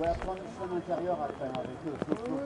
Ouais, après on est en intérieur après, avec eux.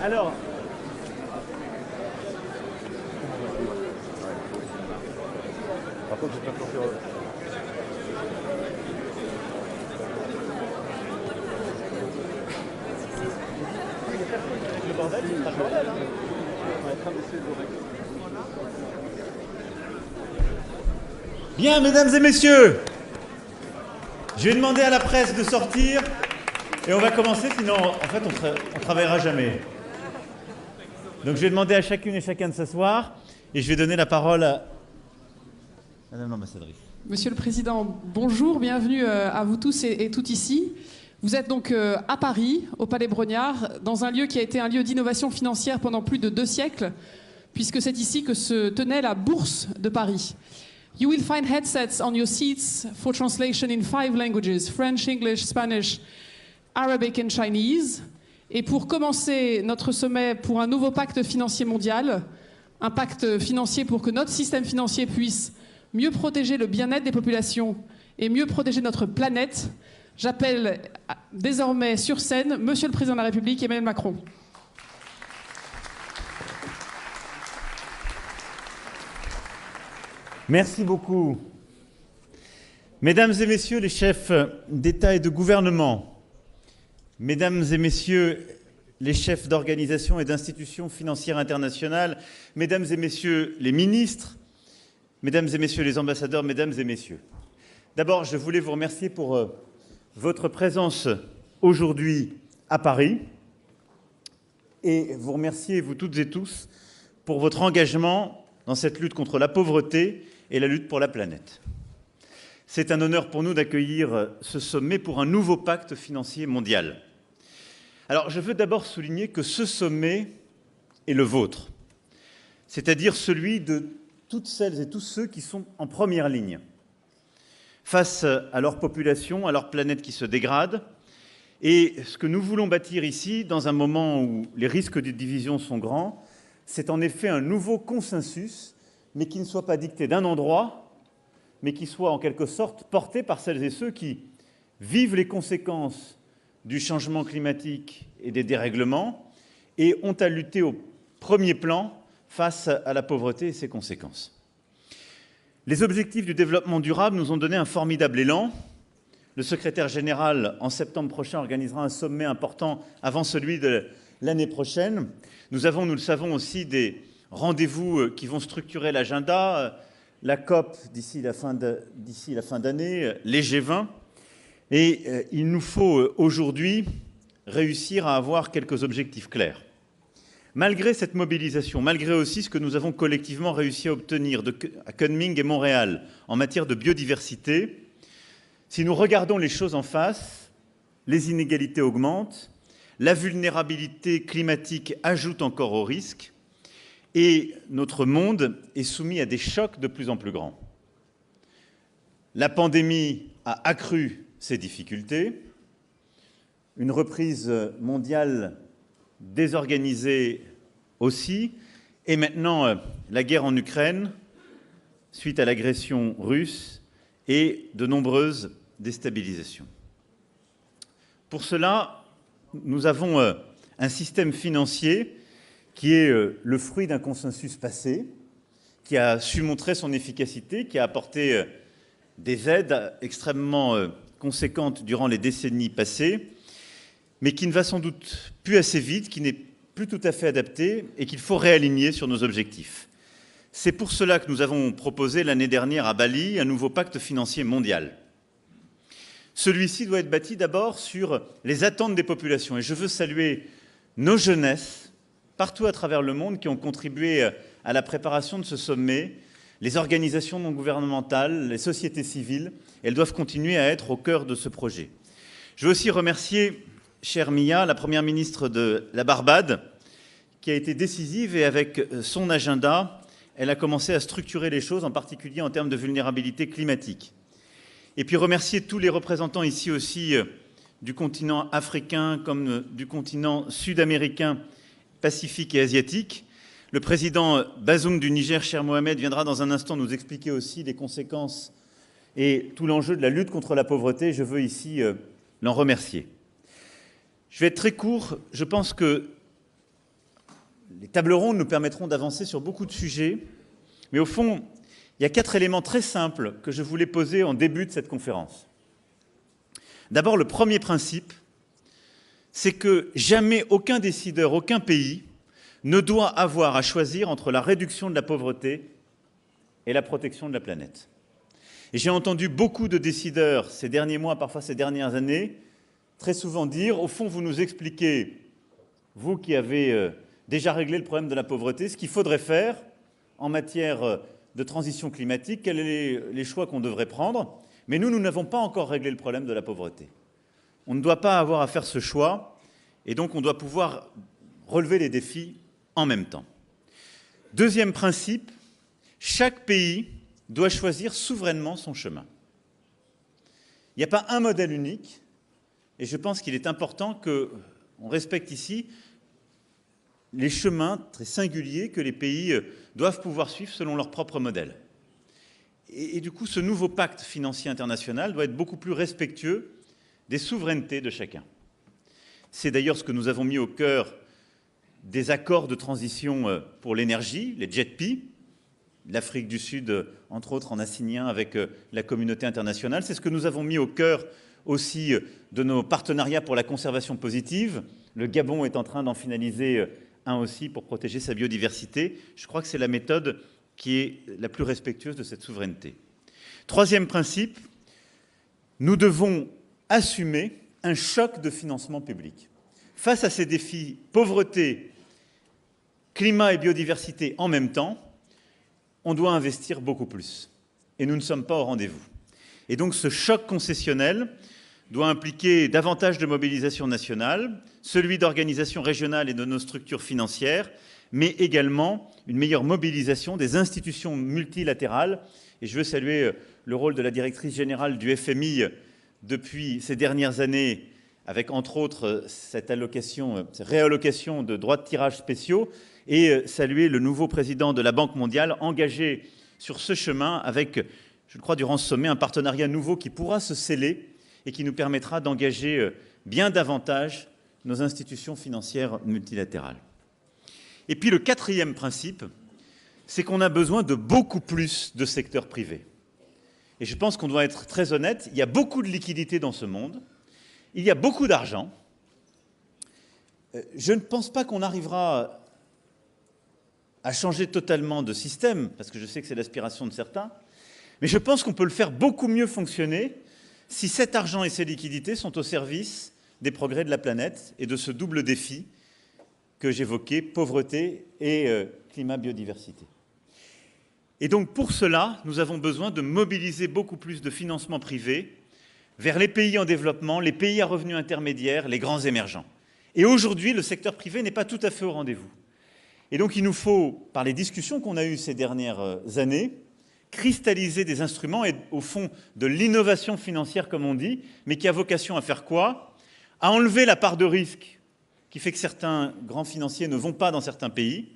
Alors, par contre, j'ai pas compris. le bordel, c'est pas le bordel. Hein. Bien, mesdames et messieurs, je vais demander à la presse de sortir et on va commencer, sinon en fait on travaillera jamais. Donc je vais demander à chacune et chacun de s'asseoir et je vais donner la parole à Madame l'ambassadrice. Monsieur le Président, bonjour, bienvenue à vous tous et toutes ici. Vous êtes donc à Paris, au Palais Brongniart, dans un lieu qui a été un lieu d'innovation financière pendant plus de 2 siècles. puisque c'est ici que se tenait la Bourse de Paris. You will find headsets on your seats for translation in 5 languages, French, English, Spanish, Arabic and Chinese. Et pour commencer notre sommet pour un nouveau pacte financier mondial, un pacte financier pour que notre système financier puisse mieux protéger le bien-être des populations et mieux protéger notre planète, j'appelle désormais sur scène Monsieur le Président de la République, Emmanuel Macron. Merci beaucoup. Mesdames et messieurs les chefs d'État et de gouvernement, mesdames et messieurs les chefs d'organisations et d'institutions financières internationales, mesdames et messieurs les ministres, mesdames et messieurs les ambassadeurs, mesdames et messieurs. D'abord, je voulais vous remercier pour votre présence aujourd'hui à Paris et vous remercier, vous toutes et tous, pour votre engagement dans cette lutte contre la pauvreté et la lutte pour la planète. C'est un honneur pour nous d'accueillir ce sommet pour un nouveau pacte financier mondial. Alors, je veux d'abord souligner que ce sommet est le vôtre, c'est-à-dire celui de toutes celles et tous ceux qui sont en première ligne, face à leur population, à leur planète qui se dégrade, et ce que nous voulons bâtir ici, dans un moment où les risques de division sont grands, c'est en effet un nouveau consensus, mais qui ne soit pas dicté d'un endroit, mais qui soit en quelque sorte porté par celles et ceux qui vivent les conséquences du changement climatique et des dérèglements et ont à lutter au premier plan face à la pauvreté et ses conséquences. Les objectifs du développement durable nous ont donné un formidable élan. Le secrétaire général, en septembre prochain, organisera un sommet important avant celui de l'année prochaine. Nous avons, nous le savons aussi, des rendez-vous qui vont structurer l'agenda, la COP d'ici la fin d'année, les G20. Et il nous faut aujourd'hui réussir à avoir quelques objectifs clairs. Malgré cette mobilisation, malgré aussi ce que nous avons collectivement réussi à obtenir à Kunming et Montréal en matière de biodiversité, si nous regardons les choses en face, les inégalités augmentent, la vulnérabilité climatique ajoute encore au risque, et notre monde est soumis à des chocs de plus en plus grands. La pandémie a accru ces difficultés, une reprise mondiale désorganisée aussi, et maintenant la guerre en Ukraine, suite à l'agression russe, et de nombreuses déstabilisations. Pour cela, nous avons un système financier qui est le fruit d'un consensus passé, qui a su montrer son efficacité, qui a apporté des aides extrêmement conséquentes durant les décennies passées, mais qui ne va sans doute plus assez vite, qui n'est plus tout à fait adapté et qu'il faut réaligner sur nos objectifs. C'est pour cela que nous avons proposé l'année dernière à Bali un nouveau pacte financier mondial. Celui-ci doit être bâti d'abord sur les attentes des populations. Et je veux saluer nos jeunesses, partout à travers le monde, qui ont contribué à la préparation de ce sommet, les organisations non gouvernementales, les sociétés civiles. Elles doivent continuer à être au cœur de ce projet. Je veux aussi remercier, chère Mia, la Première ministre de la Barbade, qui a été décisive et avec son agenda, elle a commencé à structurer les choses, en particulier en termes de vulnérabilité climatique. Et puis remercier tous les représentants ici aussi du continent africain comme du continent sud-américain, pacifique et asiatique. Le président Bazoum du Niger, cher Mohamed, viendra dans un instant nous expliquer aussi les conséquences et tout l'enjeu de la lutte contre la pauvreté. Je veux ici l'en remercier. Je vais être très court. Je pense que les tables rondes nous permettront d'avancer sur beaucoup de sujets, mais au fond, il y a 4 éléments très simples que je voulais poser en début de cette conférence. D'abord, le premier principe, c'est que jamais aucun décideur, aucun pays ne doit avoir à choisir entre la réduction de la pauvreté et la protection de la planète. Et j'ai entendu beaucoup de décideurs ces derniers mois, parfois ces dernières années, très souvent dire, au fond, vous nous expliquez, vous qui avez déjà réglé le problème de la pauvreté, ce qu'il faudrait faire en matière de transition climatique, quels sont les choix qu'on devrait prendre, mais nous n'avons pas encore réglé le problème de la pauvreté. On ne doit pas avoir à faire ce choix, et donc on doit pouvoir relever les défis en même temps. Deuxième principe, chaque pays doit choisir souverainement son chemin. Il n'y a pas un modèle unique, et je pense qu'il est important qu'on respecte ici les chemins très singuliers que les pays doivent pouvoir suivre selon leur propre modèle. Et du coup, ce nouveau pacte financier international doit être beaucoup plus respectueux des souverainetés de chacun. C'est d'ailleurs ce que nous avons mis au cœur des accords de transition pour l'énergie, les JETP. L'Afrique du Sud, entre autres, en a signé un avec la communauté internationale. C'est ce que nous avons mis au cœur aussi de nos partenariats pour la conservation positive. Le Gabon est en train d'en finaliser un aussi pour protéger sa biodiversité. Je crois que c'est la méthode qui est la plus respectueuse de cette souveraineté. Troisième principe, nous devons assumer un choc de financement public. Face à ces défis, pauvreté, climat et biodiversité en même temps, on doit investir beaucoup plus. Et nous ne sommes pas au rendez-vous. Et donc ce choc concessionnel doit impliquer davantage de mobilisation nationale, celui d'organisations régionales et de nos structures financières, mais également une meilleure mobilisation des institutions multilatérales. Et je veux saluer le rôle de la directrice générale du FMI depuis ces dernières années, avec entre autres cette réallocation de droits de tirage spéciaux, et saluer le nouveau président de la Banque mondiale engagé sur ce chemin avec, je crois, durant ce sommet, un partenariat nouveau qui pourra se sceller et qui nous permettra d'engager bien davantage nos institutions financières multilatérales. Et puis le quatrième principe, c'est qu'on a besoin de beaucoup plus de secteur privé. Et je pense qu'on doit être très honnête, il y a beaucoup de liquidités dans ce monde, il y a beaucoup d'argent. Je ne pense pas qu'on arrivera à changer totalement de système, parce que je sais que c'est l'aspiration de certains, mais je pense qu'on peut le faire beaucoup mieux fonctionner si cet argent et ces liquidités sont au service des progrès de la planète et de ce double défi que j'évoquais, pauvreté et climat-biodiversité. Et donc pour cela, nous avons besoin de mobiliser beaucoup plus de financement privé vers les pays en développement, les pays à revenus intermédiaires, les grands émergents. Et aujourd'hui, le secteur privé n'est pas tout à fait au rendez-vous. Et donc il nous faut, par les discussions qu'on a eues ces dernières années, cristalliser des instruments et au fond de l'innovation financière, comme on dit, mais qui a vocation à faire quoi? À enlever la part de risque qui fait que certains grands financiers ne vont pas dans certains pays,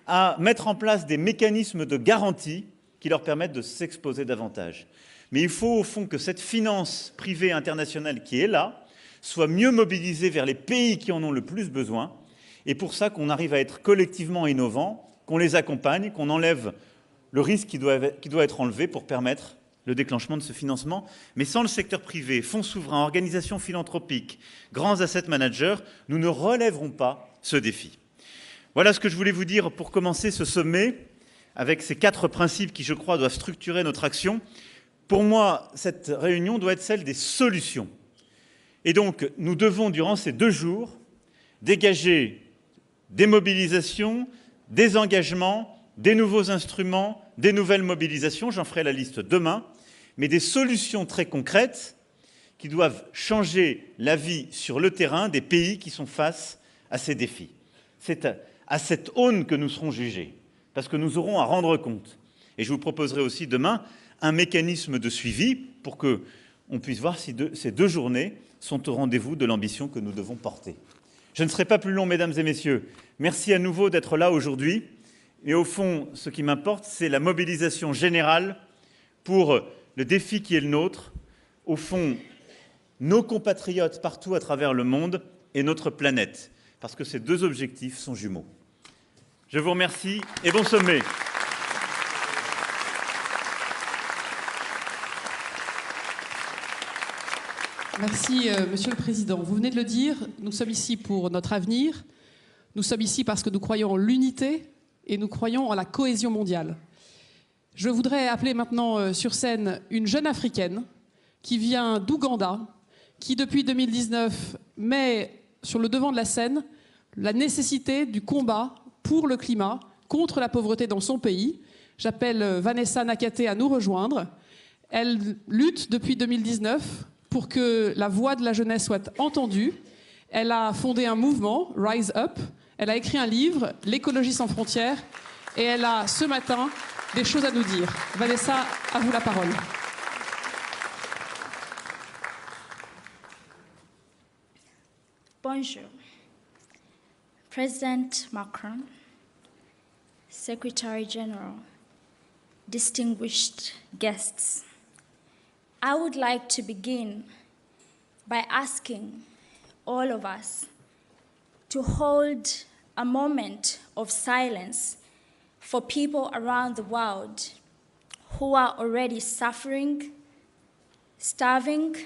à mettre en place des mécanismes de garantie qui leur permettent de s'exposer davantage. Mais il faut au fond que cette finance privée internationale qui est là soit mieux mobilisée vers les pays qui en ont le plus besoin, et pour ça qu'on arrive à être collectivement innovants, qu'on les accompagne, qu'on enlève le risque qui doit être enlevé pour permettre le déclenchement de ce financement. Mais sans le secteur privé, fonds souverains, organisations philanthropiques, grands asset managers, nous ne relèverons pas ce défi. Voilà ce que je voulais vous dire pour commencer ce sommet, avec ces 4 principes qui, je crois, doivent structurer notre action. Pour moi, cette réunion doit être celle des solutions. Et donc, nous devons, durant ces 2 jours, dégager des mobilisations, des engagements, des nouveaux instruments, des nouvelles mobilisations, j'en ferai la liste demain, mais des solutions très concrètes qui doivent changer la vie sur le terrain des pays qui sont face à ces défis. C'est à cette aune que nous serons jugés, parce que nous aurons à rendre compte. Et je vous proposerai aussi demain un mécanisme de suivi pour qu'on puisse voir si ces 2 journées sont au rendez-vous de l'ambition que nous devons porter. Je ne serai pas plus long, mesdames et messieurs. Merci à nouveau d'être là aujourd'hui. Et au fond, ce qui m'importe, c'est la mobilisation générale pour le défi qui est le nôtre. Au fond, nos compatriotes partout à travers le monde et notre planète, parce que ces 2 objectifs sont jumeaux. Je vous remercie et bon sommet. Merci, Monsieur le Président. Vous venez de le dire, nous sommes ici pour notre avenir. Nous sommes ici parce que nous croyons en l'unité et nous croyons en la cohésion mondiale. Je voudrais appeler maintenant sur scène une jeune Africaine qui vient d'Ouganda, qui depuis 2019 met sur le devant de la scène la nécessité du combat pour le climat, contre la pauvreté dans son pays. J'appelle Vanessa Nakate à nous rejoindre. Elle lutte depuis 2019 pour que la voix de la jeunesse soit entendue. Elle a fondé un mouvement, Rise Up. Elle a écrit un livre, L'écologie sans frontières. Et elle a, ce matin, des choses à nous dire. Vanessa, à vous la parole. Bonjour. President Macron, Secretary General, distinguished guests, I would like to begin by asking all of us to hold a moment of silence for people around the world who are already suffering, starving,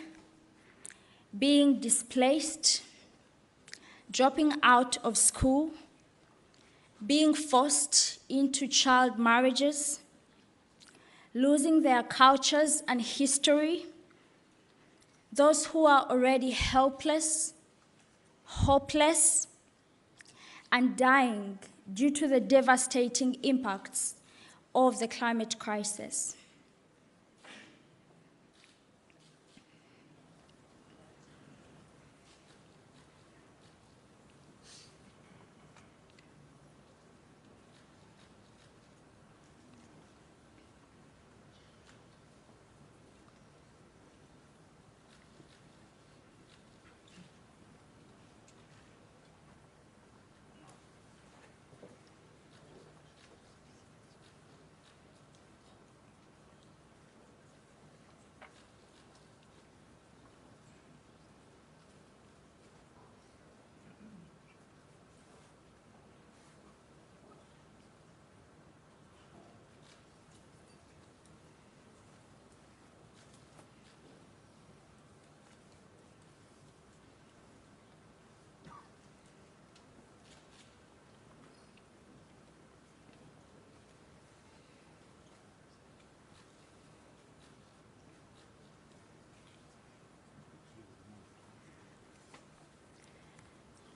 being displaced, dropping out of school, being forced into child marriages, losing their cultures and history, those who are already helpless, hopeless, and dying due to the devastating impacts of the climate crisis.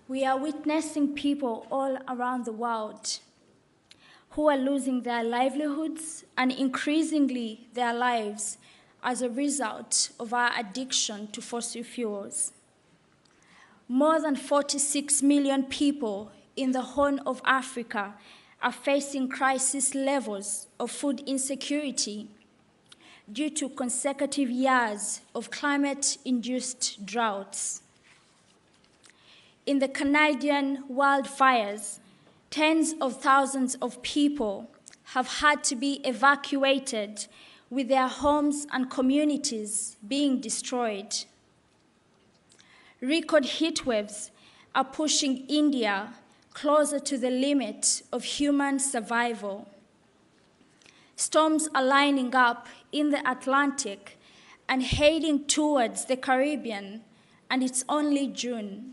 We are witnessing people all around the world who are losing their livelihoods and increasingly their lives as a result of our addiction to fossil fuels. More than 46 million people in the Horn of Africa are facing crisis levels of food insecurity due to consecutive years of climate-induced droughts. In the Canadian wildfires, tens of thousands of people have had to be evacuated with their homes and communities being destroyed. Record heat waves are pushing India closer to the limit of human survival. Storms are lining up in the Atlantic and heading towards the Caribbean, and it's only June.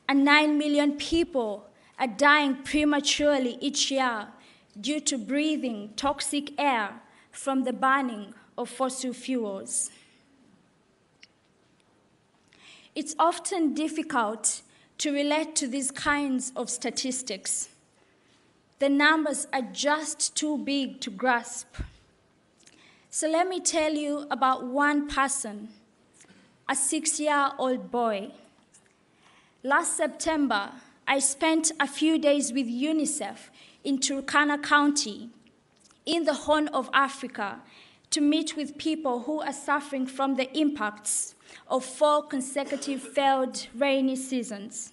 And 9 million people are dying prematurely each year due to breathing toxic air from the burning of fossil fuels. It's often difficult to relate to these kinds of statistics. The numbers are just too big to grasp. So let me tell you about one person, a 6-year-old boy. Last September, I spent a few days with UNICEF in Turkana County, in the Horn of Africa, to meet with people who are suffering from the impacts of 4 consecutive failed rainy seasons.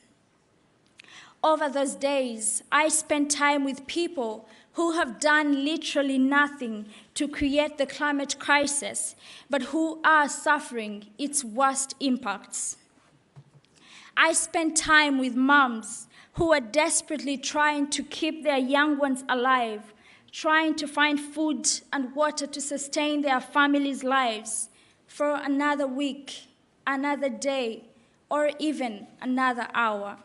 Over those days, I spent time with people who have done literally nothing to create the climate crisis, but who are suffering its worst impacts. I spent time with moms who are desperately trying to keep their young ones alive, trying to find food and water to sustain their families' lives for another week, another day, or even another hour.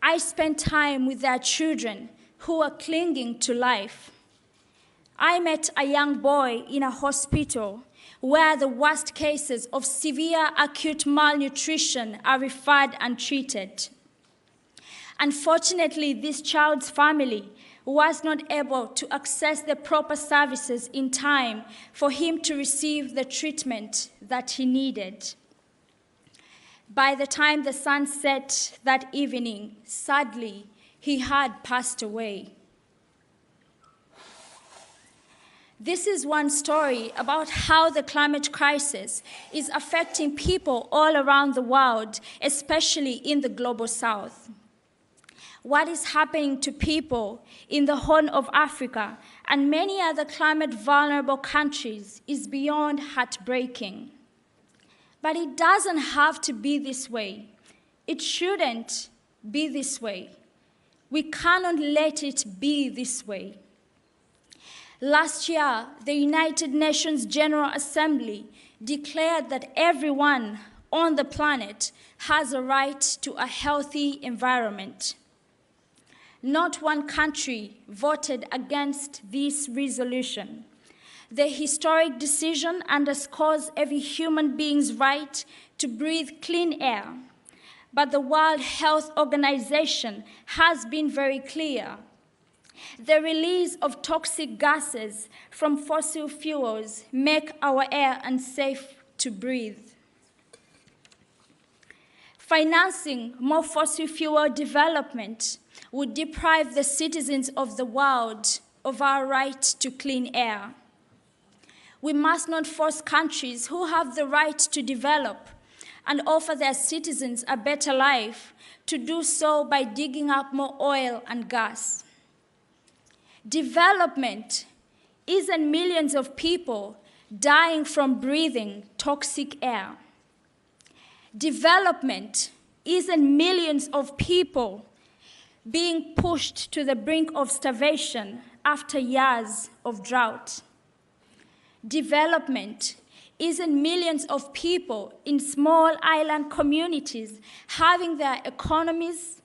I spent time with their children who are clinging to life. I met a young boy in a hospital where the worst cases of severe acute malnutrition are referred and treated. Unfortunately, this child's family was not able to access the proper services in time for him to receive the treatment that he needed. By the time the sun set that evening, sadly, he had passed away. This is one story about how the climate crisis is affecting people all around the world, especially in the global south. What is happening to people in the Horn of Africa and many other climate vulnerable countries is beyond heartbreaking. But it doesn't have to be this way. It shouldn't be this way. We cannot let it be this way. Last year, the United Nations General Assembly declared that everyone on the planet has a right to a healthy environment. Not one country voted against this resolution. The historic decision underscores every human being's right to breathe clean air. But the World Health Organization has been very clear. The release of toxic gases from fossil fuels make our air unsafe to breathe. Financing more fossil fuel development would deprive the citizens of the world of our right to clean air. We must not force countries who have the right to develop and offer their citizens a better life to do so by digging up more oil and gas. Development isn't millions of people dying from breathing toxic air. Development isn't millions of people being pushed to the brink of starvation after years of drought. Development isn't millions of people in small island communities having their economies,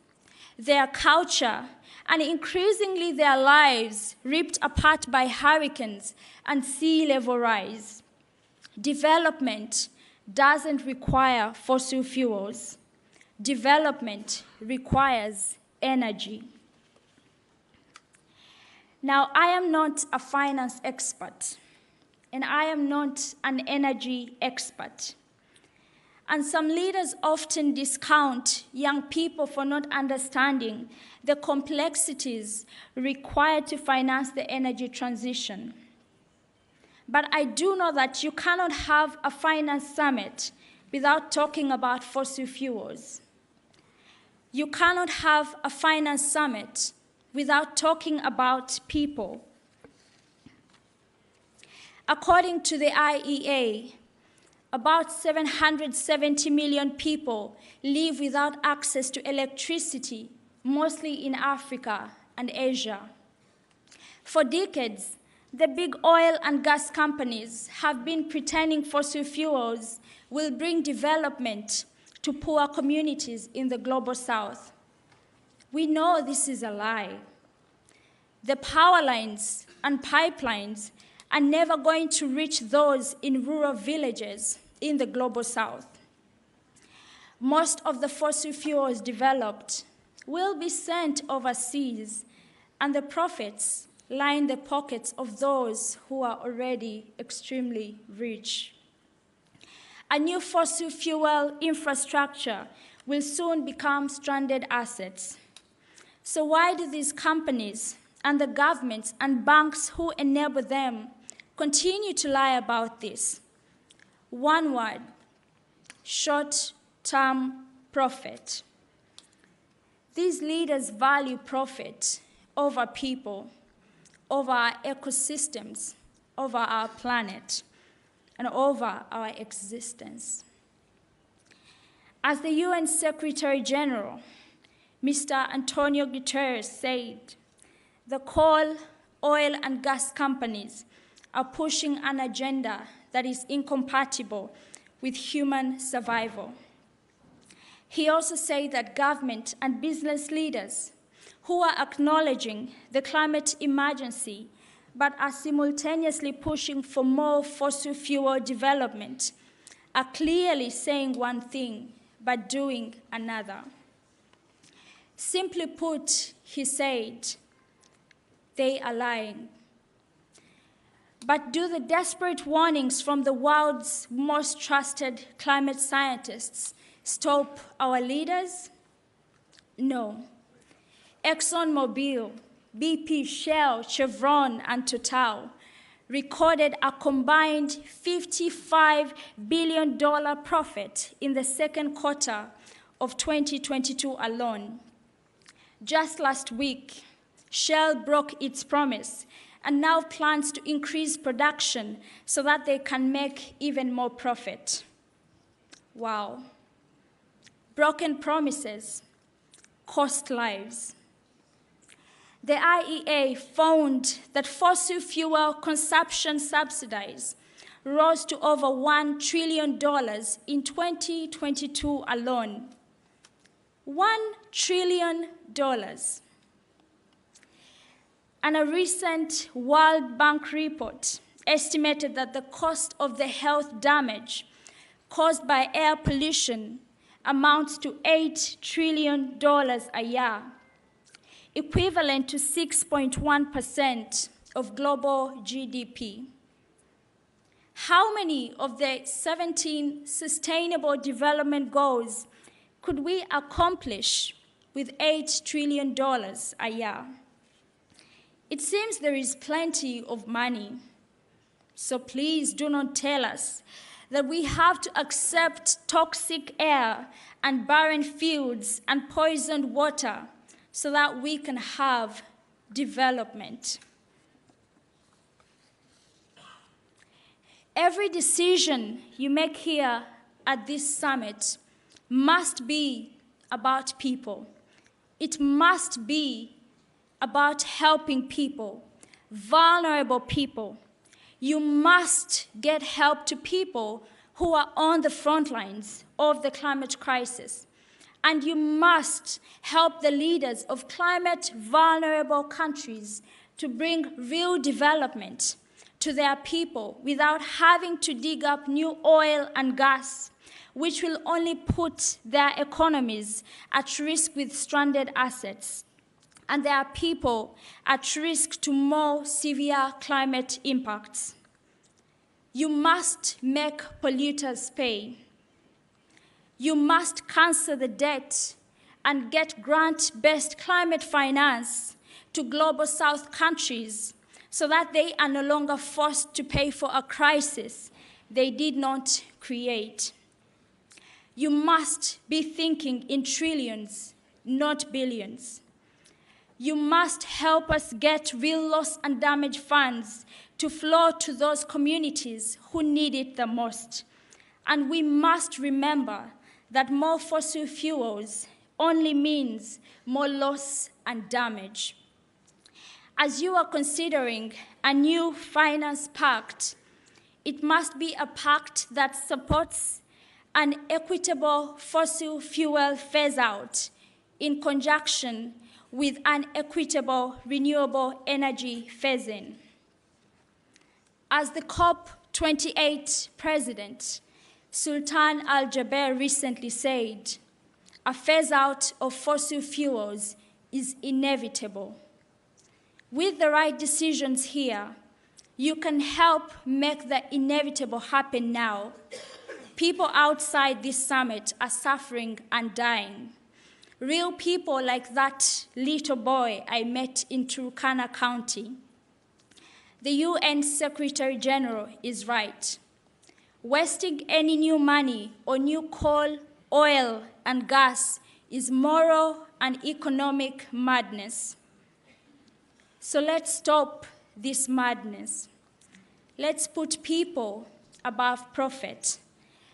their culture, and increasingly their lives ripped apart by hurricanes and sea level rise. Development doesn't require fossil fuels. Development requires energy. Now, I am not a finance expert, and I am not an energy expert. And some leaders often discount young people for not understanding the complexities required to finance the energy transition. But I do know that you cannot have a finance summit without talking about fossil fuels. You cannot have a finance summit without talking about people. According to the IEA, about 770 million people live without access to electricity, mostly in Africa and Asia. For decades, the big oil and gas companies have been pretending fossil fuels will bring development to poor communities in the global south. We know this is a lie. The power lines and pipelines are never going to reach those in rural villages in the global south. Most of the fossil fuels developed will be sent overseas, and the profits line the pockets of those who are already extremely rich. A new fossil fuel infrastructure will soon become stranded assets. So why do these companies and the governments and banks who enable them continue to lie about this? One word: short-term profit. These leaders value profit over people, over our ecosystems, over our planet, and over our existence. As the UN Secretary General, Mr. Antonio Guterres said, the coal, oil, and gas companies are pushing an agenda that is incompatible with human survival. He also said that government and business leaders who are acknowledging the climate emergency but are simultaneously pushing for more fossil fuel development are clearly saying one thing but doing another. Simply put, he said, they are lying. But do the desperate warnings from the world's most trusted climate scientists stop our leaders? No. ExxonMobil, BP, Shell, Chevron, and Total recorded a combined $55 billion profit in the second quarter of 2022 alone. Just last week, Shell broke its promise and now plans to increase production so that they can make even more profit. Wow. Broken promises cost lives. The IEA found that fossil fuel consumption subsidies rose to over $1 trillion in 2022 alone. $1 trillion. And a recent World Bank report estimated that the cost of the health damage caused by air pollution amounts to $8 trillion a year, equivalent to 6.1% of global GDP. How many of the 17 Sustainable Development Goals could we accomplish with $8 trillion a year? It seems there is plenty of money. So please do not tell us that we have to accept toxic air and barren fields and poisoned water so that we can have development. Every decision you make here at this summit must be about people. It must be about helping people, vulnerable people. You must get help to people who are on the front lines of the climate crisis. And you must help the leaders of climate-vulnerable countries to bring real development to their people without having to dig up new oil and gas, which will only put their economies at risk with stranded assets, and their people at risk to more severe climate impacts. You must make polluters pay. You must cancel the debt and get grant-based climate finance to global South countries so that they are no longer forced to pay for a crisis they did not create. You must be thinking in trillions, not billions. You must help us get real loss and damage funds to flow to those communities who need it the most. And we must remember that more fossil fuels only means more loss and damage. As you are considering a new finance pact, it must be a pact that supports an equitable fossil fuel phase-out in conjunction with an equitable renewable energy phase-in. As the COP28 president, Sultan Al-Jaber, recently said, a phase-out of fossil fuels is inevitable. With the right decisions here, you can help make the inevitable happen now. People outside this summit are suffering and dying. Real people like that little boy I met in Turkana County. The UN Secretary General is right. Wasting any new money on new coal, oil, and gas is moral and economic madness. So let's stop this madness. Let's put people above profit.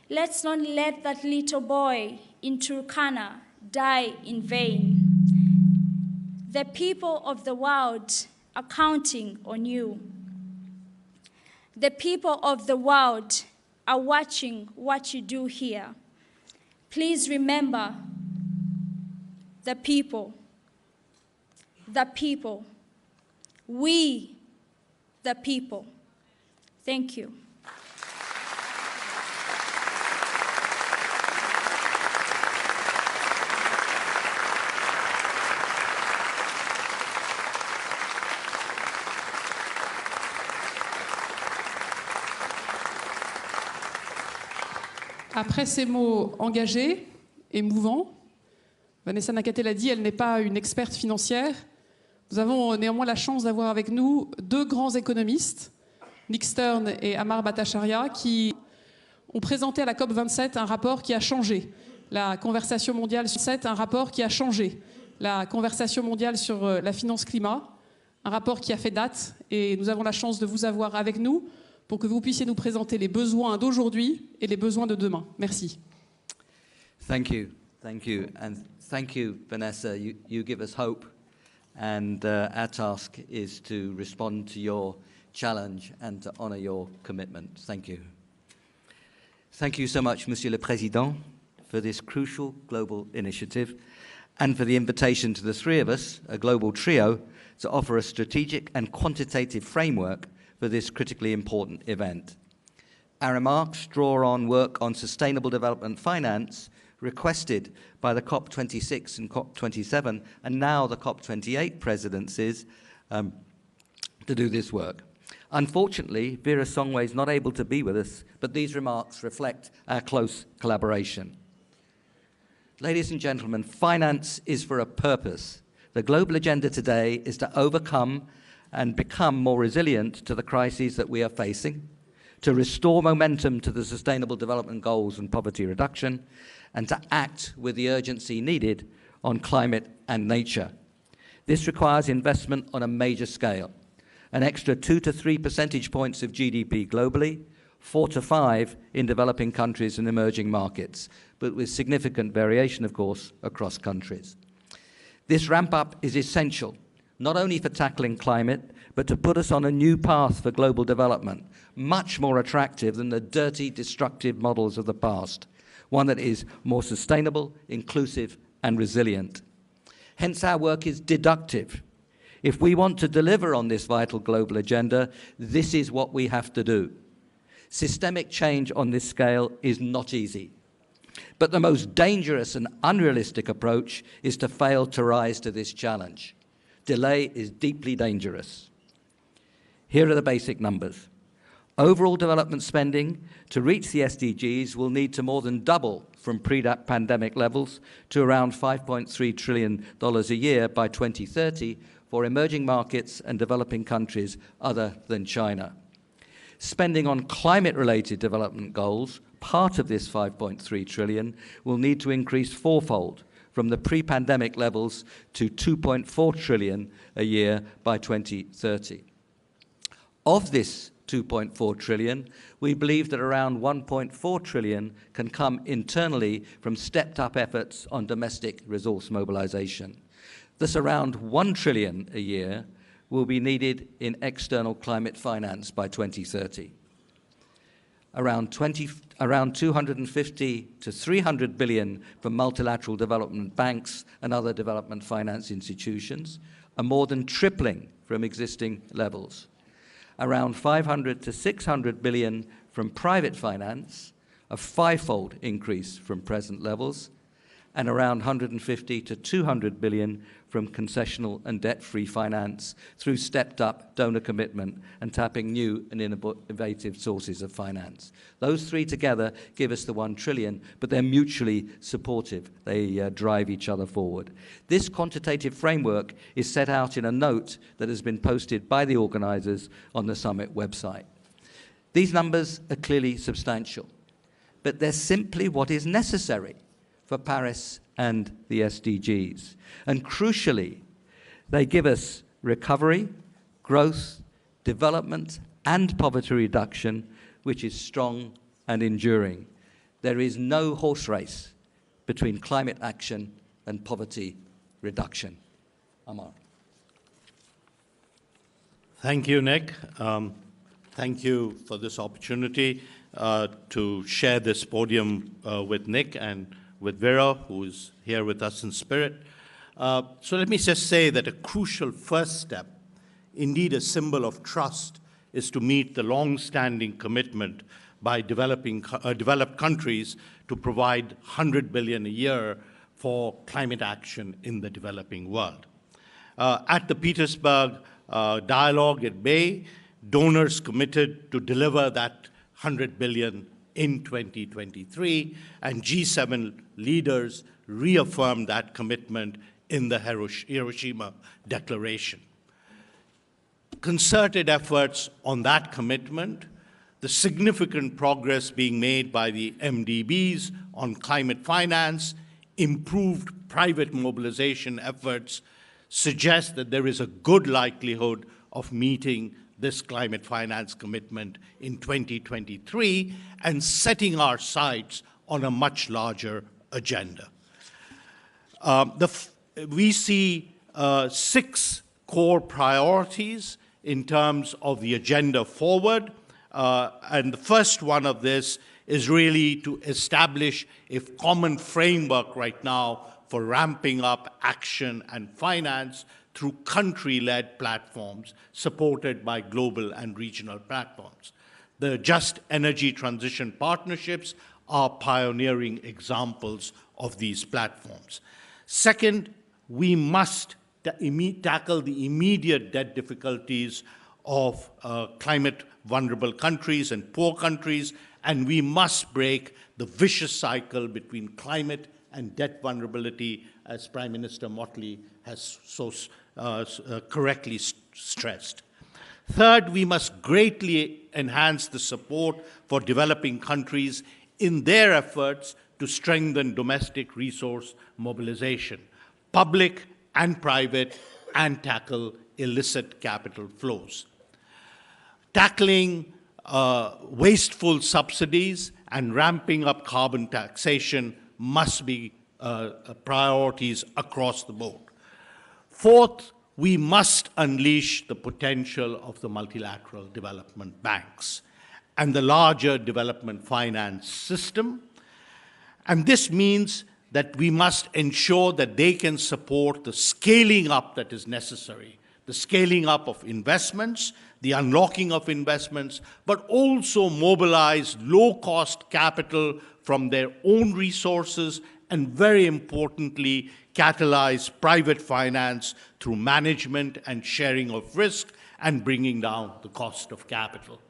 Let's not let that little boy in Turkana die in vain. The people of the world are counting on you. The people of the world are watching what you do here. Please remember the people, we, the people. Thank you. Après ces mots engagés, émouvant. Vanessa Nakate l'a dit, elle n'est pas une experte financière. Nous avons néanmoins la chance d'avoir avec nous deux grands économistes, Nick Stern et Amar Bhattacharya, qui ont présenté à la COP27 un rapport qui a changé la conversation mondiale sur la finance climat, un rapport qui a fait date, et nous avons la chance de vous avoir avec nous pour que vous puissiez nous présenter les besoins d'aujourd'hui et les besoins de demain. Merci. Thank you, and thank you, Vanessa. You give us hope, and our task is to respond to your challenge and to honour your commitment. Thank you. Thank you so much, Monsieur le Président, for this crucial global initiative and for the invitation to the three of us, a global trio, to offer a strategic and quantitative framework for this critically important event. Our remarks draw on work on sustainable development finance requested by the COP26 and COP27 and now the COP28 presidencies to do this work. Unfortunately, Vera Songway is not able to be with us, but these remarks reflect our close collaboration. Ladies and gentlemen, finance is for a purpose. The global agenda today is to overcome and become more resilient to the crises that we are facing, to restore momentum to the Sustainable Development Goals and poverty reduction, and to act with the urgency needed on climate and nature. This requires investment on a major scale, an extra 2 to 3 percentage points of GDP globally, 4 to 5 in developing countries and emerging markets, but with significant variation, of course, across countries. This ramp-up is essential, not only for tackling climate, but to put us on a new path for global development, much more attractive than the dirty, destructive models of the past, one that is more sustainable, inclusive, and resilient. Hence, our work is deductive. If we want to deliver on this vital global agenda, this is what we have to do. Systemic change on this scale is not easy. But the most dangerous and unrealistic approach is to fail to rise to this challenge. Delay is deeply dangerous. Here are the basic numbers. Overall development spending to reach the SDGs will need to more than double from pre-pandemic levels to around $5.3 trillion a year by 2030 for emerging markets and developing countries other than China. Spending on climate-related development goals, part of this $5.3 trillion, will need to increase fourfold from the pre-pandemic levels to $2.4 trillion a year by 2030. Of this $2.4 trillion, we believe that around $1.4 trillion can come internally from stepped-up efforts on domestic resource mobilization. Thus, around $1 trillion a year will be needed in external climate finance by 2030. Around 250 to 300 billion from multilateral development banks and other development finance institutions, a more than tripling from existing levels. Around 500 to 600 billion from private finance, a fivefold increase from present levels, and around 150 to 200 billion from concessional and debt-free finance through stepped-up donor commitment and tapping new and innovative sources of finance. Those three together give us the $1 trillion, but they're mutually supportive. They drive each other forward. This quantitative framework is set out in a note that has been posted by the organizers on the summit website. These numbers are clearly substantial, but they're simply what is necessary for Paris and the SDGs. And crucially, they give us recovery, growth, development, and poverty reduction, which is strong and enduring. There is no horse race between climate action and poverty reduction. Amar. Thank you, Nick. Thank you for this opportunity to share this podium with Nick and with Vera, who is here with us in spirit. So let me just say that a crucial first step, indeed a symbol of trust, is to meet the long-standing commitment by developed countries to provide $100 billion a year for climate action in the developing world. At the Petersburg Dialogue at Bay, donors committed to deliver that $100 billion in 2023, and G7 leaders reaffirmed that commitment in the Hiroshima Declaration. Concerted efforts on that commitment, the significant progress being made by the MDBs on climate finance, improved private mobilization efforts suggest that there is a good likelihood of meeting this climate finance commitment in 2023 and setting our sights on a much larger agenda. We see 6 core priorities in terms of the agenda forward. And the first one of this is really to establish a common framework right now for ramping up action and finance through country-led platforms supported by global and regional platforms. The Just Energy Transition Partnerships are pioneering examples of these platforms. Second, we must tackle the immediate debt difficulties of climate vulnerable countries and poor countries, and we must break the vicious cycle between climate and debt vulnerability, as Prime Minister Motley has so correctly stressed. Third, we must greatly enhance the support for developing countries in their efforts to strengthen domestic resource mobilization, public and private, and tackle illicit capital flows. Tackling wasteful subsidies and ramping up carbon taxation must be priorities across the board. Fourth, we must unleash the potential of the multilateral development banks and the larger development finance system. And this means that we must ensure that they can support the scaling up that is necessary, the scaling up of investments, the unlocking of investments, but also mobilize low-cost capital from their own resources, and very importantly, catalyze private finance through management and sharing of risk and bringing down the cost of capital.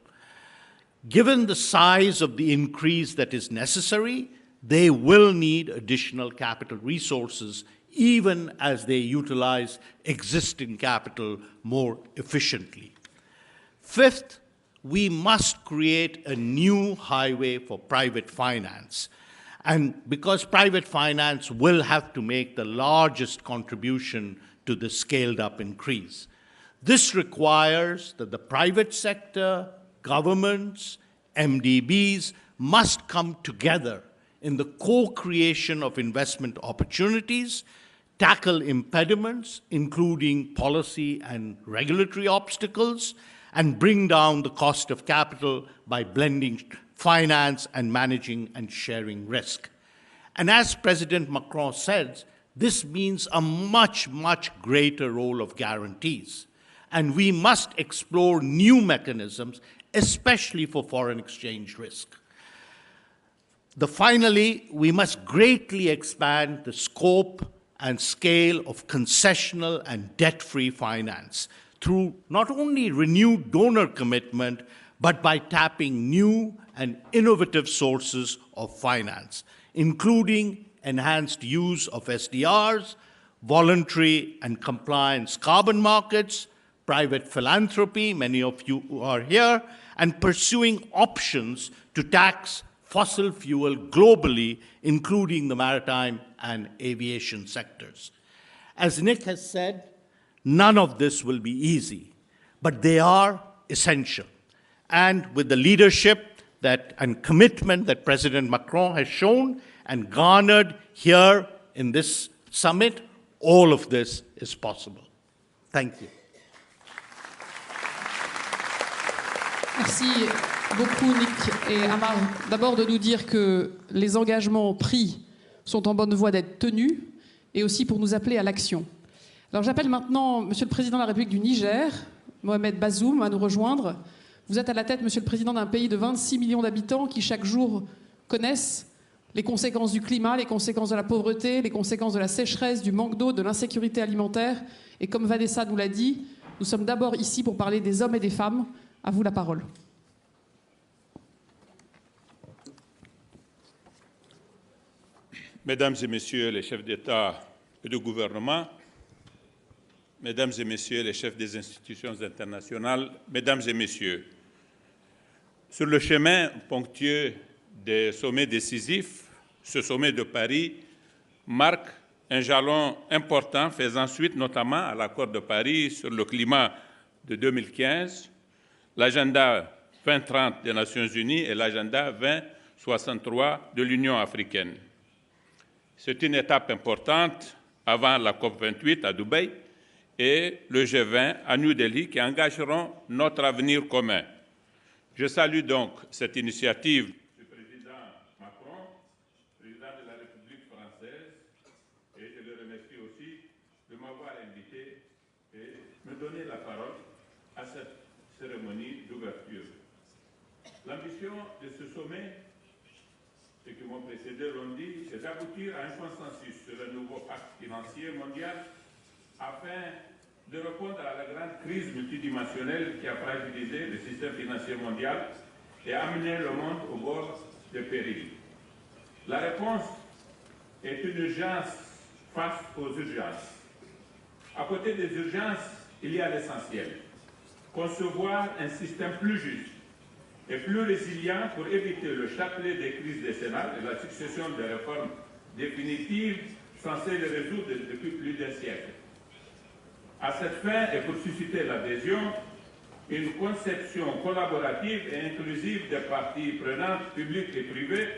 Given the size of the increase that is necessary, they will need additional capital resources even as they utilize existing capital more efficiently. Fifth, we must create a new highway for private finance. And because private finance will have to make the largest contribution to the scaled-up increase, this requires that the private sector, governments, MDBs must come together in the co-creation of investment opportunities, tackle impediments, including policy and regulatory obstacles, and bring down the cost of capital by blending finance and managing and sharing risk. And as President Macron said, this means a much, much greater role of guarantees. And we must explore new mechanisms, especially for foreign exchange risk. Finally, we must greatly expand the scope and scale of concessional and debt-free finance through not only renewed donor commitment, but by tapping new and innovative sources of finance, including enhanced use of SDRs, voluntary and compliance carbon markets, private philanthropy, many of you are here, and pursuing options to tax fossil fuel globally, including the maritime and aviation sectors. As Nick has said, none of this will be easy, but they are essential. And with the leadership and commitment that President Macron has shown and garnered here in this summit, all of this is possible. Thank you. Merci beaucoup, Nick et Amar. D'abord de nous dire que les engagements pris sont en bonne voie d'être tenus et aussi pour nous appeler à l'action. Alors j'appelle maintenant Monsieur le Président de la République du Niger, Mohamed Bazoum, à nous rejoindre. Vous êtes à la tête, Monsieur le Président, d'un pays de 26 millions d'habitants qui chaque jour connaissent les conséquences du climat, les conséquences de la pauvreté, les conséquences de la sécheresse, du manque d'eau, de l'insécurité alimentaire. Et comme Vanessa nous l'a dit, nous sommes d'abord ici pour parler des hommes et des femmes. À vous la parole. Mesdames et Messieurs les chefs d'État et de gouvernement, Mesdames et Messieurs les chefs des institutions internationales, Mesdames et Messieurs, sur le chemin ponctueux des sommets décisifs, ce sommet de Paris marque un jalon important faisant suite notamment à l'accord de Paris sur le climat de 2015, l'agenda 2030 des Nations Unies et l'agenda 2063 de l'Union africaine. C'est une étape importante avant la COP28 à Dubaï et le G20 à New Delhi qui engageront notre avenir commun. Je salue donc cette initiative du président Macron, président de la République française, et je le remercie aussi de m'avoir invité et me donner la parole à cette cérémonie d'ouverture. L'ambition de ce sommet, ceux qui m'ont précédé l'ont dit, c'est d'aboutir à un consensus sur le nouveau pacte financier mondial afin de répondre à la grande crise multidimensionnelle qui a fragilisé le système financier mondial et amené le monde au bord de péril. La réponse est une urgence face aux urgences. À côté des urgences, il y a l'essentiel. Concevoir un système plus juste et plus résilient pour éviter le chapelet des crises décennales et la succession de réformes définitives censées les résoudre depuis plus d'un siècle. À cette fin, et pour susciter l'adhésion, une conception collaborative et inclusive des parties prenantes publiques et privées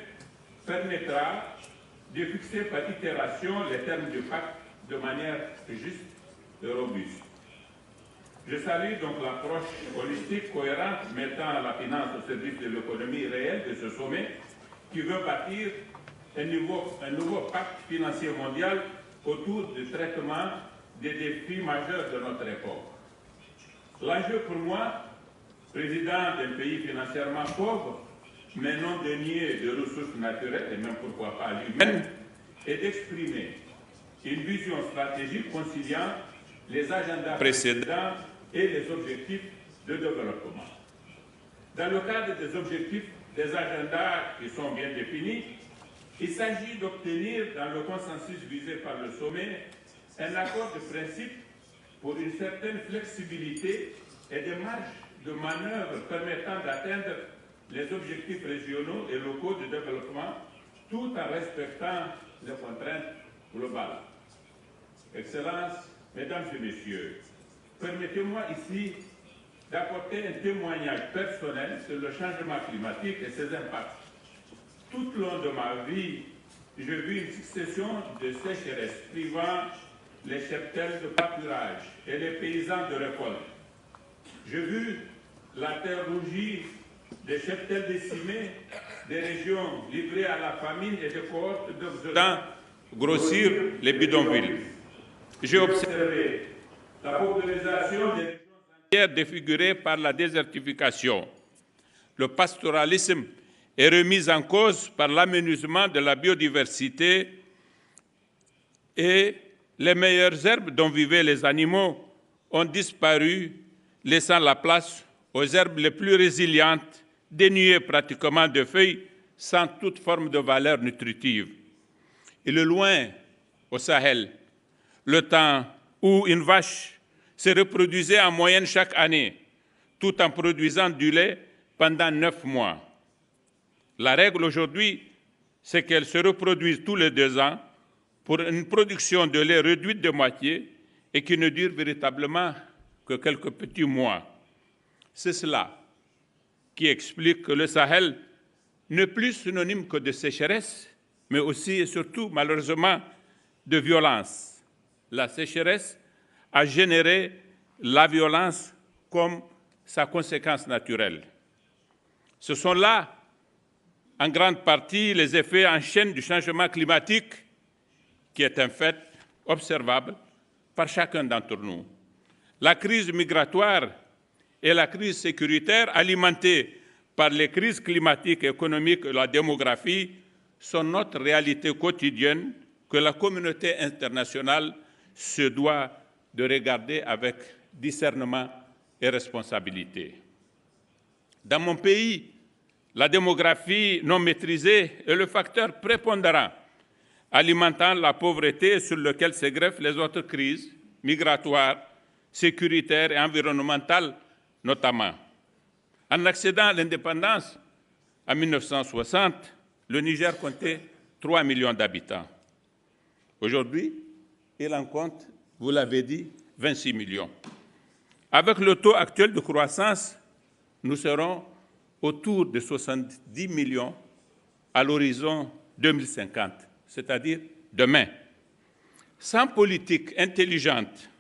permettra de fixer par itération les termes du pacte de manière juste et robuste. Je salue donc l'approche holistique, cohérente, mettant la finance au service de l'économie réelle de ce sommet, qui veut bâtir un nouveau pacte financier mondial autour du traitement des défis majeurs de notre époque. L'enjeu pour moi, président d'un pays financièrement pauvre, mais non dénué de ressources naturelles et même pourquoi pas humaines, est d'exprimer une vision stratégique conciliant les agendas précédents et les objectifs de développement. Dans le cadre des objectifs des agendas qui sont bien définis, il s'agit d'obtenir dans le consensus visé par le sommet un accord de principe pour une certaine flexibilité et des marges de manœuvre permettant d'atteindre les objectifs régionaux et locaux de développement tout en respectant les contraintes globales. Excellences, Mesdames et Messieurs, permettez-moi ici d'apporter un témoignage personnel sur le changement climatique et ses impacts. Tout au long de ma vie, j'ai vu une succession de sécheresses privant les cheptels de pâturage et les paysans de récolte. J'ai vu la terre rougie, des cheptels décimés, des régions livrées à la famine et des cohortes d'observants grossir les bidonvilles. J'ai observé la paupérisation des régions entières défigurées par la désertification. Le pastoralisme est remis en cause par l'amenuisement de la biodiversité et les meilleures herbes dont vivaient les animaux ont disparu, laissant la place aux herbes les plus résilientes, dénuées pratiquement de feuilles, sans toute forme de valeur nutritive. Il est loin, au Sahel, le temps où une vache se reproduisait en moyenne chaque année, tout en produisant du lait pendant 9 mois. La règle aujourd'hui, c'est qu'elle se reproduise tous les 2 ans pour une production de lait réduite de moitié et qui ne dure véritablement que quelques petits mois. C'est cela qui explique que le Sahel n'est plus synonyme que de sécheresse, mais aussi et surtout, malheureusement, de violence. La sécheresse a généré la violence comme sa conséquence naturelle. Ce sont là, en grande partie, les effets en chaîne du changement climatique, qui est un fait observable par chacun d'entre nous. La crise migratoire et la crise sécuritaire, alimentées par les crises climatiques, économiques et la démographie, sont notre réalité quotidienne que la communauté internationale se doit de regarder avec discernement et responsabilité. Dans mon pays, la démographie non maîtrisée est le facteur prépondérant alimentant la pauvreté sur lequel se greffent les autres crises migratoires, sécuritaires et environnementales notamment. En accédant à l'indépendance en 1960, le Niger comptait 3 millions d'habitants. Aujourd'hui, il en compte, vous l'avez dit, 26 millions. Avec le taux actuel de croissance, nous serons autour de 70 millions à l'horizon 2050, c'est-à-dire demain. Sans politique intelligente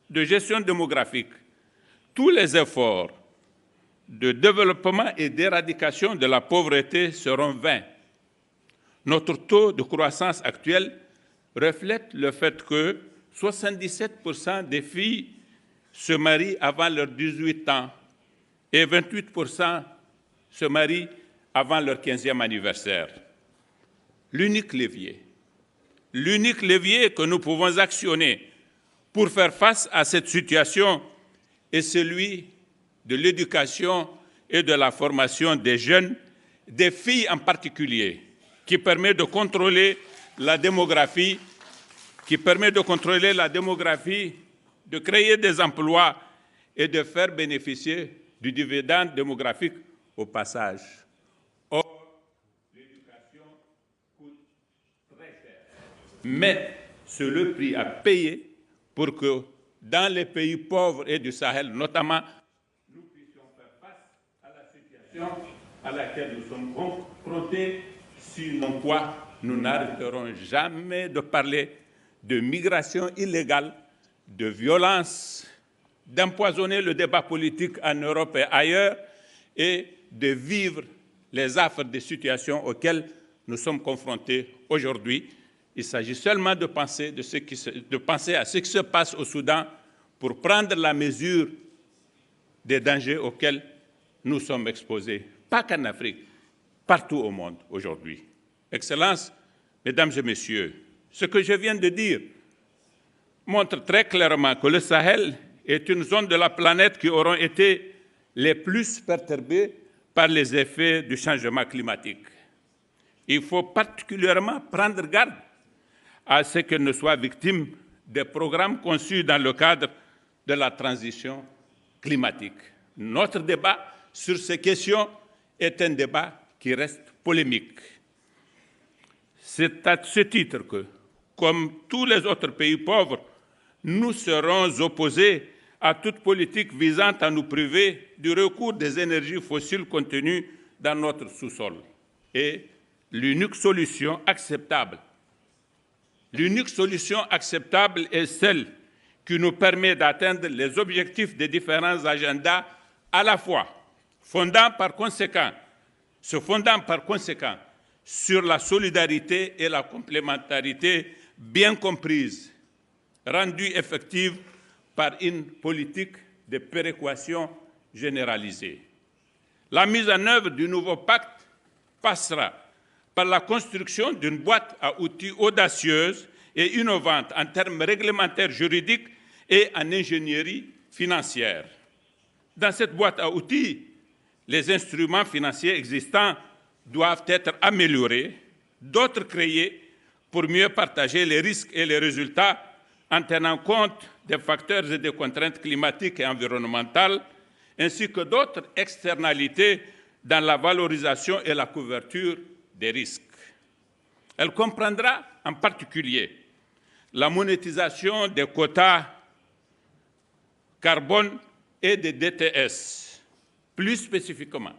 de gestion démographique, tous les efforts de développement et d'éradication de la pauvreté seront vains. Notre taux de croissance actuel reflète le fait que 77% des filles se marient avant leurs 18 ans et 28% se marient avant leur 15e anniversaire. L'unique levier que nous pouvons actionner pour faire face à cette situation est celui de l'éducation et de la formation des jeunes, des filles en particulier, qui permet de contrôler la démographie, de créer des emplois et de faire bénéficier du dividende démographique au passage. Or, l'éducation coûte très cher. Mais c'est le prix à payer pour que dans les pays pauvres et du Sahel notamment, nous puissions faire face à la situation à laquelle nous sommes confrontés, sinon quoi, nous n'arrêterons jamais de parler de migration illégale, de violence, d'empoisonner le débat politique en Europe et ailleurs et de vivre les affres des situations auxquelles nous sommes confrontés aujourd'hui. Il s'agit seulement de penser à ce qui se passe au Soudan pour prendre la mesure des dangers auxquels nous sommes exposés, pas qu'en Afrique, partout au monde aujourd'hui. Excellences, Mesdames et Messieurs, ce que je viens de dire montre très clairement que le Sahel est une zone de la planète qui aura été les plus perturbées par les effets du changement climatique. Il faut particulièrement prendre garde à ce qu'elle ne soit victime des programmes conçus dans le cadre de la transition climatique. Notre débat sur ces questions est un débat qui reste polémique. C'est à ce titre que, comme tous les autres pays pauvres, nous serons opposés à toute politique visant à nous priver du recours des énergies fossiles contenues dans notre sous-sol. Et l'unique solution acceptable est celle qui nous permet d'atteindre les objectifs des différents agendas à la fois, se fondant par conséquent sur la solidarité et la complémentarité bien comprises, rendues effectives par une politique de péréquation généralisée. La mise en œuvre du nouveau pacte passera par la construction d'une boîte à outils audacieuse et innovante en termes réglementaires juridiques et en ingénierie financière. Dans cette boîte à outils, les instruments financiers existants doivent être améliorés, d'autres créés pour mieux partager les risques et les résultats en tenant compte des facteurs et des contraintes climatiques et environnementales, ainsi que d'autres externalités dans la valorisation et la couverture des risques. Elle comprendra en particulier la monétisation des quotas carbone et des DTS. Plus spécifiquement,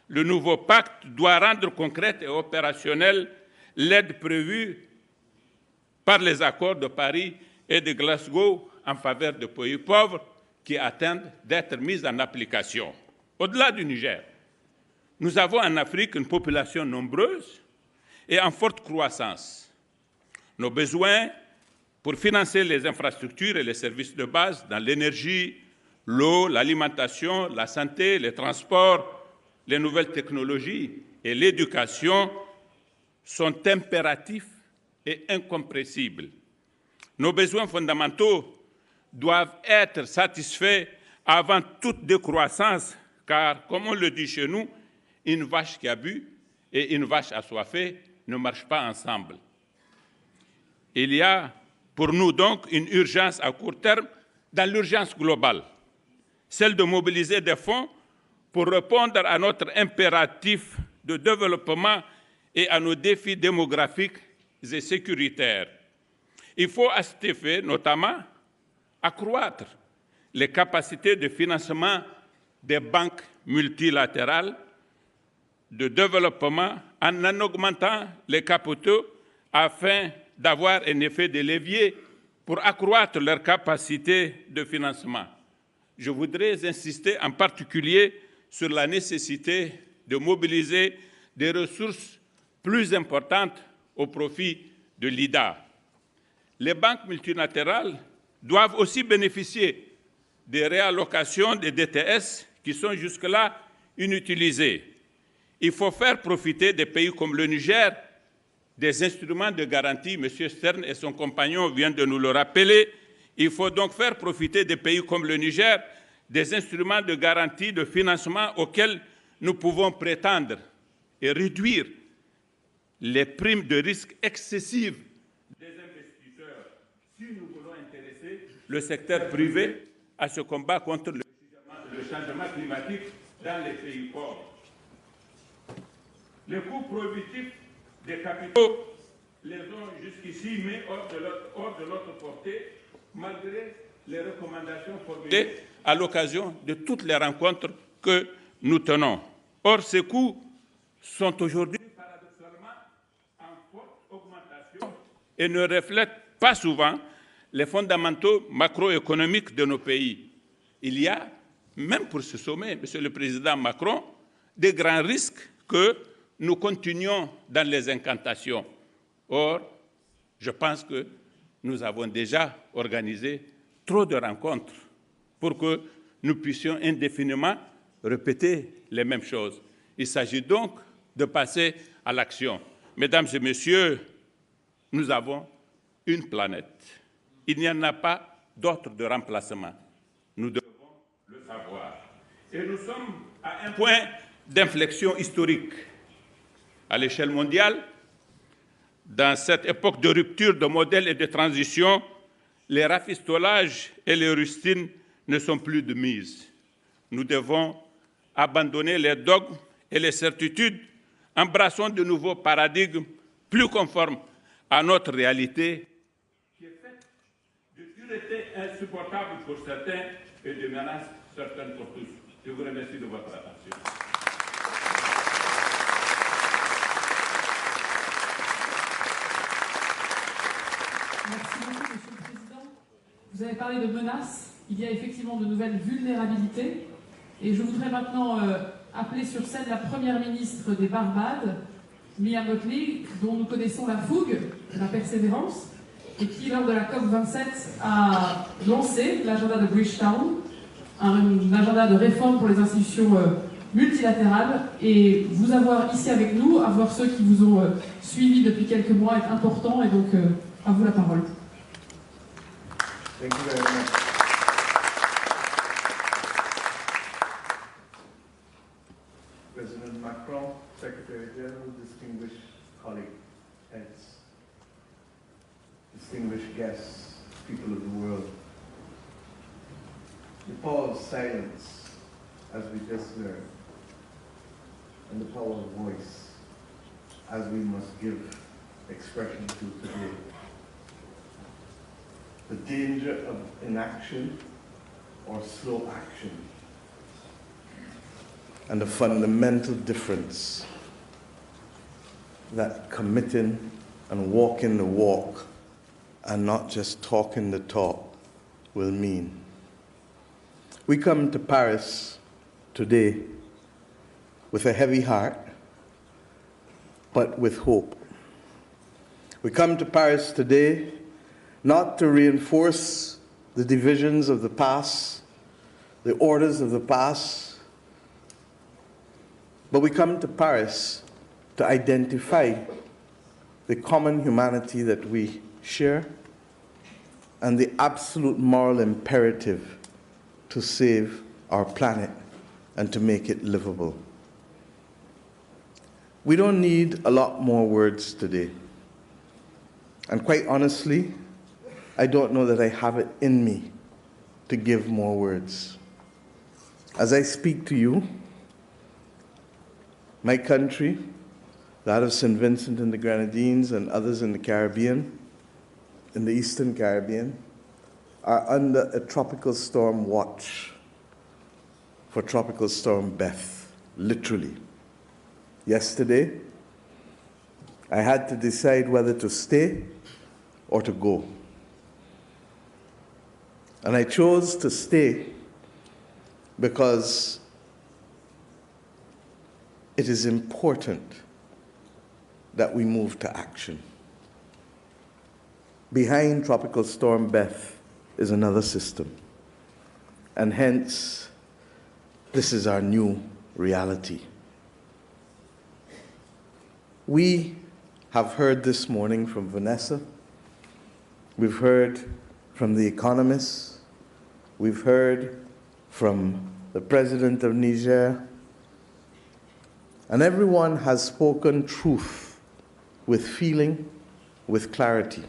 le nouveau pacte doit rendre concrète et opérationnelle l'aide prévue par les accords de Paris et de Glasgow en faveur des pays pauvres qui attendent d'être mise en application. Au-delà du Niger, nous avons en Afrique une population nombreuse et en forte croissance. Nos besoins pour financer les infrastructures et les services de base dans l'énergie, l'eau, l'alimentation, la santé, les transports, les nouvelles technologies et l'éducation sont impératifs et incompressibles. Nos besoins fondamentaux doivent être satisfaits avant toute décroissance, car, comme on le dit chez nous, une vache qui a bu et une vache assoiffée ne marchent pas ensemble. Il y a pour nous donc une urgence à court terme dans l'urgence globale, celle de mobiliser des fonds pour répondre à notre impératif de développement et à nos défis démographiques et sécuritaires. Il faut à cet effet notamment accroître les capacités de financement des banques multilatérales de développement en augmentant les capitaux afin d'avoir un effet de levier pour accroître leurs capacités de financement. Je voudrais insister en particulier sur la nécessité de mobiliser des ressources plus importantes au profit de l'IDA. Les banques multilatérales doivent aussi bénéficier des réallocations des DTS qui sont jusque-là inutilisées. Il faut faire profiter des pays comme le Niger des instruments de garantie. M. Stern et son compagnon viennent de nous le rappeler. Il faut donc faire profiter des pays comme le Niger des instruments de garantie de financement auxquels nous pouvons prétendre et réduire les primes de risque excessives des investisseurs si nous voulons intéresser le secteur privé à ce combat contre le changement climatique dans les pays pauvres. Les coûts prohibitifs des capitaux les ont jusqu'ici mis hors de notre portée, malgré les recommandations formulées à l'occasion de toutes les rencontres que nous tenons. Or, ces coûts sont aujourd'hui paradoxalement en forte augmentation et ne reflètent pas souvent les fondamentaux macroéconomiques de nos pays. Il y a, même pour ce sommet, Monsieur le Président Macron, des grands risques que nous continuons dans les incantations. Or, je pense que nous avons déjà organisé trop de rencontres pour que nous puissions indéfiniment répéter les mêmes choses. Il s'agit donc de passer à l'action. Mesdames et messieurs, nous avons une planète. Il n'y en a pas d'autre de remplacement. Nous devons le savoir. Et nous sommes à un point d'inflexion historique. À l'échelle mondiale, dans cette époque de rupture de modèles et de transition, les rafistolages et les rustines ne sont plus de mise. Nous devons abandonner les dogmes et les certitudes, embrassons de nouveaux paradigmes plus conformes à notre réalité, qui est faite de dureté insupportable pour certains et de menaces certaines pour tous. Je vous remercie de votre attention. Merci beaucoup, Monsieur le Président. Vous avez parlé de menaces. Il y a effectivement de nouvelles vulnérabilités. Et je voudrais maintenant appeler sur scène la Première ministre des Barbades, Mia Mottley, dont nous connaissons la fougue, la persévérance, et qui, lors de la COP27, a lancé l'agenda de Bridgetown, un agenda de réforme pour les institutions multilatérales. Et vous avoir ici avec nous, avoir ceux qui vous ont suivis depuis quelques mois est important. Et donc, à vous la parole. Thank you very much. President Macron, Secretary General, distinguished colleagues, heads, distinguished guests, people of the world. The power of silence, as we just learned, and the power of voice, as we must give expression to today. The danger of inaction or slow action, and the fundamental difference that committing and walking the walk and not just talking the talk will mean. We come to Paris today with a heavy heart, but with hope. We come to Paris today not to reinforce the divisions of the past, the orders of the past, but we come to Paris to identify the common humanity that we share and the absolute moral imperative to save our planet and to make it livable. We don't need a lot more words today. And quite honestly, I don't know that I have it in me to give more words. As I speak to you, my country, that of St. Vincent and the Grenadines and others in the Caribbean, in the Eastern Caribbean, are under a tropical storm watch for Tropical Storm Beth, literally. Yesterday, I had to decide whether to stay or to go. And I chose to stay because it is important that we move to action. Behind Tropical Storm Beth is another system, and hence, this is our new reality. We have heard this morning from Vanessa, we've heard from the economists, we've heard from the president of Niger, and everyone has spoken truth with feeling, with clarity.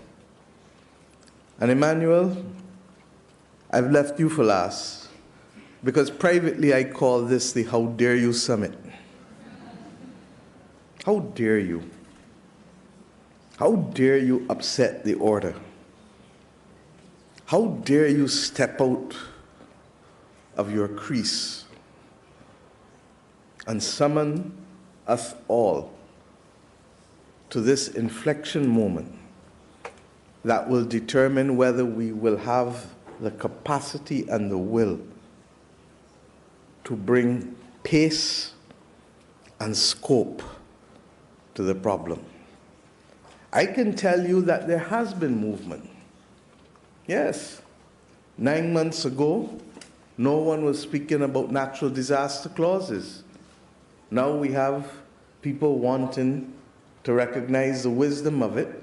And Emmanuel, I've left you for last, because privately I call this the How Dare You Summit. How dare you? How dare you upset the order? How dare you step out of your crease and summon us all to this inflection moment that will determine whether we will have the capacity and the will to bring pace and scope to the problem. I can tell you that there has been movement. Yes, 9 months ago, no one was speaking about natural disaster clauses. Now we have people wanting to recognize the wisdom of it,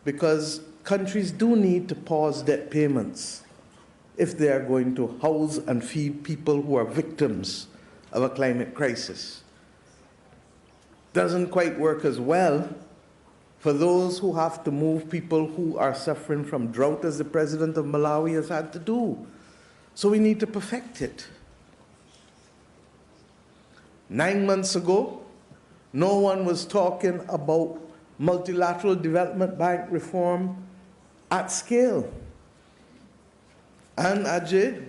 because countries do need to pause debt payments if they are going to house and feed people who are victims of a climate crisis. Doesn't quite work as well for those who have to move people who are suffering from drought, as the president of Malawi has had to do. So we need to perfect it. 9 months ago, no one was talking about multilateral development bank reform at scale. And Ajay,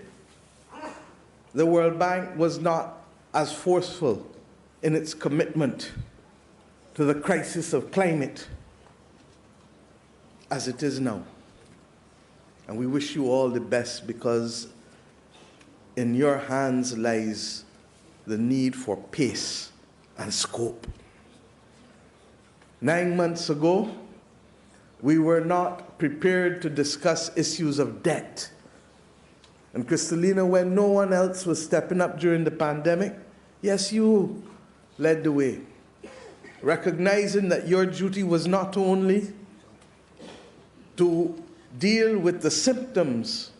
the World Bank was not as forceful in its commitment to the crisis of climate as it is now. And we wish you all the best, because in your hands lies the need for pace and scope. 9 months ago, we were not prepared to discuss issues of debt. And Kristalina, when no one else was stepping up during the pandemic, yes, you led the way, recognizing that your duty was not only to deal with the symptoms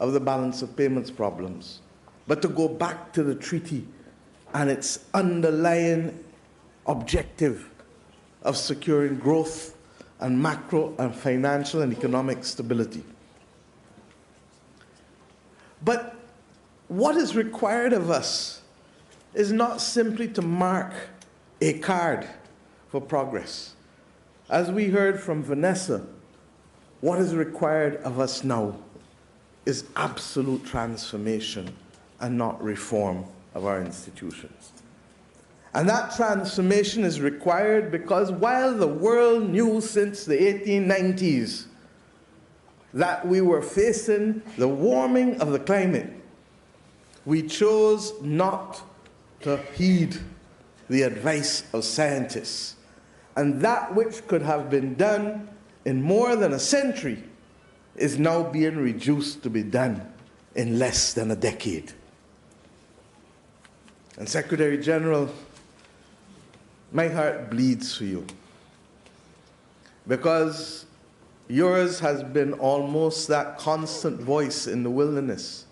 of the balance of payments problems, but to go back to the treaty and its underlying objective of securing growth and macro and financial and economic stability. But what is required of us is not simply to mark a card for progress. As we heard from Vanessa, what is required of us now is absolute transformation and not reform of our institutions. And that transformation is required because while the world knew since the 1890s that we were facing the warming of the climate, we chose not to heed the advice of scientists. And that which could have been done in more than a century is now being reduced to be done in less than a decade. And Secretary General, my heart bleeds for you, because yours has been almost that constant voice in the wilderness.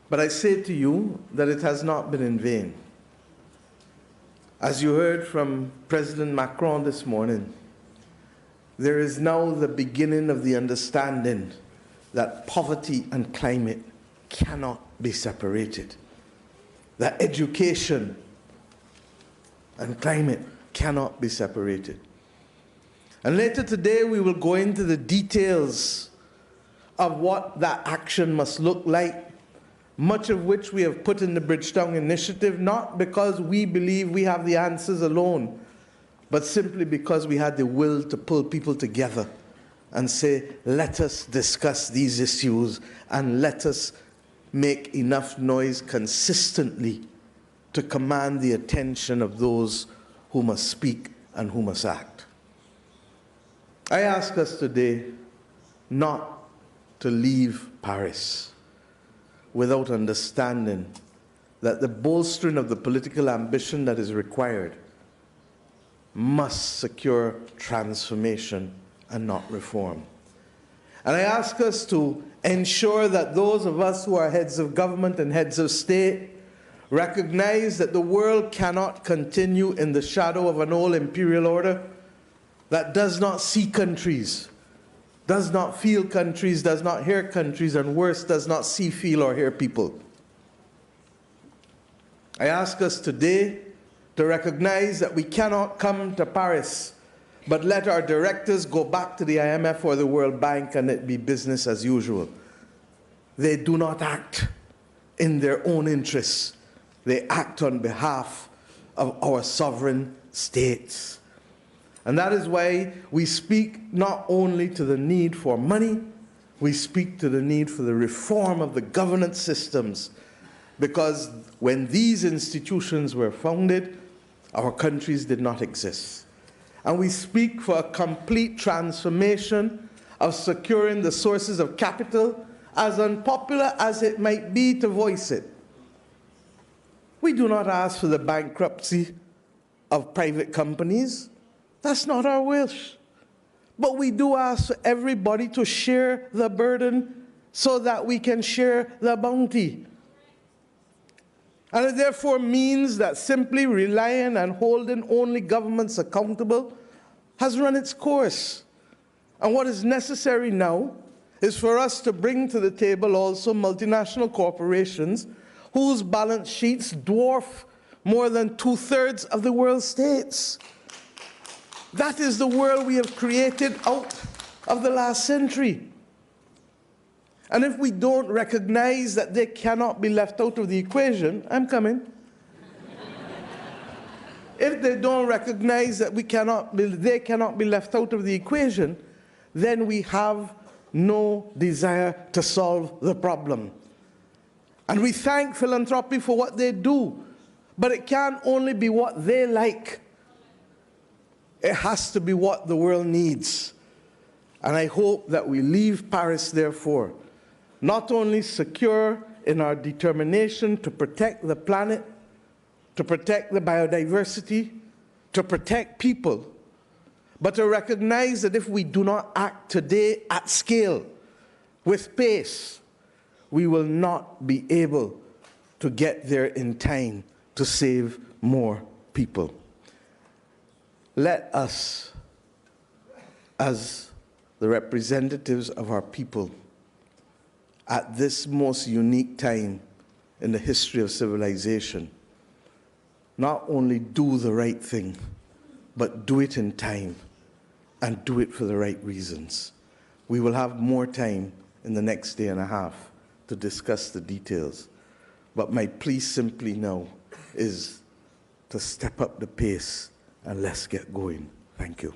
But I say to you that it has not been in vain. As you heard from President Macron this morning, there is now the beginning of the understanding that poverty and climate cannot be separated. That education and climate cannot be separated. And later today we will go into the details of what that action must look like, much of which we have put in the Bridgetown Initiative, not because we believe we have the answers alone, but simply because we had the will to pull people together and say, let us discuss these issues and let us make enough noise consistently to command the attention of those who must speak and who must act. I ask us today not to leave Paris without understanding that the bolstering of the political ambition that is required must secure transformation and not reform. And I ask us to ensure that those of us who are heads of government and heads of state recognize that the world cannot continue in the shadow of an old imperial order that does not see countries, does not feel countries, does not hear countries, and worse, does not see, feel, or hear people. I ask us today to recognize that we cannot come to Paris but let our directors go back to the IMF or the World Bank and it be business as usual. They do not act in their own interests. They act on behalf of our sovereign states. And that is why we speak not only to the need for money, we speak to the need for the reform of the governance systems. Because when these institutions were founded, our countries did not exist. And we speak for a complete transformation of securing the sources of capital, as unpopular as it might be to voice it. We do not ask for the bankruptcy of private companies. That's not our wish. But we do ask for everybody to share the burden so that we can share the bounty. And it therefore means that simply relying and holding only governments accountable has run its course. And what is necessary now is for us to bring to the table also multinational corporations whose balance sheets dwarf more than 2/3 of the world's states. That is the world we have created out of the last century. And if we don't recognize that they cannot be left out of the equation, I'm coming. If they don't recognize that they cannot be left out of the equation, then we have no desire to solve the problem. And we thank Philanthropy for what they do, but it can't only be what they like. It has to be what the world needs. And I hope that we leave Paris, therefore, not only secure in our determination to protect the planet, to protect the biodiversity, to protect people, but to recognize that if we do not act today at scale, with pace, we will not be able to get there in time to save more people. Let us, as the representatives of our people, at this most unique time in the history of civilization, not only do the right thing, but do it in time and do it for the right reasons. We will have more time in the next day and a half to discuss the details. But my plea simply now is to step up the pace and let's get going. Thank you.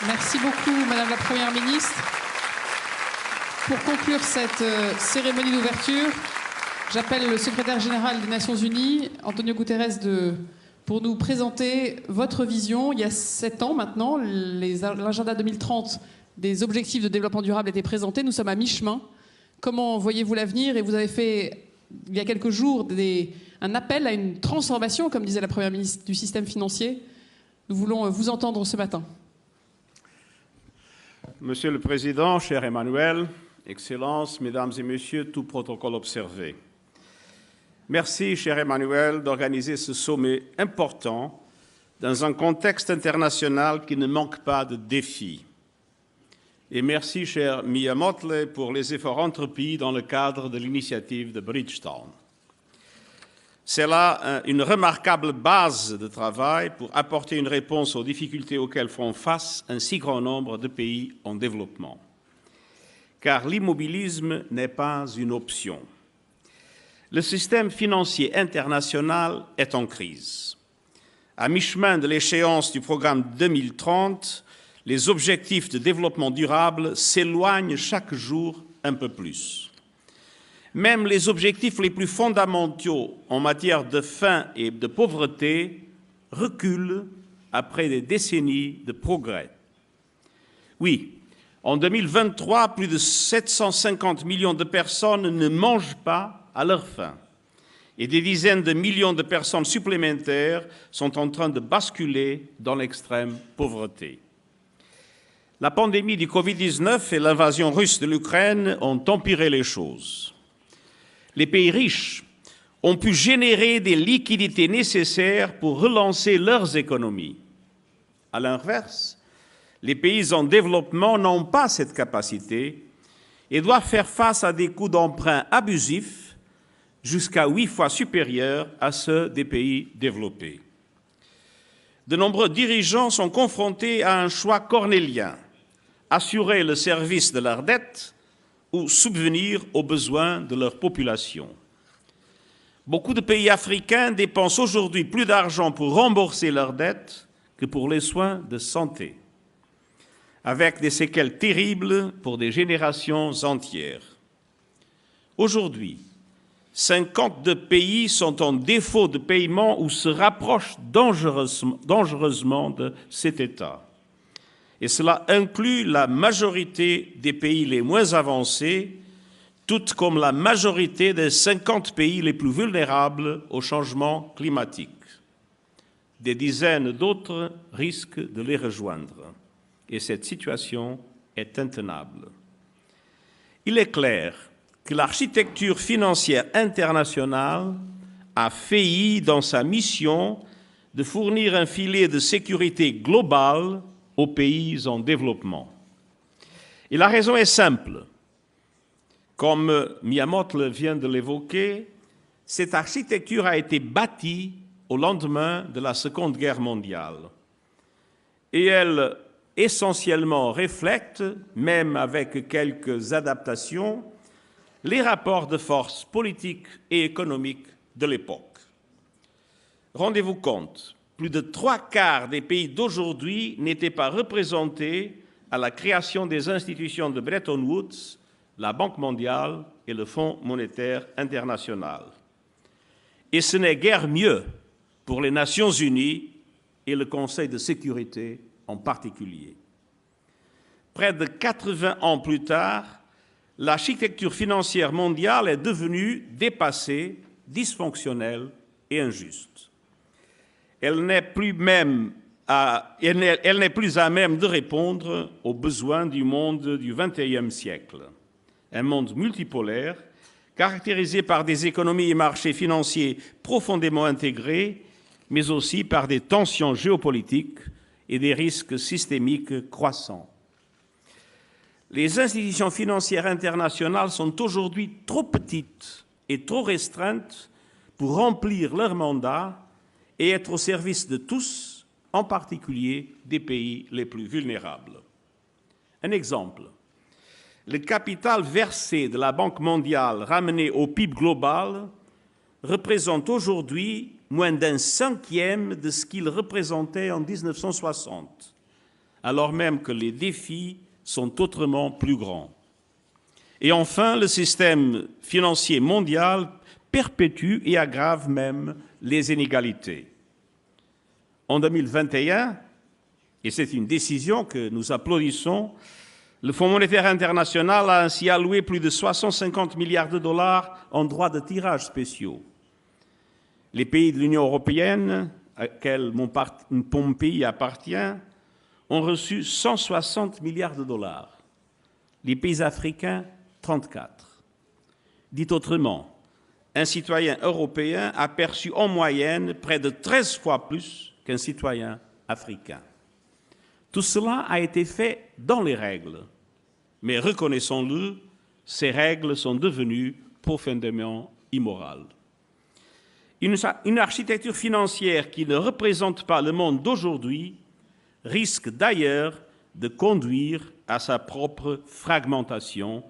Merci beaucoup, Madame la Première ministre. Pour conclure cette cérémonie d'ouverture, j'appelle le secrétaire général des Nations Unies, Antonio Guterres, pour nous présenter votre vision. Il y a 7 ans maintenant, l'agenda 2030 des objectifs de développement durable était présenté. Nous sommes à mi-chemin. Comment voyez-vous l'avenir? Et vous avez fait, il y a quelques jours, un appel à une transformation, comme disait la Première ministre, du système financier. Nous voulons vous entendre ce matin. Monsieur le Président, cher Emmanuel, Excellences, Mesdames et Messieurs, tout protocole observé. Merci, cher Emmanuel, d'organiser ce sommet important dans un contexte international qui ne manque pas de défis. Et merci, cher Mia Motley, pour les efforts entrepris dans le cadre de l'initiative de Bridgetown. C'est là une remarquable base de travail pour apporter une réponse aux difficultés auxquelles font face un si grand nombre de pays en développement. Car l'immobilisme n'est pas une option. Le système financier international est en crise. À mi-chemin de l'échéance du programme 2030, les objectifs de développement durable s'éloignent chaque jour un peu plus. Même les objectifs les plus fondamentaux en matière de faim et de pauvreté reculent après des décennies de progrès. Oui, en 2023, plus de 750 millions de personnes ne mangent pas à leur faim. Et des dizaines de millions de personnes supplémentaires sont en train de basculer dans l'extrême pauvreté. La pandémie du Covid-19 et l'invasion russe de l'Ukraine ont empiré les choses. Les pays riches ont pu générer des liquidités nécessaires pour relancer leurs économies. À l'inverse, les pays en développement n'ont pas cette capacité et doivent faire face à des coûts d'emprunt abusifs jusqu'à 8 fois supérieurs à ceux des pays développés. De nombreux dirigeants sont confrontés à un choix cornélien, assurer le service de leurs dettes ou subvenir aux besoins de leur population. Beaucoup de pays africains dépensent aujourd'hui plus d'argent pour rembourser leurs dettes que pour les soins de santé, avec des séquelles terribles pour des générations entières. Aujourd'hui, 52 pays sont en défaut de paiement ou se rapprochent dangereusement de cet état. Et cela inclut la majorité des pays les moins avancés, tout comme la majorité des 50 pays les plus vulnérables au changement climatique. Des dizaines d'autres risquent de les rejoindre. Et cette situation est intenable. Il est clair que l'architecture financière internationale a failli dans sa mission de fournir un filet de sécurité global aux pays en développement. Et la raison est simple. Comme Mia Motley vient de l'évoquer, cette architecture a été bâtie au lendemain de la Seconde Guerre mondiale. Et elle essentiellement reflète, même avec quelques adaptations, les rapports de force politiques et économiques de l'époque. Rendez-vous compte, plus de 3/4 des pays d'aujourd'hui n'étaient pas représentés à la création des institutions de Bretton Woods, la Banque mondiale et le Fonds monétaire international. Et ce n'est guère mieux pour les Nations unies et le Conseil de sécurité en particulier. Près de 80 ans plus tard, l'architecture financière mondiale est devenue dépassée, dysfonctionnelle et injuste. Elle n'est plus à même de répondre aux besoins du monde du XXIe siècle. Un monde multipolaire, caractérisé par des économies et marchés financiers profondément intégrés, mais aussi par des tensions géopolitiques et des risques systémiques croissants. Les institutions financières internationales sont aujourd'hui trop petites et trop restreintes pour remplir leur mandat et être au service de tous, en particulier des pays les plus vulnérables. Un exemple. Le capital versé de la Banque mondiale ramené au PIB global représente aujourd'hui moins d'un cinquième de ce qu'il représentait en 1960, alors même que les défis sont autrement plus grands. Et enfin, le système financier mondial perpétue et aggrave même les inégalités. En 2021, et c'est une décision que nous applaudissons, le Fonds monétaire international a ainsi alloué plus de 650 milliards de dollars en droits de tirage spéciaux. Les pays de l'Union européenne, auxquels mon pays appartient, ont reçu 160 milliards de dollars. Les pays africains, 34. Dit autrement, un citoyen européen a perçu en moyenne près de 13 fois plus qu'un citoyen africain. Tout cela a été fait dans les règles, mais reconnaissons-le, ces règles sont devenues profondément immorales. Une architecture financière qui ne représente pas le monde d'aujourd'hui risque d'ailleurs de conduire à sa propre fragmentation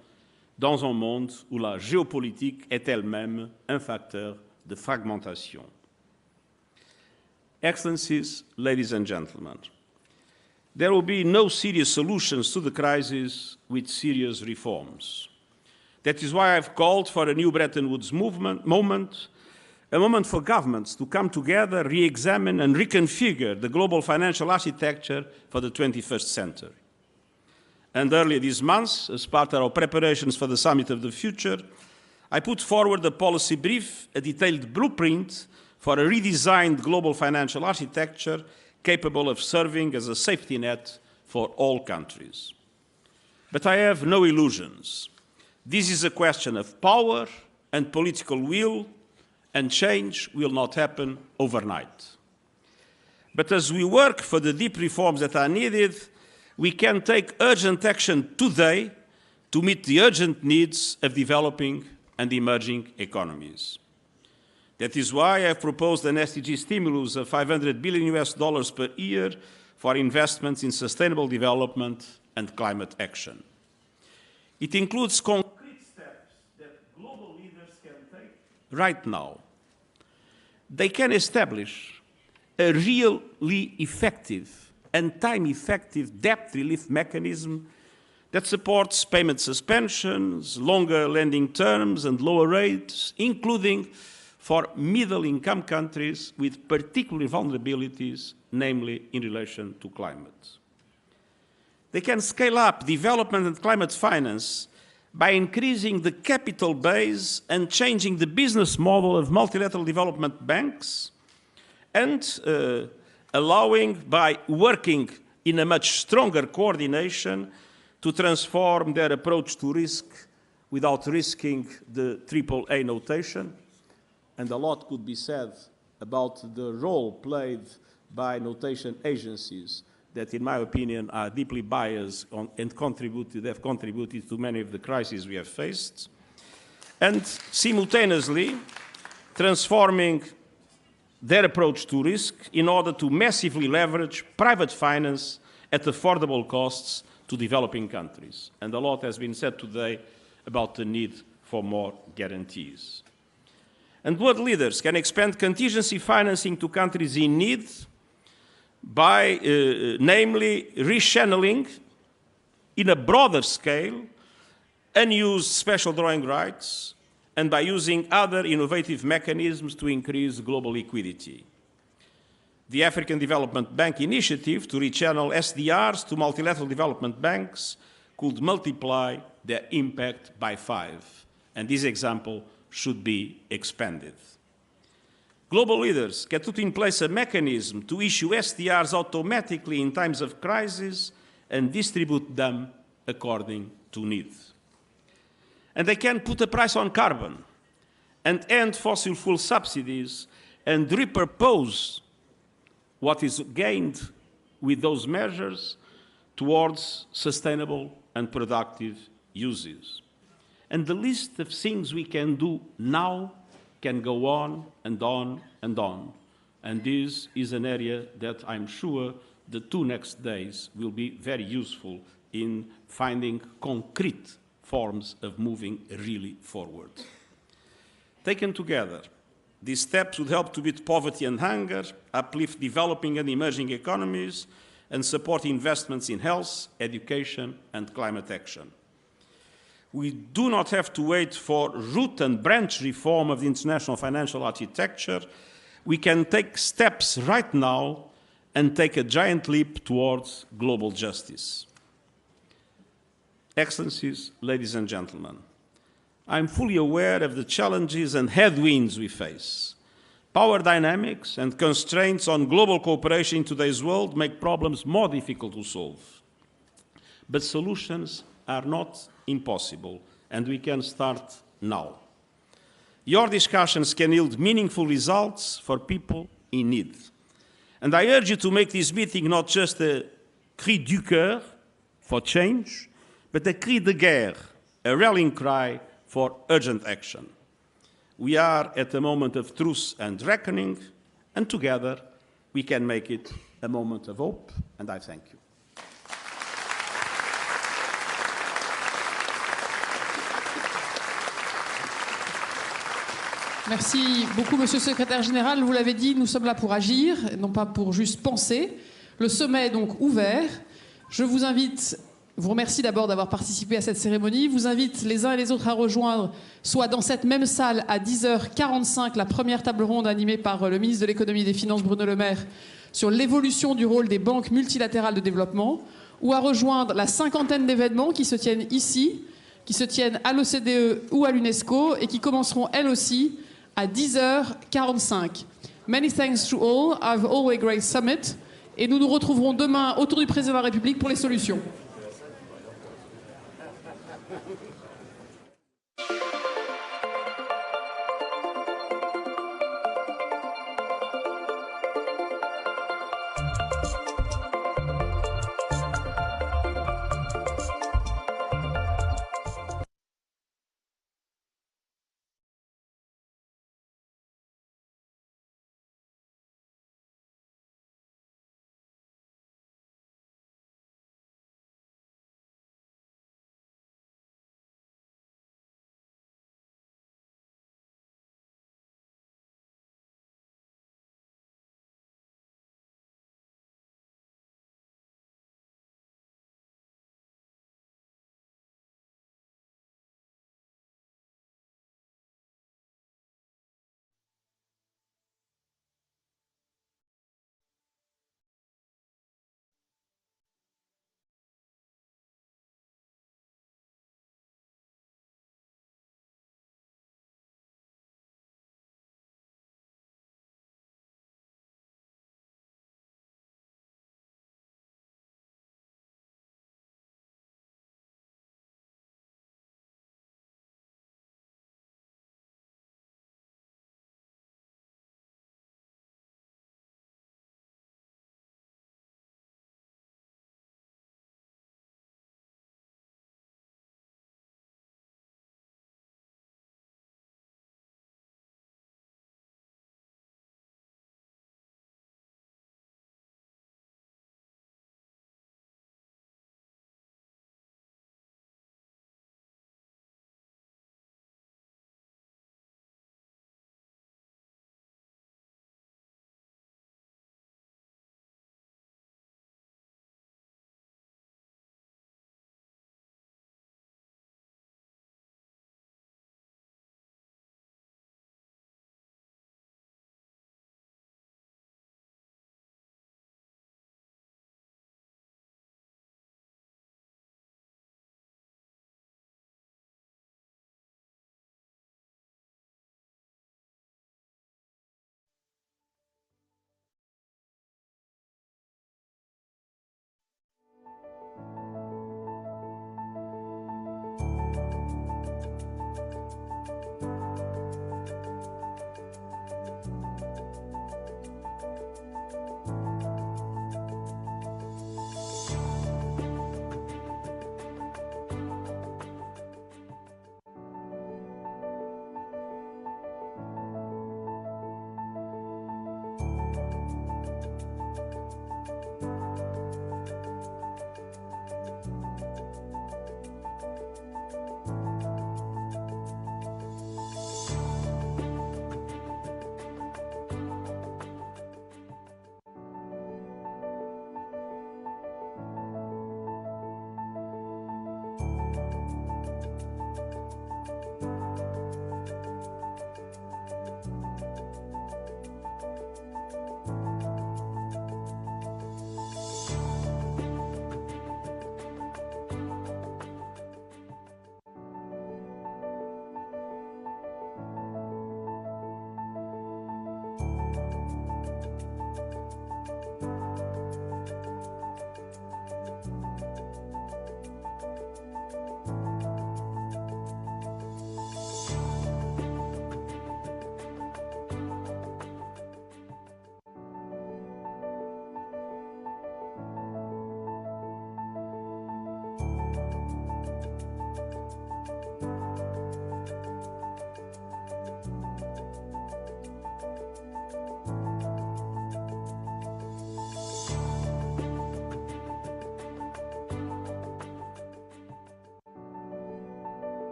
dans un monde où la géopolitique est elle-même un facteur de fragmentation. Excellencies, ladies and gentlemen, there will be no serious solutions to the crisis with serious reforms. That is why I've called for a new Bretton Woods moment, a moment for governments to come together, re-examine and reconfigure the global financial architecture for the 21st century. And earlier this month, as part of our preparations for the Summit of the Future, I put forward a policy brief, a detailed blueprint for a redesigned global financial architecture capable of serving as a safety net for all countries. But I have no illusions. This is a question of power and political will, and change will not happen overnight. But as we work for the deep reforms that are needed, we can take urgent action today to meet the urgent needs of developing and emerging economies. That is why I have proposed an SDG stimulus of $500 billion per year for investments in sustainable development and climate action. It includes concrete steps that global leaders can take right now. They can establish a really effective and time-effective debt relief mechanism that supports payment suspensions, longer lending terms, and lower rates, including for middle-income countries with particular vulnerabilities, namely in relation to climate. They can scale up development and climate finance by increasing the capital base and changing the business model of multilateral development banks, and allowing, by working in a much stronger coordination, to transform their approach to risk without risking the AAA notation. And a lot could be said about the role played by notation agencies that, in my opinion, are deeply biased and have contributed to many of the crises we have faced, and simultaneously transforming their approach to risk in order to massively leverage private finance at affordable costs to developing countries. And a lot has been said today about the need for more guarantees. And world leaders can expand contingency financing to countries in need by, namely, rechanneling in a broader scale unused special drawing rights, and by using other innovative mechanisms to increase global liquidity. The African Development Bank initiative to rechannel SDRs to multilateral development banks could multiply their impact by 5, and this example should be expanded. Global leaders can put in place a mechanism to issue SDRs automatically in times of crisis and distribute them according to need. And they can put a price on carbon and end fossil fuel subsidies and repurpose what is gained with those measures towards sustainable and productive uses. And the list of things we can do now can go on and on and on. And this is an area that I'm sure the 2 next days will be very useful in finding concrete forms of moving really forward. Taken together, these steps would help to beat poverty and hunger, uplift developing and emerging economies, and support investments in health, education, and climate action. We do not have to wait for root and branch reform of the international financial architecture. We can take steps right now and take a giant leap towards global justice. Excellencies, ladies and gentlemen, I'm fully aware of the challenges and headwinds we face. Power dynamics and constraints on global cooperation in today's world make problems more difficult to solve. But solutions are not impossible, and we can start now. Your discussions can yield meaningful results for people in need. And I urge you to make this meeting not just a cri du cœur for change, but a cri de guerre, a rallying cry for urgent action. We are at a moment of truth and reckoning, and together we can make it a moment of hope, and I thank you. Merci beaucoup, Monsieur le Secrétaire Général. Vous l'avez dit, nous sommes là pour agir, non pas pour juste penser. Le sommet est donc ouvert. Je vous remercie d'abord d'avoir participé à cette cérémonie. Vous invite les uns et les autres à rejoindre, soit dans cette même salle à 10h45, la première table ronde animée par le ministre de l'Économie et des Finances, Bruno Le Maire, sur l'évolution du rôle des banques multilatérales de développement, ou à rejoindre la 50aine d'événements qui se tiennent ici, qui se tiennent à l'OCDE ou à l'UNESCO et qui commenceront elles aussi à 10h45. Many thanks to all. Have always a great summit. Et nous nous retrouverons demain autour du président de la République pour les solutions.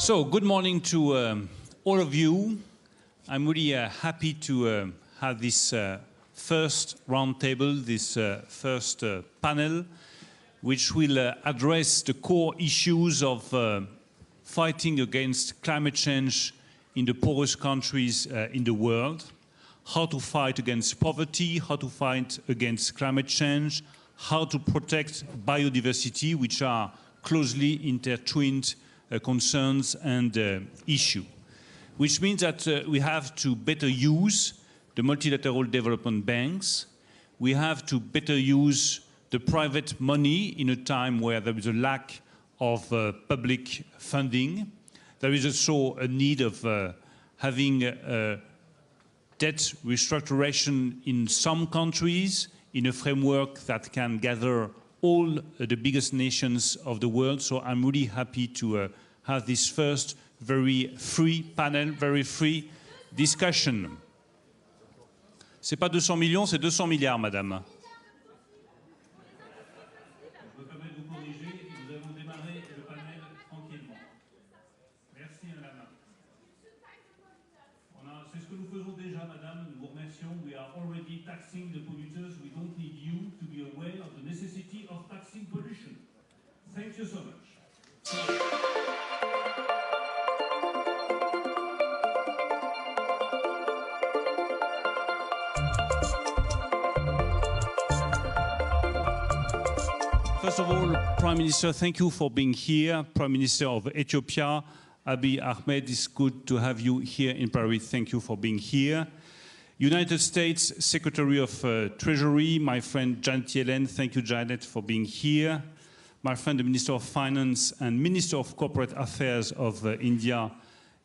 So, good morning to all of you. I'm really happy to have this first roundtable, this first panel, which will address the core issues of fighting against climate change in the poorest countries in the world, how to fight against poverty, how to fight against climate change, how to protect biodiversity, which are closely intertwined concerns and issues. Which means that we have to better use the multilateral development banks. We have to better use the private money in a time where there is a lack of public funding. There is also a need of having debt restructuring in some countries in a framework that can gather all the biggest nations of the world. So I'm really happy to have this first very free panel, very free discussion. C'est pas 200 millions, c'est 200 milliards, madame. Je me permets de vous corriger, nous allons démarrer le panel tranquillement. Merci, madame. C'est ce que nous faisons déjà, madame. Nous vous remercions. We are already taxing the polluters. We don't need you to be aware of the necessity of taxing pollution. Thank you so much. First of all, Prime Minister, thank you for being here. Prime Minister of Ethiopia, Abiy Ahmed, it's good to have you here in Paris. Thank you for being here. United States Secretary of Treasury, my friend Janet Yellen, thank you, Janet, for being here. My friend, the Minister of Finance and Minister of Corporate Affairs of India,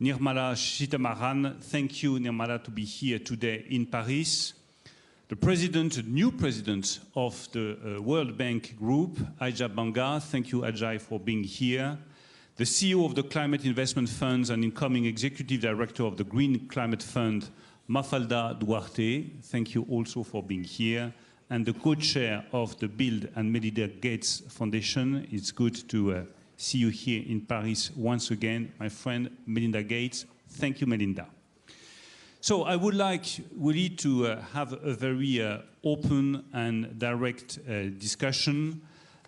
Nirmala Sitharaman, thank you, Nirmala, to be here today in Paris. The new president of the World Bank Group, Ajay Banga, thank you, Ajay, for being here. The CEO of the Climate Investment Funds and incoming executive director of the Green Climate Fund, Mafalda Duarte, thank you also for being here. And the co-chair of the Bill and Melinda Gates Foundation, it's good to see you here in Paris once again, my friend Melinda Gates. Thank you, Melinda. So I would like really to have a very open and direct discussion.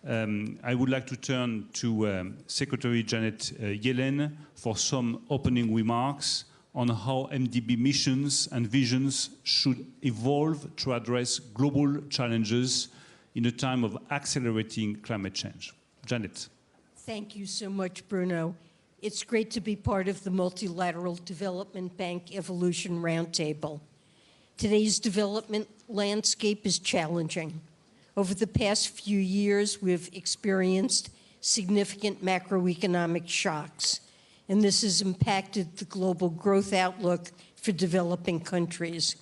I would like to turn to Secretary Janet Yellen for some opening remarks on how MDB missions and visions should evolve to address global challenges in a time of accelerating climate change. Janet. Thank you so much, Bruno. It's great to be part of the Multilateral Development Bank Evolution Roundtable. Today's development landscape is challenging. Over the past few years, we've experienced significant macroeconomic shocks, and this has impacted the global growth outlook for developing countries.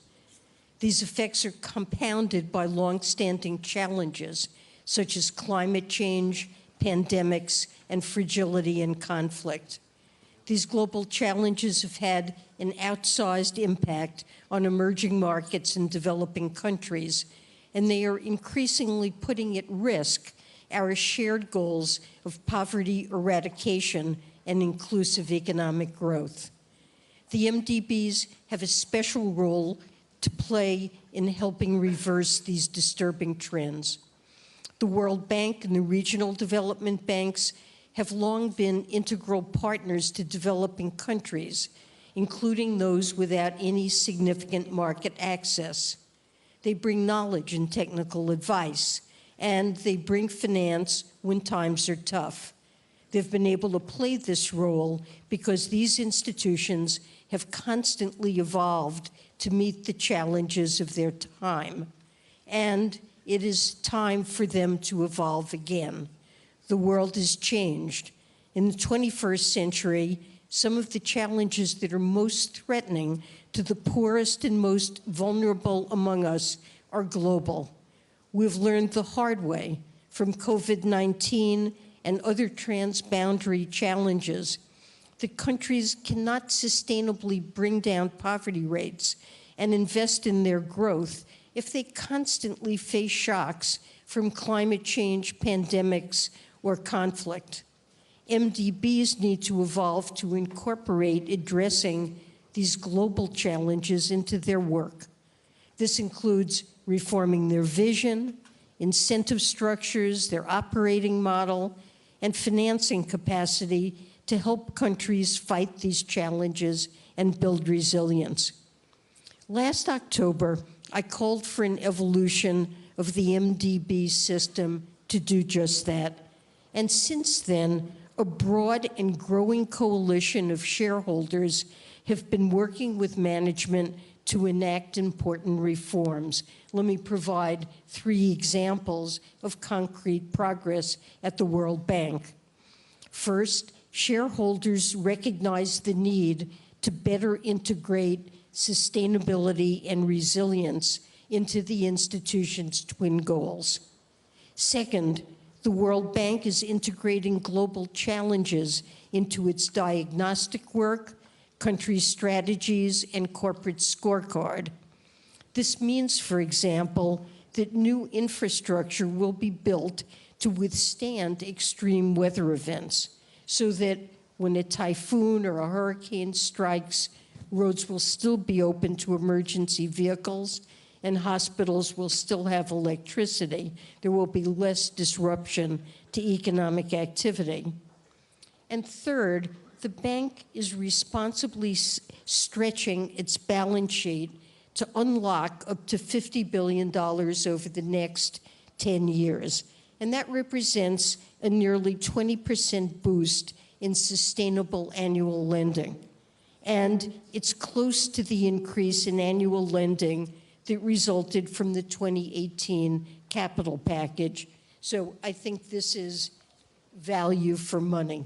These effects are compounded by long-standing challenges, such as climate change, pandemics, and fragility and conflict. These global challenges have had an outsized impact on emerging markets and developing countries, and they are increasingly putting at risk our shared goals of poverty eradication and inclusive economic growth. The MDBs have a special role to play in helping reverse these disturbing trends. The World Bank and the regional development banks have long been integral partners to developing countries, including those without any significant market access. They bring knowledge and technical advice, and they bring finance when times are tough. They've been able to play this role because these institutions have constantly evolved to meet the challenges of their time. And it is time for them to evolve again. The world has changed. In the 21st century, some of the challenges that are most threatening to the poorest and most vulnerable among us are global. We've learned the hard way from COVID-19 and other transboundary challenges that countries cannot sustainably bring down poverty rates and invest in their growth if they constantly face shocks from climate change, pandemics, or conflict. MDBs need to evolve to incorporate addressing these global challenges into their work. This includes reforming their vision, incentive structures, their operating model, and financing capacity to help countries fight these challenges and build resilience. Last October, I called for an evolution of the MDB system to do just that. And since then, a broad and growing coalition of shareholders have been working with management to enact important reforms. Let me provide 3 examples of concrete progress at the World Bank. First, shareholders recognize the need to better integrate sustainability and resilience into the institution's twin goals. Second, the World Bank is integrating global challenges into its diagnostic work, country strategies, and corporate scorecard. This means, for example, that new infrastructure will be built to withstand extreme weather events, so that when a typhoon or a hurricane strikes, roads will still be open to emergency vehicles and hospitals will still have electricity. There will be less disruption to economic activity. And third, the bank is responsibly stretching its balance sheet to unlock up to $50 billion over the next 10 years. And that represents a nearly 20% boost in sustainable annual lending. And it's close to the increase in annual lending that resulted from the 2018 capital package. So I think this is value for money.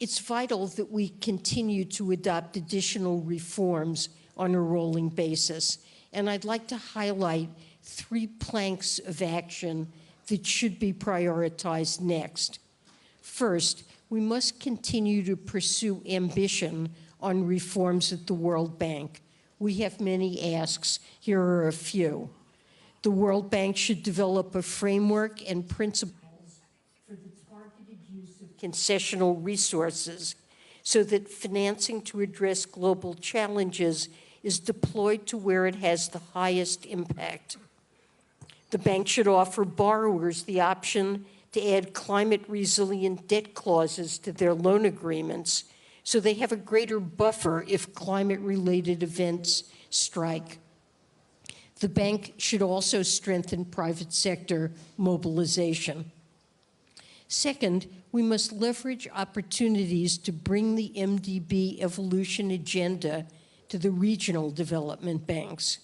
It's vital that we continue to adopt additional reforms on a rolling basis. And I'd like to highlight 3 planks of action that should be prioritized next. First, we must continue to pursue ambition on reforms at the World Bank. We have many asks. Here are a few. The World Bank should develop a framework and principles for the targeted use of concessional resources so that financing to address global challenges is deployed to where it has the highest impact. The bank should offer borrowers the option to add climate-resilient debt clauses to their loan agreements so they have a greater buffer if climate-related events strike. The bank should also strengthen private sector mobilization. Second, we must leverage opportunities to bring the MDB evolution agenda to the regional development banks.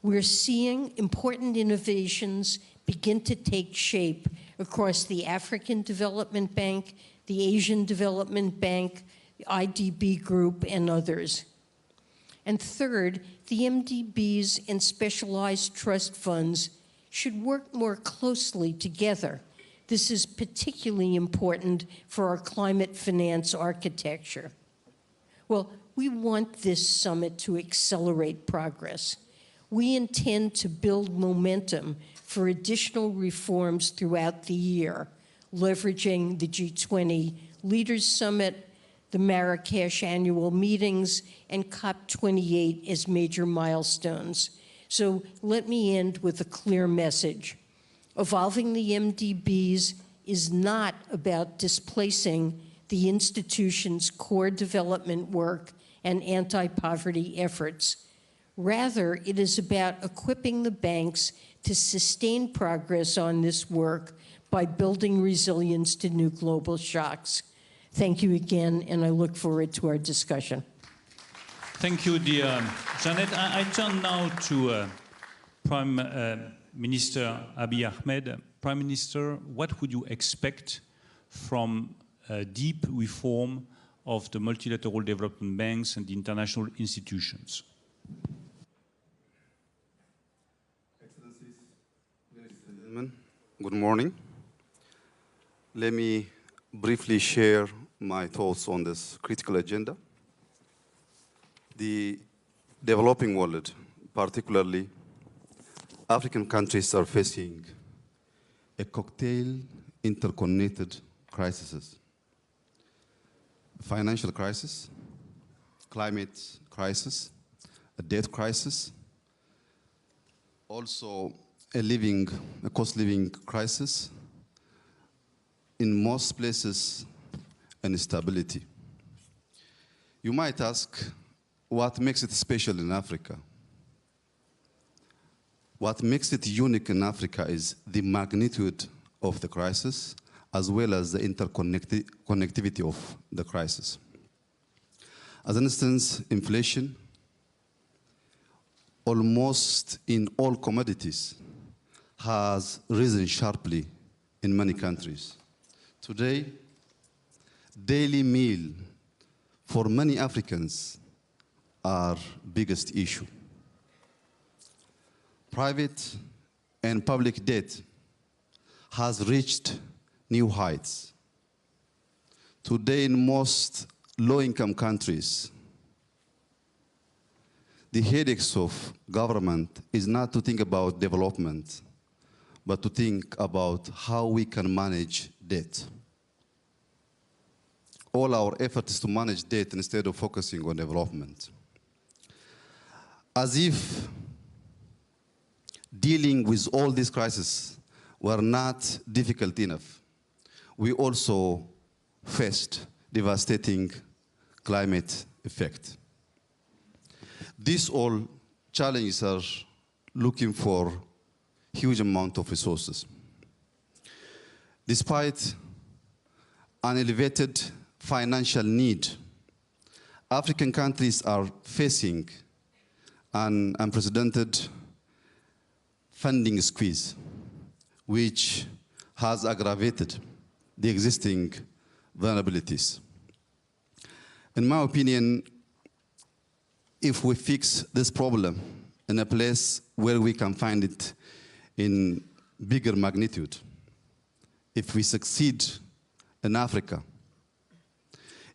We're seeing important innovations begin to take shape across the African Development Bank, the Asian Development Bank, the IDB Group, and others. And third, the MDBs and specialized trust funds should work more closely together. This is particularly important for our climate finance architecture. Well, we want this summit to accelerate progress. We intend to build momentum for additional reforms throughout the year, leveraging the G20 Leaders Summit, the Marrakesh annual meetings, and COP28 as major milestones. So let me end with a clear message. Evolving the MDBs is not about displacing the institution's core development work and anti-poverty efforts. Rather, it is about equipping the banks to sustain progress on this work by building resilience to new global shocks. Thank you again, and I look forward to our discussion. Thank you, dear Janet. I turn now to Prime Minister Abiy Ahmed. Prime Minister, what would you expect from a deep reform of the multilateral development banks and the international institutions? Excellencies, ladies and gentlemen, good morning. Let me briefly share my thoughts on this critical agenda. The developing world, particularly African countries, are facing a cocktail interconnected crises. financial crisis, climate crisis, a debt crisis, also a cost living crisis, in most places, instability. You might ask, what makes it special in Africa? What makes it unique in Africa is the magnitude of the crisis, as well as the interconnectivity of the crisis. As an instance, inflation, almost in all commodities, has risen sharply in many countries. Today, daily meal for many Africans are biggest issue. Private and public debt has reached new heights. Today, in most low-income countries, the headaches of government is not to think about development, but to think about how we can manage debt. All our effort is to manage debt instead of focusing on development. As if dealing with all these crises were not difficult enough, we also faced devastating climate effect. These all challenges are looking for huge amount of resources. Despite an elevated financial need, African countries are facing an unprecedented funding squeeze, which has aggravated the existing vulnerabilities. In my opinion, if we fix this problem in a place where we can find it in bigger magnitude, if we succeed in Africa,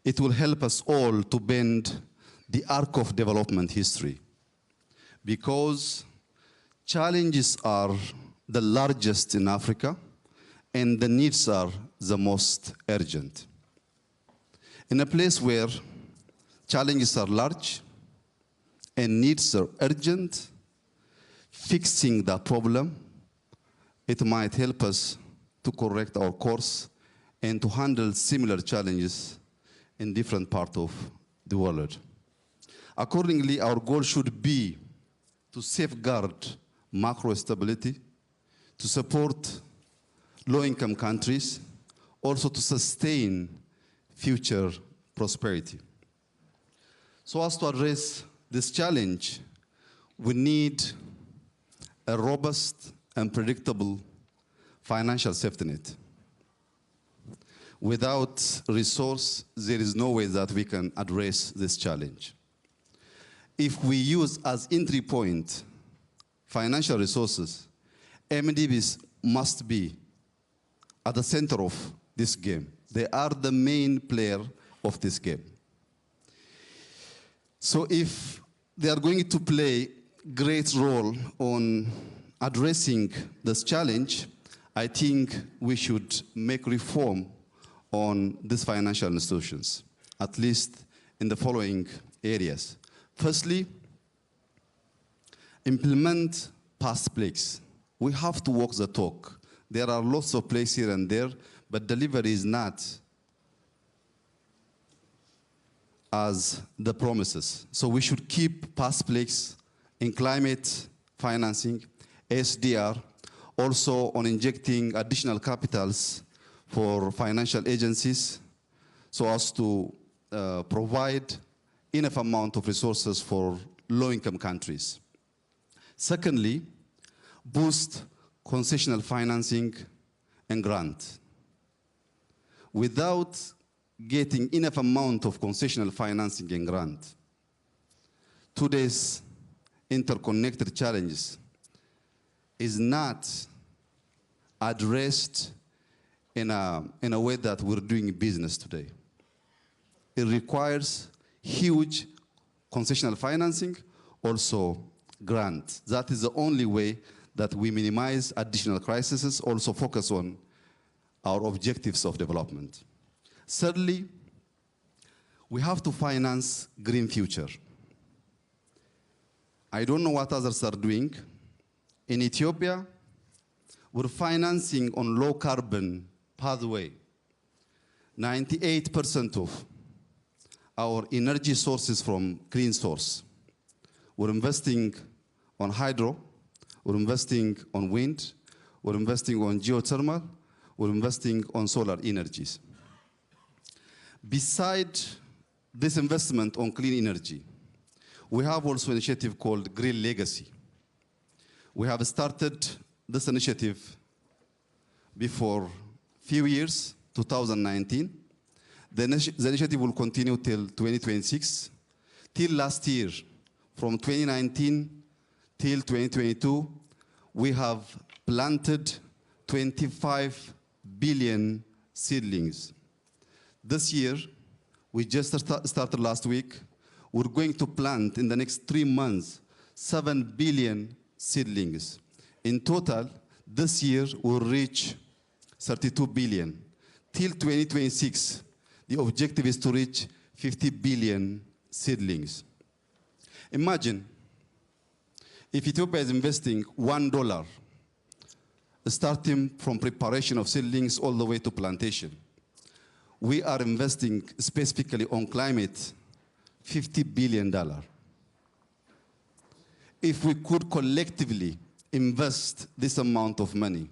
it will help us all to bend the arc of development history, because challenges are the largest in Africa and the needs are the most urgent. In a place where challenges are large and needs are urgent, fixing the problem, it might help us to correct our course and to handle similar challenges in different parts of the world. Accordingly, our goal should be to safeguard macro stability, to support low-income countries, also to sustain future prosperity. So as to address this challenge, we need a robust and predictable financial safety net. Without resource, there is no way that we can address this challenge. If we use as entry point financial resources, MDBs must be at the center of this game. They are the main player of this game. So if they are going to play great role on addressing this challenge, I think we should make reform on these financial institutions, at least in the following areas. Firstly, implement past plays. We have to walk the talk. There are lots of plays here and there, but delivery is not as the promises. So we should keep past plays in climate financing, SDR, also on injecting additional capitals for financial agencies so as to provide enough amount of resources for low-income countries. Secondly, boost concessional financing and grant. Without getting enough amount of concessional financing and grant, today's interconnected challenges is not addressed in a way that we're doing business today. It requires huge concessional financing, also grant. That is the only way that we minimize additional crises, also focus on our objectives of development. Thirdly, We have to finance green future. I don't know what others are doing. In Ethiopia, we're financing on low carbon pathway. 98% of our energy sources from clean source. We're investing on hydro, we're investing on wind, we're investing on geothermal, we're investing on solar energies. Beside this investment on clean energy, we have also an initiative called Green Legacy. We have started this initiative before a few years, 2019. The initiative will continue till 2026. Till last year, from 2019 till 2022, we have planted 25 billion seedlings. This year, we just started last week, we're going to plant in the next 3 months 7 billion seedlings. In total, this year we'll reach 32 billion. Till 2026, the objective is to reach 50 billion seedlings. Imagine if Ethiopia is investing $1, starting from preparation of seedlings all the way to plantation. We are investing specifically on climate $50 billion. If we could collectively invest this amount of money,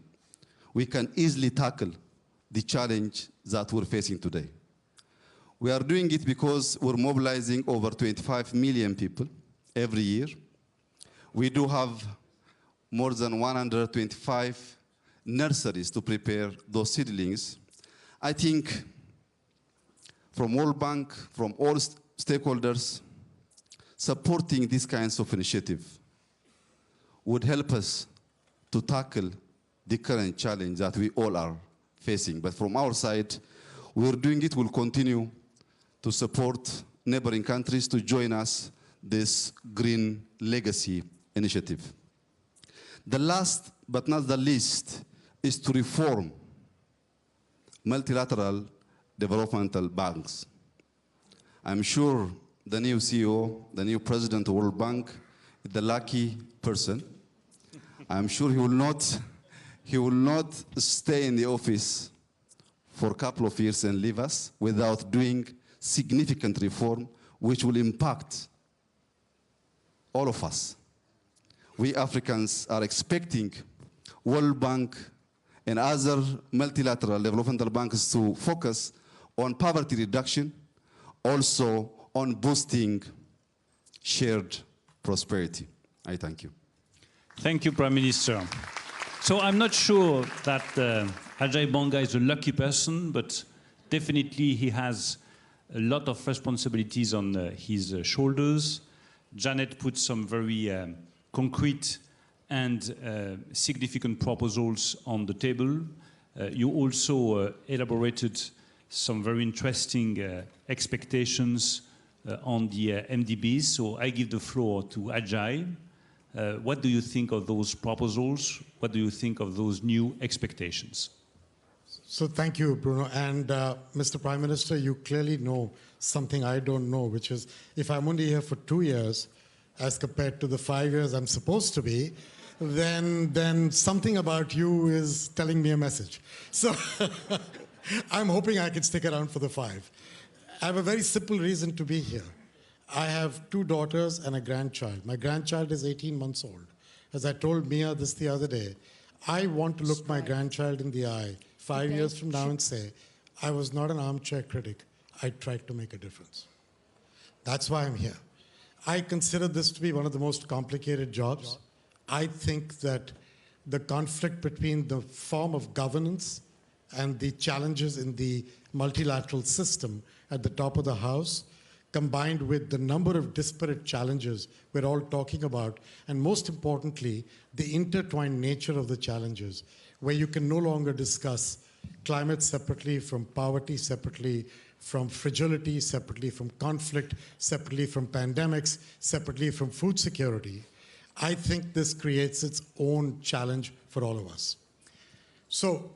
we can easily tackle the challenge that we're facing today. We are doing it because we're mobilizing over 25 million people every year. We do have more than 125 nurseries to prepare those seedlings. I think from World Bank, from all stakeholders, supporting these kinds of initiative would help us to tackle the current challenge that we all are facing. But from our side, we're doing it, we'll continue to support neighboring countries to join us this Green Legacy initiative. The last but not the least is to reform multilateral developmental banks. I'm sure the new CEO, the new president of World Bank, is the lucky person. I'm sure he will not stay in the office for a couple of years and leave us without doing significant reform which will impact all of us. We Africans are expecting World Bank and other multilateral developmental banks to focus on poverty reduction, also on boosting shared prosperity. I thank you. Thank you, Prime Minister. So I'm not sure that Ajay Banga is a lucky person, but definitely he has a lot of responsibilities on his shoulders. Janet put some very concrete and significant proposals on the table. You also elaborated some very interesting expectations on the MDBs. So I give the floor to Ajay. What do you think of those proposals? What do you think of those new expectations? So thank you, Bruno. And Mr. Prime Minister, you clearly know something I don't know, which is if I'm only here for 2 years, as compared to the 5 years I'm supposed to be, then something about you is telling me a message. So I'm hoping I can stick around for the 5. I have a very simple reason to be here. I have 2 daughters and a grandchild. My grandchild is 18 months old. As I told Mia this the other day, I want to look my grandchild in the eye 5 years from now and say, I was not an armchair critic. I tried to make a difference. That's why I'm here. I consider this to be one of the most complicated jobs. I think that the conflict between the form of governance and the challenges in the multilateral system at the top of the house, combined with the number of disparate challenges we're all talking about, and most importantly, the intertwined nature of the challenges, where you can no longer discuss climate separately from poverty, separately from fragility, separately from conflict, separately from pandemics, separately from food security. I think this creates its own challenge for all of us. So,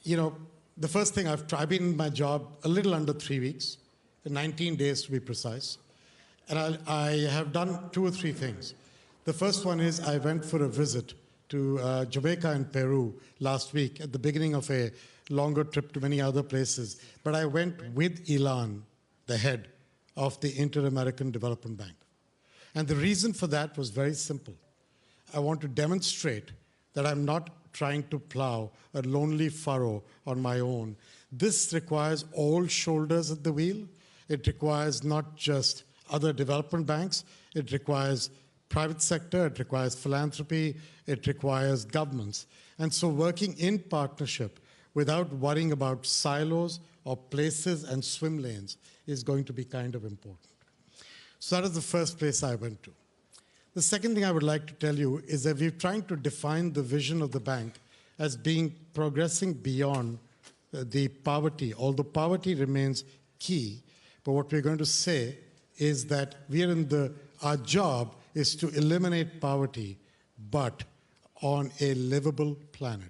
you know, the first thing I've been in my job a little under 3 weeks, 19 days to be precise. And I have done 2 or 3 things. The first one is I went for a visit to Jamaica and Peru last week at the beginning of a longer trip to many other places. But I went with Ilan, the head of the Inter-American Development Bank. And the reason for that was very simple. I want to demonstrate that I'm not trying to plow a lonely furrow on my own. This requires all shoulders at the wheel. It requires not just other development banks. It requires private sector. It requires philanthropy. It requires governments. And so working in partnership without worrying about silos or places and swim lanes is going to be kind of important. So that is the first place I went to. The second thing I would like to tell you is that we're trying to define the vision of the bank as being progressing beyond the poverty, although poverty remains key. But what we're going to say is that our job is to eliminate poverty, but on a livable planet.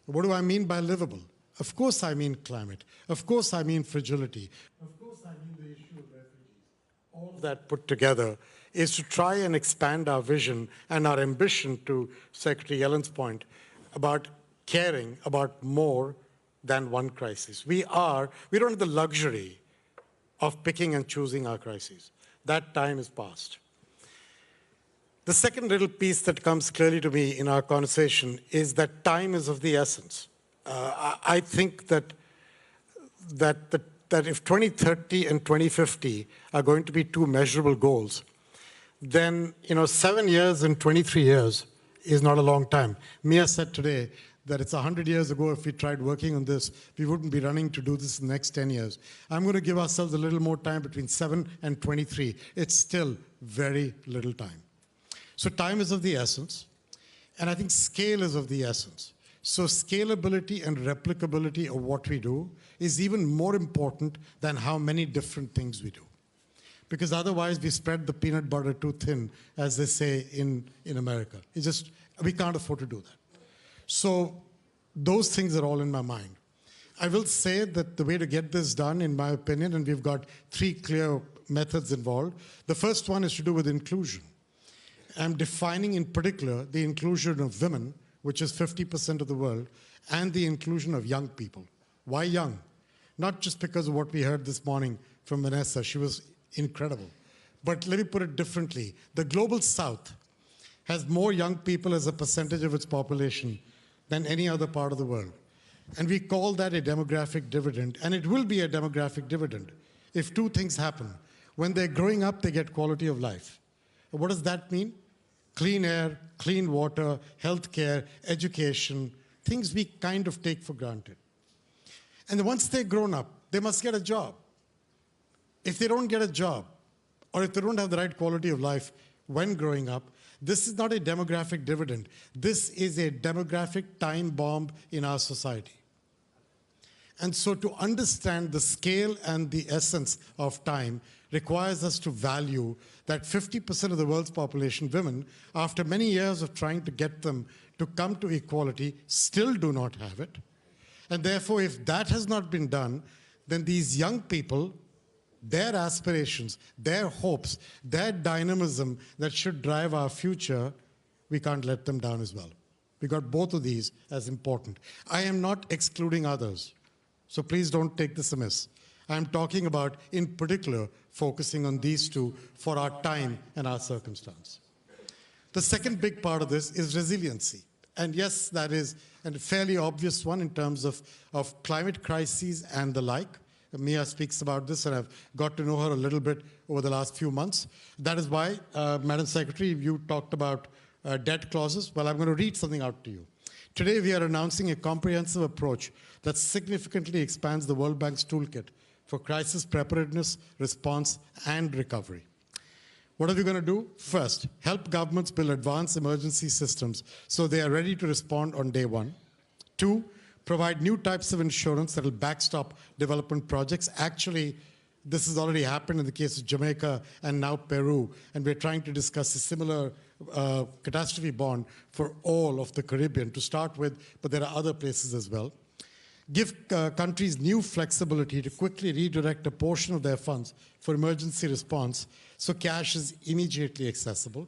What do I mean by livable? Of course I mean climate. Of course I mean fragility. Of course I mean the issue of refugees. All that put together is to try and expand our vision and our ambition, to Secretary Yellen's point, about caring about more than one crisis. We don't have the luxury of picking and choosing our crises. That time is past. The second little piece that comes clearly to me in our conversation is that time is of the essence. I think that if 2030 and 2050 are going to be 2 measurable goals, then 7 years and 23 years is not a long time. Mia said today that it's 100 years ago, if we tried working on this, we wouldn't be running to do this in the next 10 years. I'm going to give ourselves a little more time between 7 and 23. It's still very little time. So time is of the essence, and I think scale is of the essence. So scalability and replicability of what we do is even more important than how many different things we do. Because otherwise we spread the peanut butter too thin, as they say in America. We can't afford to do that. So those things are all in my mind. I will say that the way to get this done, in my opinion, and we've got 3 clear methods involved. The first one is to do with inclusion. I'm defining in particular the inclusion of women, which is 50% of the world, and the inclusion of young people. Why young? Not just because of what we heard this morning from Vanessa. She was incredible. But let me put it differently. The global south has more young people as a percentage of its population than any other part of the world. And we call that a demographic dividend, and it will be a demographic dividend if 2 things happen. When they're growing up, they get quality of life. And what does that mean? Clean air, clean water, healthcare, education, things we kind of take for granted. And once they're grown up, they must get a job. If they don't get a job, or if they don't have the right quality of life when growing up, this is not a demographic dividend. This is a demographic time bomb in our society. And so to understand the scale and the essence of time requires us to value that 50% of the world's population, women, after many years of trying to get them to come to equality, still do not have it. And therefore, if that has not been done, then these young people, their aspirations, their hopes, their dynamism that should drive our future, we can't let them down as well. We got both of these as important. I am not excluding others, so please don't take this amiss. I'm talking about, in particular, focusing on these 2 for our time and our circumstance. The second big part of this is resiliency. And yes, that is a fairly obvious one in terms of climate crises and the like. Mia speaks about this, and I've got to know her a little bit over the last few months. That is why, Madam Secretary, you talked about debt clauses. Well, I'm going to read something out to you. Today, we are announcing a comprehensive approach that significantly expands the World Bank's toolkit for crisis preparedness, response, and recovery. What are we going to do? First, help governments build advanced emergency systems so they are ready to respond on day 1. 2, provide new types of insurance that will backstop development projects. Actually, this has already happened in the case of Jamaica and now Peru, and we're trying to discuss a similar catastrophe bond for all of the Caribbean to start with, but there are other places as well. give countries new flexibility to quickly redirect a portion of their funds for emergency response so cash is immediately accessible,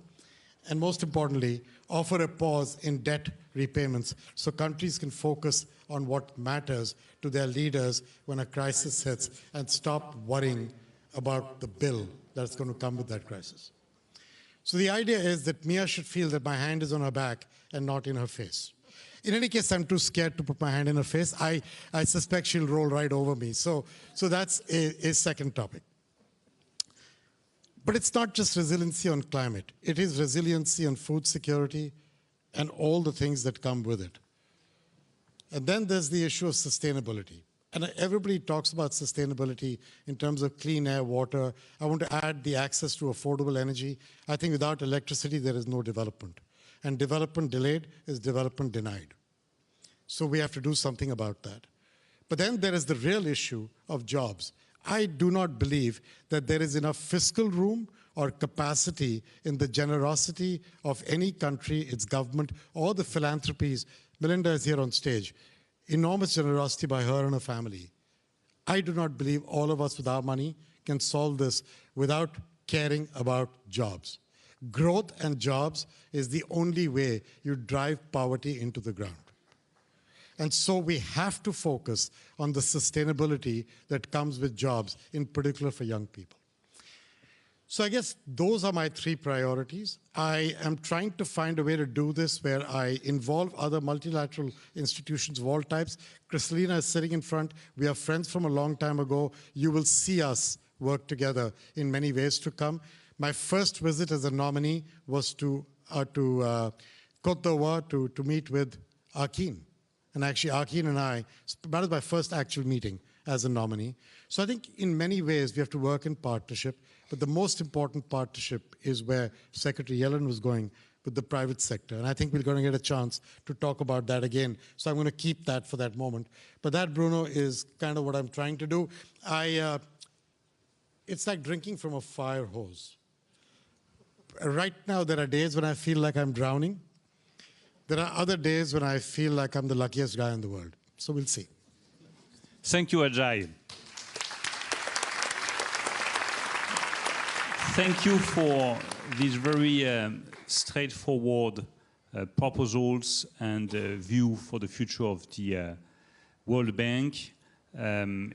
and most importantly, offer a pause in debt repayments so countries can focus on what matters to their leaders when a crisis hits and stop worrying about the bill that's going to come with that crisis. So the idea is that Mia should feel that my hand is on her back and not in her face. In any case, I'm too scared to put my hand in her face. I suspect she'll roll right over me. So that's a second topic. But it's not just resiliency on climate. It is resiliency on food security and all the things that come with it. And then there's the issue of sustainability. And everybody talks about sustainability in terms of clean air, water. I want to add the access to affordable energy. I think without electricity, there is no development. And development delayed is development denied. So we have to do something about that. But then there is the real issue of jobs. I do not believe that there is enough fiscal room or capacity in the generosity of any country, its government, or the philanthropies. Melinda is here on stage. Enormous generosity by her and her family. I do not believe all of us with our money can solve this without caring about jobs. Growth and jobs is the only way you drive poverty into the ground. And so we have to focus on the sustainability that comes with jobs, in particular for young people. So I guess those are my three priorities. I am trying to find a way to do this where I involve other multilateral institutions of all types. Kristalina is sitting in front. We are friends from a long time ago. You will see us work together in many ways to come. My first visit as a nominee was to Côte d'Ivoire to meet with Akin. And actually, Akin and that was my first actual meeting as a nominee. So I think in many ways we have to work in partnership, but the most important partnership is where Secretary Yellen was going with the private sector. And I think we're going to get a chance to talk about that again. So I'm going to keep that for that moment. But that, Bruno, is kind of what I'm trying to do. It's like drinking from a fire hose. Right now, there are days when I feel like I'm drowning. There are other days when I feel like I'm the luckiest guy in the world. So we'll see. Thank you, Ajay. Thank you for these very straightforward proposals and view for the future of the World Bank.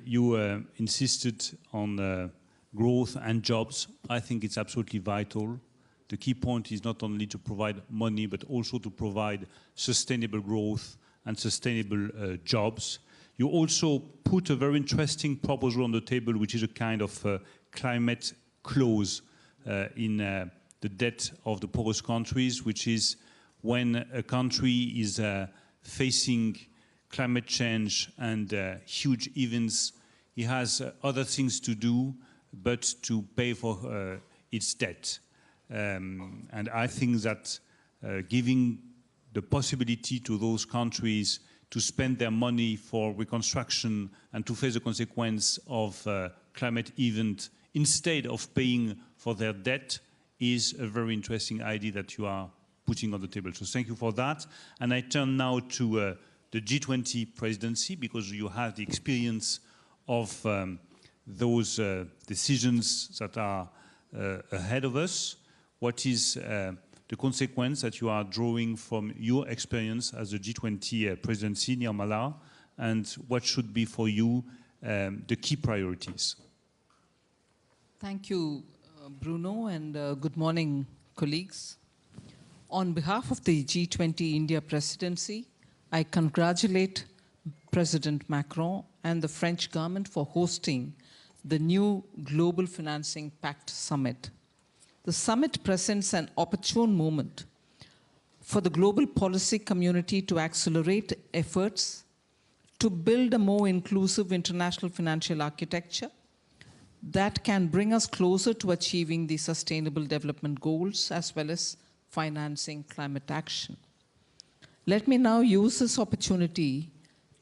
You insisted on growth and jobs. I think it's absolutely vital. The key point is not only to provide money, but also to provide sustainable growth and sustainable jobs. You also put a very interesting proposal on the table, which is a kind of climate clause in the debt of the poorest countries, which is when a country is facing climate change and huge events, it has other things to do but to pay for its debt. And I think that giving the possibility to those countries to spend their money for reconstruction and to face the consequence of climate event instead of paying for their debt is a very interesting idea that you are putting on the table. So thank you for that. And I turn now to the G20 presidency, because you have the experience of those decisions that are ahead of us. What is the consequence that you are drawing from your experience as a G20 presidency, Nirmala, and what should be for you the key priorities? Thank you, Bruno, and good morning, colleagues. On behalf of the G20 India presidency, I congratulate President Macron and the French government for hosting the new Global Financing Pact Summit. The summit presents an opportune moment for the global policy community to accelerate efforts to build a more inclusive international financial architecture that can bring us closer to achieving the Sustainable Development Goals as well as financing climate action. Let me now use this opportunity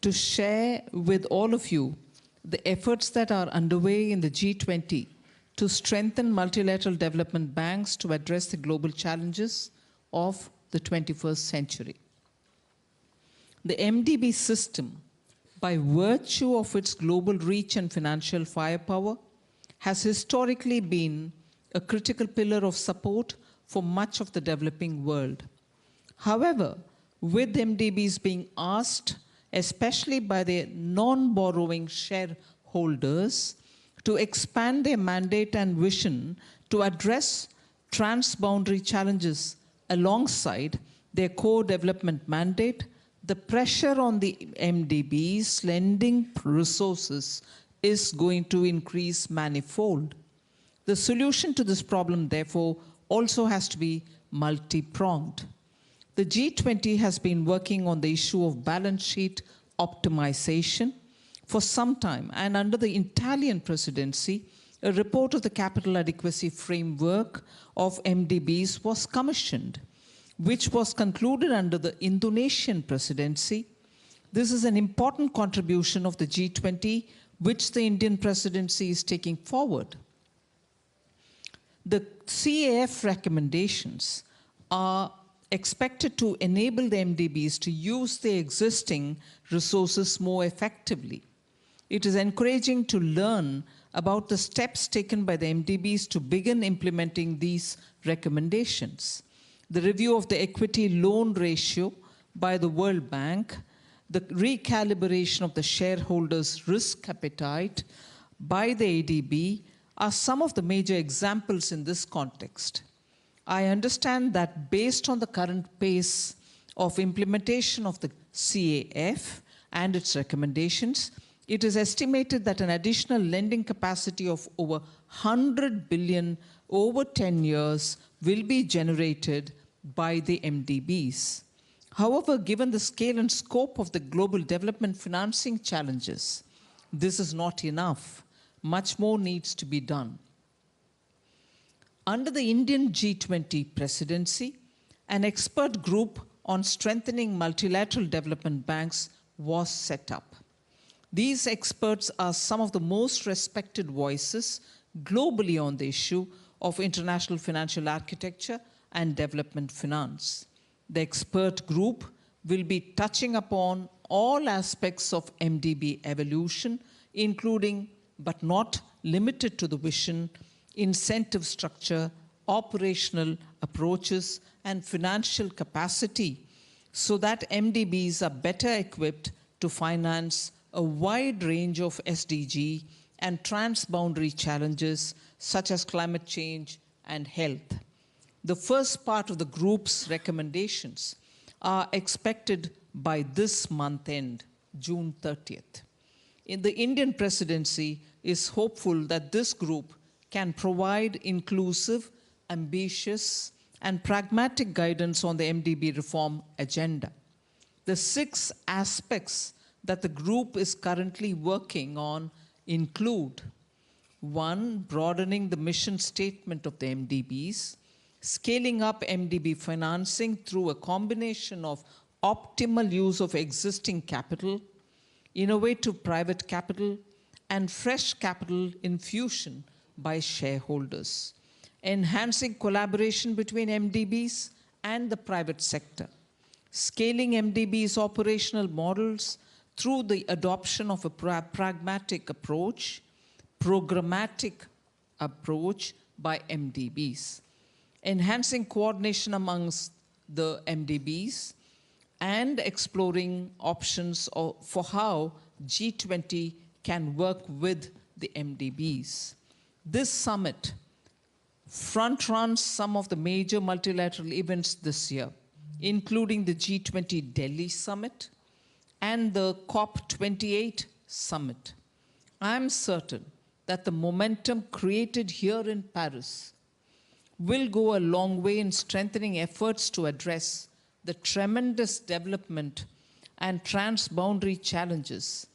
to share with all of you the efforts that are underway in the G20 to strengthen multilateral development banks to address the global challenges of the 21st century. The MDB system, by virtue of its global reach and financial firepower, has historically been a critical pillar of support for much of the developing world. However, with MDBs being asked, especially by their non-borrowing shareholders, to expand their mandate and vision to address transboundary challenges alongside their core development mandate, the pressure on the MDBs lending resources is going to increase manifold. The solution to this problem, therefore, also has to be multi-pronged. The G20 has been working on the issue of balance sheet optimization for some time, and under the Italian presidency, a report of the capital adequacy framework of MDBs was commissioned, which was concluded under the Indonesian presidency. This is an important contribution of the G20, which the Indian presidency is taking forward. The CAF recommendations are expected to enable the MDBs to use their existing resources more effectively. It is encouraging to learn about the steps taken by the MDBs to begin implementing these recommendations. The review of the equity loan ratio by the World Bank, the recalibration of the shareholders' risk appetite by the ADB are some of the major examples in this context. I understand that based on the current pace of implementation of the CAF and its recommendations, it is estimated that an additional lending capacity of over 100 billion over 10 years will be generated by the MDBs. However, given the scale and scope of the global development financing challenges, this is not enough. Much more needs to be done. Under the Indian G20 presidency, an expert group on strengthening multilateral development banks was set up. These experts are some of the most respected voices globally on the issue of international financial architecture and development finance. The expert group will be touching upon all aspects of MDB evolution, including but not limited to the vision, incentive structure, operational approaches, and financial capacity, so that MDBs are better equipped to finance a wide range of SDG and transboundary challenges such as climate change and health. The first part of the group's recommendations are expected by this month end, June 30th. The Indian presidency is hopeful that this group can provide inclusive, ambitious, and pragmatic guidance on the MDB reform agenda. The 6 aspects that the group is currently working on include: 1, broadening the mission statement of the MDBs, scaling up MDB financing through a combination of optimal use of existing capital, innovative private capital, and fresh capital infusion by shareholders, enhancing collaboration between MDBs and the private sector, scaling MDBs' operational models through the adoption of a pragmatic approach, programmatic approach by MDBs, enhancing coordination amongst the MDBs, and exploring options for how G20 can work with the MDBs. This summit front-runs some of the major multilateral events this year, including the G20 Delhi Summit and the COP28 Summit. I'm certain that the momentum created here in Paris will go a long way in strengthening efforts to address the tremendous development and transboundary challenges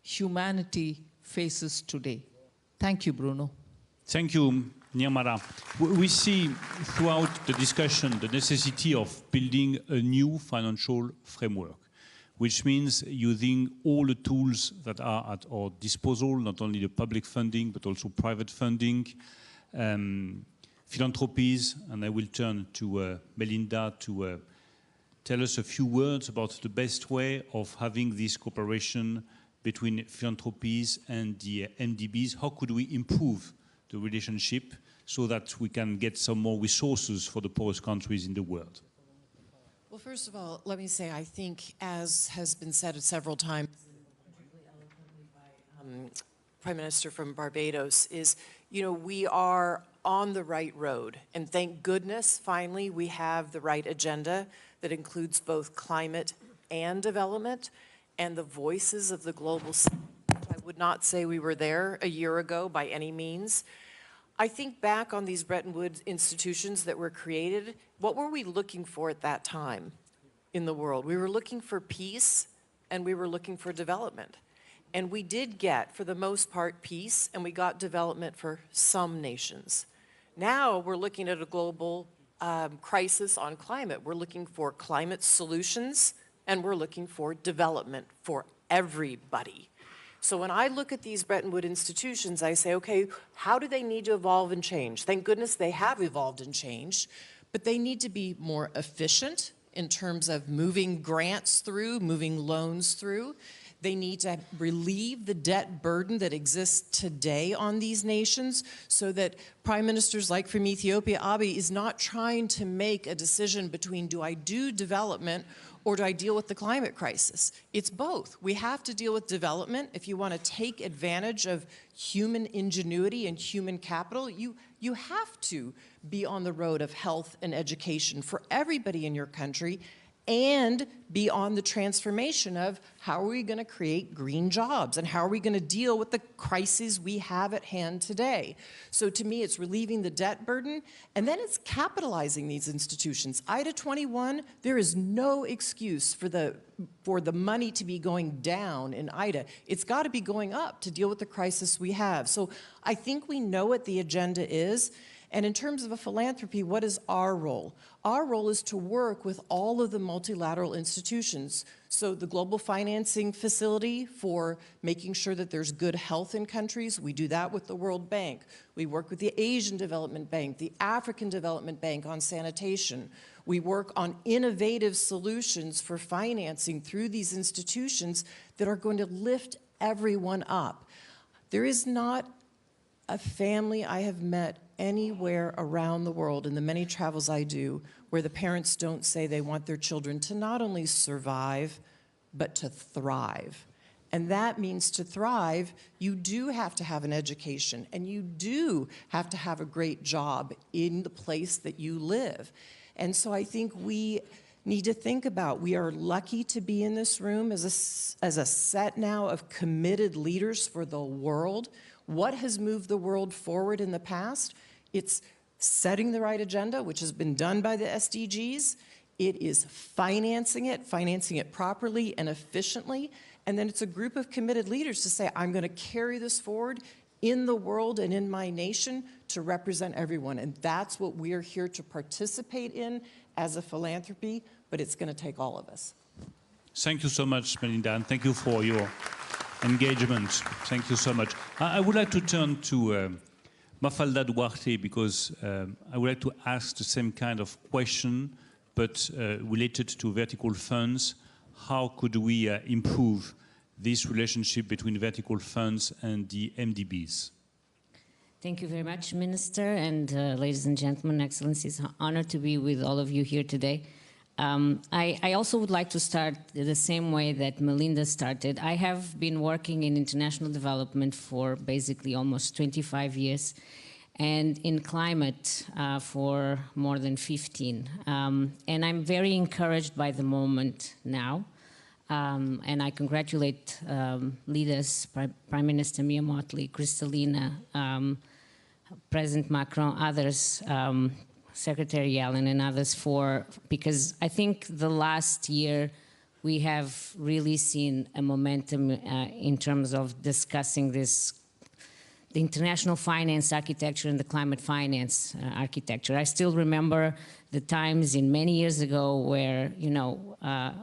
humanity faces today. Thank you, Bruno. Thank you, Nirmala. We see throughout the discussion the necessity of building a new financial framework, which means using all the tools that are at our disposal, not only the public funding, but also private funding, philanthropies, and I will turn to Melinda to tell us a few words about the best way of having this cooperation between philanthropies and the MDBs? How could we improve the relationship so that we can get some more resources for the poorest countries in the world? Well, first of all, let me say, I think, as has been said several times, Prime Minister from Barbados, is, you know, we are on the right road. And thank goodness, finally, we have the right agenda that includes both climate and development and the voices of the global south. I would not say we were there a year ago by any means. I think back on these Bretton Woods institutions that were created, what were we looking for at that time in the world? We were looking for peace and we were looking for development. And we did get, for the most part, peace, and we got development for some nations. Now we're looking at a global crisis on climate. We're looking for climate solutions, and we're looking for development for everybody. So when I look at these Bretton Woods institutions, I say, okay, how do they need to evolve and change? Thank goodness they have evolved and changed, but they need to be more efficient in terms of moving grants through, moving loans through. They need to relieve the debt burden that exists today on these nations so that prime ministers like from Ethiopia, Abiy, is not trying to make a decision between do I do development or do I deal with the climate crisis? It's both. We have to deal with development. If you want to take advantage of human ingenuity and human capital, you have to be on the road of health and education for everybody in your country, and be on the transformation of how are we going to create green jobs and how are we going to deal with the crises we have at hand today. So to me, it's relieving the debt burden, and then it's capitalizing these institutions. IDA 21, there is no excuse for the money to be going down in IDA. It's got to be going up to deal with the crisis we have. So I think we know what the agenda is. And in terms of a philanthropy, what is our role? Our role is to work with all of the multilateral institutions. So the Global Financing Facility for making sure that there's good health in countries, we do that with the World Bank. We work with the Asian Development Bank, the African Development Bank on sanitation. We work on innovative solutions for financing through these institutions that are going to lift everyone up. There is not a family I have met anywhere around the world in the many travels I do where the parents don't say they want their children to not only survive, but to thrive. And that means to thrive, you do have to have an education, and you do have to have a great job in the place that you live. And so I think we need to think about, we are lucky to be in this room as a set now of committed leaders for the world. What has moved the world forward in the past? It's setting the right agenda, which has been done by the SDGs. It is financing it properly and efficiently. And then it's a group of committed leaders to say, I'm going to carry this forward in the world and in my nation to represent everyone. And that's what we are here to participate in as a philanthropy, but it's going to take all of us. Thank you so much, Melinda, and thank you for your engagement. Thank you so much. I would like to turn to Mafalda Duarte, because I would like to ask the same kind of question, but related to vertical funds. How could we improve this relationship between vertical funds and the MDBs? Thank you very much, Minister, and ladies and gentlemen, Excellencies. It's an honor to be with all of you here today. I also would like to start the same way that Melinda started. I have been working in international development for basically almost 25 years, and in climate for more than 15. And I'm very encouraged by the moment now. And I congratulate leaders, Prime Minister Mia Mottley, Kristalina, President Macron, others, Secretary Yellen and others because I think the last year we have really seen a momentum in terms of discussing the international finance architecture and the climate finance architecture. I still remember the times many years ago where, you know,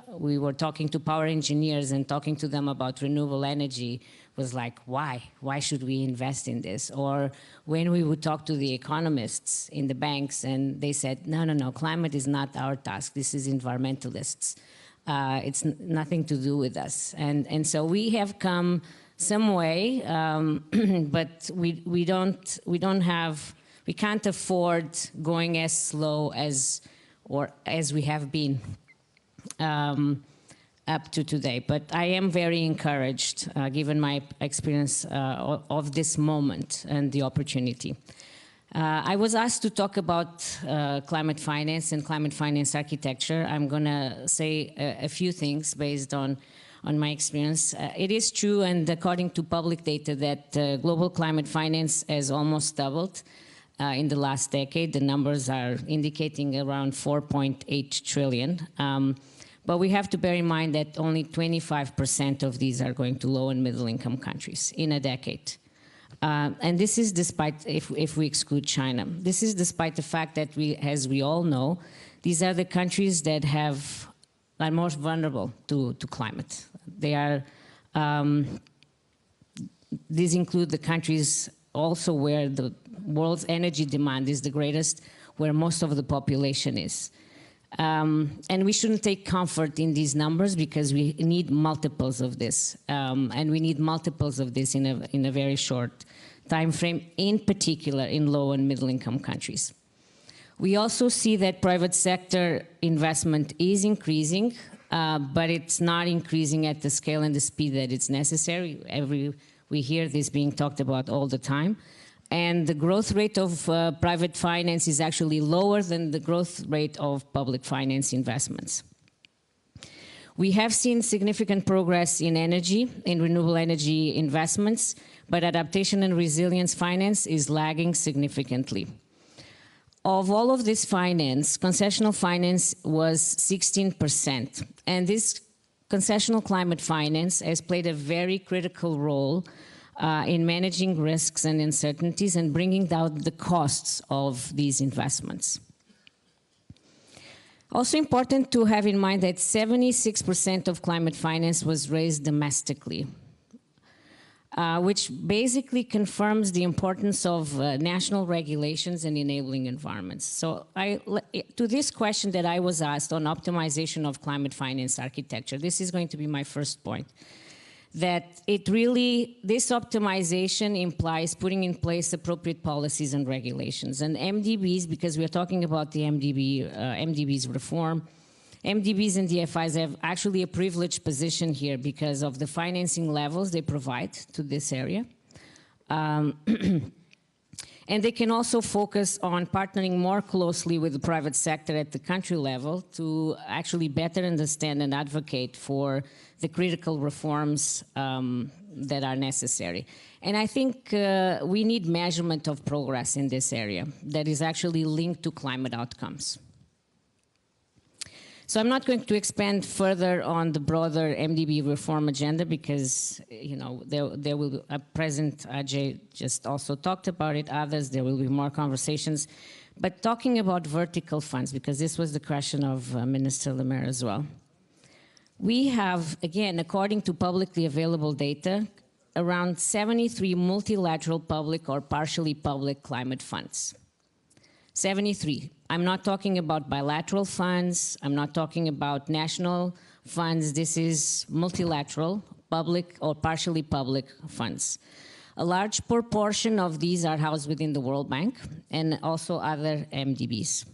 we were talking to power engineers and talking to them about renewable energy was like, why? Why should we invest in this? Or when we would talk to the economists in the banks and they said, no, climate is not our task. This is environmentalists. It's nothing to do with us. And so we have come some way, but we can't afford going as slow as we have been up to today. But I am very encouraged, given my experience of this moment and the opportunity. I was asked to talk about climate finance and climate finance architecture. I'm going to say a few things based on my experience. It is true, and according to public data, that global climate finance has almost doubled in the last decade. The numbers are indicating around 4.8 trillion. But we have to bear in mind that only 25% of these are going to low and middle income countries in a decade. And this is despite, if we exclude China, this is despite the fact that as we all know, these are the countries that are most vulnerable to climate. These include the countries also where the world's energy demand is the greatest, where most of the population is. And we shouldn't take comfort in these numbers because we need multiples of this. And we need multiples of this in a very short time frame, in particular in low and middle income countries. We also see that private sector investment is increasing, but it's not increasing at the scale and the speed that it's necessary. We hear this being talked about all the time. And the growth rate of private finance is actually lower than the growth rate of public finance investments. We have seen significant progress in energy, in renewable energy investments, but adaptation and resilience finance is lagging significantly. Of all of this finance, concessional finance was 16%. And this concessional climate finance has played a very critical role in managing risks and uncertainties and bringing down the costs of these investments. Also important to have in mind that 76% of climate finance was raised domestically, which basically confirms the importance of national regulations and enabling environments. So to this question that I was asked on optimization of climate finance architecture, this is going to be my first point. That this optimization implies putting in place appropriate policies and regulations. And MDBs, because we're talking about the MDBs reform, MDBs and DFIs have actually a privileged position here because of the financing levels they provide to this area. And they can also focus on partnering more closely with the private sector at the country level to actually better understand and advocate for the critical reforms that are necessary. And I think we need measurement of progress in this area that is actually linked to climate outcomes. So I'm not going to expand further on the broader MDB reform agenda because, you know, there will President Ajay just also talked about it. Others, there will be more conversations. But talking about vertical funds, because this was the question of Minister Lemaire as well. We have, again, according to publicly available data, around 73 multilateral public or partially public climate funds. 73. I'm not talking about bilateral funds. I'm not talking about national funds. This is multilateral, public or partially public funds. A large proportion of these are housed within the World Bank and also other MDBs.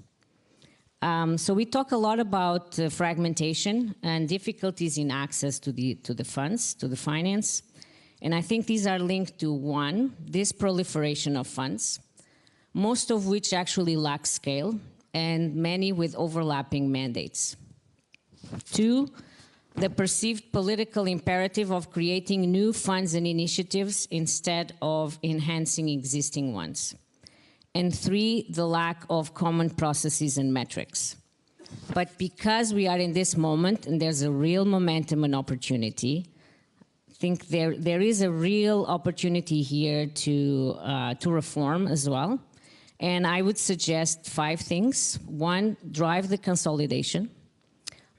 So we talk a lot about fragmentation and difficulties in access to the funds, to the finance. And I think these are linked to, one, this proliferation of funds, most of which actually lack scale, and many with overlapping mandates. Two, the perceived political imperative of creating new funds and initiatives instead of enhancing existing ones. And three, the lack of common processes and metrics. But because we are in this moment and there's a real momentum and opportunity, I think there is a real opportunity here to reform as well. And I would suggest 5 things. 1, drive the consolidation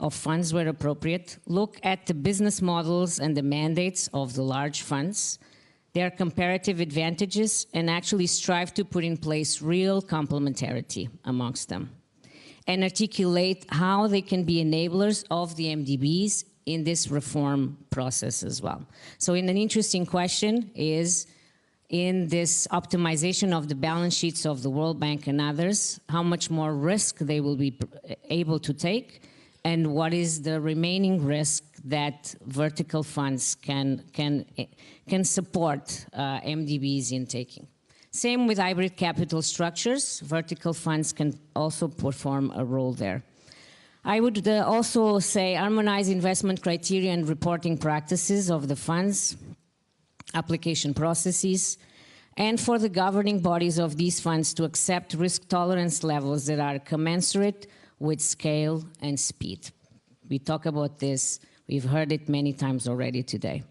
of funds where appropriate. Look at the business models and the mandates of the large funds, their comparative advantages, and actually strive to put in place real complementarity amongst them. and articulate how they can be enablers of the MDBs in this reform process as well. So an interesting question is, in this optimization of the balance sheets of the World Bank and others, how much more risk they will be able to take, and what is the remaining risk that vertical funds can support MDBs in taking. Same with hybrid capital structures. Vertical funds can also perform a role there. I would also say harmonize investment criteria and reporting practices of the funds, application processes, and for the governing bodies of these funds to accept risk tolerance levels that are commensurate with scale and speed. We talk about this, we've heard it many times already today.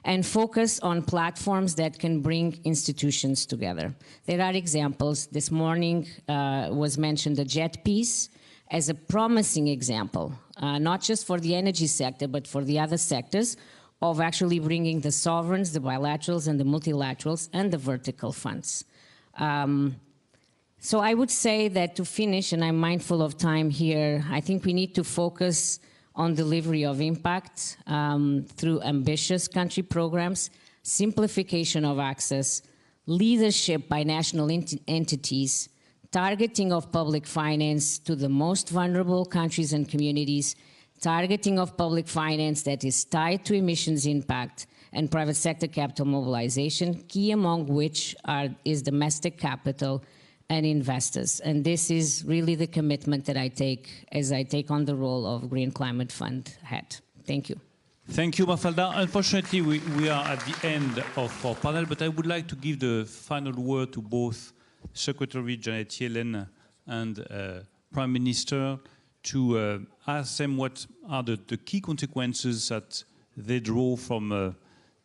And focus on platforms that can bring institutions together. There are examples. This morning was mentioned the JET piece as a promising example, not just for the energy sector, but for the other sectors, of actually bringing the sovereigns, the bilaterals, and the multilaterals, and the vertical funds. So I would say that to finish, and I'm mindful of time here, I think we need to focus on delivery of impact through ambitious country programs, simplification of access, leadership by national entities, targeting of public finance to the most vulnerable countries and communities, targeting of public finance that is tied to emissions impact, and private sector capital mobilization, key among which is domestic capital and investors. And this is really the commitment that I take as I take on the role of Green Climate Fund head. Thank you. Thank you, Mafalda. Unfortunately, we are at the end of our panel, but I would like to give the final word to both Secretary Janet Yellen and Prime Minister to ask them what are the key consequences that they draw from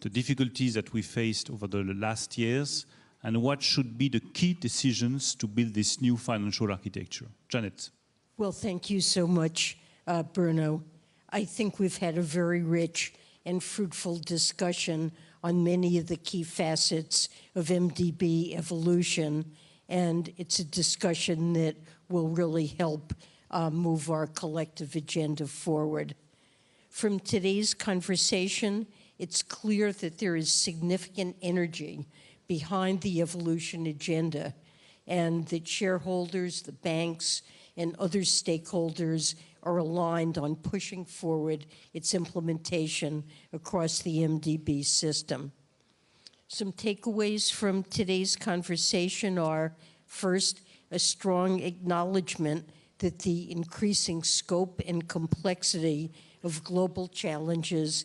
the difficulties that we faced over the last years, and what should be the key decisions to build this new financial architecture. Janet. Well, thank you so much, Bruno. I think we've had a very rich and fruitful discussion on many of the key facets of MDB evolution, and it's a discussion that will really help move our collective agenda forward. From today's conversation, it's clear that there is significant energy behind the evolution agenda, and that shareholders, the banks, and other stakeholders are aligned on pushing forward its implementation across the MDB system. Some takeaways from today's conversation are, first, a strong acknowledgement that the increasing scope and complexity of global challenges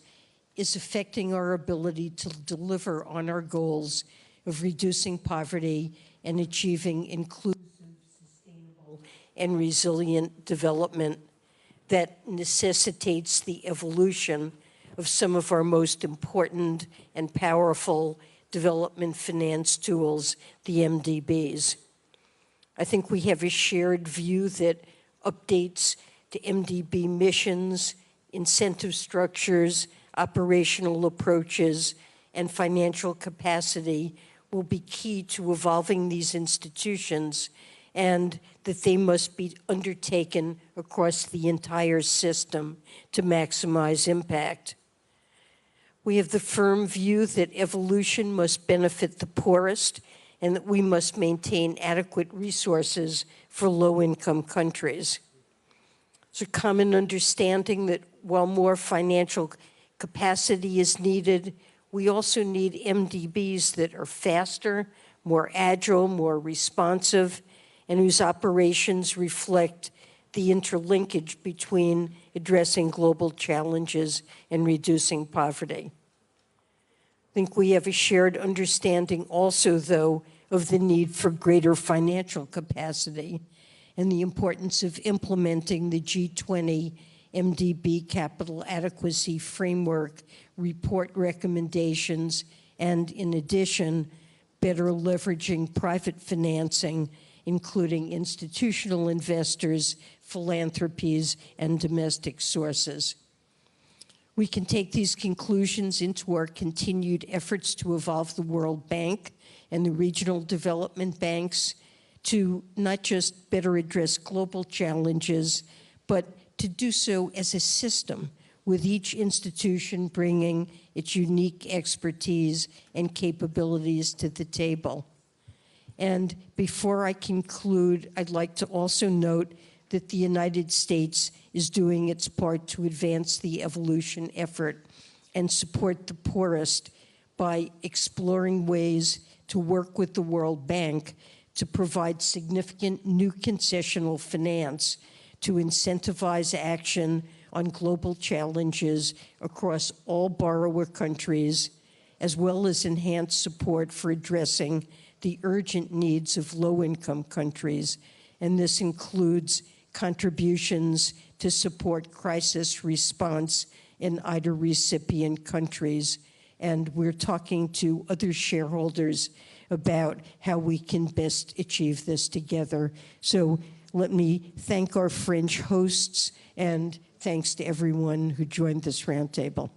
is affecting our ability to deliver on our goals of reducing poverty and achieving inclusive, sustainable, and resilient development that necessitates the evolution of some of our most important and powerful development finance tools, the MDBs. I think we have a shared view that updates to MDB missions, incentive structures, operational approaches, and financial capacity will be key to evolving these institutions, and that they must be undertaken across the entire system to maximize impact. We have the firm view that evolution must benefit the poorest, and that we must maintain adequate resources for low-income countries. It's a common understanding that while more financial capacity is needed, we also need MDBs that are faster, more agile, more responsive, and whose operations reflect the interlinkage between addressing global challenges and reducing poverty. I think we have a shared understanding also, though, of the need for greater financial capacity and the importance of implementing the G20 MDB capital adequacy framework report recommendations, and in addition, better leveraging private financing, including institutional investors, philanthropies, and domestic sources. We can take these conclusions into our continued efforts to evolve the World Bank and the regional development banks to not just better address global challenges, but to do so as a system, with each institution bringing its unique expertise and capabilities to the table. And before I conclude, I'd like to also note that the United States is doing its part to advance the evolution effort and support the poorest by exploring ways to work with the World Bank to provide significant new concessional finance to incentivize action on global challenges across all borrower countries, as well as enhance support for addressing the urgent needs of low-income countries. And this includes contributions to support crisis response in IDA recipient countries. And we're talking to other shareholders about how we can best achieve this together. So let me thank our French hosts, and thanks to everyone who joined this roundtable.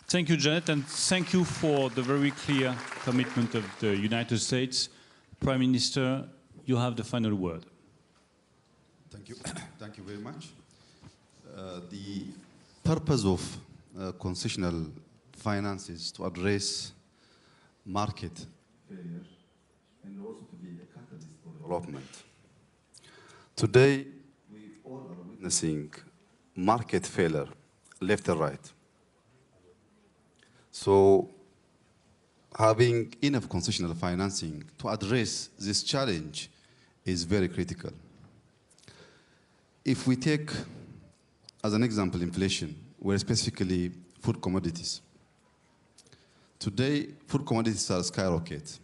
Thank you, Janet, and thank you for the very clear commitment of the United States. Prime Minister, you have the final word. Thank you. Thank you very much. The purpose of concessional finance is to address market failure and also to be a catalyst for development. Today, we all are witnessing market failure, left and right. So having enough concessional financing to address this challenge is very critical. If we take as an example inflation, where specifically food commodities. Today, food commodities are skyrocket.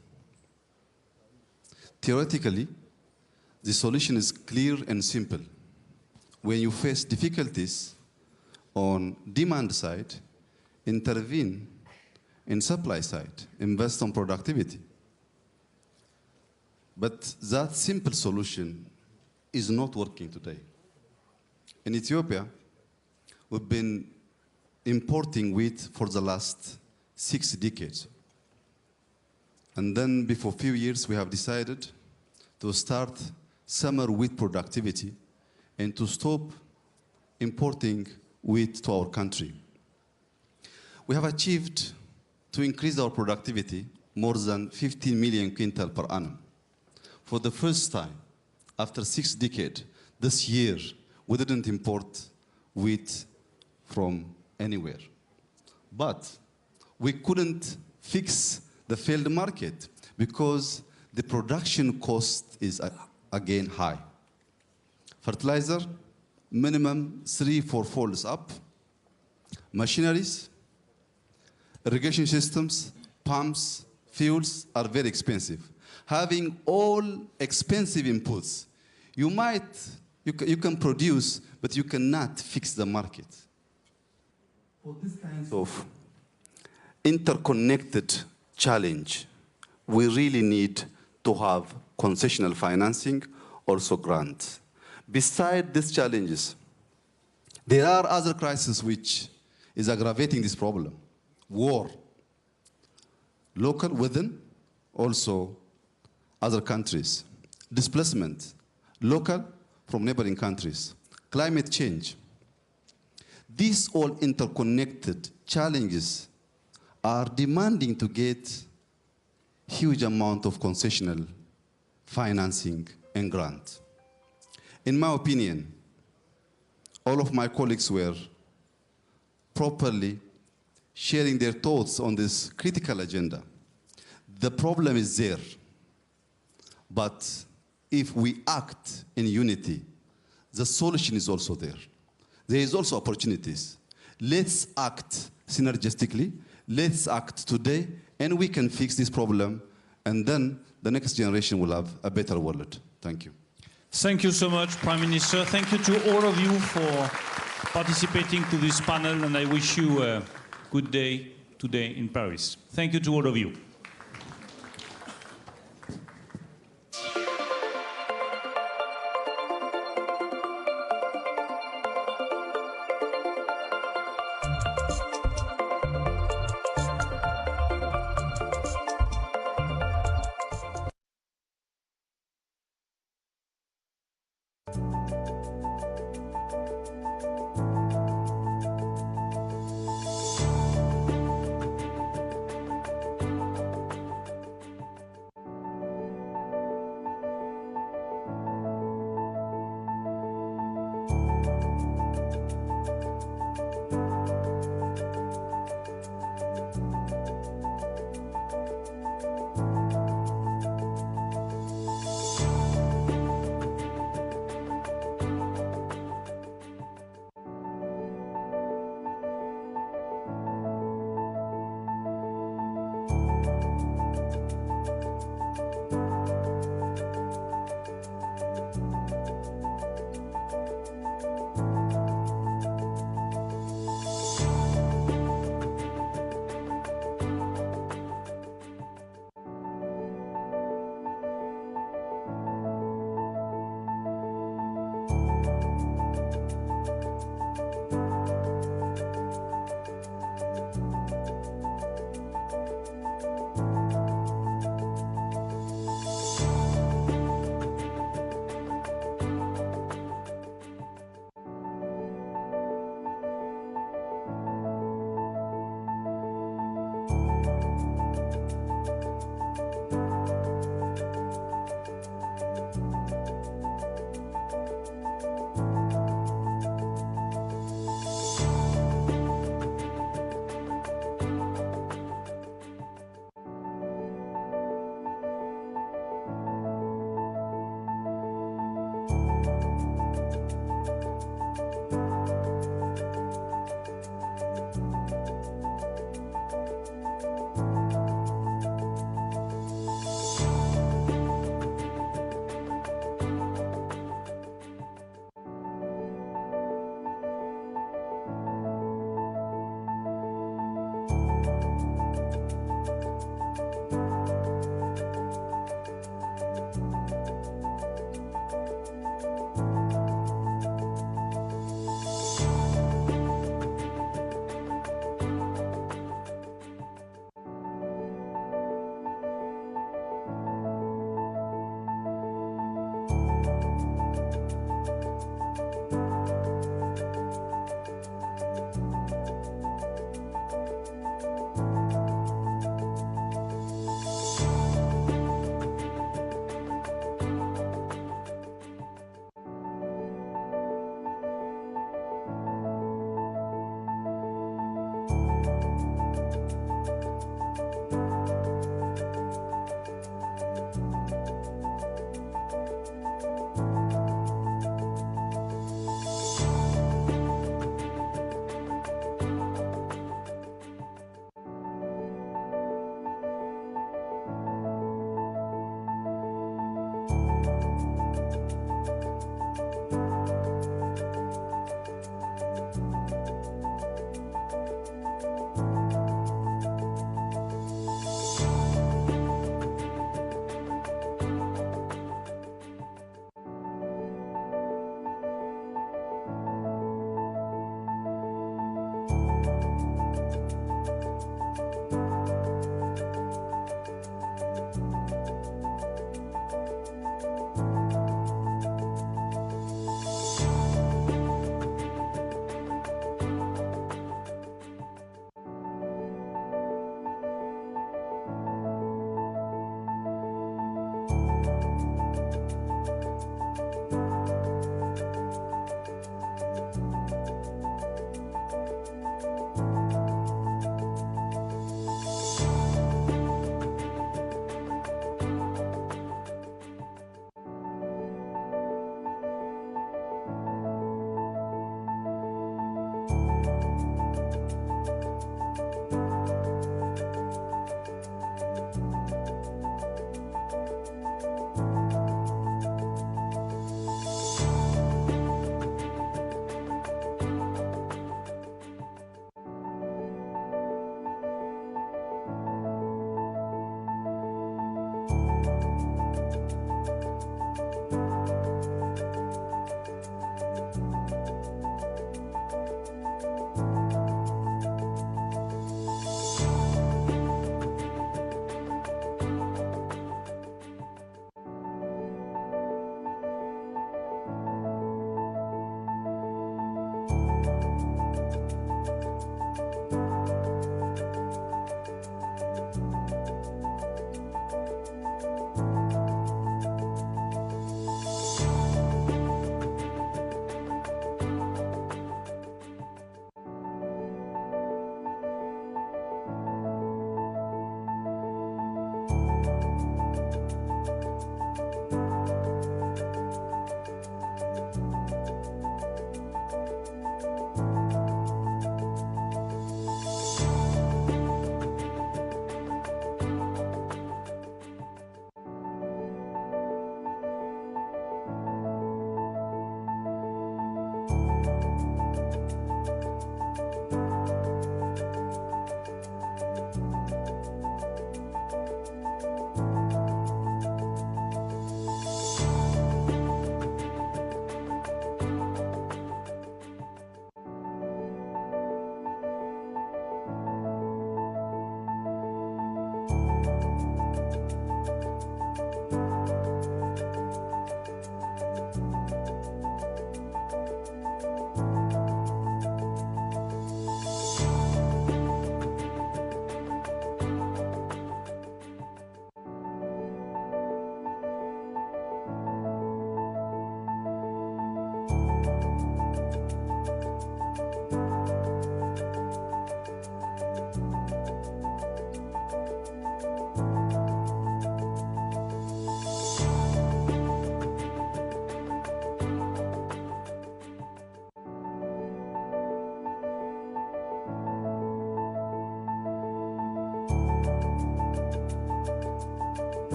Theoretically, the solution is clear and simple. When you face difficulties on demand side, intervene in supply side, invest on productivity. But that simple solution is not working today. In Ethiopia, we've been importing wheat for the last 6 decades. And then before a few years, we have decided to start summer wheat productivity and to stop importing wheat to our country. We have achieved to increase our productivity more than 15 million quintal per annum. For the first time, after 6 decades, this year, we didn't import wheat from anywhere. But we couldn't fix the failed market because the production cost is again high. Fertilizer, minimum 3-4 folds up. Machineries, irrigation systems, pumps, fuels are very expensive. Having all expensive inputs, you can produce, but you cannot fix the market. For this kind of interconnected challenge, we really need to have concessional financing, also grants. Beside these challenges, there are other crises which is aggravating this problem. War, local within, also other countries. Displacement, local from neighboring countries. Climate change. These all interconnected challenges are demanding to get huge amount of concessional financing and grant. In my opinion, all of my colleagues were properly sharing their thoughts on this critical agenda. The problem is there, but if we act in unity, the solution is also there. There is also opportunities. Let's act synergistically, let's act today, and we can fix this problem, and then the next generation will have a better world. Thank you. Thank you so much, Prime Minister. Thank you to all of you for participating to this panel, and I wish you a good day today in Paris. Thank you to all of you.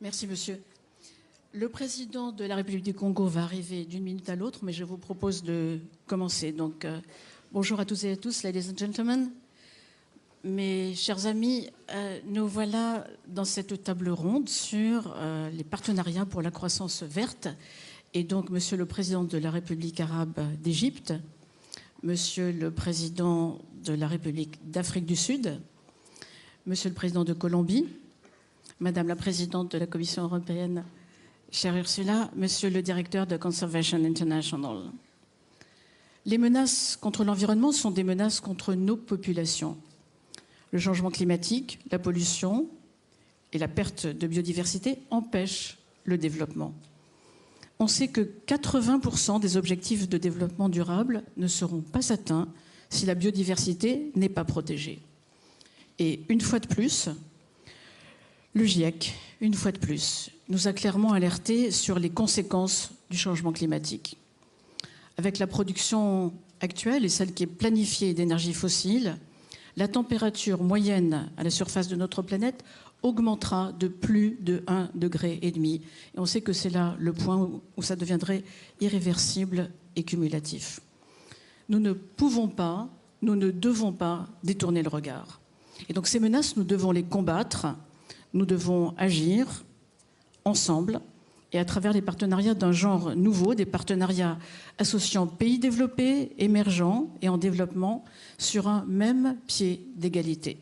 Merci, monsieur. Le président de la République du Congo va arriver d'une minute à l'autre, mais je vous propose de commencer. Donc, bonjour à tous et à tous, ladies and gentlemen. Mes chers amis, nous voilà dans cette table ronde sur les partenariats pour la croissance verte. Et donc, monsieur le président de la République arabe d'Égypte, monsieur le président de la République d'Afrique du Sud, monsieur le président de Colombie, madame la présidente de la Commission européenne, chère Ursula, monsieur le directeur de Conservation International. Les menaces contre l'environnement sont des menaces contre nos populations. Le changement climatique, la pollution et la perte de biodiversité empêchent le développement. On sait que 80% des objectifs de développement durable ne seront pas atteints si la biodiversité n'est pas protégée. Et une fois de plus, le GIEC, une fois de plus, nous a clairement alertés sur les conséquences du changement climatique. Avec la production actuelle et celle qui est planifiée d'énergie fossile, la température moyenne à la surface de notre planète augmentera de plus de 1,5 degré. Et on sait que c'est là le point où ça deviendrait irréversible et cumulatif. Nous ne pouvons pas, nous ne devons pas détourner le regard. Et donc ces menaces, nous devons les combattre. Nous devons agir ensemble et à travers les partenariats d'un genre nouveau, des partenariats associant pays développés, émergents et en développement sur un même pied d'égalité.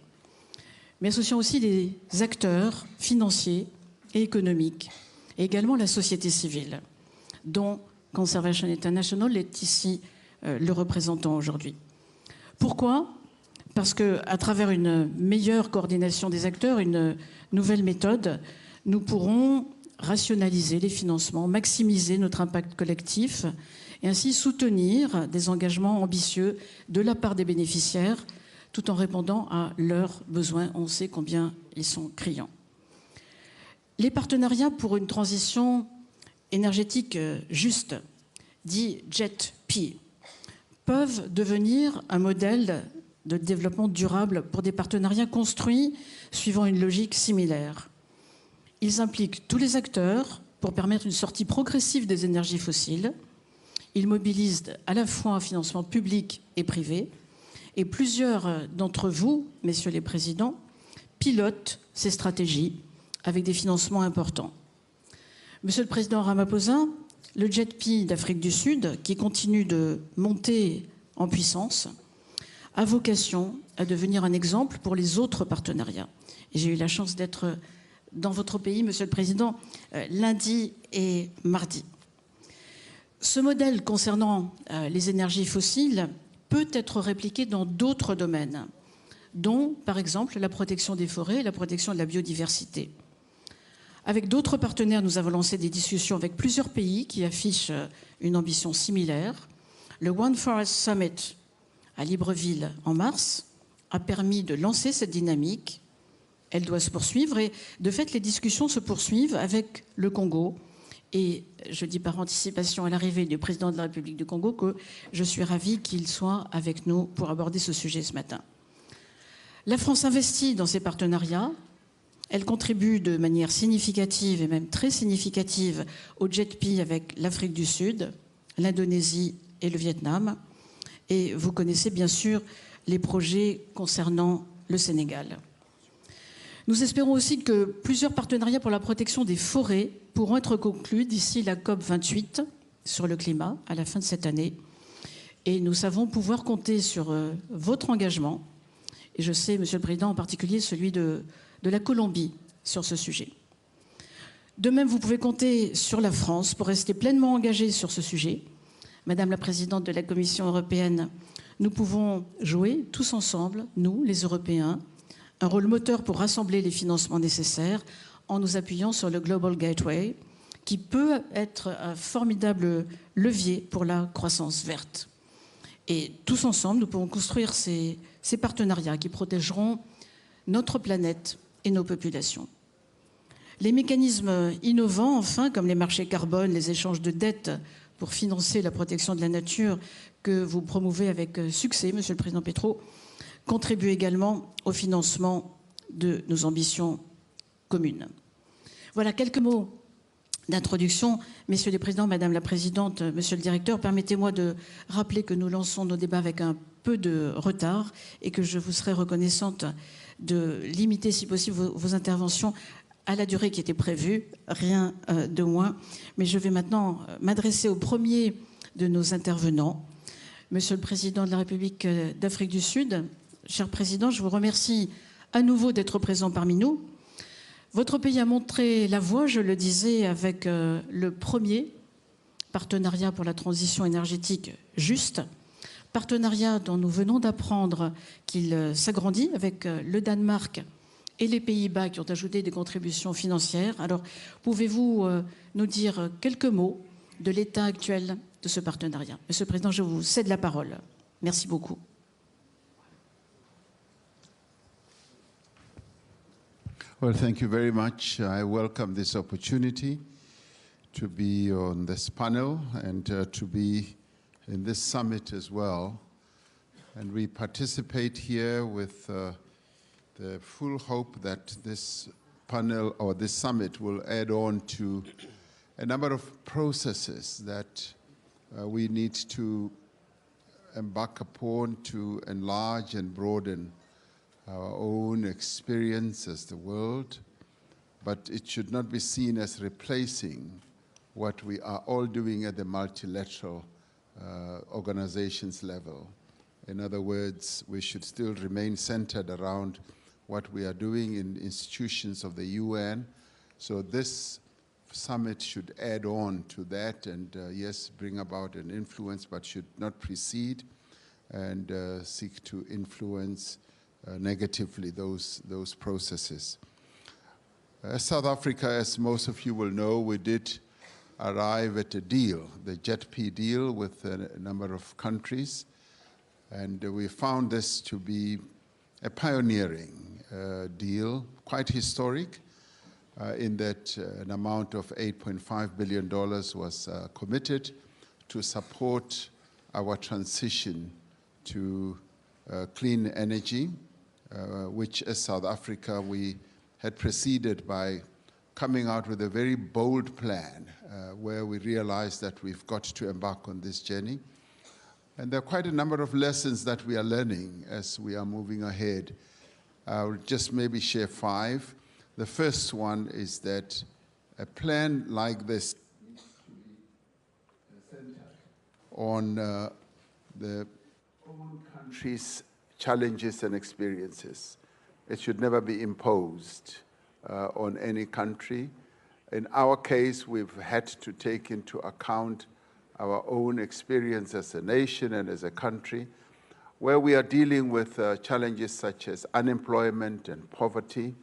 Mais associant aussi les acteurs financiers et économiques et également la société civile, dont Conservation International est ici le représentant aujourd'hui. Pourquoi ? Parce qu'à travers une meilleure coordination des acteurs, une nouvelle méthode, nous pourrons rationaliser les financements, maximiser notre impact collectif et ainsi soutenir des engagements ambitieux de la part des bénéficiaires tout en répondant à leurs besoins. On sait combien ils sont criants. Les partenariats pour une transition énergétique juste, dit JET-P, peuvent devenir un modèle de développement durable pour des partenariats construits suivant une logique similaire. Ils impliquent tous les acteurs pour permettre une sortie progressive des énergies fossiles. Ils mobilisent à la fois un financement public et privé. Et plusieurs d'entre vous, messieurs les présidents, pilotent ces stratégies avec des financements importants. Monsieur le président Ramaphosa, le JET-P d'Afrique du Sud, qui continue de monter en puissance, a vocation à devenir un exemple pour les autres partenariats. Et j'ai eu la chance d'être dans votre pays, Monsieur le Président, lundi et mardi. Ce modèle concernant les énergies fossiles peut être répliqué dans d'autres domaines, dont, par exemple, la protection des forêts et la protection de la biodiversité. Avec d'autres partenaires, nous avons lancé des discussions avec plusieurs pays qui affichent une ambition similaire. Le One Forest Summit à Libreville en mars a permis de lancer cette dynamique. Elle doit se poursuivre et de fait les discussions se poursuivent avec le Congo et je dis par anticipation à l'arrivée du président de la République du Congo que je suis ravie qu'il soit avec nous pour aborder ce sujet ce matin. La France investit dans ces partenariats. Elle contribue de manière significative et même très significative au JET-P avec l'Afrique du Sud, l'Indonésie et le Vietnam. Et vous connaissez bien sûr les projets concernant le Sénégal. Nous espérons aussi que plusieurs partenariats pour la protection des forêts pourront être conclus d'ici la COP28 sur le climat à la fin de cette année. Et nous savons pouvoir compter sur votre engagement. Et je sais, Monsieur le Président, en particulier celui de la Colombie sur ce sujet. De même, vous pouvez compter sur la France pour rester pleinement engagée sur ce sujet. Madame la Présidente de la Commission européenne, nous pouvons jouer tous ensemble, nous, les Européens, un rôle moteur pour rassembler les financements nécessaires en nous appuyant sur le Global Gateway, qui peut être un formidable levier pour la croissance verte. Et tous ensemble, nous pouvons construire ces partenariats qui protégeront notre planète et nos populations. Les mécanismes innovants, enfin, comme les marchés carbone, les échanges de dettes pour financer la protection de la nature que vous promouvez avec succès, Monsieur le Président Petro, contribuent également au financement de nos ambitions communes. Voilà quelques mots d'introduction. Messieurs les présidents, Madame la Présidente, Monsieur le Directeur, permettez-moi de rappeler que nous lançons nos débats avec un peu de retard et que je vous serai reconnaissante de limiter, si possible, vos interventions à la durée qui était prévue, rien de moins. Mais je vais maintenant m'adresser au premier de nos intervenants, Monsieur le Président de la République d'Afrique du Sud. Cher Président, je vous remercie à nouveau d'être présent parmi nous. Votre pays a montré la voie, je le disais, avec le premier partenariat pour la transition énergétique juste, partenariat dont nous venons d'apprendre qu'il s'agrandit avec le Danemark et les Pays-Bas qui ont ajouté des contributions financières. Alors, pouvez-vous nous dire quelques mots de l'état actuel de ce partenariat? Monsieur le Président, je vous cède la parole. Merci beaucoup. Well, thank you very much. I welcome this opportunity to be on this panel and to be in this summit as well. And we participate here with the full hope that this panel or this summit will add on to a number of processes that we need to embark upon to enlarge and broaden our own experience as the world, but it should not be seen as replacing what we are all doing at the multilateral organizations level. In other words, we should still remain centered around what we are doing in institutions of the UN. So this summit should add on to that and yes, bring about an influence, but should not precede and seek to influence negatively those processes. South Africa, as most of you will know, we did arrive at a deal, the JETP deal with a number of countries, and we found this to be a pioneering deal, quite historic, in that an amount of $8.5 billion was committed to support our transition to clean energy, which as South Africa we had preceded by coming out with a very bold plan where we realized that we've got to embark on this journey. And there are quite a number of lessons that we are learning as we are moving ahead. I'll just maybe share 5. The first one is that a plan like this on the own country's challenges and experiences. It should never be imposed on any country. In our case, we've had to take into account our own experience as a nation and as a country, where we are dealing with challenges such as unemployment and poverty,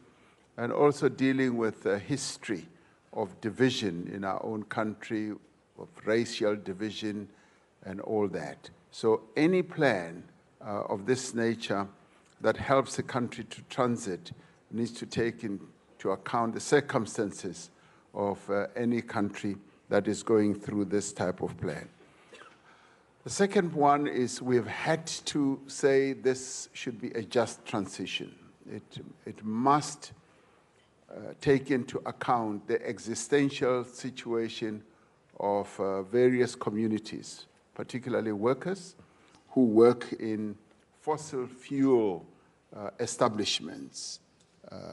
and also dealing with a history of division in our own country, of racial division and all that. So any plan of this nature that helps the country to transit needs to take into account the circumstances of any country that is going through this type of plan. The second one is we've had to say this should be a just transition. It must take into account the existential situation of various communities, particularly workers who work in fossil fuel establishments.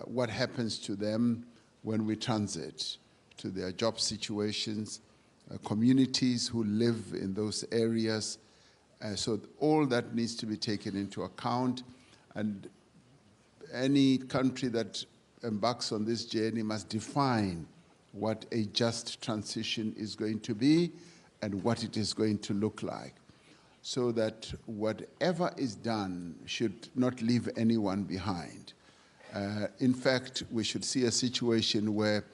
What happens to them when we transit, to their job situations, communities who live in those areas. So all that needs to be taken into account, and any country that embarks on this journey must define what a just transition is going to be and what it is going to look like, so that whatever is done should not leave anyone behind. In fact, we should see a situation where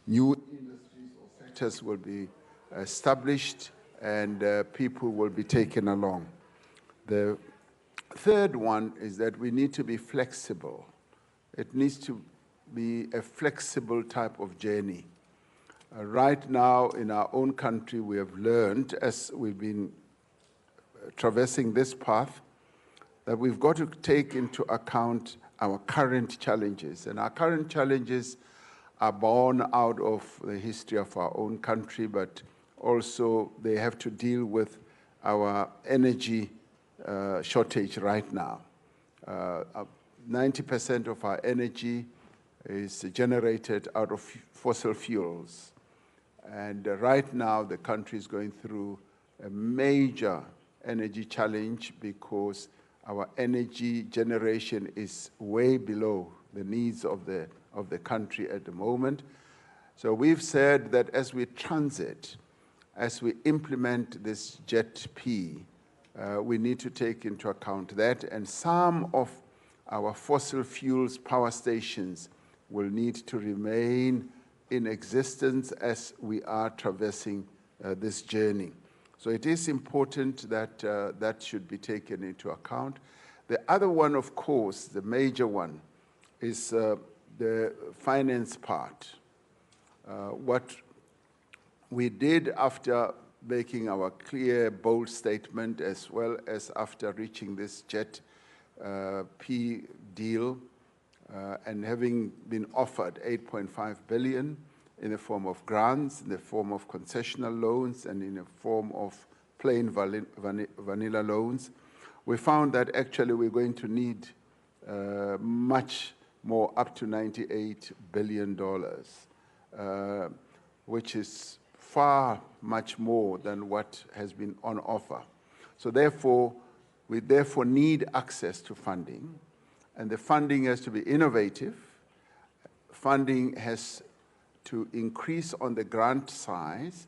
new industries or sectors will be established and people will be taken along. The third one is that we need to be flexible. It needs to be a flexible type of journey. Right now in our own country, we have learned, as we've been traversing this path, that we've got to take into account our current challenges. And our current challenges are born out of the history of our own country, but also they have to deal with our energy shortage right now. 90% of our energy is generated out of fossil fuels. And right now, the country is going through a major energy challenge because our energy generation is way below the needs of the country at the moment. So we've said that as we transit, as we implement this JET-P, we need to take into account that, and some of our fossil fuels power stations will need to remain in existence as we are traversing this journey. So it is important that that should be taken into account. The other one, of course, the major one, is the finance part. What we did after making our clear, bold statement, as well as after reaching this JET-P deal, and having been offered 8.5 billion in the form of grants, in the form of concessional loans, and in the form of plain vanilla loans, we found that actually we're going to need much more, up to $98 billion, which is far much more than what has been on offer. So therefore, we therefore need access to funding, and the funding has to be innovative. Funding has to increase on the grant size,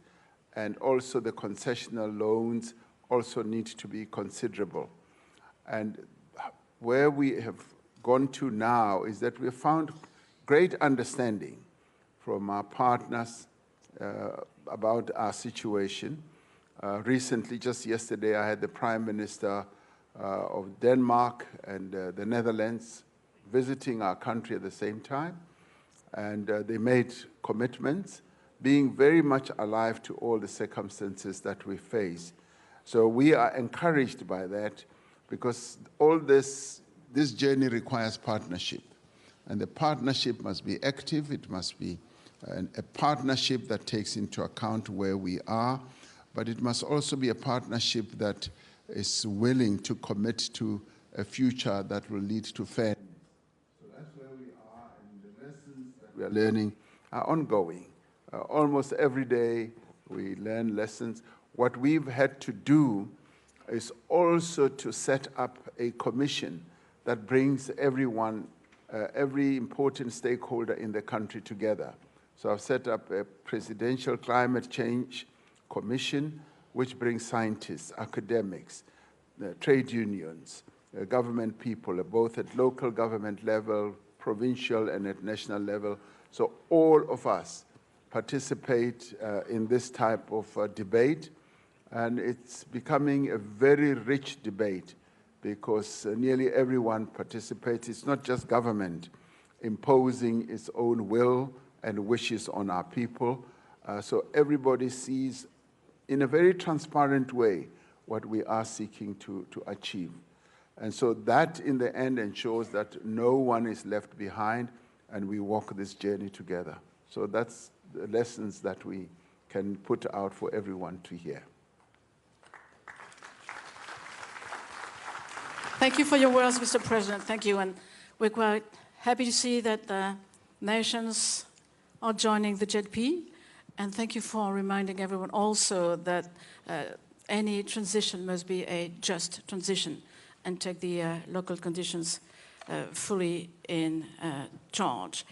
and also the concessional loans also need to be considerable. And where we have gone to now is that we have found great understanding from our partners about our situation. Recently, just yesterday, I had the Prime Minister of Denmark and the Netherlands visiting our country at the same time, and they made commitments, being very much alive to all the circumstances that we face. So we are encouraged by that, because all this journey requires partnership, and the partnership must be active. It must be a partnership that takes into account where we are, but it must also be a partnership that is willing to commit to a future that will lead to fairness. So that's where we are, and the lessons that we are learning are ongoing. Almost every day we learn lessons. What we've had to do is also to set up a commission that brings everyone, every important stakeholder in the country together. So I've set up a Presidential Climate Change Commission, which brings scientists, academics, trade unions, government people, both at local government level, provincial, and at national level. So all of us participate in this type of debate, and it's becoming a very rich debate because nearly everyone participates. It's not just government imposing its own will and wishes on our people. So everybody sees in a very transparent way what we are seeking to achieve. And so that, in the end, ensures that no one is left behind, and we walk this journey together. So that's the lessons that we can put out for everyone to hear. Thank you for your words, Mr. President. Thank you. And we're quite happy to see that the nations are joining the JET-P. And thank you for reminding everyone also that any transition must be a just transition and take the local conditions fully in charge.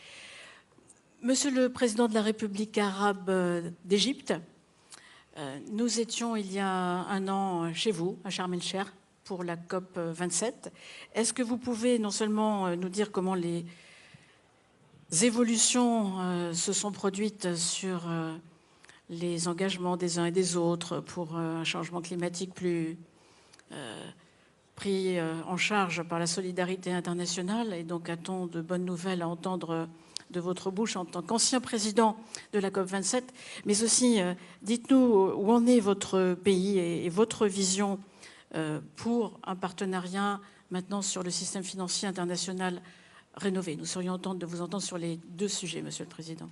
Monsieur le Président de la République arabe d'Égypte, nous étions il y a un an chez vous, à Sharm el-Sheikh, pour la COP 27. Est-ce que vous pouvez non seulement nous dire comment les évolutions se sont produites sur les engagements des uns et des autres pour un changement climatique plus pris en charge par la solidarité internationale, et donc a-t-on de bonnes nouvelles à entendre de votre bouche en tant qu'ancien président de la COP27, mais aussi dites-nous où en est votre pays et votre vision pour un partenariat maintenant sur le système financier international rénovée. Nous serions contents de vous entendre sur les deux sujets, Monsieur le Président.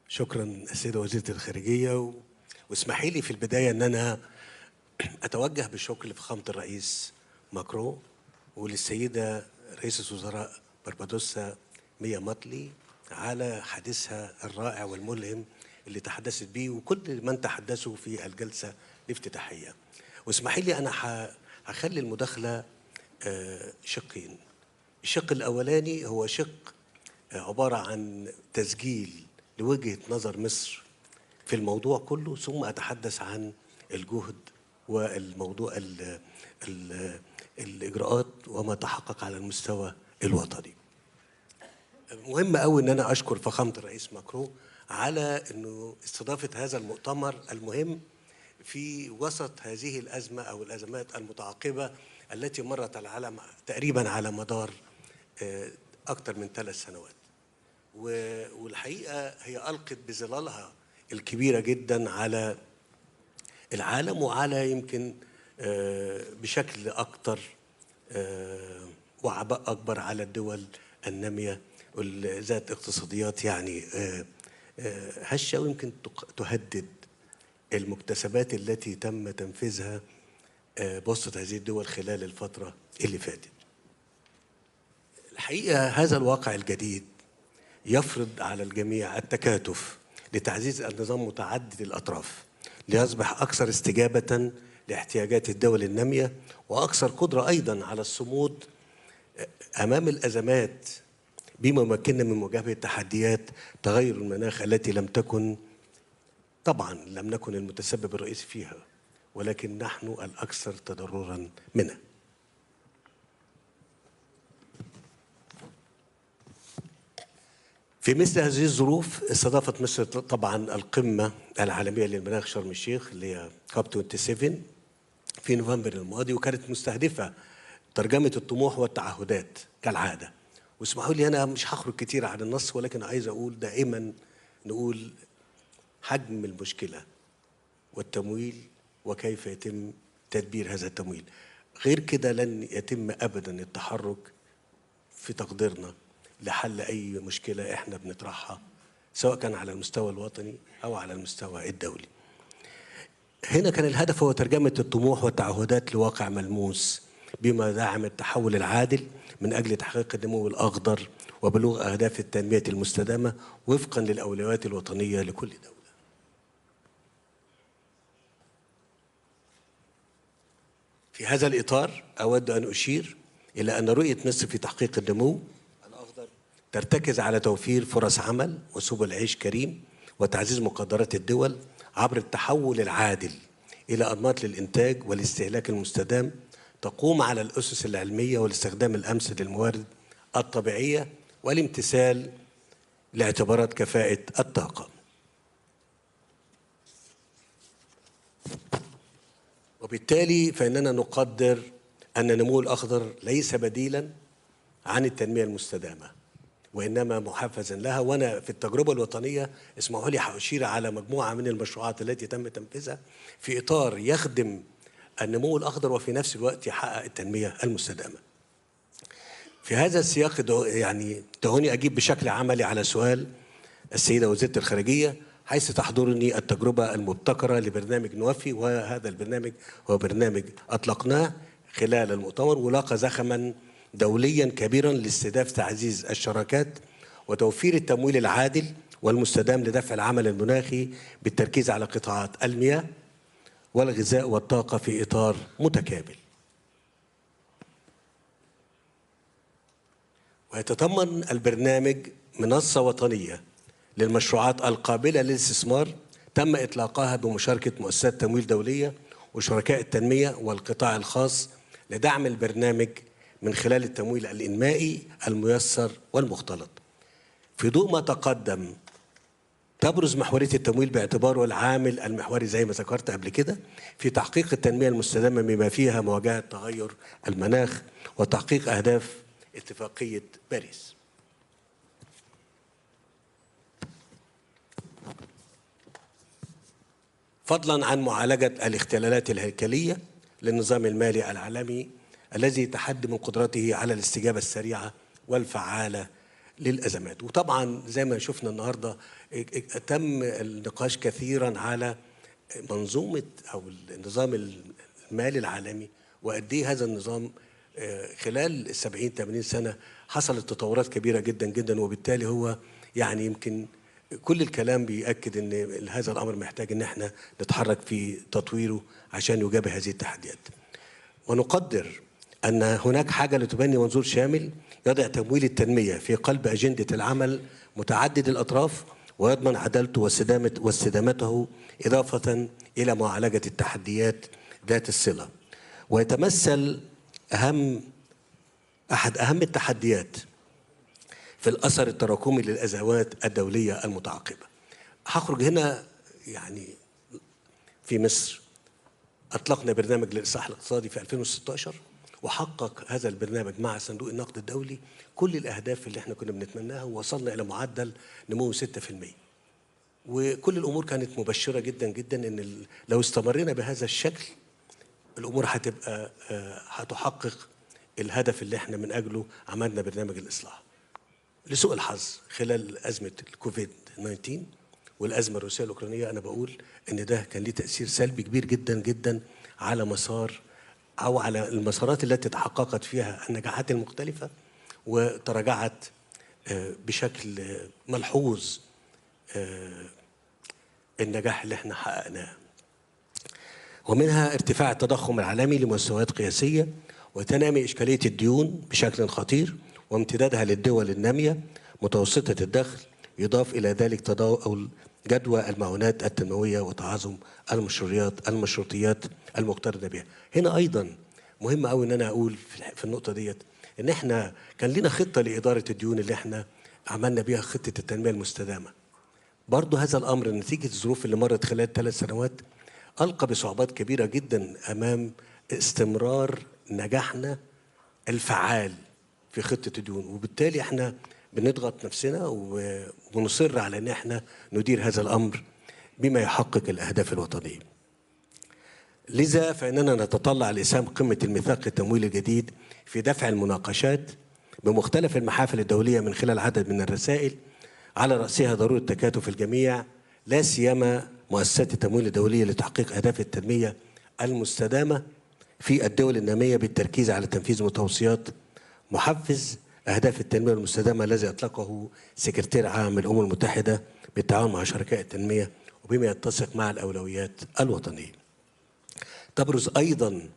شكرا السيدة وزيرة الخارجية، واسمحي لي في البداية أن أنا أتوجه بالشكر لفخامة الرئيس ماكرون وللسيدة رئيسة وزراء بربادوسا ميا ماتلي على حديثها الرائع والملهم اللي تحدثت به وكل من تحدثوا في الجلسة الافتتاحية. واسمحي لي أنا هخلي المداخلة شقين. الشق الأولاني هو شق عبارة عن تسجيل لوجهة نظر مصر في الموضوع كله، ثم أتحدث عن الجهد والموضوع الإجراءات وما تحقق على المستوى الوطني. مهم قوي أن أنا أشكر فخامة الرئيس ماكرون على أنه استضافة هذا المؤتمر المهم في وسط هذه الأزمة أو الأزمات المتعاقبة التي مرت على العالم تقريبا على مدار أكثر من 3 سنوات. والحقيقة هي ألقت بظلالها الكبيرة جدا على العالم وعلى يمكن بشكل أكثر وعباء أكبر على الدول النامية ذات اقتصاديات يعني هشة ويمكن تهدد المكتسبات التي تم تنفيذها بوسط هذه الدول خلال الفترة اللي فاتت. الحقيقة هذا الواقع الجديد يفرض على الجميع التكاتف لتعزيز النظام متعدد الأطراف ليصبح أكثر استجابة لاحتياجات الدول النامية وأكثر قدرة أيضا على الصمود أمام الأزمات بما يمكننا من مواجهة تحديات تغير المناخ التي لم نكن المتسبب الرئيسي فيها، ولكن نحن الأكثر تضررا منها. في مثل هذه الظروف استضافت مصر طبعا القمة العالمية للمناخ شرم الشيخ اللي هي كاب 27 في نوفمبر الماضي، وكانت مستهدفة ترجمة الطموح والتعهدات كالعادة. واسمحوا لي أنا مش هخرج كتير عن النص، ولكن عايز أقول دائما نقول حجم المشكلة والتمويل وكيف يتم تدبير هذا التمويل. غير كده لن يتم أبدا التحرك في تقديرنا لحل أي مشكلة إحنا بنطرحها سواء كان على المستوى الوطني أو على المستوى الدولي. هنا كان الهدف هو ترجمة الطموح والتعهدات لواقع ملموس بما يدعم التحول العادل من أجل تحقيق النمو الأخضر وبلوغ أهداف التنمية المستدامة وفقا للأولويات الوطنية لكل دولة. في هذا الإطار أود أن أشير إلى أن رؤية مصر في تحقيق النمو الأخضر ترتكز على توفير فرص عمل وسبل عيش كريم وتعزيز مقدرات الدول عبر التحول العادل إلى أنماط للإنتاج والاستهلاك المستدام تقوم على الأسس العلمية والاستخدام الأمثل للموارد الطبيعية والامتثال لاعتبارات كفاءة الطاقة. وبالتالي فإننا نقدر أن النمو الأخضر ليس بديلاً عن التنمية المستدامة وإنما محفزاً لها. وأنا في التجربة الوطنية اسمحوا لي هأشير على مجموعة من المشروعات التي تم تنفيذها في إطار يخدم النمو الأخضر وفي نفس الوقت يحقق التنمية المستدامة. في هذا السياق يعني دعوني أجيب بشكل عملي على سؤال السيدة وزيرة الخارجية حيث تحضرني التجربة المبتكرة لبرنامج نوفي، وهذا البرنامج هو برنامج أطلقناه خلال المؤتمر ولاقى زخما دوليا كبيرا لاستهداف تعزيز الشراكات وتوفير التمويل العادل والمستدام لدفع العمل المناخي بالتركيز على قطاعات المياه والغذاء والطاقة في إطار متكامل. ويتضمن البرنامج منصة وطنية للمشروعات القابلة للاستثمار تم إطلاقها بمشاركة مؤسسات تمويل دولية وشركاء التنمية والقطاع الخاص لدعم البرنامج من خلال التمويل الإنمائي الميسر والمختلط. في ضوء ما تقدم تبرز محورية التمويل باعتباره العامل المحوري زي ما ذكرت قبل كده في تحقيق التنمية المستدامة بما فيها مواجهة تغير المناخ وتحقيق أهداف اتفاقية باريس. فضلا عن معالجة الاختلالات الهيكلية للنظام المالي العالمي الذي يتحد من قدرته على الاستجابة السريعة والفعالة للأزمات. وطبعا زي ما شفنا النهاردة تم النقاش كثيرا على منظومة أو النظام المالي العالمي وقد ايه هذا النظام خلال 70-80 سنة حصلت تطورات كبيرة جدا جدا، وبالتالي هو يعني يمكن كل الكلام بيأكد ان هذا الأمر محتاج ان احنا نتحرك في تطويره عشان يجابه هذه التحديات. ونقدر أن هناك حاجة لتبني منظور شامل يضع تمويل التنمية في قلب أجندة العمل متعدد الأطراف ويضمن عدالته واستدامته إضافة إلى معالجة التحديات ذات الصلة. ويتمثل أحد أهم التحديات في الأثر التراكمي للأزمات الدولية المتعاقبة. هخرج هنا يعني في مصر أطلقنا برنامج للإصلاح الاقتصادي في 2016 وحقق هذا البرنامج مع صندوق النقد الدولي كل الأهداف اللي احنا كنا بنتمناها، ووصلنا إلى معدل نمو 6%. وكل الأمور كانت مبشرة جدا جدا إن لو استمرنا بهذا الشكل الأمور هتحقق الهدف اللي احنا من أجله عملنا برنامج الإصلاح. لسوء الحظ خلال أزمة الكوفيد 19 والأزمة الروسية الأوكرانية أنا بقول إن ده كان ليه تأثير سلبي كبير جدا جدا على مسار أو على المسارات التي تحققت فيها النجاحات المختلفة وتراجعت بشكل ملحوظ النجاح اللي احنا حققناه. ومنها ارتفاع التضخم العالمي لمستويات قياسية وتنامي إشكالية الديون بشكل خطير وامتدادها للدول النامية متوسطة الدخل، يضاف إلى ذلك تداول جدوى المعونات التنموية وتعاظم المشروطيات المقترنة بها. هنا أيضا مهم قوي إن أنا أقول في النقطة ديت إن إحنا كان لنا خطة لإدارة الديون اللي إحنا عملنا بيها خطة التنمية المستدامة. برضو هذا الأمر نتيجة الظروف اللي مرت خلال 3 سنوات ألقى بصعوبات كبيرة جدا أمام استمرار نجاحنا الفعال في خطة الديون، وبالتالي احنا بنضغط نفسنا ونصر على ان احنا ندير هذا الامر بما يحقق الاهداف الوطنيه. لذا فاننا نتطلع لاسهام قمه الميثاق التمويلي الجديد في دفع المناقشات بمختلف المحافل الدوليه من خلال عدد من الرسائل على راسها ضروره تكاتف الجميع لا سيما مؤسسات التمويل الدوليه لتحقيق اهداف التنميه المستدامه في الدول الناميه بالتركيز على تنفيذ توصيات محفز أهداف التنمية المستدامة الذي أطلقه سكرتير عام الأمم المتحدة بالتعاون مع شركاء التنمية وبما يتسق مع الأولويات الوطنية. تبرز أيضا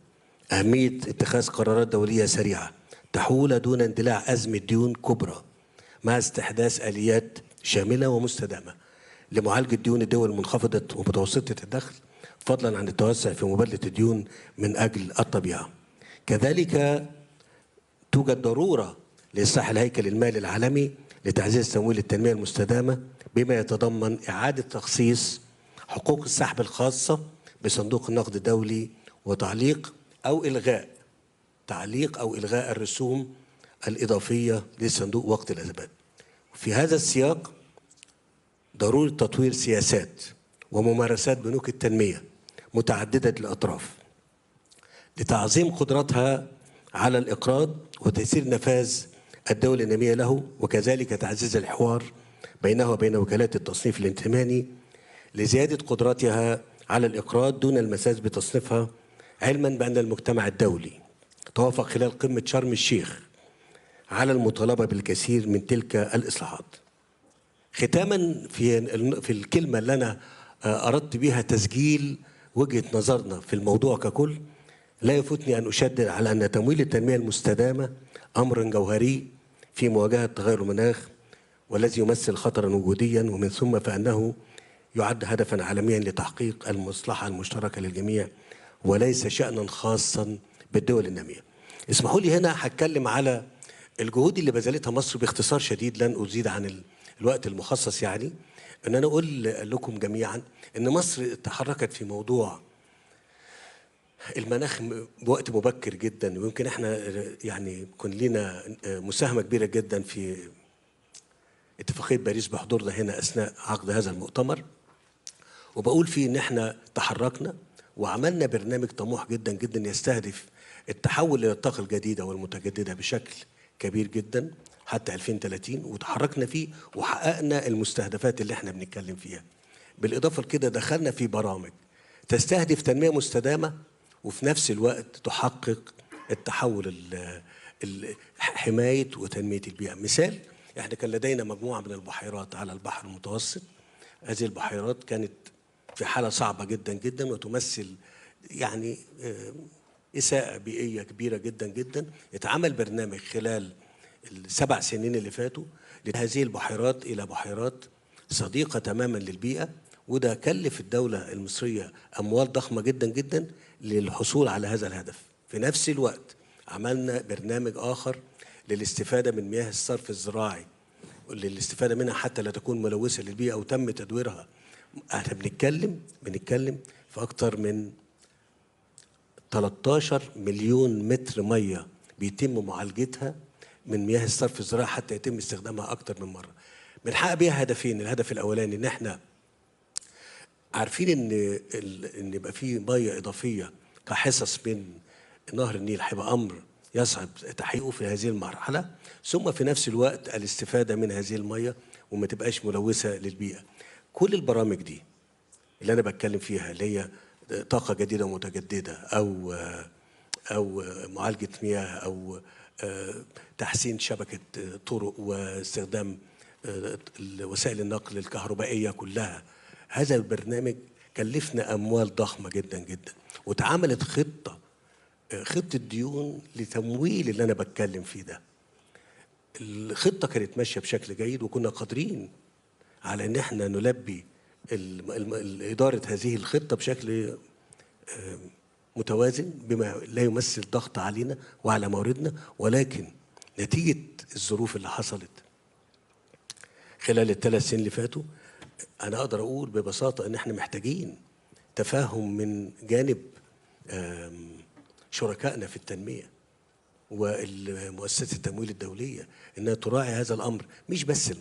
أهمية اتخاذ قرارات دولية سريعة تحول دون اندلاع أزمة ديون كبرى مع استحداث آليات شاملة ومستدامة لمعالجة ديون الدول المنخفضة ومتوسطة الدخل فضلا عن التوسع في مبادلة الديون من أجل الطبيعة. كذلك توجد ضرورة لإصلاح الهيكل المالي العالمي لتعزيز تمويل التنمية المستدامة بما يتضمن إعادة تخصيص حقوق السحب الخاصة بصندوق النقد الدولي وتعليق أو إلغاء الرسوم الإضافية للصندوق وقت الأزمات. في هذا السياق ضرورة تطوير سياسات وممارسات بنوك التنمية متعددة الأطراف لتعظيم قدرتها على الإقراض وتيسير نفاذ الدول النامية له، وكذلك تعزيز الحوار بينها وبين وكالات التصنيف الائتماني لزيادة قدرتها على الإقراض دون المساس بتصنيفها، علما بأن المجتمع الدولي توافق خلال قمة شرم الشيخ على المطالبة بالكثير من تلك الإصلاحات. ختاما في الكلمة اللي أنا أردت بها تسجيل وجهة نظرنا في الموضوع ككل، لا يفوتني أن أشدد على أن تمويل التنمية المستدامة أمر جوهري في مواجهة تغير المناخ والذي يمثل خطرا وجوديا، ومن ثم فإنه يعد هدفا عالميا لتحقيق المصلحة المشتركة للجميع وليس شأنا خاصا بالدول النامية. اسمحوا لي هنا هتكلم على الجهود اللي بذلتها مصر باختصار شديد، لن أزيد عن الوقت المخصص، يعني أن أنا أقول لكم جميعا أن مصر تحركت في موضوع المناخ بوقت مبكر جدا، ويمكن احنا يعني كن لنا مساهمة كبيرة جدا في اتفاقية باريس بحضورنا هنا أثناء عقد هذا المؤتمر. وبقول فيه إن إحنا تحركنا وعملنا برنامج طموح جدا جدا يستهدف التحول إلى الطاقة الجديدة والمتجددة بشكل كبير جدا حتى 2030، وتحركنا فيه وحققنا المستهدفات اللي احنا بنتكلم فيها. بالإضافة لكده دخلنا في برامج تستهدف تنمية مستدامة وفي نفس الوقت تحقق التحول حماية وتنمية البيئة. مثال، احنا كان لدينا مجموعة من البحيرات على البحر المتوسط. هذه البحيرات كانت في حالة صعبة جدا جدا وتمثل يعني إساءة بيئية كبيرة جدا جدا. اتعمل برنامج خلال ال7 سنين اللي فاتوا لهذه البحيرات إلى بحيرات صديقة تماما للبيئة، وده كلف الدولة المصرية أموال ضخمة جدا جدا للحصول على هذا الهدف. في نفس الوقت عملنا برنامج آخر للاستفادة من مياه الصرف الزراعي، للاستفادة منها حتى لا تكون ملوثة للبيئة أو تم تدويرها. احنا بنتكلم في أكتر من 13 مليون متر مية بيتم معالجتها من مياه الصرف الزراعي حتى يتم استخدامها أكتر من مرة. بنحقق بيها هدفين. الهدف الأولاني إن احنا عارفين إن يبقى فيه مية إضافية كحصص من نهر النيل هيبقى أمر يصعب تحقيقه في هذه المرحلة، ثم في نفس الوقت الاستفادة من هذه المية وما تبقاش ملوثة للبيئة. كل البرامج دي اللي أنا بتكلم فيها اللي هي طاقة جديدة ومتجددة أو معالجة مياه أو تحسين شبكة طرق واستخدام وسائل النقل الكهربائية كلها، هذا البرنامج كلفنا أموال ضخمة جدا جدا، واتعملت خطة ديون لتمويل اللي أنا بتكلم فيه ده. الخطة كانت ماشية بشكل جيد وكنا قادرين على أن احنا نلبي إدارة هذه الخطة بشكل متوازن بما لا يمثل ضغط علينا وعلى مواردنا، ولكن نتيجة الظروف اللي حصلت خلال ال3 سنين اللي فاتوا أنا أقدر أقول ببساطة أن احنا محتاجين تفاهم من جانب شركائنا في التنمية والمؤسسات التمويل الدولية أنها تراعي هذا الأمر مش بس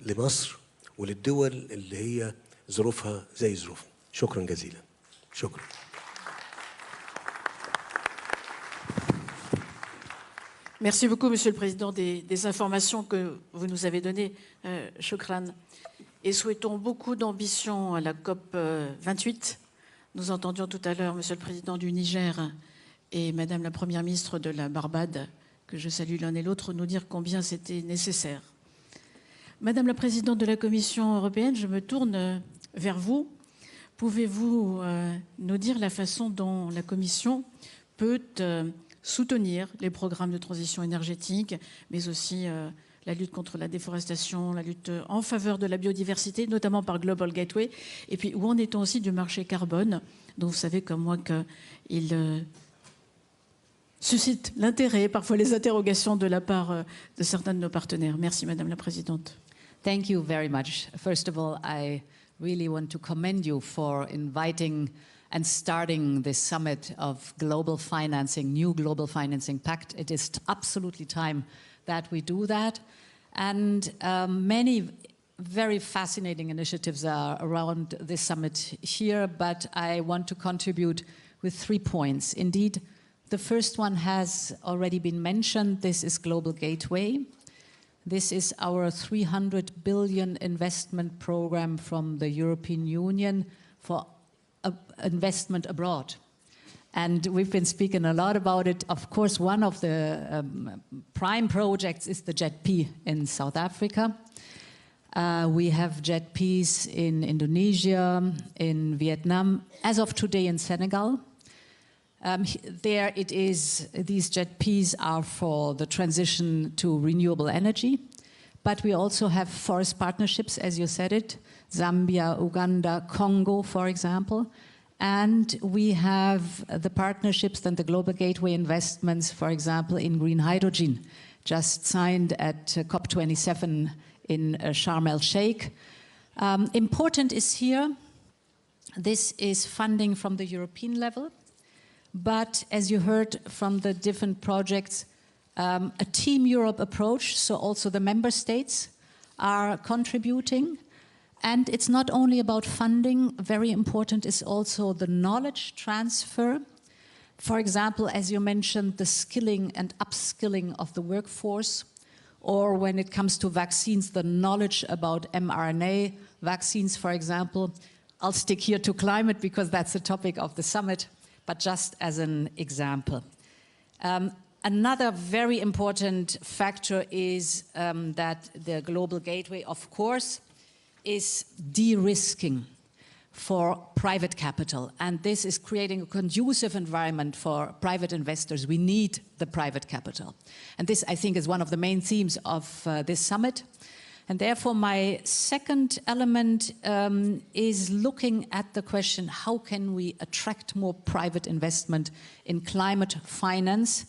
لمصر وللدول اللي هي ظروفها زي ظروفنا. شكرا جزيلا. شكرا. Merci beaucoup, Monsieur le Président, des informations que vous nous avez données, Shukran. Et souhaitons beaucoup d'ambition à la COP 28. Nous entendions tout à l'heure Monsieur le Président du Niger et Madame la Première ministre de la Barbade, que je salue l'un et l'autre, nous dire combien c'était nécessaire. Madame la Présidente de la Commission européenne, je me tourne vers vous. Pouvez-vous nous dire la façon dont la Commission peut soutenir les programmes de transition énergétique, mais aussi la lutte contre la déforestation, la lutte en faveur de la biodiversité, notamment par Global Gateway, et puis où en est-on aussi du marché carbone, dont vous savez comme moi qu'il suscite l'intérêt, parfois les interrogations de la part de certains de nos partenaires. Merci Madame la Présidente. Thank you very much. First of all, I really want to commend you for inviting and starting this summit of global financing, new global financing pact. It is absolutely time that we do that. And many very fascinating initiatives are around this summit here, but I want to contribute with 3 points. Indeed, the first one has already been mentioned. This is Global Gateway. This is our 300 billion investment program from the European Union for investment abroad. And we've been speaking a lot about it. Of course, one of the prime projects is the JET-P in South Africa. We have JET-Ps in Indonesia, in Vietnam, as of today in Senegal. There it is, these JET-Ps are for the transition to renewable energy. But we also have forest partnerships, as you said it, Zambia, Uganda, Congo, for example. And we have the partnerships and the Global Gateway investments, for example, in green hydrogen, just signed at COP27 in Sharm el-Sheikh. Important is here, this is funding from the European level, but as you heard from the different projects, a Team Europe approach, so also the member states are contributing. And it's not only about funding, very important is also the knowledge transfer. For example, as you mentioned, the skilling and upskilling of the workforce, or when it comes to vaccines, the knowledge about mRNA vaccines, for example. I'll stick here to climate because that's the topic of the summit, but just as an example. Another very important factor is that the Global Gateway, of course, is de-risking for private capital. And this is creating a conducive environment for private investors. We need the private capital. And this, I think, is one of the main themes of this summit. And therefore, my second element is looking at the question, how can we attract more private investment in climate finance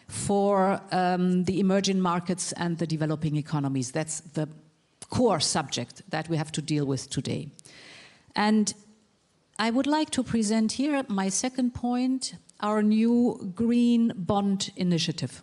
for the emerging markets and the developing economies? That's the core subject that we have to deal with today. And I would like to present here my second point, our new Green Bond Initiative.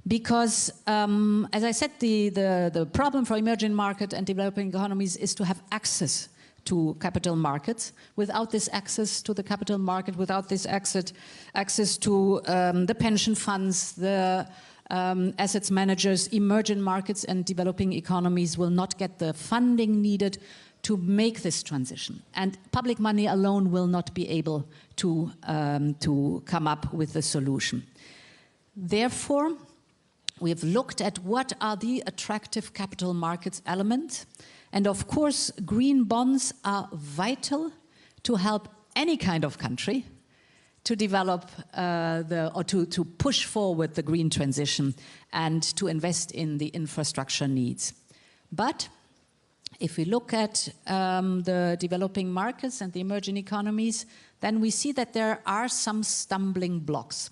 Because, as I said, the problem for emerging market and developing economies is to have access to capital markets. Without this access to the capital market, without this access to the pension funds, the assets managers, emerging markets and developing economies will not get the funding needed to make this transition. And public money alone will not be able to come up with the solution. Therefore, we have looked at what are the attractive capital markets elements. And of course, green bonds are vital to help any kind of country to develop or to push forward the green transition and to invest in the infrastructure needs. But if we look at the developing markets and the emerging economies, then we see that there are some stumbling blocks.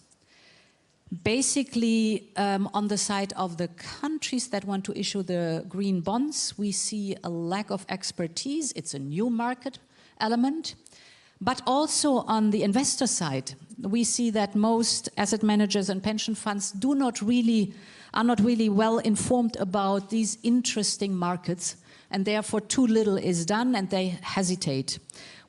Basically, on the side of the countries that want to issue the green bonds, we see a lack of expertise. It's a new market element. But also on the investor side, we see that most asset managers and pension funds are not really well informed about these interesting markets, and therefore too little is done and they hesitate.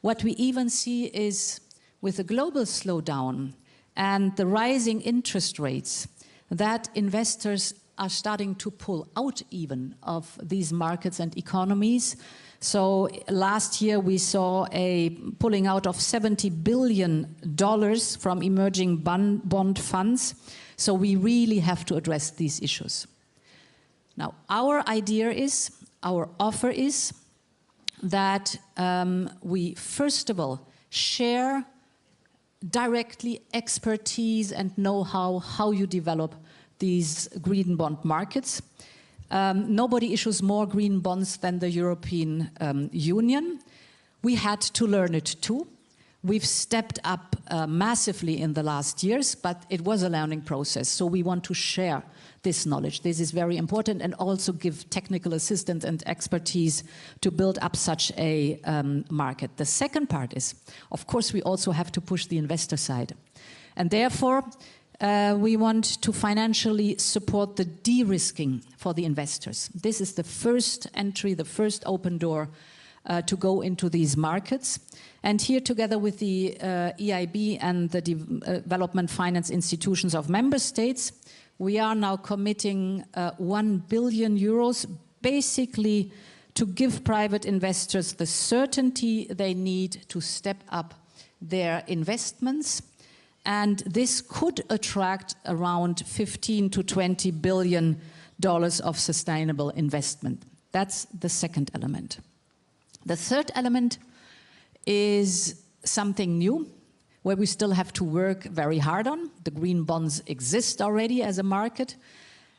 What we even see is with the global slowdown and the rising interest rates, that investors are starting to pull out even of these markets and economies. So last year we saw a pulling out of $70 billion from emerging bond funds. So we really have to address these issues. Now, our idea is, our offer is that we first of all share directly expertise and know-how, how you develop these green bond markets. Nobody issues more green bonds than the European Union. We had to learn it too. We've stepped up massively in the last years, but it was a learning process. So we want to share this knowledge. This is very important, and also give technical assistance and expertise to build up such a market. The second part is, of course, we also have to push the investor side. And therefore, we want to financially support the de-risking for the investors. This is the first entry, the first open door to go into these markets. And here, together with the EIB and the development finance institutions of member states, we are now committing 1 billion euros, basically to give private investors the certainty they need to step up their investments. And this could attract around $15 to $20 billion of sustainable investment. That's the second element. The third element is something new, where we still have to work very hard on. The green bonds exist already as a market.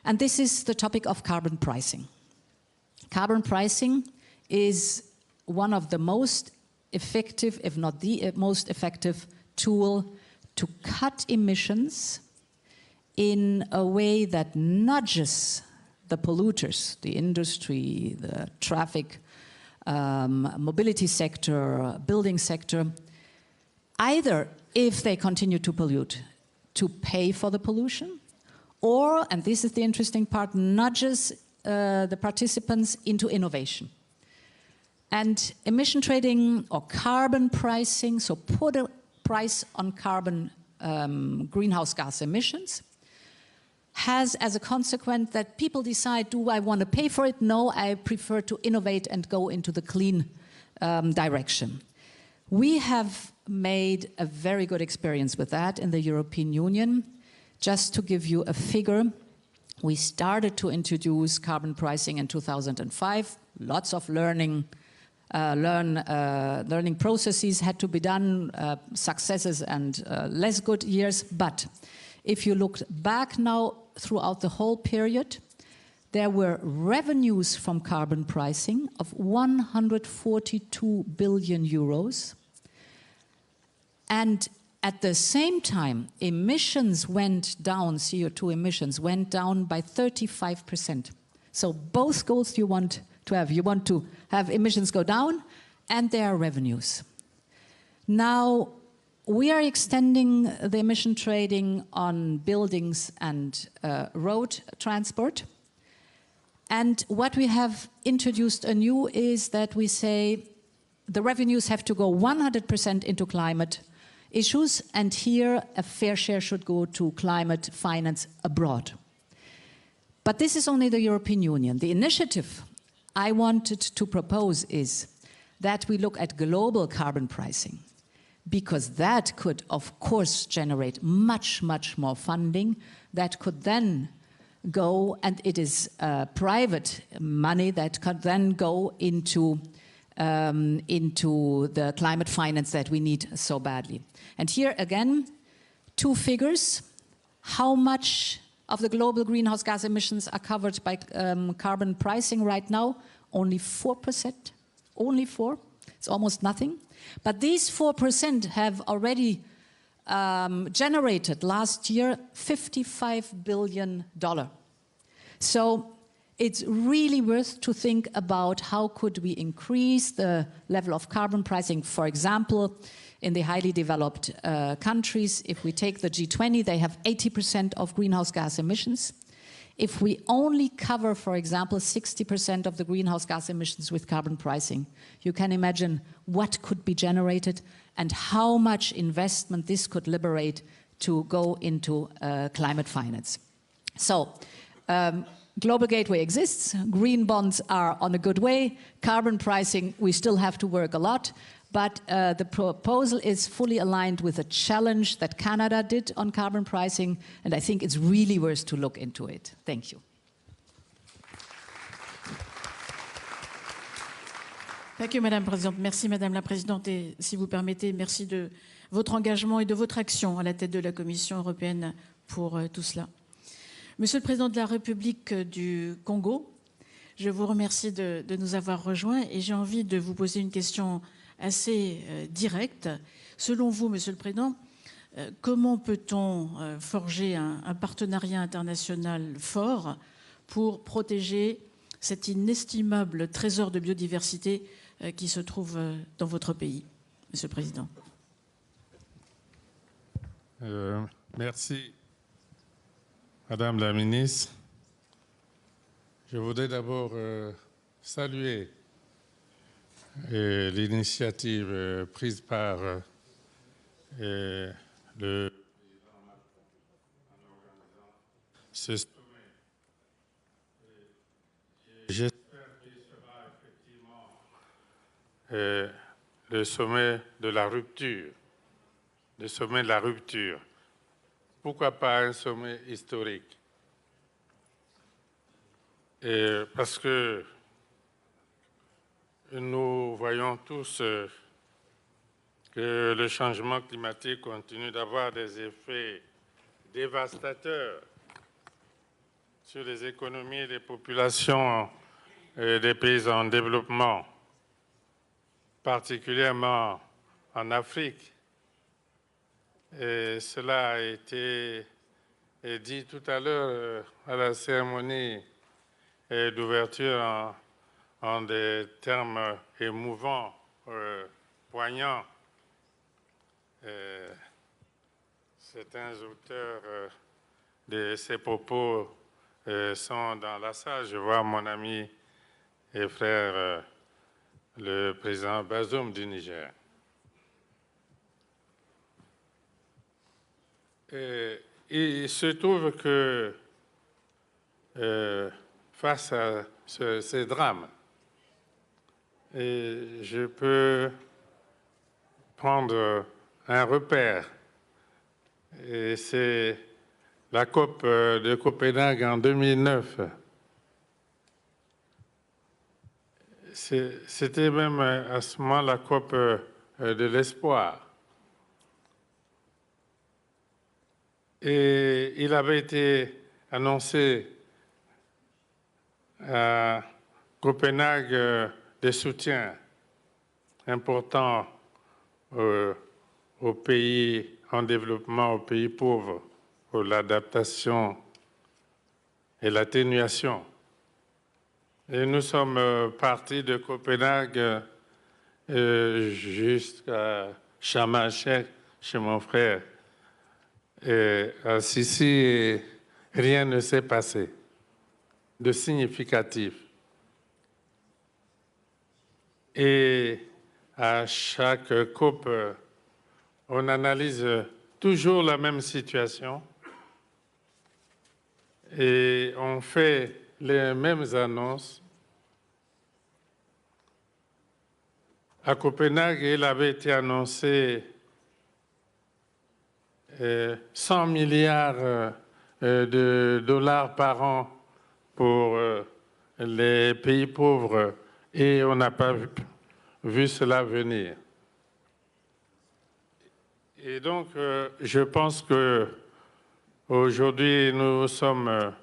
And this is the topic of carbon pricing. Carbon pricing is one of the most effective, if not the most effective tool to cut emissions in a way that nudges the polluters, the industry, the traffic, mobility sector, building sector, either if they continue to pollute, to pay for the pollution, or, and this is the interesting part, nudges the participants into innovation. And emission trading or carbon pricing, so put a price on carbon greenhouse gas emissions, has as a consequence that people decide, do I want to pay for it? No, I prefer to innovate and go into the clean direction. We have made a very good experience with that in the European Union. Just to give you a figure, we started to introduce carbon pricing in 2005. Lots of learning processes had to be done, successes and less good years. But if you look back now throughout the whole period, there were revenues from carbon pricing of 142 billion euros. And at the same time, emissions went down, CO2 emissions went down by 35%. So both goals you want to have. You want to have emissions go down, and there are revenues. Now, we are extending the emission trading on buildings and road transport. And what we have introduced anew is that we say the revenues have to go 100% into climate issues, and here a fair share should go to climate finance abroad. But this is only the European Union. The initiative I wanted to propose is that we look at global carbon pricing, because that could, of course, generate much, much more funding that could then go, and it is private money that could then go into the climate finance that we need so badly. And here again, two figures. How much of the global greenhouse gas emissions are covered by carbon pricing right now? Only 4%, only 4%. It's almost nothing. But these 4% have already generated last year $55 billion. So it's really worth to think about how could we increase the level of carbon pricing. For example, in the highly developed countries, if we take the G20, they have 80% of greenhouse gas emissions. If we only cover, for example, 60% of the greenhouse gas emissions with carbon pricing, you can imagine what could be generated and how much investment this could liberate to go into climate finance. So, Global Gateway exists, green bonds are on a good way, carbon pricing, we still have to work a lot, but the proposal is fully aligned with a challenge that Canada did on carbon pricing, and I think it's really worth to look into it. Thank you. Thank you, Madame la Présidente. Merci, Madame la Présidente. Et si vous permettez, merci de votre engagement et de votre action à la tête de la Commission européenne pour tout cela. Monsieur le Président de la République du Congo, je vous remercie de nous avoir rejoints et j'ai envie de vous poser une question assez directe. Selon vous, Monsieur le Président, comment peut-on forger un partenariat international fort pour protéger cet inestimable trésor de biodiversité qui se trouve dans votre pays, Monsieur le Président? Merci. Madame la ministre, je voudrais d'abord saluer l'initiative prise par le ce sommet. J'espère qu'il sera effectivement le sommet de la rupture, le sommet de la rupture. Pourquoi pas un sommet historique? Parce que nous voyons tous que le changement climatique continue d'avoir des effets dévastateurs sur les économies et les populations des pays en développement, particulièrement en Afrique. Et cela a été dit tout à l'heure à la cérémonie d'ouverture en des termes émouvants, poignants. Certains auteurs de ces propos sont dans la salle. Je vois mon ami et frère le président Bazoum du Niger. Il se trouve que face à ces drames, je peux prendre un repère, et c'est la COP de Copenhague en 2009. C'était même à ce moment la COP de l'espoir. Et il avait été annoncé à Copenhague des soutiens importants aux pays en développement, aux pays pauvres, pour l'adaptation et l'atténuation. Et nous sommes partis de Copenhague jusqu'à Sharm el-Sheikh, chez mon frère. Et à Sissi, rien ne s'est passé de significatif. Et à chaque COP, on analyse toujours la même situation et on fait les mêmes annonces. À Copenhague, il avait été annoncé 100 milliards de dollars par an pour les pays pauvres et on n'a pas vu cela venir. Et donc, je pense qu'aujourd'hui, nous sommes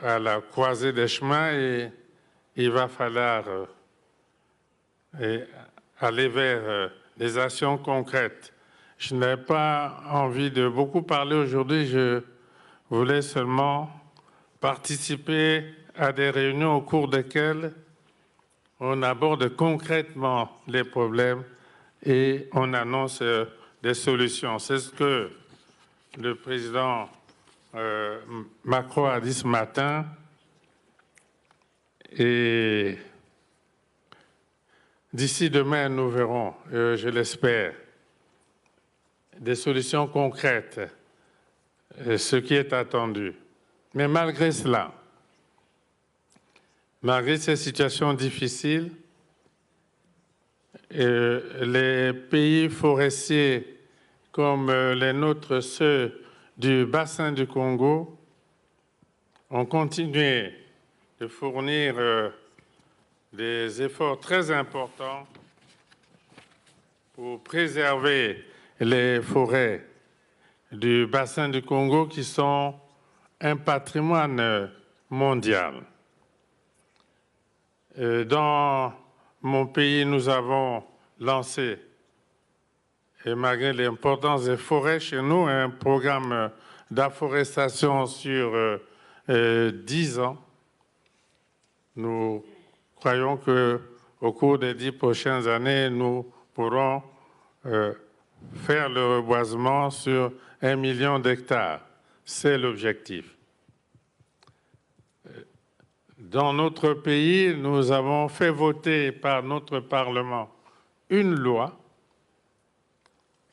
à la croisée des chemins et il va falloir aller vers des actions concrètes. Je n'ai pas envie de beaucoup parler aujourd'hui, je voulais seulement participer à des réunions au cours desquelles on aborde concrètement les problèmes et on annonce des solutions. C'est ce que le président Macron a dit ce matin et d'ici demain, nous verrons, je l'espère, des solutions concrètes, ce qui est attendu. Mais malgré cela, malgré ces situations difficiles, les pays forestiers comme les nôtres, ceux du bassin du Congo, ont continué de fournir des efforts très importants pour préserver les forêts du bassin du Congo qui sont un patrimoine mondial. Dans mon pays, nous avons lancé, et malgré l'importance des forêts chez nous, un programme d'afforestation sur 10 ans. Nous croyons qu'au cours des 10 prochaines années, nous pourrons faire le reboisement sur 1 million d'hectares. C'est l'objectif. Dans notre pays, nous avons fait voter par notre Parlement une loi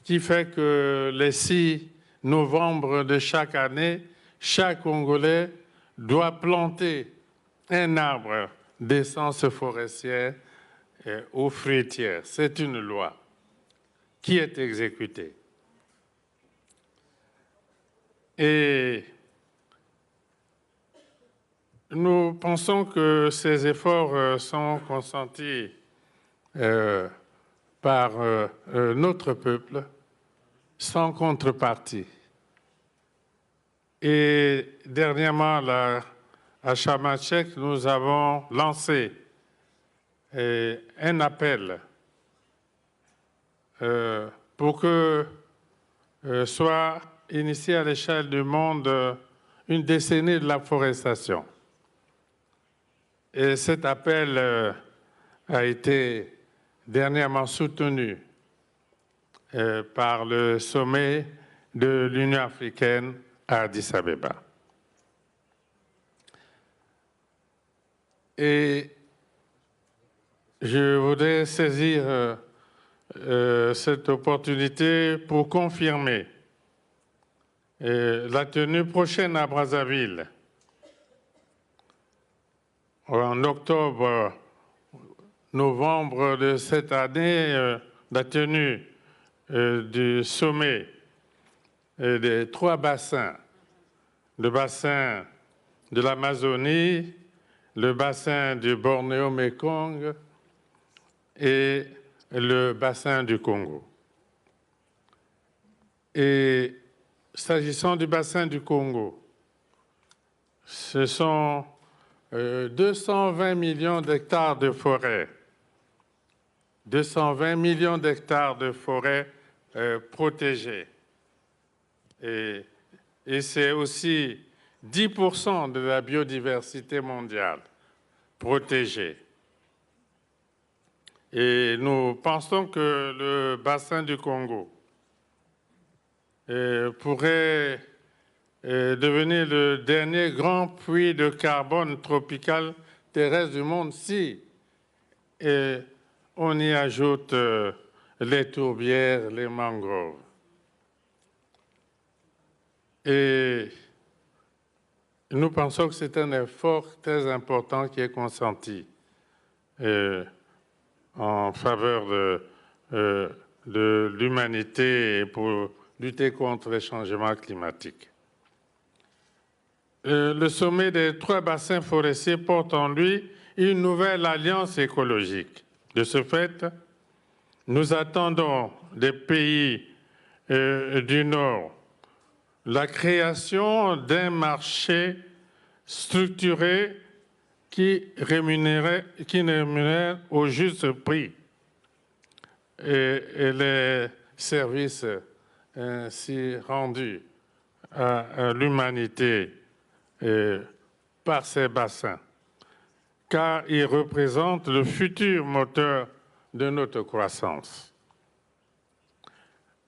qui fait que les 6 novembre de chaque année, chaque Congolais doit planter un arbre d'essence forestière ou fruitière. C'est une loi qui est exécutée. Et nous pensons que ces efforts sont consentis par notre peuple sans contrepartie. Et dernièrement, à Sharm el-Sheikh, nous avons lancé un appel pour que soit initiée à l'échelle du monde une décennie de la forestation. Et cet appel a été dernièrement soutenu par le sommet de l'Union africaine à Addis Abeba. Et je voudrais saisir cette opportunité pour confirmer la tenue prochaine à Brazzaville, en octobre-novembre de cette année, la tenue du sommet des 3 bassins, le bassin de l'Amazonie, le bassin du Bornéo-Mékong et le bassin du Congo. Et s'agissant du bassin du Congo, ce sont 220 millions d'hectares de forêt, 220 millions d'hectares de forêt protégés. Et c'est aussi 10% de la biodiversité mondiale protégée. Et nous pensons que le bassin du Congo pourrait devenir le dernier grand puits de carbone tropical terrestre du monde si on y ajoute les tourbières, les mangroves. Et nous pensons que c'est un effort très important qui est consenti en faveur de l'humanité et pour lutter contre les changements climatiques. Le sommet des 3 bassins forestiers porte en lui une nouvelle alliance écologique. De ce fait, nous attendons des pays du Nord la création d'un marché structuré qui rémunère au juste prix et les services ainsi rendus à l'humanité par ces bassins, car ils représentent le futur moteur de notre croissance.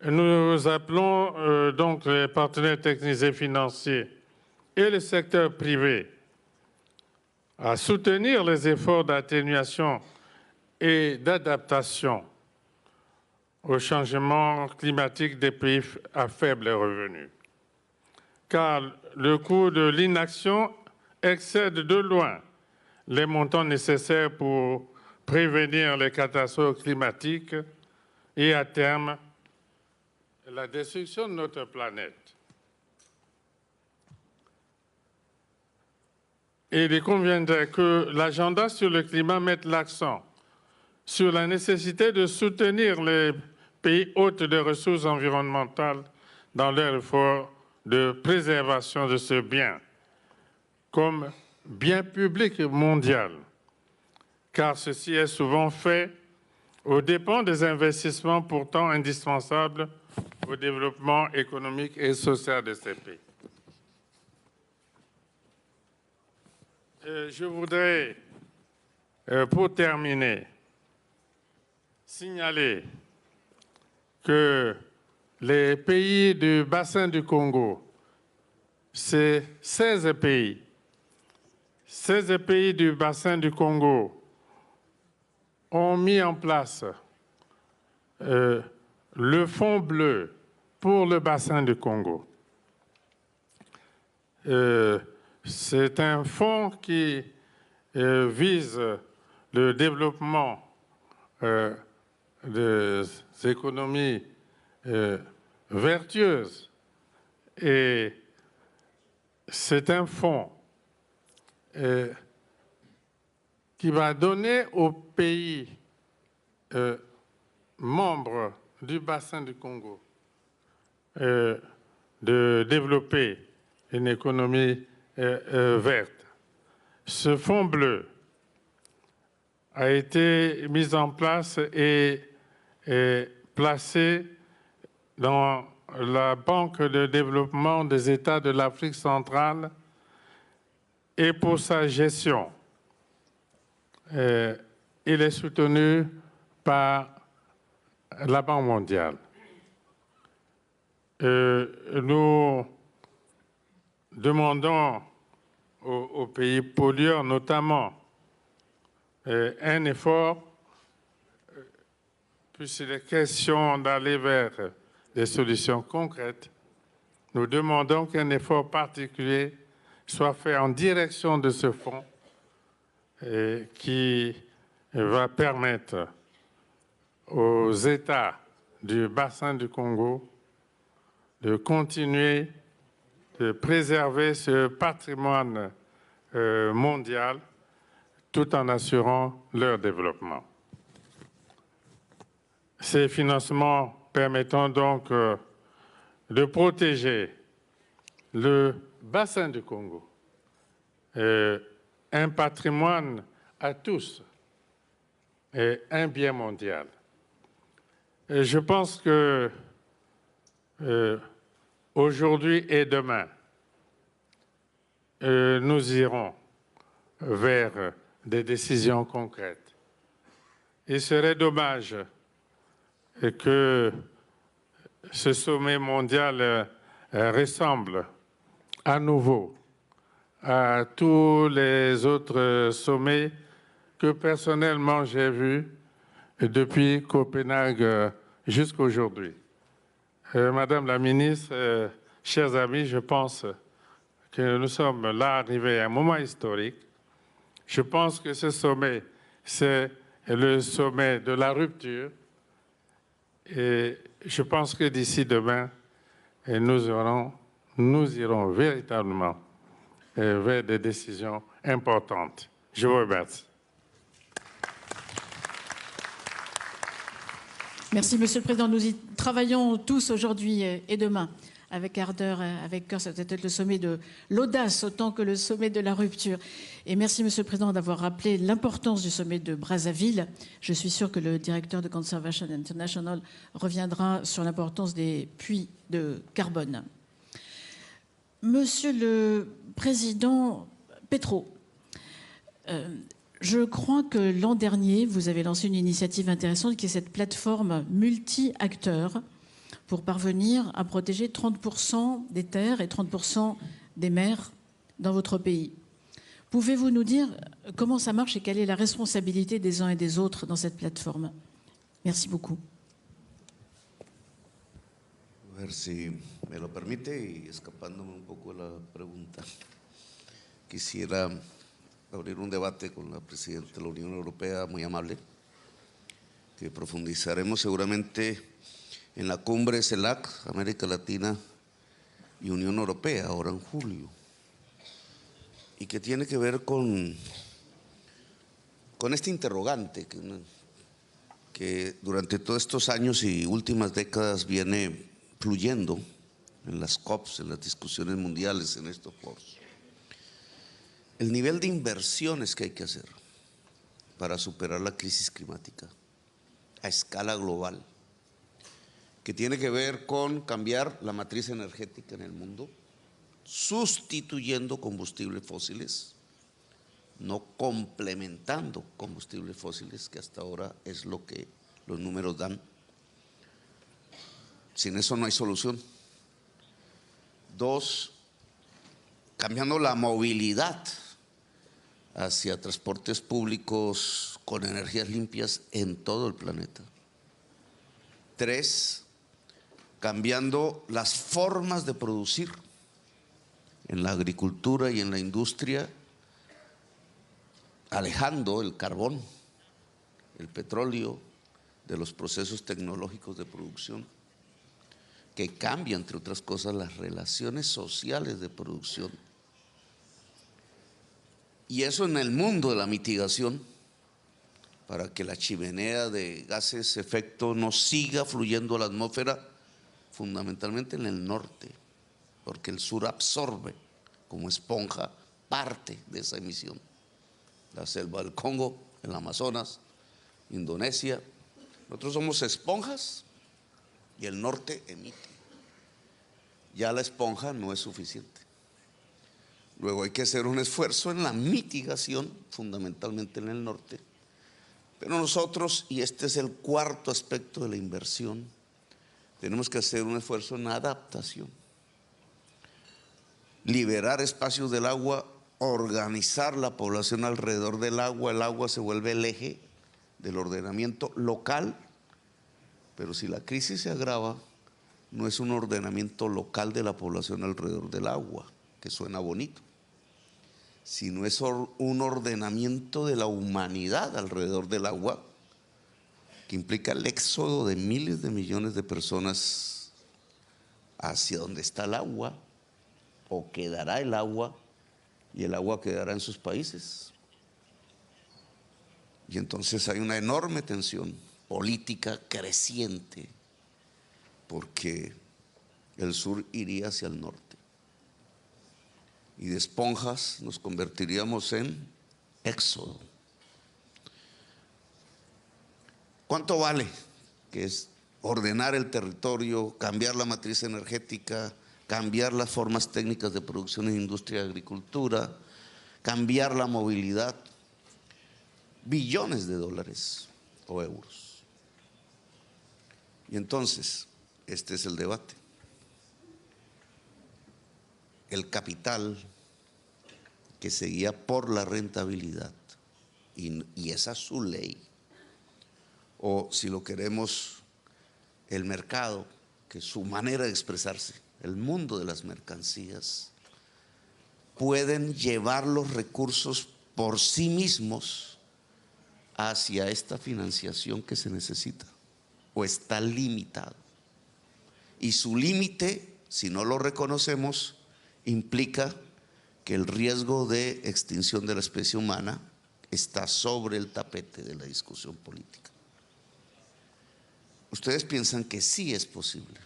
Nous appelons donc les partenaires techniques et financiers et le secteur privé à soutenir les efforts d'atténuation et d'adaptation au changement climatique des pays à faible revenu, car le coût de l'inaction excède de loin les montants nécessaires pour prévenir les catastrophes climatiques et à terme la destruction de notre planète. Et il conviendrait que l'agenda sur le climat mette l'accent sur la nécessité de soutenir les pays hôtes de ressources environnementales dans leur effort de préservation de ce bien comme bien public mondial, car ceci est souvent fait aux dépens des investissements pourtant indispensables au développement économique et social de ces pays. Je voudrais, pour terminer, signaler que les pays du bassin du Congo, c'est 16 pays. 16 pays du bassin du Congo ont mis en place le fonds bleu pour le bassin du Congo. C'est un fonds qui vise le développement des économies vertueuses. Et c'est un fonds qui va donner aux pays membres du bassin du Congo de développer une économie verte. Ce fonds bleu a été mis en place et placé dans la Banque de développement des États de l'Afrique centrale et pour sa gestion, il est soutenu par la Banque mondiale. Nous demandons aux pays pollueurs, notamment, un effort puisqu'il est question d'aller vers des solutions concrètes, nous demandons qu'un effort particulier soit fait en direction de ce fonds qui va permettre aux États du bassin du Congo de continuer de préserver ce patrimoine mondial tout en assurant leur développement. Ces financements permettront donc de protéger le bassin du Congo, un patrimoine à tous et un bien mondial. Et je pense que aujourd'hui et demain, nous irons vers des décisions concrètes. Il serait dommage que ce sommet mondial ressemble à nouveau à tous les autres sommets que personnellement j'ai vus depuis Copenhague jusqu'à aujourd'hui. Madame la ministre, chers amis, je pense que nous sommes là arrivés à un moment historique. Je pense que ce sommet, c'est le sommet de la rupture. Et je pense que d'ici demain, nous irons véritablement vers des décisions importantes. Je vous remercie. Merci, Monsieur le Président. Nous y travaillons tous aujourd'hui et demain avec ardeur, avec cœur. Ça doit être le sommet de l'audace autant que le sommet de la rupture. Et merci, Monsieur le Président, d'avoir rappelé l'importance du sommet de Brazzaville. Je suis sûre que le directeur de Conservation International reviendra sur l'importance des puits de carbone. Monsieur le Président Petro, je crois que l'an dernier, vous avez lancé une initiative intéressante qui est cette plateforme multi-acteurs pour parvenir à protéger 30% des terres et 30% des mers dans votre pays. Pouvez-vous nous dire comment ça marche et quelle est la responsabilité des uns et des autres dans cette plateforme? Merci beaucoup. A ver si me lo permite y escapándome un poco de la pregunta. Quisiera abrir un debate con la Presidenta de la Unión Europea, muy amable, que profundizaremos seguramente en la cumbre CELAC, América Latina y Unión Europea, ahora en julio, y que tiene que ver con este interrogante que durante todos estos años y últimas décadas viene fluyendo en las COPs, en las discusiones mundiales, en estos foros. El nivel de inversiones que hay que hacer para superar la crisis climática a escala global, que tiene que ver con cambiar la matriz energética en el mundo, sustituyendo combustibles fósiles, no complementando combustibles fósiles, que hasta ahora es lo que los números dan. Sin eso no hay solución. Dos, cambiando la movilidad hacia transportes públicos con energías limpias en todo el planeta. Tres, cambiando las formas de producir en la agricultura y en la industria, alejando el carbón, el petróleo de los procesos tecnológicos de producción, que cambia, entre otras cosas, las relaciones sociales de producción. Y eso en el mundo de la mitigación, para que la chimenea de gases de efecto no siga fluyendo a la atmósfera, fundamentalmente en el norte, porque el sur absorbe como esponja parte de esa emisión. La selva del Congo, el Amazonas, Indonesia. Nosotros somos esponjas y el norte emite. Ya la esponja no es suficiente. Luego hay que hacer un esfuerzo en la mitigación, fundamentalmente en el norte. Pero nosotros, y este es el cuarto aspecto de la inversión, tenemos que hacer un esfuerzo en adaptación. Liberar espacios del agua, organizar la población alrededor del agua. El agua se vuelve el eje del ordenamiento local Pero si la crisis se agrava, no es un ordenamiento local de la población alrededor del agua, que suena bonito, sino es un ordenamiento de la humanidad alrededor del agua, que implica el éxodo de miles de millones de personas hacia donde está el agua, o quedará el agua, y el agua quedará en sus países. Y entonces hay una enorme tensión política creciente, porque el sur iría hacia el norte. Y de esponjas nos convertiríamos en éxodo. ¿Cuánto vale? Que es ordenar el territorio, cambiar la matriz energética, cambiar las formas técnicas de producción en industria y agricultura, cambiar la movilidad. Billones de dólares o euros. Y entonces, este es el debate. El capital que se guía por la rentabilidad, y esa es su ley, o si lo queremos, el mercado, que es su manera de expresarse, el mundo de las mercancías, pueden llevar los recursos por sí mismos hacia esta financiación que se necesita, o está limitado. Y su límite, si no lo reconocemos, implica que el riesgo de extinción de la especie humana está sobre el tapete de la discusión política. Ustedes piensan que sí es posible.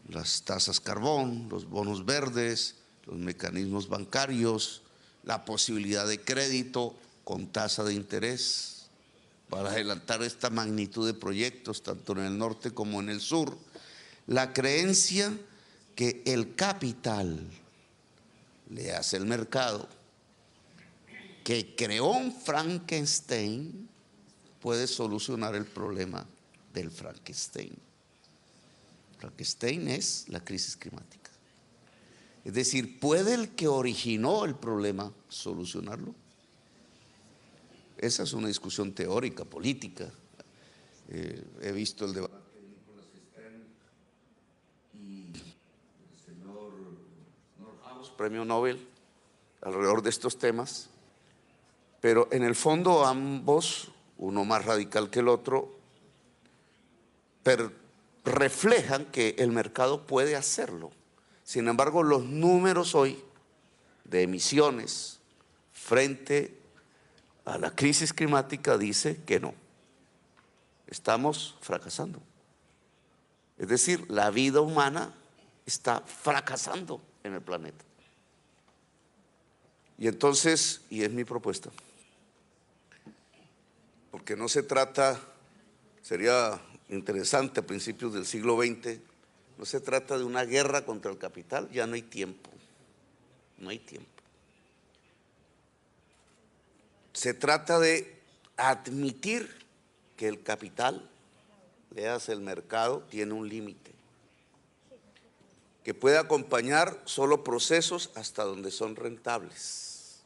Las tasas carbón, los bonos verdes, los mecanismos bancarios, la posibilidad de crédito con tasa de interés para adelantar esta magnitud de proyectos, tanto en el norte como en el sur. La creencia que el capital le hace el mercado, que creó un Frankenstein, puede solucionar el problema del Frankenstein. Frankenstein es la crisis climática. Es decir, ¿puede el que originó el problema solucionarlo? Esa es una discusión teórica, política. He visto el debate de Nicolás Stern y el señor Norhaus, premio Nobel, alrededor de estos temas, pero en el fondo ambos, uno más radical que el otro, reflejan que el mercado puede hacerlo. Sin embargo, los números hoy de emisiones frente a la crisis climática dice que no. Estamos fracasando. Es decir, la vida humana está fracasando en el planeta. Y entonces, y es mi propuesta, porque no se trata, sería interesante a principios del siglo XX, no se trata de una guerra contra el capital, ya no hay tiempo, no hay tiempo. Se trata de admitir que el capital, léase el mercado, tiene un límite, que puede acompañar solo procesos hasta donde son rentables,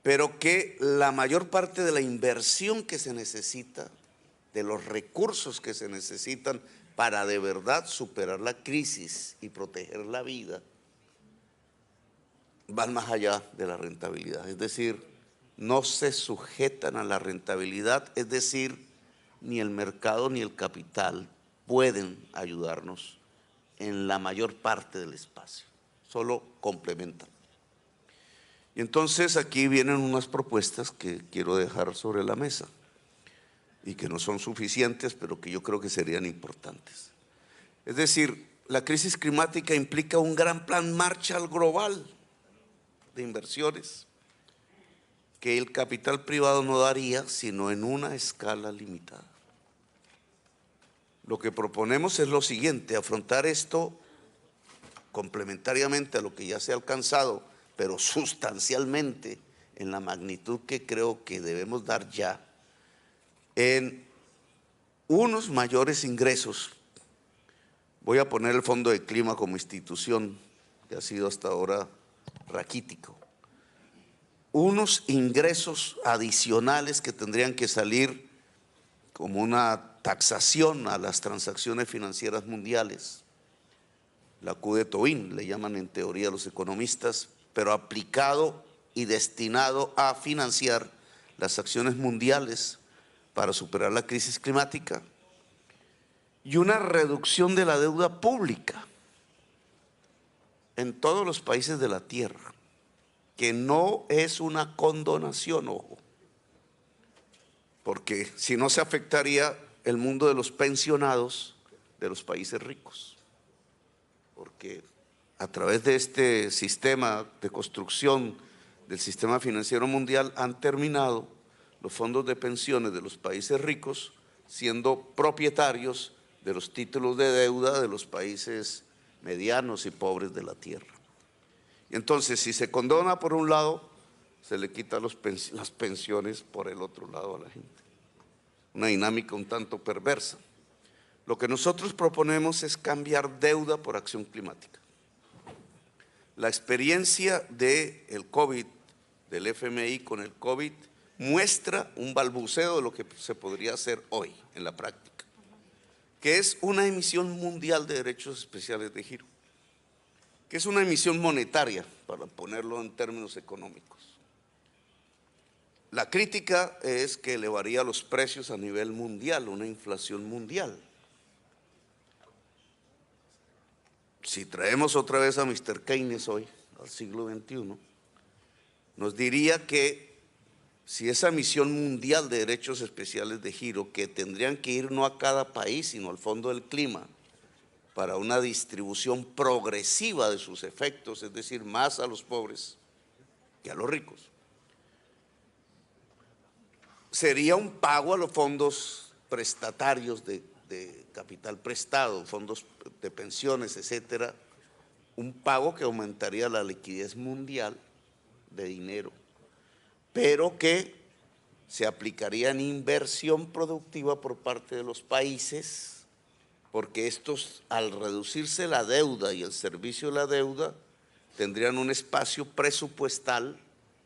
pero que la mayor parte de la inversión que se necesita, de los recursos que se necesitan para de verdad superar la crisis y proteger la vida, van más allá de la rentabilidad. Es decir, no se sujetan a la rentabilidad, es decir, ni el mercado ni el capital pueden ayudarnos en la mayor parte del espacio, solo complementan. Y entonces aquí vienen unas propuestas que quiero dejar sobre la mesa y que no son suficientes, pero que yo creo que serían importantes. Es decir, la crisis climática implica un gran plan Marshall global de inversiones que el capital privado no daría sino en una escala limitada. Lo que proponemos es lo siguiente: afrontar esto complementariamente a lo que ya se ha alcanzado, pero sustancialmente en la magnitud que creo que debemos dar ya, en unos mayores ingresos. Voy a poner el Fondo de Clima como institución, que ha sido hasta ahora raquítico. Unos ingresos adicionales que tendrían que salir como una taxación a las transacciones financieras mundiales, la Q de Tobin, le llaman en teoría los economistas, pero aplicado y destinado a financiar las acciones mundiales para superar la crisis climática, y una reducción de la deuda pública en todos los países de la Tierra, que no es una condonación, ojo, porque si no se afectaría el mundo de los pensionados de los países ricos, porque a través de este sistema de construcción del sistema financiero mundial han terminado los fondos de pensiones de los países ricos siendo propietarios de los títulos de deuda de los países medianos y pobres de la tierra. Y entonces, si se condona por un lado, se le quita las pensiones por el otro lado a la gente. Una dinámica un tanto perversa. Lo que nosotros proponemos es cambiar deuda por acción climática. La experiencia del COVID, del FMI con el COVID, muestra un balbuceo de lo que se podría hacer hoy en la práctica, que es una emisión mundial de derechos especiales de giro, que es una emisión monetaria, para ponerlo en términos económicos. La crítica es que elevaría los precios a nivel mundial, una inflación mundial. Si traemos otra vez a Mr. Keynes hoy, al siglo XXI, nos diría que si esa emisión mundial de derechos especiales de giro, que tendrían que ir no a cada país, sino al Fondo del Clima, para una distribución progresiva de sus efectos, es decir, más a los pobres que a los ricos, sería un pago a los fondos prestatarios de capital prestado, fondos de pensiones, etcétera, un pago que aumentaría la liquidez mundial de dinero, pero que se aplicaría en inversión productiva por parte de los países, porque estos, al reducirse la deuda y el servicio de la deuda, tendrían un espacio presupuestal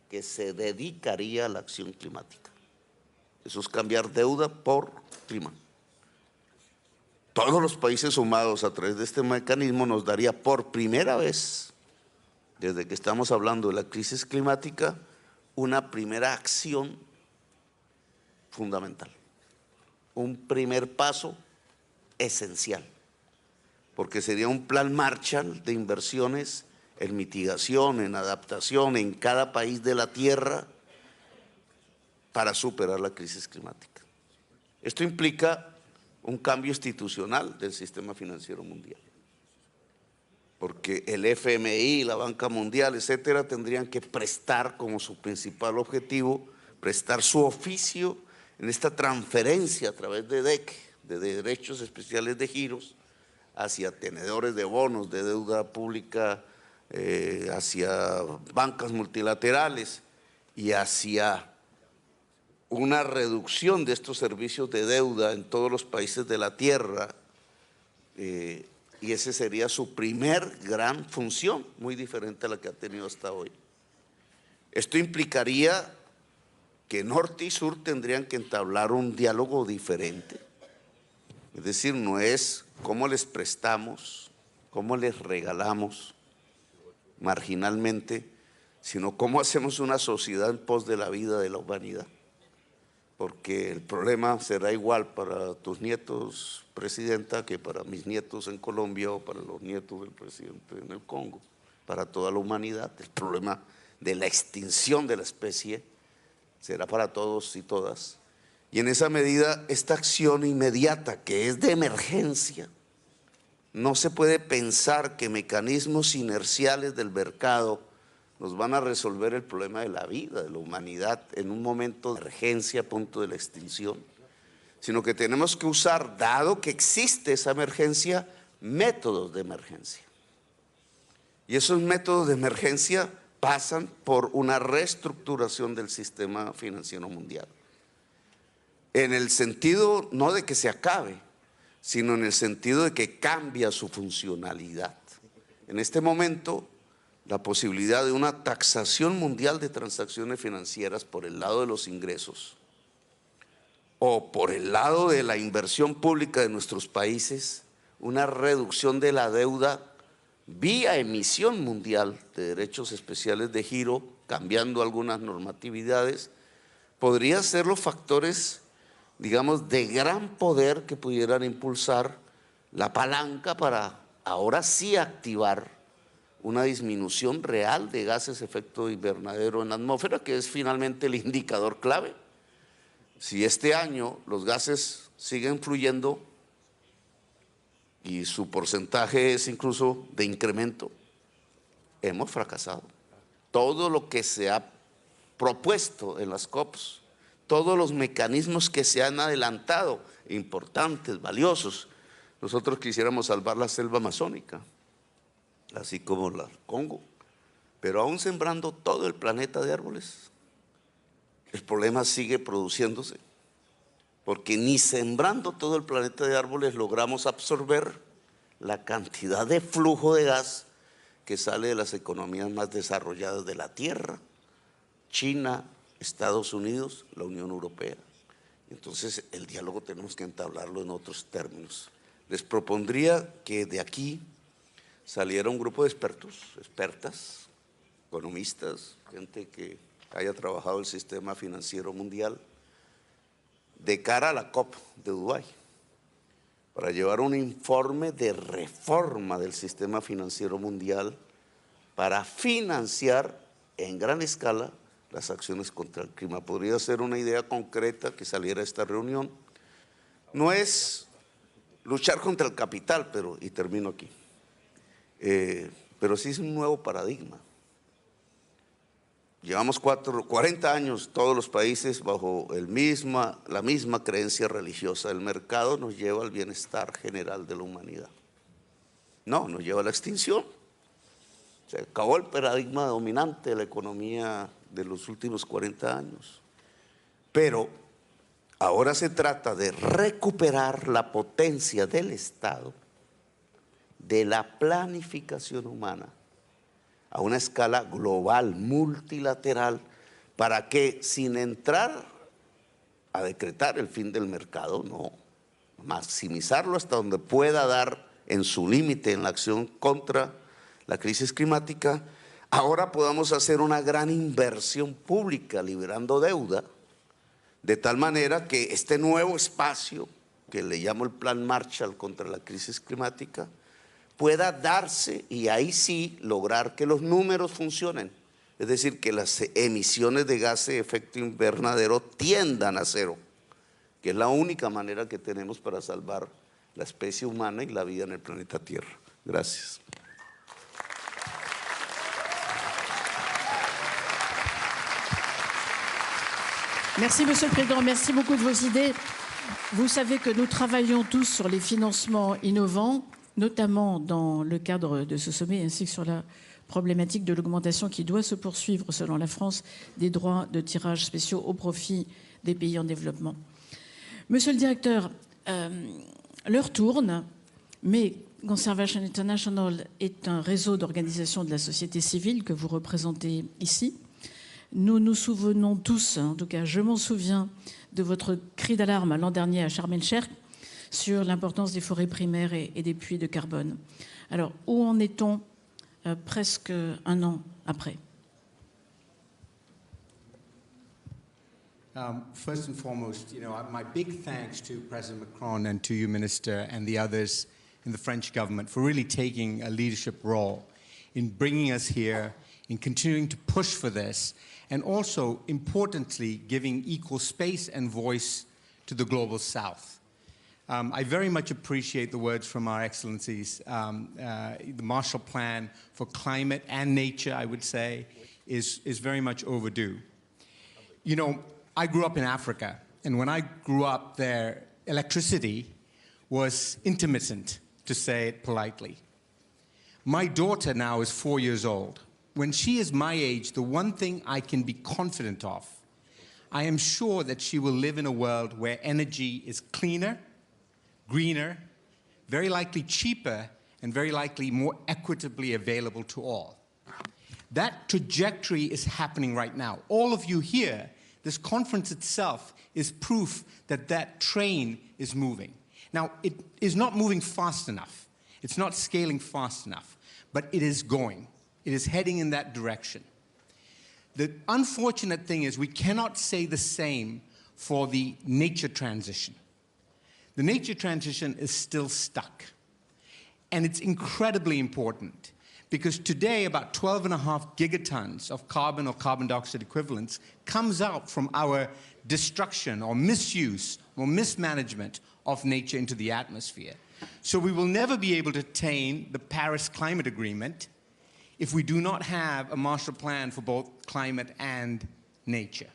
que se dedicaría a la acción climática. Eso es cambiar deuda por clima. Todos los países sumados a través de este mecanismo nos daría por primera vez, desde que estamos hablando de la crisis climática, una primera acción fundamental, un primer paso esencial, porque sería un plan Marshall de inversiones en mitigación, en adaptación en cada país de la Tierra para superar la crisis climática. Esto implica un cambio institucional del sistema financiero mundial, porque el FMI, la Banca Mundial, etcétera, tendrían que prestar como su principal objetivo, prestar su oficio en esta transferencia a través de DEC, de derechos especiales de giros, hacia tenedores de bonos, de deuda pública, hacia bancas multilaterales y hacia una reducción de estos servicios de deuda en todos los países de la Tierra, y esa sería su primer gran función, muy diferente a la que ha tenido hasta hoy. Esto implicaría que norte y sur tendrían que entablar un diálogo diferente, es decir, no es cómo les prestamos, cómo les regalamos marginalmente, sino cómo hacemos una sociedad en pos de la vida de la humanidad. Porque el problema será igual para tus nietos, Presidenta, que para mis nietos en Colombia o para los nietos del presidente en el Congo, para toda la humanidad. El problema de la extinción de la especie será para todos y todas. Y en esa medida, esta acción inmediata, que es de emergencia, no se puede pensar que mecanismos inerciales del mercado nos van a resolver el problema de la vida, de la humanidad, en un momento de emergencia a punto de la extinción, sino que tenemos que usar, dado que existe esa emergencia, métodos de emergencia. Y esos métodos de emergencia pasan por una reestructuración del sistema financiero mundial, en el sentido no de que se acabe, sino en el sentido de que cambia su funcionalidad. En este momento, la posibilidad de una taxación mundial de transacciones financieras por el lado de los ingresos o por el lado de la inversión pública de nuestros países, una reducción de la deuda vía emisión mundial de derechos especiales de giro, cambiando algunas normatividades, podría ser los factores, digamos, de gran poder que pudieran impulsar la palanca para ahora sí activar una disminución real de gases de efecto invernadero en la atmósfera, que es finalmente el indicador clave. Si este año los gases siguen fluyendo y su porcentaje es incluso de incremento, hemos fracasado. Todo lo que se ha propuesto en las COPs, todos los mecanismos que se han adelantado, importantes, valiosos, nosotros quisiéramos salvar la selva amazónica, así como la Congo, pero aún sembrando todo el planeta de árboles, el problema sigue produciéndose, porque ni sembrando todo el planeta de árboles logramos absorber la cantidad de flujo de gas que sale de las economías más desarrolladas de la Tierra, China, Estados Unidos, la Unión Europea. Entonces el diálogo tenemos que entablarlo en otros términos. Les propondría que de aquí saliera un grupo de expertos, expertas, economistas, gente que haya trabajado el sistema financiero mundial, de cara a la COP de Dubái, para llevar un informe de reforma del sistema financiero mundial para financiar en gran escala las acciones contra el clima. Podría ser una idea concreta que saliera de esta reunión. No es luchar contra el capital, pero, y termino aquí, pero sí es un nuevo paradigma. Llevamos 40 años todos los países bajo la misma creencia religiosa. El mercado nos lleva al bienestar general de la humanidad. No, nos lleva a la extinción. Se acabó el paradigma dominante de la economía de los últimos 40 años. Pero ahora se trata de recuperar la potencia del Estado, de la planificación humana, a una escala global, multilateral, para que sin entrar a decretar el fin del mercado, no, maximizarlo hasta donde pueda dar en su límite en la acción contra la crisis climática, ahora podamos hacer una gran inversión pública liberando deuda, de tal manera que este nuevo espacio, que le llamo el Plan Marshall contra la crisis climática, pueda darse y ahí sí lograr que los números funcionen. Es decir, que las emisiones de gases de efecto invernadero tiendan a cero, que es la única manera que tenemos para salvar la especie humana y la vida en el planeta Tierra. Gracias. Merci, Monsieur le Président. Merci beaucoup de vos idées. Vous savez que nous travaillons tous sur les financements innovants, notamment dans le cadre de ce sommet, ainsi que sur la problématique de l'augmentation qui doit se poursuivre, selon la France, des droits de tirage spéciaux au profit des pays en développement. Monsieur le directeur, l'heure tourne, mais Conservation International est un réseau d'organisations de la société civile que vous représentez ici. Nous nous souvenons tous, en tout cas je m'en souviens, de votre cri d'alarme l'an dernier à Sharm el-Sheikh sur l'importance des forêts primaires et des puits de carbone. Alors, où en est-on presque un an après? First and foremost, my big thanks to President Macron and to you, Minister, and the others in the French government for really taking a leadership role in bringing us here, in continuing to push for this, and also, importantly, giving equal space and voice to the Global South. I very much appreciate the words from our excellencies. The Marshall Plan for climate and nature, I would say, is very much overdue. I grew up in Africa, and when I grew up there, electricity was intermittent, to say it politely. My daughter now is 4 years old. When she is my age, the one thing I can be confident of, I am sure that she will live in a world where energy is cleaner, greener, very likely cheaper, and very likely more equitably available to all. That trajectory is happening right now. All of you here This conference itself is proof that that train is moving. Now, it is not moving fast enough. It's not scaling fast enough, but it is going. It is heading in that direction. The unfortunate thing is we cannot say the same for the nature transition. The nature transition is still stuck. And it's incredibly important because today about 12.5 gigatons of carbon or carbon dioxide equivalents comes out from our destruction or misuse or mismanagement of nature into the atmosphere. So we will never be able to attain the Paris Climate Agreement if we do not have a Marshall Plan for both climate and nature.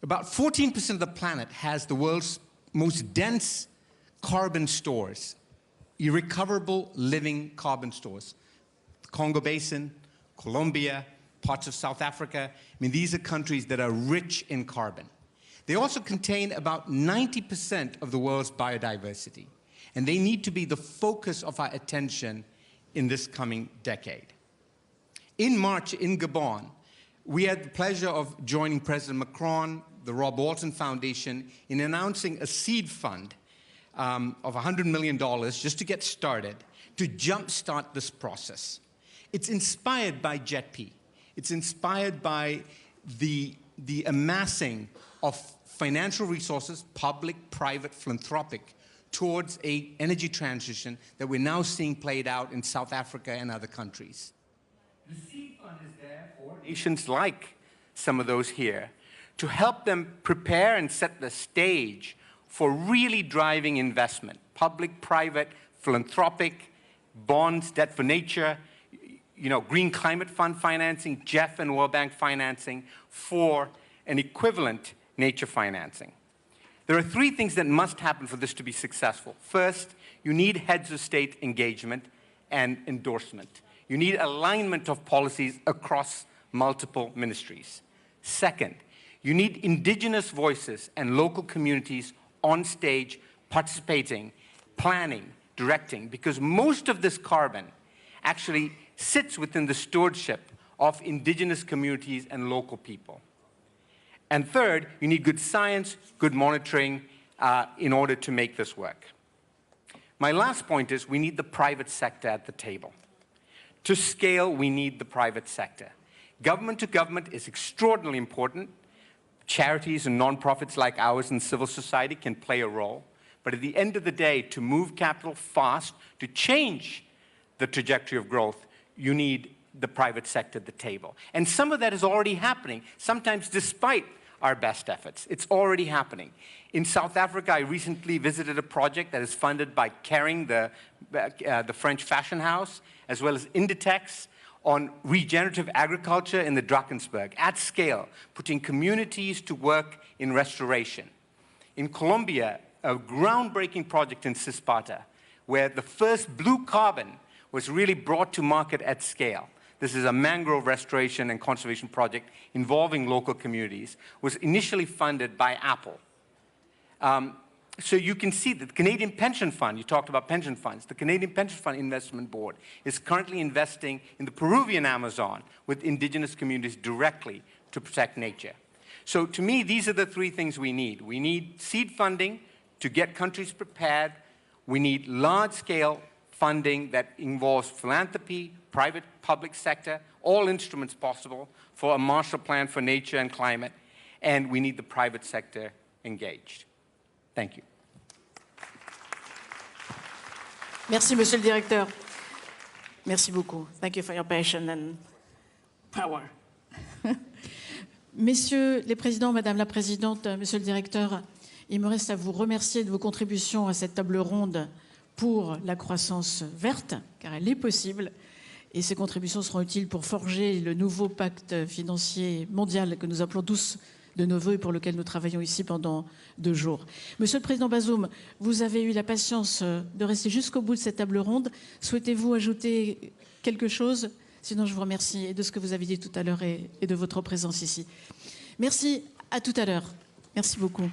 About 14% of the planet has the world's most dense carbon stores, irrecoverable living carbon stores. The Congo Basin, Colombia, parts of South Africa. I mean, these are countries that are rich in carbon. They also contain about 90% of the world's biodiversity, and they need to be the focus of our attention in this coming decade. In March in Gabon, we had the pleasure of joining President Macron, the Rob Walton Foundation, in announcing a seed fund of $100 million just to get started, to jumpstart this process. It's inspired by JETP. It's inspired by the amassing of financial resources, public, private, philanthropic, towards an energy transition that we're now seeing played out in South Africa and other countries. The seed fund is there for nations like some of those here to help them prepare and set the stage for really driving investment, public, private, philanthropic, bonds, debt for nature, Green Climate Fund financing, GEF and World Bank financing for an equivalent nature financing. There are three things that must happen for this to be successful. First, you need heads of state engagement and endorsement. You need alignment of policies across multiple ministries. Second, you need indigenous voices and local communities on stage participating, planning, directing, because most of this carbon actually sits within the stewardship of indigenous communities and local people. And third, you need good science, good monitoring in order to make this work. My last point is we need the private sector at the table. To scale, we need the private sector. Government to government is extraordinarily important. Charities and nonprofits like ours and civil society can play a role. But at the end of the day, to move capital fast, to change the trajectory of growth, you need the private sector at the table. And some of that is already happening, sometimes despite our best efforts. It's already happening. In South Africa, I recently visited a project that is funded by Kering, the French fashion house, as well as Inditex, on regenerative agriculture in the Drakensberg, at scale, putting communities to work in restoration. In Colombia, a groundbreaking project in Cispata, where the first blue carbon was really brought to market at scale. This is a mangrove restoration and conservation project involving local communities, was initially funded by Apple. So you can see that the Canadian Pension Fund, you talked about pension funds, the Canadian Pension Fund Investment Board is currently investing in the Peruvian Amazon with indigenous communities directly to protect nature. So to me, these are the three things we need. We need seed funding to get countries prepared. We need large-scale funding that involves philanthropy, private, public sector, all instruments possible for a Marshall Plan for nature and climate, and we need the private sector engaged. Thank you. Merci, Monsieur le Directeur. Merci beaucoup. Thank you for your passion and power. Messieurs les Présidents, Madame la Présidente, Monsieur le Directeur, il me reste à vous remercier de vos contributions à cette table ronde pour la croissance verte, car elle est possible. Et ces contributions seront utiles pour forger le nouveau pacte financier mondial que nous appelons tous de nos voeux et pour lequel nous travaillons ici pendant 2 jours. Monsieur le Président Bazoum, vous avez eu la patience de rester jusqu'au bout de cette table ronde. Souhaitez-vous ajouter quelque chose? Sinon, je vous remercie de ce que vous avez dit tout à l'heure et de votre présence ici. Merci, à tout à l'heure. Merci beaucoup.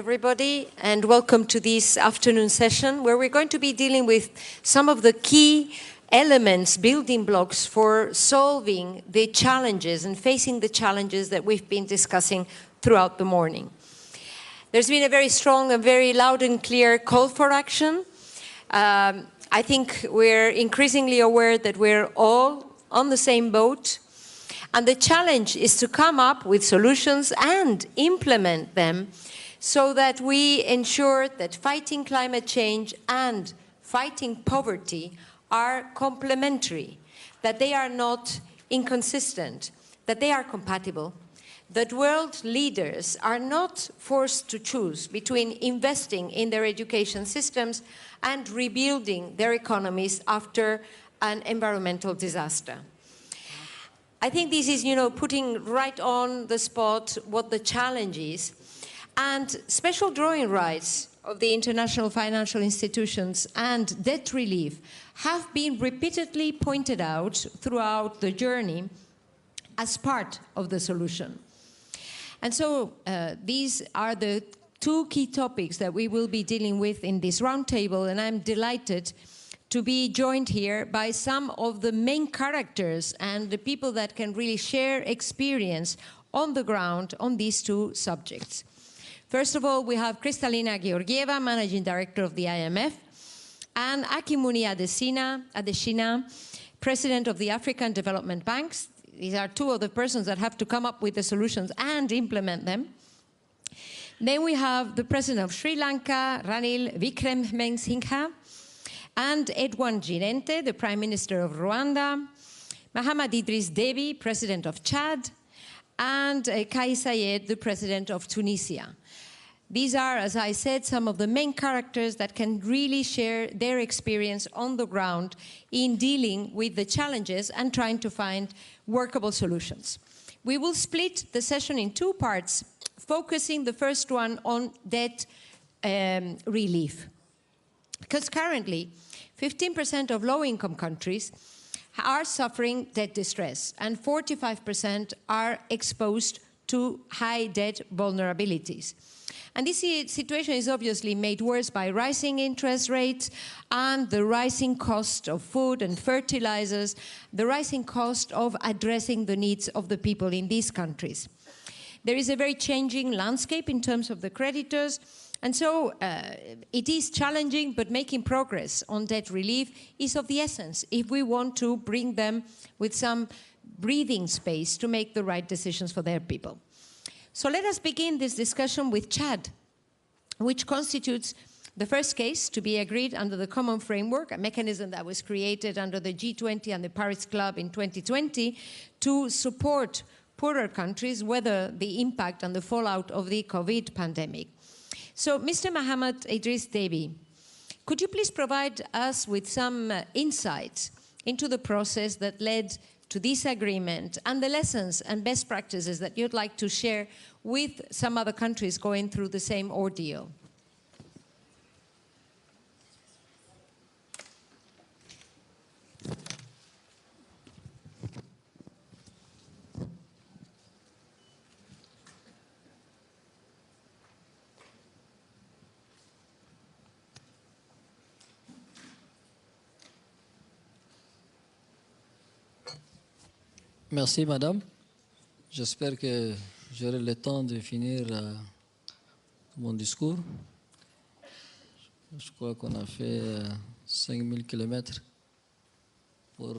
everybody, and welcome to this afternoon session where we're going to be dealing with some of the key elements, building blocks for solving the challenges and facing the challenges that we've been discussing throughout the morning. There's been a very strong and very loud and clear call for action. I think we're increasingly aware that we're all on the same boat. And the challenge is to come up with solutions and implement them so that we ensure that fighting climate change and fighting poverty are complementary, that they are not inconsistent, that they are compatible, that world leaders are not forced to choose between investing in their education systems and rebuilding their economies after an environmental disaster. I think this is, putting right on the spot what the challenge is. And special drawing rights of the international financial institutions and debt relief have been repeatedly pointed out throughout the journey as part of the solution. And so these are the two key topics that we will be dealing with in this roundtable, and I'm delighted to be joined here by some of the main characters and the people that can really share experience on the ground on these two subjects. First of all, we have Kristalina Georgieva, Managing Director of the IMF, and Akimuni Adesina, President of the African Development Banks. These are two of the persons that have to come up with the solutions and implement them. Then we have the President of Sri Lanka, Ranil Wickremesinghe, and Edouard Girente, the Prime Minister of Rwanda, Mahamed Idriss Déby, President of Chad, and Kais Saied, the President of Tunisia. These are, as I said, some of the main characters that can really share their experience on the ground in dealing with the challenges and trying to find workable solutions. We will split the session in two parts, focusing the first one on debt relief. Because currently, 15% of low-income countries are suffering debt distress, and 45% are exposed to high debt vulnerabilities. And this situation is obviously made worse by rising interest rates and the rising cost of food and fertilizers, the rising cost of addressing the needs of the people in these countries. There is a very changing landscape in terms of the creditors, and so it is challenging, but making progress on debt relief is of the essence if we want to bring them with some breathing space to make the right decisions for their people. So let us begin this discussion with Chad, which constitutes the first case to be agreed under the Common Framework, a mechanism that was created under the G20 and the Paris Club in 2020 to support poorer countries weather the impact and the fallout of the COVID pandemic. So, Mr. Mahamed Idriss Déby, could you please provide us with some insights into the process that led to this agreement and the lessons and best practices that you'd like to share with some other countries going through the same ordeal? Merci, Madame. J'espère que j'aurai le temps de finir mon discours. Je crois qu'on a fait 5000 kilomètres pour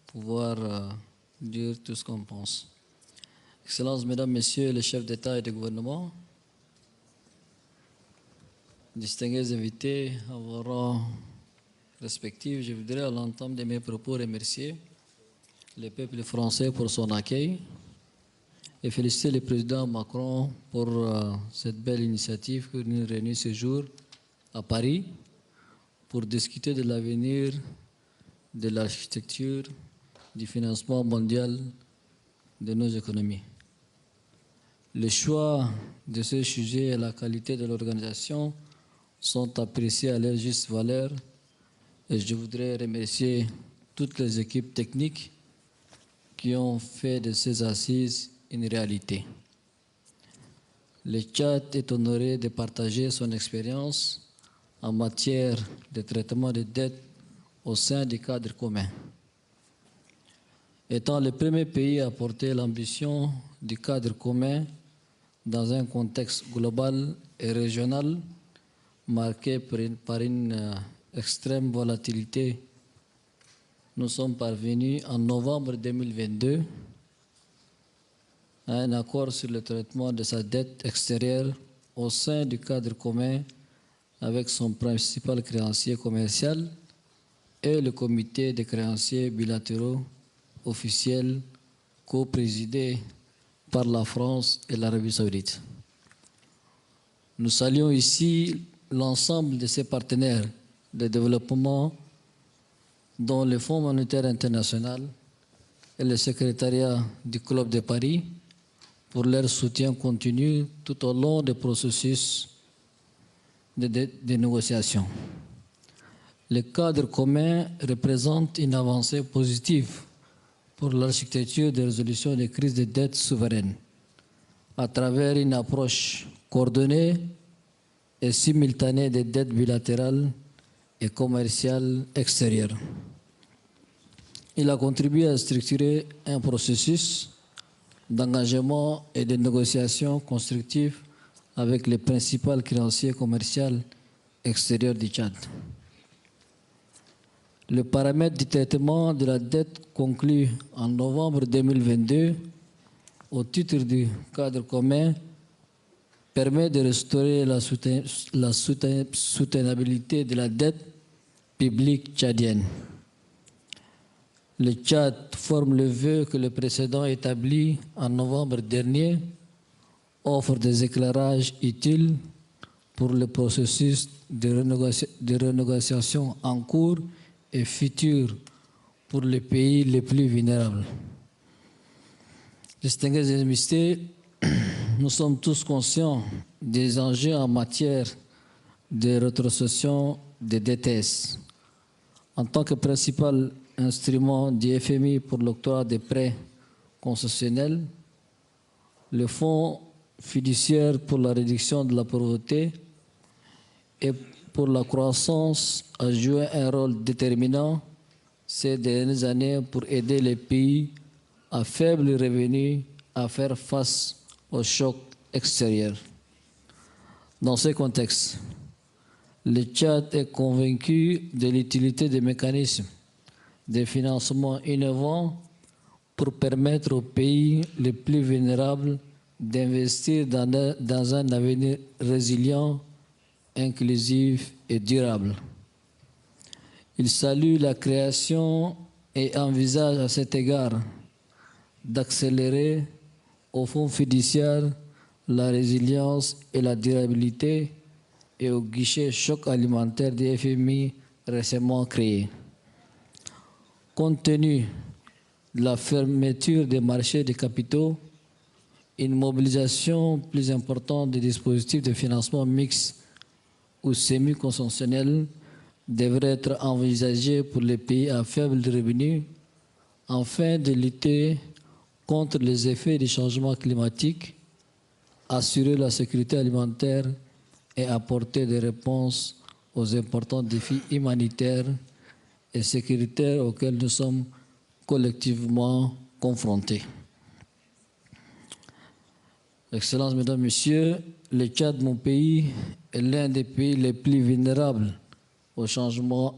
pouvoir dire tout ce qu'on pense. Excellences, Mesdames, Messieurs les chefs d'État et de gouvernement, distingués invités à vos rangs respectifs, je voudrais à l'entame de mes propos remercier le peuple français pour son accueil et féliciter le président Macron pour cette belle initiative que nous réunit ce jour à Paris pour discuter de l'avenir de l'architecture du financement mondial de nos économies. Le choix de ce sujet et la qualité de l'organisation sont appréciés à leur juste valeur et je voudrais remercier toutes les équipes techniques qui ont fait de ces assises une réalité. le Tchad est honoré de partager son expérience en matière de traitement des dettes au sein du cadre commun. Étant le premier pays à porter l'ambition du cadre commun dans un contexte global et régional marqué par une extrême volatilité, nous sommes parvenus en novembre 2022 à un accord sur le traitement de sa dette extérieure au sein du cadre commun avec son principal créancier commercial et le comité des créanciers bilatéraux officiels co-présidés par la France et l'Arabie saoudite. Nous saluons ici l'ensemble de ces partenaires de développement dont le Fonds monétaire international et le secrétariat du Club de Paris pour leur soutien continu tout au long du processus de négociation. Le cadre commun représente une avancée positive pour l'architecture de résolution des crises de dette souveraines à travers une approche coordonnée et simultanée des dettes bilatérales et commerciales extérieures. Il a contribué à structurer un processus d'engagement et de négociation constructive avec les principaux créanciers commerciaux extérieurs du Tchad. Le paramètre du traitement de la dette conclu en novembre 2022 au titre du cadre commun permet de restaurer la soutenabilité de la dette publique tchadienne. Le Tchad forme le vœu que le précédent établi en novembre dernier offre des éclairages utiles pour le processus de renégociation en cours et futur pour les pays les plus vulnérables. Distingués invités, nous sommes tous conscients des enjeux en matière de rétrocession des DTS. En tant que principal instrument du FMI pour l'octroi des prêts concessionnels, le Fonds fiduciaire pour la réduction de la pauvreté et pour la croissance a joué un rôle déterminant ces dernières années pour aider les pays à faible revenu à faire face aux chocs extérieurs. Dans ce contexte, le Tchad est convaincu de l'utilité des mécanismes de financement innovants pour permettre aux pays les plus vulnérables d'investir dans un avenir résilient, inclusif et durable. Il salue la création et envisage à cet égard d'accélérer au fonds fiduciaire la résilience et la durabilité et au guichet choc alimentaire du FMI récemment créé. Compte tenu de la fermeture des marchés des capitaux, une mobilisation plus importante des dispositifs de financement mixte ou semi-conventionnels devrait être envisagée pour les pays à faible revenu afin de lutter contre les effets du changement climatique, assurer la sécurité alimentaire et apporter des réponses aux importants défis humanitaires et sécuritaires auxquels nous sommes collectivement confrontés. Excellences, Mesdames, Messieurs, le Tchad, mon pays, est l'un des pays les plus vulnérables au changement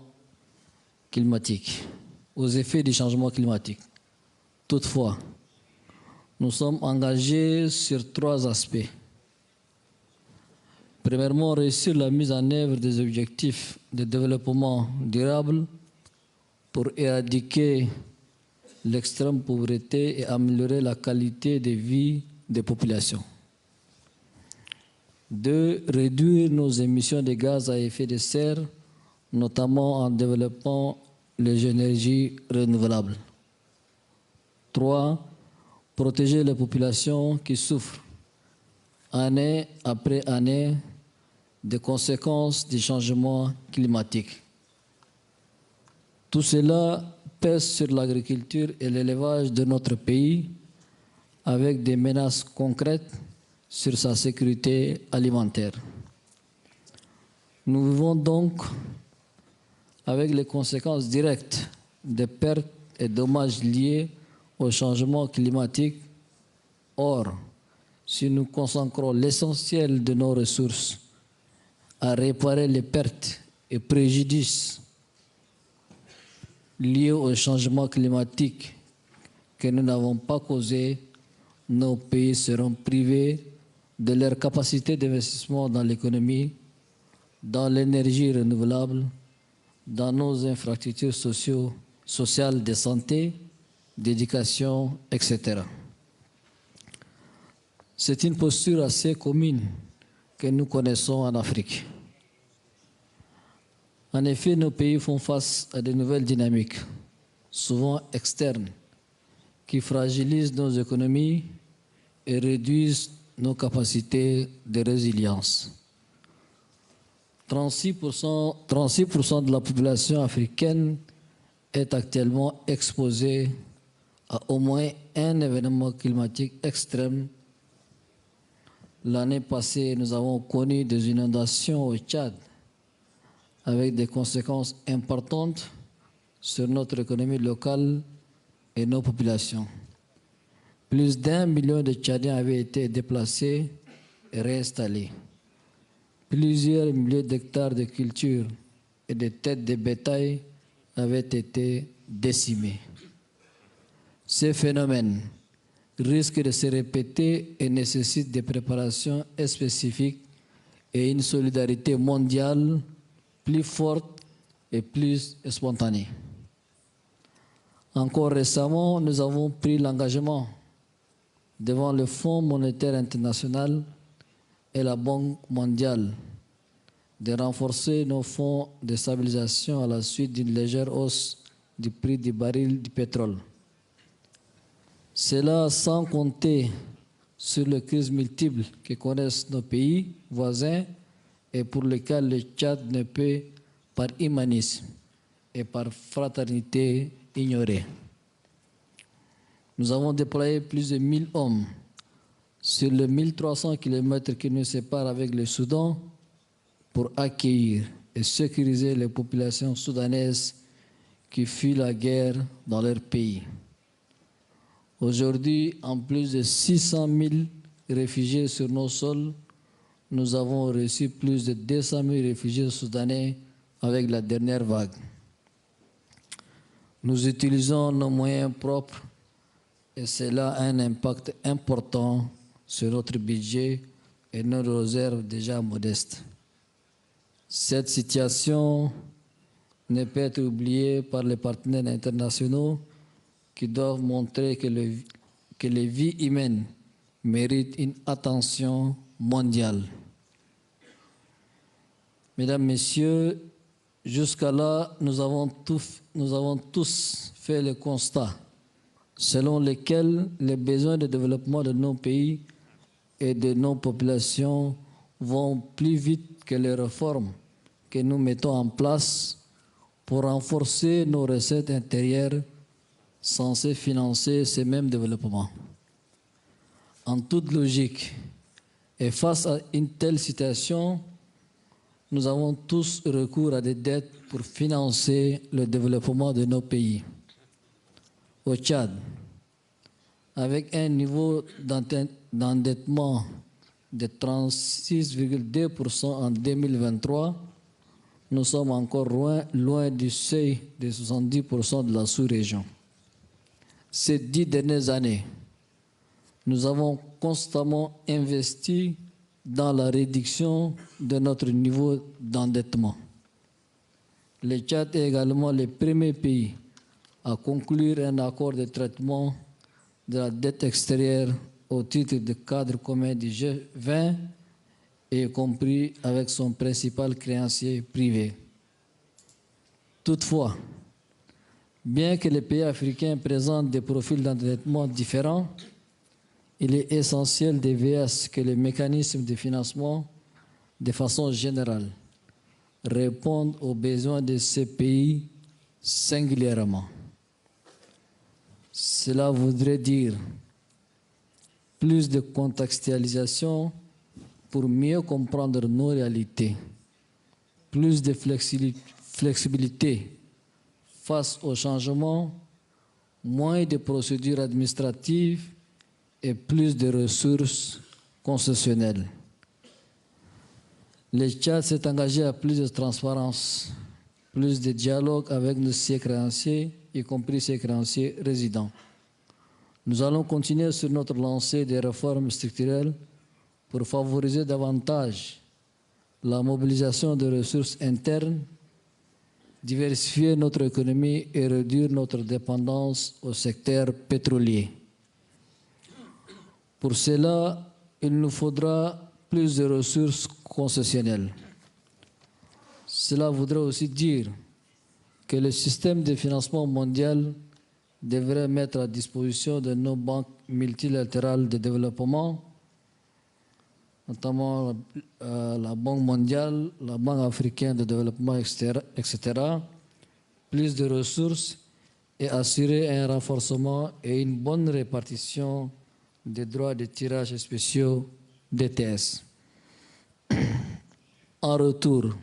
climatique, aux effets du changement climatique. Toutefois, nous sommes engagés sur 3 aspects. Premièrement, réussir la mise en œuvre des objectifs de développement durable pour éradiquer l'extrême pauvreté et améliorer la qualité de vie des populations. 2, réduire nos émissions de gaz à effet de serre, notamment en développant les énergies renouvelables. 3, protéger les populations qui souffrent année après année des conséquences du changement climatique. Tout cela pèse sur l'agriculture et l'élevage de notre pays avec des menaces concrètes sur sa sécurité alimentaire. Nous vivons donc avec les conséquences directes des pertes et dommages liés au changement climatique. Or, si nous consacrons l'essentiel de nos ressources à réparer les pertes et préjudices liés au changement climatique que nous n'avons pas causés, nos pays seront privés de leur capacité d'investissement dans l'économie, dans l'énergie renouvelable, dans nos infrastructures sociales de santé, d'éducation, etc. C'est une posture assez commune que nous connaissons en Afrique. En effet, nos pays font face à de nouvelles dynamiques, souvent externes, qui fragilisent nos économies et réduisent nos capacités de résilience. 36% de la population africaine est actuellement exposée à au moins un événement climatique extrême. L'année passée, nous avons connu des inondations au Tchad avec des conséquences importantes sur notre économie locale et nos populations. Plus d'1 million de Tchadiens avaient été déplacés et réinstallés. Plusieurs milliers d'hectares de culture et de têtes de bétail avaient été décimés. Ces phénomènes risquent de se répéter et nécessitent des préparations spécifiques et une solidarité mondiale plus forte et plus spontanée. Encore récemment, nous avons pris l'engagement devant le Fonds monétaire international et la Banque mondiale de renforcer nos fonds de stabilisation à la suite d'une légère hausse du prix du baril du pétrole. Cela sans compter sur les crises multiples que connaissent nos pays voisins et pour lesquels le Tchad ne peut, par humanisme et par fraternité, ignorer. Nous avons déployé plus de 1000 hommes sur les 1300 km qui nous séparent avec le Soudan pour accueillir et sécuriser les populations soudanaises qui fuient la guerre dans leur pays. Aujourd'hui, en plus de 600 000 réfugiés sur nos sols, nous avons reçu plus de 200 000 réfugiés soudanais avec la dernière vague. Nous utilisons nos moyens propres et cela a un impact important sur notre budget et nos réserves déjà modestes. Cette situation ne peut être oubliée par les partenaires internationaux qui doivent montrer que les vies humaines méritent une attention mondiale. Mesdames, Messieurs, jusqu'à là, nous avons tous fait le constat selon lequel les besoins de développement de nos pays et de nos populations vont plus vite que les réformes que nous mettons en place pour renforcer nos recettes intérieures censées financer ces mêmes développements. En toute logique, et face à une telle situation, nous avons tous recours à des dettes pour financer le développement de nos pays. Au Tchad, avec un niveau d'endettement de 36,2% en 2023, nous sommes encore loin du seuil de 70% de la sous-région. Ces 10 dernières années, nous avons constamment investi dans la réduction de notre niveau d'endettement. Le Tchad est également le premier pays à conclure un accord de traitement de la dette extérieure au titre du cadre commun du G20, y compris avec son principal créancier privé. Toutefois, bien que les pays africains présentent des profils d'endettement différents, il est essentiel de veiller à ce que les mécanismes de financement, de façon générale, répondent aux besoins de ces pays singulièrement. Cela voudrait dire plus de contextualisation pour mieux comprendre nos réalités, plus de flexibilité face aux changements, moins de procédures administratives et plus de ressources concessionnelles. Le Tchad s'est engagé à plus de transparence, plus de dialogue avec nos créanciers, y compris ses créanciers résidents. Nous allons continuer sur notre lancée des réformes structurelles pour favoriser davantage la mobilisation de ressources internes, diversifier notre économie et réduire notre dépendance au secteur pétrolier. Pour cela, il nous faudra plus de ressources concessionnelles. Cela voudrait aussi dire que le système de financement mondial devrait mettre à disposition de nos banques multilatérales de développement, notamment la Banque mondiale, la Banque africaine de développement, etc., plus de ressources et assurer un renforcement et une bonne répartition des droits de tirage spéciaux DTS. En retour,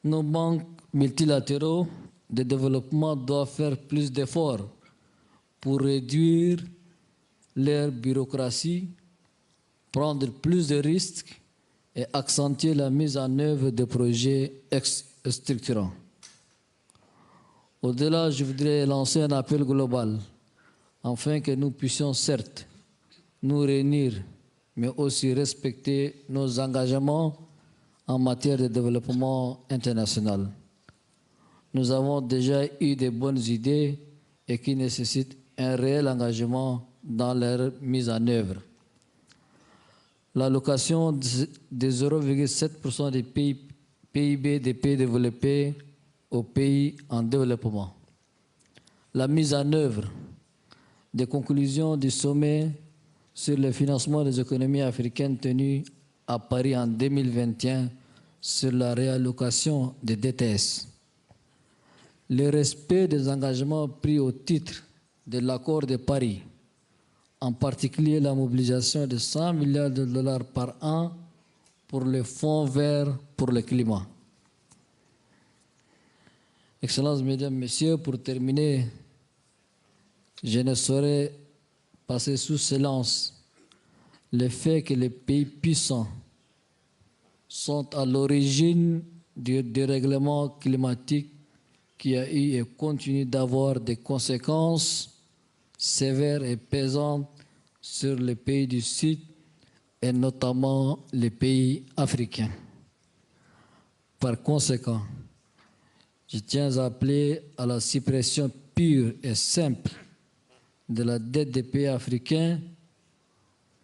nos banques multilatéraux de développement doivent faire plus d'efforts pour réduire leur bureaucratie, prendre plus de risques et accentuer la mise en œuvre de projets structurants. Au-delà, je voudrais lancer un appel global afin que nous puissions certes nous réunir, mais aussi respecter nos engagements en matière de développement international. Nous avons déjà eu de bonnes idées et qui nécessitent un réel engagement dans leur mise en œuvre. L'allocation de 0,7% des PIB des pays développés aux pays en développement. La mise en œuvre des conclusions du sommet sur le financement des économies africaines tenu à Paris en 2021 sur la réallocation des DTS. Le respect des engagements pris au titre de l'accord de Paris, en particulier la mobilisation de 100 milliards de dollars par an pour le Fonds vert pour le climat. Excellences, Mesdames, Messieurs, pour terminer, je ne saurais passer sous silence le fait que les pays puissants sont à l'origine du dérèglement climatique qui a eu et continue d'avoir des conséquences sévères et pesantes sur les pays du Sud et notamment les pays africains. Par conséquent, je tiens à appeler à la suppression pure et simple de la dette des pays africains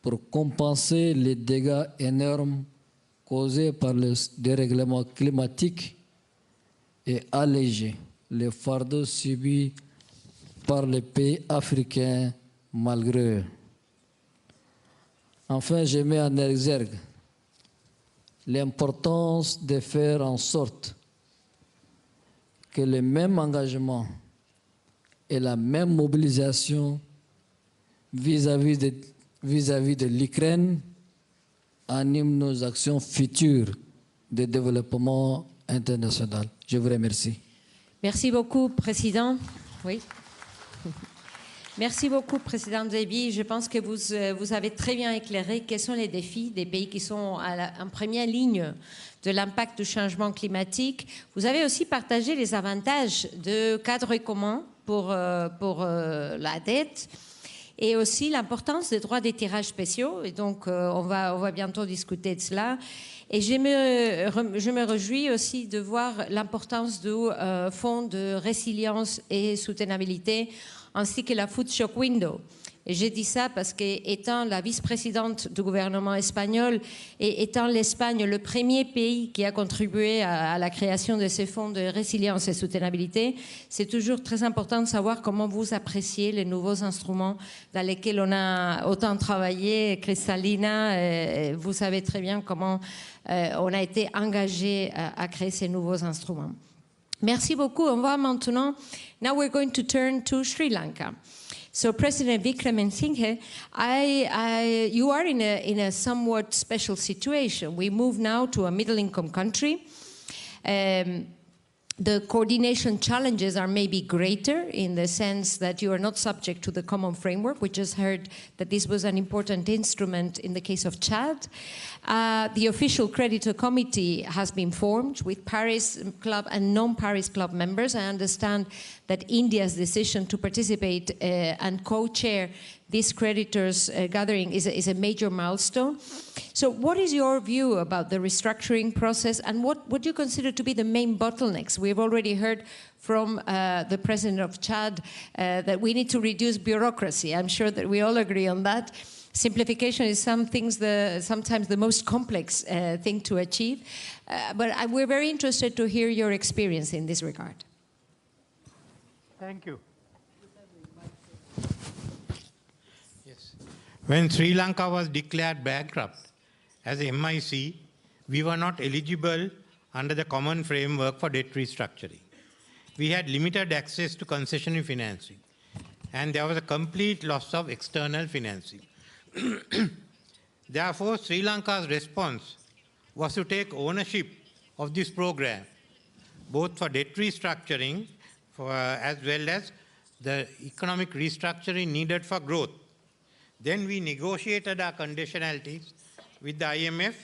pour compenser les dégâts énormes causés par le dérèglement climatique et alléger les fardeaux subis par les pays africains malgré eux. Enfin, je mets en exergue l'importance de faire en sorte que le même engagement et la même mobilisation vis-à-vis de l'Ukraine animent nos actions futures de développement international. Je vous remercie. Merci beaucoup, Président. Oui. Merci beaucoup, Président Déby. Je pense que vous avez très bien éclairé quels sont les défis des pays qui sont en première ligne de l'impact du changement climatique. Vous avez aussi partagé les avantages de cadre commun pour la dette et aussi l'importance des droits des tirages spéciaux. Et donc, on va bientôt discuter de cela. Et je me réjouis aussi de voir l'importance du Fonds de résilience et soutenabilité ainsi que la Food Shock Window. Et j'ai dit ça parce qu'étant la vice-présidente du gouvernement espagnol et étant l'Espagne le premier pays qui a contribué à la création de ces fonds de résilience et soutenabilité, c'est toujours très important de savoir comment vous appréciez les nouveaux instruments dans lesquels on a autant travaillé. Kristalina, vous savez très bien comment on a été engagé à créer ces nouveaux instruments. Merci beaucoup. On va maintenant, now we're going to turn to Sri Lanka. So, President Wickremesinghe, you are in a somewhat special situation. We move now to a middle-income country. The coordination challenges are maybe greater in the sense that you are not subject to the common framework. We just heard that this was an important instrument in the case of Chad. The official creditor committee has been formed with Paris Club and non-Paris Club members. I understand that India's decision to participate and co-chair this creditors gathering is a major milestone. So what is your view about the restructuring process, and what would you consider to be the main bottlenecks? We've already heard from the president of Chad that we need to reduce bureaucracy. I'm sure that we all agree on that. Simplification is sometimes the most complex thing to achieve. But we're very interested to hear your experience in this regard. Thank you. When Sri Lanka was declared bankrupt as MIC, we were not eligible under the common framework for debt restructuring. We had limited access to concessionary financing, and there was a complete loss of external financing. Therefore, Sri Lanka's response was to take ownership of this program, both for debt restructuring as well as the economic restructuring needed for growth. Then we negotiated our conditionalities with the IMF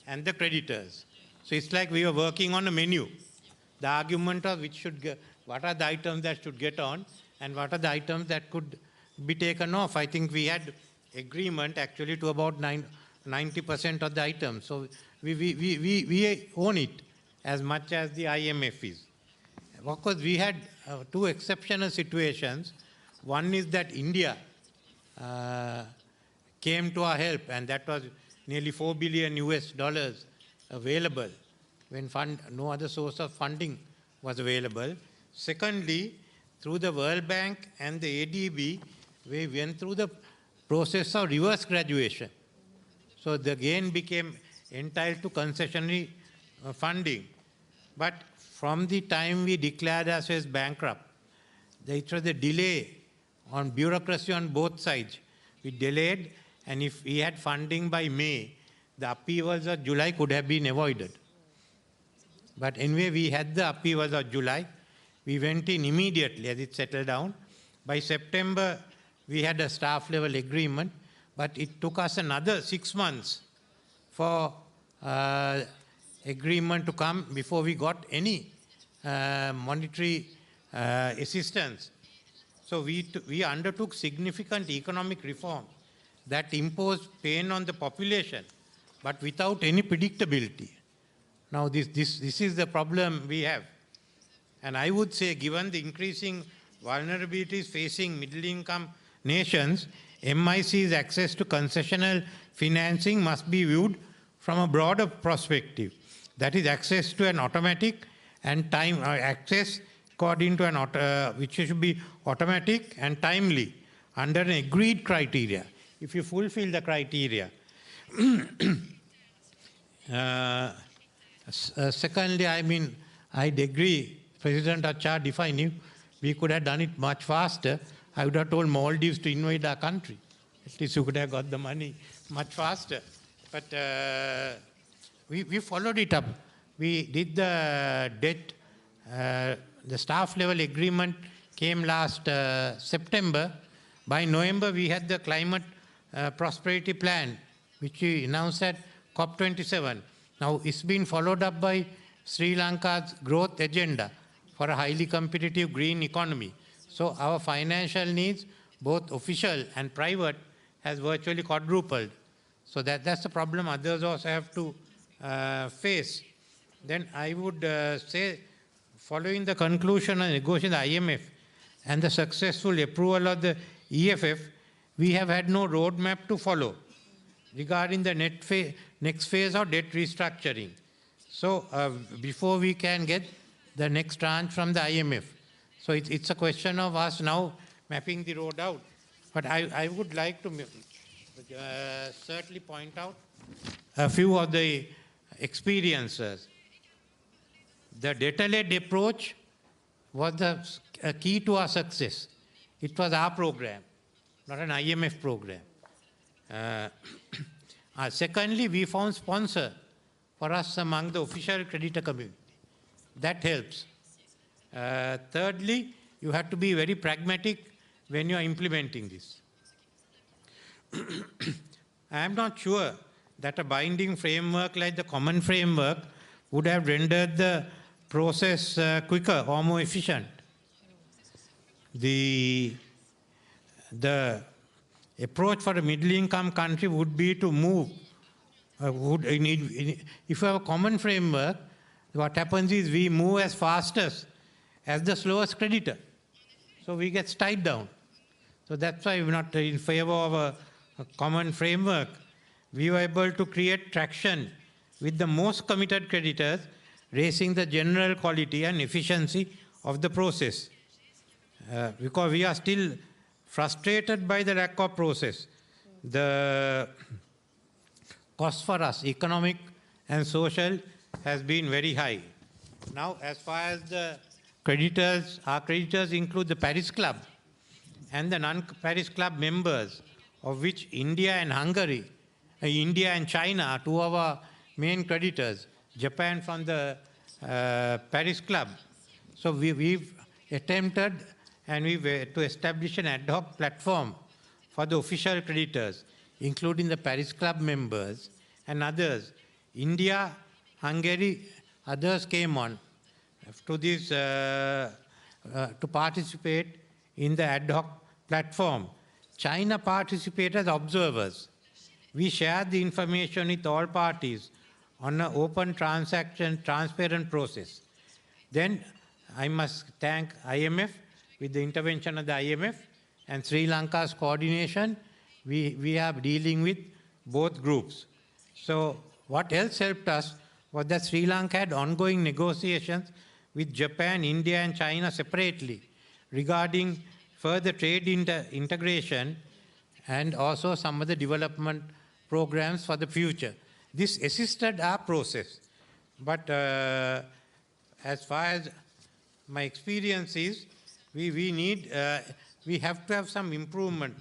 and the creditors. So it's like we were working on a menu. The argument of what are the items that should get on and what are the items that could be taken off. I think we had agreement actually to about 90% of the items. So we own it as much as the IMF is. Of course, we had two exceptional situations. One is that India came to our help, and that was nearly $4 billion available when no other source of funding was available. Secondly, through the World Bank and the ADB, we went through the process of reverse graduation. So the gain became entitled to concessionary funding. But from the time we declared ourselves bankrupt, it was a delay on bureaucracy on both sides. We delayed, and if we had funding by May, the upheavals of July could have been avoided. But anyway, we had the upheavals of July. We went in immediately as it settled down. By September, we had a staff-level agreement, but it took us another 6 months for agreement to come before we got any monetary assistance. So we undertook significant economic reform that imposed pain on the population, but without any predictability. Now this is the problem we have. And I would say, given the increasing vulnerabilities facing middle-income nations, MIC's access to concessional financing must be viewed from a broader perspective. That is, access to an automatic and access according to which should be automatic and timely under an agreed criteria. If you fulfill the criteria. Secondly, I'd agree, President Achad, if I knew we could have done it much faster, I would have told Maldives to invade our country. At least you could have got the money much faster. But we followed it up. We did the debt, the staff level agreement came last September. By November, we had the climate prosperity plan, which we announced at COP27. Now, it's been followed up by Sri Lanka's growth agenda for a highly competitive green economy. So our financial needs, both official and private, has virtually quadrupled. So that's the problem others also have to face. Then I would say, following the conclusion of negotiation with the IMF and the successful approval of the EFF, we have had no roadmap to follow regarding the next phase of debt restructuring. So before we can get the next tranche from the IMF. So it's a question of us now mapping the road out. But I would like to certainly point out a few of the experiences. The data-led approach was the key to our success. It was our program. not an IMF program. Secondly, we found sponsor for us among the official creditor community. That helps. Thirdly, you have to be very pragmatic when you are implementing this. I am not sure that a binding framework like the common framework would have rendered the process quicker or more efficient. The approach for a middle-income country would be to move. If you have a common framework, what happens is we move as fastest as the slowest creditor. So we get tied down. So that's why we're not in favor of a common framework. We were able to create traction with the most committed creditors, raising the general quality and efficiency of the process. Because we are still frustrated by the lack of process. The cost for us, economic and social, has been very high. Now, as far as the creditors, our creditors include the Paris Club and the non-Paris Club members, of which India and Hungary, India and China are two of our main creditors, Japan from the Paris Club. So we've attempted to establish an ad hoc platform for the official creditors, including the Paris Club members and others. India, Hungary, others came on to this to participate in the ad hoc platform. China participated as observers. We shared the information with all parties on an open transparent process. Then I must thank IMF. With the intervention of the IMF and Sri Lanka's coordination, we are dealing with both groups. So what else helped us was that Sri Lanka had ongoing negotiations with Japan, India and China separately regarding further trade integration and also some of the development programs for the future. This assisted our process. But as far as my experience is, we have to have some improvement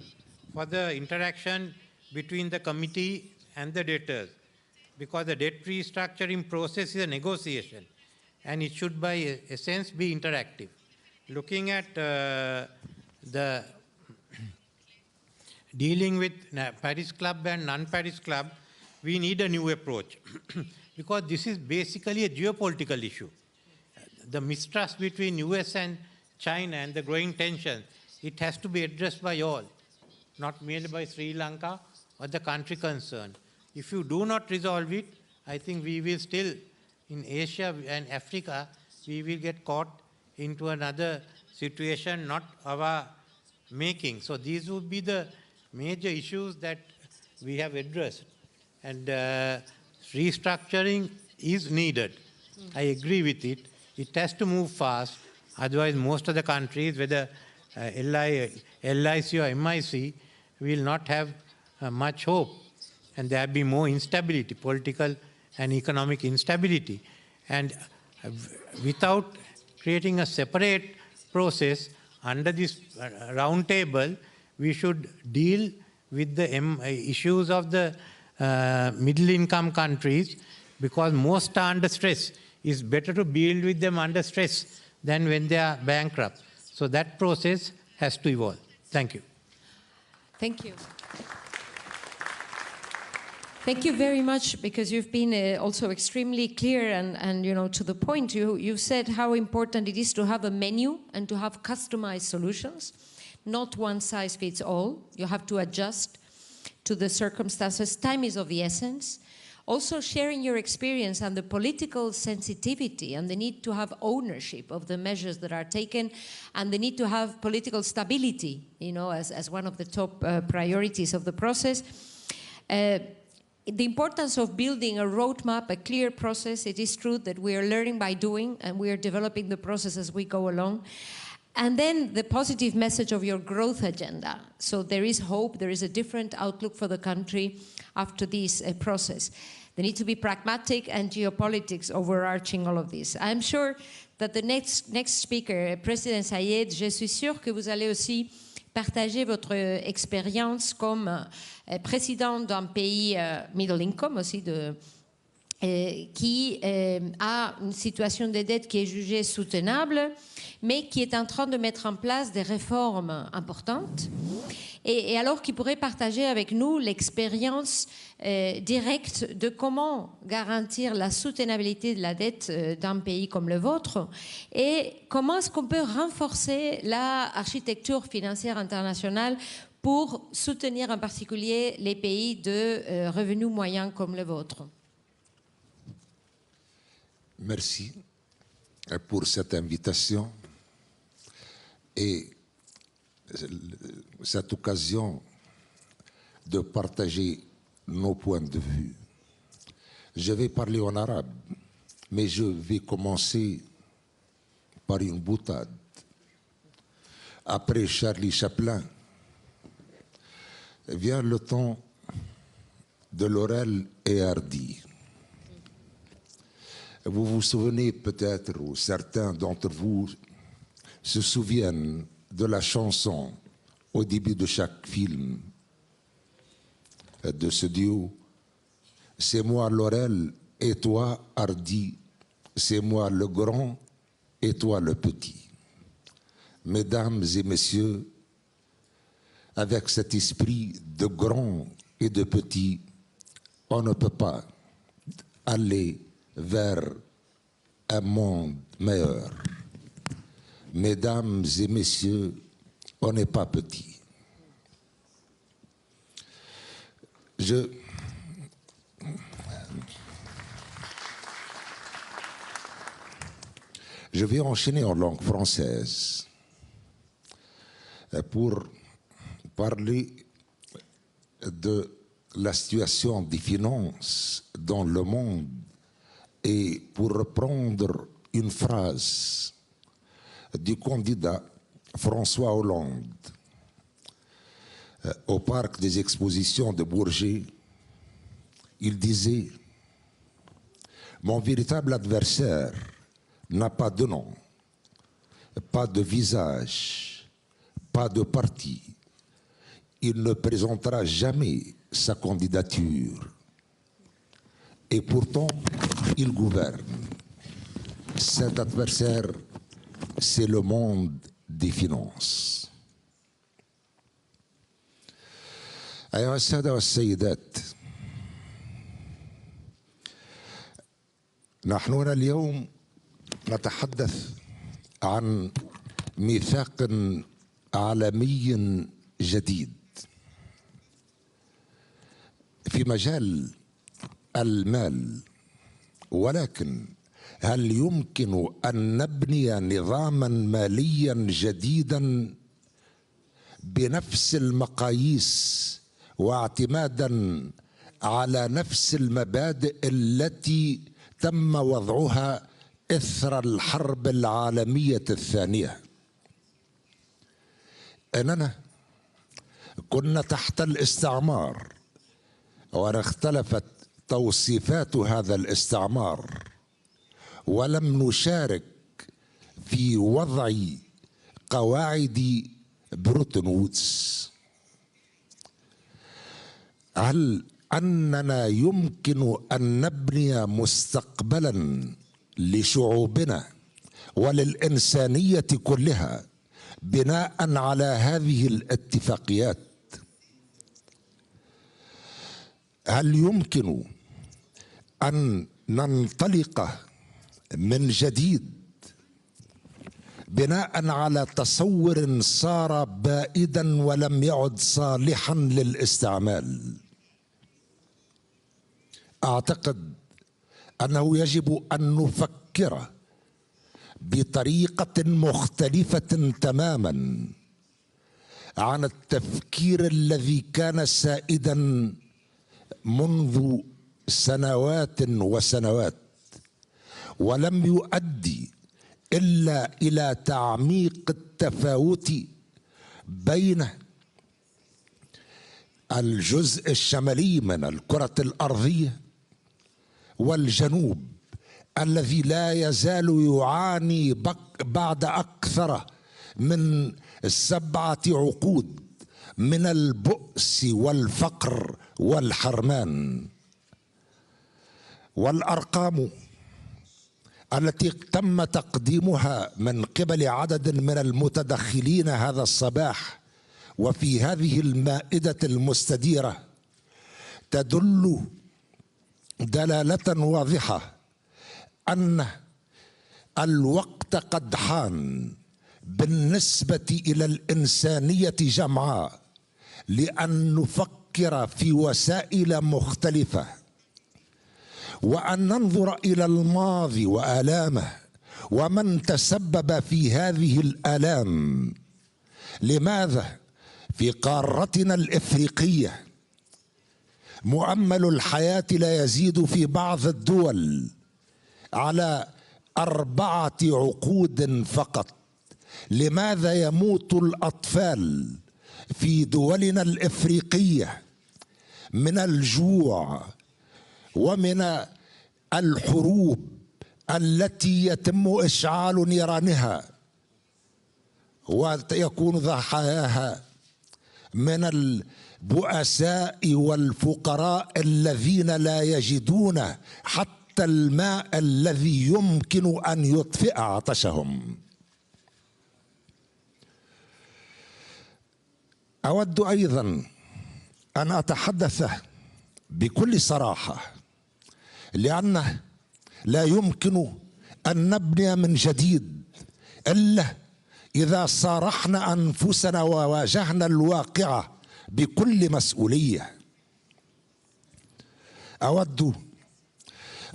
for the interaction between the committee and the debtors, because the debt restructuring process is a negotiation and it should by essence be interactive. Looking at the dealing with Paris Club and non-Paris Club, we need a new approach because this is basically a geopolitical issue. The mistrust between US and China and the growing tension, it has to be addressed by all, not merely by Sri Lanka or the country concerned. If you do not resolve it, I think we will still, in Asia and Africa, we will get caught into another situation not our making. So these would be the major issues that we have addressed. And restructuring is needed. I agree with it. It has to move fast. Otherwise, most of the countries, whether LIC or MIC, will not have much hope. And there will be more instability, political and economic instability. And without creating a separate process under this roundtable, we should deal with the issues of the middle-income countries, because most are under stress. It's better to deal with them under stress than when they are bankrupt. So that process has to evolve. Thank you. Thank you. Thank you very much, because you've been also extremely clear and to the point. You've said how important it is to have a menu and to have customized solutions, not one size fits all. You have to adjust to the circumstances. Time is of the essence. Also sharing your experience and the political sensitivity and the need to have ownership of the measures that are taken and the need to have political stability, as one of the top priorities of the process. The importance of building a roadmap, a clear process. It is true that we are learning by doing and we are developing the process as we go along. And then the positive message of your growth agenda. So there is hope, there is a different outlook for the country after this process. There need to be pragmatic and geopolitics overarching all of this. I'm sure that the next speaker, President Sayed, je suis sûr que vous allez aussi partager votre expérience comme président d'un pays middle income aussi, qui a une situation de dette qui est jugée soutenable, mais qui est en train de mettre en place des réformes importantes. Et alors qu'il pourrait partager avec nous l'expérience directe de comment garantir la soutenabilité de la dette d'un pays comme le vôtre et comment est-ce qu'on peut renforcer l'architecture financière internationale pour soutenir en particulier les pays de revenus moyens comme le vôtre. Merci pour cette invitation et cette occasion de partager nos points de vue. Je vais parler en arabe, mais je vais commencer par une boutade. Après Charlie Chaplin, vient le temps de Laurel et Hardy. Vous vous souvenez peut-être, ou certains d'entre vous se souviennent de la chanson au début de chaque film de ce duo. C'est moi Laurel et toi Hardy, c'est moi le grand et toi le petit. Mesdames et messieurs, avec cet esprit de grand et de petit, on ne peut pas aller vers un monde meilleur. Mesdames et messieurs, on n'est pas petit. Je vais enchaîner en langue française pour parler de la situation des finances dans le monde et pour reprendre une phrase du candidat François Hollande au parc des expositions de Bourget. Il disait « Mon véritable adversaire n'a pas de nom, pas de visage, pas de parti. Il ne présentera jamais sa candidature. Et pourtant, il gouverne. Cet adversaire, c'est le monde des finances. » أيها السادة والسيدات، نحن هنا اليوم نتحدث عن ميثاق عالمي جديد في مجال المال، ولكن هل يمكن أن نبني نظاما ماليا جديدا بنفس المقاييس واعتمادا على نفس المبادئ التي تم وضعها إثر الحرب العالمية الثانية؟ أننا كنا تحت الاستعمار وأنا اختلفت توصيفات هذا الاستعمار ولم نشارك في وضع قواعد بروتون وودز. هل أننا يمكن أن نبني مستقبلا لشعوبنا وللإنسانية كلها بناء على هذه الاتفاقيات؟ هل يمكن أن ننطلق من جديد بناء على تصور صار بائدا ولم يعد صالحا للاستعمال؟ أعتقد أنه يجب أن نفكر بطريقة مختلفة تماما عن التفكير الذي كان سائدا منذ سنوات وسنوات ولم يؤدي إلا إلى تعميق التفاوت بين الجزء الشمالي من الكرة الأرضية والجنوب الذي لا يزال يعاني بعد أكثر من 7 عقود من البؤس والفقر والحرمان. والأرقام التي تم تقديمها من قبل عدد من المتدخلين هذا الصباح وفي هذه المائدة المستديرة تدل دلالة واضحة أن الوقت قد حان بالنسبة إلى الإنسانية جمعاء لأن نفكر في وسائل مختلفة، وأن ننظر إلى الماضي وآلامه ومن تسبب في هذه الآلام. لماذا في قارتنا الإفريقية مؤمل الحياة لا يزيد في بعض الدول على 4 عقود فقط؟ لماذا يموت الأطفال في دولنا الإفريقية من الجوع ومن الحروب التي يتم إشعال نيرانها ويكون ضحاياها من البؤساء والفقراء الذين لا يجدون حتى الماء الذي يمكن أن يطفئ عطشهم؟ أود أيضا أن أتحدث بكل صراحة، لأنه لا يمكن أن نبني من جديد إلا إذا صارحنا أنفسنا وواجهنا الواقع بكل مسؤولية. أود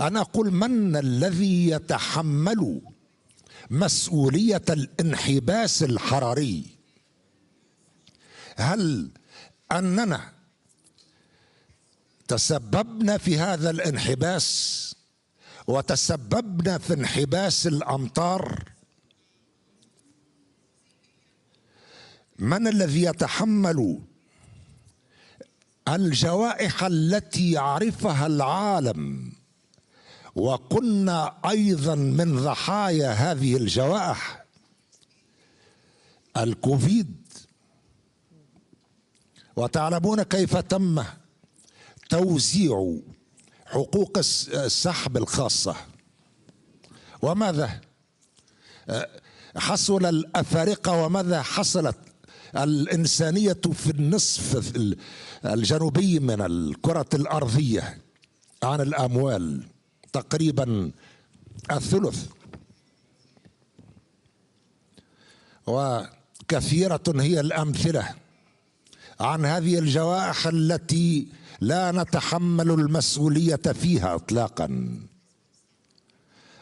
أن أقول: من الذي يتحمل مسؤولية الانحباس الحراري؟ هل أننا تسببنا في هذا الانحباس وتسببنا في انحباس الأمطار؟ من الذي يتحمل الجوائح التي يعرفها العالم وكنا أيضا من ضحايا هذه الجوائح؟ الكوفيد، وتعلمون كيف تم توزيع حقوق السحب الخاصة، وماذا حصل الأفارقة وماذا حصلت الإنسانية في النصف الجنوبي من الكرة الأرضية عن الأموال، تقريبا الثلث. وكثيرة هي الأمثلة عن هذه الجوائح التي لا نتحمل المسؤولية فيها إطلاقا،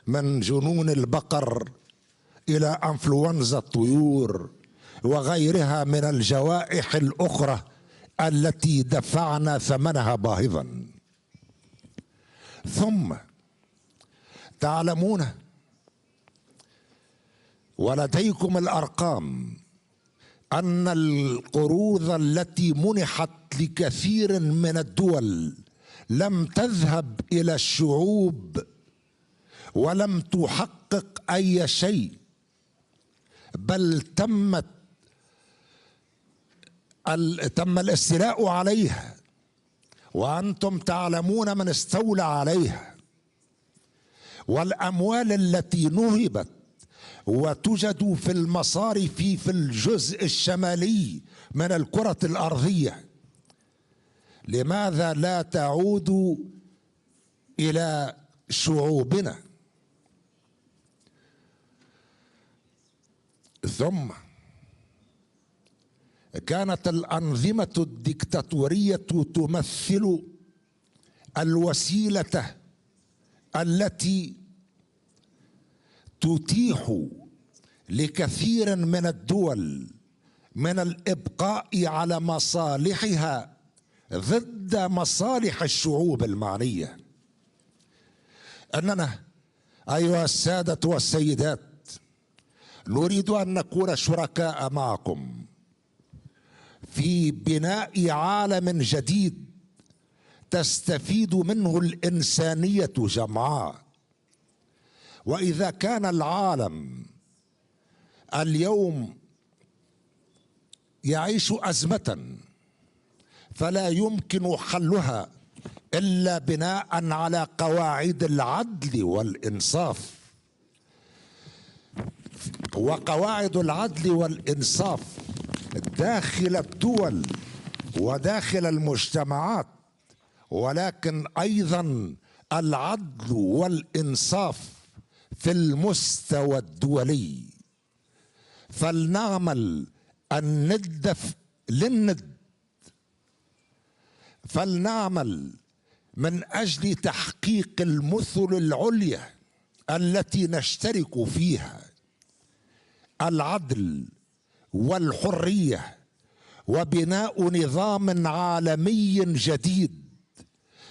من جنون البقر إلى أنفلونزا الطيور وغيرها من الجوائح الأخرى التي دفعنا ثمنها باهظا. ثم تعلمون ولديكم الأرقام أن القروض التي منحت لكثير من الدول لم تذهب إلى الشعوب ولم تحقق أي شيء، بل تم الاستيلاء عليها، وأنتم تعلمون من استولى عليها. والأموال التي نهبت وتوجد في المصارف في الجزء الشمالي من الكرة الأرضية، لماذا لا تعود إلى شعوبنا؟ ثم كانت الأنظمة الديكتاتورية تمثل الوسيلة التي تتيح لكثير من الدول من الإبقاء على مصالحها ضد مصالح الشعوب المعنية. أننا أيها السادة والسيدات نريد أن نكون شركاء معكم في بناء عالم جديد تستفيد منه الإنسانية جمعاء. وإذا كان العالم اليوم يعيش أزمة فلا يمكن حلها إلا بناء على قواعد العدل والإنصاف. وقواعد العدل والإنصاف داخل الدول وداخل المجتمعات، ولكن أيضا العدل والإنصاف في المستوى الدولي. فلنعمل الند للند، فلنعمل من أجل تحقيق المثل العليا التي نشترك فيها: العدل والحرية وبناء نظام عالمي جديد،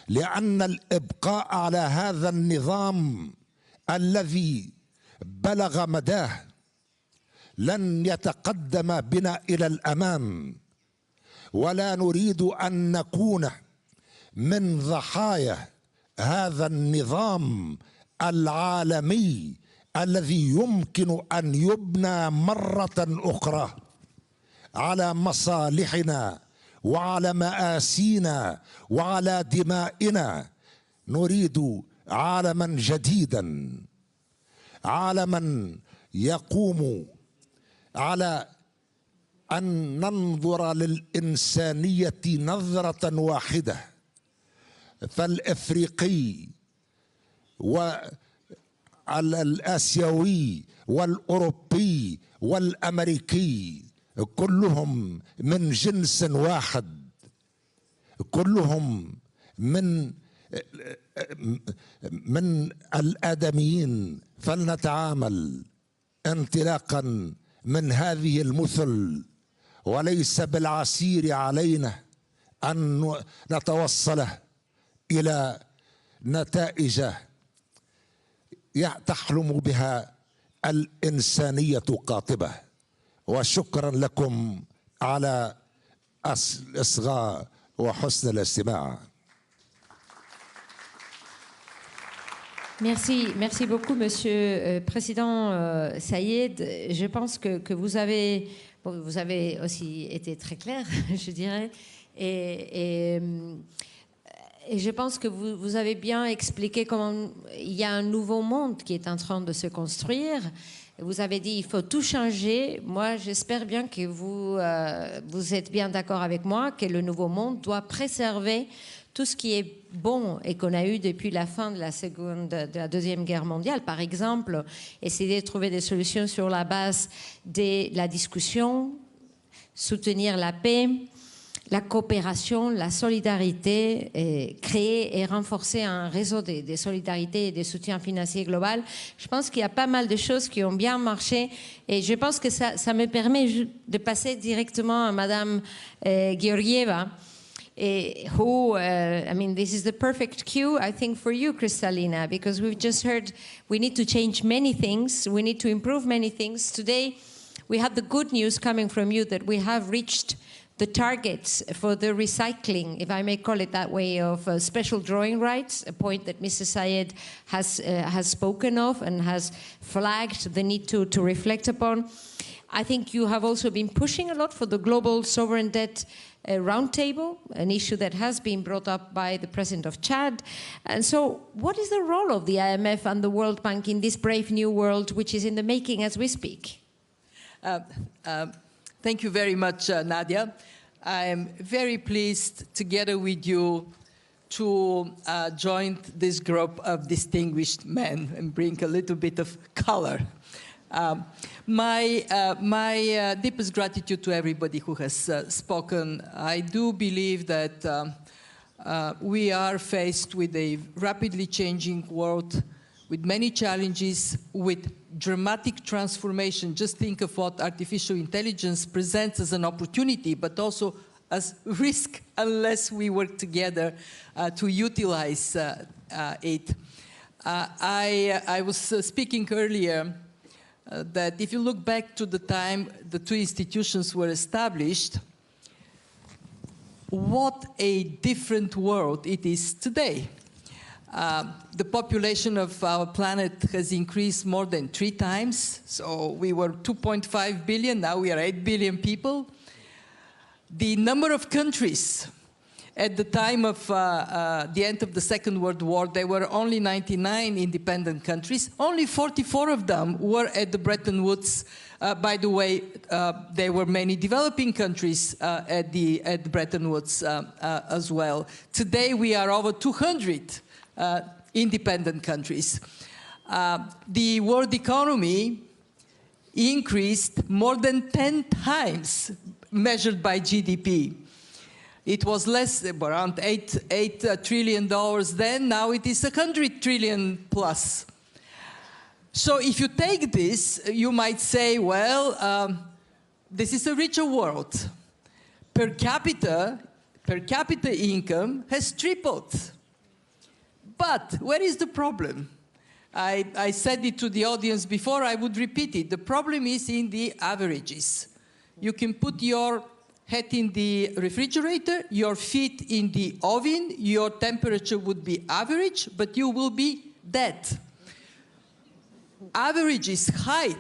لأن الإبقاء على هذا النظام الذي بلغ مداه لن يتقدم بنا إلى الأمام، ولا نريد أن نكون من ضحايا هذا النظام العالمي الذي يمكن أن يبنى مرة أخرى على مصالحنا وعلى مآسينا وعلى دمائنا. نريد عالما جديدا، عالما يقوم على أن ننظر للإنسانية نظرة واحدة. فالإفريقي والآسيوي والأوروبي والأمريكي كلهم من جنس واحد، كلهم من الآدميين. فلنتعامل انطلاقا من هذه المثل، وليس بالعسير علينا أن نتوصل إلى نتائج تحلم بها الإنسانية قاطبة. وشكرا لكم على الإصغاء وحسن الاستماع. Merci beaucoup, Monsieur Président Saïed. Je pense que vous avez aussi été très clair, je dirais, et je pense que vous avez bien expliqué comment il y a un nouveau monde qui est en train de se construire. Vous avez dit il faut tout changer. Moi, j'espère bien que vous êtes bien d'accord avec moi que le nouveau monde doit préserver tout ce qui est bon et qu'on a eu depuis la fin de la Deuxième Guerre mondiale. Par exemple, essayer de trouver des solutions sur la base de la discussion, soutenir la paix, la coopération, la solidarité, et créer et renforcer un réseau de solidarité et de soutien financier global. Je pense qu'il y a pas mal de choses qui ont bien marché et je pense que ça me permet de passer directement à Madame Georgieva. Who, I mean, this is the perfect cue, I think, for you, Kristalina, because we've just heard we need to change many things, we need to improve many things. Today, we have the good news coming from you that we have reached the targets for the recycling, if I may call it that way, of special drawing rights, a point that Mr. Syed has spoken of and has flagged the need to reflect upon. I think you have also been pushing a lot for the global sovereign debt roundtable, an issue that has been brought up by the President of Chad. And so what is the role of the IMF and the World Bank in this brave new world which is in the making as we speak? Thank you very much, Nadia. I am very pleased, together with you, to join this group of distinguished men and bring a little bit of color. My deepest gratitude to everybody who has spoken. I do believe that we are faced with a rapidly changing world, with many challenges, with dramatic transformation. Just think of what artificial intelligence presents as an opportunity, but also as risk unless we work together to utilize it. I was speaking earlier that if you look back to the time the two institutions were established, what a different world it is today. The population of our planet has increased more than 3 times. So we were 2.5 billion, now we are 8 billion people. the number of countries at the time of the end of the Second World War, there were only 99 independent countries. Only 44 of them were at the Bretton Woods. By the way, there were many developing countries at Bretton Woods as well. Today, we are over 200 independent countries. The world economy increased more than 10 times measured by GDP. It was less, around $8 trillion then, now it is 100 trillion plus. So if you take this, you might say, well, this is a richer world. Per capita income has tripled. But where is the problem? I said it to the audience before, I would repeat it. The problem is in the averages. You can put your head in the refrigerator, your feet in the oven, your temperature would be average, but you will be dead. Averages hide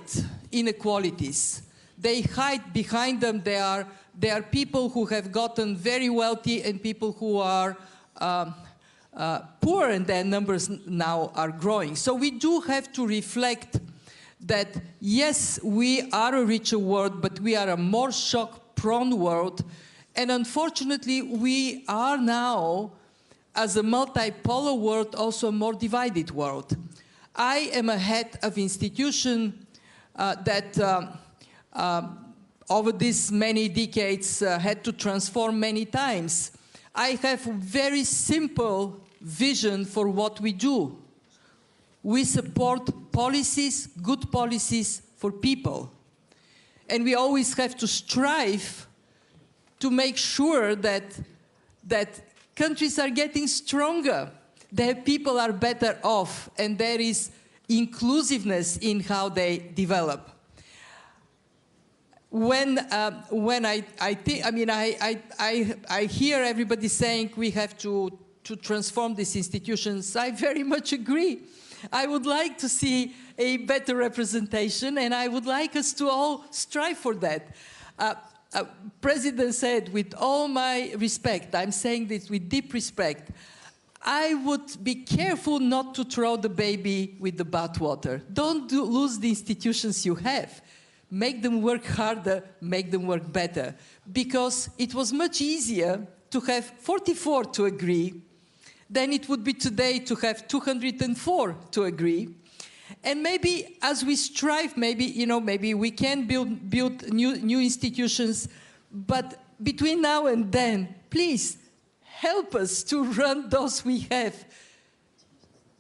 inequalities. They hide behind them. There are people who have gotten very wealthy and people who are poor, and their numbers now are growing. So we do have to reflect that, yes, we are a richer world, but we are a more shock-prone world. And unfortunately, we are now, as a multipolar world, also a more divided world. I am a head of institution that over these many decades had to transform many times. I have a very simple vision for what we do. We support policies, good policies for people. And we always have to strive to make sure that countries are getting stronger, that people are better off, and there is inclusiveness in how they develop. When I hear everybody saying we have to transform these institutions, I very much agree. I would like to see a better representation, and I would like us to all strive for that. President said, with all my respect, I'm saying this with deep respect, I would be careful not to throw the baby with the bathwater. Don't lose the institutions you have. Make them work harder, make them work better. Because it was much easier to have 44 to agree than it would be today to have 204 to agree. And maybe as we strive, maybe we can build new institutions, but between now and then, please help us to run those we have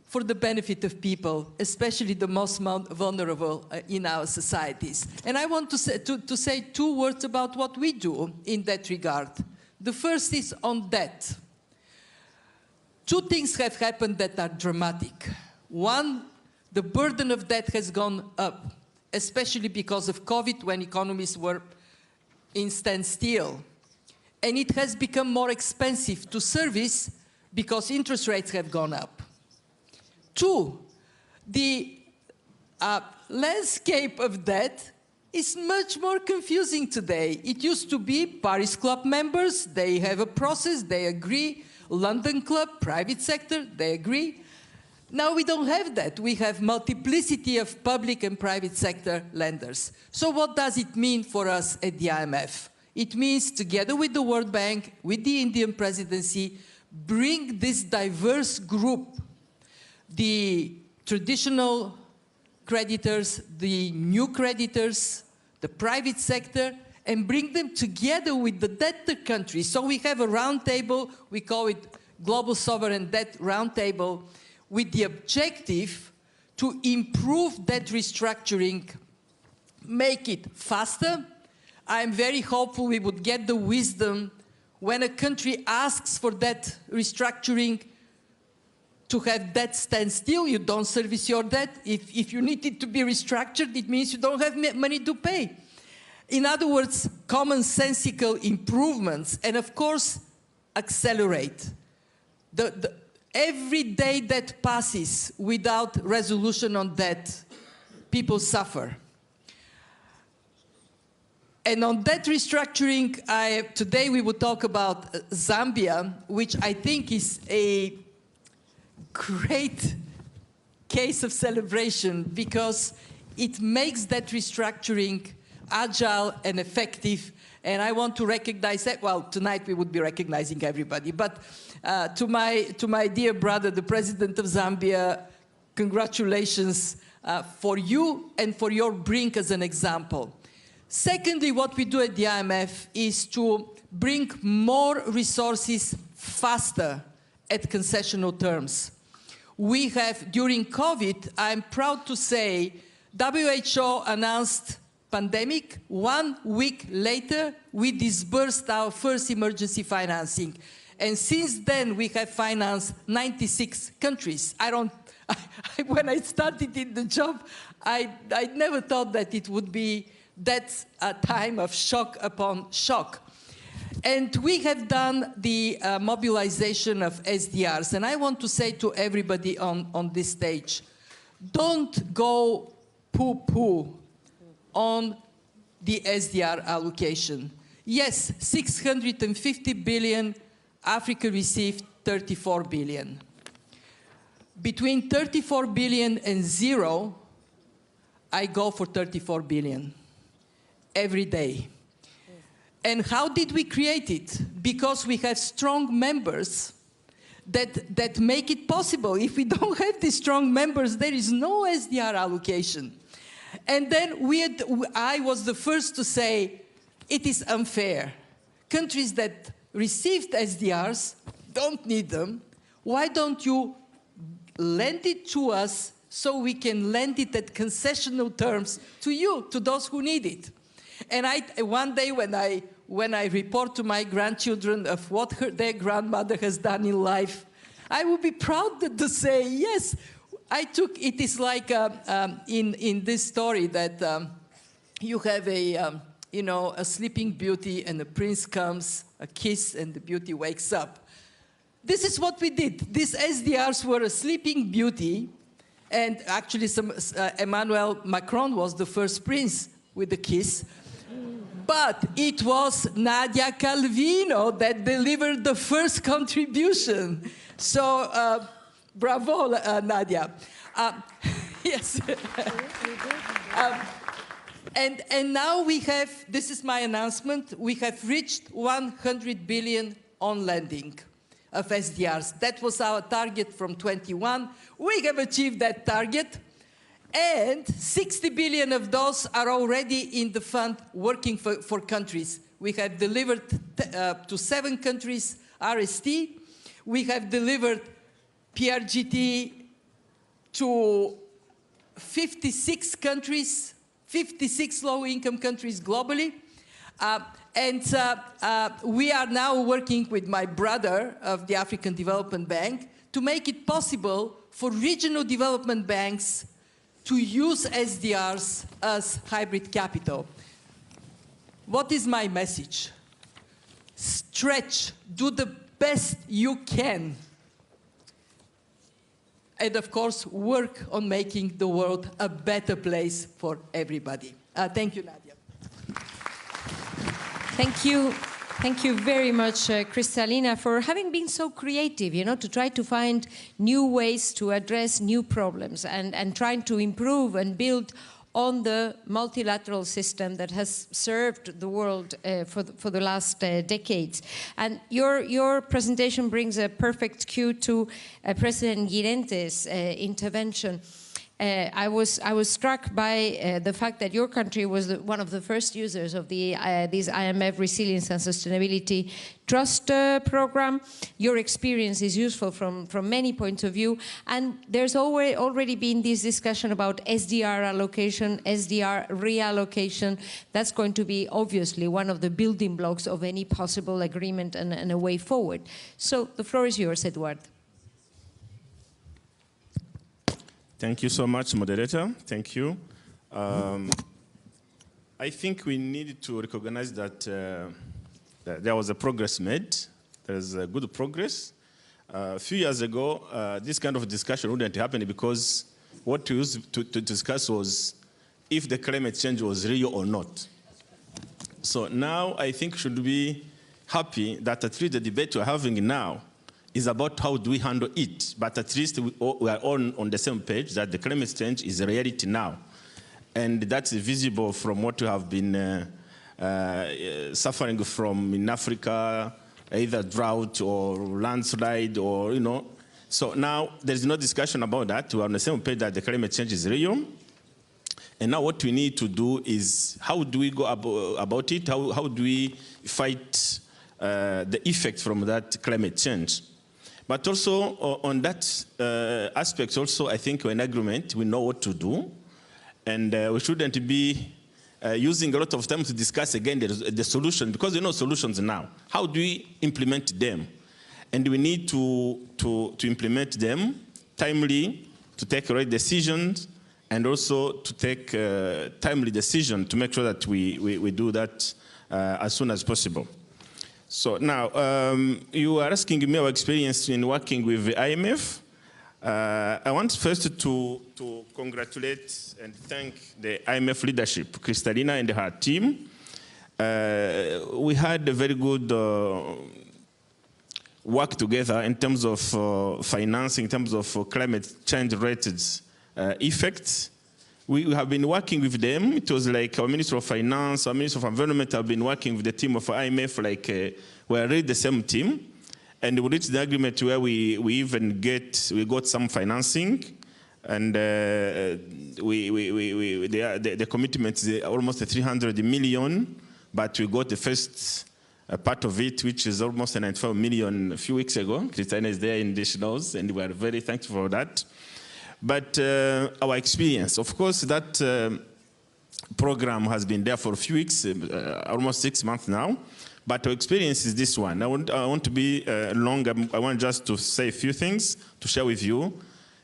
for the benefit of people, especially the most vulnerable in our societies. And I want to say 2 words about what we do in that regard. The first is on debt. 2 things have happened that are dramatic. One, the burden of debt has gone up, especially because of COVID, when economies were in standstill. And it has become more expensive to service because interest rates have gone up. 2, the landscape of debt is much more confusing today. It used to be Paris Club members, they have a process, they agree. London Club, private sector, they agree. Now we don't have that. We have multiplicity of public and private sector lenders. So what does it mean for us at the IMF? It means, together with the World Bank, with the Indian presidency, bring this diverse group, the traditional creditors, the new creditors, the private sector, and bring them together with the debtor countries. So we have a roundtable, we call it Global Sovereign Debt Roundtable, with the objective to improve debt restructuring, make it faster. I'm very hopeful we would get the wisdom when a country asks for debt restructuring to have debt stand still. You don't service your debt. If you need it to be restructured, it means you don't have money to pay. In other words, commonsensical improvements, and of course, accelerate. Every day that passes without resolution on debt, people suffer. And on debt restructuring, today we will talk about Zambia, which I think is a great case of celebration because it makes debt restructuring agile and effective. And I want to recognize that. Well, tonight we would be recognizing everybody. But to my dear brother, the president of Zambia, congratulations for you and for your bring as an example. Secondly, what we do at the IMF is to bring more resources faster at concessional terms. We have, during COVID, I'm proud to say, WHO announced pandemic. 1 week later, we disbursed our first emergency financing. And since then, we have financed 96 countries. When I started in the job, I never thought that it would be that time of shock upon shock. And we have done the mobilization of SDRs. And I want to say to everybody on this stage, don't go poo-poo on the SDR allocation. Yes, 650 billion, Africa received 34 billion. Between 34 billion and 0, I go for 34 billion every day. And how did we create it? Because we have strong members that make it possible. If we don't have these strong members, there is no SDR allocation. And then I was the first to say, it is unfair. Countries that received SDRs don't need them. Why don't you lend it to us so we can lend it at concessional terms to you, to those who need it? And one day when I report to my grandchildren of what their grandmother has done in life, I will be proud to say, yes, it is like in this story that you have a sleeping beauty and the prince comes, a kiss, and the beauty wakes up. This is what we did. These SDRs were a sleeping beauty, and actually Emmanuel Macron was the first prince with the kiss. But it was Nadia Calvino that delivered the first contribution. So, bravo, Nadia. Yes. And now we have, this is my announcement, we have reached 100 billion on lending of SDRs. That was our target from 21. We have achieved that target. And 60 billion of those are already in the fund working for countries. We have delivered to 7 countries RST. We have delivered PRGT to 56 countries, 56 low-income countries globally. We are now working with my brother of the African Development Bank to make it possible for regional development banks to use SDRs as hybrid capital. What is my message? Stretch, do the best you can. And of course, work on making the world a better place for everybody. Thank you, Nadia. Thank you. Thank you very much, Kristalina, for having been so creative, to try to find new ways to address new problems and trying to improve and build on the multilateral system that has served the world for the last decades. And your presentation brings a perfect cue to President Guirente's intervention. I was struck by the fact that your country was one of the first users of this IMF Resilience and Sustainability Trust program. Your experience is useful from many points of view, and there's already been this discussion about SDR allocation, SDR reallocation. That's going to be obviously one of the building blocks of any possible agreement and a way forward. So the floor is yours, Eduard. Thank you so much, moderator. Thank you. I think we need to recognize that, that there was a progress made. There's a good progress. A few years ago, this kind of discussion wouldn't happen because what we used to discuss was if the climate change was real or not. So now I think should be happy that at least the debate we're having now is about how do we handle it. But at least we are all on the same page that the climate change is a reality now. And that's visible from what we have been suffering from in Africa, either drought or landslide or, you know. So now there's no discussion about that. We're on the same page that the climate change is real. And now what we need to do is how do we go about it? How do we fight the effect from that climate change? But also on that aspect also, I think we're in agreement, we know what to do. And we shouldn't be using a lot of time to discuss again the solution, because we know solutions now. How do we implement them? And we need to implement them timely, to take right decisions, and also to take timely decision to make sure that we do that as soon as possible. So now, you are asking me our experience in working with the IMF. I want first to congratulate and thank the IMF leadership, Kristalina and her team. We had a very good work together in terms of financing, in terms of climate change-related effects. We have been working with them. It was like our Minister of Finance, our Minister of Environment have been working with the team of IMF, like we are really the same team. And we reached the agreement where we even got some financing. And the commitment is almost 300 million, but we got the first part of it, which is almost 94 million a few weeks ago. Christina is there in the shows, and we are very thankful for that. But our experience, of course, that program has been there for a few weeks, almost 6 months now. But our experience is this one. I want to be long. I want just to say a few things to share with you.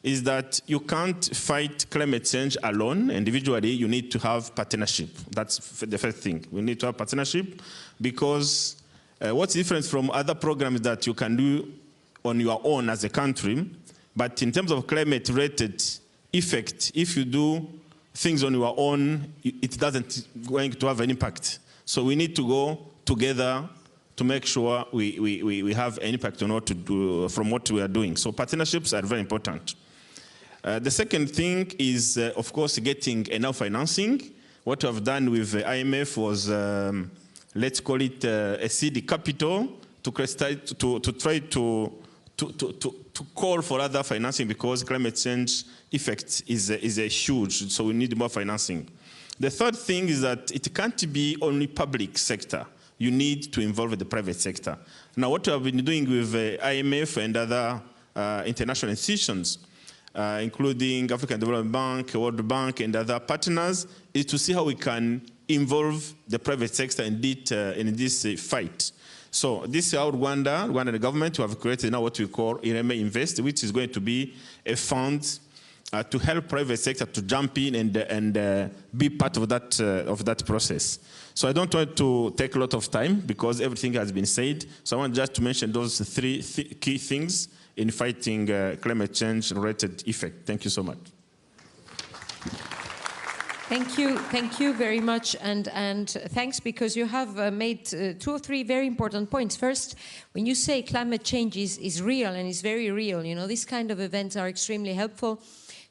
Is that you can't fight climate change alone. Individually, you need to have partnership. That's the first thing. We need to have partnership because what's different from other programs that you can do on your own as a country, but in terms of climate-related effect, if you do things on your own, it doesn't going to have an impact. So we need to go together to make sure we have an impact on what to do from what we are doing. So partnerships are very important. The second thing is, of course, getting enough financing. What we have done with the IMF was, let's call it a seed capital to try to call for other financing because climate change effect is a huge, so we need more financing. The third thing is that it can't be only public sector. You need to involve the private sector. Now, what we have been doing with IMF and other international institutions, including African Development Bank, World Bank, and other partners, is to see how we can involve the private sector in this fight. So this is our Rwanda the government, who have created now what we call Ireme Invest, which is going to be a fund to help private sector to jump in and be part of that process. So I don't want to take a lot of time because everything has been said. So I want just to mention those three key things in fighting climate change-related effect. Thank you so much. Thank you very much, and thanks because you have made 2 or 3 very important points. First, when you say climate change is real and is very real, you know, these kind of events are extremely helpful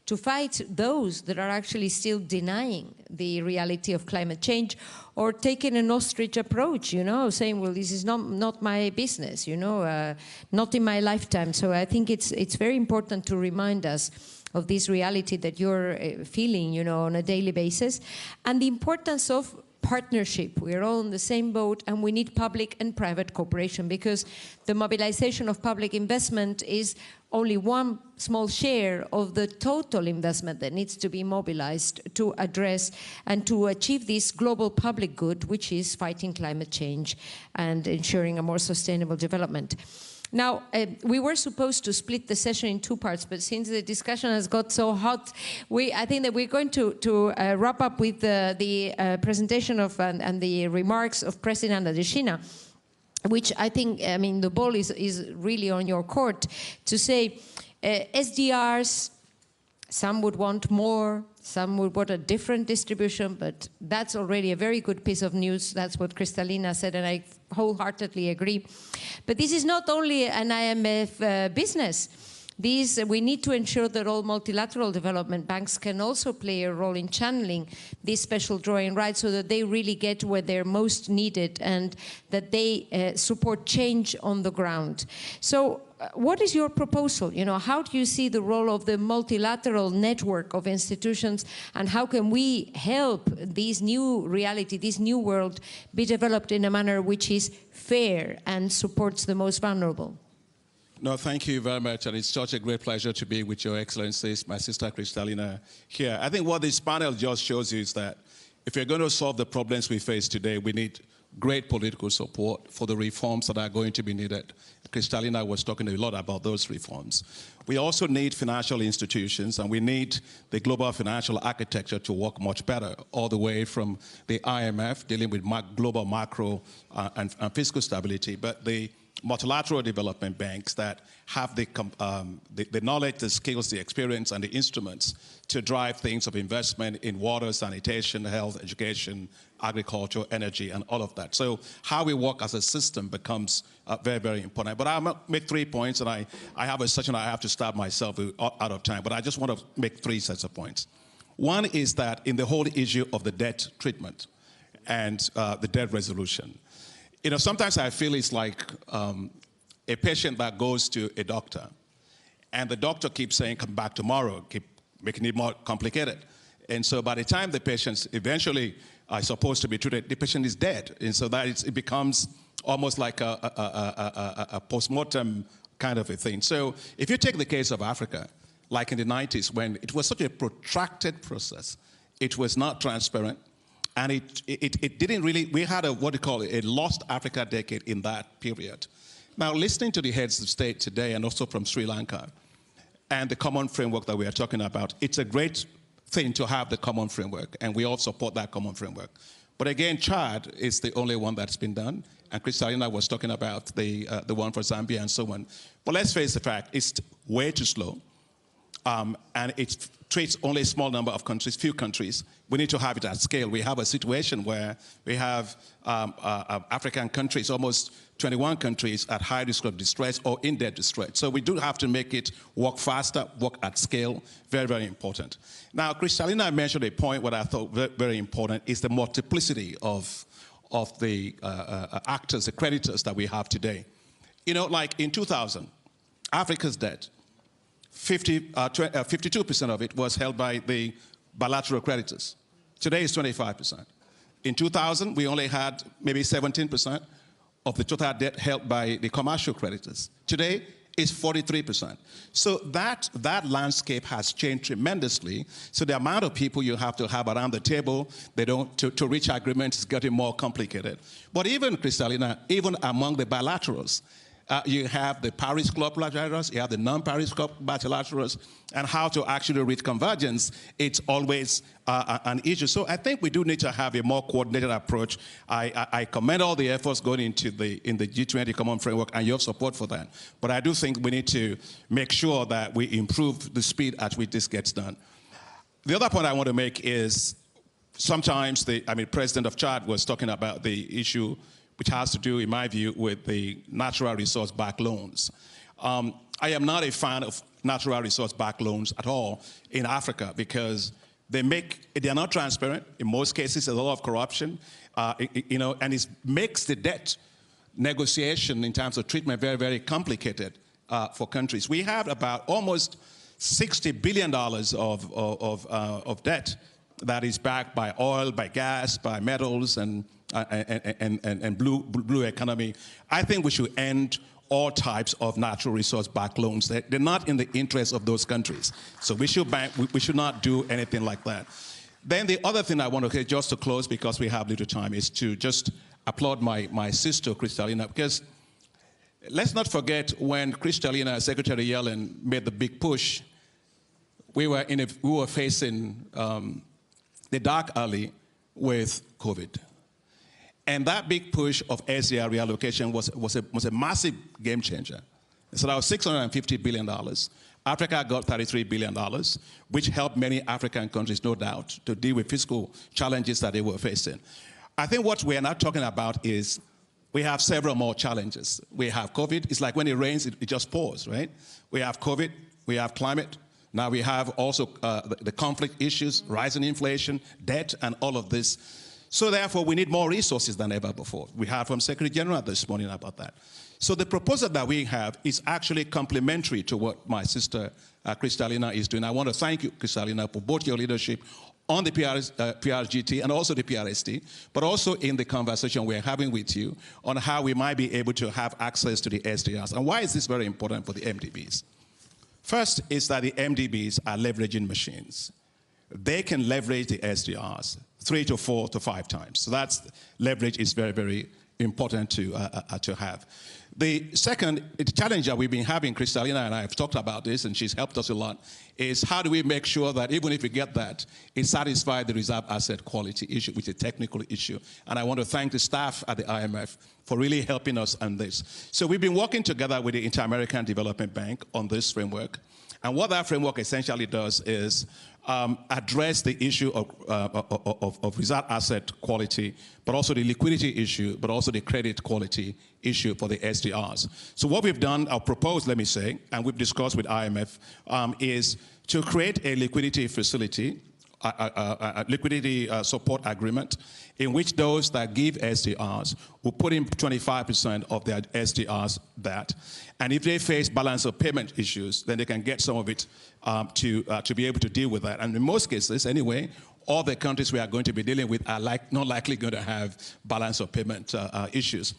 to fight those that are actually still denying the reality of climate change or taking an ostrich approach, you know, saying, well, this is not my business, you know, not in my lifetime. So I think it's very important to remind us of this reality that you're feeling, you know, on a daily basis, and the importance of partnership. We're all in the same boat, and we need public and private cooperation because the mobilization of public investment is only one small share of the total investment that needs to be mobilized to address and to achieve this global public good, which is fighting climate change and ensuring a more sustainable development. Now, we were supposed to split the session in 2 parts, but since the discussion has got so hot, I think that we're going to wrap up with the presentation of and the remarks of President Adesina, which I think, I mean, the ball is really on your court to say SDRs, some would want more, Some would want a different distribution, but that's already a very good piece of news. That's what Kristalina said, and I wholeheartedly agree. But this is not only an IMF business. We need to ensure that all multilateral development banks can also play a role in channeling these special drawing rights so that they really get where they're most needed and that they support change on the ground. So what is your proposal? You know, how do you see the role of the multilateral network of institutions, and how can we help this new reality, this new world, be developed in a manner which is fair and supports the most vulnerable? No, thank you very much, and it's such a great pleasure to be with Your Excellencies, my sister Kristalina here. I think what this panel just shows you is that if we're going to solve the problems we face today, we need great political support for the reforms that are going to be needed. Kristalina was talking a lot about those reforms. We also need financial institutions, and we need the global financial architecture to work much better, all the way from the IMF, dealing with global macro and fiscal stability, but the multilateral development banks that have the knowledge, the skills, the experience, and the instruments to drive things of investment in water, sanitation, health, education, agriculture, energy, and all of that. So how we work as a system becomes very, very important. But I'll make 3 points, and I have a session I have to start myself out of time, but I just want to make 3 sets of points. One is that in the whole issue of the debt treatment and the debt resolution, you know, sometimes I feel it's like a patient that goes to a doctor, and the doctor keeps saying, come back tomorrow, keep making it more complicated. And so by the time the patient eventually is supposed to be treated, the patient is dead. And so that it becomes almost like a post-mortem kind of a thing. So if you take the case of Africa, like in the 90s, when it was such a protracted process, it was not transparent, and it didn't really, we had what you call a lost Africa decade in that period. Now, listening to the heads of state today, and also from Sri Lanka, and the common framework that we are talking about, it's a great thing to have the common framework, and we all support that common framework. But again, Chad is the only one that's been done, and Kristalina was talking about the one for Zambia and so on. But let's face the fact, it's way too slow, and it treats only a small number of countries, few countries. We need to have it at scale. We have a situation where we have African countries, almost 21 countries at high risk of distress or in debt distress. So we do have to make it work faster, work at scale, very, very important. Now, Kristalina mentioned a point what I thought very important is the multiplicity of the actors, the creditors that we have today. You know, like in 2000, Africa's debt, 52% of it was held by the bilateral creditors. Today it's 25%. In 2000, we only had maybe 17% of the total debt held by the commercial creditors. Today, it's 43%. So that landscape has changed tremendously. So the amount of people you have to have around the table, to reach agreements is getting more complicated. But even, Kristalina, even among the bilaterals, you have the Paris Club bilaterals, you have the non-Paris Club bilaterals, and how to actually reach convergence, it's always an issue. So I think we do need to have a more coordinated approach. I commend all the efforts going into in the G20 common framework and your support for that. But I do think we need to make sure that we improve the speed at which this gets done. The other point I want to make is sometimes President of Chad was talking about the issue which has to do, in my view, with the natural resource-backed loans. I am not a fan of natural resource-backed loans at all in Africa because they are not transparent. In most cases, there's a lot of corruption, and it makes the debt negotiation in terms of treatment very, very complicated for countries. We have about almost $60 billion of debt that is backed by oil, by gas, by metals, and blue economy. I think we should end all types of natural resource-backed loans. They're not in the interest of those countries. So we should not do anything like that. Then the other thing I want to say, just to close, because we have little time, is to just applaud my sister, Kristalina, because let's not forget when Kristalina, Secretary Yellen, made the big push, we were facing the dark alley with COVID. And that big push of SDR reallocation was a massive game changer. So that was $650 billion. Africa got $33 billion, which helped many African countries, no doubt, to deal with fiscal challenges that they were facing. I think what we're not talking about is we have several more challenges. We have COVID. It's like when it rains, it just pours, right? We have COVID. We have climate. Now we have also the conflict issues, rising inflation, debt, and all of this. So therefore, we need more resources than ever before. We heard from Secretary General this morning about that. So the proposal that we have is actually complementary to what my sister Kristalina is doing. I want to thank you, Kristalina, for both your leadership on the PRGT and also the PRST, but also in the conversation we're having with you on how we might be able to have access to the SDRs. And why is this very important for the MDBs? First is that the MDBs are leveraging machines. They can leverage the SDRs 3 to 4 to 5 times. So that's leverage is very, very important to have. The second challenge that we've been having, Kristalina and I have talked about this, and she's helped us a lot, is how do we make sure that even if we get that, it satisfies the reserve asset quality issue, which is a technical issue. And I want to thank the staff at the IMF for really helping us on this. So we've been working together with the Inter-American Development Bank on this framework. And what that framework essentially does is address the issue of reserve asset quality, but also the liquidity issue, but also the credit quality issue for the SDRs. So what we've done, or proposed, let me say, and we've discussed with IMF, is to create a liquidity facility, a liquidity support agreement, in which those that give SDRs will put in 25% of their SDRs that. And if they face balance of payment issues, then they can get some of it to be able to deal with that. And in most cases, anyway, all the countries we are going to be dealing with are not likely going to have balance of payment issues.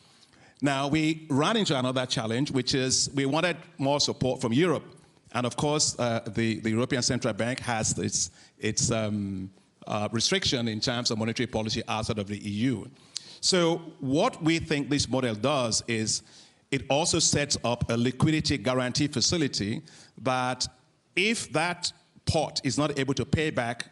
Now, we ran into another challenge, which is we wanted more support from Europe. And of course, the European Central Bank has its restriction in terms of monetary policy outside of the EU. So what we think this model does is it also sets up a liquidity guarantee facility that if that pot is not able to pay back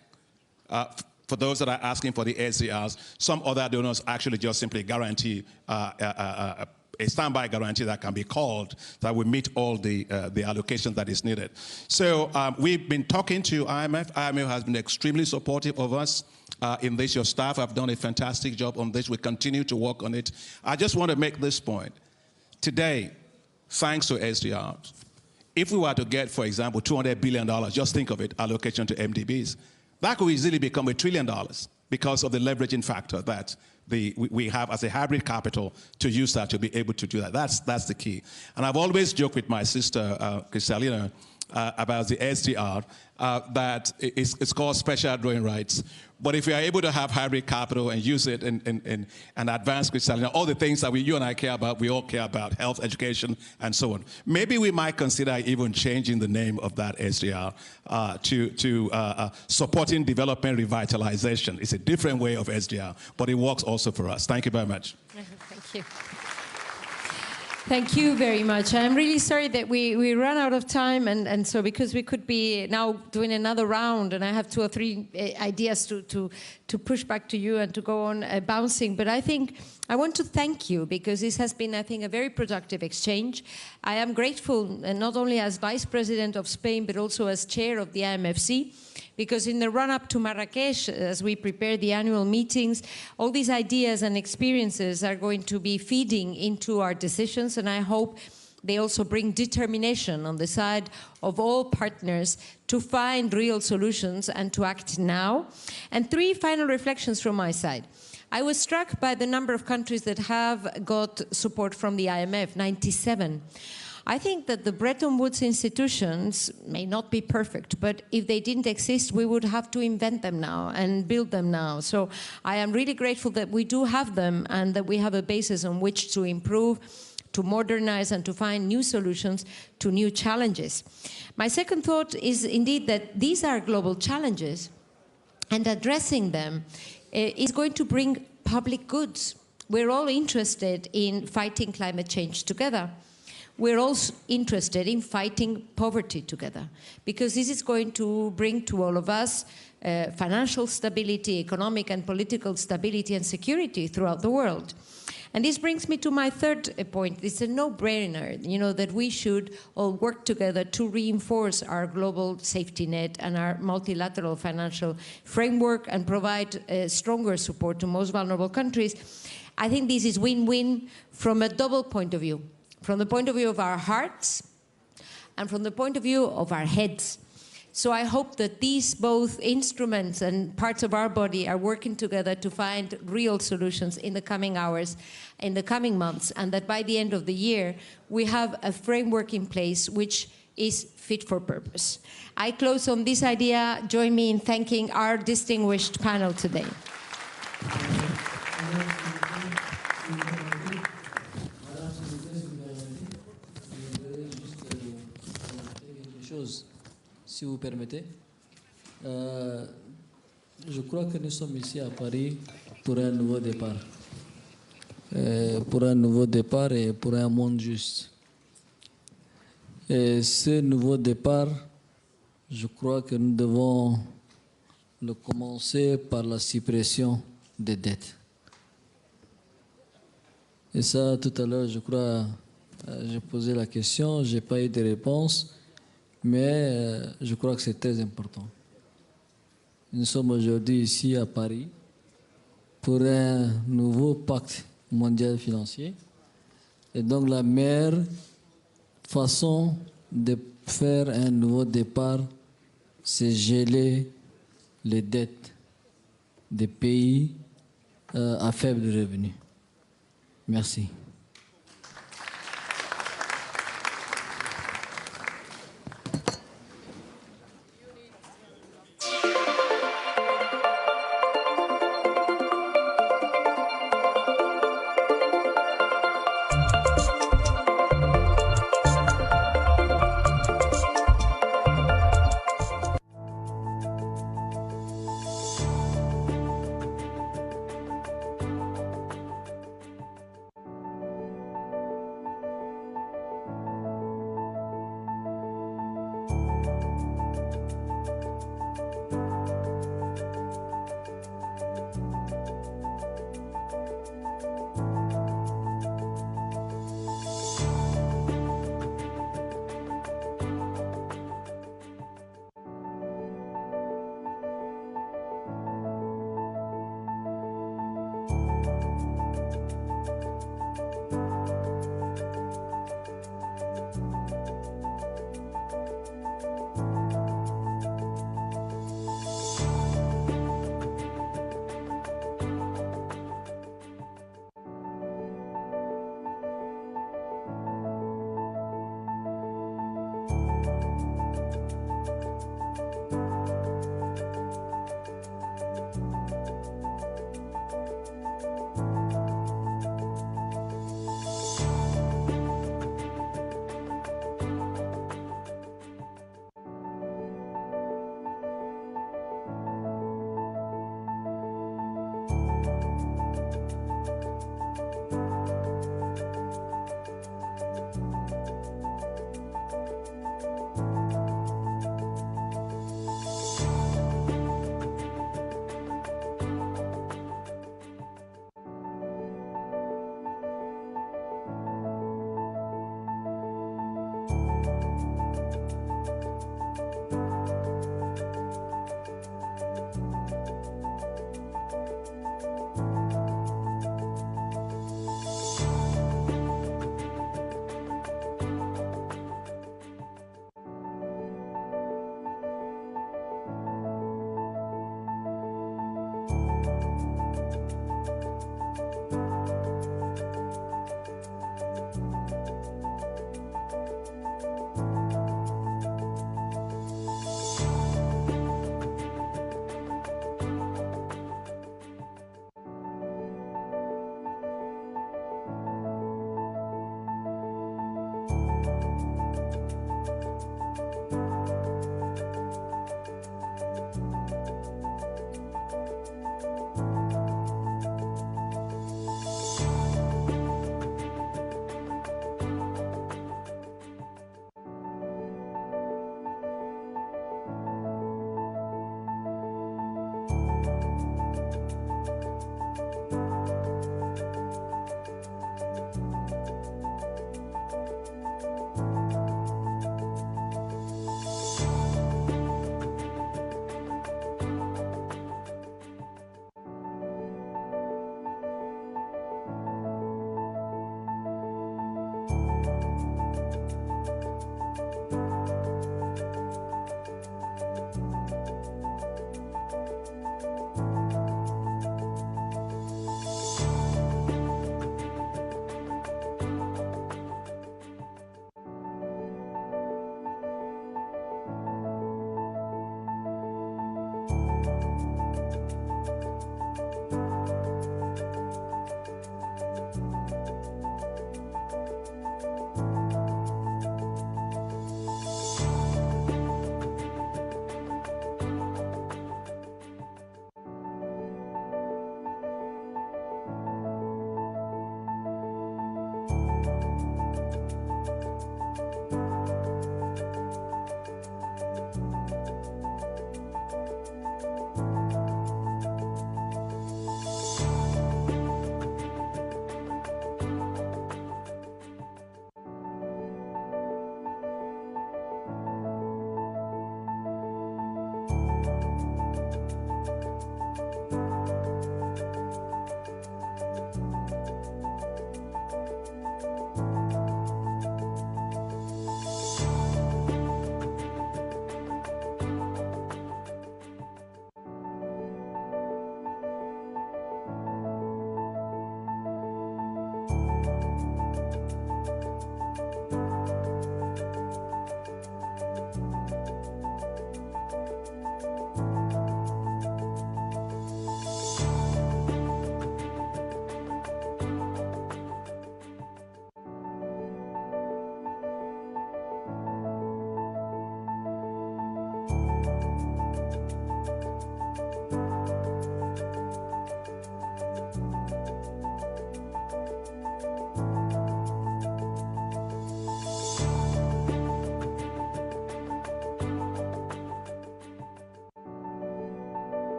for those that are asking for the SDRs, some other donors actually just simply guarantee a standby guarantee that can be called that will meet all the allocation that is needed. So we've been talking to IMF. IMF has been extremely supportive of us in this. Your staff have done a fantastic job on this. We continue to work on it. I just want to make this point. Today, thanks to SDRs, if we were to get, for example, $200 billion, just think of it, allocation to MDBs, that could easily become $1 trillion because of the leveraging factor that we have as a hybrid capital to use that to be able to do that. That's the key. And I've always joked with my sister, Kristalina, about the SDR, that it's called special drawing rights. But if we are able to have hybrid capital and use it and advance Kristalina, all the things that you and I care about, we all care about, health, education, and so on. Maybe we might consider even changing the name of that SDR to supporting development revitalization. It's a different way of SDR, but it works also for us. Thank you very much. Thank you. Thank you very much. I'm really sorry that we ran out of time, and so because we could be now doing another round, and I have 2 or 3 ideas to push back to you and to go on bouncing. But I think I want to thank you because this has been, I think, a very productive exchange. I am grateful, not only as Vice President of Spain, but also as Chair of the IMFC, because in the run-up to Marrakesh, as we prepare the annual meetings, all these ideas and experiences are going to be feeding into our decisions, and I hope they also bring determination on the side of all partners to find real solutions and to act now. And 3 final reflections from my side. I was struck by the number of countries that have got support from the IMF, 97. I think that the Bretton Woods institutions may not be perfect, but if they didn't exist, we would have to invent them now and build them now. So I am really grateful that we do have them and that we have a basis on which to improve, to modernize, and to find new solutions to new challenges. My second thought is indeed that these are global challenges, and addressing them is going to bring public goods. We're all interested in fighting climate change together. We're also interested in fighting poverty together, because this is going to bring to all of us financial stability, economic and political stability and security throughout the world. And this brings me to my third point. It's a no-brainer, that we should all work together to reinforce our global safety net and our multilateral financial framework and provide stronger support to most vulnerable countries. I think this is win-win from a double point of view. From the point of view of our hearts and from the point of view of our heads. So I hope that these both instruments and parts of our body are working together to find real solutions in the coming hours, in the coming months, and that by the end of the year, we have a framework in place which is fit for purpose. I close on this idea. Join me in thanking our distinguished panel today. Si vous permettez. Je crois que nous sommes ici à Paris pour un nouveau départ. Pour un nouveau départ et pour un monde juste. Et ce nouveau départ, je crois que nous devons le commencer par la suppression des dettes. Et ça, tout à l'heure, je crois, j'ai posé la question, je n'ai pas eu de réponse. Mais je crois que c'est très important. Nous sommes aujourd'hui ici à Paris pour un nouveau pacte mondial financier. Et donc la meilleure façon de faire un nouveau départ, c'est geler les dettes des pays à faible revenu. Merci.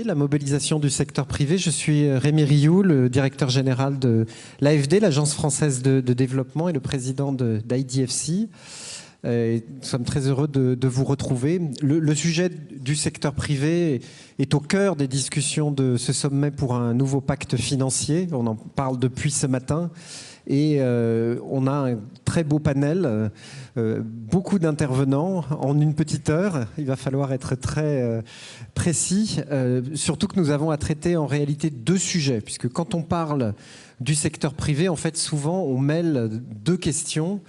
La mobilisation du secteur privé. Je suis Rémi Rioux, le directeur général de l'AFD, l'Agence française de développement, et le président d'IDFC. Nous sommes très heureux de vous retrouver. Le sujet du secteur privé est au cœur des discussions de ce sommet pour un nouveau pacte financier. On en parle depuis ce matin. Et on a un très beau panel, beaucoup d'intervenants en une petite heure. Il va falloir être très précis, surtout que nous avons à traiter en réalité deux sujets, puisque quand on parle du secteur privé, en fait, souvent on mêle deux questions.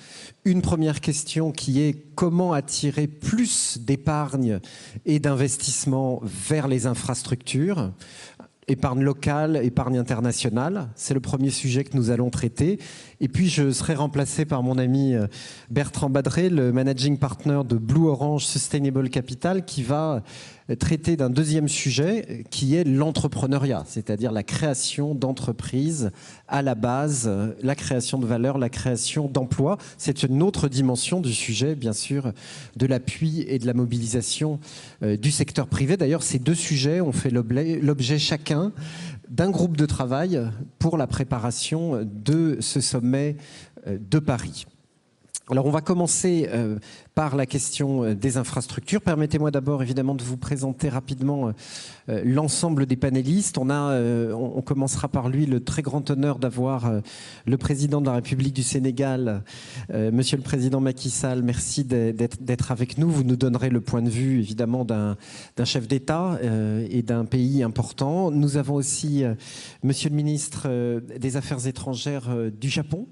Une première question qui est comment attirer plus d'épargne et d'investissement vers les infrastructures. Épargne locale, épargne internationale, c'est le premier sujet que nous allons traiter. Et puis je serai remplacé par mon ami Bertrand Badré, le managing partner de Blue Orange Sustainable Capital, qui va traiter d'un deuxième sujet qui est l'entrepreneuriat, c'est-à-dire la création d'entreprises à la base, la création de valeur, la création d'emplois. C'est une autre dimension du sujet, bien sûr, de l'appui et de la mobilisation du secteur privé. D'ailleurs, ces deux sujets ont fait l'objet chacun d'un groupe de travail pour la préparation de ce sommet de Paris. Alors on va commencer par la question des infrastructures. Permettez-moi d'abord évidemment de vous présenter rapidement l'ensemble des panélistes. On commencera par lui, le très grand honneur d'avoir le président de la République du Sénégal, Monsieur le Président Macky Sall. Merci d'être avec nous. Vous nous donnerez le point de vue évidemment d'un chef d'État et d'un pays important. Nous avons aussi Monsieur le ministre des Affaires étrangères du Japon,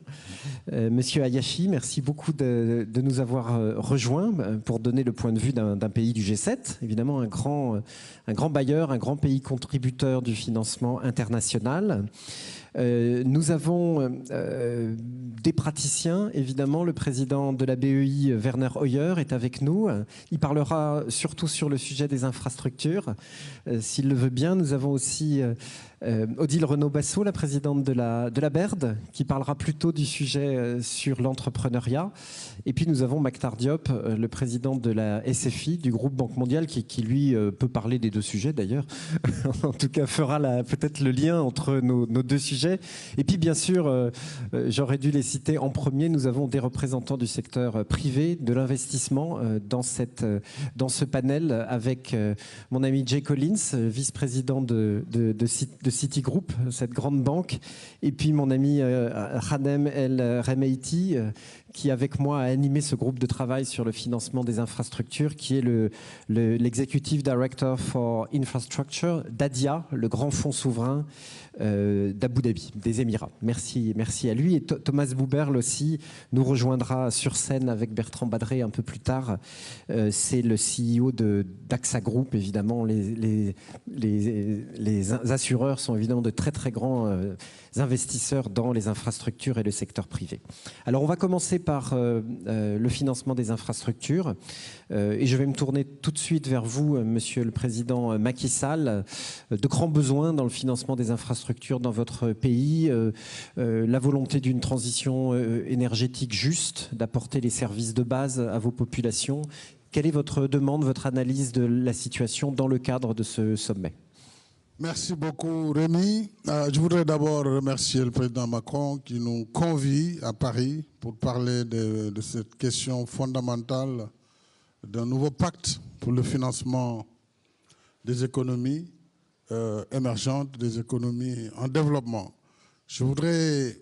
Monsieur Hayashi. Merci beaucoup de nous avoir rejoints pour donner le point de vue d'un pays du G7, évidemment un grand bailleur, un grand pays contributeur du financement international. Nous avons des praticiens, évidemment. Le président de la BEI, Werner Hoyer, est avec nous. Il parlera surtout sur le sujet des infrastructures, s'il le veut bien. Nous avons aussi Odile Renaud-Bassot, la présidente de la BERD, qui parlera plutôt du sujet sur l'entrepreneuriat. Et puis nous avons Maktar Diop, le président de la SFI, du groupe Banque mondiale, qui lui peut parler des deux sujets d'ailleurs. En tout cas, fera peut-être le lien entre nos deux sujets. Et puis bien sûr, j'aurais dû les citer en premier, nous avons des représentants du secteur privé, de l'investissement dans ce panel avec mon ami Jay Collins, vice-président de Citigroup, cette grande banque, et puis mon ami Khanem El Remeiti, qui avec moi a animé ce groupe de travail sur le financement des infrastructures, qui est l'Executive Director for Infrastructure d'ADIA, le grand fonds souverain d'Abu Dhabi, des Émirats. Merci à lui. Et Thomas Bouberl aussi nous rejoindra sur scène avec Bertrand Badré un peu plus tard. C'est le CEO d'AXA Group, évidemment. Les assureurs sont évidemment de très très grands investisseurs dans les infrastructures et le secteur privé. Alors on va commencer par le financement des infrastructures. Et je vais me tourner tout de suite vers vous, Monsieur le Président Macky Sall. De grands besoins dans le financement des infrastructures dans votre pays, la volonté d'une transition énergétique juste, d'apporter les services de base à vos populations. Quelle est votre demande, votre analyse de la situation dans le cadre de ce sommet? Merci beaucoup, Rémi. Je voudrais d'abord remercier le président Macron qui nous convie à Paris pour parler de cette question fondamentale d'un nouveau pacte pour le financement des économies émergentes, des économies en développement. Je voudrais,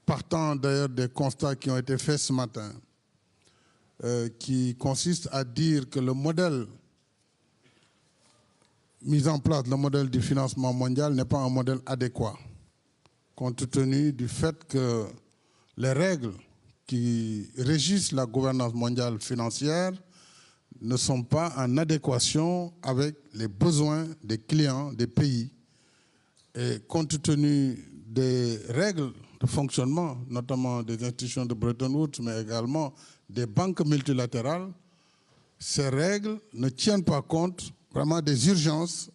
partant d'ailleurs des constats qui ont été faits ce matin, qui consistent à dire que le modèle mis en place, le modèle du financement mondial n'est pas un modèle adéquat, compte tenu du fait que les règles qui régissent la gouvernance mondiale financière ne sont pas en adéquation avec les besoins des clients des pays. Et compte tenu des règles de fonctionnement, notamment des institutions de Bretton Woods, mais également des banques multilatérales, ces règles ne tiennent pas compte vraiment des urgences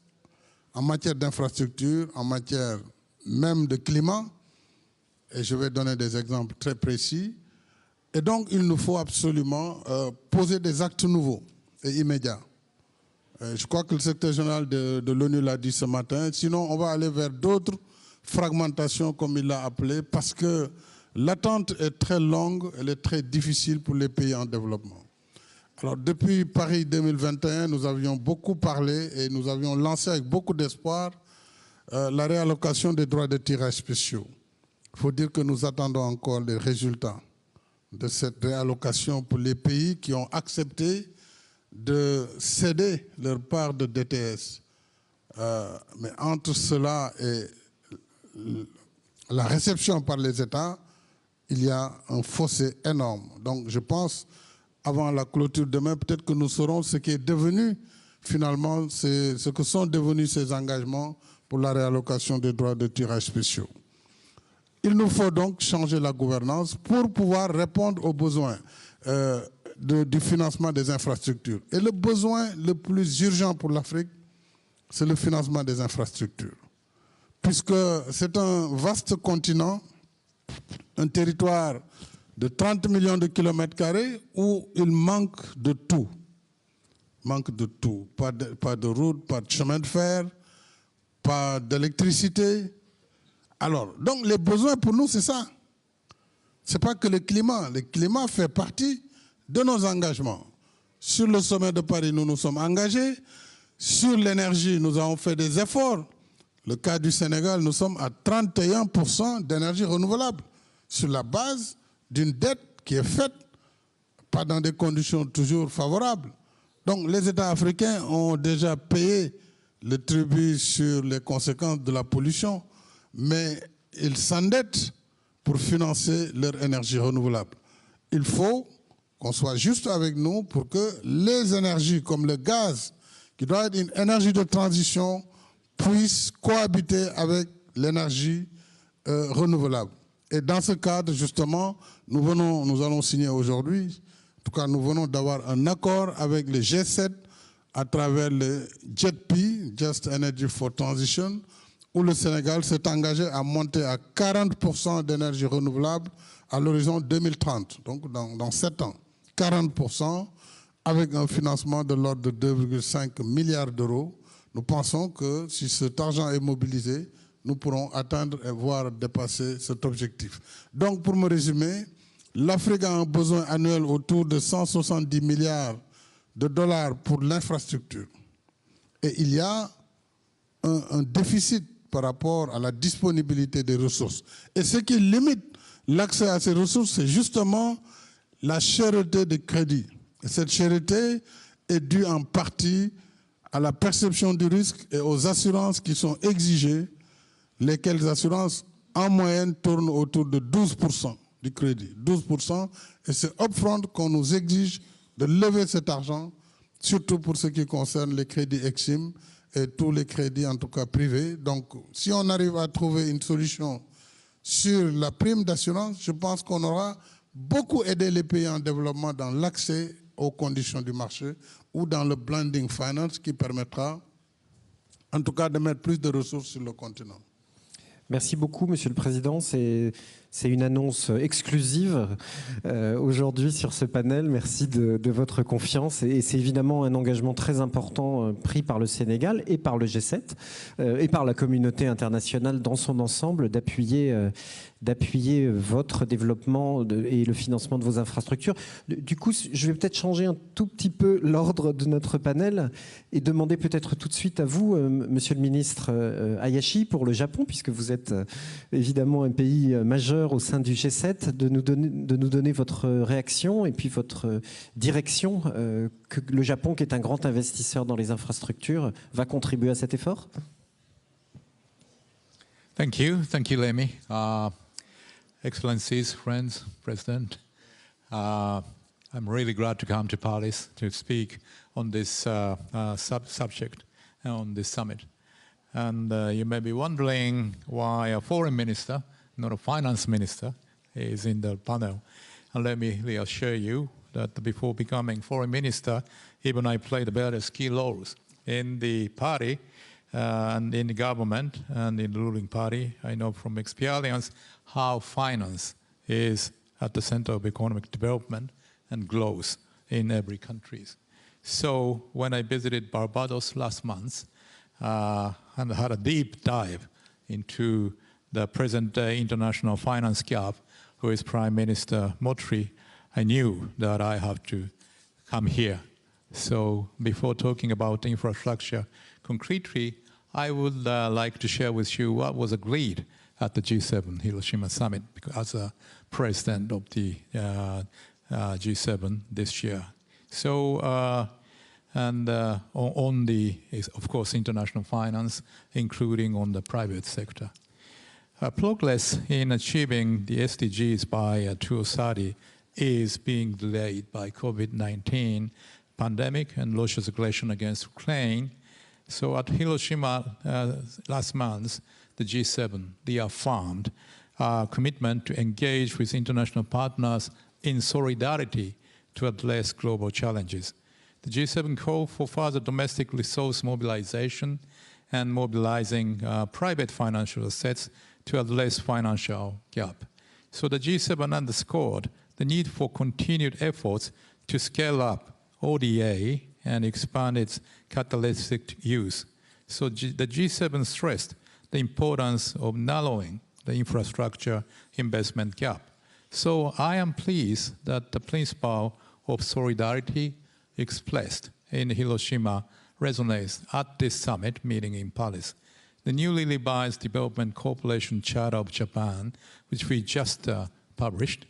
en matière d'infrastructure, en matière même de climat, et je vais donner des exemples très précis. Et donc, il nous faut absolument poser des actes nouveaux et immédiats. Je crois que le secrétaire général de l'ONU l'a dit ce matin, sinon on va aller vers d'autres fragmentations, comme il l'a appelé, parce que l'attente est très longue, elle est très difficile pour les pays en développement. Alors, depuis Paris 2021, nous avions beaucoup parlé et nous avions lancé avec beaucoup d'espoir la réallocation des droits de tirage spéciaux. Il faut dire que nous attendons encore les résultats de cette réallocation pour les pays qui ont accepté de céder leur part de DTS. Mais entre cela et la réception par les États, il y a un fossé énorme. Donc je pense, avant la clôture demain, peut-être que nous saurons ce qui est devenu finalement, ce que sont devenus ces engagements pour la réallocation des droits de tirage spéciaux. Il nous faut donc changer la gouvernance pour pouvoir répondre aux besoins du financement des infrastructures. Et le besoin le plus urgent pour l'Afrique, c'est le financement des infrastructures. Puisque c'est un vaste continent, un territoire de 30 millions de kilomètres carrés où il manque de tout. Manque de tout. Pas de route, pas de chemin de fer, pas d'électricité. Alors, donc les besoins pour nous, c'est ça. Ce n'est pas que le climat. Le climat fait partie de nos engagements. Sur le sommet de Paris, nous nous sommes engagés. Sur l'énergie, nous avons fait des efforts. Le cas du Sénégal, nous sommes à 31% d'énergie renouvelable sur la base d'une dette qui est faite, pas dans des conditions toujours favorables. Donc les États africains ont déjà payé le tribut sur les conséquences de la pollution, mais ils s'endettent pour financer leur énergie renouvelable. Il faut qu'on soit juste avec nous pour que les énergies comme le gaz, qui doit être une énergie de transition, puissent cohabiter avec l'énergie renouvelable. Et dans ce cadre, justement, nous allons signer aujourd'hui, en tout cas nous venons d'avoir un accord avec le G7 à travers le JETP, Just Energy for Transition, où le Sénégal s'est engagé à monter à 40% d'énergie renouvelable à l'horizon 2030, donc dans 7 ans. 40% avec un financement de l'ordre de 2,5 milliards d'euros. Nous pensons que si cet argent est mobilisé, nous pourrons atteindre et voire dépasser cet objectif. Donc, pour me résumer, l'Afrique a un besoin annuel autour de 170 milliards de dollars pour l'infrastructure. Et il y a un déficit par rapport à la disponibilité des ressources. Et ce qui limite l'accès à ces ressources, c'est justement la cherté des crédits. Et cette cherté est due en partie à la perception du risque et aux assurances qui sont exigées, lesquelles assurances, en moyenne, tournent autour de 12% du crédit. 12%, et c'est upfront qu'on nous exige de lever cet argent, surtout pour ce qui concerne les crédits EXIM et tous les crédits, en tout cas privés. Donc, si on arrive à trouver une solution sur la prime d'assurance, je pense qu'on aura beaucoup aidé les pays en développement dans l'accès aux conditions du marché ou dans le blending finance qui permettra, en tout cas, de mettre plus de ressources sur le continent. Merci beaucoup, Monsieur le Président. C'est une annonce exclusive aujourd'hui sur ce panel. Merci de votre confiance. Et c'est évidemment un engagement très important pris par le Sénégal et par le G7 et par la communauté internationale dans son ensemble d'appuyer votre développement et le financement de vos infrastructures. Du coup, je vais peut-être changer un tout petit peu l'ordre de notre panel et demander peut-être tout de suite à vous, Monsieur le ministre Hayashi, pour le Japon, puisque vous êtes évidemment un pays majeur au sein du G7, de nous donner votre réaction et puis votre direction, que le Japon, qui est un grand investisseur dans les infrastructures, va contribuer à cet effort. Thank you, Lemmy. Excellencies, friends, President, I'm really glad to come to Paris to speak on this subject on this summit. And you may be wondering why a foreign minister, not a finance minister, is in the panel. And let me reassure you that before becoming foreign minister, even I played various key roles in the party and in the government and in the ruling party, I know from experience how finance is at the center of economic development and growth in every country. So when I visited Barbados last month and had a deep dive into the present-day international finance gap with Prime Minister Motri, I knew that I have to come here. So before talking about infrastructure concretely, I would like to share with you what was agreed at the G7 Hiroshima Summit as a president of the G7 this year. So, on the, of course, international finance, including on the private sector. Progress in achieving the SDGs by 2030 is being delayed by COVID-19 pandemic and Russia's aggression against Ukraine. So at Hiroshima last month, the G7, they affirmed a commitment to engage with international partners in solidarity to address global challenges. The G7 called for further domestic resource mobilization and mobilizing private financial assets to address financial gap. So the G7 underscored the need for continued efforts to scale up ODA and expand its catalytic use. So the G7 stressed the importance of narrowing the infrastructure investment gap. So I am pleased that the principle of solidarity expressed in Hiroshima resonates at this summit meeting in Paris. The newly revised Development Cooperation Charter of Japan, which we just published,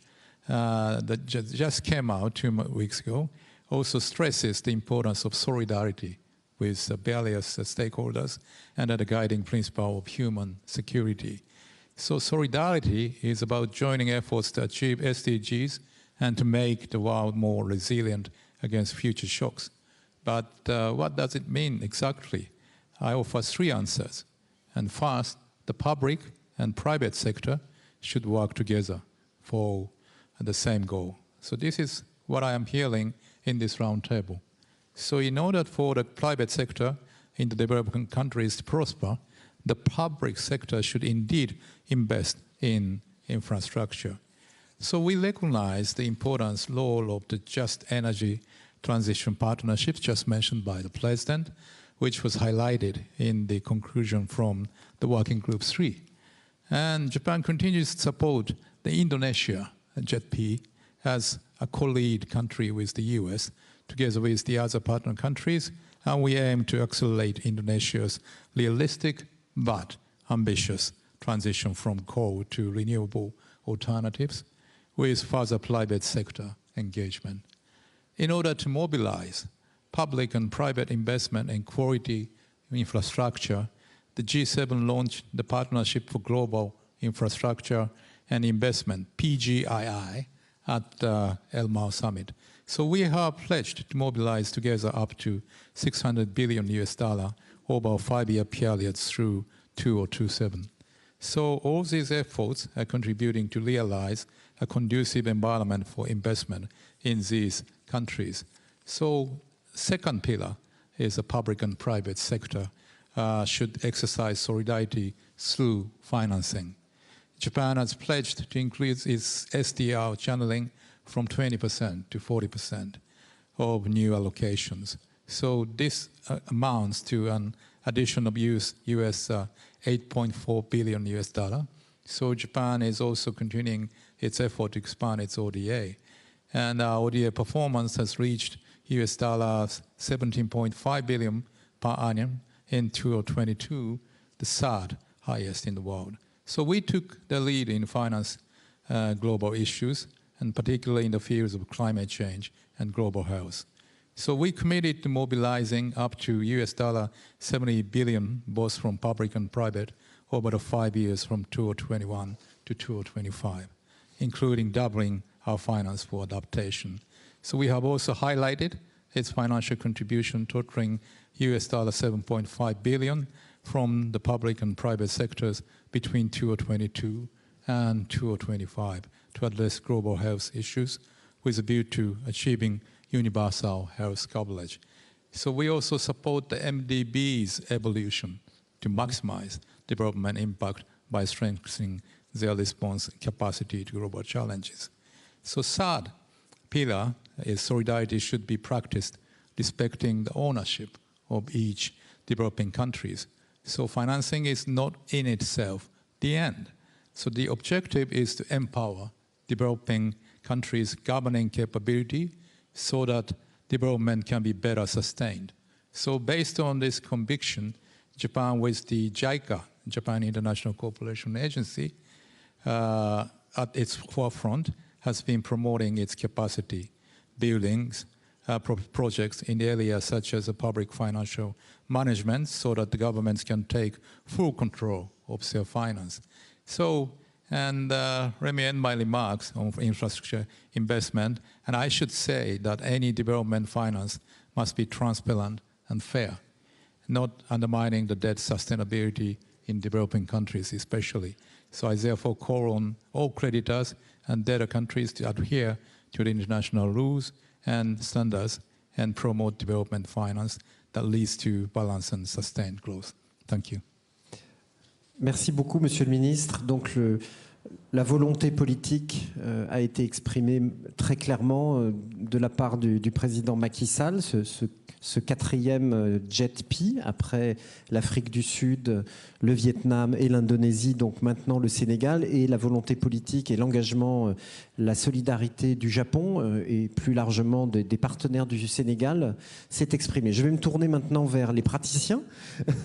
that just came out 2 weeks ago, also stresses the importance of solidarity with various stakeholders and the guiding principle of human security. So solidarity is about joining efforts to achieve SDGs and to make the world more resilient against future shocks. But what does it mean exactly? I offer 3 answers. And first, the public and private sector should work together for the same goal. So this is what I am hearing in this roundtable. So in order for the private sector in the developing countries to prosper, the public sector should indeed invest in infrastructure. So we recognize the importance role of the just energy transition partnerships just mentioned by the President, which was highlighted in the conclusion from the Working Group 3. And Japan continues to support the Indonesia JETP as a co-lead country with the US, together with the other partner countries, and we aim to accelerate Indonesia's realistic but ambitious transition from coal to renewable alternatives with further private sector engagement. In order to mobilize public and private investment in quality infrastructure, the G7 launched the Partnership for Global Infrastructure and Investment, PGII, at the Elmau Summit. So we have pledged to mobilize together up to $600 billion over a 5-year period through 2027. So all these efforts are contributing to realize a conducive environment for investment in these countries. So second pillar is the public and private sector should exercise solidarity through financing. Japan has pledged to increase its SDR channeling from 20% to 40% of new allocations. So this amounts to an addition of US $8.4 billion. So Japan is also continuing its effort to expand its ODA. And our ODA performance has reached US $17.5 billion per annum in 2022, the third highest in the world. So we took the lead in finance global issues, and particularly in the fields of climate change and global health. So we committed to mobilizing up to US $70 billion, both from public and private, over the 5 years from 2021 to 2025, including doubling our finance for adaptation. So we have also highlighted its financial contribution totaling US $7.5 billion from the public and private sectors between 2022 and 2025 to address global health issues with a view to achieving universal health coverage. So we also support the MDB's evolution to maximize development impact by strengthening their response capacity to global challenges. So third pillar is solidarity should be practiced, respecting the ownership of each developing countries. So financing is not in itself the end. So the objective is to empower developing countries' governing capability so that development can be better sustained. So based on this conviction, Japan with the JICA, Japan International Cooperation Agency, at its forefront has been promoting its capacity buildings projects in areas such as public financial management so that the governments can take full control of their finance. So, and let me end my remarks on infrastructure investment. And I should say that any development finance must be transparent and fair, not undermining the debt sustainability in developing countries especially. So I therefore call on all creditors and debtor countries to adhere to the international rules and standards and promote development finance that leads to balanced and sustained growth. Thank you. Merci beaucoup, Monsieur le Ministre. Donc, la volonté politique a été exprimée très clairement de la part du président Macky Sall, ce quatrième JETP, après l'Afrique du Sud, le Vietnam et l'Indonésie, donc maintenant le Sénégal, et la volonté politique et l'engagement, la solidarité du Japon et plus largement des partenaires du Sénégal s'est exprimée. Je vais me tourner maintenant vers les praticiens,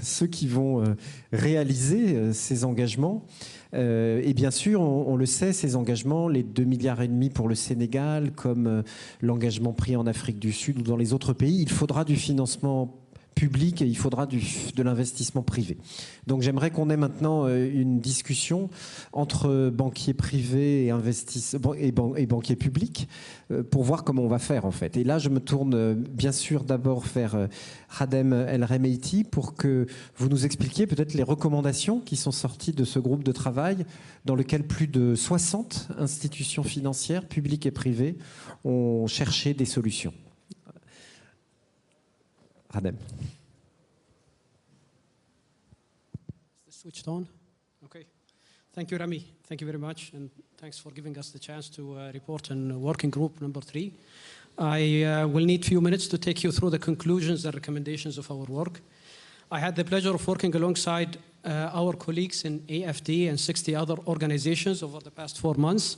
ceux qui vont réaliser ces engagements. Et bien sûr, on le sait, ces engagements, les 2,5 milliards pour le Sénégal, comme l'engagement pris en Afrique du Sud ou dans les autres pays, il faudra du financement public et il faudra de l'investissement privé. Donc j'aimerais qu'on ait maintenant une discussion entre banquiers privés et banquiers publics pour voir comment on va faire en fait. Et là je me tourne bien sûr d'abord vers Khadem El Remeiti pour que vous nous expliquiez peut-être les recommandations qui sont sorties de ce groupe de travail dans lequel plus de 60 institutions financières publiques et privées ont cherché des solutions. Khadem. Switched on? Okay. Thank you, Rami. Thank you very much. And thanks for giving us the chance to report on working group number 3. I will need a few minutes to take you through the conclusions and recommendations of our work. I had the pleasure of working alongside our colleagues in AFD and 60 other organizations over the past 4 months,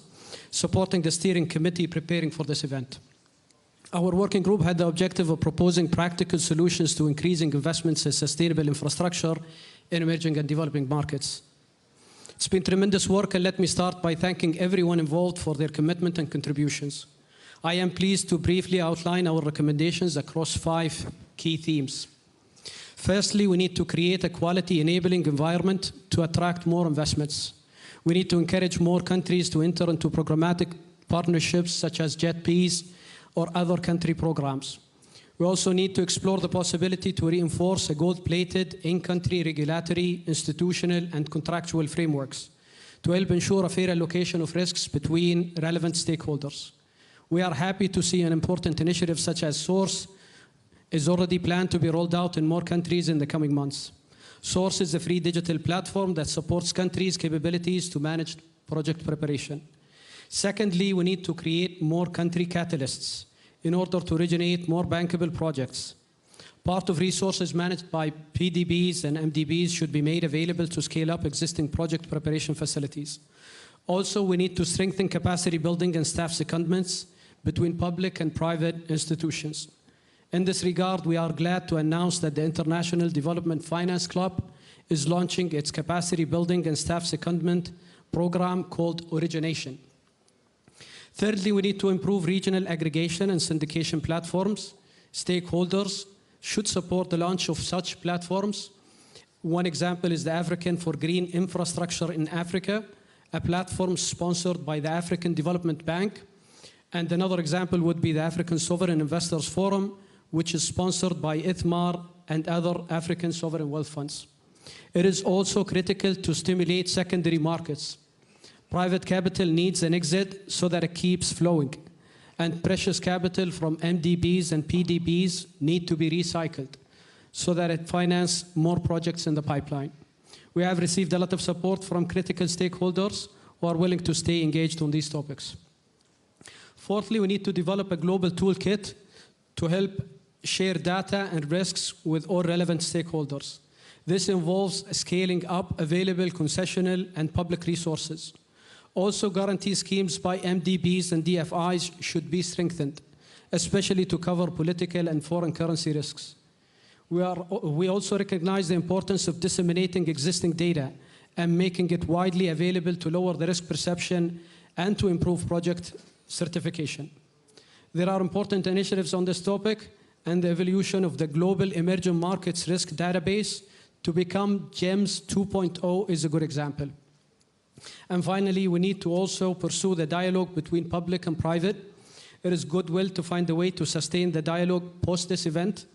supporting the steering committee preparing for this event. Our working group had the objective of proposing practical solutions to increasing investments in sustainable infrastructure in emerging and developing markets. It's been tremendous work, and let me start by thanking everyone involved for their commitment and contributions. I am pleased to briefly outline our recommendations across 5 key themes. Firstly, we need to create a quality enabling environment to attract more investments. We need to encourage more countries to enter into programmatic partnerships such as JETPs or other country programs. We also need to explore the possibility to reinforce a gold-plated in-country regulatory, institutional, and contractual frameworks to help ensure a fair allocation of risks between relevant stakeholders. We are happy to see an important initiative such as SOURCE is already planned to be rolled out in more countries in the coming months. SOURCE is a free digital platform that supports countries' capabilities to manage project preparation. Secondly, we need to create more country catalysts in order to originate more bankable projects. Part of resources managed by PDBs and MDBs should be made available to scale up existing project preparation facilities. Also, we need to strengthen capacity building and staff secondments between public and private institutions. In this regard, we are glad to announce that the International Development Finance Club is launching its capacity building and staff secondment program called Origination. Thirdly, we need to improve regional aggregation and syndication platforms. Stakeholders should support the launch of such platforms. One example is the African for Green Infrastructure in Africa, a platform sponsored by the African Development Bank. And another example would be the African Sovereign Investors Forum, which is sponsored by ITMAR and other African sovereign wealth funds. It is also critical to stimulate secondary markets. Private capital needs an exit so that it keeps flowing, and precious capital from MDBs and PDBs need to be recycled. so that it finances more projects in the pipeline. We have received a lot of support from critical stakeholders who are willing to stay engaged on these topics. Fourthly, we need to develop a global toolkit to help share data and risks with all relevant stakeholders. This involves scaling up available concessional and public resources. Also, guarantee schemes by MDBs and DFIs should be strengthened, especially to cover political and foreign currency risks. We also recognize the importance of disseminating existing data and making it widely available to lower the risk perception and to improve project certification. There are important initiatives on this topic, and the evolution of the Global Emerging Markets Risk Database to become GEMS 2.0 is a good example. And finally, we need to also pursue the dialogue between public and private. There is goodwill to find a way to sustain the dialogue post this event.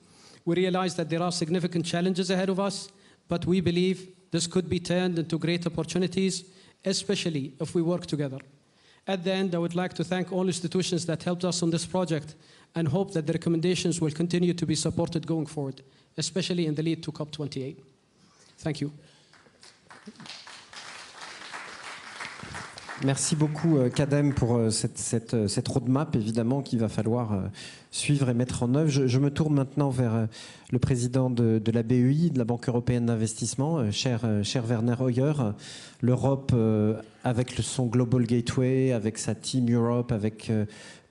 We realize that there are significant challenges ahead of us, but we believe this could be turned into great opportunities, especially if we work together. At the end, I would like to thank all institutions that helped us on this project and hope that the recommendations will continue to be supported going forward, especially in the lead to COP28. Thank you. Merci beaucoup, Kadem, pour cette roadmap, évidemment, qu'il va falloir suivre et mettre en œuvre. Je me tourne maintenant vers le président de la BEI, de la Banque européenne d'investissement, cher Werner Hoyer. L'Europe, avec son Global Gateway, avec sa Team Europe, avec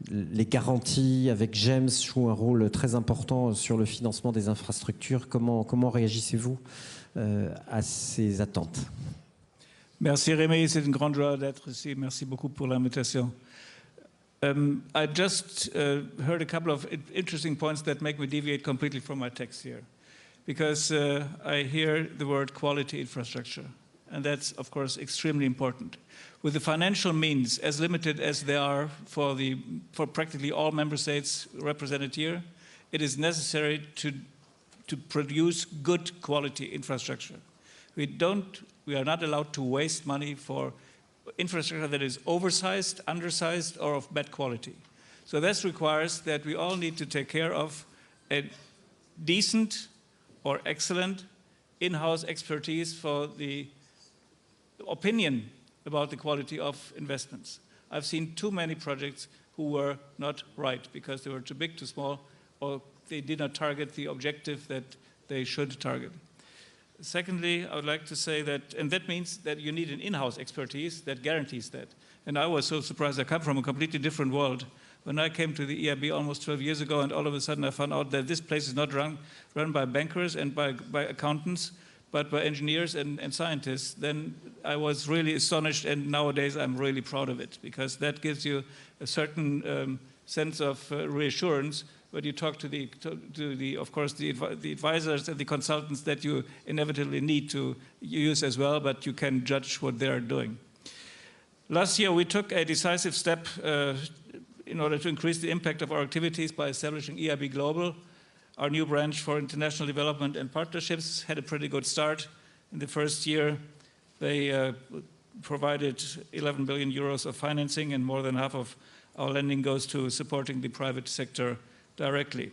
les garanties, avec GEMS, joue un rôle très important sur le financement des infrastructures. Comment réagissez-vous à ces attentes ? Merci Rémi, c'est une grande joie d'être ici. Merci beaucoup pour l'invitation. I just heard a couple of interesting points that make me deviate completely from my text here. Because I hear the word quality infrastructure. And that's, of course, extremely important. With the financial means as limited as they are for practically all member states represented here, it is necessary to produce good quality infrastructure. We are not allowed to waste money for infrastructure that is oversized, undersized, or of bad quality. So this requires that we all need to take care of a decent or excellent in-house expertise for the opinion about the quality of investments. I've seen too many projects who were not right because they were too big, too small, or they did not target the objective that they should target. Secondly, I would like to say that, and that means that you need an in-house expertise that guarantees that. And I was so surprised. I come from a completely different world. When I came to the EIB almost 12 years ago, and all of a sudden I found out that this place is not run by bankers and by accountants, but by engineers and scientists, then I was really astonished, and nowadays I'm really proud of it, because that gives you a certain sense of reassurance when you talk to the advisors and the consultants that you inevitably need to use as well, but you can judge what they are doing. Last year, we took a decisive step in order to increase the impact of our activities by establishing EIB Global. Our new branch for international development and partnerships had a pretty good start. In the first year, they provided 11 billion euros of financing, and more than half of our lending goes to supporting the private sector directly.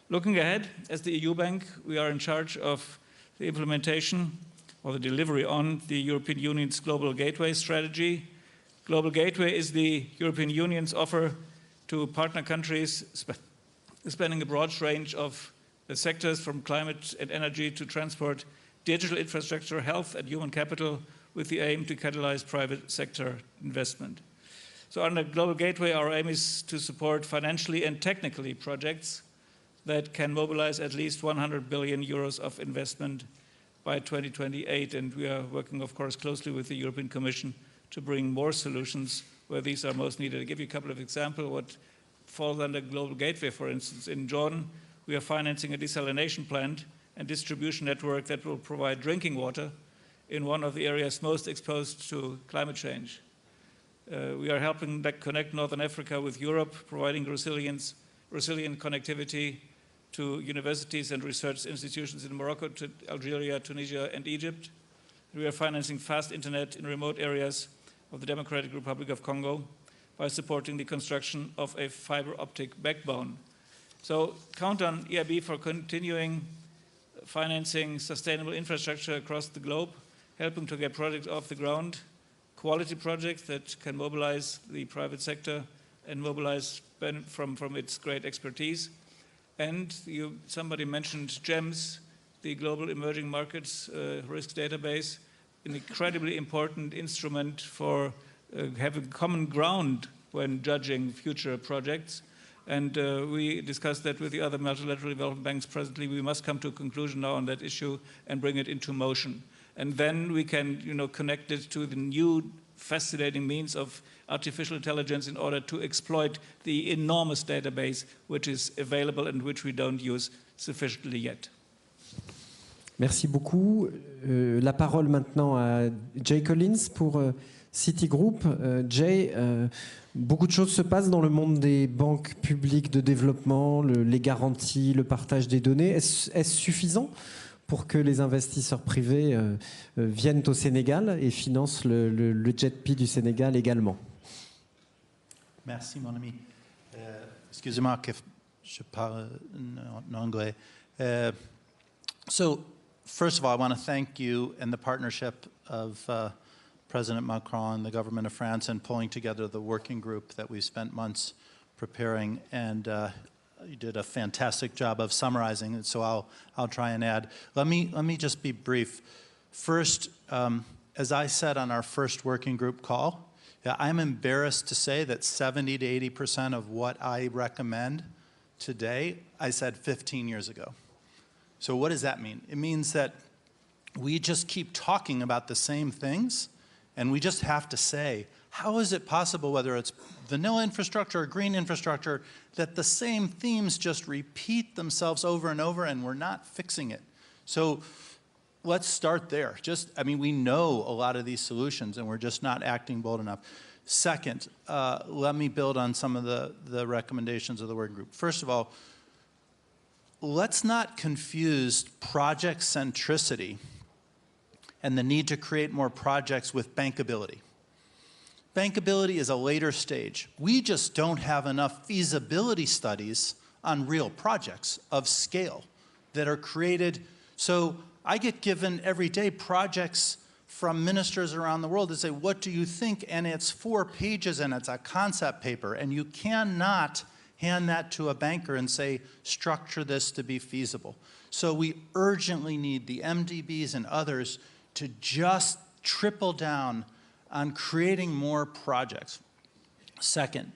Looking ahead, as the EU Bank, we are in charge of the implementation or the delivery on the European Union's Global Gateway strategy. Global Gateway is the European Union's offer to partner countries spanning a broad range of sectors, from climate and energy to transport, digital infrastructure, health and human capital, with the aim to catalyze private sector investment. So under Global Gateway, our aim is to support financially and technically projects that can mobilize at least 100 billion euros of investment by 2028. And we are working, of course, closely with the European Commission to bring more solutions where these are most needed. I'll give you a couple of examples what falls under Global Gateway. For instance, in Jordan, we are financing a desalination plant and distribution network that will provide drinking water in one of the areas most exposed to climate change. We are helping connect Northern Africa with Europe, providing resilient connectivity to universities and research institutions in Morocco, to Algeria, Tunisia, and Egypt. We are financing fast internet in remote areas of the Democratic Republic of Congo by supporting the construction of a fiber optic backbone. So count on EIB for continuing financing sustainable infrastructure across the globe, helping to get projects off the ground, quality projects that can mobilize the private sector and mobilize from its great expertise. And somebody mentioned GEMS, the Global Emerging Markets Risk Database, an incredibly important instrument for having common ground when judging future projects. And we discussed that with the other multilateral development banks presently. We must come to a conclusion now on that issue and bring it into motion. And then we can, connect it to the new fascinating means of artificial intelligence in order to exploit the enormous database which is available and which we don't use sufficiently yet. Merci beaucoup. La parole maintenant à Jay Collins pour Citigroup. Jay, beaucoup de choses se passent dans le monde des banques publiques de développement, les garanties, le partage des données. Est-ce suffisant pour que les investisseurs privés viennent au Sénégal et financent le JETP du Sénégal également? Merci, mon ami. Excusez-moi que je parle en anglais. So, first of all, I want to thank you and the partnership of President Macron and the government of France in pulling together the working group that we spent months preparing, and you did a fantastic job of summarizing it, so I'll try and add. Let me just be brief. First, as I said on our first working group call, I'm embarrassed to say that 70 to 80% of what I recommend today, I said 15 years ago. So what does that mean? It means that we just keep talking about the same things, and we just have to say, how is it possible, whether it's vanilla infrastructure or green infrastructure, that the same themes just repeat themselves over and over and we're not fixing it? So let's start there. We know a lot of these solutions and we're just not acting bold enough. Second, let me build on some of the recommendations of the working group. First of all, let's not confuse project centricity and the need to create more projects with bankability. Bankability is a later stage. We just don't have enough feasibility studies on real projects of scale that are created. So I get given every day projects from ministers around the world that say, what do you think? And it's 4 pages and it's a concept paper. And you cannot hand that to a banker and say, structure this to be feasible. So we urgently need the MDBs and others to just triple down on creating more projects. Second,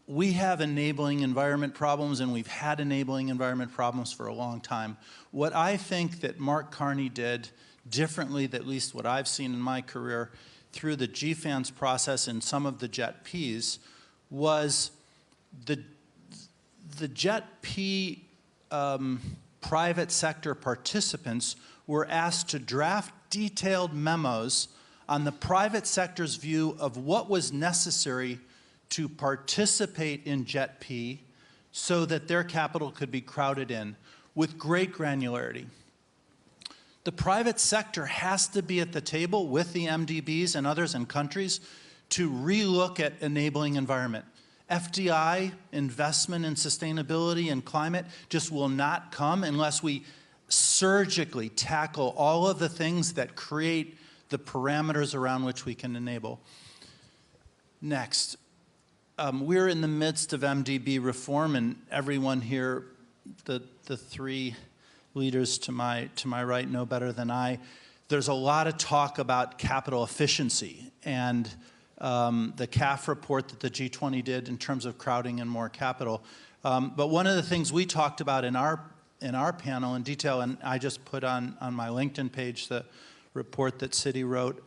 we have enabling environment problems, and we've had enabling environment problems for a long time. What I think that Mark Carney did differently, than at least what I've seen in my career through the GFANS process and some of the JETPs, was the JETP private sector participants were asked to draft detailed memos on the private sector's view of what was necessary to participate in JETP so that their capital could be crowded in with great granularity. The private sector has to be at the table with the MDBs and others in countries to relook at enabling environment. FDI, investment in sustainability and climate, just will not come unless we surgically tackle all of the things that create the parameters around which we can enable. Next, we're in the midst of MDB reform, and everyone here, the 3 leaders to my right know better than I. There's a lot of talk about capital efficiency and the CAF report that the G20 did in terms of crowding in more capital. But one of the things we talked about in our panel in detail, and I just put on my LinkedIn page the report that Citi wrote,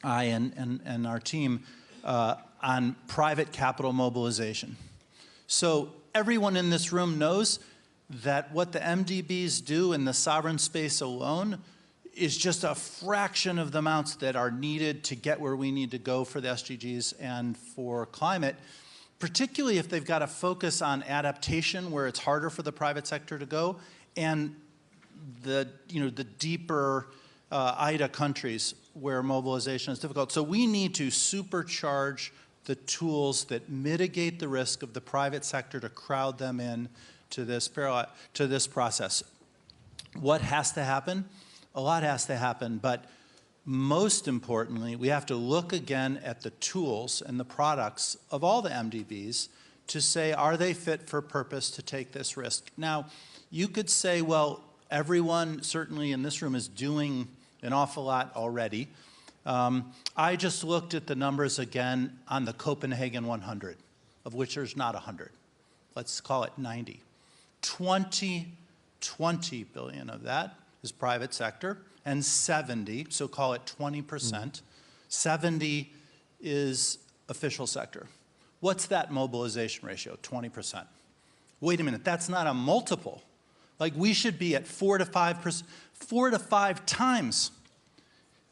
I and our team, on private capital mobilization. So everyone in this room knows that what the MDBs do in the sovereign space alone is just a fraction of the amounts that are needed to get where we need to go for the SDGs and for climate, particularly if they've got to focus on adaptation where it's harder for the private sector to go, and the deeper IDA countries where mobilization is difficult. So we need to supercharge the tools that mitigate the risk of the private sector to crowd them in to this process. What has to happen? A lot has to happen, but most importantly, we have to look again at the tools and the products of all the MDBs to say, are they fit for purpose to take this risk? Now, you could say, well, everyone certainly in this room is doing an awful lot already. I just looked at the numbers again on the Copenhagen 100, of which there's not 100. Let's call it 90. 20 billion of that is private sector, and 70, so call it 20%, 70 is official sector. What's that mobilization ratio? 20%. Wait a minute, that's not a multiple. Like, we should be at 4 to 5 times.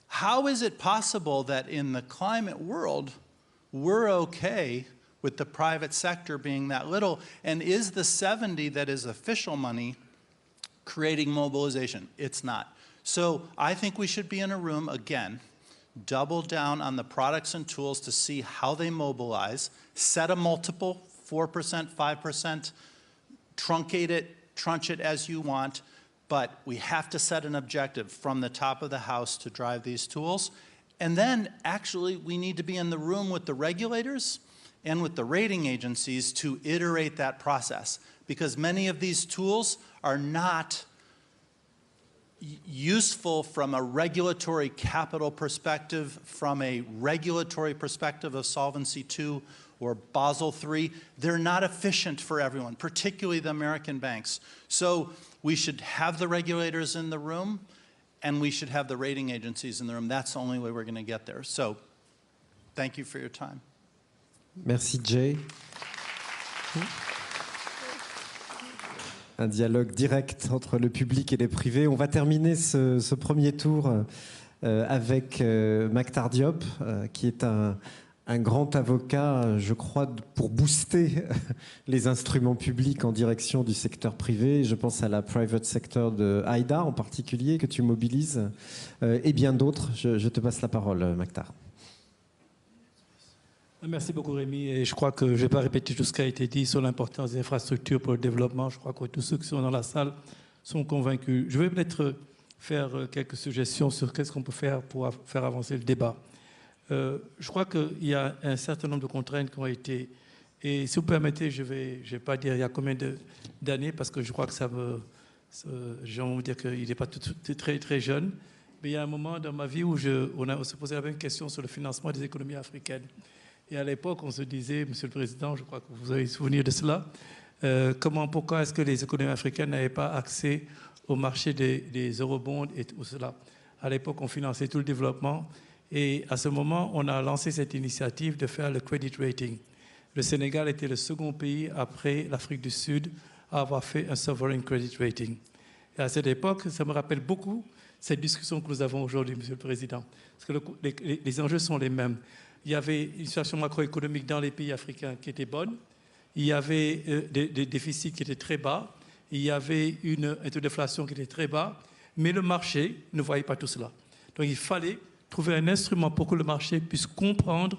How is it possible that in the climate world, we're okay with the private sector being that little? And is the 70 that is official money creating mobilization? It's not. So I think we should be in a room, again, double down on the products and tools to see how they mobilize, set a multiple, 4%, 5%, truncate it, trunch it as you want, but we have to set an objective from the top of the house to drive these tools. And then, actually, we need to be in the room with the regulators and with the rating agencies to iterate that process, because many of these tools are not useful from a regulatory capital perspective, from a regulatory perspective of Solvency II or Basel III. They're not efficient for everyone, particularly the American banks. So we should have the regulators in the room, and we should have the rating agencies in the room. That's the only way we're going to get there. So thank you for your time. Merci, Jay. Un dialogue direct entre le public et les privés. On va terminer ce premier tour avec Maktar Diop, qui est un grand avocat, je crois, pour booster les instruments publics en direction du secteur privé. Je pense à la private sector de AIDA en particulier, que tu mobilises, et bien d'autres. Je te passe la parole, Maktar. Merci beaucoup, Rémi. Et je crois que je ne vais pas répéter tout ce qui a été dit sur l'importance des infrastructures pour le développement. Je crois que tous ceux qui sont dans la salle sont convaincus. Je vais peut-être faire quelques suggestions sur qu'est-ce qu'on peut faire pour faire avancer le débat. Je crois qu'il y a un certain nombre de contraintes qui ont été... Et si vous permettez, je vais pas dire il y a combien d'années, parce que je crois que j'ai envie de dire qu'il n'est pas très, très jeune. Mais il y a un moment dans ma vie où on se posait la même question sur le financement des économies africaines. Et à l'époque, on se disait, Monsieur le Président, je crois que vous avez souvenir de cela, pourquoi est-ce que les économies africaines n'avaient pas accès au marché des eurobonds et tout cela? À l'époque, on finançait tout le développement. Et à ce moment, on a lancé cette initiative de faire le credit rating. Le Sénégal était le second pays après l'Afrique du Sud à avoir fait un sovereign credit rating. Et à cette époque, ça me rappelle beaucoup cette discussion que nous avons aujourd'hui, Monsieur le Président. Parce que les enjeux sont les mêmes. Il y avait une situation macroéconomique dans les pays africains qui était bonne. Il y avait des déficits qui étaient très bas. Il y avait un taux d'inflation qui était très bas. Mais le marché ne voyait pas tout cela. Donc il fallait trouver un instrument pour que le marché puisse comprendre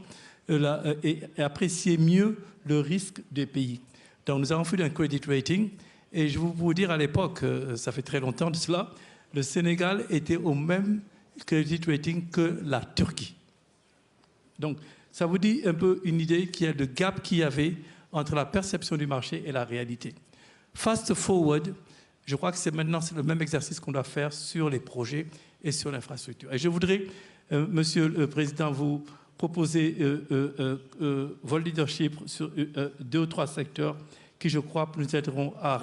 et apprécier mieux le risque des pays. Donc nous avons fait un credit rating. Et je vais vous dire, à l'époque, ça fait très longtemps de cela, le Sénégal était au même credit rating que la Turquie. Donc, ça vous dit un peu une idée qu'il y a de gap qu'il y avait entre la perception du marché et la réalité. Fast forward, je crois que c'est le même exercice qu'on doit faire sur les projets et sur l'infrastructure. Et je voudrais, Monsieur le Président, vous proposer votre leadership sur 2 ou 3 secteurs qui, je crois, nous aideront à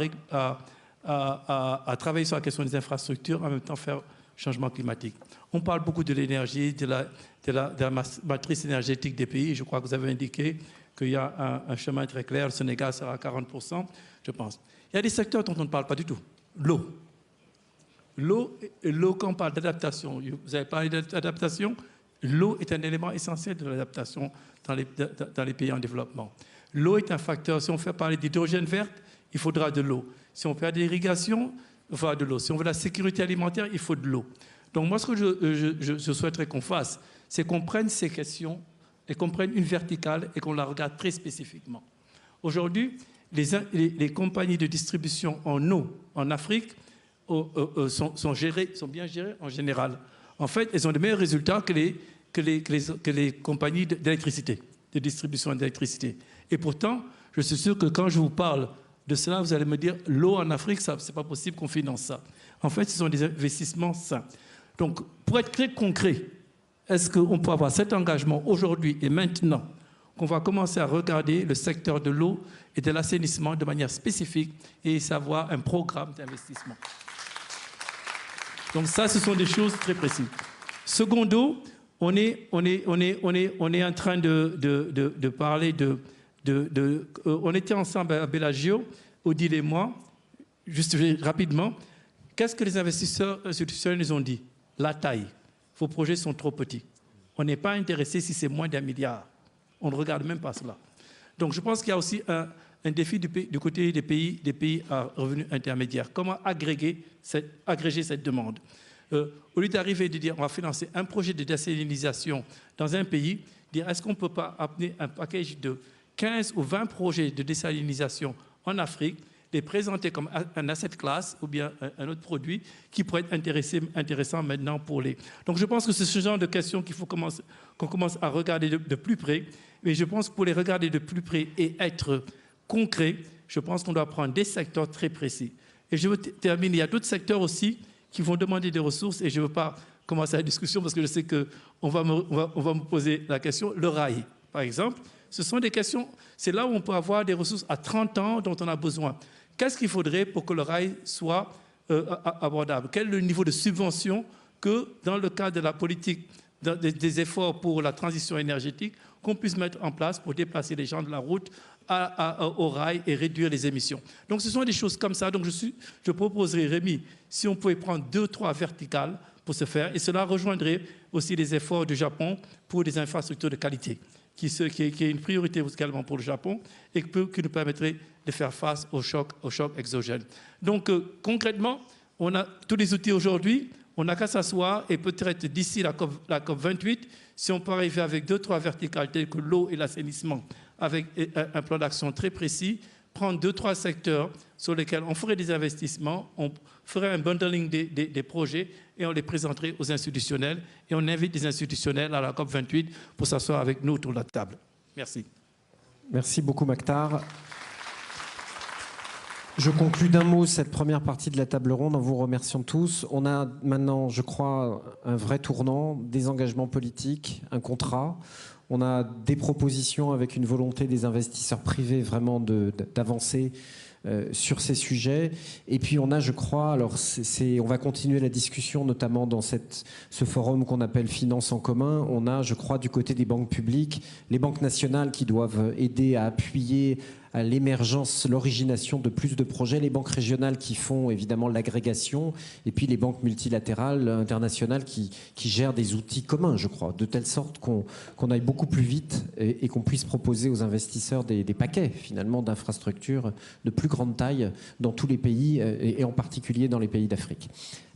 travailler sur la question des infrastructures, en même temps faire changement climatique. On parle beaucoup de l'énergie, de la matrice énergétique des pays. Je crois que vous avez indiqué qu'il y a un chemin très clair. Le Sénégal sera à 40%, je pense. Il y a des secteurs dont on ne parle pas du tout. L'eau. L'eau, quand on parle d'adaptation, vous avez parlé d'adaptation, l'eau est un élément essentiel de l'adaptation dans les pays en développement. L'eau est un facteur. Si on fait parler d'hydrogène verte, il faudra de l'eau. Si on fait de l'irrigation, il faudra de l'eau. Si on veut la sécurité alimentaire, il faut de l'eau. Donc moi, ce que je souhaiterais qu'on fasse, c'est qu'on prenne ces questions et qu'on prenne une verticale et qu'on la regarde très spécifiquement. Aujourd'hui, les compagnies de distribution en eau en Afrique sont bien gérées en général. En fait, elles ont de meilleurs résultats que les compagnies d'électricité, de distribution d'électricité. Et pourtant, je suis sûr que quand je vous parle de cela, vous allez me dire, l'eau en Afrique, ce n'est pas possible qu'on finance ça. En fait, ce sont des investissements sains. Donc, pour être très concret, est-ce qu'on peut avoir cet engagement aujourd'hui et maintenant qu'on va commencer à regarder le secteur de l'eau et de l'assainissement de manière spécifique et savoir un programme d'investissement? Donc ça, ce sont des choses très précises. Secondo, on est en train de parler on était ensemble à Bellagio, Odile et moi, juste rapidement. Qu'est-ce que les investisseurs institutionnels nous ont dit? La taille. Vos projets sont trop petits. On n'est pas intéressé si c'est moins d'1 milliard. On ne regarde même pas cela. Donc je pense qu'il y a aussi un défi du côté des pays à revenus intermédiaires. Comment agréger cette demande? Au lieu d'arriver et de dire on va financer un projet de désalinisation dans un pays, dire est-ce qu'on ne peut pas amener un package de 15 ou 20 projets de désalinisation en Afrique, les présenter comme un asset class ou bien un autre produit qui pourrait être intéressant maintenant pour les... Donc je pense que c'est ce genre de questions qu'il faut qu'on commence à regarder de plus près. Mais je pense que pour les regarder de plus près et être concret, je pense qu'on doit prendre des secteurs très précis. Et je veux terminer, il y a d'autres secteurs aussi qui vont demander des ressources et je ne veux pas commencer la discussion parce que je sais qu'on va me poser la question. Le rail, par exemple, ce sont des questions, c'est là où on peut avoir des ressources à 30 ans dont on a besoin. Qu'est-ce qu'il faudrait pour que le rail soit abordable? Quel est le niveau de subvention que, dans le cadre de la politique, des efforts pour la transition énergétique, qu'on puisse mettre en place pour déplacer les gens de la route au rail et réduire les émissions. Donc ce sont des choses comme ça. Donc je proposerais, Rémi, si on pouvait prendre 2 ou 3 verticales pour ce faire, et cela rejoindrait aussi les efforts du Japon pour des infrastructures de qualité, qui est une priorité également pour le Japon et qui nous permettrait de faire face aux chocs exogènes. Donc concrètement, on a tous les outils aujourd'hui, on n'a qu'à s'asseoir et peut-être d'ici la COP 28, si on peut arriver avec 2 ou 3 verticales telles que l'eau et l'assainissement, avec un plan d'action très précis, prendre 2 ou 3 secteurs sur lesquels on ferait des investissements, on ferait un bundling des projets et on les présenterait aux institutionnels. Et on invite les institutionnels à la COP 28 pour s'asseoir avec nous autour de la table. Merci. Merci beaucoup, Mactar. Je conclus d'un mot cette première partie de la table ronde en vous remerciant tous. On a maintenant, je crois, un vrai tournant, des engagements politiques, un contrat. On a des propositions avec une volonté des investisseurs privés vraiment d'avancer sur ces sujets. Et puis on a, je crois, alors on va continuer la discussion, notamment dans ce forum qu'on appelle Finance en commun. On a, je crois, du côté des banques publiques, les banques nationales qui doivent aider à appuyer à l'émergence, l'origination de plus de projets, les banques régionales qui font évidemment l'agrégation, et puis les banques multilatérales internationales qui gèrent des outils communs, je crois, de telle sorte qu'on aille beaucoup plus vite et qu'on puisse proposer aux investisseurs des paquets, finalement, d'infrastructures de plus grande taille dans tous les pays, et en particulier dans les pays d'Afrique.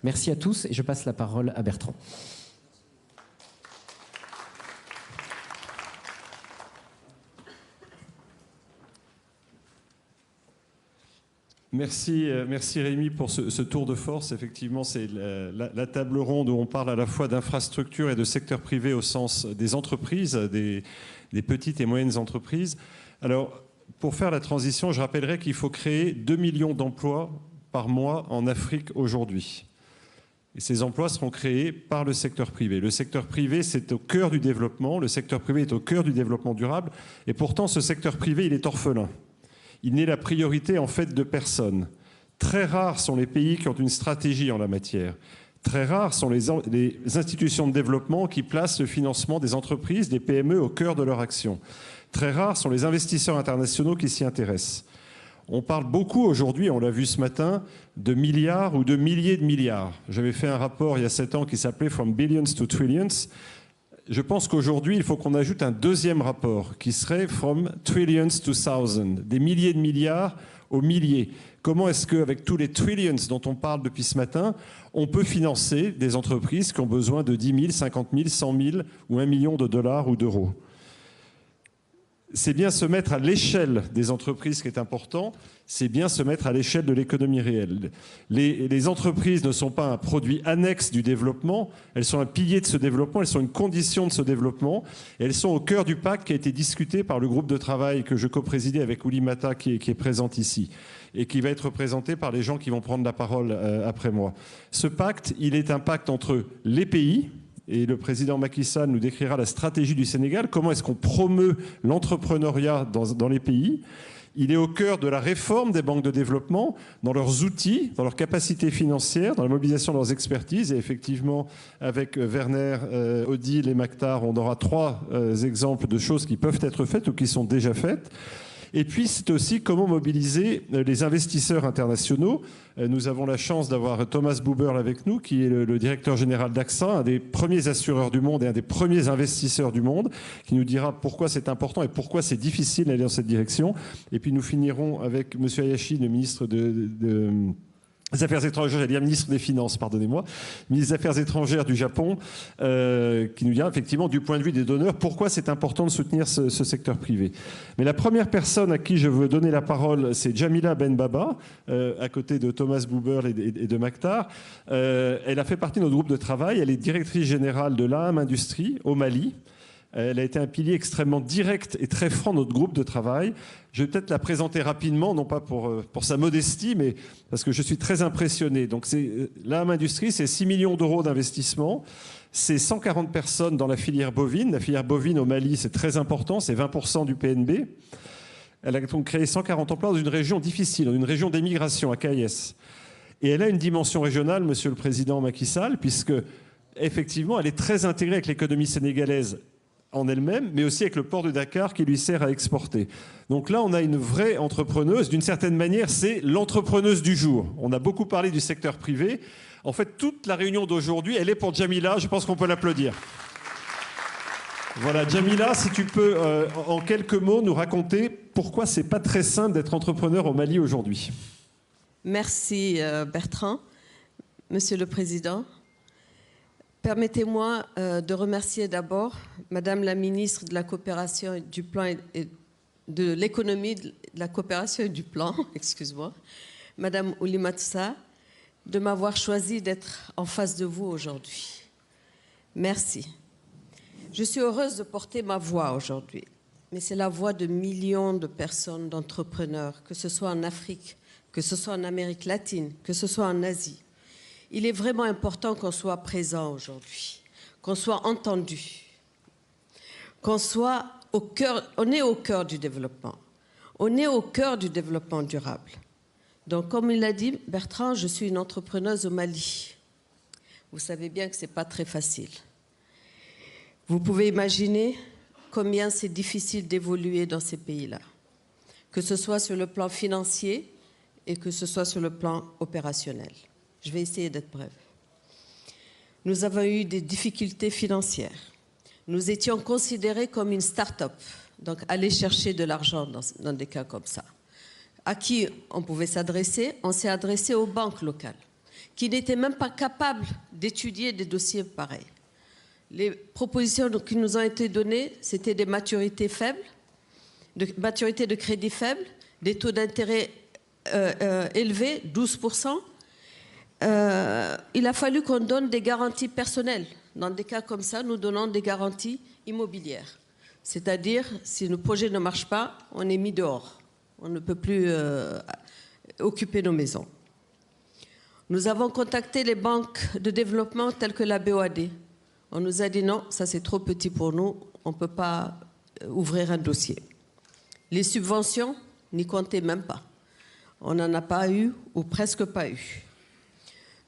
Merci à tous, et je passe la parole à Bertrand. Merci Rémi pour ce tour de force. Effectivement, c'est la table ronde où on parle à la fois d'infrastructures et de secteur privé au sens des entreprises, des petites et moyennes entreprises. Alors, pour faire la transition, je rappellerai qu'il faut créer 2 millions d'emplois par mois en Afrique aujourd'hui. Et ces emplois seront créés par le secteur privé. Le secteur privé, c'est au cœur du développement. Le secteur privé est au cœur du développement durable. Et pourtant, ce secteur privé, il est orphelin. Il n'est la priorité en fait de personne. Très rares sont les pays qui ont une stratégie en la matière. Très rares sont les institutions de développement qui placent le financement des entreprises, des PME au cœur de leur action. Très rares sont les investisseurs internationaux qui s'y intéressent. On parle beaucoup aujourd'hui, on l'a vu ce matin, de milliards ou de milliers de milliards. J'avais fait un rapport il y a 7 ans qui s'appelait « From Billions to Trillions ». Je pense qu'aujourd'hui, il faut qu'on ajoute un deuxième rapport qui serait « From Trillions to Thousands », des milliers de milliards aux milliers. Comment est-ce qu'avec tous les trillions dont on parle depuis ce matin, on peut financer des entreprises qui ont besoin de 10 000, 50 000, 100 000 ou 1 million de dollars ou d'euros? c'est bien se mettre à l'échelle des entreprises qui est important, c'est bien se mettre à l'échelle de l'économie réelle. Les entreprises ne sont pas un produit annexe du développement, elles sont un pilier de ce développement, elles sont une condition de ce développement, et elles sont au cœur du pacte qui a été discuté par le groupe de travail que je co-présidais avec Oulimata qui est présente ici, et qui va être représenté par les gens qui vont prendre la parole après moi. Ce pacte, il est un pacte entre les pays, et le président Macky Sall nous décrira la stratégie du Sénégal, comment est-ce qu'on promeut l'entrepreneuriat dans les pays. Il est au cœur de la réforme des banques de développement, dans leurs outils, dans leurs capacités financières, dans la mobilisation de leurs expertises. Et effectivement, avec Werner, Odile et Maktar, on aura 3 exemples de choses qui peuvent être faites ou qui sont déjà faites. Et puis, c'est aussi comment mobiliser les investisseurs internationaux. Nous avons la chance d'avoir Thomas Buberl avec nous, qui est le directeur général d'AXA, un des premiers assureurs du monde et un des premiers investisseurs du monde, qui nous dira pourquoi c'est important et pourquoi c'est difficile d'aller dans cette direction. Et puis, nous finirons avec M. Hayashi, le ministre des Affaires étrangères, j'allais dire ministre des Finances, pardonnez-moi, ministre des Affaires étrangères du Japon, qui nous dira effectivement du point de vue des donneurs pourquoi c'est important de soutenir ce secteur privé. Mais la première personne à qui je veux donner la parole, c'est Jamila Benbaba, à côté de Thomas Buberl et de Maktar. Elle a fait partie de notre groupe de travail, elle est directrice générale de l'AM Industrie au Mali. Elle a été un pilier extrêmement direct et très franc de notre groupe de travail. Je vais peut-être la présenter rapidement, non pas pour sa modestie, mais parce que je suis très impressionné. Donc, l'AM Industrie, c'est 6 millions d'euros d'investissement. C'est 140 personnes dans la filière bovine. La filière bovine au Mali, c'est très important, c'est 20% du PNB. Elle a donc créé 140 emplois dans une région difficile, dans une région d'émigration, à Kayes. Et elle a une dimension régionale, Monsieur le Président Macky Sall, puisque, effectivement, elle est très intégrée avec l'économie sénégalaise en elle-même, mais aussi avec le port de Dakar qui lui sert à exporter. Donc là, on a une vraie entrepreneuse. D'une certaine manière, c'est l'entrepreneuse du jour. On a beaucoup parlé du secteur privé. En fait, toute la réunion d'aujourd'hui, elle est pour Jamila. Je pense qu'on peut l'applaudir. Voilà, Jamila, si tu peux, en quelques mots, nous raconter pourquoi c'est pas très simple d'être entrepreneur au Mali aujourd'hui. Merci, Bertrand. Monsieur le Président, permettez-moi de remercier d'abord Madame la ministre de la Coopération et du Plan et de l'économie, de la coopération et du plan, excuse-moi, Madame Oulimata, de m'avoir choisi d'être en face de vous aujourd'hui. Merci. Je suis heureuse de porter ma voix aujourd'hui, mais c'est la voix de millions de personnes, d'entrepreneurs, que ce soit en Afrique, que ce soit en Amérique latine, que ce soit en Asie. Il est vraiment important qu'on soit présent aujourd'hui, qu'on soit entendu, qu'on soit au cœur, on est au cœur du développement. On est au cœur du développement durable. Donc, comme il l'a dit, Bertrand, je suis une entrepreneuse au Mali. Vous savez bien que ce n'est pas très facile. Vous pouvez imaginer combien c'est difficile d'évoluer dans ces pays-là, que ce soit sur le plan financier et que ce soit sur le plan opérationnel. Je vais essayer d'être brève. Nous avons eu des difficultés financières. Nous étions considérés comme une start-up, donc aller chercher de l'argent dans des cas comme ça. À qui on pouvait s'adresser? On s'est adressé aux banques locales, qui n'étaient même pas capables d'étudier des dossiers pareils. Les propositions qui nous ont été données, c'était des maturités faibles, maturités de crédit faibles, des taux d'intérêt élevés, 12%. Il a fallu qu'on donne des garanties personnelles. Dans des cas comme ça, nous donnons des garanties immobilières. C'est-à-dire, si le projet ne marche pas, on est mis dehors. On ne peut plus occuper nos maisons. Nous avons contacté les banques de développement telles que la BOAD. On nous a dit non, ça c'est trop petit pour nous, on ne peut pas ouvrir un dossier. Les subventions, n'y comptez même pas. On n'en a pas eu ou presque pas eu.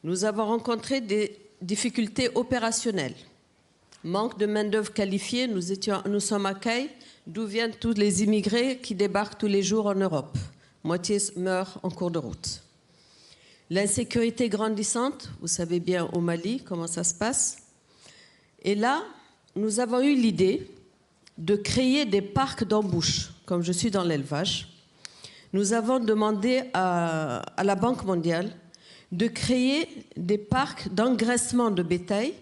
Nous avons rencontré des difficultés opérationnelles. Manque de main-d'œuvre qualifiée, nous sommes à Kay, d'où viennent tous les immigrés qui débarquent tous les jours en Europe. Moitié meurent en cours de route. L'insécurité grandissante, vous savez bien au Mali comment ça se passe. Et là, nous avons eu l'idée de créer des parcs d'embauche, comme je suis dans l'élevage. Nous avons demandé à la Banque mondiale de créer des parcs d'engraissement de bétail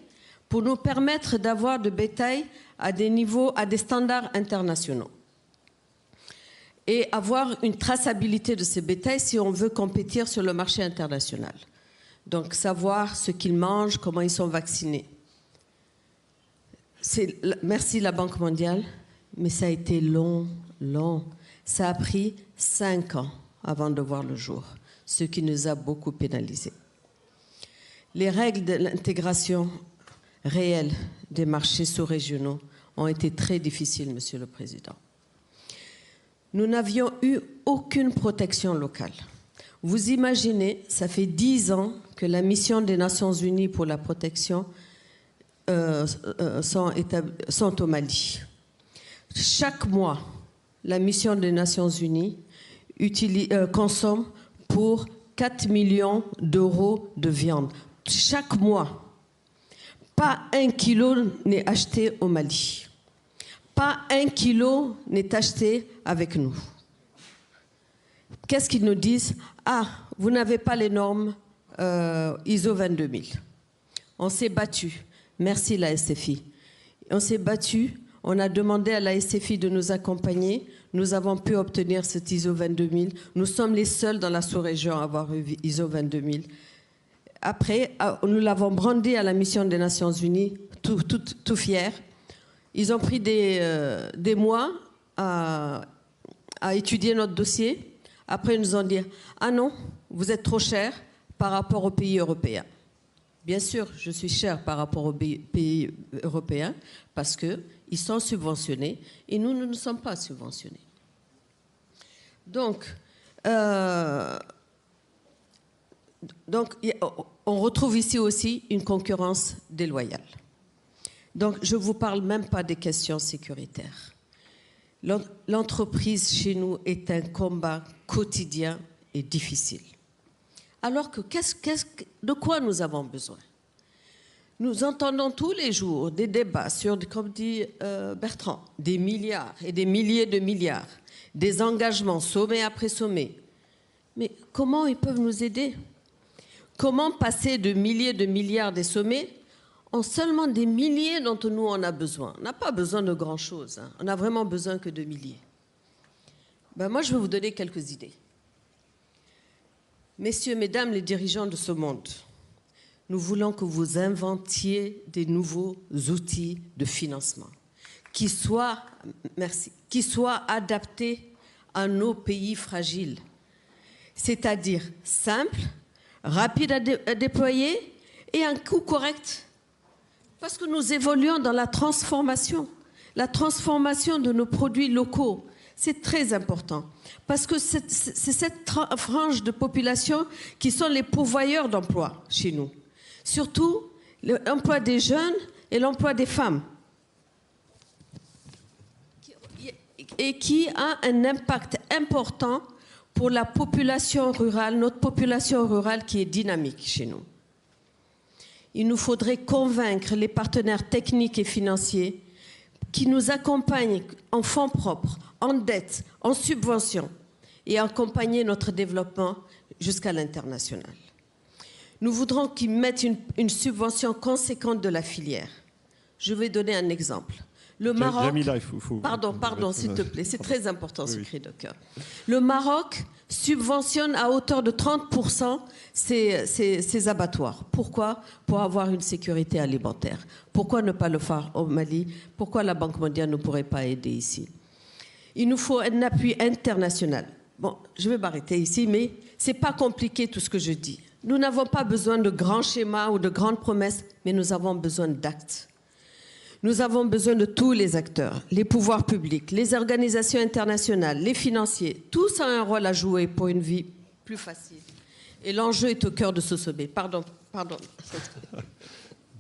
pour nous permettre d'avoir de bétail à des niveaux, à des standards internationaux. et avoir une traçabilité de ces bétails si on veut compétir sur le marché international. Donc savoir ce qu'ils mangent, comment ils sont vaccinés. Merci la Banque mondiale, mais ça a été long. Ça a pris 5 ans avant de voir le jour, ce qui nous a beaucoup pénalisés. Les règles de l'intégration réelle des marchés sous-régionaux ont été très difficiles, Monsieur le Président. Nous n'avions eu aucune protection locale. Vous imaginez, ça fait 10 ans que la mission des Nations Unies pour la protection sont au Mali. Chaque mois, la mission des Nations Unies consomme pour 4 millions d'euros de viande. Chaque mois, pas 1 kilo n'est acheté au Mali. Pas 1 kilo n'est acheté avec nous. Qu'est-ce qu'ils nous disent? Ah, vous n'avez pas les normes ISO 22000. On s'est battu. Merci la SFI. On s'est battu. On a demandé à la SFI de nous accompagner. Nous avons pu obtenir cet ISO 22000. Nous sommes les seuls dans la sous-région à avoir eu ISO 22000. Après, nous l'avons brandi à la mission des Nations Unies, tout fiers. Ils ont pris des mois à étudier notre dossier. Après, ils nous ont dit « Ah non, vous êtes trop cher par rapport aux pays européens. » Bien sûr, je suis cher par rapport aux pays européens parce qu'ils sont subventionnés et nous ne sommes pas subventionnés. Donc, on retrouve ici aussi une concurrence déloyale. Donc, je ne vous parle même pas des questions sécuritaires. L'entreprise chez nous est un combat quotidien et difficile. Alors que de quoi nous avons besoin? Nous entendons tous les jours des débats sur, comme dit Bertrand, des milliards et des milliers de milliards, des engagements sommet après sommet. Mais comment ils peuvent nous aider? Comment passer de milliers de milliards des sommets en seulement des milliers dont nous on a besoin? On n'a pas besoin de grand-chose, hein. On a vraiment besoin que de milliers. Ben moi, je vais vous donner quelques idées. Messieurs, mesdames, les dirigeants de ce monde, nous voulons que vous inventiez des nouveaux outils de financement qui soient adaptés à nos pays fragiles, c'est-à-dire simples, rapides à déployer et à un coût correct. Parce que nous évoluons dans la transformation de nos produits locaux. C'est très important. Parce que c'est cette frange de population qui sont les pourvoyeurs d'emplois chez nous. Surtout l'emploi des jeunes et l'emploi des femmes. Et qui a un impact important pour la population rurale, notre population rurale qui est dynamique chez nous. Il nous faudrait convaincre les partenaires techniques et financiers qui nous accompagnent en fonds propres, en dette, en subventions et accompagner notre développement jusqu'à l'international. Nous voudrons qu'ils mettent une subvention conséquente de la filière. Je vais donner un exemple. Le Maroc... Jamila, Pardon, s'il te plaît, c'est très important ce cri de cœur. Le Maroc subventionne à hauteur de 30% ces abattoirs. Pourquoi? Pour avoir une sécurité alimentaire. Pourquoi ne pas le faire au Mali? Pourquoi la Banque mondiale ne pourrait pas aider ici? Il nous faut un appui international. Bon, je vais m'arrêter ici, mais ce n'est pas compliqué tout ce que je dis. Nous n'avons pas besoin de grands schémas ou de grandes promesses, mais nous avons besoin d'actes. Nous avons besoin de tous les acteurs, les pouvoirs publics, les organisations internationales, les financiers. Tous ont un rôle à jouer pour une vie plus facile. Et l'enjeu est au cœur de ce sommet. Pardon.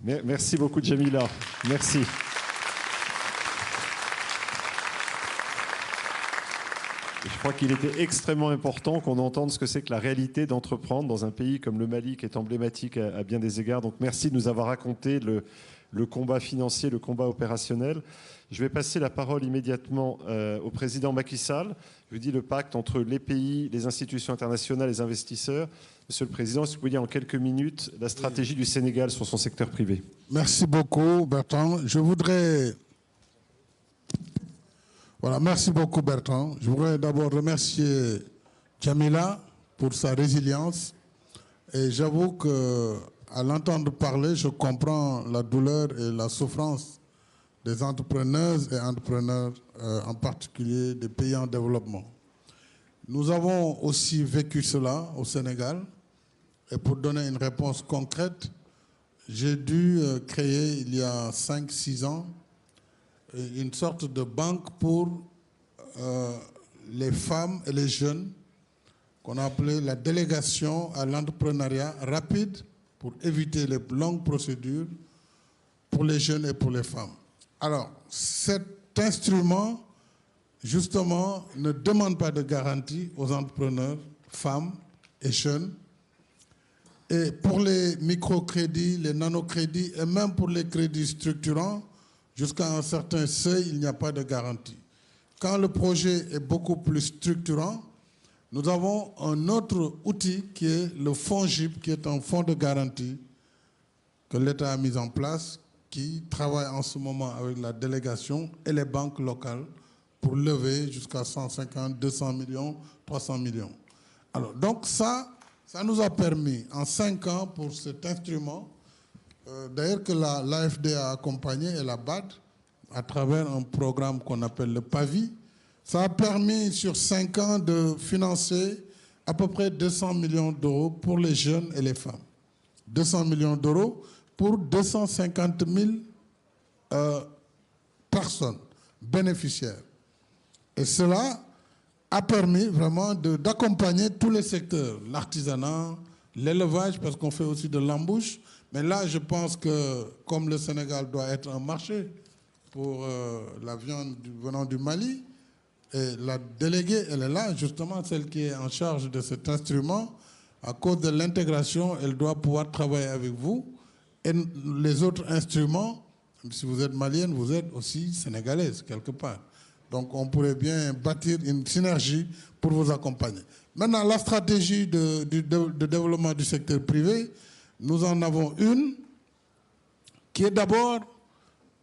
Merci beaucoup, Jamila. Merci. Je crois qu'il était extrêmement important qu'on entende ce que c'est que la réalité d'entreprendre dans un pays comme le Mali, qui est emblématique à bien des égards. Donc merci de nous avoir raconté le combat financier, le combat opérationnel. Je vais passer la parole immédiatement au président Macky Sall. Je vous dis le pacte entre les pays, les institutions internationales, les investisseurs. Monsieur le Président, si vous pouvez dire en quelques minutes la stratégie du Sénégal sur son secteur privé. Merci beaucoup, Bertrand. Je voudrais Voilà, merci beaucoup Bertrand. Je voudrais d'abord remercier Jamila pour sa résilience. Et j'avoue qu'à l'entendre parler, je comprends la douleur et la souffrance des entrepreneuses et entrepreneurs, en particulier des pays en développement. Nous avons aussi vécu cela au Sénégal. Et pour donner une réponse concrète, j'ai dû créer il y a 5-6 ans une sorte de banque pour les femmes et les jeunes qu'on a appelé la délégation à l'entrepreneuriat rapide pour éviter les longues procédures pour les jeunes et pour les femmes. Alors, cet instrument, justement, ne demande pas de garantie aux entrepreneurs, femmes et jeunes. Et pour les microcrédits, les nanocrédits et même pour les crédits structurants, jusqu'à un certain seuil, il n'y a pas de garantie. Quand le projet est beaucoup plus structurant, nous avons un autre outil qui est le fonds GIP, qui est un fonds de garantie que l'État a mis en place, qui travaille en ce moment avec la délégation et les banques locales pour lever jusqu'à 150, 200 millions, 300 millions. Alors, donc ça nous a permis en 5 ans pour cet instrument, d'ailleurs que l'AFD a accompagné et la BAD à travers un programme qu'on appelle le PAVI. Ça a permis sur 5 ans de financer à peu près 200 millions d'euros pour les jeunes et les femmes. 200 millions d'euros pour 250 000 personnes bénéficiaires. Et cela a permis vraiment d'accompagner tous les secteurs, l'artisanat, l'élevage, parce qu'on fait aussi de l'embauche. Mais là, je pense que comme le Sénégal doit être un marché pour la viande venant du Mali, et la déléguée, elle est là, justement, celle qui est en charge de cet instrument. À cause de l'intégration, elle doit pouvoir travailler avec vous. Et les autres instruments, si vous êtes malienne, vous êtes aussi sénégalaise, quelque part. Donc, on pourrait bien bâtir une synergie pour vous accompagner. Maintenant, la stratégie de développement du secteur privé, nous en avons une qui est d'abord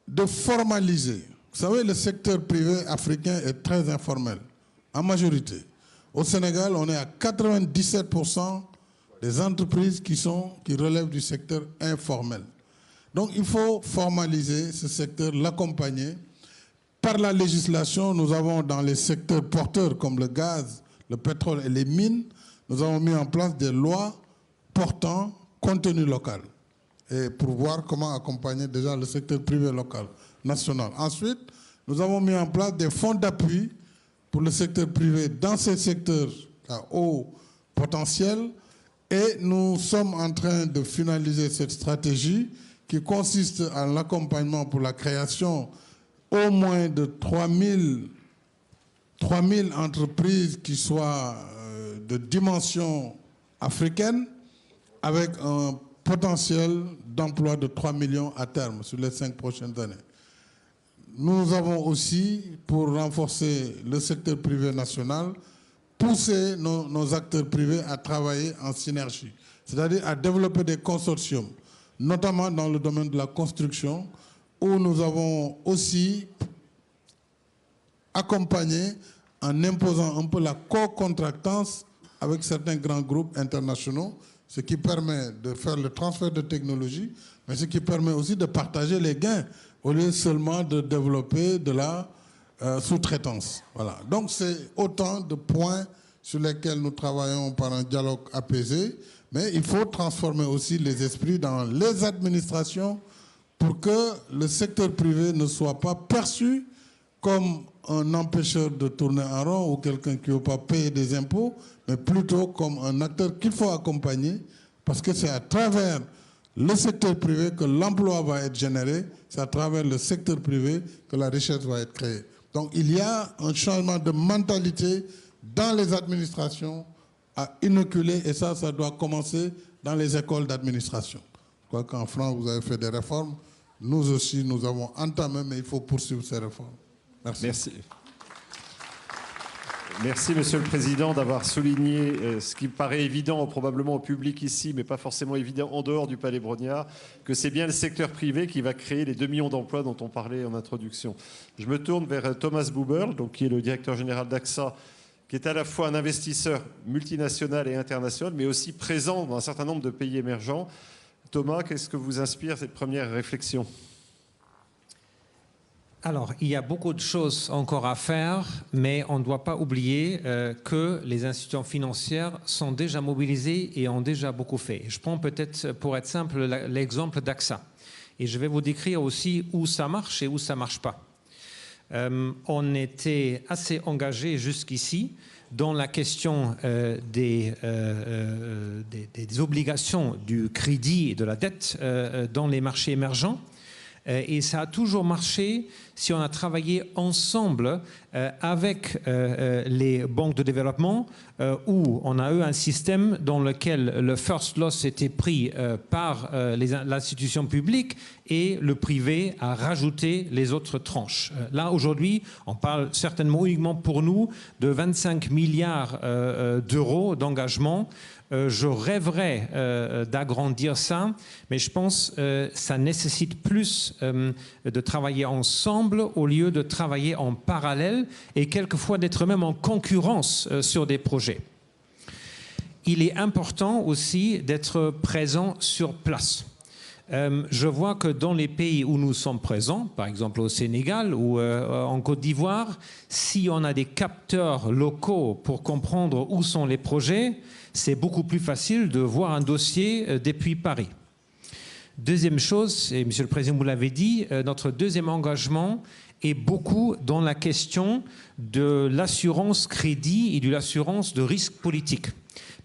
de formaliser. Vous savez, le secteur privé africain est très informel, en majorité. Au Sénégal, on est à 97% des entreprises qui relèvent du secteur informel. Donc, il faut formaliser ce secteur, l'accompagner. Par la législation, nous avons dans les secteurs porteurs comme le gaz, le pétrole et les mines, nous avons mis en place des lois portant contenu local et pour voir comment accompagner déjà le secteur privé local, national. Ensuite, nous avons mis en place des fonds d'appui pour le secteur privé dans ces secteurs à haut potentiel et nous sommes en train de finaliser cette stratégie qui consiste en l'accompagnement pour la création au moins de 3000 entreprises qui soient de dimension africaine avec un potentiel d'emploi de 3 millions à terme sur les 5 prochaines années. Nous avons aussi, pour renforcer le secteur privé national, poussé nos acteurs privés à travailler en synergie, c'est-à-dire à développer des consortiums, notamment dans le domaine de la construction, où nous avons aussi accompagné en imposant un peu la co-contractance avec certains grands groupes internationaux, ce qui permet de faire le transfert de technologie, mais ce qui permet aussi de partager les gains au lieu seulement de développer de la sous-traitance. Voilà. Donc c'est autant de points sur lesquels nous travaillons par un dialogue apaisé, mais il faut transformer aussi les esprits dans les administrations pour que le secteur privé ne soit pas perçu comme un empêcheur de tourner en rond ou quelqu'un qui ne veut pas payer des impôts, mais plutôt comme un acteur qu'il faut accompagner parce que c'est à travers le secteur privé que l'emploi va être généré, c'est à travers le secteur privé que la richesse va être créée. Donc il y a un changement de mentalité dans les administrations à inoculer et ça doit commencer dans les écoles d'administration. Je crois qu'en France, vous avez fait des réformes. Nous aussi, nous avons entamé, mais il faut poursuivre ces réformes. Merci. Merci. Merci, Monsieur le Président, d'avoir souligné ce qui me paraît évident probablement au public ici, mais pas forcément évident en dehors du Palais Brognard, que c'est bien le secteur privé qui va créer les 2 millions d'emplois dont on parlait en introduction. Je me tourne vers Thomas Buberl, donc, qui est le directeur général d'AXA, qui est à la fois un investisseur multinational et international, mais aussi présent dans un certain nombre de pays émergents. Thomas, qu'est-ce que vous inspire cette première réflexion ? Alors, il y a beaucoup de choses encore à faire, mais on ne doit pas oublier que les institutions financières sont déjà mobilisées et ont déjà beaucoup fait. Je prends peut-être, pour être simple, l'exemple d'AXA. Et je vais vous décrire aussi où ça marche et où ça ne marche pas. On était assez engagé jusqu'ici dans la question des obligations du crédit et de la dette dans les marchés émergents. Et ça a toujours marché si on a travaillé ensemble avec les banques de développement où on a eu un système dans lequel le first loss était pris par l'institution publique et le privé a rajouté les autres tranches. Là, aujourd'hui, on parle certainement uniquement pour nous de 25 milliards d'euros d'engagement. Je rêverais d'agrandir ça, mais je pense que ça nécessite plus de travailler ensemble au lieu de travailler en parallèle et quelquefois d'être même en concurrence sur des projets. Il est important aussi d'être présent sur place. Je vois que dans les pays où nous sommes présents, par exemple au Sénégal ou en Côte d'Ivoire, si on a des capteurs locaux pour comprendre où sont les projets, c'est beaucoup plus facile de voir un dossier depuis Paris. Deuxième chose, et Monsieur le Président vous l'avez dit, notre deuxième engagement est beaucoup dans la question de l'assurance crédit et de l'assurance de risque politique.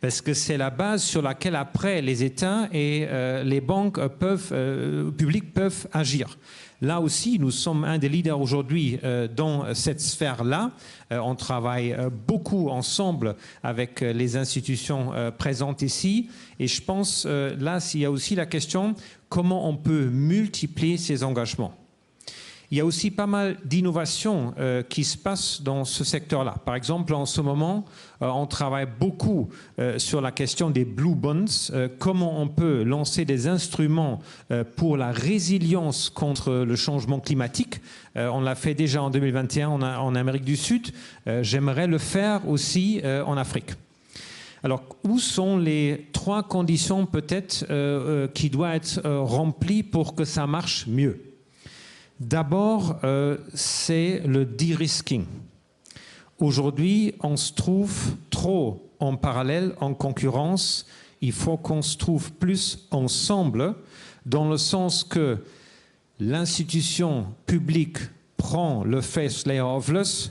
Parce que c'est la base sur laquelle après les États et les banques publiques peuvent agir. Là aussi, nous sommes un des leaders aujourd'hui dans cette sphère-là. On travaille beaucoup ensemble avec les institutions présentes ici. Et je pense, là, il y a aussi la question comment on peut multiplier ces engagements. Il y a aussi pas mal d'innovations qui se passent dans ce secteur-là. Par exemple, en ce moment, on travaille beaucoup sur la question des blue bonds, comment on peut lancer des instruments pour la résilience contre le changement climatique. On l'a fait déjà en 2021 en Amérique du Sud. J'aimerais le faire aussi en Afrique. Alors, où sont les 3 conditions peut-être qui doivent être remplies pour que ça marche mieux ? D'abord, c'est le de-risking. Aujourd'hui, on se trouve trop en parallèle, en concurrence. Il faut qu'on se trouve plus ensemble, dans le sens que l'institution publique prend le first layer of loss,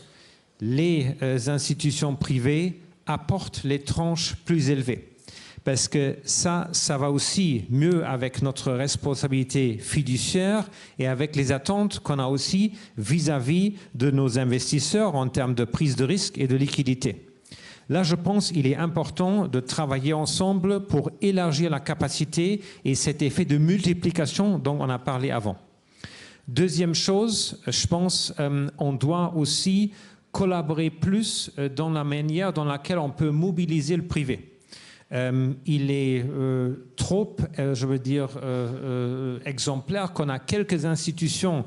les institutions privées apportent les tranches plus élevées. Parce que ça va aussi mieux avec notre responsabilité fiduciaire et avec les attentes qu'on a aussi vis-à-vis de nos investisseurs en termes de prise de risque et de liquidité. Là, je pense qu'il est important de travailler ensemble pour élargir la capacité et cet effet de multiplication dont on a parlé avant. Deuxième chose, je pense on doit aussi collaborer plus dans la manière dans laquelle on peut mobiliser le privé. Il est trop, je veux dire, exemplaire qu'on a quelques institutions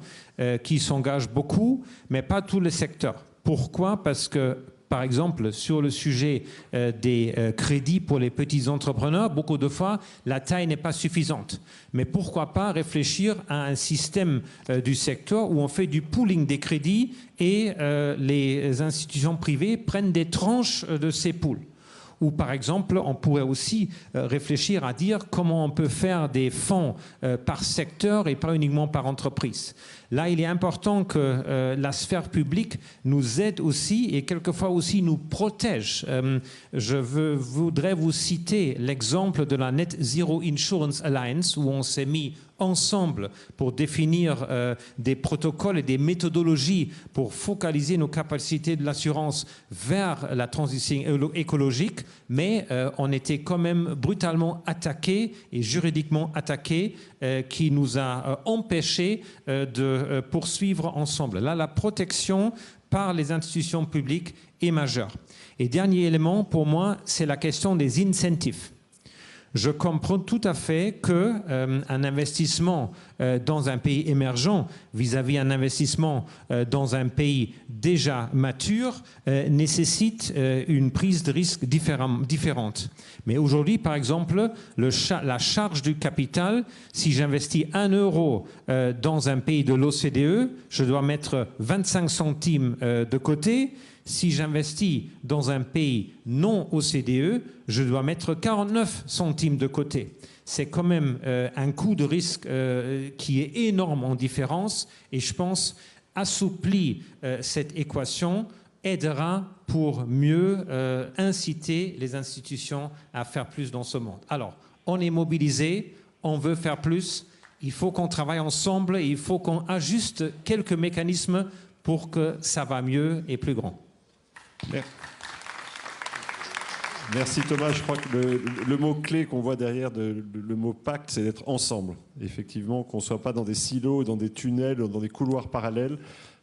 qui s'engagent beaucoup, mais pas tous les secteurs. Pourquoi ? Parce que, par exemple, sur le sujet des crédits pour les petits entrepreneurs, beaucoup de fois, la taille n'est pas suffisante. Mais pourquoi pas réfléchir à un système du secteur où on fait du pooling des crédits et les institutions privées prennent des tranches de ces pools. Ou par exemple, on pourrait aussi réfléchir à dire comment on peut faire des fonds par secteur et pas uniquement par entreprise. Là, il est important que la sphère publique nous aide aussi et quelquefois aussi nous protège. Je voudrais vous citer l'exemple de la Net Zero Insurance Alliance où on s'est mis ensemble pour définir des protocoles et des méthodologies pour focaliser nos capacités de l'assurance vers la transition écologique, mais on était quand même brutalement attaqué et juridiquement attaqué qui nous a empêchés de poursuivre ensemble. Là, la protection par les institutions publiques est majeur. Et dernier élément, pour moi, c'est la question des incentives. Je comprends tout à fait qu'un investissement dans un pays émergent vis-à-vis un investissement dans un pays déjà mature nécessite une prise de risque différente. Mais aujourd'hui, par exemple, la charge du capital, si j'investis 1 euro dans un pays de l'OCDE, je dois mettre 25 centimes de côté. Si j'investis dans un pays non OCDE, je dois mettre 49 centimes de côté. C'est quand même un coût de risque qui est énorme en différence et je pense assouplir cette équation aidera pour mieux inciter les institutions à faire plus dans ce monde. Alors, on est mobilisé, on veut faire plus, il faut qu'on travaille ensemble et il faut qu'on ajuste quelques mécanismes pour que ça va mieux et plus grand. Merci Thomas. Je crois que le mot-clé qu'on voit derrière le mot pacte, c'est d'être ensemble. Effectivement, qu'on ne soit pas dans des silos, dans des tunnels, dans des couloirs parallèles,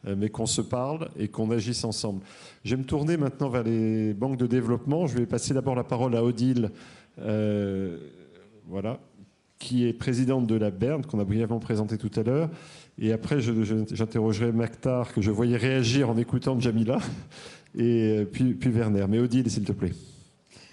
mais qu'on se parle et qu'on agisse ensemble. Je vais me tourner maintenant vers les banques de développement. Je vais passer d'abord la parole à Odile, voilà, qui est présidente de la BERD, qu'on a brièvement présenté tout à l'heure. Et après, j'interrogerai Maktar, que je voyais réagir en écoutant Jamila, et puis Werner. Mais Odile, s'il te plaît.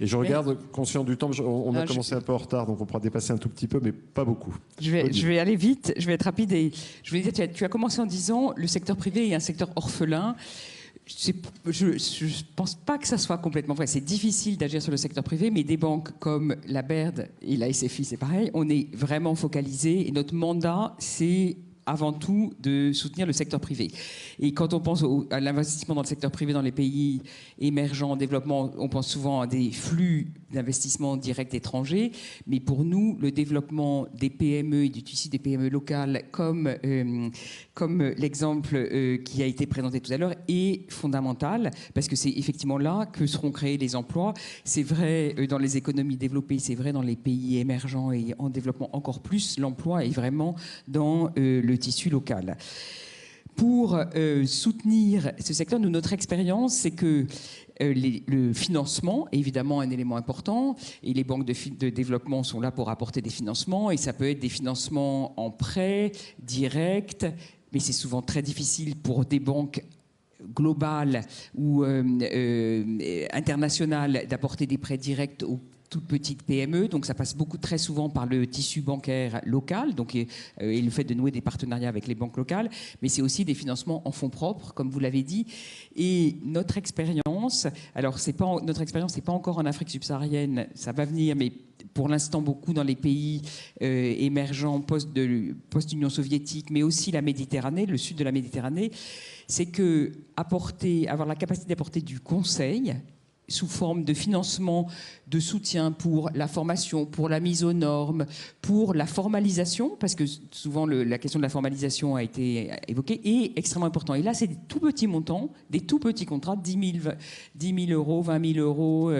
Et je regarde, conscient du temps, on a commencé un peu en retard, donc on pourra dépasser un tout petit peu, mais pas beaucoup. Je vais aller vite, je vais être rapide. Et je voulais dire, tu as commencé en disant le secteur privé est un secteur orphelin. Je ne pense pas que ça soit complètement vrai. C'est difficile d'agir sur le secteur privé, mais des banques comme la BERD et la SFI, c'est pareil, on est vraiment focalisé. Et notre mandat, c'est avant tout de soutenir le secteur privé. Et quand on pense à l'investissement dans le secteur privé dans les pays émergents, en développement, on pense souvent à des flux d'investissement direct étrangers. Mais pour nous, le développement des PME et du tissu des PME locales, comme l'exemple qui a été présenté tout à l'heure, est fondamental parce que c'est effectivement là que seront créés les emplois. C'est vrai dans les économies développées, c'est vrai dans les pays émergents et en développement encore plus. L'emploi est vraiment dans le tissu local. Pour soutenir ce secteur, notre expérience, c'est que le financement est évidemment un élément important et les banques de développement sont là pour apporter des financements et ça peut être des financements en prêt, direct, mais c'est souvent très difficile pour des banques globales ou internationales d'apporter des prêts directs aux toutes petites PME, donc ça passe très souvent par le tissu bancaire local, donc, et le fait de nouer des partenariats avec les banques locales, mais c'est aussi des financements en fonds propres, comme vous l'avez dit. Et notre expérience, alors notre expérience n'est pas encore en Afrique subsaharienne, ça va venir, mais pour l'instant beaucoup dans les pays émergents post-Union soviétique, mais aussi la Méditerranée, le sud de la Méditerranée, c'est que avoir la capacité d'apporter du conseil sous forme de financement, de soutien pour la formation, pour la mise aux normes, pour la formalisation, parce que souvent la question de la formalisation a été évoquée, est extrêmement important. Et là, c'est des tout petits montants, des tout petits contrats, 10 000 euros, 20 000 euros,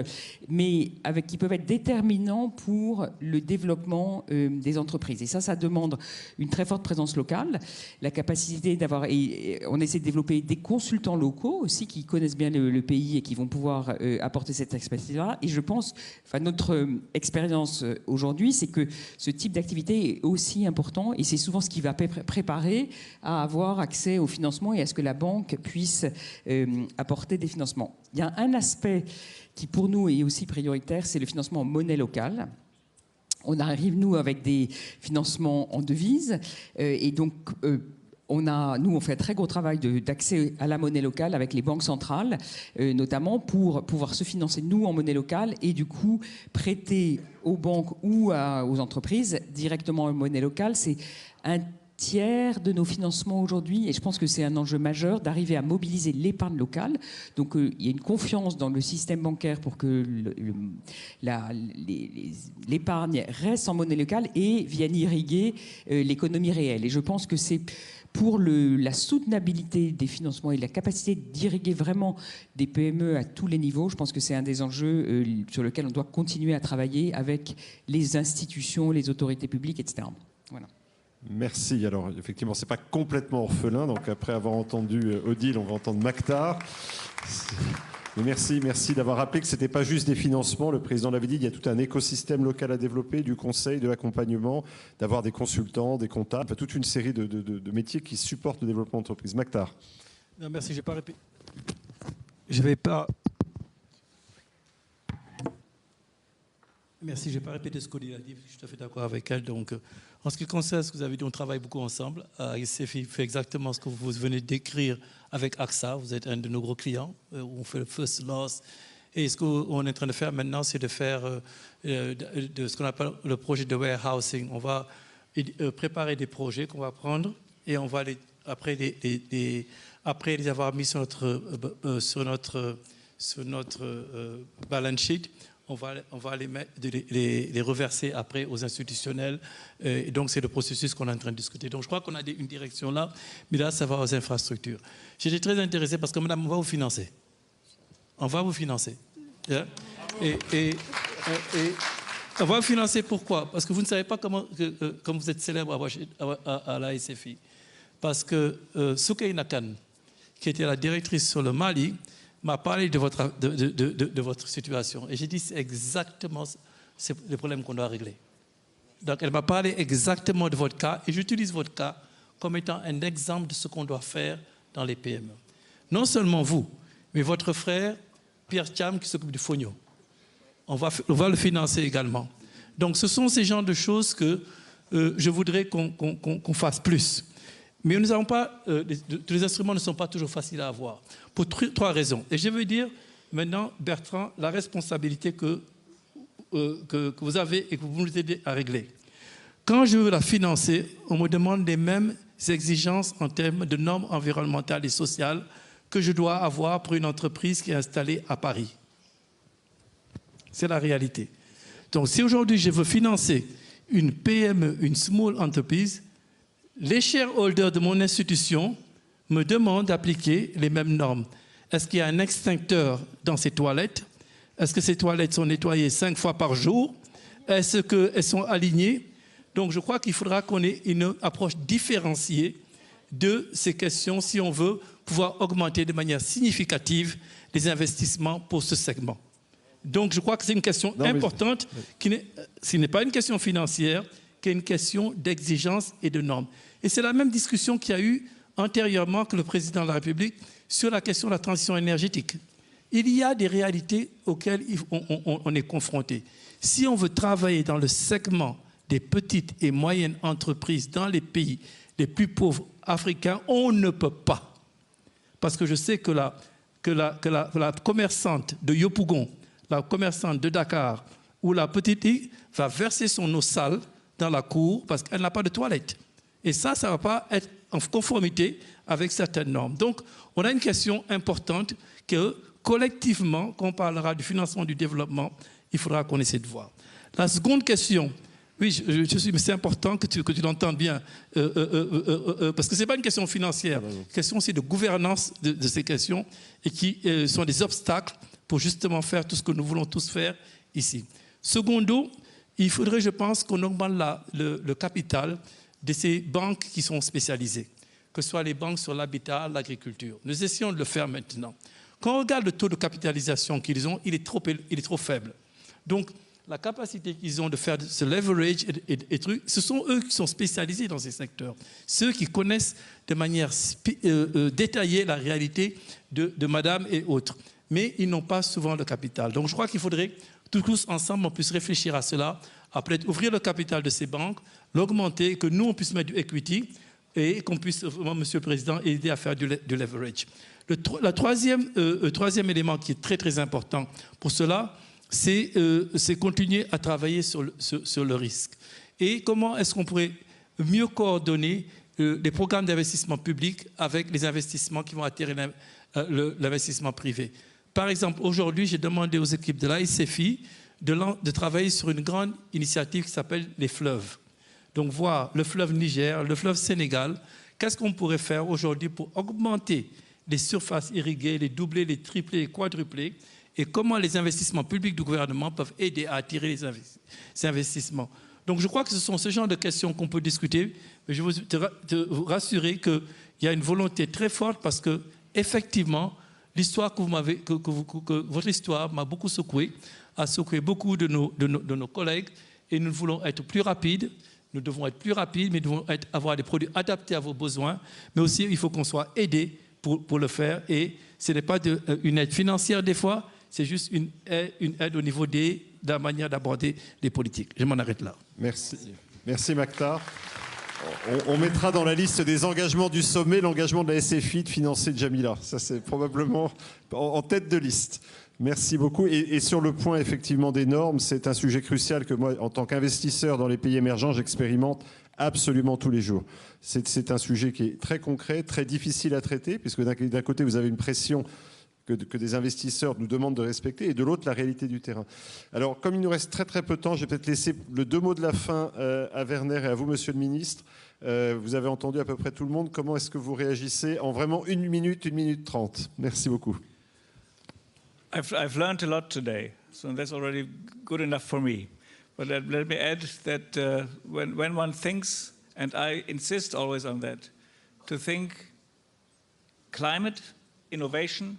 mais qui peuvent être déterminants pour le développement des entreprises. Et ça demande une très forte présence locale, la capacité d'avoir... On essaie de développer des consultants locaux aussi qui connaissent bien le pays et qui vont pouvoir apporter cette expertise-là. Et je pense, notre expérience aujourd'hui, c'est que ce type d'activité est aussi important et c'est souvent ce qui va préparer à avoir accès au financement et à ce que la banque puisse apporter des financements. Il y a un aspect qui, pour nous, est aussi prioritaire, c'est le financement en monnaie locale. On arrive, nous, avec des financements en devises et donc... Nous, on fait un très gros travail d'accès à la monnaie locale avec les banques centrales, notamment pour pouvoir se financer, nous, en monnaie locale, et du coup, prêter aux banques ou aux entreprises directement en monnaie locale. C'est un tiers de nos financements aujourd'hui, et je pense que c'est un enjeu majeur d'arriver à mobiliser l'épargne locale. Donc, il y a une confiance dans le système bancaire pour que l'épargne reste en monnaie locale et vienne irriguer l'économie réelle. Et je pense que c'est pour la soutenabilité des financements et la capacité d'irriguer vraiment des PME à tous les niveaux, je pense que c'est un des enjeux sur lequel on doit continuer à travailler avec les institutions, les autorités publiques, etc. Voilà. Merci. Alors, effectivement, ce n'est pas complètement orphelin. Donc, après avoir entendu Odile, on va entendre Maktar. Mais merci d'avoir rappelé que ce n'était pas juste des financements. Le président l'avait dit, il y a tout un écosystème local à développer, du conseil, de l'accompagnement, d'avoir des consultants, des comptables, enfin, toute une série de métiers qui supportent le développement d'entreprise. Maktar. Non, merci, je vais pas Merci, je ne vais pas répéter ce qu'Odile a dit, je suis tout à fait d'accord avec elle. Donc, en ce qui concerne ce que vous avez dit, on travaille beaucoup ensemble. ICFI fait exactement ce que vous venez de décrire avec AXA. Vous êtes un de nos gros clients. On fait le first loss. Et ce qu'on est en train de faire maintenant, c'est de faire de ce qu'on appelle le projet de warehousing. On va préparer des projets qu'on va prendre et on va après les avoir mis sur notre balance sheet, on va les reverser après aux institutionnels. Et donc, c'est le processus qu'on est en train de discuter. Donc, je crois qu'on a une direction là, mais là, ça va aux infrastructures. J'étais très intéressé parce que, madame, on va vous financer. On va vous financer. Et on va vous financer pourquoi? Parce que vous ne savez pas comment vous êtes célèbre à la SFI. Parce que Soukei Nakan, qui était la directrice sur le Mali, m'a parlé de votre situation. Et j'ai dit, c'est exactement le problème qu'on doit régler. Donc, elle m'a parlé exactement de votre cas, et j'utilise votre cas comme étant un exemple de ce qu'on doit faire dans les PME. Non seulement vous, mais votre frère, Pierre Cham, qui s'occupe du Fogno. On va le financer également. Donc, ce sont ces genres de choses que je voudrais qu'on fasse plus. Mais nous n'avons pas, les instruments ne sont pas toujours faciles à avoir, pour trois raisons. Et je veux dire maintenant, Bertrand, la responsabilité que vous avez et que vous nous aidez à régler. Quand je veux la financer, on me demande les mêmes exigences en termes de normes environnementales et sociales que je dois avoir pour une entreprise qui est installée à Paris. C'est la réalité. Donc, si aujourd'hui je veux financer une PME, une small entreprise, les shareholders de mon institution me demandent d'appliquer les mêmes normes. Est-ce qu'il y a un extincteur dans ces toilettes? Est-ce que ces toilettes sont nettoyées 5 fois par jour? Est-ce qu'elles sont alignées? Donc je crois qu'il faudra qu'on ait une approche différenciée de ces questions si on veut pouvoir augmenter de manière significative les investissements pour ce segment. Donc je crois que c'est une question importante, ce n'est pas une question financière, qui est une question d'exigence et de normes. Et c'est la même discussion qu'il y a eu antérieurement que le président de la République sur la question de la transition énergétique. Il y a des réalités auxquelles on est confronté. Si on veut travailler dans le segment des petites et moyennes entreprises dans les pays les plus pauvres africains, on ne peut pas. Parce que je sais que la commerçante de Yopougon, la commerçante de Dakar ou la petite va verser son eau sale dans la cour parce qu'elle n'a pas de toilette. Et ça ne va pas être en conformité avec certaines normes. Donc, on a une question importante que, collectivement, quand on parlera du financement du développement, il faudra qu'on essaie de voir. La seconde question, oui, mais c'est important que tu l'entendes bien, parce que ce n'est pas une question financière, une question aussi de gouvernance de ces questions et qui sont des obstacles pour justement faire tout ce que nous voulons tous faire ici. Secondo, il faudrait, je pense, qu'on augmente le capital de ces banques qui sont spécialisées, que ce soit les banques sur l'habitat, l'agriculture. Nous essayons de le faire maintenant. Quand on regarde le taux de capitalisation qu'ils ont, il est trop faible. Donc, la capacité qu'ils ont de faire ce leverage et trucs, ce sont eux qui sont spécialisés dans ces secteurs. Ceux qui connaissent de manière détaillée la réalité de madame et autres. Mais ils n'ont pas souvent le capital. Donc, je crois qu'il faudrait tous ensemble, on puisse réfléchir à cela, à peut-être ouvrir le capital de ces banques, l'augmenter, que nous, on puisse mettre du equity et qu'on puisse, vraiment, Monsieur le Président, aider à faire du leverage. Le troisième élément qui est très, très important pour cela, c'est continuer à travailler sur le risque. Et comment est-ce qu'on pourrait mieux coordonner les programmes d'investissement public avec les investissements qui vont attirer l'investissement privé. Par exemple, aujourd'hui, j'ai demandé aux équipes de l'ICFI de travailler sur une grande initiative qui s'appelle les fleuves. Donc, voir le fleuve Niger, le fleuve Sénégal, qu'est-ce qu'on pourrait faire aujourd'hui pour augmenter les surfaces irriguées, les doubler, les tripler, les quadrupler, et comment les investissements publics du gouvernement peuvent aider à attirer ces investissements. Donc je crois que ce sont ce genre de questions qu'on peut discuter, mais je veux te rassurer qu'il y a une volonté très forte parce que effectivement, l'histoire que votre histoire m'a beaucoup secoué, a secoué beaucoup de nos collègues, et nous voulons être plus rapides. Nous devons être plus rapides, mais nous devons avoir des produits adaptés à vos besoins, mais aussi il faut qu'on soit aidé pour le faire, et ce n'est pas une aide financière des fois, c'est juste une aide au niveau de la manière d'aborder les politiques. Je m'en arrête là. Merci. Merci Mactar. On mettra dans la liste des engagements du sommet l'engagement de la SFI de financer Jamila. Ça, c'est probablement en tête de liste. Merci beaucoup. Et sur le point, effectivement, des normes, c'est un sujet crucial que moi, en tant qu'investisseur dans les pays émergents, j'expérimente absolument tous les jours. C'est un sujet qui est très concret, très difficile à traiter, puisque d'un côté, vous avez une pression que des investisseurs nous demandent de respecter, et de l'autre, la réalité du terrain. Alors, comme il nous reste très très peu de temps, je vais peut-être laisser le 2 mots de la fin à Werner et à vous, Monsieur le Ministre. Vous avez entendu à peu près tout le monde. Comment est-ce que vous réagissez en vraiment 1 minute 30? Merci beaucoup. I've learned a lot today, so that's already good enough for me. But let me add that when one thinks, and I insist always on that, to think climate, innovation,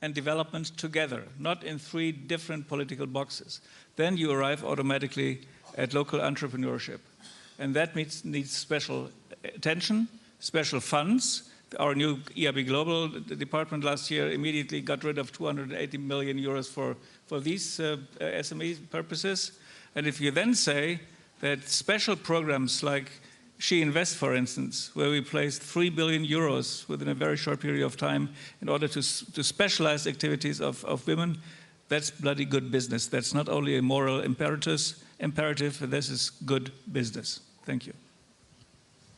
and development together, not in 3 different political boxes. Then you arrive automatically at local entrepreneurship. And that needs special attention, special funds. Our new EIB Global department last year immediately got rid of 280 million euros for these SME purposes. And if you then say that special programs like She Invest, for instance, where we placed 3 billion euros within a very short period of time in order to specialize activities of women, that's bloody good business. That's not only a moral imperative, this is good business. Thank you.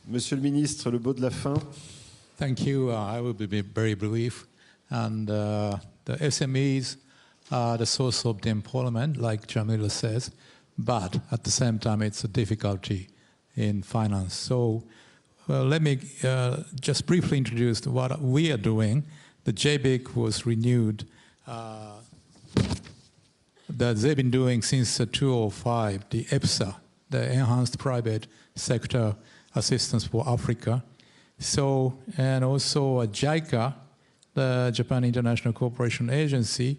Monsieur le Ministre, le mot de la fin. Thank you. I will be very brief. And the SMEs are the source of the employment, like Jamila says, but at the same time, it's a difficulty in finance. So let me just briefly introduce what we are doing. The JBIC was renewed. That they've been doing since 2005, the EPSA, the Enhanced Private Sector Assistance for Africa. So, and also JICA, the Japan International Cooperation Agency,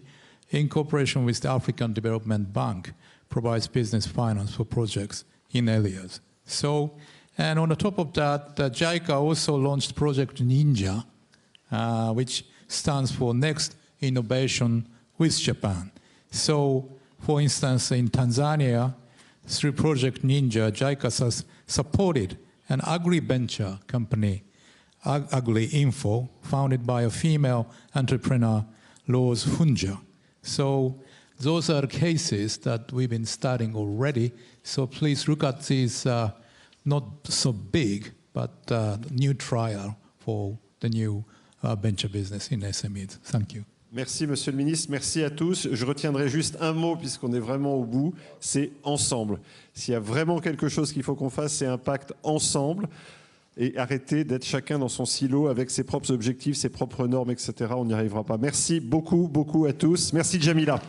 in cooperation with the African Development Bank, provides business finance for projects in areas. So, and on the top of that, JICA also launched Project Ninja, which stands for Next Innovation with Japan. So, for instance, in Tanzania, through Project Ninja, JICA has supported an agri-venture company, Agri Info, founded by a female entrepreneur, Rose Hunja. So those are cases that we've been studying already. So please look at these, not so big, but new trial for the new venture business in SMEs. Thank you. Merci, Monsieur le Ministre. Merci à tous. Je retiendrai juste un mot, puisqu'on est vraiment au bout, c'est ensemble. S'il y a vraiment quelque chose qu'il faut qu'on fasse, c'est un pacte ensemble et arrêter d'être chacun dans son silo avec ses propres objectifs, ses propres normes, etc. On n'y arrivera pas. Merci beaucoup, beaucoup à tous. Merci, Jamila.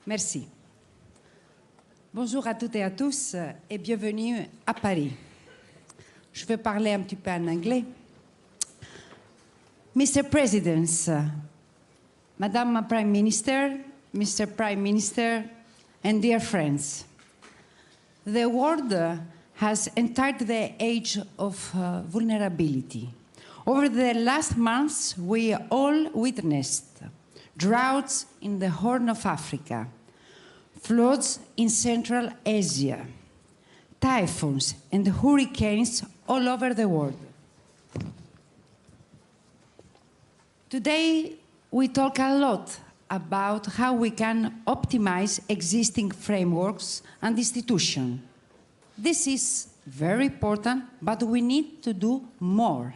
Merci. Bonjour à toutes et à tous et bienvenue à Paris. Je vais parler un petit peu en anglais. Mr. President, Madam Prime Minister, Mr. Prime Minister, and dear friends, the world has entered the age of vulnerability. Over the last months, we all witnessed droughts in the Horn of Africa, floods in Central Asia, typhoons and hurricanes all over the world. Today, we talk a lot about how we can optimize existing frameworks and institutions. This is very important, but we need to do more.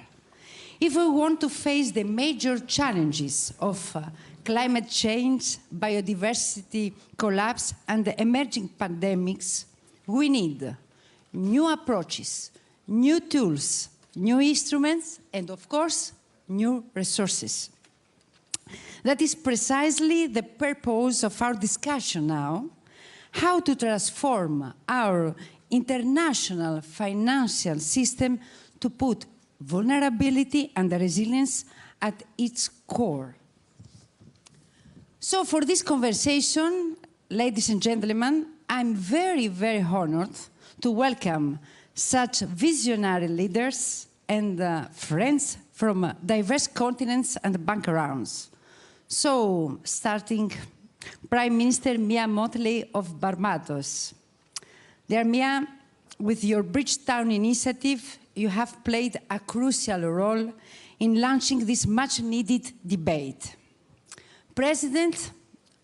If we want to face the major challenges of climate change, biodiversity collapse, and the emerging pandemics, we need new approaches, new tools, new instruments, and of course, new resources. That is precisely the purpose of our discussion now, how to transform our international financial system to put vulnerability and resilience at its core. So for this conversation, ladies and gentlemen, I'm very, very honored to welcome such visionary leaders and friends from diverse continents and backgrounds. So, starting Prime Minister Mia Mottley of Barbados. Dear Mia, with your Bridgetown initiative, you have played a crucial role in launching this much-needed debate. President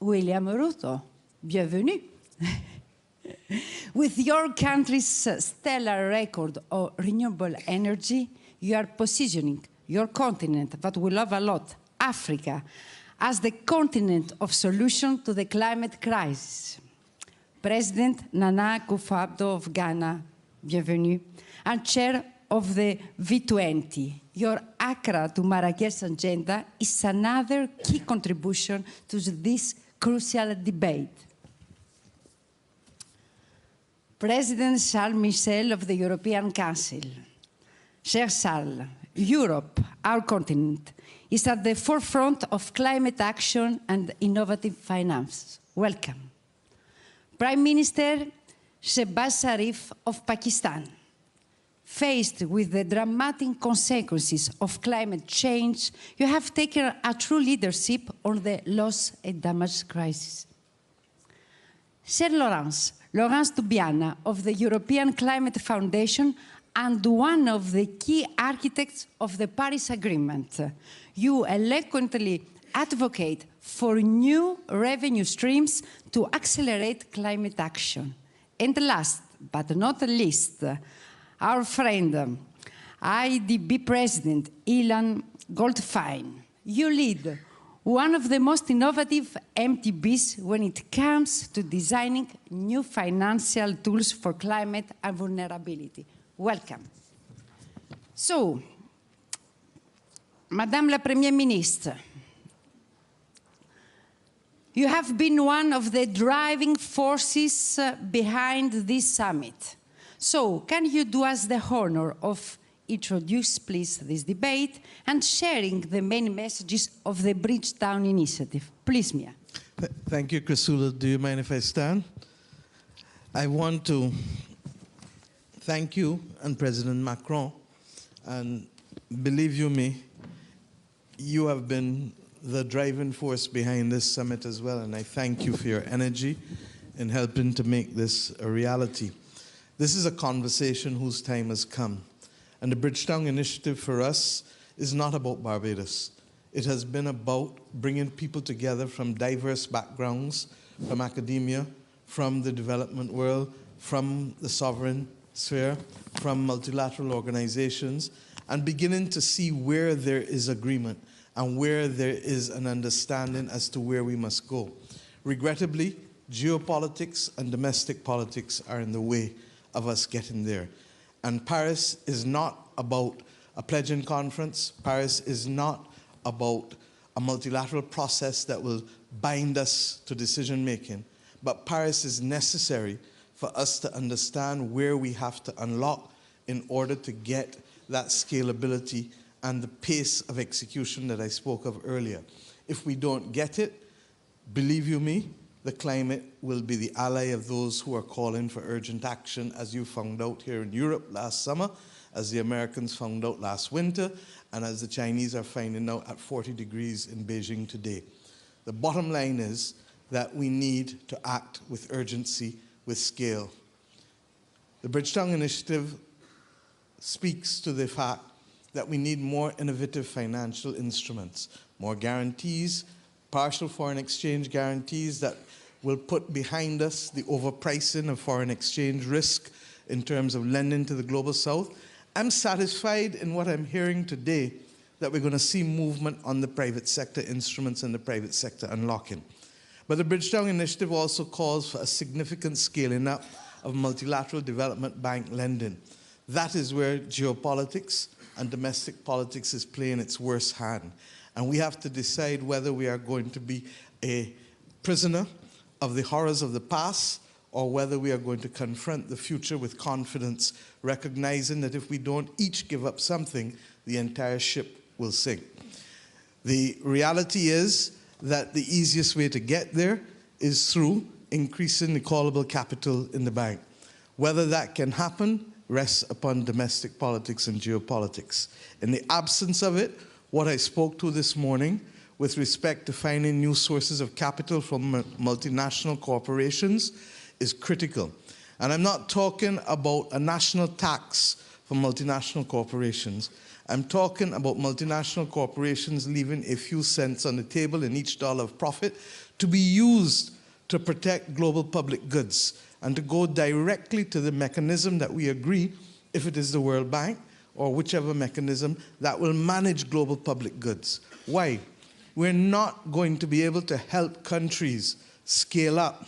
William Ruto, bienvenue. With your country's stellar record of renewable energy, you are positioning your continent that we love a lot, Africa, as the continent of solution to the climate crisis. President Nana Akufo-Addo of Ghana, bienvenue, and chair of the V20. Your Accra to Marrakech agenda is another key contribution to this crucial debate. President Charles Michel of the European Council. Cher Charles, Europe, our continent, is at the forefront of climate action and innovative finance. Welcome. Prime Minister Shehbaz Sharif of Pakistan. Faced with the dramatic consequences of climate change, you have taken a true leadership on the loss and damage crisis. Sir Laurence Dubiana of the European Climate Foundation and one of the key architects of the Paris Agreement. You eloquently advocate for new revenue streams to accelerate climate action. And last but not least, our friend, IDB President Ilan Goldfein. You lead one of the most innovative MTBs when it comes to designing new financial tools for climate and vulnerability. Welcome. So, Madame la Première Ministre, you have been one of the driving forces behind this summit. So, can you do us the honor of introduce, please, this debate and sharing the main messages of the Bridgetown Initiative? Please, Mia. Thank you, Chrysula. Do you mind if I stand? I want to thank you and President Macron, and believe you me, you have been the driving force behind this summit as well, and I thank you for your energy in helping to make this a reality. This is a conversation whose time has come, and the Bridgetown Initiative for us is not about Barbados. It has been about bringing people together from diverse backgrounds, from academia, from the development world, from the sovereign sphere, from multilateral organizations, and beginning to see where there is agreement and where there is an understanding as to where we must go. Regrettably, geopolitics and domestic politics are in the way of us getting there. And Paris is not about a pledging conference. Paris is not about a multilateral process that will bind us to decision making. but Paris is necessary for us to understand where we have to unlock in order to get that scalability and the pace of execution that I spoke of earlier. If we don't get it, believe you me, the climate will be the ally of those who are calling for urgent action, as you found out here in Europe last summer, as the Americans found out last winter, and as the Chinese are finding out at 40 degrees in Beijing today. The bottom line is that we need to act with urgency, with scale. The Bridgetown Initiative speaks to the fact that we need more innovative financial instruments, more guarantees, partial foreign exchange guarantees that will put behind us the overpricing of foreign exchange risk in terms of lending to the Global South. I'm satisfied in what I'm hearing today that we're going to see movement on the private sector instruments and the private sector unlocking. But the Bridgetown Initiative also calls for a significant scaling up of multilateral development bank lending. That is where geopolitics and domestic politics is playing its worst hand. And we have to decide whether we are going to be a prisoner of the horrors of the past or whether we are going to confront the future with confidence, recognizing that if we don't each give up something, the entire ship will sink. The reality is that the easiest way to get there is through increasing the callable capital in the bank. Whether that can happen rests upon domestic politics and geopolitics. In the absence of it, what I spoke to this morning with respect to finding new sources of capital from multinational corporations is critical. And I'm not talking about a national tax for multinational corporations. I'm talking about multinational corporations leaving a few cents on the table in each dollar of profit to be used to protect global public goods and to go directly to the mechanism that we agree, if it is the World Bank or whichever mechanism, that will manage global public goods. Why? We're not going to be able to help countries scale up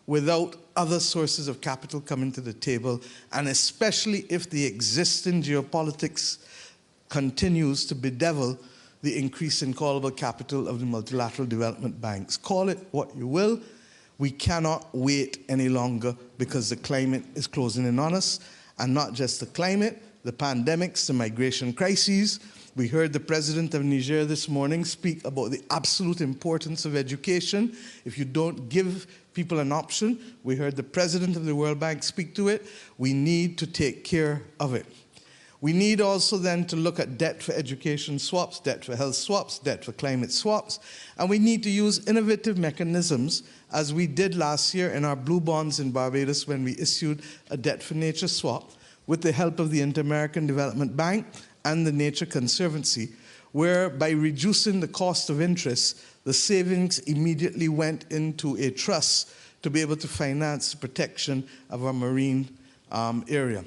without other sources of capital coming to the table, and especially if the existing geopolitics continues to bedevil the increase in callable capital of the multilateral development banks. Call it what you will. We cannot wait any longer because the climate is closing in on us, and not just the climate, the pandemics, the migration crises. We heard the president of Niger this morning speak about the absolute importance of education. If you don't give people an option, we heard the president of the World Bank speak to it. We need to take care of it. We need also then to look at debt for education swaps, debt for health swaps, debt for climate swaps, and we need to use innovative mechanisms as we did last year in our blue bonds in Barbados when we issued a debt for nature swap with the help of the Inter-American Development Bank and the Nature Conservancy, where by reducing the cost of interest, the savings immediately went into a trust to be able to finance the protection of our marine area.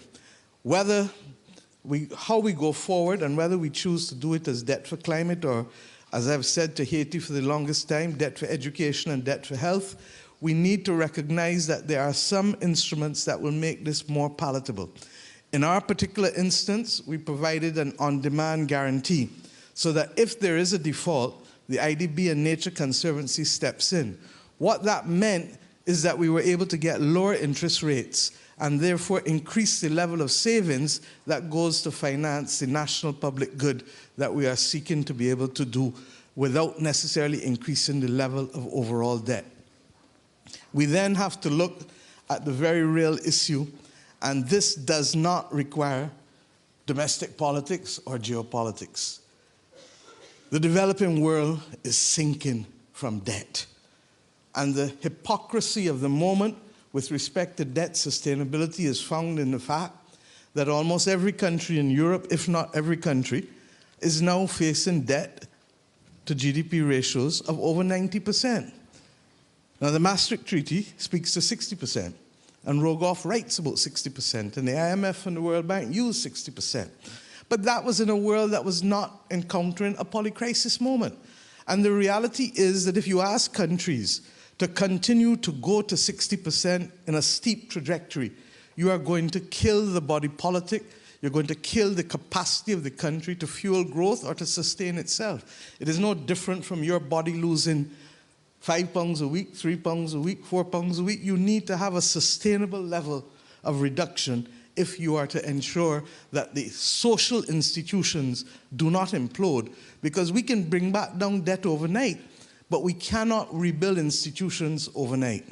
How we go forward and whether we choose to do it as debt for climate or, as I've said to Haiti for the longest time, debt for education and debt for health, we need to recognize that there are some instruments that will make this more palatable. In our particular instance, we provided an on-demand guarantee so that if there is a default, the IDB and Nature Conservancy steps in. What that meant is that we were able to get lower interest rates and therefore increase the level of savings that goes to finance the national public good that we are seeking to be able to do without necessarily increasing the level of overall debt. We then have to look at the very real issue, and this does not require domestic politics or geopolitics. The developing world is sinking from debt, and the hypocrisy of the moment with respect to debt sustainability is found in the fact that almost every country in Europe, if not every country, is now facing debt to GDP ratios of over 90%. Now, the Maastricht Treaty speaks to 60%, and Rogoff writes about 60%, and the IMF and the World Bank use 60%. But that was in a world that was not encountering a polycrisis moment. And the reality is that if you ask countries to continue to go to 60% in a steep trajectory, you are going to kill the body politic, you're going to kill the capacity of the country to fuel growth or to sustain itself. It is no different from your body losing £5 a week, £3 a week, £4 a week. You need to have a sustainable level of reduction if you are to ensure that the social institutions do not implode, because we can bring back down debt overnight, but we cannot rebuild institutions overnight.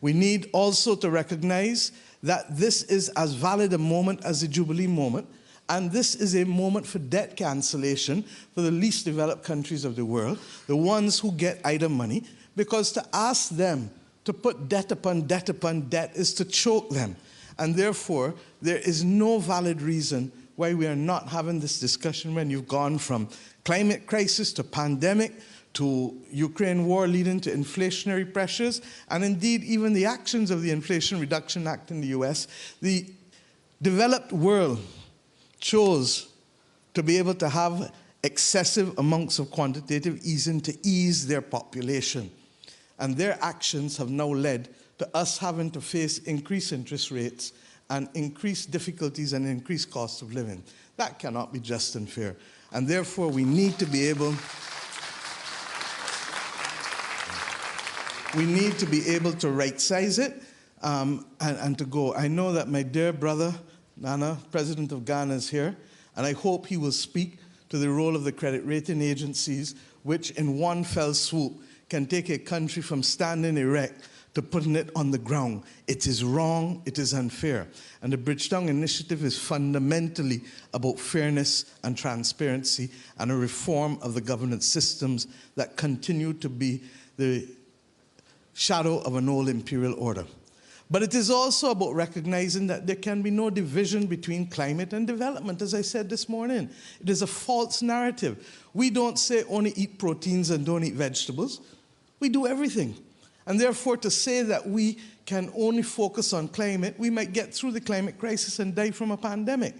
We need also to recognize that this is as valid a moment as the Jubilee moment, and this is a moment for debt cancellation for the least developed countries of the world, the ones who get IDA money, because to ask them to put debt upon debt upon debt is to choke them. And therefore, there is no valid reason why we are not having this discussion when you've gone from climate crisis to pandemic to Ukraine war leading to inflationary pressures, and indeed even the actions of the Inflation Reduction Act in the US. The developed world chose to be able to have excessive amounts of quantitative easing to ease their population. And their actions have now led to us having to face increased interest rates and increased difficulties and increased cost of living. That cannot be just and fair. And therefore, we need to be able to right-size it and to go. I know that my dear brother, Nana, President of Ghana, is here, and I hope he will speak to the role of the credit rating agencies, which in one fell swoop can take a country from standing erect to putting it on the ground. It is wrong, it is unfair. And the Bridgetown Initiative is fundamentally about fairness and transparency and a reform of the governance systems that continue to be the shadow of an old imperial order. But it is also about recognizing that there can be no division between climate and development, as I said this morning. It is a false narrative. We don't say only eat proteins and don't eat vegetables. We do everything. And therefore, to say that we can only focus on climate, we might get through the climate crisis and die from a pandemic,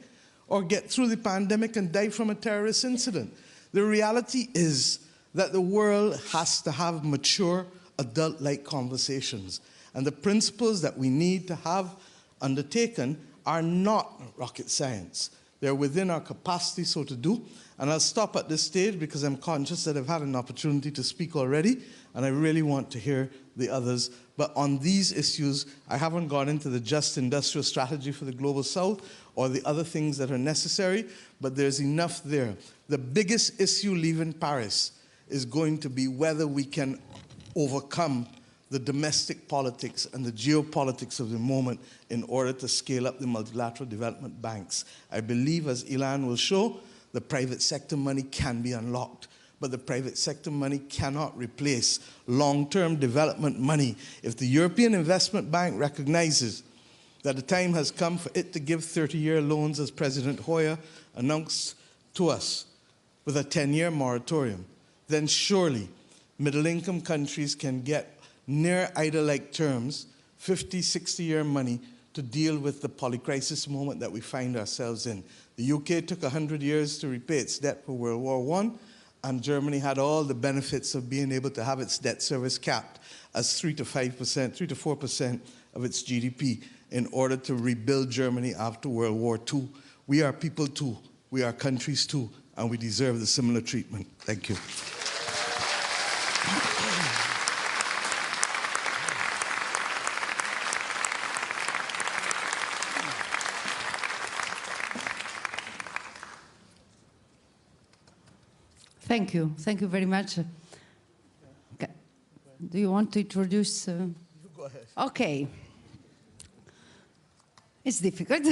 or get through the pandemic and die from a terrorist incident. The reality is that the world has to have mature, adult-like conversations. And the principles that we need to have undertaken are not rocket science. They're within our capacity so to do. And I'll stop at this stage because I'm conscious that I've had an opportunity to speak already, and I really want to hear the others. But on these issues, I haven't gone into the just industrial strategy for the Global South or the other things that are necessary, but there's enough there. The biggest issue leaving Paris is going to be whether we can overcome the domestic politics and the geopolitics of the moment in order to scale up the multilateral development banks. I believe, as Ilan will show, the private sector money can be unlocked, but the private sector money cannot replace long-term development money. If the European Investment Bank recognizes that the time has come for it to give 30-year loans, as President Hoyer announced to us, with a 10-year moratorium, then surely middle-income countries can get near IDA-like terms, 50, 60-year money to deal with the polycrisis moment that we find ourselves in. The UK took 100 years to repay its debt for World War I, and Germany had all the benefits of being able to have its debt service capped as 3 to 4% of its GDP in order to rebuild Germany after World War II. We are people too, we are countries too, and we deserve the similar treatment. Thank you. Thank you. Thank you very much. Do you want to introduce? You go ahead. Okay. It's difficult.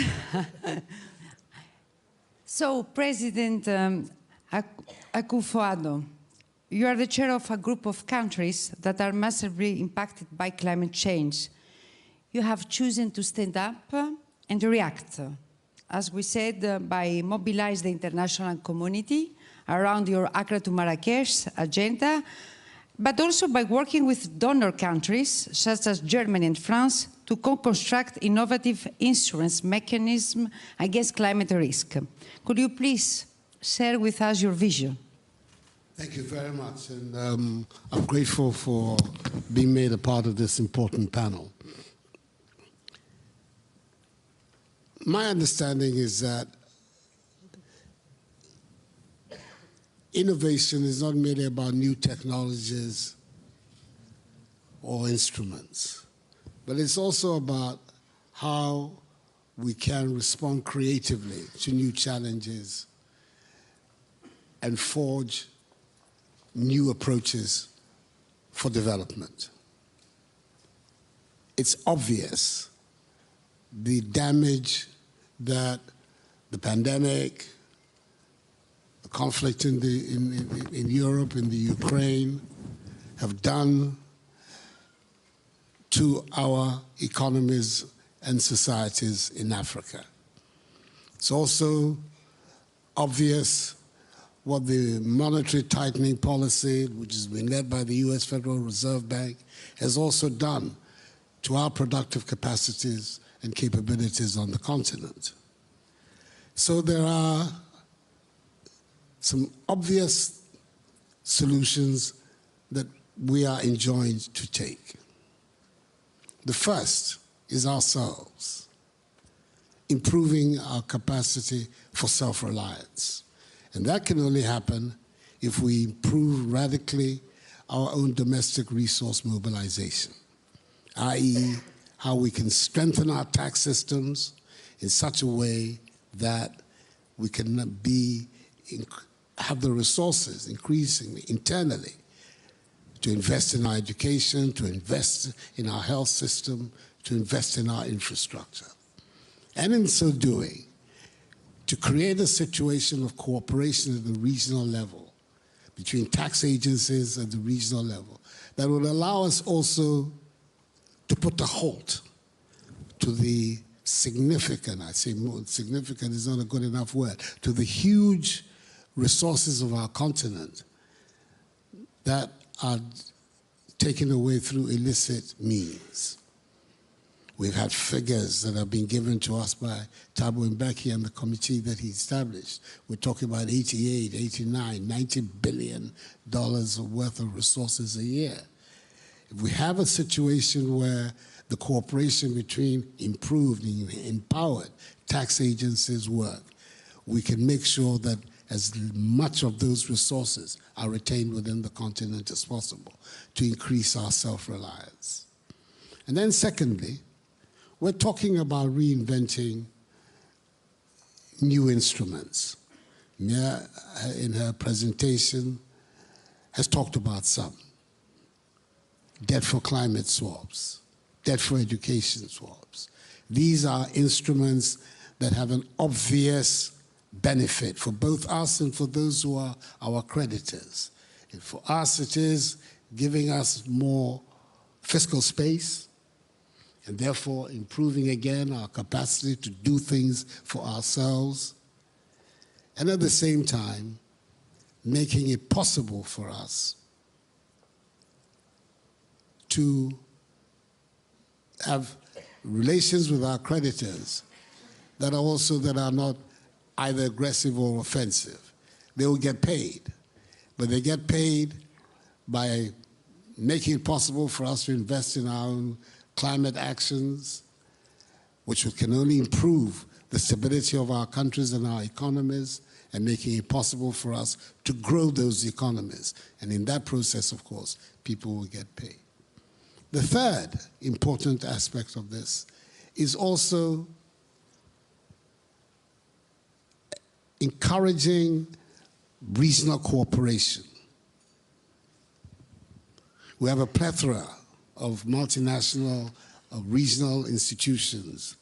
So, President Akufo-Addo, you are the chair of a group of countries that are massively impacted by climate change. You have chosen to stand up and react, as we said, by mobilizing the international community around your Accra to Marrakesh agenda, but also by working with donor countries, such as Germany and France, to co-construct innovative insurance mechanisms against climate risk. Could you please share with us your vision? Thank you very much, and I'm grateful for being made a part of this important panel. My understanding is that innovation is not merely about new technologies or instruments, but it's also about how we can respond creatively to new challenges and forge new approaches for development. It's obvious the damage that the pandemic, the conflict in Europe, in the Ukraine, have done to our economies and societies in Africa. It's also obvious what the monetary tightening policy, which has been led by the US Federal Reserve Bank, has also done to our productive capacities and capabilities on the continent. So there are some obvious solutions that we are enjoined to take. The first is ourselves, improving our capacity for self-reliance. And that can only happen if we improve radically our own domestic resource mobilization, i.e., how we can strengthen our tax systems in such a way that we can have the resources increasingly internally to invest in our education, to invest in our health system, to invest in our infrastructure. And in so doing, to create a situation of cooperation at the regional level, between tax agencies at the regional level, that will allow us also to put a halt to the significant, I say more, significant is not a good enough word, to the huge resources of our continent that are taken away through illicit means. We've had figures that have been given to us by Thabo Mbeki and the committee that he established. We're talking about 88, 89, $90 billion worth of resources a year. If we have a situation where the cooperation between improved and empowered tax agencies work, we can make sure that as much of those resources are retained within the continent as possible to increase our self-reliance. And then secondly, we're talking about reinventing new instruments. Mia, in her presentation, has talked about some. Debt for climate swaps, debt for education swaps. These are instruments that have an obvious benefit for both us and for those who are our creditors. And for us, it is giving us more fiscal space and therefore improving again our capacity to do things for ourselves, and at the same time, making it possible for us to have relations with our creditors that are not either aggressive or offensive. They will get paid, but they get paid by making it possible for us to invest in our own climate actions, which can only improve the stability of our countries and our economies, and making it possible for us to grow those economies. And in that process, of course, people will get paid. The third important aspect of this is also encouraging regional cooperation. We have a plethora of multinational, regional institutions.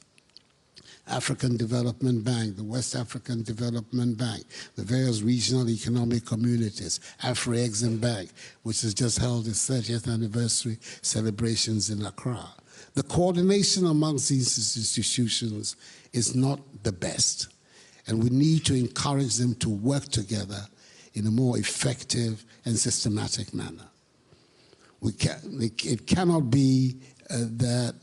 African Development Bank, the West African Development Bank, the various regional economic communities, Afro-Exim Bank, which has just held its 30th anniversary celebrations in Accra. The coordination amongst these institutions is not the best, and we need to encourage them to work together in a more effective and systematic manner. It cannot be that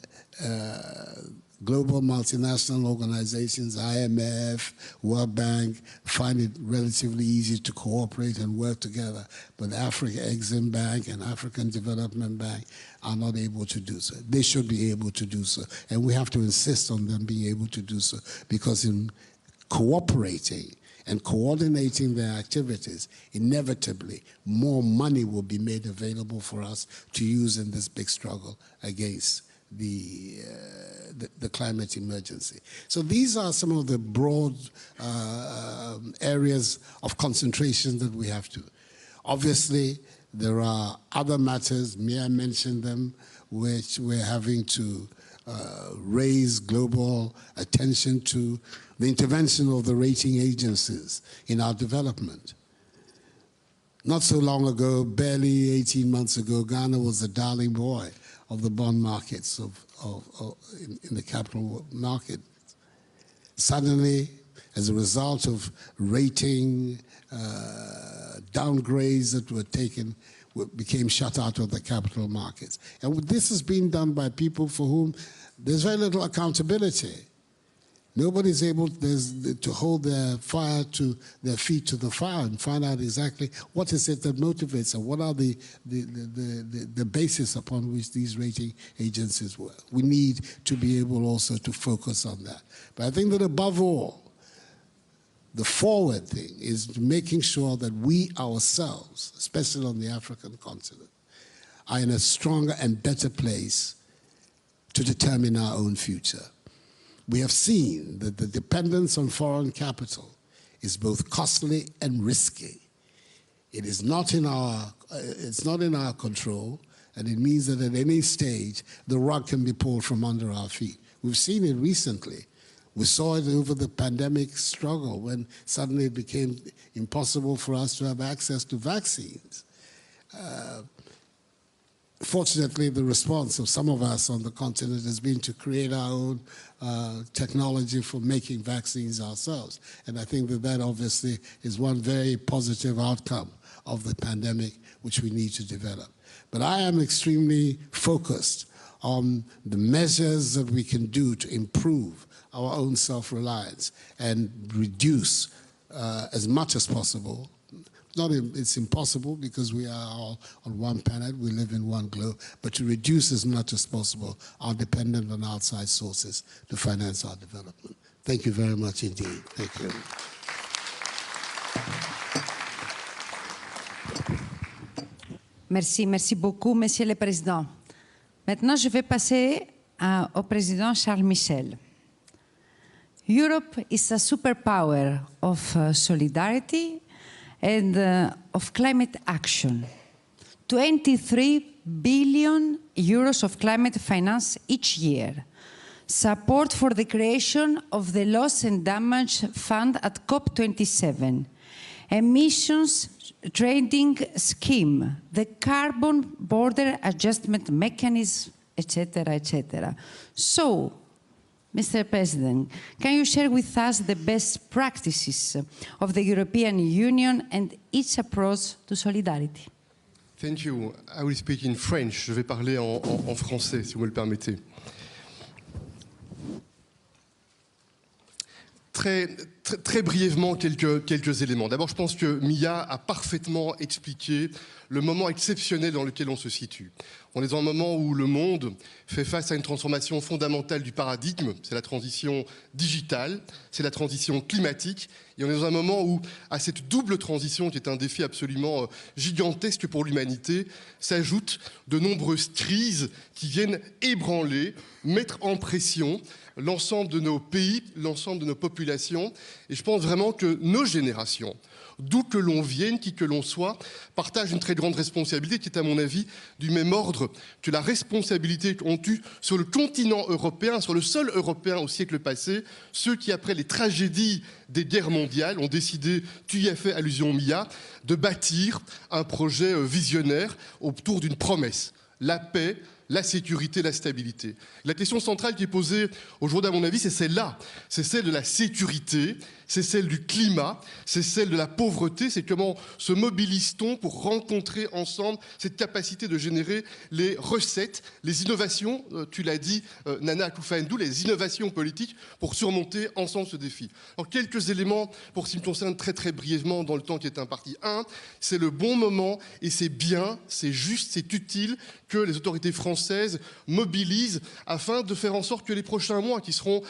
global multinational organizations, IMF, World Bank, find it relatively easy to cooperate and work together, but Afro-Exim Bank and African Development Bank are not able to do so. They should be able to do so, and we have to insist on them being able to do so, because in cooperating and coordinating their activities, inevitably more money will be made available for us to use in this big struggle against the climate emergency. So these are some of the broad areas of concentration that we have to. Obviously, there are other matters, Mia mentioned them, which we're having to raise global attention to, the intervention of the rating agencies in our development. Not so long ago, barely 18 months ago, Ghana was the darling boy of the bond markets in the capital market. Suddenly, as a result of rating downgrades that were taken, became shut out of the capital markets. And this is being done by people for whom there's very little accountability. Nobody's able to hold their feet to the fire and find out exactly what is it that motivates and what are the basis upon which these rating agencies work. We need to be able also to focus on that. But I think that above all, the forward thing is making sure that we ourselves, especially on the African continent, are in a stronger and better place to determine our own future. We have seen that the dependence on foreign capital is both costly and risky. It is not in our control, and it means that at any stage, the rug can be pulled from under our feet. We've seen it recently. We saw it over the pandemic struggle when suddenly it became impossible for us to have access to vaccines. Fortunately, the response of some of us on the continent has been to create our own technology for making vaccines ourselves. And I think that that obviously is one very positive outcome of the pandemic, which we need to develop. But I am extremely focused on the measures that we can do to improve our own self-reliance and reduce as much as possible. It's impossible because we are all on one planet, we live in one globe, but to reduce as much as possible our dependence on outside sources to finance our development. Thank you very much indeed. Thank you. Merci, merci beaucoup, Monsieur le Président. Maintenant, je vais passer au Président Charles Michel. Europe is a superpower of solidarity and of climate action. 23 billion euros of climate finance each year. Support for the creation of the Loss and Damage Fund at COP27. Emissions trading scheme, the carbon border adjustment mechanism, etc., etc. So, Mr. President, can you share with us the best practices of the European Union and its approach to solidarity? Thank you. I will speak in French. Je vais parler en français, si vous me le permettez. Très brièvement, quelques éléments. D'abord, je pense que Mia a parfaitement expliqué le moment exceptionnel dans lequel on se situe. On est dans un moment où le monde fait face à une transformation fondamentale du paradigme. C'est la transition digitale, c'est la transition climatique. Et on est dans un moment où, à cette double transition, qui est un défi absolument gigantesque pour l'humanité, s'ajoutent de nombreuses crises qui viennent ébranler, mettre en pression l'ensemble de nos pays, l'ensemble de nos populations. Et je pense vraiment que nos générations, d'où que l'on vienne, qui que l'on soit, partagent une très grande responsabilité qui est, à mon avis, du même ordre que la responsabilité qu'ont eue sur le continent européen, sur le sol européen au siècle passé, ceux qui, après les tragédies des guerres mondiales, ont décidé, tu y as fait allusion, Mia, de bâtir un projet visionnaire autour d'une promesse, la paix, la sécurité, la stabilité. La question centrale qui est posée aujourd'hui, à mon avis, c'est celle-là. C'est celle de la sécurité, c'est celle du climat, c'est celle de la pauvreté. C'est comment se mobilise-t-on pour rencontrer ensemble cette capacité de générer les recettes, les innovations, tu l'as dit, Nana Akufo-Addo, les innovations politiques pour surmonter ensemble ce défi. Alors, quelques éléments pour ce qui me concerne très brièvement dans le temps qui est imparti. Un, c'est le bon moment et c'est bien, c'est juste, c'est utile que les autorités françaises française mobilise afin de faire en sorte que les prochains mois qui seront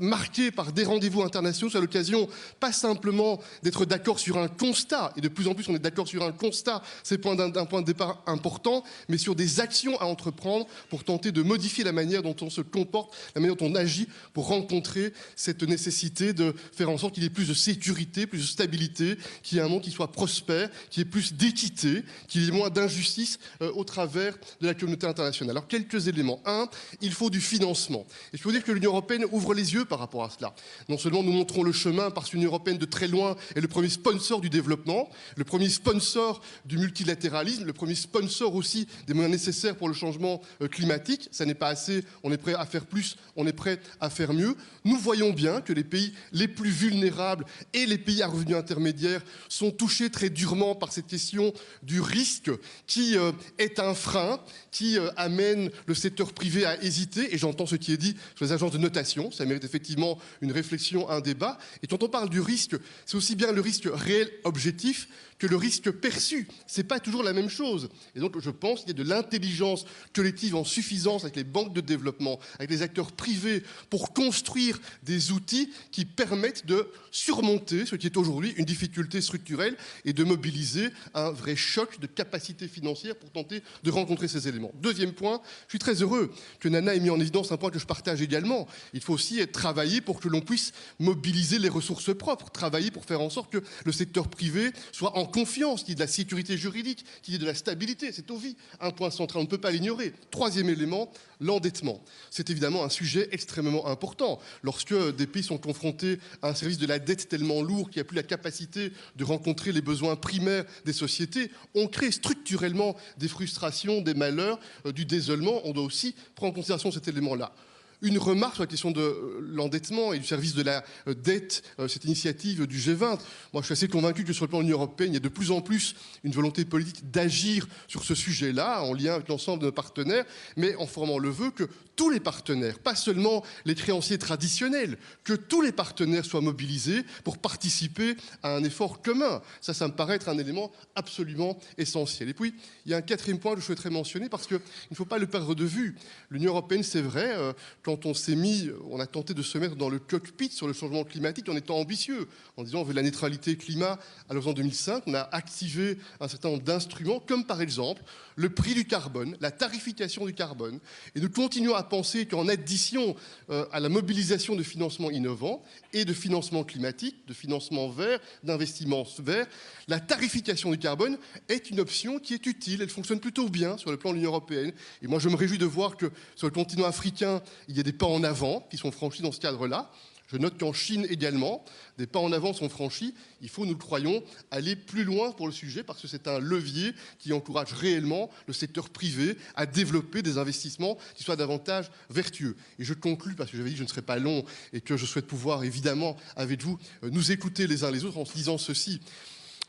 marqués par des rendez-vous internationaux soient l'occasion pas simplement d'être d'accord sur un constat, et de plus en plus on est d'accord sur un constat, c'est d'un point de départ important, mais sur des actions à entreprendre pour tenter de modifier la manière dont on se comporte, la manière dont on agit pour rencontrer cette nécessité de faire en sorte qu'il y ait plus de sécurité, plus de stabilité, qu'il y ait un monde qui soit prospère, qu'il y ait plus d'équité, qu'il y ait moins d'injustice au travers de la communauté internationale. Alors quelques éléments. Un, il faut du financement. Et je peux vous dire que l'Union européenne ouvre les yeux par rapport à cela. Non seulement nous montrons le chemin parce que l'Union européenne de très loin est le premier sponsor du développement, le premier sponsor du multilatéralisme, le premier sponsor aussi des moyens nécessaires pour le changement climatique. Ça n'est pas assez, on est prêt à faire plus, on est prêt à faire mieux. Nous voyons bien que les pays les plus vulnérables et les pays à revenus intermédiaires sont touchés très durement par cette question du risque qui est un frein, qui amène le secteur privé à hésiter, et j'entends ce qui est dit sur les agences de notation, ça mérite effectivement une réflexion, un débat, et quand on parle du risque, c'est aussi bien le risque réel objectif que le risque perçu. C'est pas toujours la même chose. Et donc, je pense qu'il y a de l'intelligence collective en suffisance avec les banques de développement, avec les acteurs privés, pour construire des outils qui permettent de surmonter ce qui est aujourd'hui une difficulté structurelle et de mobiliser un vrai choc de capacité financière pour tenter de rencontrer ces éléments. Deuxième point, je suis très heureux que Nana ait mis en évidence un point que je partage également. Il faut aussi travailler pour que l'on puisse mobiliser les ressources propres, travailler pour faire en sorte que le secteur privé soit en confiance, qu'il y ait de la sécurité juridique, qu'il y ait de la stabilité. C'est aussi un point central, on ne peut pas l'ignorer. Troisième élément, l'endettement. C'est évidemment un sujet extrêmement important. Lorsque des pays sont confrontés à un service de la dette tellement lourd qu'il n'y a plus la capacité de rencontrer les besoins primaires des sociétés, on crée structurellement des frustrations, des malheurs, du désolement. On doit aussi prendre en considération cet élément-là. Une remarque sur la question de l'endettement et du service de la dette, cette initiative du G20. Moi, je suis assez convaincu que sur le plan de l'Union européenne, il y a de plus en plus une volonté politique d'agir sur ce sujet-là, en lien avec l'ensemble de nos partenaires, mais en formant le vœu que tous les partenaires, pas seulement les créanciers traditionnels, que tous les partenaires soient mobilisés pour participer à un effort commun. Ça me paraît être un élément absolument essentiel. Et puis, il y a un quatrième point que je souhaiterais mentionner, parce qu'il ne faut pas le perdre de vue. L'Union européenne, c'est vrai, quand on a tenté de se mettre dans le cockpit sur le changement climatique en étant ambitieux, en disant on veut la neutralité climat à l'horizon 2005, on a activé un certain nombre d'instruments, comme par exemple le prix du carbone, la tarification du carbone, et nous continuons à penser qu'en addition à la mobilisation de financements innovants et de financements climatiques, de financements verts, d'investissements verts, la tarification du carbone est une option qui est utile. Elle fonctionne plutôt bien sur le plan de l'Union européenne. Et moi, je me réjouis de voir que sur le continent africain, il y a des pas en avant qui sont franchis dans ce cadre-là. Je note qu'en Chine également, des pas en avant sont franchis. Il faut, nous le croyons, aller plus loin pour le sujet parce que c'est un levier qui encourage réellement le secteur privé à développer des investissements qui soient davantage vertueux. Et je conclus, parce que j'avais dit que je ne serais pas long et que je souhaite pouvoir, évidemment, avec vous, nous écouter les uns les autres en se disant ceci.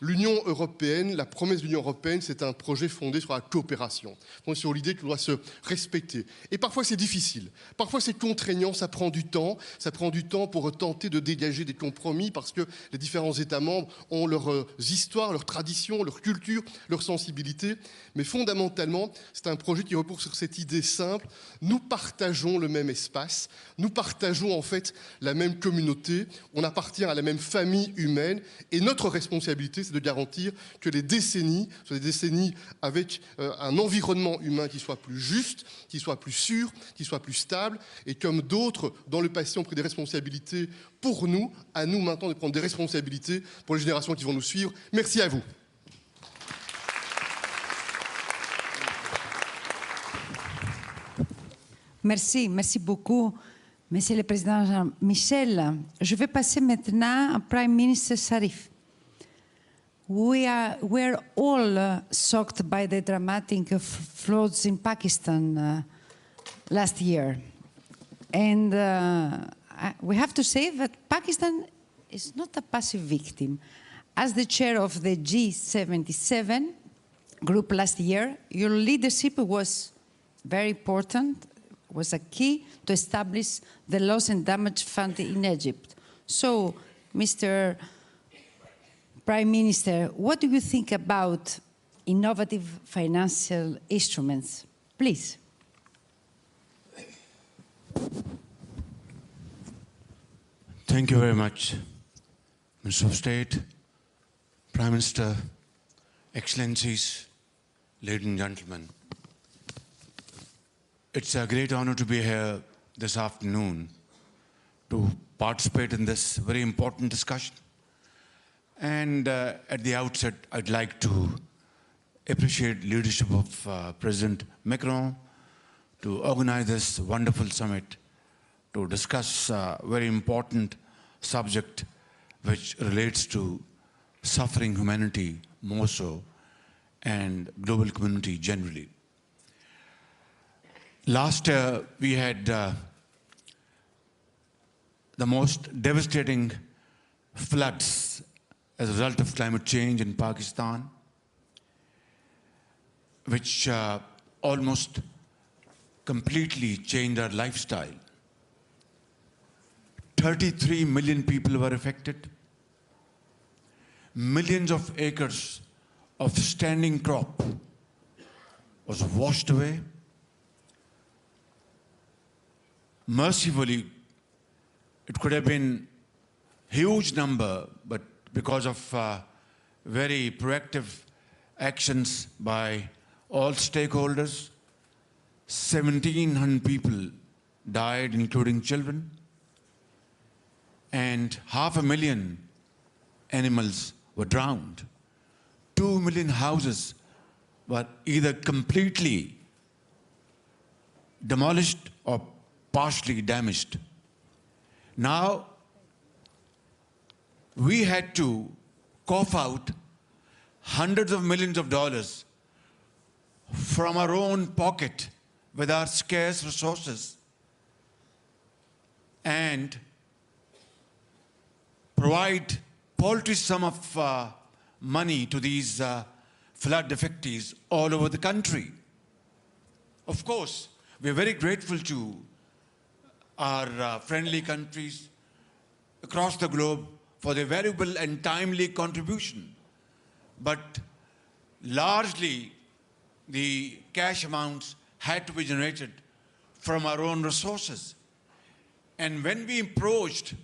L'Union européenne, la promesse de l'Union européenne, c'est un projet fondé sur la coopération, fondé sur l'idée qu'on doit se respecter. Et parfois c'est difficile, parfois c'est contraignant, ça prend du temps pour tenter de dégager des compromis parce que les différents États membres ont leurs histoires, leurs traditions, leur culture, leur sensibilité. Mais fondamentalement, c'est un projet qui repose sur cette idée simple. Nous partageons le même espace, nous partageons en fait la même communauté, on appartient à la même famille humaine et notre responsabilité, c'est de garantir que les décennies soient des décennies avec un environnement humain qui soit plus juste, qui soit plus sûr, qui soit plus stable. Et comme d'autres, dans le passé, ont pris des responsabilités pour nous, à nous maintenant de prendre des responsabilités pour les générations qui vont nous suivre. Merci à vous. Merci beaucoup, Monsieur le Président Jean-Michel. Je vais passer maintenant à Prime Minister Zarif. We're all shocked by the dramatic floods in Pakistan last year. And we have to say that Pakistan is not a passive victim. As the chair of the G77 group last year, your leadership was very important, was a key to establish the Loss and Damage Fund in Egypt. So, Mr. Prime Minister, what do you think about innovative financial instruments? Please. Thank you very much, Minister of State, Prime Minister, Excellencies, ladies and gentlemen. It's a great honor to be here this afternoon to participate in this very important discussion. And at the outset, I'd like to appreciate leadership of President Macron to organize this wonderful summit to discuss a very important subject which relates to suffering humanity more so and global community generally. Last year, we had the most devastating floods as a result of climate change in Pakistan, which almost completely changed our lifestyle. 33 million people were affected. Millions of acres of standing crop was washed away. Mercifully, it could have been a huge number, but because of very proactive actions by all stakeholders, 1,700 people died, including children, and 500,000 animals were drowned. 2 million houses were either completely demolished or partially damaged. Now, we had to cough out hundreds of millions of dollars from our own pocket with our scarce resources and provide paltry sum of money to these flood affectees all over the country. Of course, we are very grateful to our friendly countries across the globe for their valuable and timely contribution. But largely, the cash amounts had to be generated from our own resources. And when we approached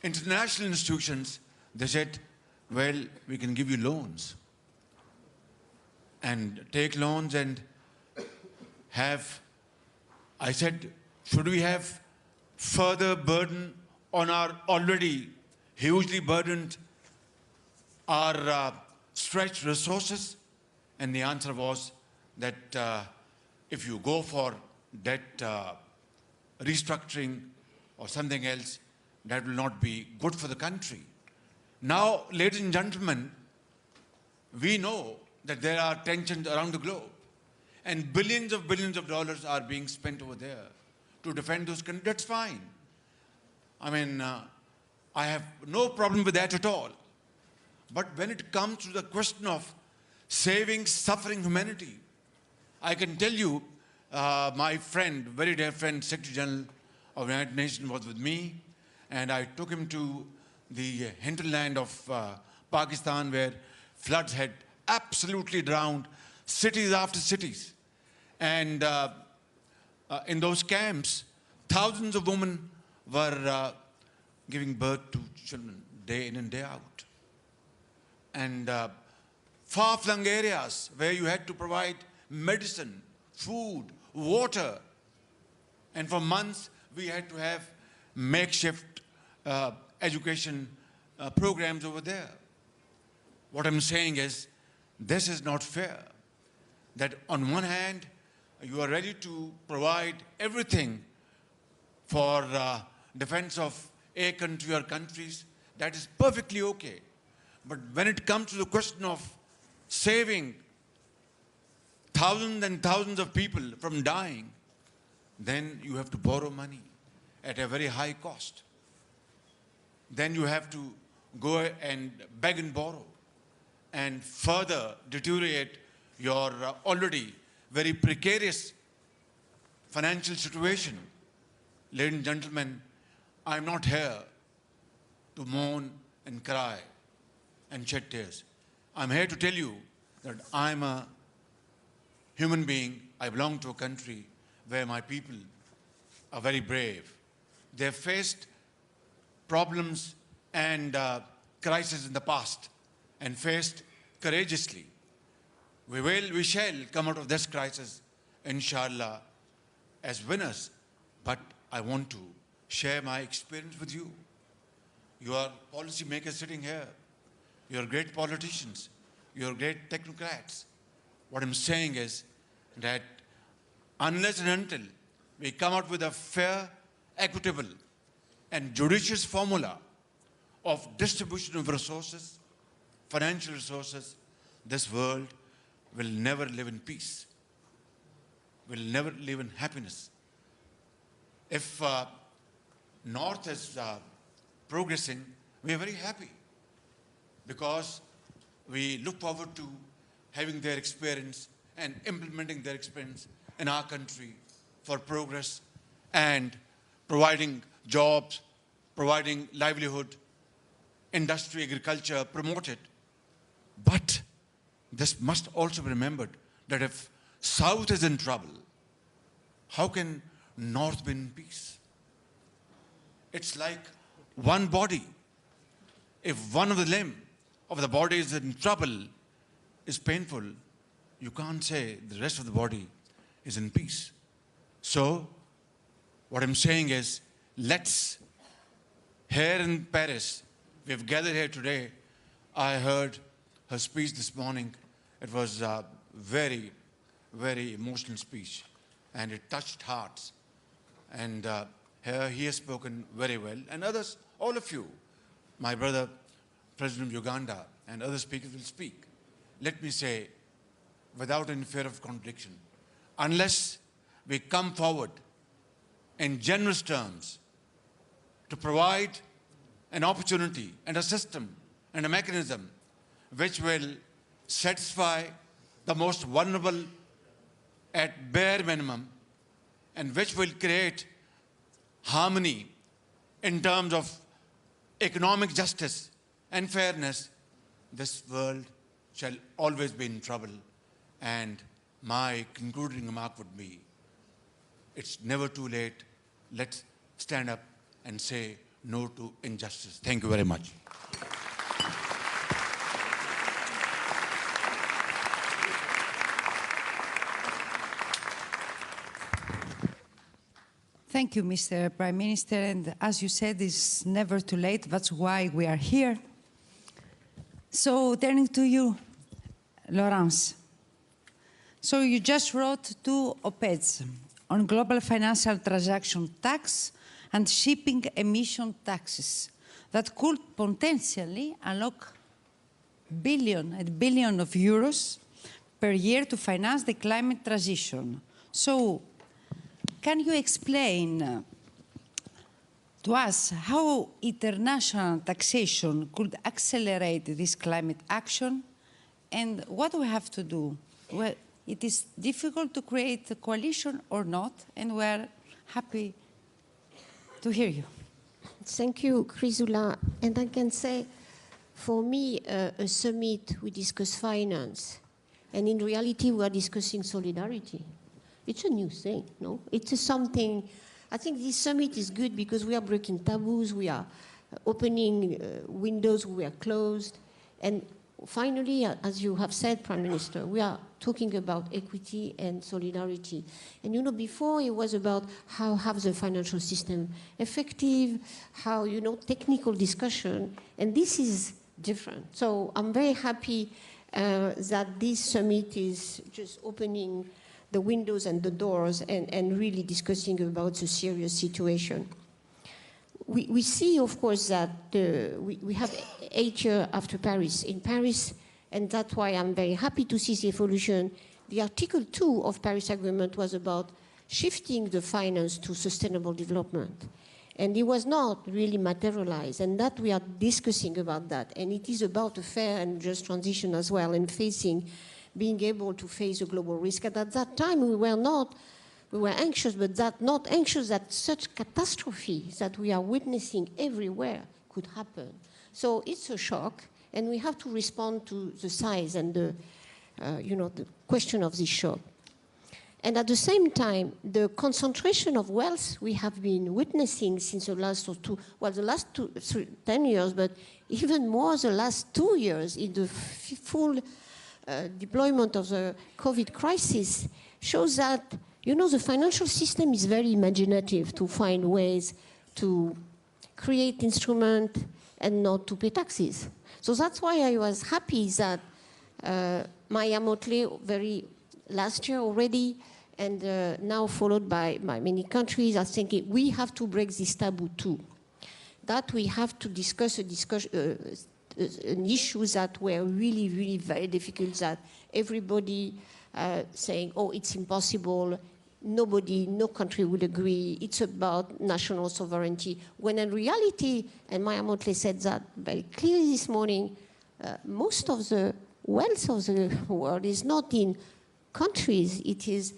international institutions, they said, well, we can give you loans. And take loans and have, I said, should we have further burden on our already hugely burdened, our stretched resources? And the answer was that if you go for debt restructuring or something else, that will not be good for the country. Now, ladies and gentlemen, we know that there are tensions around the globe, and billions of dollars are being spent over there to defend those countries. That's fine. I mean, I have no problem with that at all. But when it comes to the question of saving suffering humanity, I can tell you, my friend, very dear friend, Secretary General of the United Nations was with me, and I took him to the hinterland of Pakistan where floods had absolutely drowned cities after cities. And in those camps, thousands of women were giving birth to children day in and day out. And far-flung areas where you had to provide medicine, food, water. And for months, we had to have makeshift education programs over there. What I'm saying is, this is not fair. That on one hand, you are ready to provide everything for defense of a country or countries. That is perfectly okay. But when it comes to the question of saving thousands and thousands of people from dying, then you have to borrow money at a very high cost. Then you have to go and beg and borrow and further deteriorate your already very precarious financial situation. Ladies and gentlemen, I'm not here to moan and cry and shed tears. I'm here to tell you that I'm a human being. I belong to a country where my people are very brave. They faced problems and crises in the past and faced courageously. We shall come out of this crisis, inshallah, as winners. But I want to share my experience with you. You are policymakers sitting here. You are great politicians. You are great technocrats. What I'm saying is that unless and until we come out with a fair, equitable, and judicious formula of distribution of resources, financial resources, this world will never live in peace, will never live in happiness. If North is progressing, we are very happy because we look forward to having their experience and implementing their experience in our country for progress and providing jobs, providing livelihood, industry, agriculture, promote it. But this must also be remembered that if South is in trouble, how can North be in peace? It's like one body. If one of the limb of the body is in trouble, is painful, you can't say the rest of the body is in peace. So, what I'm saying is, let's, here in Paris, we've gathered here today. I heard her speech this morning. It was a very, very emotional speech, and it touched hearts. And here he has spoken very well, and others, all of you, my brother, President of Uganda, and other speakers will speak. Let me say, without any fear of contradiction, unless we come forward in generous terms to provide an opportunity and a system and a mechanism which will satisfy the most vulnerable at bare minimum and which will create harmony in terms of economic justice and fairness, this world shall always be in trouble. And my concluding remark would be, it's never too late. Let's stand up and say no to injustice. Thank you very much. Thank you, Mr. Prime Minister. And as you said, it's never too late. That's why we are here. So turning to you, Laurence. So you just wrote 2 op-eds on global financial transaction tax and shipping emission taxes that could potentially unlock billion of euros per year to finance the climate transition. So can you explain to us how international taxation could accelerate this climate action and what we have to do? Well, it is difficult to create a coalition or not, and we're happy to hear you. Thank you, Chrysoula. And I can say, for me, a summit, we discuss finance. And in reality, we are discussing solidarity. It's a new thing, no? It is something, I think this summit is good because we are breaking taboos, we are opening windows we are closed. And finally, as you have said, Prime Minister, we are talking about equity and solidarity. And you know, before it was about how have the financial system effective, how, you know, technical discussion, and this is different. So I'm very happy that this summit is just opening the windows and the doors and really discussing about the serious situation. We see, of course, that we have 8 years after Paris. In Paris, and that's why I'm very happy to see the evolution. The Article 2 of Paris Agreement was about shifting the finance to sustainable development. And it was not really materialized, and that we are discussing about that. And it is about a fair and just transition as well, and being able to face a global risk. And at that time, we were anxious, but not anxious that such catastrophe that we are witnessing everywhere could happen. So it's a shock, and we have to respond to the size and the question of this shock. And at the same time, the concentration of wealth we have been witnessing since the last 10 years, but even more the last 2 years in the full deployment of the COVID crisis, shows that, you know, the financial system is very imaginative to find ways to create instruments and not to pay taxes. So that's why I was happy that Maya Motley last year already, and now followed by many countries, are thinking we have to break this taboo too. That we have to discuss an issue that were really, really very difficult, that everybody saying, oh, it's impossible, no country would agree, it's about national sovereignty, when in reality, and Maya Motley said that very clearly this morning, most of the wealth of the world is not in countries, it is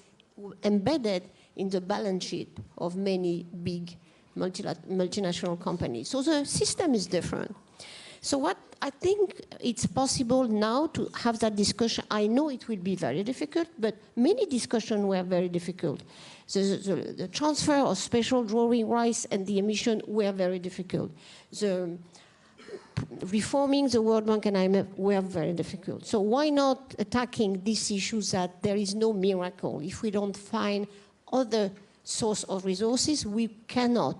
embedded in the balance sheet of many big multinational companies. So the system is different. So what I think it's possible now to have that discussion. I know it will be very difficult, but many discussions were very difficult. The transfer of special drawing rights and the emission were very difficult. The reforming the World Bank and IMF were very difficult. So why not attacking these issues that there is no miracle? If we don't find other source of resources, we cannot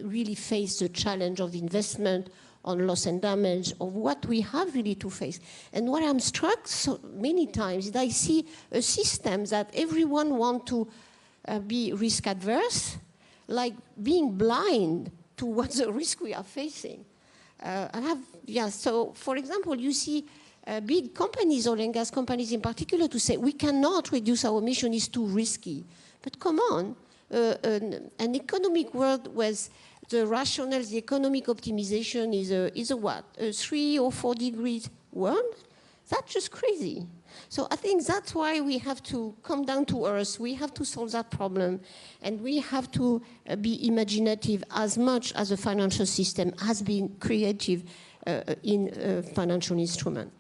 really face the challenge of investment on loss and damage, of what we have really to face. And what I'm struck so many times is I see a system that everyone wants to be risk adverse, like being blind to what the risk we are facing. So for example, you see big companies, oil and gas companies in particular, to say we cannot reduce our emission, it's too risky. But come on, an economic world with the rationale, the economic optimization is a what? A 3 or 4 degrees world? That's just crazy. So I think that's why we have to come down to earth. We have to solve that problem. And we have to be imaginative as much as the financial system has been creative in financial instrument.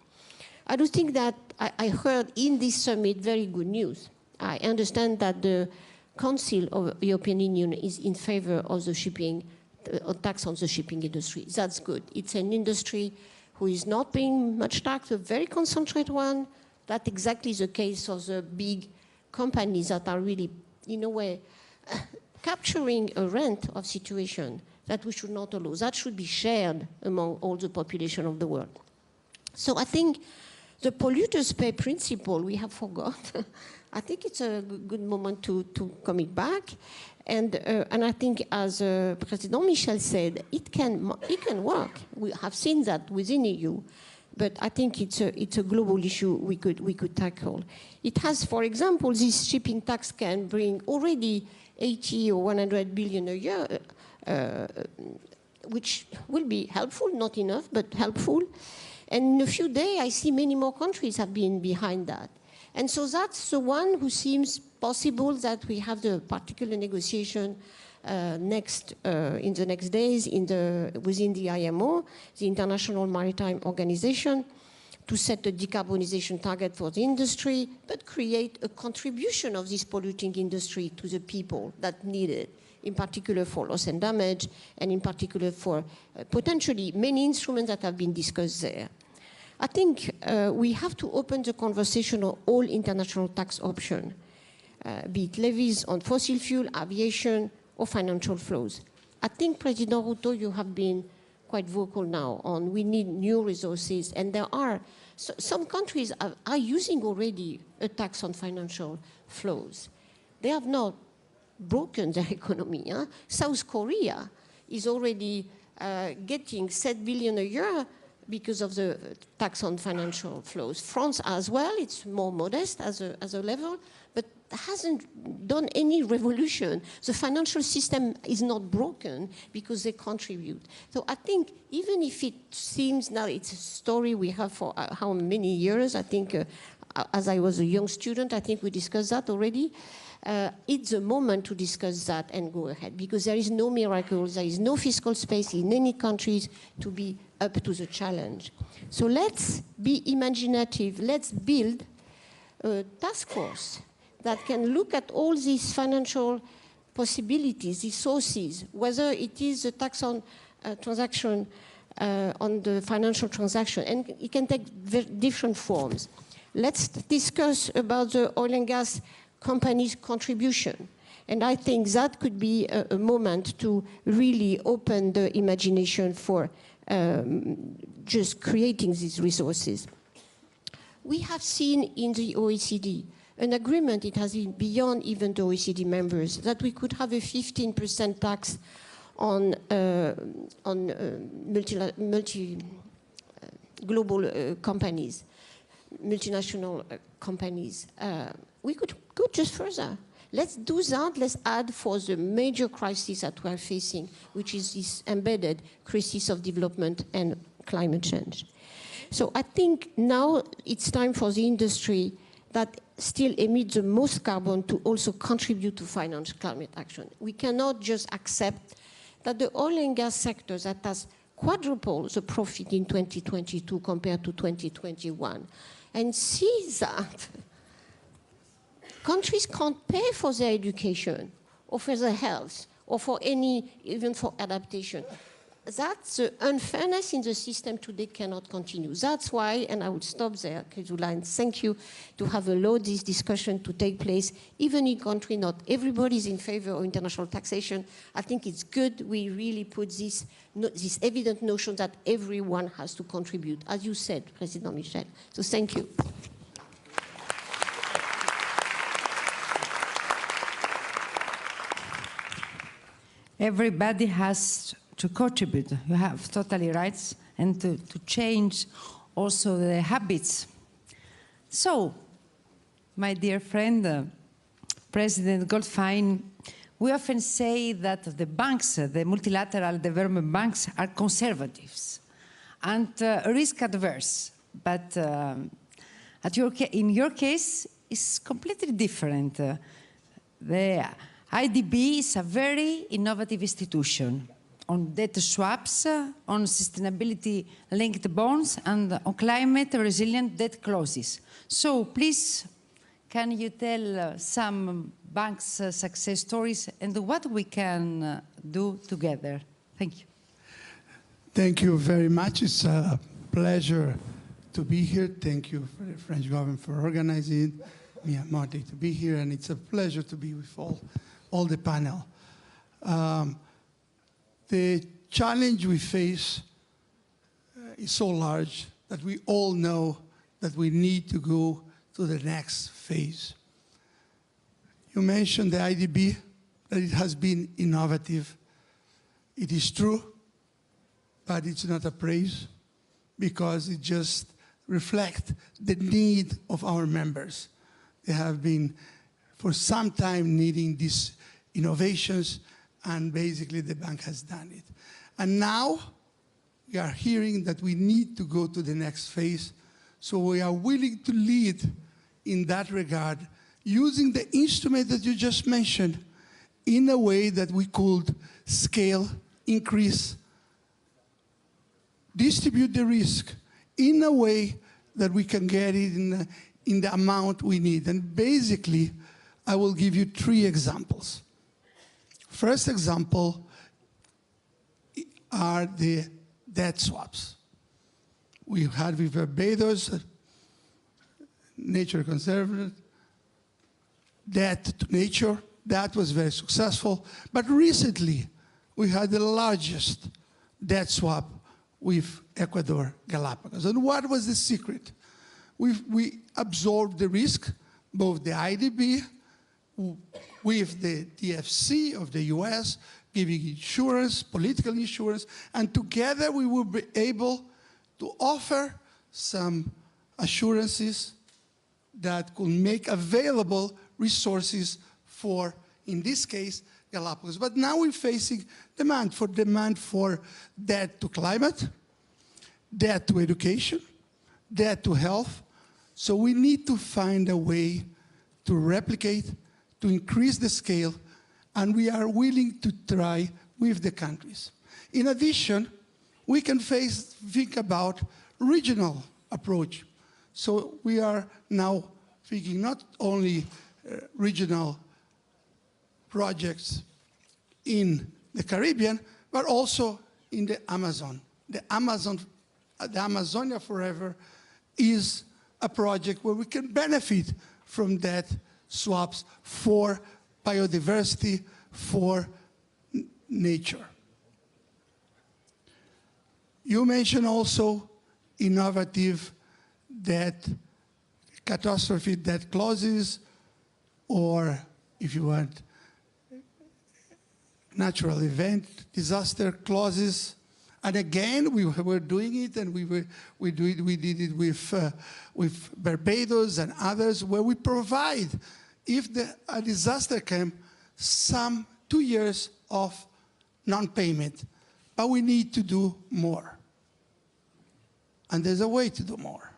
I do think that I heard in this summit very good news. I understand that the Council of the European Union is in favor of the shipping, tax on the shipping industry. That's good. It's an industry who is not paying much tax, a very concentrated one. That's exactly the case of the big companies that are really, in a way, capturing a rent of situation that we should not allow. That should be shared among all the population of the world. So I think the polluters pay principle we have forgot. I think it's a good moment to come back. And I think, as President Michel said, it can work. We have seen that within EU, but I think it's a global issue we could tackle. It has, for example, this shipping tax can bring already 80 or 100 billion a year, which will be helpful, not enough, but helpful. And in a few days, I see many more countries have been behind that. And so that's the one who seems possible that we have the particular negotiation in the next days within the IMO, the International Maritime Organization, to set a decarbonization target for the industry, but create a contribution of this polluting industry to the people that need it, in particular for loss and damage, and in particular for potentially many instruments that have been discussed there. I think we have to open the conversation on all international tax options, be it levies on fossil fuel, aviation, or financial flows. I think, President Ruto, you have been quite vocal now on we need new resources, and there are some countries are using already a tax on financial flows. They have not broken their economy. Huh? South Korea is already getting 7 billion a year because of the tax on financial flows. France as well, it's more modest as a level, but hasn't done any revolution. The financial system is not broken because they contribute. So I think even if it seems now it's a story we have for how many years, I think as I was a young student, I think we discussed that already. It's a moment to discuss that and go ahead, because there is no miracle, there is no fiscal space in any countries to be up to the challenge. So let's be imaginative, let's build a task force that can look at all these financial possibilities, these sources, whether it is a tax on transaction, on the financial transaction, and it can take different forms. Let's discuss about the oil and gas companies' contribution. And I think that could be a moment to really open the imagination for just creating these resources. We have seen in the OECD an agreement, it has been beyond even the OECD members, that we could have a 15% tax on global companies, multinational companies. We could go just further. Let's do that. Let's add for the major crisis that we are facing, which is this embedded crisis of development and climate change. So I think now it's time for the industry that still emits the most carbon to also contribute to finance climate action. We cannot just accept that the oil and gas sector that has quadrupled the profit in 2022 compared to 2021 and see that countries can't pay for their education or for their health or for even for adaptation. That's the unfairness in the system today cannot continue. That's why, and I would stop there, Chrysoula, and thank you to have allowed this discussion to take place, even in country not everybody is in favor of international taxation. I think it's good we really put this evident notion that everyone has to contribute, as you said, President Michel. So thank you. Everybody has to contribute. You have totally rights, and to change also the habits. So, my dear friend, President Goldfein, we often say that the banks, the multilateral development banks, are conservatives and risk adverse. But in your case, it's completely different. The IDB is a very innovative institution on debt swaps, on sustainability-linked bonds, and on climate-resilient debt clauses. So please, can you tell some banks' success stories and what we can do together? Thank you. Thank you very much. It's a pleasure to be here. Thank you for the French government for organizing me and Marty to be here, and it's a pleasure to be with all the panel. The challenge we face is so large that we all know that we need to go to the next phase. You mentioned the IDB, that it has been innovative. It is true, but it's not a praise because it just reflects the need of our members. They have been for some time needing these innovations, and basically the bank has done it. And now we are hearing that we need to go to the next phase, so we are willing to lead in that regard, using the instrument that you just mentioned in a way that we could scale, increase, distribute the risk in a way that we can get it in the amount we need. And basically, I will give you 3 examples. First example are the debt swaps. We had with Barbados, nature conservative, debt to nature. That was very successful. But recently, we had the largest debt swap with Ecuador Galapagos. And what was the secret? We absorbed the risk, both the IDB, with the DFC of the US, giving insurance, political insurance, and together we will be able to offer some assurances that could make available resources for, in this case, Galapagos. But now we're facing demand for debt to climate, debt to education, debt to health. So we need to find a way to replicate, to increase the scale, and we are willing to try with the countries. In addition, we can think about regional approach. So we are now thinking not only regional projects in the Caribbean, but also in the Amazon. The Amazonia Forever is a project where we can benefit from that swaps for biodiversity, for nature. You mentioned also innovative debt, catastrophe debt clauses, or if you want, natural event, disaster clauses. And again, we were doing it, and we did it with Barbados and others, where we provide, if a disaster came, 2 years of non-payment. But we need to do more. And there's a way to do more.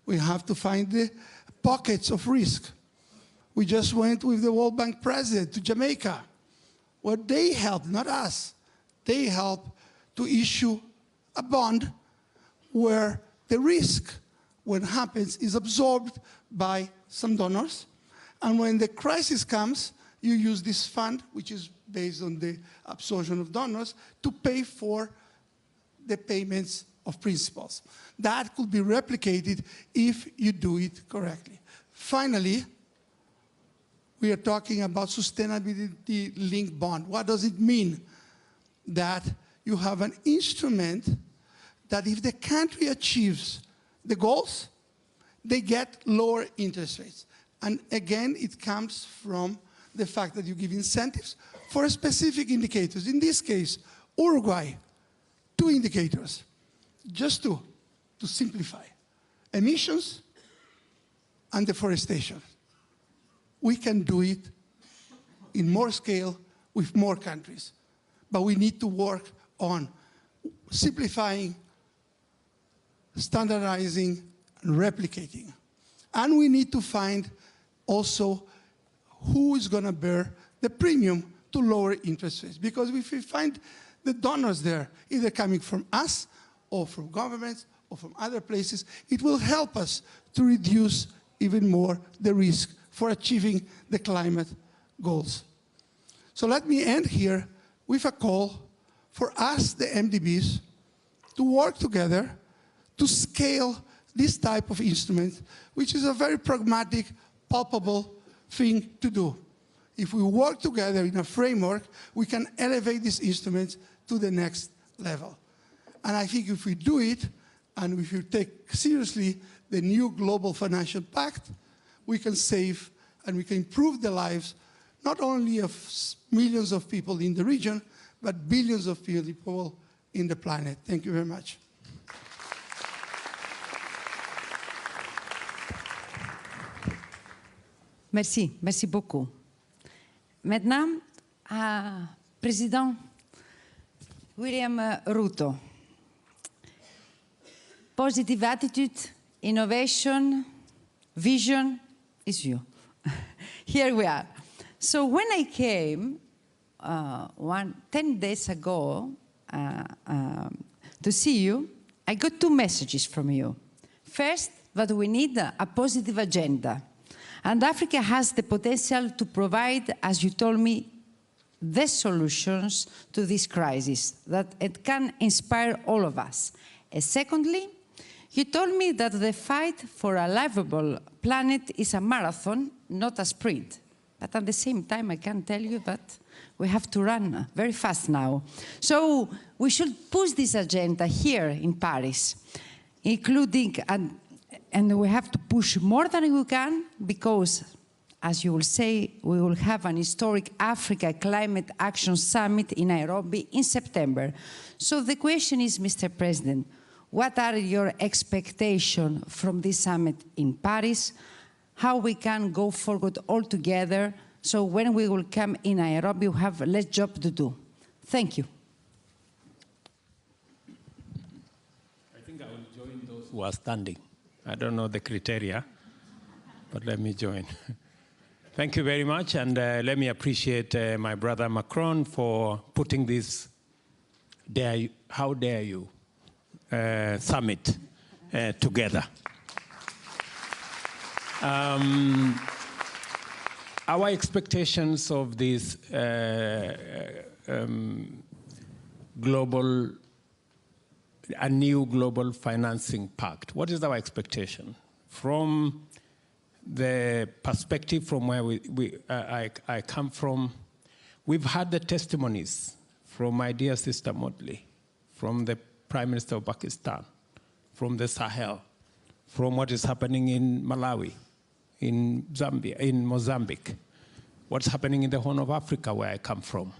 We have to find the pockets of risk. We just went with the World Bank president to Jamaica, where they helped, not us, they helped to issue a bond where the risk, when it happens, is absorbed by some donors. And when the crisis comes, you use this fund, which is based on the absorption of donors, to pay for the payments of principals. That could be replicated if you do it correctly. Finally, we are talking about sustainability-linked bond. What does it mean? That you have an instrument that if the country achieves the goals, they get lower interest rates. And again, it comes from the fact that you give incentives for specific indicators. In this case, Uruguay, 2 indicators, just to simplify. Emissions and deforestation. We can do it in more scale with more countries. But we need to work on simplifying, standardizing, and replicating. And we need to find also who is going to bear the premium to lower interest rates. Because if we find the donors there, either coming from us or from governments or from other places, it will help us to reduce even more the risk for achieving the climate goals. So let me end here with a call for us, the MDBs, to work together to scale this type of instrument, which is a very pragmatic, palpable thing to do. If we work together in a framework, we can elevate these instruments to the next level. And I think if we do it, and if you take seriously the new global financial pact, we can save and we can improve the lives not only of millions of people in the region, but billions of people in the planet. Thank you very much. Merci, merci beaucoup. Maintenant, Président William Ruto. Positive attitude, innovation, vision is you. Here we are. So when I came 10 days ago to see you, I got 2 messages from you. First, that we need a positive agenda. And Africa has the potential to provide, as you told me, the solutions to this crisis, that it can inspire all of us. And secondly, you told me that the fight for a livable planet is a marathon, not a sprint. But at the same time, I can tell you that we have to run very fast now. So we should push this agenda here in Paris, including, and we have to push more than we can, because, as you will say, we will have an historic Africa Climate Action Summit in Nairobi in September. So the question is, Mr. President, what are your expectations from this summit in Paris? How we can go forward all together, so when we will come in Nairobi, we have less job to do. Thank you. I think I will join those who are standing. I don't know the criteria, but let me join. Thank you very much, and let me appreciate my brother Macron for putting this how dare you summit together. our expectations of this a new global financing pact. What is our expectation? From the perspective from where I come from, we've had the testimonies from my dear sister Motley, from the Prime Minister of Pakistan, from the Sahel, from what is happening in Malawi, in Zambia, in Mozambique, what's happening in the Horn of Africa where I come from.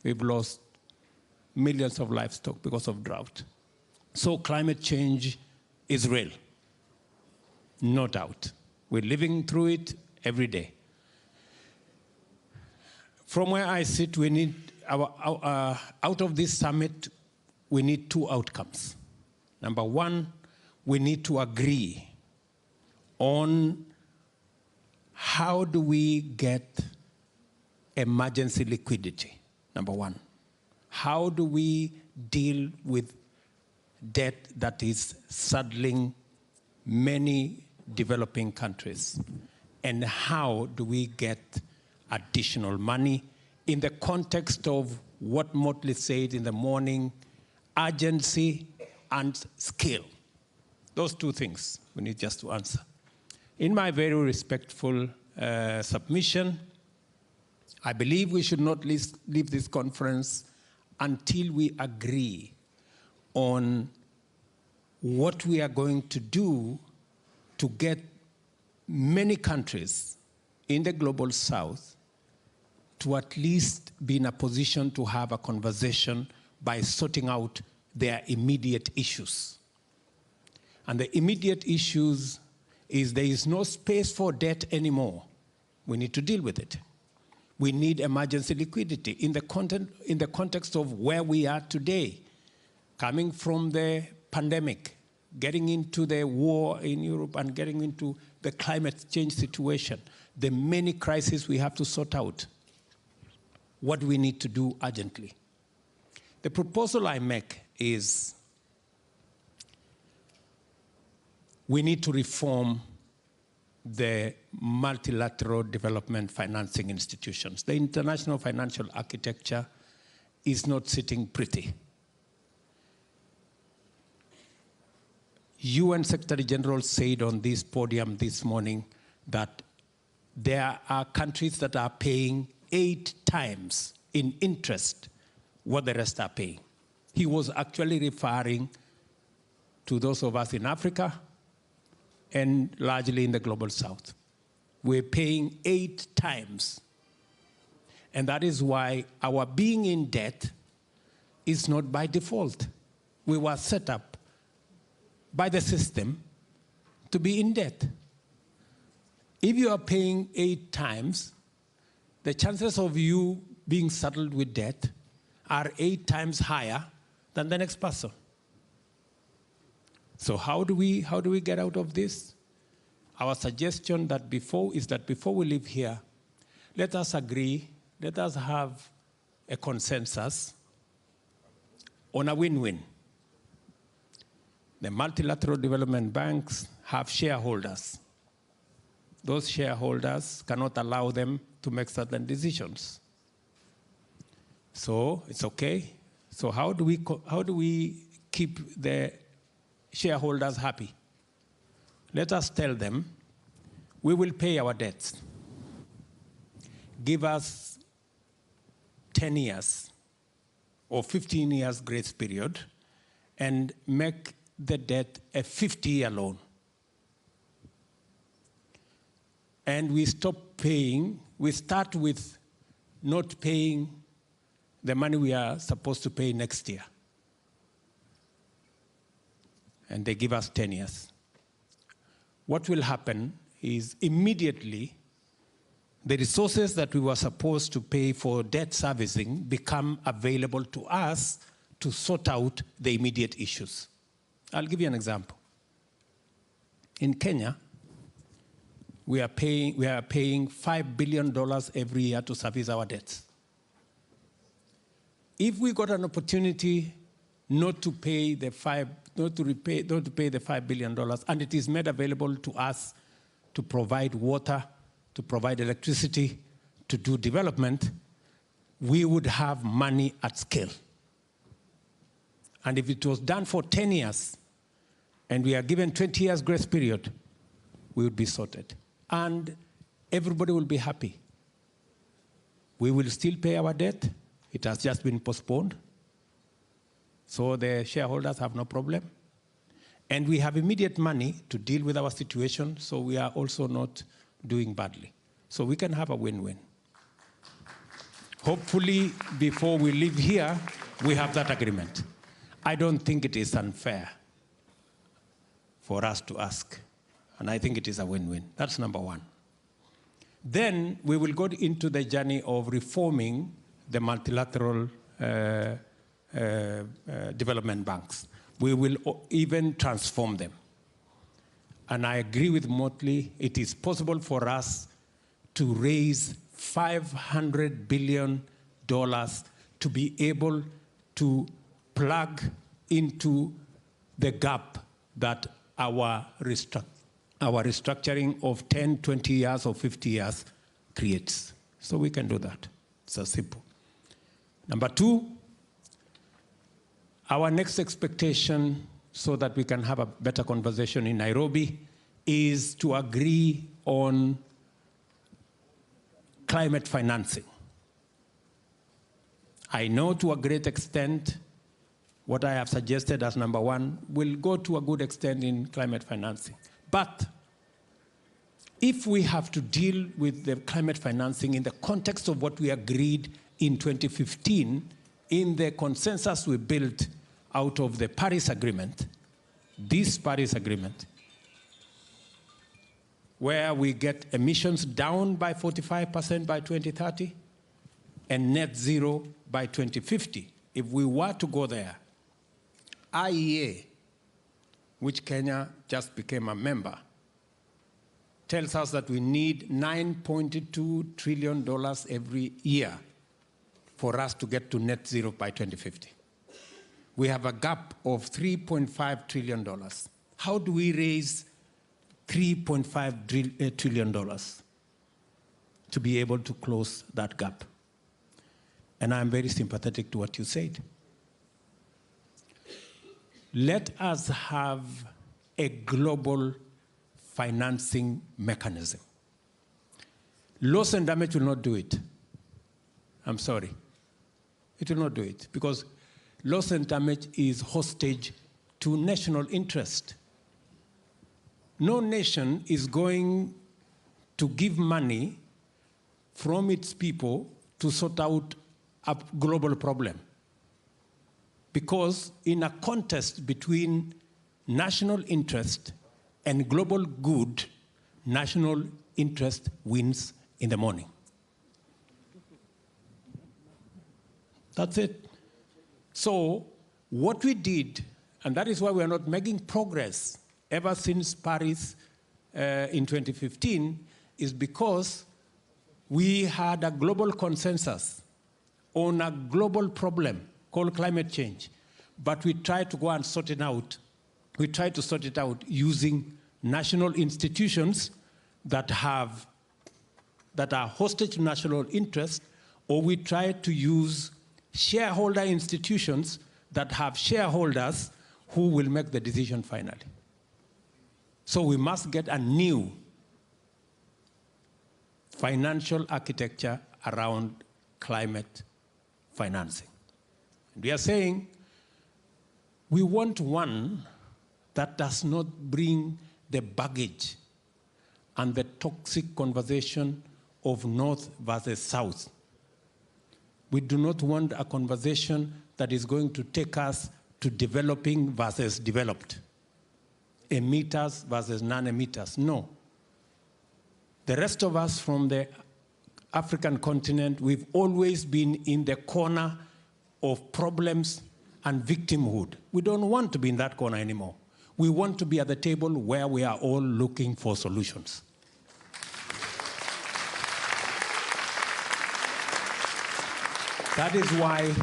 We've lost millions of livestock because of drought. So climate change is real, no doubt. We're living through it every day. From where I sit, we need out of this summit, we need two outcomes. Number one, we need to agree on how do we get emergency liquidity, number one. How do we deal with debt that is saddling many developing countries? And how do we get additional money in the context of what Motley said in the morning, urgency and scale? Those two things we need just to answer. In my very respectful submission, I believe we should not leave this conference until we agree on what we are going to do to get many countries in the global south to at least be in a position to have a conversation by sorting out their immediate issues. And the immediate issues is there is no space for debt anymore. We need to deal with it. We need emergency liquidity in the context of where we are today, coming from the pandemic, getting into the war in Europe and getting into the climate change situation, the many crises we have to sort out. What do we need to do urgently? The proposal I make is we need to reform the multilateral development financing institutions. The international financial architecture is not sitting pretty. UN Secretary General said on this podium this morning that there are countries that are paying 8 times in interest what the rest are paying. He was actually referring to those of us in Africa and largely in the global south. We're paying 8 times. And that is why our being in debt is not by default. We were set up by the system to be in debt. If you are paying 8 times, the chances of you being saddled with debt are 8 times higher than the next person. So how do we get out of this? Our suggestion is that before we leave here, let us agree, let us have a consensus on a win-win. The multilateral development banks have shareholders. Those shareholders cannot allow them to make certain decisions. So it's okay. So how do we keep the shareholders happy? Let us tell them, we will pay our debts. Give us 10 years or 15 years grace period and make the debt a 50-year loan. And we stop paying, we start with not paying the money we are supposed to pay next year. And they give us 10 years. What will happen is immediately the resources that we were supposed to pay for debt servicing become available to us to sort out the immediate issues. I'll give you an example. In Kenya, we are paying $5 billion every year to service our debts. If we got an opportunity not to pay the $5 billion, and it is made available to us to provide water to provide electricity, to do development, we would have money at scale. And if it was done for 10 years, and we are given 20 years grace period, we would be sorted. And everybody will be happy. We will still pay our debt. It has just been postponed. So the shareholders have no problem. And we have immediate money to deal with our situation, so we are also not doing badly. So we can have a win-win. Hopefully, before we leave here, we have that agreement. I don't think it is unfair for us to ask, and I think it is a win-win. That's number one. Then we will go into the journey of reforming the multilateral development banks. We will even transform them. And I agree with Motley, it is possible for us to raise $500 billion to be able to plug into the gap that our restructuring of 10, 20 years or 50 years creates. So we can do that. It's so simple. Number two, our next expectation, so that we can have a better conversation in Nairobi, is to agree on climate financing. I know to a great extent what I have suggested as number one will go to a good extent in climate financing. But if we have to deal with the climate financing in the context of what we agreed in 2015, in the consensus we built out of the Paris Agreement, this Paris Agreement, where we get emissions down by 45% by 2030 and net zero by 2050. If we were to go there, IEA, which Kenya just became a member, tells us that we need $9.2 trillion every year for us to get to net zero by 2050. We have a gap of $3.5 trillion. How do we raise $3.5 trillion to be able to close that gap? And I'm very sympathetic to what you said. Let us have a global financing mechanism. Loss and damage will not do it. I'm sorry. It will not do it, because loss and damage is hostage to national interest. No nation is going to give money from its people to sort out a global problem. Because in a contest between national interest and global good, national interest wins in the morning. That's it. So what we did, and that is why we are not making progress ever since Paris in 2015, is because we had a global consensus on a global problem called climate change, but we tried to go and sort it out. We tried to sort it out using national institutions that are hostage to national interest, or we tried to use shareholder institutions that have shareholders who will make the decision finally. So we must get a new financial architecture around climate financing. And we are saying we want one that does not bring the baggage and the toxic conversation of North versus South. We do not want a conversation that is going to take us to developing versus developed, emitters versus non-emitters. No. The rest of us from the African continent, we've always been in the corner of problems and victimhood. We don't want to be in that corner anymore. We want to be at the table where we are all looking for solutions. That is why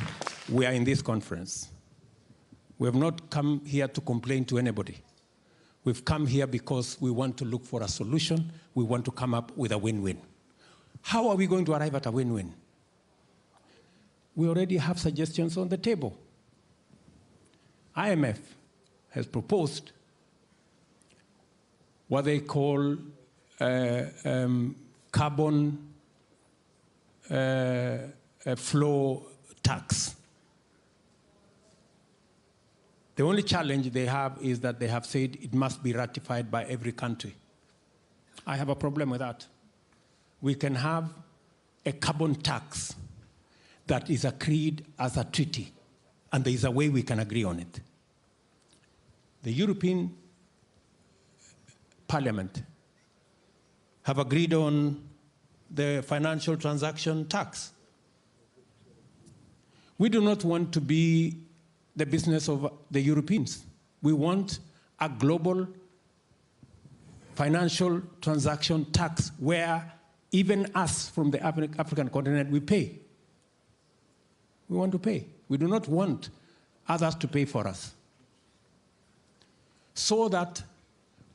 we are in this conference. We have not come here to complain to anybody. We've come here because we want to look for a solution. We want to come up with a win-win. How are we going to arrive at a win-win? We already have suggestions on the table. IMF has proposed what they call carbon flow tax. The only challenge they have is that they have said it must be ratified by every country. I have a problem with that. We can have a carbon tax that is agreed as a treaty, and there is a way we can agree on it. The European Parliament have agreed on the financial transaction tax. We do not want to be the business of the Europeans. We want a global financial transaction tax where even us from the African continent, we pay. We want to pay. We do not want others to pay for us. So that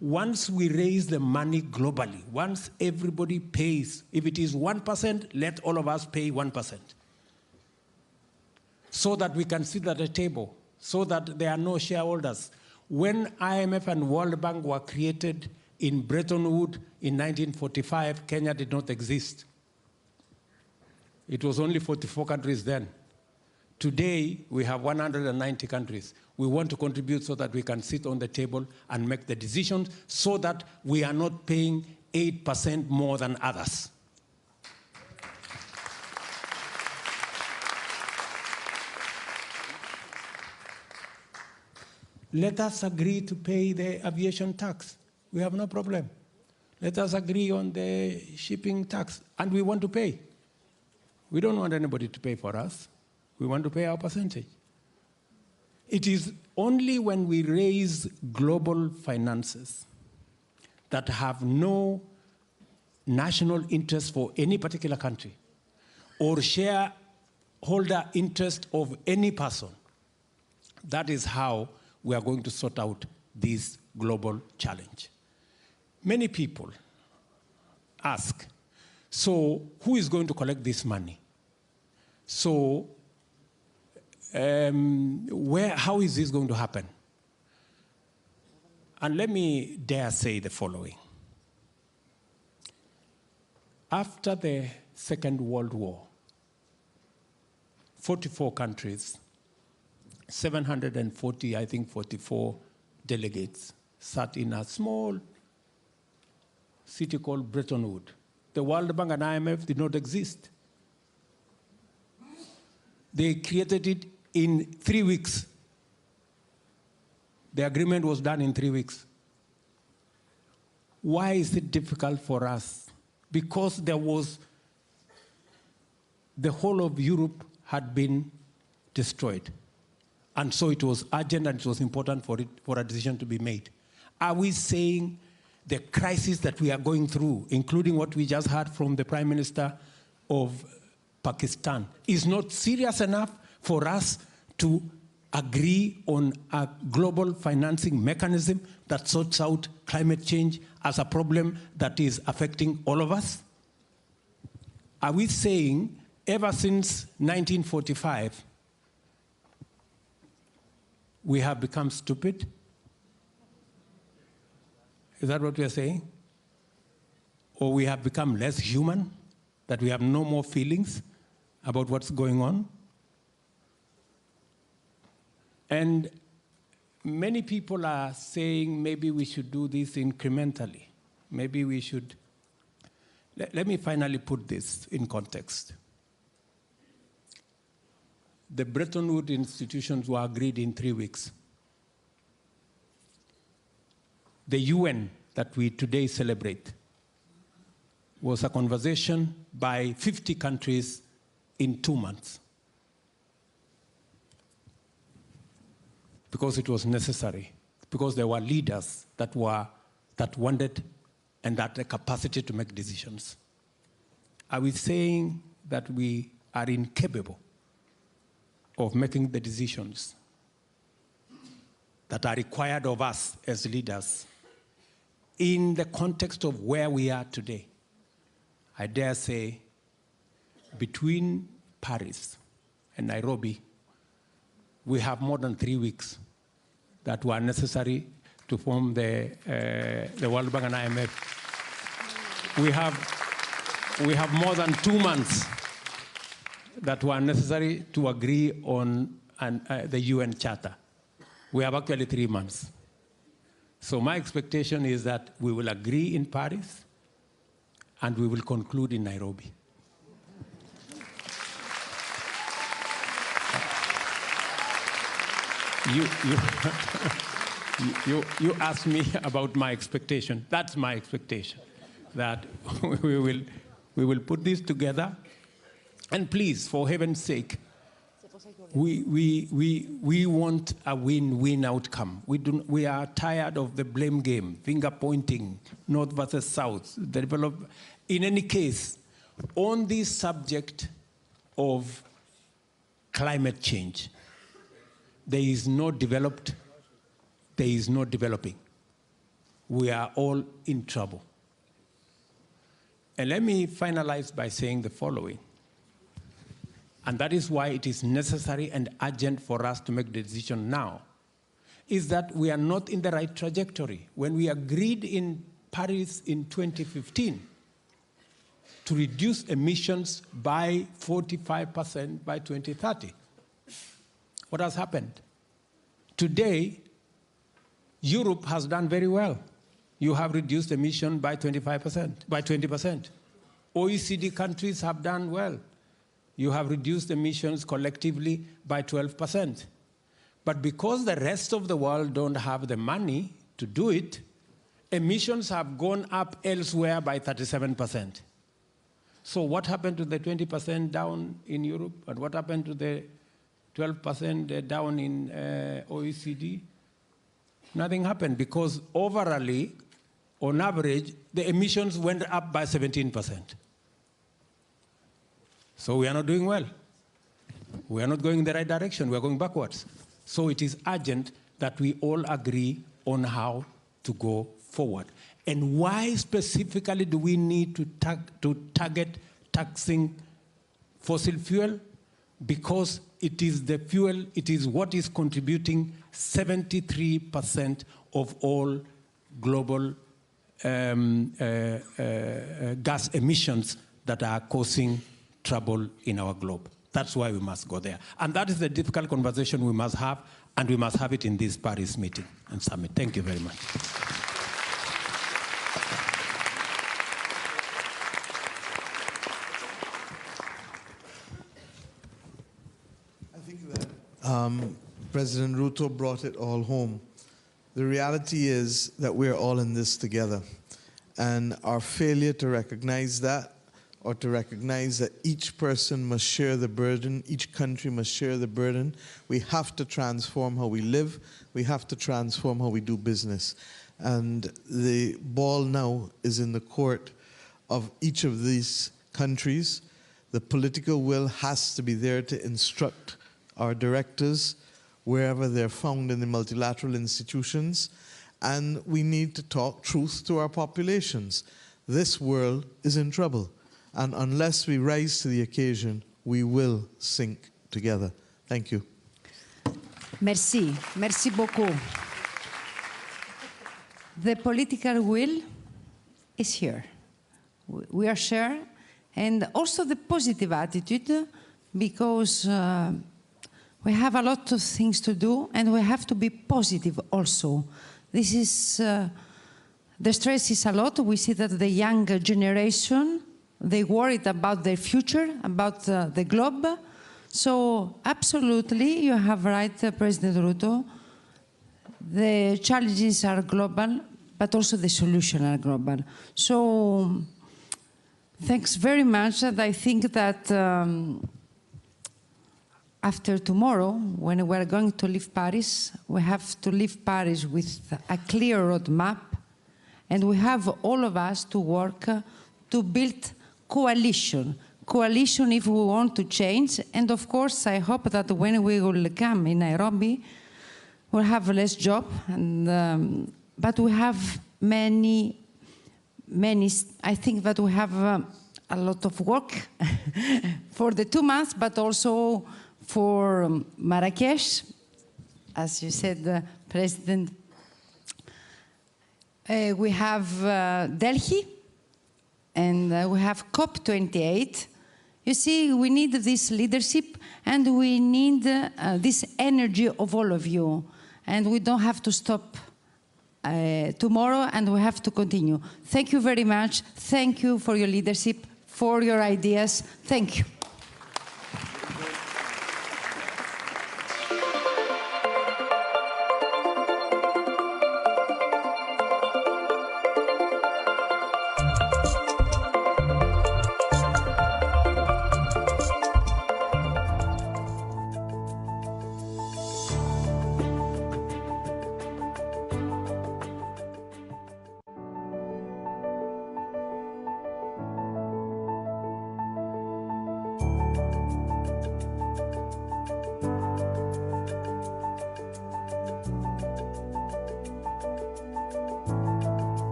once we raise the money globally, once everybody pays, if it is 1%, let all of us pay 1%. So that we can sit at a table, so that there are no shareholders. When IMF and World Bank were created in Bretton Woods in 1945, Kenya did not exist. It was only 44 countries then. Today, we have 190 countries. We want to contribute so that we can sit on the table and make the decisions so that we are not paying 8% more than others. Let us agree to pay the aviation tax. We have no problem. Let us agree on the shipping tax, and we want to pay. We don't want anybody to pay for us. We want to pay our percentage. It is only when we raise global finances that have no national interest for any particular country or shareholder interest of any person. That is how we are going to sort out this global challenge. Many people ask, so who is going to collect this money? So how is this going to happen? And let me dare say the following. After the Second World War, 44 countries, 740, I think 44 delegates sat in a small city called Bretton Woods. The World Bank and IMF did not exist. They created it in 3 weeks. The agreement was done in 3 weeks. Why is it difficult for us? Because there was, the whole of Europe had been destroyed. And so it was urgent and it was important for a decision to be made. Are we saying the crisis that we are going through, including what we just heard from the Prime Minister of Pakistan, is not serious enough for us to agree on a global financing mechanism that sorts out climate change as a problem that is affecting all of us? Are we saying ever since 1945, we have become stupid? Is that what we are saying? Or we have become less human, that we have no more feelings about what's going on? And many people are saying maybe we should do this incrementally. Maybe we should. Let me finally put this in context. The Bretton Woods institutions were agreed in 3 weeks. The UN that we today celebrate was a conversation by 50 countries in 2 months. Because it was necessary, because there were leaders that wanted and had the capacity to make decisions. Are we saying that we are incapable of making the decisions that are required of us as leaders in the context of where we are today, I dare say, between Paris and Nairobi, we have more than 3 weeks that were necessary to form the World Bank and IMF. We have more than 2 months that were necessary to agree on the UN Charter. We have actually 3 months. So my expectation is that we will agree in Paris and we will conclude in Nairobi. You asked me about my expectation. That's my expectation, that we will put this together. And please, for heaven's sake, we want a win-win outcome. We are tired of the blame game, finger pointing, North versus South. In any case, on this subject of climate change, there is no developed, there is no developing. We are all in trouble. And let me finalize by saying the following. And that is why it is necessary and urgent for us to make the decision now, is that we are not in the right trajectory. When we agreed in Paris in 2015 to reduce emissions by 45% by 2030, what has happened? Today, Europe has done very well. You have reduced emission by 25%, by 20%. OECD countries have done well. You have reduced emissions collectively by 12%. But because the rest of the world don't have the money to do it, emissions have gone up elsewhere by 37%. So what happened to the 20% down in Europe? And what happened to the 12% down in OECD? Nothing happened, because overall, on average, the emissions went up by 17%. So we are not doing well. We are not going in the right direction. We are going backwards. So it is urgent that we all agree on how to go forward. And why specifically do we need to target taxing fossil fuel? Because it is the fuel, it is what is contributing 73% of all global gas emissions that are causing trouble in our globe. That's why we must go there. And that is the difficult conversation we must have, and we must have it in this Paris meeting and summit. Thank you very much. I think that President Ruto brought it all home. The reality is that we're all in this together. And our failure to recognize that, or to recognize that each person must share the burden, each country must share the burden. We have to transform how we live. We have to transform how we do business. And the ball now is in the court of each of these countries. The political will has to be there to instruct our directors wherever they're found in the multilateral institutions. And we need to talk truth to our populations. This world is in trouble. And unless we rise to the occasion, we will sink together. Thank you. Merci. Merci beaucoup. The political will is here. We are sure. And also the positive attitude, because we have a lot of things to do, and we have to be positive also. This is, the stress is a lot. We see that the younger generation, they worried about their future, about the globe. So absolutely, you have right, President Ruto. The challenges are global, but also the solutions are global. So thanks very much. And I think that after tomorrow, when we're going to leave Paris, we have to leave Paris with a clear roadmap. And we have all of us to work to build coalition if we want to change. And of course, I hope that when we will come in Nairobi, we'll have less job, and, but we have many, I think that we have a lot of work for the 2 months, but also for Marrakesh, as you said, President. We have Delhi, and we have COP28. You see, we need this leadership, and we need this energy of all of you. And we don't have to stop tomorrow, and we have to continue. Thank you very much. Thank you for your leadership, for your ideas. Thank you.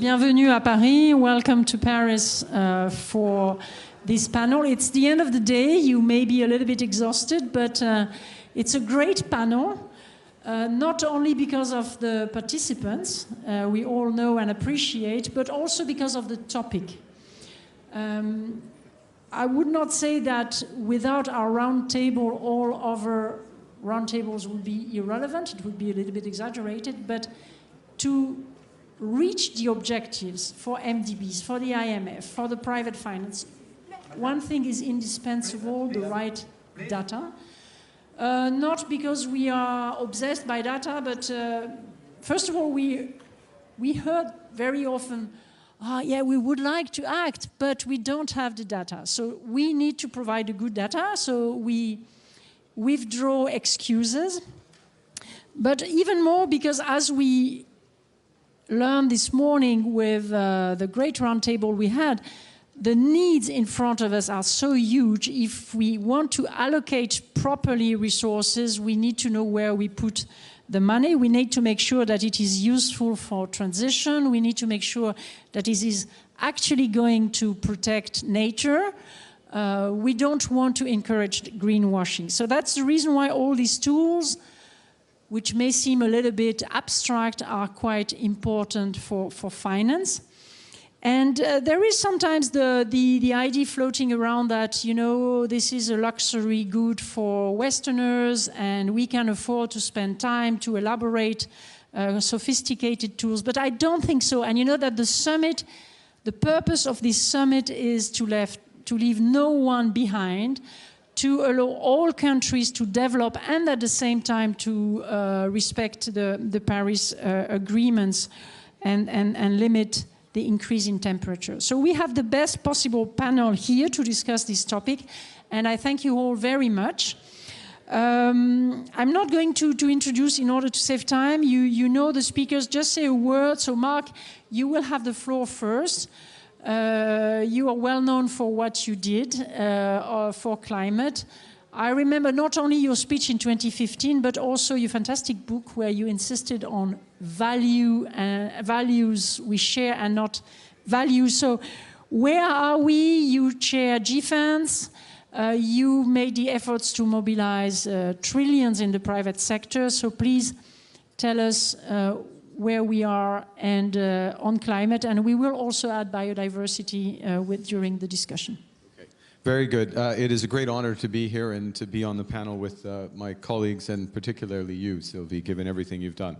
bienvenue à Paris. Welcome to Paris for this panel. It's the end of the day. You may be a little bit exhausted, but it's a great panel. Not only because of the participants, we all know and appreciate, but also because of the topic. I would not say that without our roundtable, all other roundtables would be irrelevant. It would be a little bit exaggerated, but to reach the objectives for MDBs, for the IMF, for the private finance, one thing is indispensable, the right data. Not because we are obsessed by data, but first of all, we heard very often, yeah, we would like to act, but we don't have the data. So we need to provide the good data, so we withdraw excuses. But even more, because as we learned this morning with the great roundtable we had, the needs in front of us are so huge. If we want to allocate properly resources, we need to know where we put the money. We need to make sure that it is useful for transition. We need to make sure that it is actually going to protect nature. We don't want to encourage greenwashing. So that's the reason why all these tools, which may seem a little bit abstract, are quite important for finance. And there is sometimes the idea floating around that, you know, this is a luxury good for Westerners and we can afford to spend time to elaborate sophisticated tools. But I don't think so. And you know that the summit, the purpose of this summit is to leave no one behind, to allow all countries to develop and at the same time to respect the Paris agreements and limit the increase in temperature. So we have the best possible panel here to discuss this topic, and I thank you all very much. I'm not going to introduce in order to save time. You know the speakers, just say a word. So Mark, you will have the floor first. You are well known for what you did for climate. I remember not only your speech in 2015, but also your fantastic book where you insisted on values we share and not values. So where are we? You chair GFANS. You made the efforts to mobilize trillions in the private sector. So please tell us where we are and on climate. And we will also add biodiversity during the discussion. Very good. It is a great honor to be here and to be on the panel with my colleagues and particularly you, Sylvie, given everything you've done.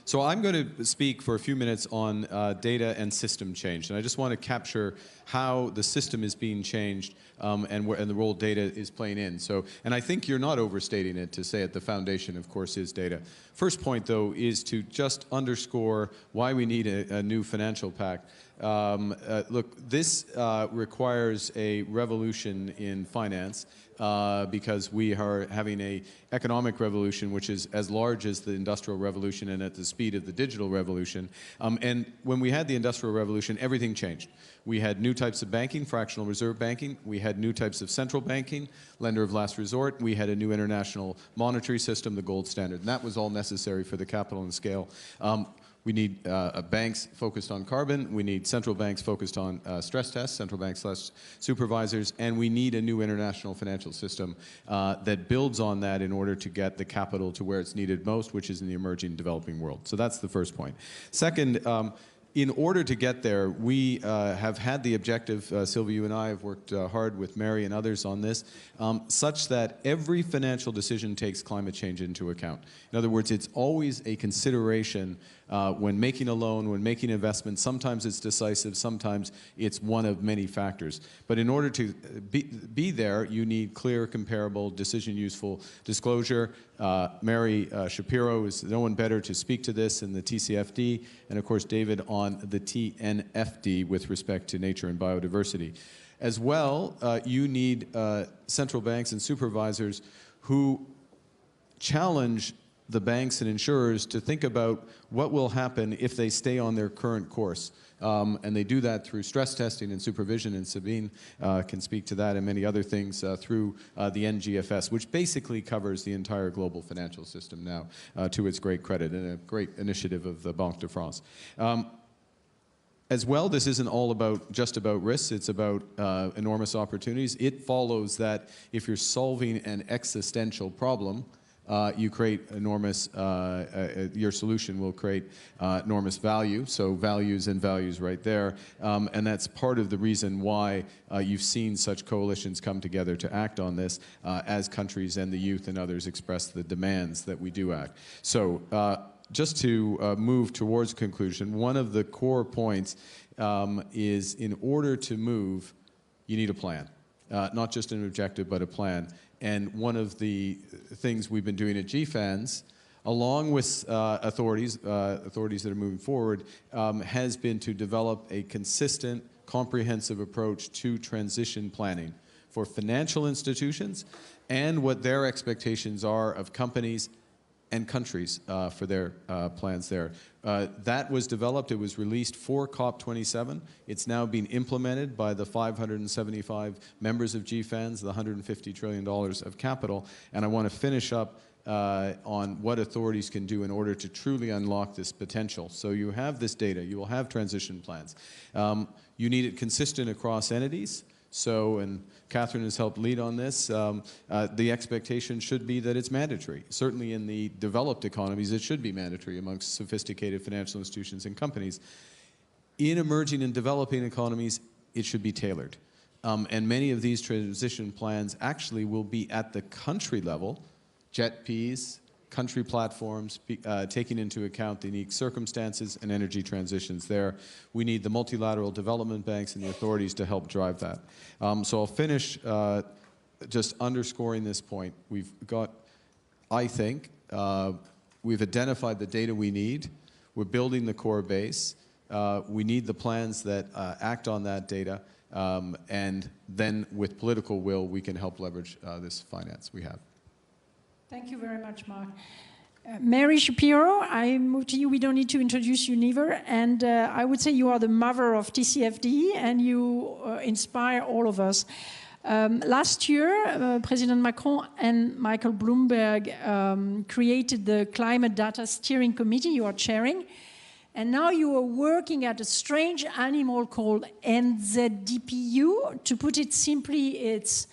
So I'm going to speak for a few minutes on data and system change. And I just want to capture how the system is being changed and the role data is playing in. So, and I think you're not overstating it to say at the foundation, of course, is data. First point, though, is to just underscore why we need a new financial pact. Look, this requires a revolution in finance because we are having an economic revolution which is as large as the Industrial Revolution and at the speed of the digital revolution. And when we had the Industrial Revolution, everything changed. We had new types of banking, fractional reserve banking. We had new types of central banking, lender of last resort. We had a new international monetary system, the gold standard. And that was all necessary for the capital and scale. We need banks focused on carbon. We need central banks focused on stress tests, central banks/supervisors, and we need a new international financial system that builds on that in order to get the capital to where it's needed most, which is in the emerging developing world. So that's the first point. Second, in order to get there, we have had the objective, Sylvie, you and I have worked hard with Mary and others on this, such that every financial decision takes climate change into account. In other words, it's always a consideration when making a loan, when making investments. Sometimes it's decisive, sometimes it's one of many factors. But in order to be there, you need clear, comparable, decision-useful disclosure. Mary Shapiro is no one better to speak to this in the TCFD, and of course David on the TNFD with respect to nature and biodiversity. As well, you need central banks and supervisors who challenge the banks and insurers to think about what will happen if they stay on their current course. And they do that through stress testing and supervision, and Sabine can speak to that and many other things through the NGFS, which basically covers the entire global financial system now, to its great credit, and a great initiative of the Banque de France. as well, this isn't all just about risks, it's about enormous opportunities. It follows that if you're solving an existential problem, you create enormous, your solution will create enormous value. So values and values right there. And that's part of the reason why you've seen such coalitions come together to act on this as countries and the youth and others express the demands that we do act. So just to move towards conclusion, one of the core points is in order to move, you need a plan. Not just an objective, but a plan. And one of the things we've been doing at GFANZ, along with authorities that are moving forward, has been to develop a consistent, comprehensive approach to transition planning for financial institutions and what their expectations are of companies and countries for their plans there. That was developed, it was released for COP27. It's now being implemented by the 575 members of GFANZ, the $150 trillion of capital. And I want to finish up on what authorities can do in order to truly unlock this potential. So you have this data, you will have transition plans. You need it consistent across entities. So, and Catherine has helped lead on this, the expectation should be that it's mandatory. Certainly in the developed economies, it should be mandatory amongst sophisticated financial institutions and companies. In emerging and developing economies, it should be tailored. And many of these transition plans actually will be at the country level, JETPs, country platforms, taking into account the unique circumstances and energy transitions there. We need the multilateral development banks and the authorities to help drive that. So I'll finish just underscoring this point. We've got, I think, we've identified the data we need. We're building the core base. We need the plans that act on that data. And then with political will, we can help leverage this finance we have. Thank you very much, Mark. Mary Shapiro, I move to you. We don't need to introduce you neither. And I would say you are the mother of TCFD, and you inspire all of us. Last year, President Macron and Michael Bloomberg created the Climate Data Steering Committee you are chairing. And now you are working at a strange animal called NZDPU. To put it simply, it's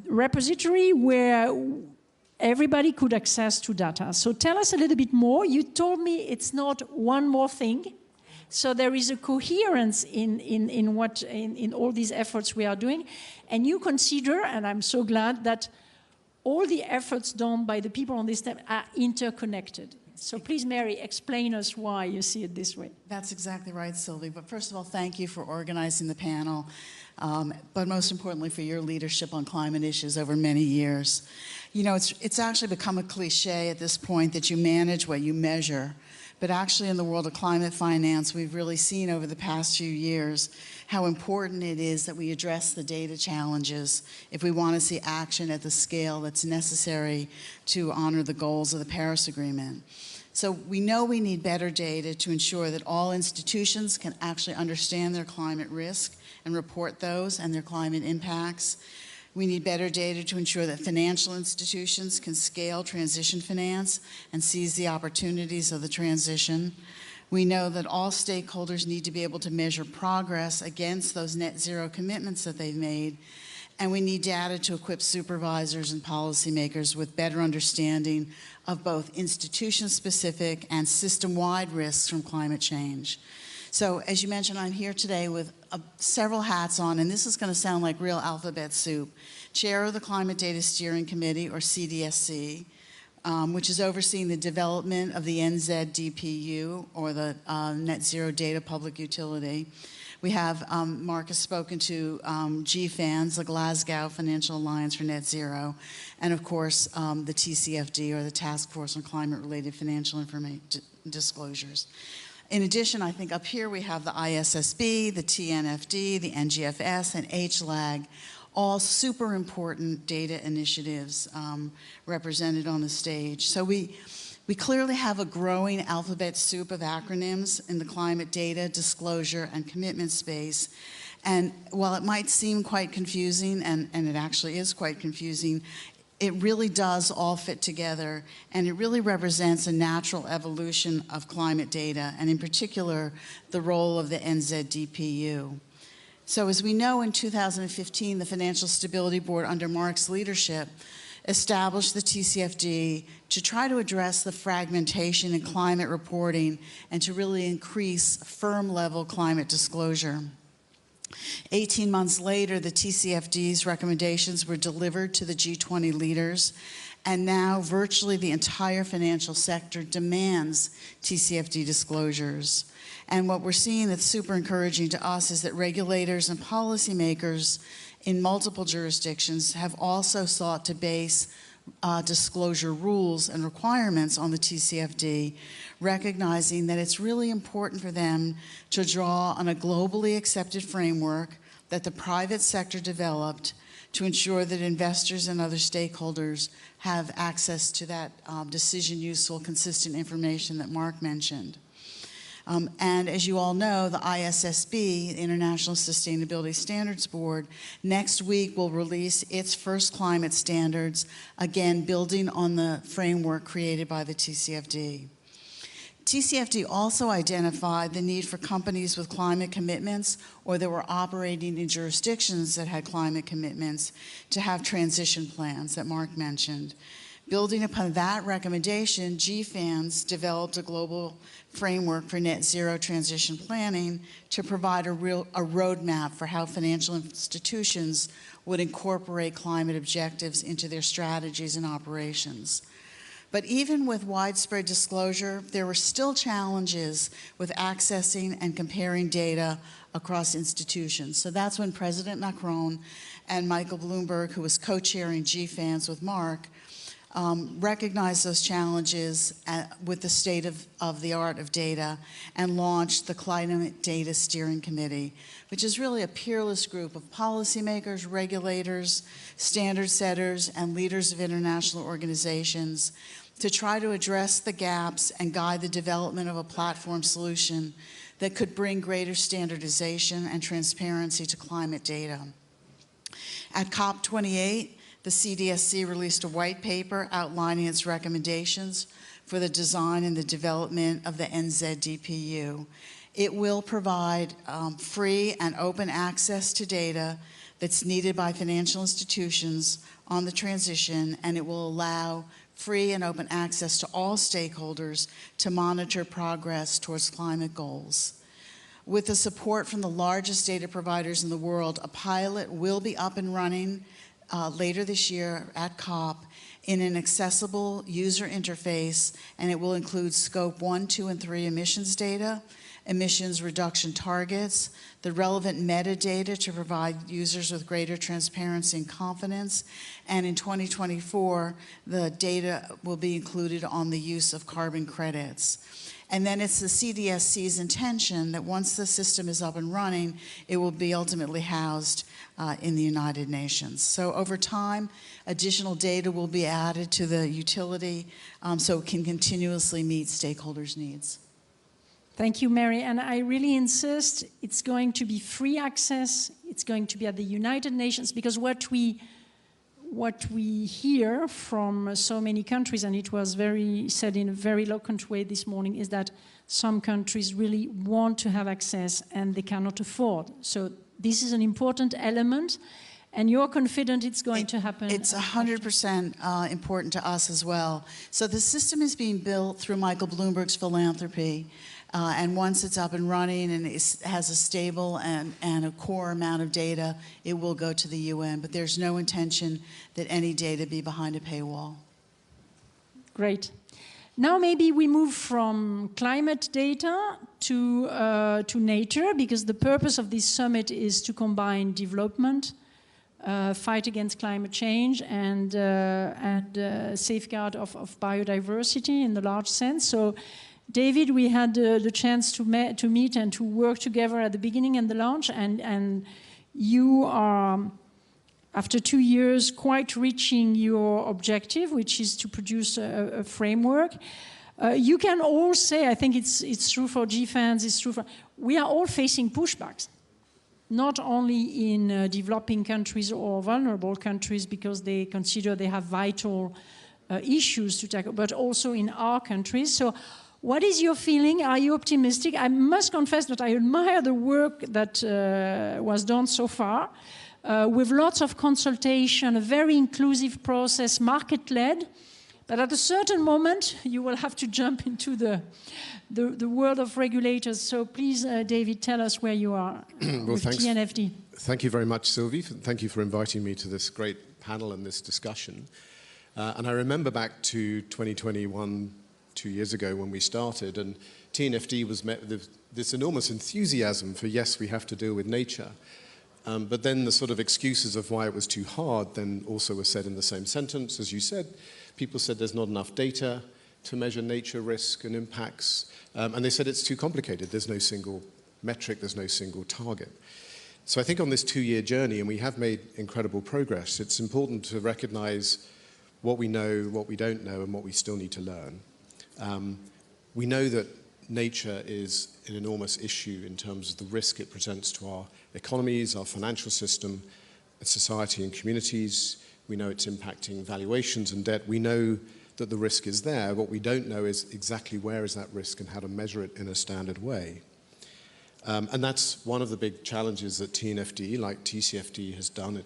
repository where everybody could access to data. So tell us a little bit more. You told me it's not one more thing. So there is a coherence in all these efforts we are doing. And you consider, and I'm so glad, that all the efforts done by the people on this step are interconnected. So please, Mary, explain us why you see it this way. That's exactly right, Sylvie. But first of all, thank you for organizing the panel, but most importantly for your leadership on climate issues over many years. You know, it's actually become a cliche at this point that you manage what you measure. But actually in the world of climate finance, we've really seen over the past few years how important it is that we address the data challenges if we want to see action at the scale that's necessary to honor the goals of the Paris Agreement. So we know we need better data to ensure that all institutions can actually understand their climate risk and report those and their climate impacts. We need better data to ensure that financial institutions can scale transition finance and seize the opportunities of the transition. We know that all stakeholders need to be able to measure progress against those net zero commitments that they've made. And we need data to equip supervisors and policymakers with better understanding of both institution-specific and system-wide risks from climate change. So as you mentioned, I'm here today with several hats on, and this is going to sound like real alphabet soup. Chair of the Climate Data Steering Committee, or CDSC, which is overseeing the development of the NZDPU, or the Net Zero Data Public Utility. We have, Mark has spoken to GFANZ, the Glasgow Financial Alliance for Net Zero, and of course the TCFD, or the Task Force on Climate-Related Financial Disclosures. In addition, I think up here we have the ISSB, the TNFD, the NGFS, and HLAG, all super important data initiatives represented on the stage. So we clearly have a growing alphabet soup of acronyms in the climate data, disclosure, and commitment space. And while it might seem quite confusing, and it actually is quite confusing, it really does all fit together, and it really represents a natural evolution of climate data, and in particular, the role of the NZDPU. So as we know, in 2015, the Financial Stability Board, under Mark's leadership, established the TCFD to try to address the fragmentation in climate reporting and to really increase firm-level climate disclosure. 18 months later, the TCFD's recommendations were delivered to the G20 leaders, and now virtually the entire financial sector demands TCFD disclosures. And what we're seeing that's super encouraging to us is that regulators and policymakers in multiple jurisdictions have also sought to base disclosure rules and requirements on the TCFD, recognizing that it's really important for them to draw on a globally accepted framework that the private sector developed to ensure that investors and other stakeholders have access to that decision-useful, consistent information that Mark mentioned. And as you all know, the ISSB, the International Sustainability Standards Board, next week will release its first climate standards, again, building on the framework created by the TCFD. TCFD also identified the need for companies with climate commitments or that were operating in jurisdictions that had climate commitments to have transition plans that Mark mentioned. Building upon that recommendation, GFANZ developed a global framework for net zero transition planning to provide a roadmap for how financial institutions would incorporate climate objectives into their strategies and operations. But even with widespread disclosure, there were still challenges with accessing and comparing data across institutions. So that's when President Macron and Michael Bloomberg, who was co-chairing GFANZ with Mark, recognized those challenges with the state of the art of data and launched the Climate Data Steering Committee, which is really a peerless group of policymakers, regulators, standard setters, and leaders of international organizations to try to address the gaps and guide the development of a platform solution that could bring greater standardization and transparency to climate data. At COP28, the CDSC released a white paper outlining its recommendations for the design and the development of the NZDPU. It will provide free and open access to data that's needed by financial institutions on the transition, and it will allow free and open access to all stakeholders to monitor progress towards climate goals. With the support from the largest data providers in the world, a pilot will be up and running later this year at COP in an accessible user interface, and it will include scope 1, 2, and 3 emissions data, emissions reduction targets, the relevant metadata to provide users with greater transparency and confidence, and in 2024, the data will be included on the use of carbon credits. And then it's the CDSC's intention that once the system is up and running, it will be ultimately housed in the United Nations. So over time, additional data will be added to the utility so it can continuously meet stakeholders' needs. Thank you, Mary. And I really insist it's going to be free access. It's going to be at the United Nations, because what we hear from so many countries, and it was said in a very eloquent way this morning, is that some countries really want to have access and they cannot afford. So this is an important element, and you're confident it's going to happen? It's 100% important to us as well. So the system is being built through Michael Bloomberg's Philanthropy, and once it's up and running and it has a stable and a core amount of data, it will go to the UN, but there's no intention that any data be behind a paywall. Great. Now maybe we move from climate data to nature, because the purpose of this summit is to combine development, fight against climate change, and safeguard of biodiversity in the large sense. So, David, we had the chance to meet and to work together at the beginning and the launch, and you are, after 2 years, quite reaching your objective, which is to produce a framework. You can all say, I think it's true for GFANZ, it's true for, we are all facing pushbacks. not only in developing countries or vulnerable countries because they consider they have vital issues to tackle, but also in our countries. So what is your feeling? Are you optimistic? I must confess that I admire the work that was done so far, with lots of consultation, a very inclusive process, market-led. But at a certain moment, you will have to jump into the world of regulators. So please, David, tell us where you are with TNFD. Thank you very much, Sylvie. Thank you for inviting me to this great panel and this discussion. And I remember back to 2021, 2 years ago when we started, and TNFD was met with this enormous enthusiasm for, yes, we have to deal with nature. But then the sort of excuses of why it was too hard then also were said in the same sentence. As you said, people said there's not enough data to measure nature risk and impacts. And they said it's too complicated. There's no single metric, there's no single target. So I think on this 2-year journey, and we have made incredible progress, it's important to recognize what we know, what we don't know, and what we still need to learn. We know that nature is an enormous issue in terms of the risk it presents to our economies, our financial system, society and communities. We know it's impacting valuations and debt. We know that the risk is there. What we don't know is exactly where is that risk and how to measure it in a standard way. And that's one of the big challenges that TNFD, like TCFD, has done.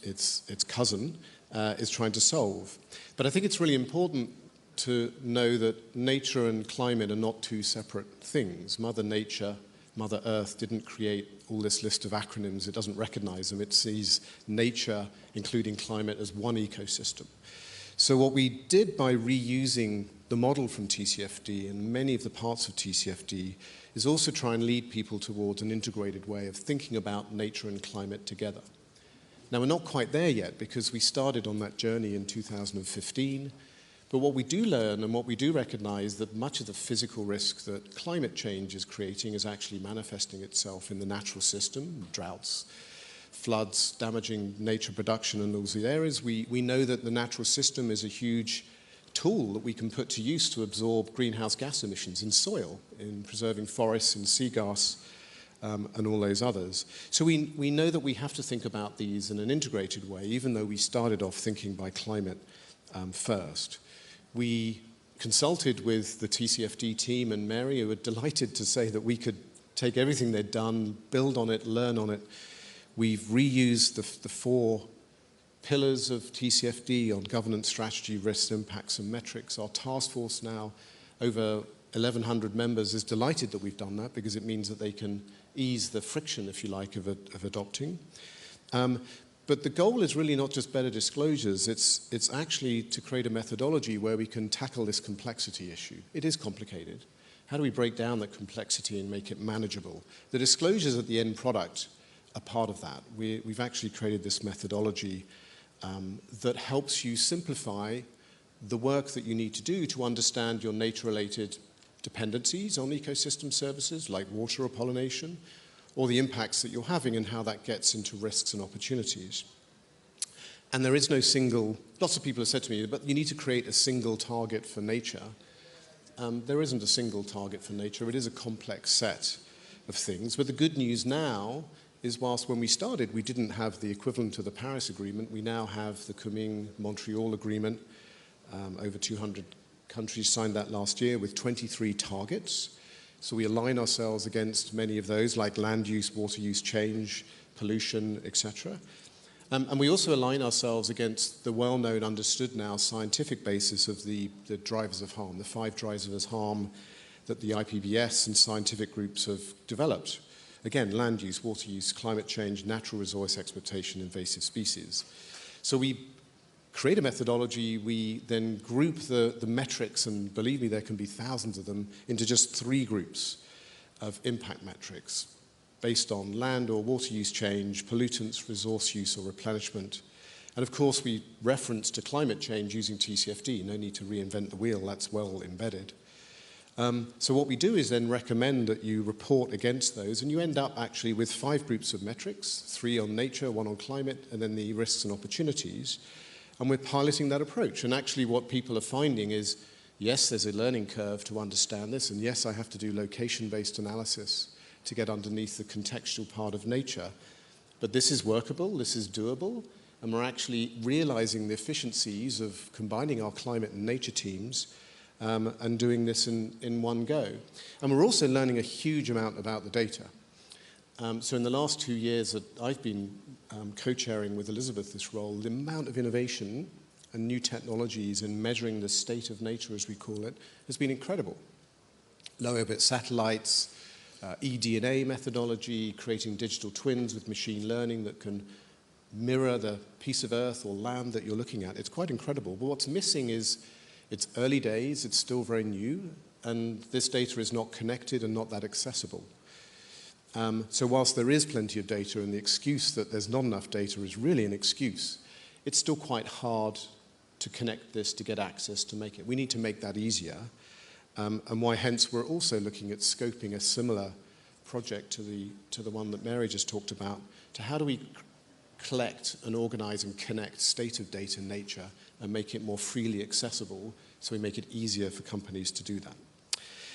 Its cousin is trying to solve. But I think it's really important to know that nature and climate are not two separate things. Mother Nature, Mother Earth didn't create all this list of acronyms. It doesn't recognize them. It sees nature, including climate, as one ecosystem. So what we did by reusing the model from TCFD and many of the parts of TCFD is also try and lead people towards an integrated way of thinking about nature and climate together. Now, we're not quite there yet because we started on that journey in 2015. But what we do learn and what we do recognize that much of the physical risk that climate change is creating is actually manifesting itself in the natural system, droughts, floods, damaging nature production in those areas. We know that the natural system is a huge tool that we can put to use to absorb greenhouse gas emissions in soil, in preserving forests and sea gas, and all those others. So we know that we have to think about these in an integrated way, even though we started off thinking by climate first. We consulted with the TCFD team and Mary, who were delighted to say that we could take everything they'd done, build on it, learn on it. We've reused the 4 pillars of TCFD on governance, strategy, risks, impacts, and metrics. Our task force now, over 1,100 members, is delighted that we've done that because it means that they can ease the friction, if you like, of adopting. But the goal is really not just better disclosures, it's actually to create a methodology where we can tackle this complexity issue. It is complicated. How do we break down that complexity and make it manageable? The disclosures at the end product are part of that. We've actually created this methodology that helps you simplify the work that you need to do to understand your nature-related dependencies on ecosystem services like water or pollination, or the impacts that you're having and how that gets into risks and opportunities. And there is no single, lots of people have said to me, but you need to create a single target for nature. There isn't a single target for nature. It is a complex set of things. But the good news now is whilst when we started, we didn't have the equivalent to the Paris Agreement, we now have the Kunming-Montreal Agreement. Over 200 countries signed that last year with 23 targets. So we align ourselves against many of those, like land use, water use change, pollution, etc. And we also align ourselves against the well-known, understood now scientific basis of the drivers of harm, the 5 drivers of harm that the IPBES and scientific groups have developed. Again, land use, water use, climate change, natural resource exploitation, invasive species. So we create a methodology, we then group the metrics, and believe me, there can be thousands of them, into just 3 groups of impact metrics based on land or water use change, pollutants, resource use or replenishment. And of course, we reference to climate change using TCFD. No need to reinvent the wheel, that's well embedded. So what we do is then recommend that you report against those, and you end up actually with 5 groups of metrics, 3 on nature, 1 on climate, and then the risks and opportunities. And we're piloting that approach. And actually what people are finding is, yes, there's a learning curve to understand this, and yes, I have to do location-based analysis to get underneath the contextual part of nature. But this is workable, this is doable, and we're actually realizing the efficiencies of combining our climate and nature teams and doing this in one go. And we're also learning a huge amount about the data. So in the last 2 years that I've been co-chairing with Elizabeth this role, the amount of innovation and new technologies in measuring the state of nature, as we call it, has been incredible. Low orbit satellites, eDNA methodology, creating digital twins with machine learning that can mirror the piece of earth or land that you're looking at. It's quite incredible. But what's missing is it's early days, it's still very new, and this data is not connected and not that accessible. So whilst there is plenty of data, and the excuse that there's not enough data is really an excuse, it's still quite hard to connect this, to get access, to make it. We need to make that easier. And why hence we're also looking at scoping a similar project to the one that Mary just talked about, to how do we collect and organize and connect state of data nature and make it more freely accessible so we make it easier for companies to do that.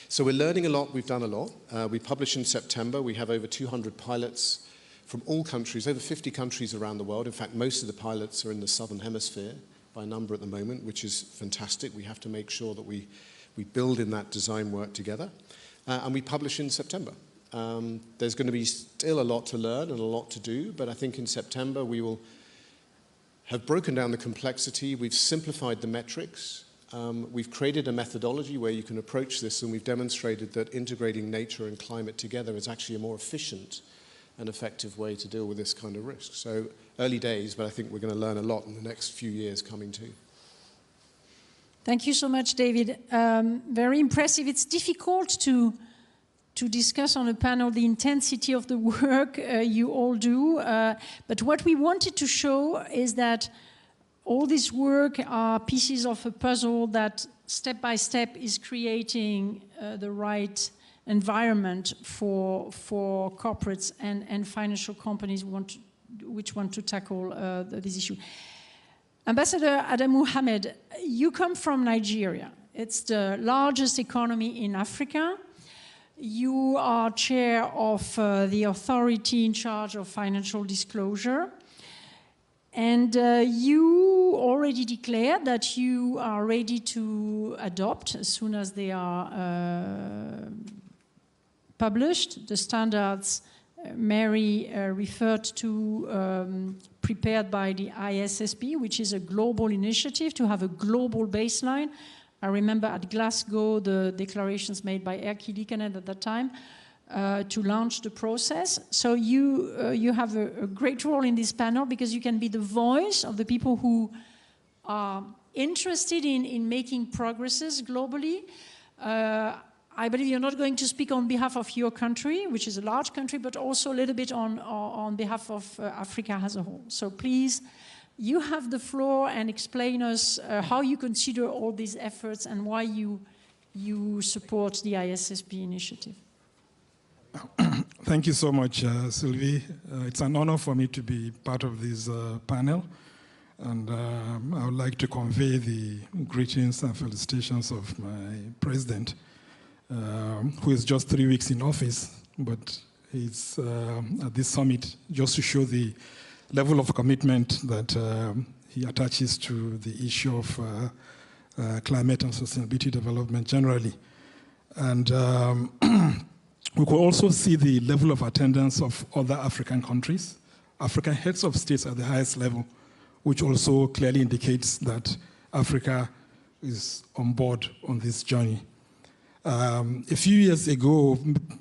So we're learning a lot, we've done a lot. We publish in September, we have over 200 pilots from all countries, over 50 countries around the world. In fact, most of the pilots are in the Southern Hemisphere by number at the moment, which is fantastic. We have to make sure that we build in that design work together. And we publish in September. There's going to be still a lot to learn and a lot to do, but I think in September we will have broken down the complexity, we've simplified the metrics, we've created a methodology where you can approach this, and we've demonstrated that integrating nature and climate together is actually a more efficient and effective way to deal with this kind of risk. So early days, but I think we're going to learn a lot in the next few years coming too. Thank you so much, David. Very impressive. It's difficult to discuss on a panel the intensity of the work you all do. But what we wanted to show is that all this work are pieces of a puzzle that step by step is creating the right environment for corporates and financial companies which want to tackle this issue. Ambassador Adam Muhammad, you come from Nigeria. It's the largest economy in Africa. You are chair of the authority in charge of financial disclosure. And you already declared that you are ready to adopt, as soon as they are published, the standards Mary referred to, prepared by the ISSB, which is a global initiative to have a global baseline. I remember at Glasgow the declarations made by Erkki Liikanen at that time to launch the process. So you have a great role in this panel because you can be the voice of the people who are interested in making progresses globally. I believe you're not going to speak on behalf of your country, which is a large country, but also a little bit on behalf of Africa as a whole. So please, you have the floor and explain us how you consider all these efforts and why you support the ISSB initiative. Thank you so much, Sylvie. It's an honor for me to be part of this panel. And I would like to convey the greetings and felicitations of my president, who is just 3 weeks in office, but he's at this summit just to show the level of commitment that he attaches to the issue of climate and sustainability development generally. And we could also see the level of attendance of other African countries, African heads of states at the highest level, which also clearly indicates that Africa is on board on this journey. A few years ago,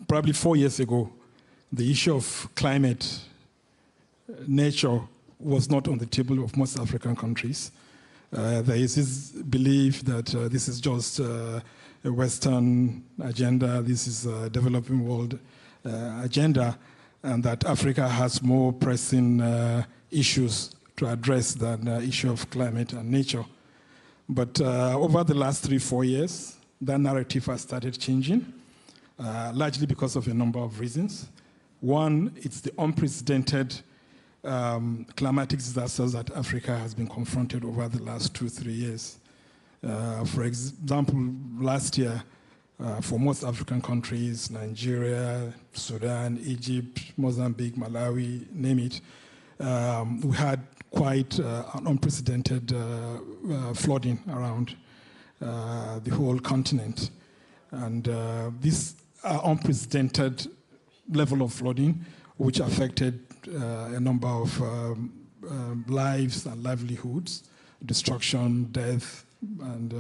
probably 4 years ago, the issue of climate, nature was not on the table of most African countries. There is this belief that this is just a Western agenda, this is a developing world agenda, and that Africa has more pressing issues to address than the issue of climate and nature. But over the last 3-4 years, that narrative has started changing, largely because of a number of reasons. One, it's the unprecedented climatic disasters that Africa has been confronted over the last 2-3 years. For example, last year, for most African countries, Nigeria, Sudan, Egypt, Mozambique, Malawi, name it. We had quite an unprecedented flooding around the whole continent. And this unprecedented level of flooding, which affected a number of lives and livelihoods, destruction, death, and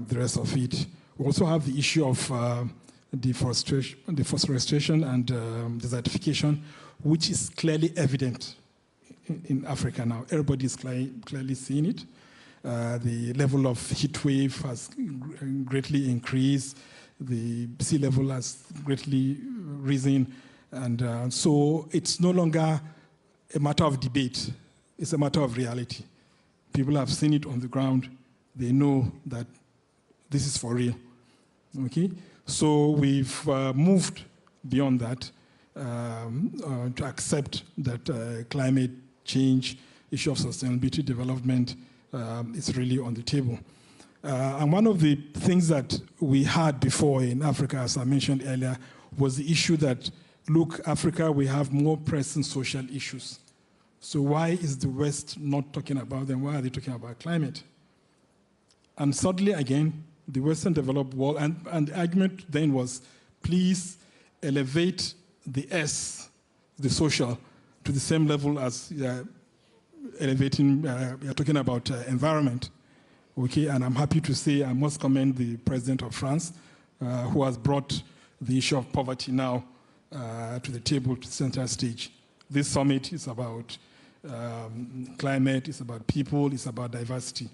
the rest of it. We also have the issue of deforestation and desertification, which is clearly evident in Africa now. Everybody is clearly seeing it. The level of heat wave has greatly increased. The sea level has greatly risen. And so it's no longer a matter of debate. It's a matter of reality. People have seen it on the ground. They know that this is for real. Okay? So we've moved beyond that to accept that climate change, issue of sustainability development is really on the table. And one of the things that we had before in Africa, as I mentioned earlier, was the issue that, look, Africa, we have more pressing social issues. So why is the West not talking about them? Why are they talking about climate? And suddenly, again, the Western developed world, and the argument then was, please elevate the S, the social, to the same level as elevating, you're talking about environment. Okay, and I'm happy to say I must commend the President of France, who has brought the issue of poverty now to the table, to the center stage. This summit is about climate, it's about people, it's about diversity.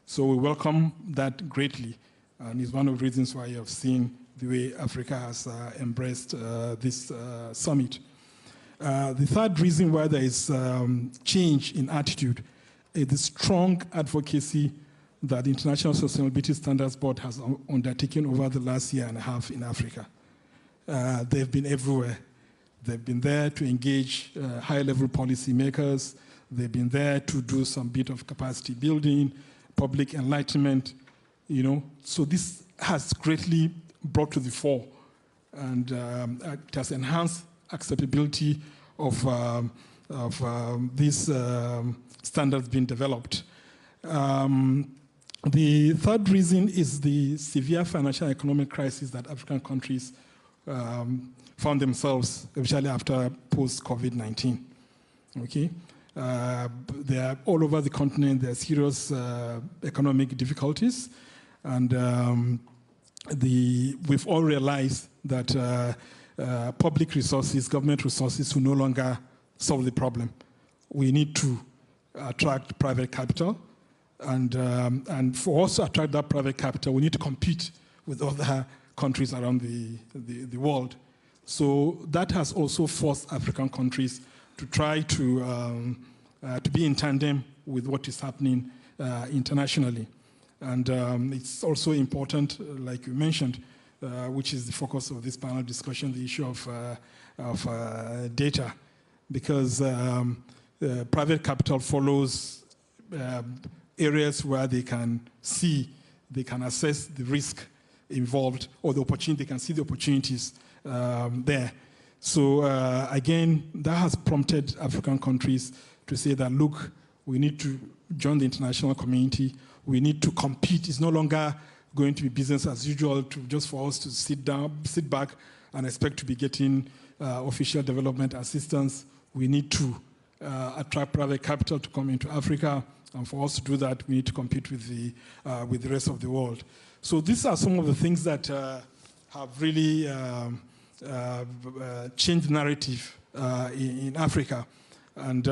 So we welcome that greatly, and it's one of the reasons why you have seen the way Africa has embraced this summit. The third reason why there is change in attitude is the strong advocacy that the International Sustainability Standards Board has undertaken over the last year and a half in Africa. They've been everywhere. They've been there to engage high-level policymakers. They've been there to do some bit of capacity building, public enlightenment, you know. So this has greatly brought to the fore, and it has enhanced acceptability of these standards being developed. The third reason is the severe financial and economic crisis that African countries found themselves, especially after post-COVID-19. Okay? They are all over the continent. There are serious economic difficulties, and we've all realized that public resources, government resources, will no longer solve the problem. We need to attract private capital, and for us to attract that private capital, we need to compete with other countries around the world. So that has also forced African countries to try to be in tandem with what is happening internationally. And it's also important, like you mentioned, which is the focus of this panel discussion, the issue of data, because private capital follows areas where they can see, they can assess the risk involved, or the opportunity, they can see the opportunities there. So again, that has prompted African countries to say that, look, we need to join the international community. We need to compete. It's no longer going to be business as usual just for us to sit back and expect to be getting official development assistance. We need to attract private capital to come into Africa, and for us to do that, we need to compete with the rest of the world. So these are some of the things that have really changed the narrative in Africa. And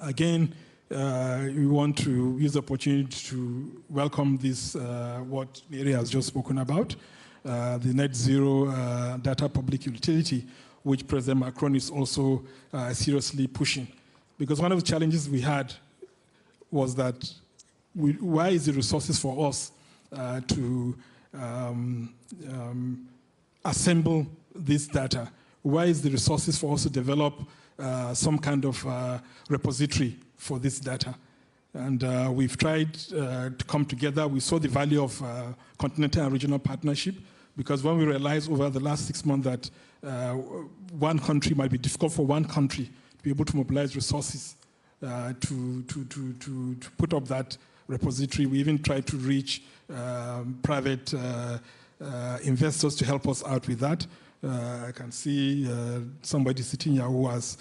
again, we want to use the opportunity to welcome this, what Mary has just spoken about, the net zero data public utility, which President Macron is also seriously pushing. Because one of the challenges we had was that why is the resources for us to assemble this data? Why is the resources for us to develop some kind of repository for this data? And we've tried to come together. We saw the value of continental and regional partnership, because when we realized over the last 6 months that one country might be difficult for one country to be able to mobilize resources to put up that repository, we even tried to reach private investors to help us out with that. I can see somebody sitting here who has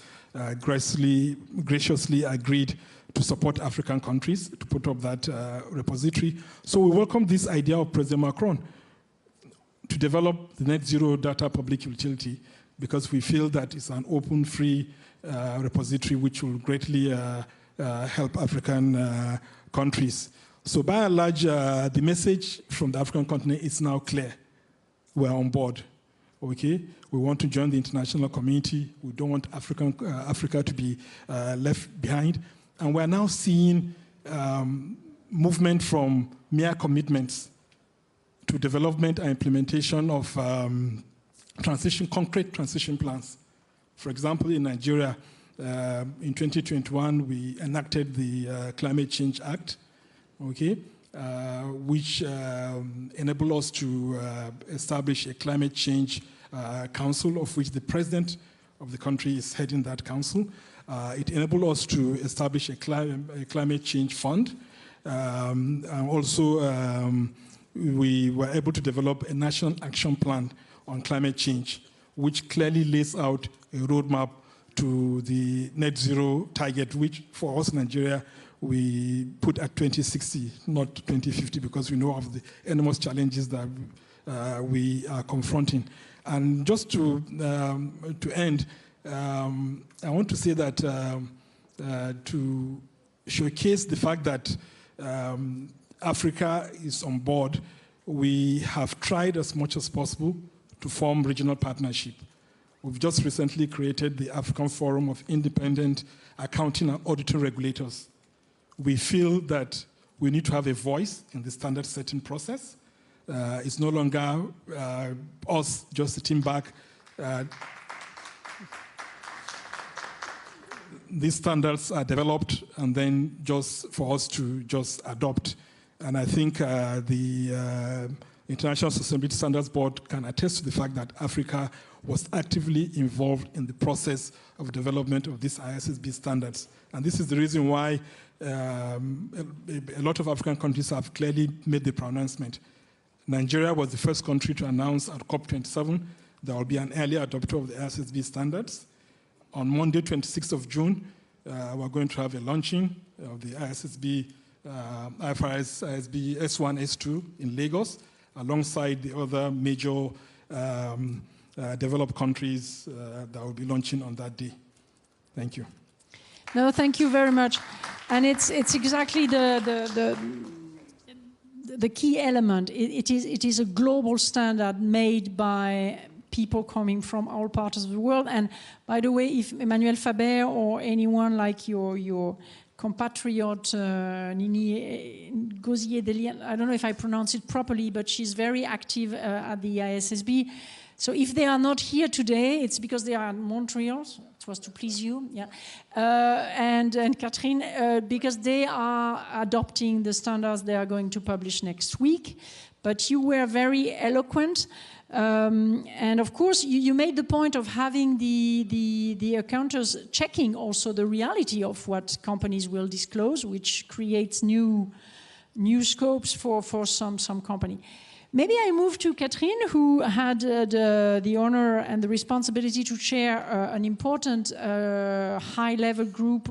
graciously agreed to support African countries to put up that repository. So we welcome this idea of President Macron to develop the net zero data public utility, because we feel that it's an open, free repository which will greatly help African countries. So by and large, the message from the African continent is now clear. We're on board. Okay, we want to join the international community. We don't want Africa to be left behind. And we're now seeing movement from mere commitments to development and implementation of concrete transition plans. For example, in Nigeria, in 2021, we enacted the Climate Change Act, okay, which enabled us to establish a climate change council, of which the president of the country is heading that council. It enabled us to establish a climate change fund. And also, we were able to develop a national action plan on climate change, which clearly lays out a roadmap to the net zero target, which for us in Nigeria, we put at 2060, not 2050, because we know of the enormous challenges that we are confronting. And just to end, I want to say that to showcase the fact that Africa is on board, we have tried as much as possible to form regional partnership. We've just recently created the African Forum of Independent Accounting and Auditing Regulators. We feel that we need to have a voice in the standard setting process. It's no longer us just sitting back. These standards are developed and then just for us to just adopt. And I think the International Sustainability Standards Board can attest to the fact that Africa was actively involved in the process of development of these ISSB standards. And this is the reason why a lot of African countries have clearly made the pronouncement. Nigeria was the first country to announce at COP27 there will be an early adopter of the ISSB standards. On Monday, 26th of June, we're going to have a launching of the ISSB, IFRS ISSB S1, S2 in Lagos, alongside the other major developed countries that will be launching on that day. Thank you. No, thank you very much. And it's exactly the key element. It is a global standard made by people coming from all parts of the world. And by the way, if Emmanuel Faber or anyone like your compatriot Nini Gauzier-Delian, I don't know if I pronounce it properly, but she's very active at the ISSB. So if they are not here today, it's because they are in Montreal. It was to please you, yeah. And Catherine, because they are adopting the standards they are going to publish next week. But you were very eloquent. And of course, you made the point of having the accountants checking also the reality of what companies will disclose, which creates new scopes for some company. Maybe I move to Catherine, who had the honor and the responsibility to chair an important high-level group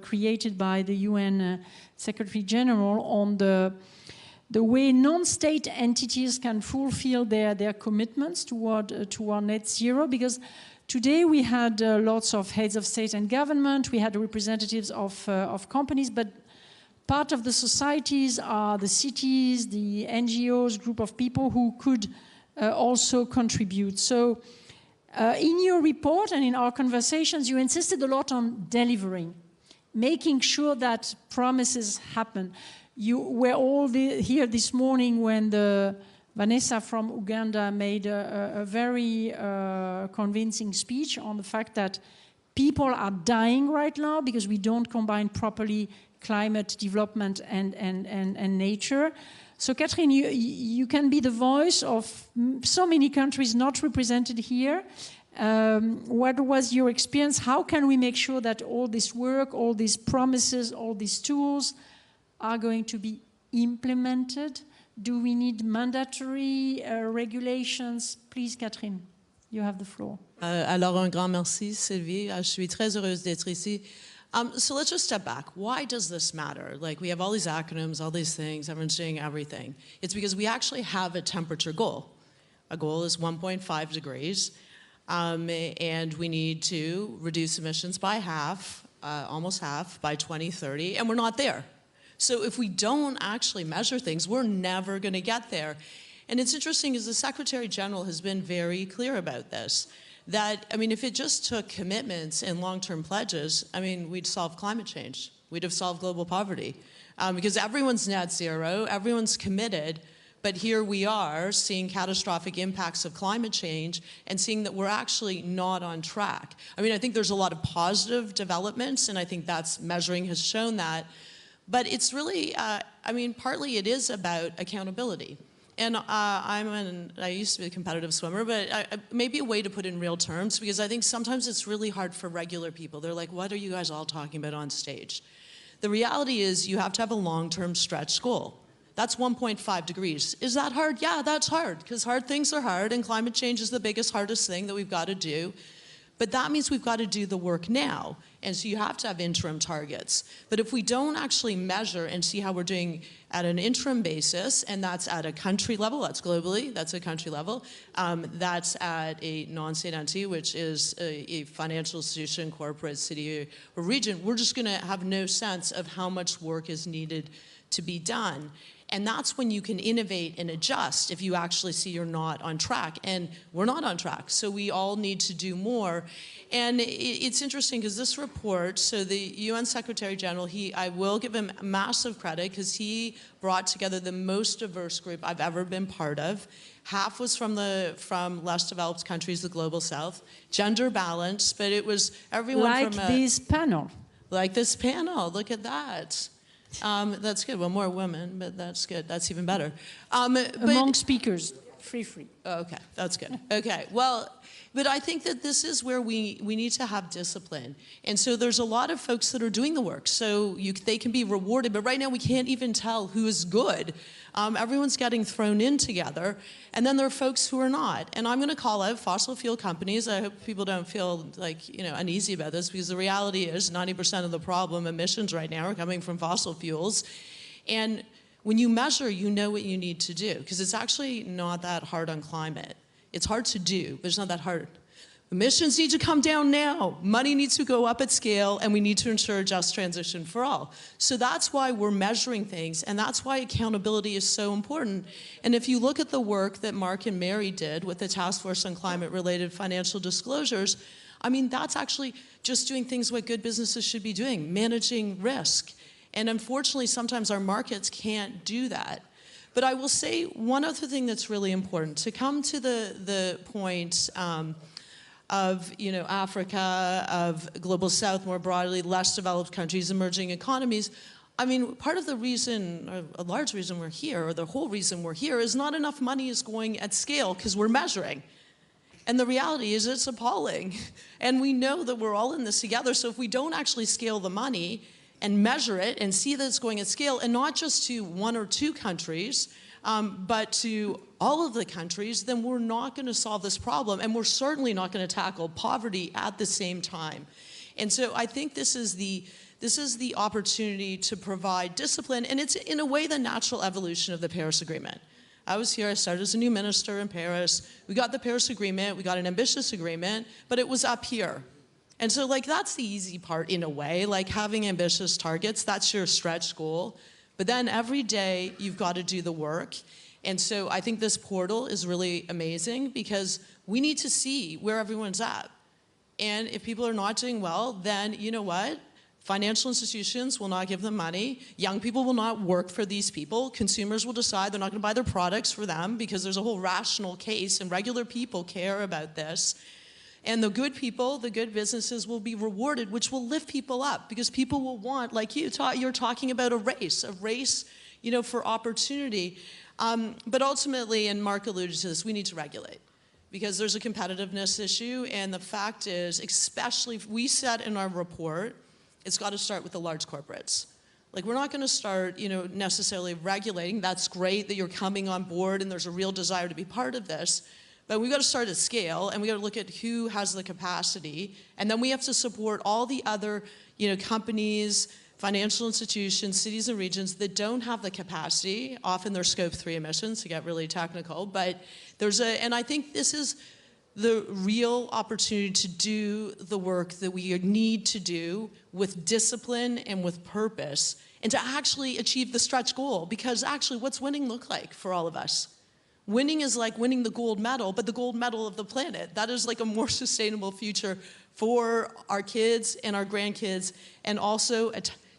created by the UN Secretary General on the way non-state entities can fulfill their commitments toward net zero. Because today we had lots of heads of state and government, we had representatives of companies, but part of the societies are the cities, the NGOs, group of people who could also contribute. So in your report and in our conversations, you insisted a lot on delivering, making sure that promises happen. You were all here this morning when Vanessa from Uganda made a very convincing speech on the fact that people are dying right now because we don't combine properly climate development and nature. So Catherine, you can be the voice of so many countries not represented here. What was your experience? How can we make sure that all this work, all these promises, all these tools are going to be implemented? Do we need mandatory regulations? Please, Catherine, you have the floor. Alors, un grand merci, Sylvie. Je suis très heureuse d'être ici. So let's just step back. Why does this matter? Like, we have all these acronyms, all these things, everyone's doing everything. It's because we actually have a temperature goal. A goal is 1.5 degrees, and we need to reduce emissions by half, almost half, by 2030, and we're not there. So if we don't actually measure things, we're never going to get there. And it's interesting because the Secretary General has been very clear about this. That, I mean, if it just took commitments and long-term pledges, I mean, we'd solve climate change. We'd have solved global poverty. Because everyone's net zero, everyone's committed, but here we are seeing catastrophic impacts of climate change and seeing that we're actually not on track. I mean, I think there's a lot of positive developments, and I think that's measuring has shown that. But it's really, I mean, partly it is about accountability. And I used to be a competitive swimmer, but maybe a way to put it in real terms, because I think sometimes it's really hard for regular people. They're like, what are you guys all talking about on stage? The reality is you have to have a long-term stretch goal. That's 1.5 degrees. Is that hard? Yeah, that's hard, because hard things are hard, and climate change is the biggest, hardest thing that we've got to do. But that means we've got to do the work now. And so you have to have interim targets. But if we don't actually measure and see how we're doing at an interim basis, and that's at a country level, that's globally, that's a country level, that's at a non-state entity, which is a financial institution, corporate, city, or region, we're just going to have no sense of how much work is needed to be done. And that's when you can innovate and adjust if you actually see you're not on track. And we're not on track, so we all need to do more. And it's interesting because this report, so the UN Secretary General, I will give him massive credit because he brought together the most diverse group I've ever been part of. Half was from less developed countries, the global south, gender balance, but it was everyone like from this panel. Like this panel, look at that. That's good. Well, more women, but that's good. That's even better. Among speakers, free. Oh, okay, that's good. Okay, well, but I think that this is where we need to have discipline. And so there's a lot of folks that are doing the work, so they can be rewarded, but right now we can't even tell who is good. Everyone's getting thrown in together, and then there are folks who are not. And I'm going to call out fossil fuel companies. I hope people don't feel like, uneasy about this, because the reality is 90% of the problem emissions right now are coming from fossil fuels. And when you measure, you know what you need to do, because it's actually not that hard on climate. It's hard to do, but it's not that hard. Emissions need to come down now. Money needs to go up at scale, and we need to ensure a just transition for all. So that's why we're measuring things, and that's why accountability is so important. And if you look at the work that Mark and Mary did with the Task Force on Climate-Related Financial Disclosures, I mean, that's actually just doing things what good businesses should be doing, managing risk. And unfortunately, sometimes our markets can't do that. But I will say one other thing that's really important, to come to the point of Africa, of global south more broadly, less developed countries, emerging economies. I mean, part of the reason, or a large reason we're here, or the whole reason we're here, is not enough money is going at scale because we're measuring. And the reality is it's appalling. And we know that we're all in this together, so if we don't actually scale the money and measure it and see that it's going at scale, and not just to one or two countries, but to all of the countries, then we're not going to solve this problem, and we're certainly not going to tackle poverty at the same time. And so I think this is the opportunity to provide discipline, and it's in a way the natural evolution of the Paris Agreement. I was here, I started as a new minister in Paris. We got the Paris Agreement, we got an ambitious agreement, but it was up here. And so that's the easy part in a way, like having ambitious targets, that's your stretch goal. But then every day you've got to do the work. And so I think this portal is really amazing because we need to see where everyone's at. And if people are not doing well, then you know what? Financial institutions will not give them money. Young people will not work for these people. Consumers will decide they're not going to buy their products for them because there's a whole rational case, and regular people care about this. And the good people, the good businesses will be rewarded, which will lift people up because people will want, like you're talking about a race, you know, for opportunity. But ultimately, and Mark alluded to this, we need to regulate because there's a competitiveness issue. And the fact is, especially if we said in our report, it's got to start with the large corporates. Like, we're not going to start, you know, necessarily regulating. That's great that you're coming on board and there's a real desire to be part of this. But we've got to start at scale, and we've got to look at who has the capacity. And then we have to support all the other, you know, companies, financial institutions, cities and regions that don't have the capacity. Often they're scope 3 emissions, to get really technical. But and I think this is the real opportunity to do the work that we need to do with discipline and with purpose, and to actually achieve the stretch goal. Because actually, what's winning look like for all of us? Winning is like winning the gold medal, but the gold medal of the planet. That is like a more sustainable future for our kids and our grandkids, and also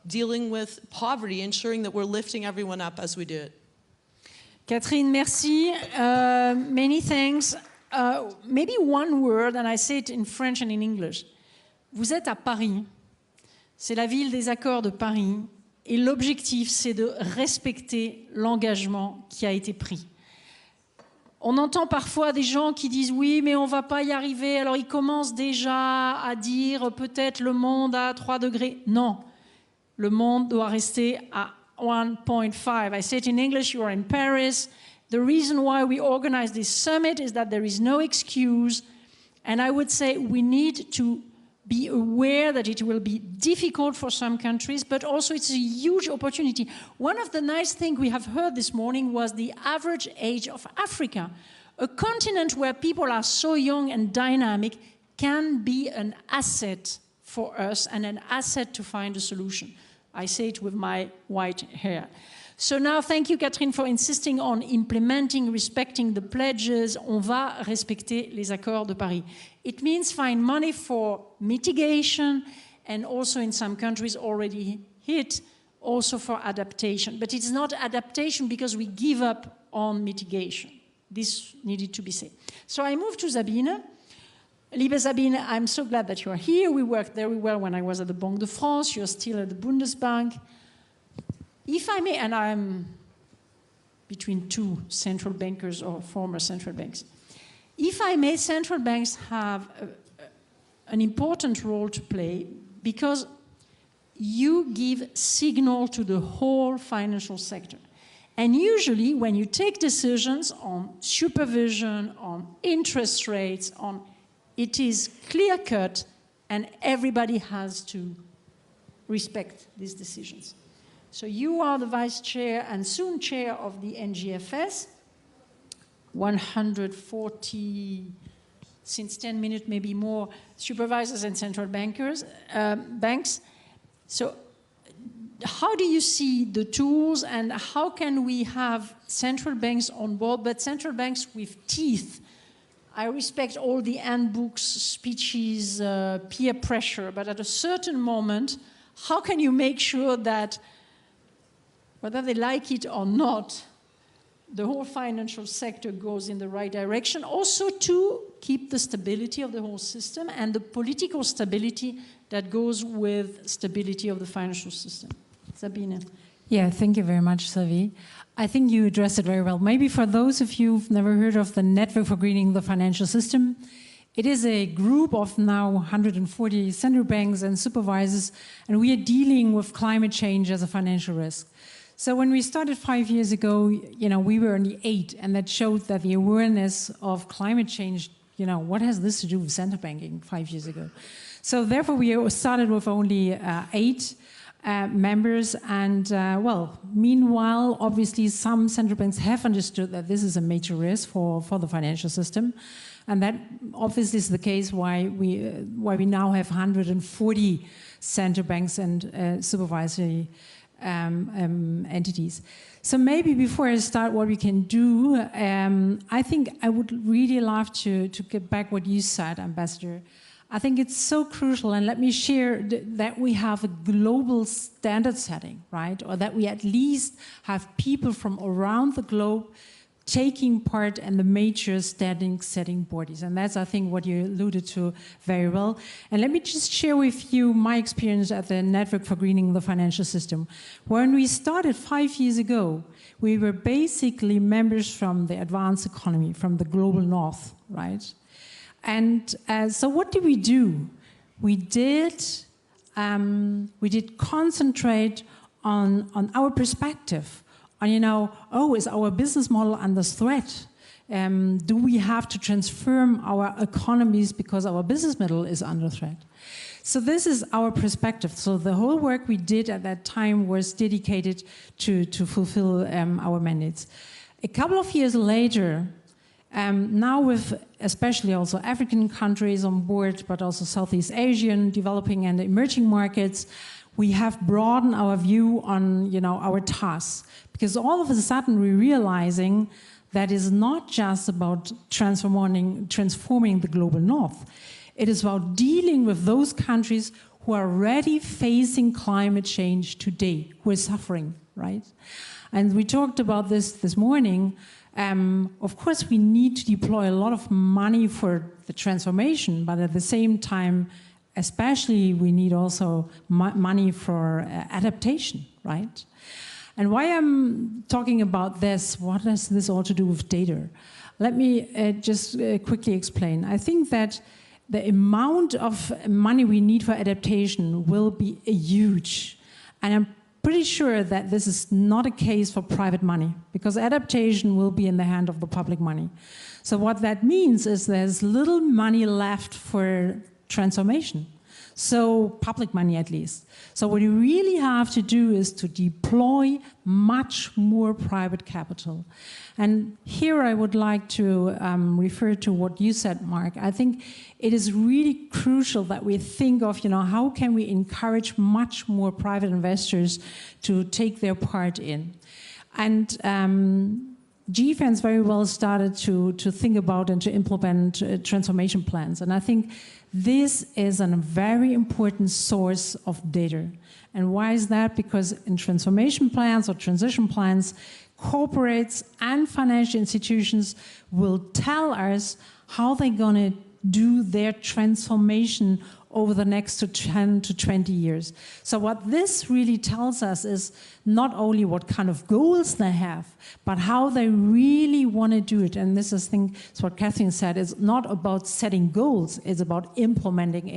dealing with poverty, ensuring that we're lifting everyone up as we do it. Catherine, merci. Many thanks. Maybe one word, and I say it in French and in English. Vous êtes à Paris. C'est la ville des accords de Paris. Et l'objectif, c'est de respecter l'engagement qui a été pris. On entend parfois des gens qui disent « oui, mais on ne va pas y arriver ». Alors ils commencent déjà à dire peut-être le monde à 3 degrés. Non, le monde doit rester à 1.5. I say it in English, you are in Paris. The reason why we organize this summit is that there is no excuse. And I would say we need to be aware that it will be difficult for some countries, but also it's a huge opportunity. One of the nice things we have heard this morning was the average age of Africa. A continent where people are so young and dynamic can be an asset for us and an asset to find a solution. I say it with my white hair. So now, thank you, Catherine, for insisting on implementing, respecting the pledges. On va respecter les accords de Paris. It means find money for mitigation, and also in some countries already hit, also for adaptation. But it's not adaptation because we give up on mitigation. This needed to be said. So I move to Sabine. Liebe Sabine, I'm so glad that you are here. We worked very well when I was at the Banque de France. You're still at the Bundesbank. If I may, and I'm between two central bankers or former central banks. If I may, central banks have an important role to play because you give signal to the whole financial sector. And usually when you take decisions on supervision, on interest rates, it is clear-cut and everybody has to respect these decisions. So you are the vice chair and soon chair of the NGFS, 140, since 10 minutes, maybe more, supervisors and central bankers, banks. So how do you see the tools and how can we have central banks on board, but central banks with teeth? I respect all the handbooks, speeches, peer pressure, but at a certain moment, how can you make sure that whether they like it or not, the whole financial sector goes in the right direction, also to keep the stability of the whole system and the political stability that goes with stability of the financial system. Sabine. Yeah, thank you very much, Sylvie. I think you addressed it very well. Maybe for those of you who've never heard of the Network for Greening the Financial System, it is a group of now 140 central banks and supervisors, and we are dealing with climate change as a financial risk. So when we started 5 years ago, we were only 8, and that showed that the awareness of climate change, what has this to do with central banking 5 years ago? So therefore, we started with only 8 members, and meanwhile, obviously, some central banks have understood that this is a major risk for the financial system, and that obviously is the case why we now have 140 central banks and supervisory entities. So maybe before I start what we can do, I think I would really love to get back what you said, Ambassador. I think it's so crucial, and let me share that we have a global standard setting, right? Or that we at least have people from around the globe taking part in the major setting bodies. And that's, I think, what you alluded to very well. And let me just share with you my experience at the Network for Greening the Financial System. When we started 5 years ago, we were basically members from the advanced economy, from the global north, right? And so what did we do? We did concentrate on our perspective. And is our business model under threat? Do we have to transform our economies because our business model is under threat? So this is our perspective. So the whole work we did at that time was dedicated to fulfill our mandates. A couple of years later, now with especially also African countries on board, but also Southeast Asian, developing and emerging markets, we have broadened our view on our tasks. Because all of a sudden we're realizing that it's not just about transforming the global north. It is about dealing with those countries who are already facing climate change today, who are suffering, right? And we talked about this morning. Of course, we need to deploy a lot of money for the transformation, but at the same time, especially we need also money for adaptation, right? And why I'm talking about this, what has this all to do with data? Let me just quickly explain. I think that the amount of money we need for adaptation will be huge. And I'm pretty sure that this is not a case for private money, because adaptation will be in the hand of the public money. So what that means is there's little money left for transformation. So public money at least. So what you really have to do is to deploy much more private capital. And here I would like to refer to what you said, Mark. I think it is really crucial that we think of, how can we encourage much more private investors to take their part in. And GFANZ very well started to think about and to implement transformation plans. And I think this is a very important source of data. And why is that? Because in transformation plans or transition plans, corporates and financial institutions will tell us how they're going to do their transformation over the next 10 to 20 years. So what this really tells us is not only what kind of goals they have, but how they really want to do it. And this is, I think, is what Catherine said. It's not about setting goals. It's about implementing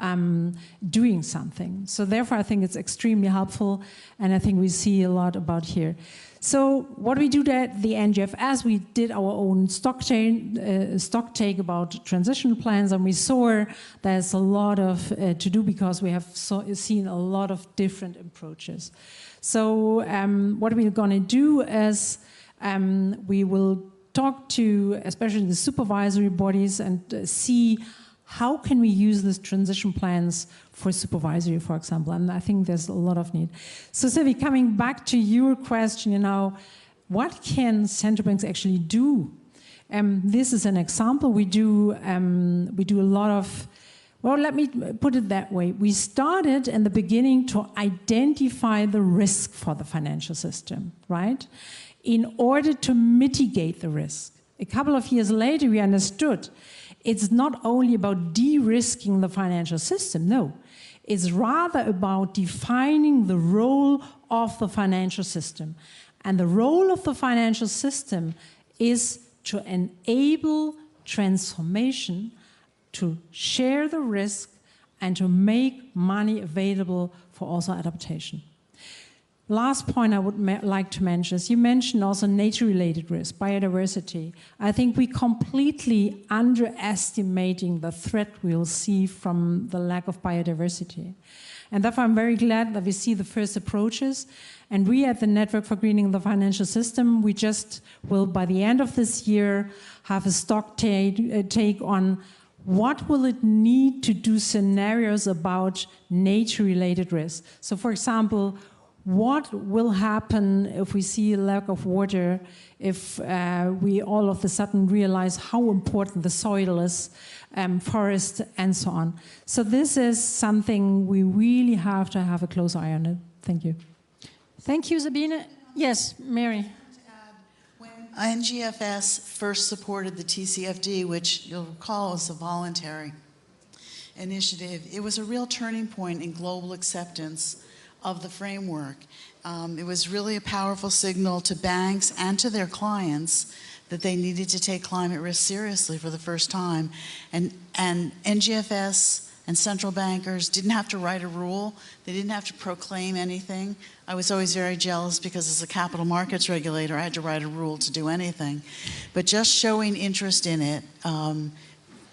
and doing something. So therefore, I think it's extremely helpful. And I think we see a lot about here. So what we do at the NGFS, we did our own stock take about transition plans, and we saw there's a lot of to do because we have seen a lot of different approaches. So what we're going to do is we will talk to especially the supervisory bodies and see how can we use these transition plans for supervisory, for example, and I think there's a lot of need. So Sylvie, coming back to your question, what can central banks actually do? This is an example. We do a lot of, well, let me put it that way. We started in the beginning to identify the risk for the financial system, right? In order to mitigate the risk. A couple of years later, we understood it's not only about de-risking the financial system, no. It's rather about defining the role of the financial system. And the role of the financial system is to enable transformation, to share the risk, and to make money available for also adaptation. Last point I would like to mention is you mentioned also nature-related risk, biodiversity. I think we're completely underestimating the threat we'll see from the lack of biodiversity. And therefore I'm very glad that we see the first approaches. And we at the Network for Greening the Financial System, we just will, by the end of this year, have a stock take on what will it need to do scenarios about nature-related risk. So for example, what will happen if we see a lack of water, if we all of a sudden realize how important the soil is, forest, and so on. So this is something we really have to have a close eye on it. Thank you. Thank you, Sabine. Yes, Mary. When NGFS first supported the TCFD, which you'll recall is a voluntary initiative, it was a real turning point in global acceptance of the framework. It was really a powerful signal to banks and to their clients that they needed to take climate risk seriously for the first time. And NGFS and central bankers didn't have to write a rule. They didn't have to proclaim anything. I was always very jealous because as a capital markets regulator, I had to write a rule to do anything. But just showing interest in it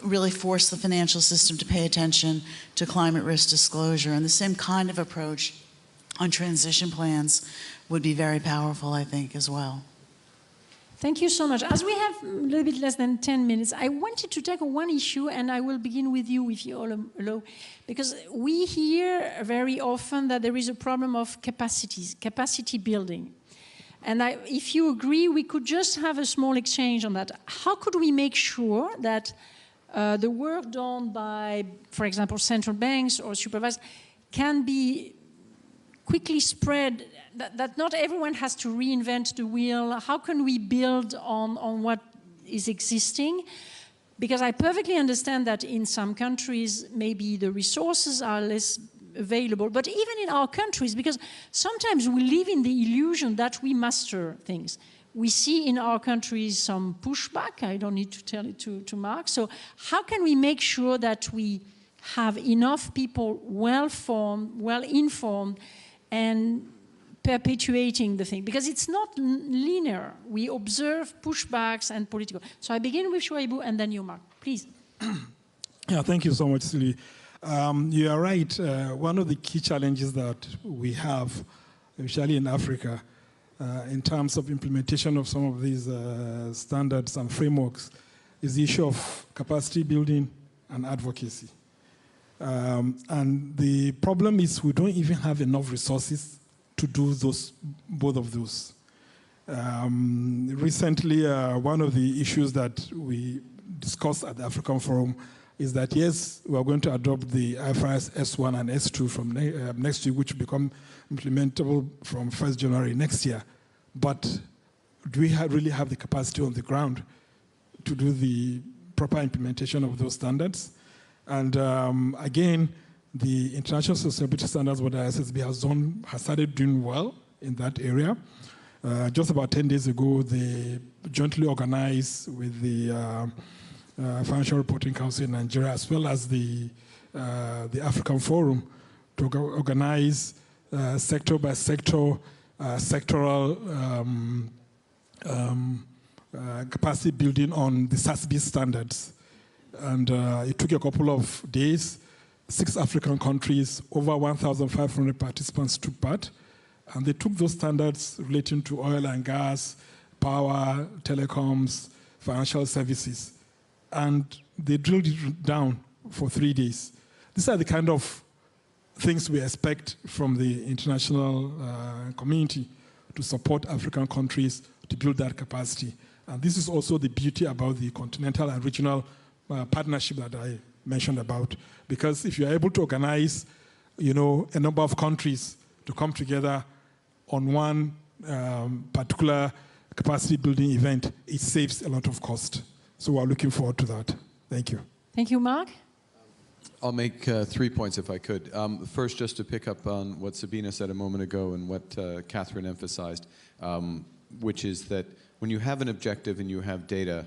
really forced the financial system to pay attention to climate risk disclosure. And the same kind of approach on transition plans would be very powerful, I think, as well. Thank you so much. As we have a little bit less than 10 minutes, I wanted to tackle one issue, and I will begin with you, if you all allow, because we hear very often that there is a problem of capacity building. And if you agree, we could just have a small exchange on that. How could we make sure that the work done by, for example, central banks or supervisors can be quickly spread, that not everyone has to reinvent the wheel? How can we build on what is existing? Because I perfectly understand that in some countries, maybe the resources are less available, but even in our countries, because sometimes we live in the illusion that we master things. We see in our countries some pushback. I don't need to tell it to Mark. So how can we make sure that we have enough people well-formed, well-informed, and perpetuating the thing? Because it's not linear. We observe pushbacks and political. So I begin with Shuaibu and then you, Mark. Please. Yeah, thank you so much, Sylvie. You are right. One of the key challenges that we have, especially in Africa, in terms of implementation of some of these standards and frameworks, is the issue of capacity building and advocacy. And the problem is we don't even have enough resources to do both of those. Recently, one of the issues that we discussed at the African Forum is that, yes, we are going to adopt the IFRS S1 and S2 from next year, which become implementable from 1st January next year. But do we really have the capacity on the ground to do the proper implementation of those standards? And again, the International Sustainability Standards Board, ISSB, has started doing well in that area. Just about 10 days ago, they jointly organized with the Financial Reporting Council in Nigeria, as well as the African Forum, to organize sector by sector, sectoral capacity building on the SASB standards. And it took a couple of days. 6 African countries, over 1,500 participants took part. And they took those standards relating to oil and gas, power, telecoms, financial services, and they drilled it down for 3 days. These are the kind of things we expect from the international community to support African countries to build that capacity. And this is also the beauty about the continental and regional partnership that I mentioned about. Because if you're able to organize, a number of countries to come together on one particular capacity building event, it saves a lot of cost. So we're looking forward to that. Thank you. Thank you, Mark. I'll make 3 points if I could. First, just to pick up on what Sabina said a moment ago and what Catherine emphasized, which is that when you have an objective and you have data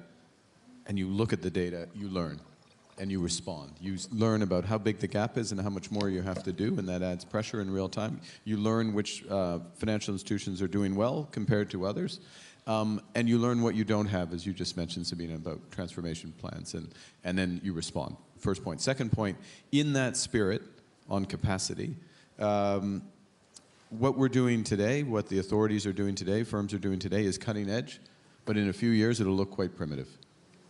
and you look at the data, you learn and you respond. You learn about how big the gap is and how much more you have to do, and that adds pressure in real time. You learn which financial institutions are doing well compared to others. And you learn what you don't have, as you just mentioned, Sabina, about transformation plans, and then you respond. First point. Second point, in that spirit on capacity, what we're doing today, what the authorities are doing today, firms are doing today, is cutting edge, but in a few years it'll look quite primitive.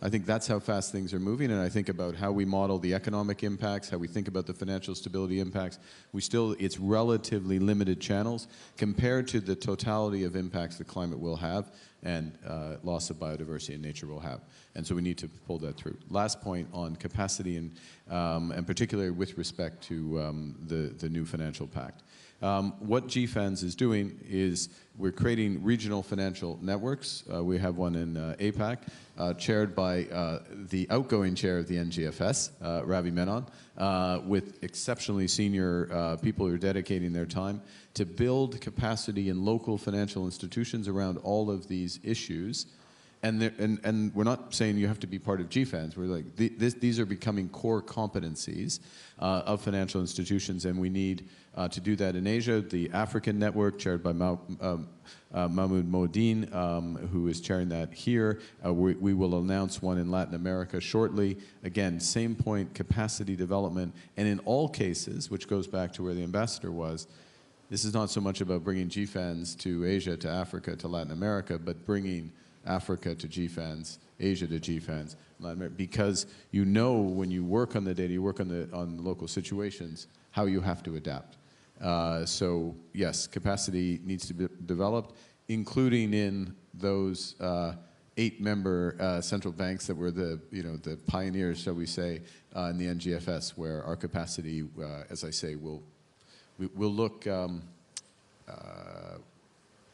I think that's how fast things are moving, and I think about how we model the economic impacts, how we think about the financial stability impacts. It's relatively limited channels compared to the totality of impacts the climate will have and loss of biodiversity and nature will have. And so we need to pull that through. Last point on capacity and particularly with respect to the new financial pact. What GFANZ is doing is we're creating regional financial networks. We have one in APAC, chaired by the outgoing chair of the NGFS, Ravi Menon, with exceptionally senior people who are dedicating their time to build capacity in local financial institutions around all of these issues. And we're not saying you have to be part of GFANZ. We're like, these are becoming core competencies of financial institutions, and we need to do that in Asia. The African network, chaired by Mahmoud Modine, who is chairing that here. We will announce one in Latin America shortly. Again, same point, capacity development. And in all cases, which goes back to where the ambassador was, this is not so much about bringing GFANZ to Asia, to Africa, to Latin America, but bringing Africa to GFANZ, Asia to GFANZ, because you know when you work on the data, you work on the local situations, how you have to adapt. So yes, capacity needs to be developed, including in those 8-member central banks that were the pioneers, shall we say, in the NGFS, where our capacity, as I say, will look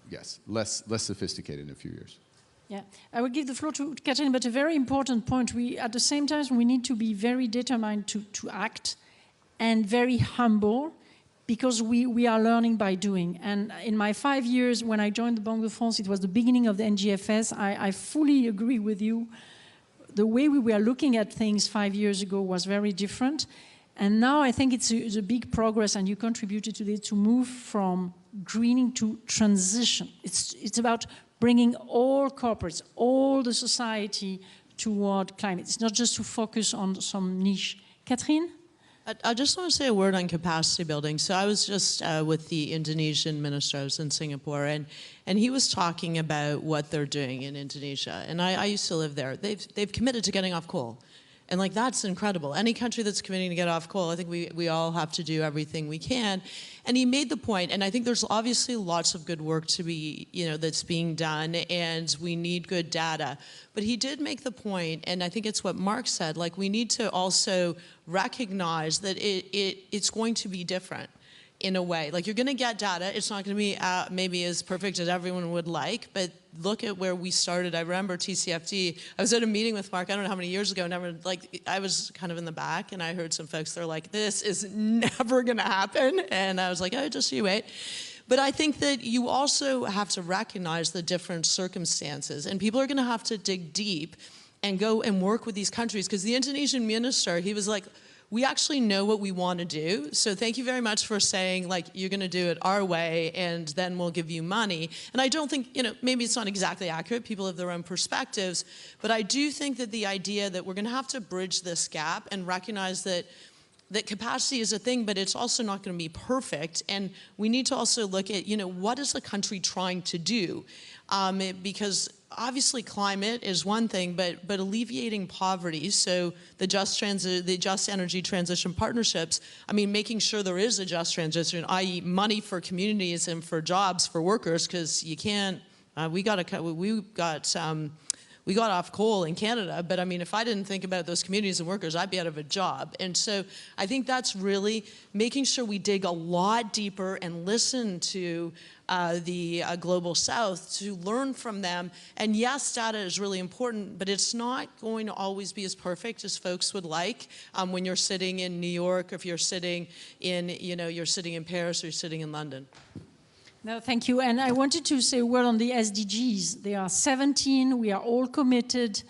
yes, less sophisticated in a few years. Yeah, I will give the floor to Catherine, but a very important point. At the same time, we need to be very determined to act and very humble, because we are learning by doing. And in my 5 years, when I joined the Banque de France, it was the beginning of the NGFS. I fully agree with you. The way we were looking at things 5 years ago was very different. And now I think it's a big progress, and you contributed to it, to move from greening to transition. It's about bringing all corporates, all the society toward climate. It's not just to focus on some niche. Catherine? I just want to say a word on capacity building. So I was just with the Indonesian minister. I was in Singapore, and he was talking about what they're doing in Indonesia. And I used to live there. They've committed to getting off coal. And like, that's incredible. Any country that's committing to get off coal, I think we all have to do everything we can. And he made the point, and I think there's obviously lots of good work to be, that's being done, and we need good data. But he did make the point, and I think it's what Mark said, like, we need to also recognize that it's going to be different in a way. Like, you're going to get data. It's not going to be maybe as perfect as everyone would like, but look at where we started. I remember TCFD. I was at a meeting with Mark, I don't know how many years ago, I was kind of in the back, and I heard some folks, they're like, this is never going to happen. And I was like, oh, just you wait. But I think that you also have to recognize the different circumstances, and people are going to have to dig deep and go and work with these countries, because the Indonesian minister, he was like, we actually know what we want to do. So thank you very much for saying, like, you're going to do it our way, and then we'll give you money. And I don't think, maybe it's not exactly accurate. People have their own perspectives. But I do think that the idea that we're going to have to bridge this gap and recognize that capacity is a thing, but it's also not going to be perfect. And we need to also look at, what is the country trying to do? Because obviously climate is one thing, but alleviating poverty, so the just energy transition partnerships, I mean, making sure there is a just transition, i.e. money for communities and for jobs for workers, because you can't, we got off coal in Canada, but I mean, if I didn't think about those communities and workers, I'd be out of a job. And so I think that's really making sure we dig a lot deeper and listen to the Global South to learn from them. And yes, data is really important, but it's not going to always be as perfect as folks would like when you're sitting in New York, or if you're sitting in, you're sitting in Paris, or you're sitting in London. No, thank you. And I wanted to say a word on the SDGs. There are 17. We are all committed.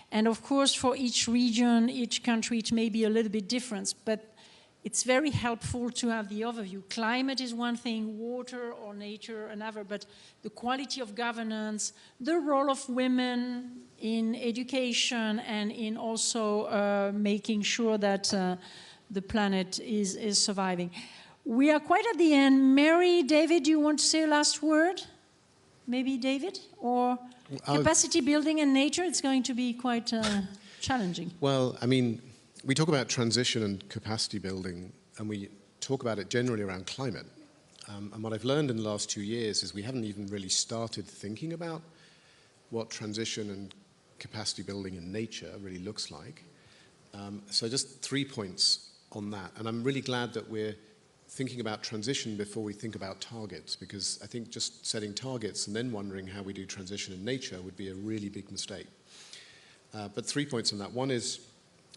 And of course, for each region, each country, it may be a little bit different. But it's very helpful to have the overview. Climate is one thing, water or nature another. But the quality of governance, the role of women in education, and in also making sure that the planet is surviving. We are quite at the end. Mary, David, do you want to say a last word? Maybe David? Or capacity building and nature, it's going to be quite challenging. Well, I mean, we talk about transition and capacity building, and we talk about it generally around climate. And what I've learned in the last 2 years is we haven't even really started thinking about what transition and capacity building in nature really looks like. So just 3 points on that. And I'm really glad that we're thinking about transition before we think about targets, because I think just setting targets and then wondering how we do transition in nature would be a really big mistake. But 3 points on that. One is,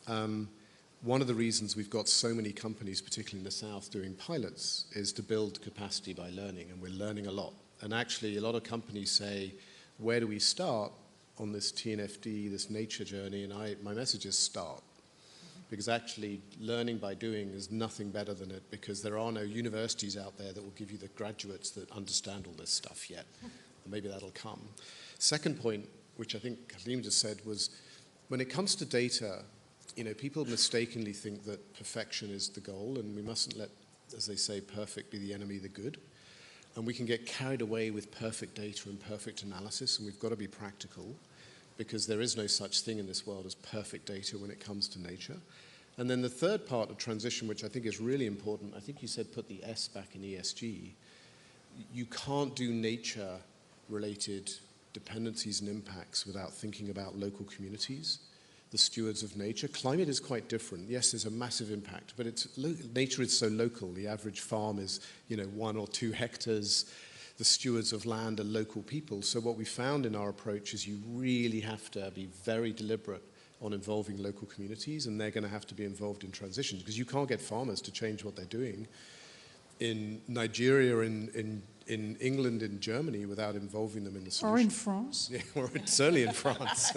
one of the reasons we've got so many companies, particularly in the South, doing pilots is to build capacity by learning, and we're learning a lot. And actually, a lot of companies say, where do we start on this TNFD, this nature journey? And my message is start. Because actually, learning by doing is nothing better than it, because there are no universities out there that will give you the graduates that understand all this stuff yet. And maybe that'll come. Second point, which I think Halim just said, was when it comes to data, you know, people mistakenly think that perfection is the goal, and we mustn't let, as they say, perfect be the enemy of the good. And we can get carried away with perfect data and perfect analysis, and we've got to be practical, because there is no such thing in this world as perfect data when it comes to nature. And then the third part of transition, which I think is really important, I think you said put the S back in ESG. You can't do nature-related dependencies and impacts without thinking about local communities, the stewards of nature. Climate is quite different. Yes, there's a massive impact, but nature is so local. The average farm is, you know, 1 or 2 hectares. The stewards of land are local people. So what we found in our approach is you really have to be very deliberate on involving local communities, and they're going to have to be involved in transition, because you can't get farmers to change what they're doing in Nigeria, in England, in Germany, without involving them in the solution. Or in France. Yeah, or certainly in France.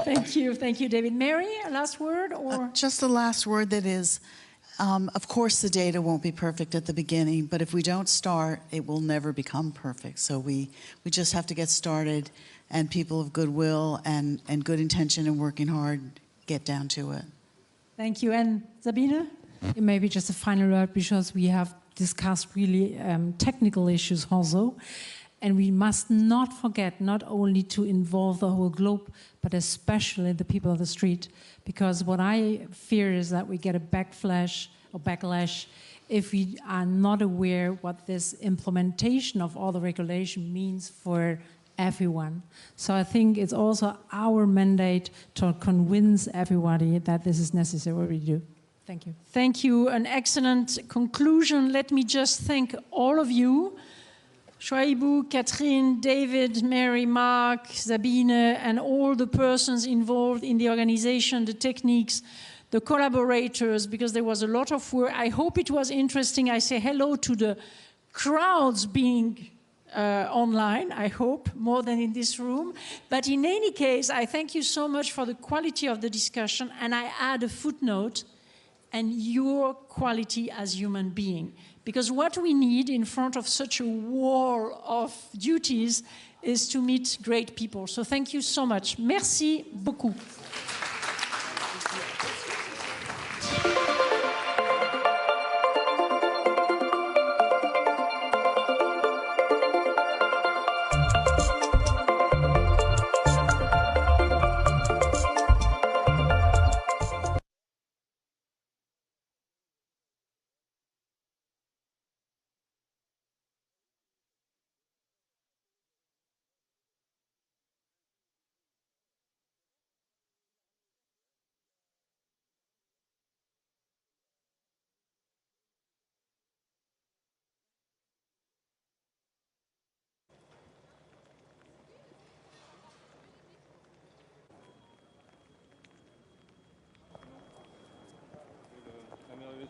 Thank you, David. Mary, a last word? Or just a last word that is, of course the data won't be perfect at the beginning, but if we don't start, it will never become perfect. So we just have to get started, and people of goodwill and good intention and working hard get down to it. Thank you. And Sabine? Maybe just a final word, because we have discussed really technical issues also. And we must not forget not only to involve the whole globe, but especially the people of the street. Because what I fear is that we get a backlash if we are not aware what this implementation of all the regulation means for everyone. So I think it's also our mandate to convince everybody that this is necessary what we do. Thank you. Thank you. An excellent conclusion. Let me just thank all of you. Shoaibu, Catherine, David, Mary, Mark, Sabine, and all the persons involved in the organization, the techniques, the collaborators, because there was a lot of work. I hope it was interesting. I say hello to the crowds being online, I hope, more than in this room. But in any case, I thank you so much for the quality of the discussion, and I add a footnote, and your quality as human being. Because what we need in front of such a wall of duties is to meet great people. So thank you so much. Merci beaucoup.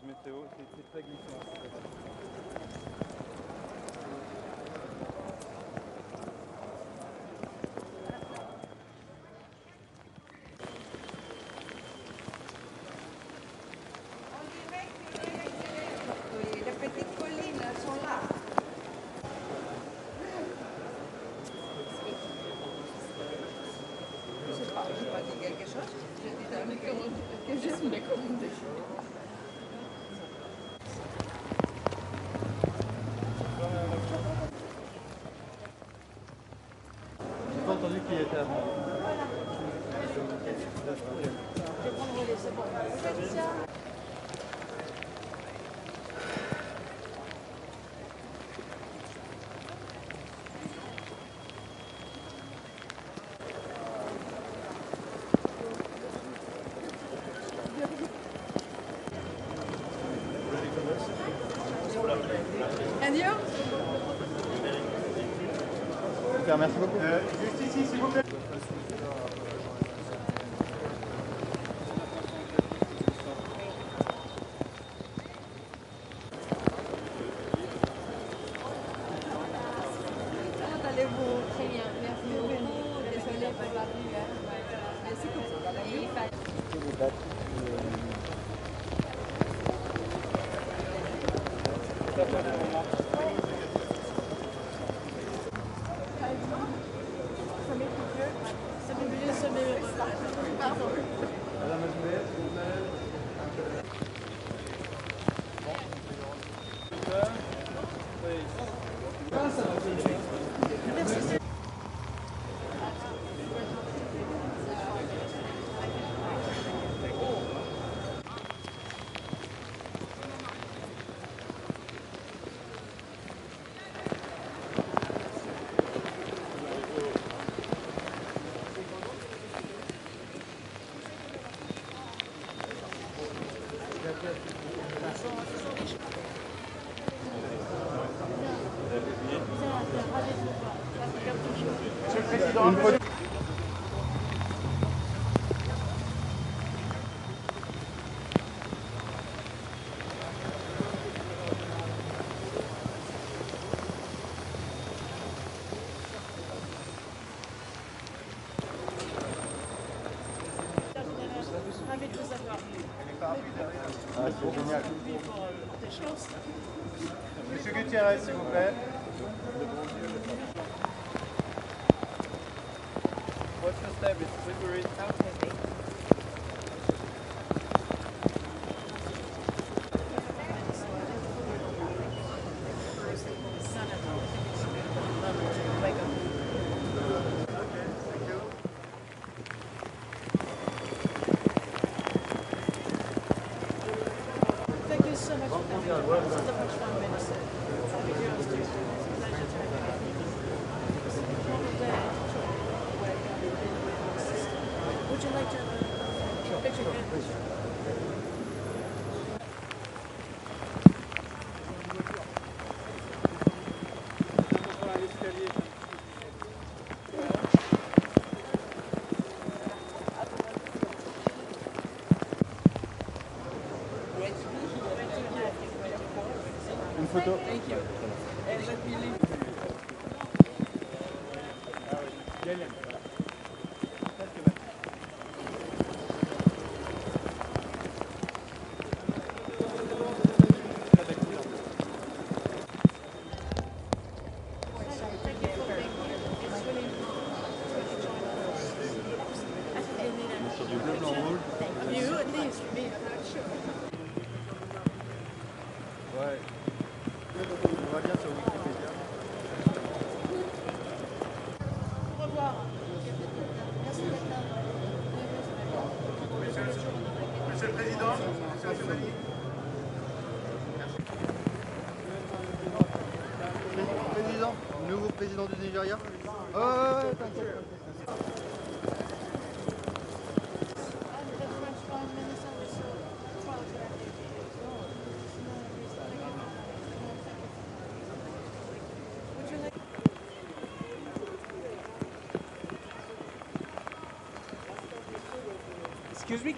Météo, c'est très glissant. Les petites collines sont là. Je sais pas, je n'ai pas dit quelque chose. Je dis que je suis recommandée. J'ai pas entendu qui était avant. Super, merci beaucoup. Juste ici, s'il vous plaît. Comment allez-vous? Très bien, merci beaucoup. Désolée pour la pluie. Merci beaucoup. Monsieur le Président, une photo. Ravi de vous avoir. Ah, c'est génial. Monsieur Gutiérrez, s'il vous plaît. What's your step? It's slippery. Thank you so much for coming. This is the first time I've been to It's a pleasure to have you. Would you like to have a picture? Une photo. Thank you. And let me leave. Sur du bleu, blanc, rouge. You at least, me, I'm not sure. Ouais. On va bien sur Wikipédia. Au revoir. Merci d'être là. Monsieur le Président, Monsieur Mani. Président, nouveau président du Nigeria. Excuse me.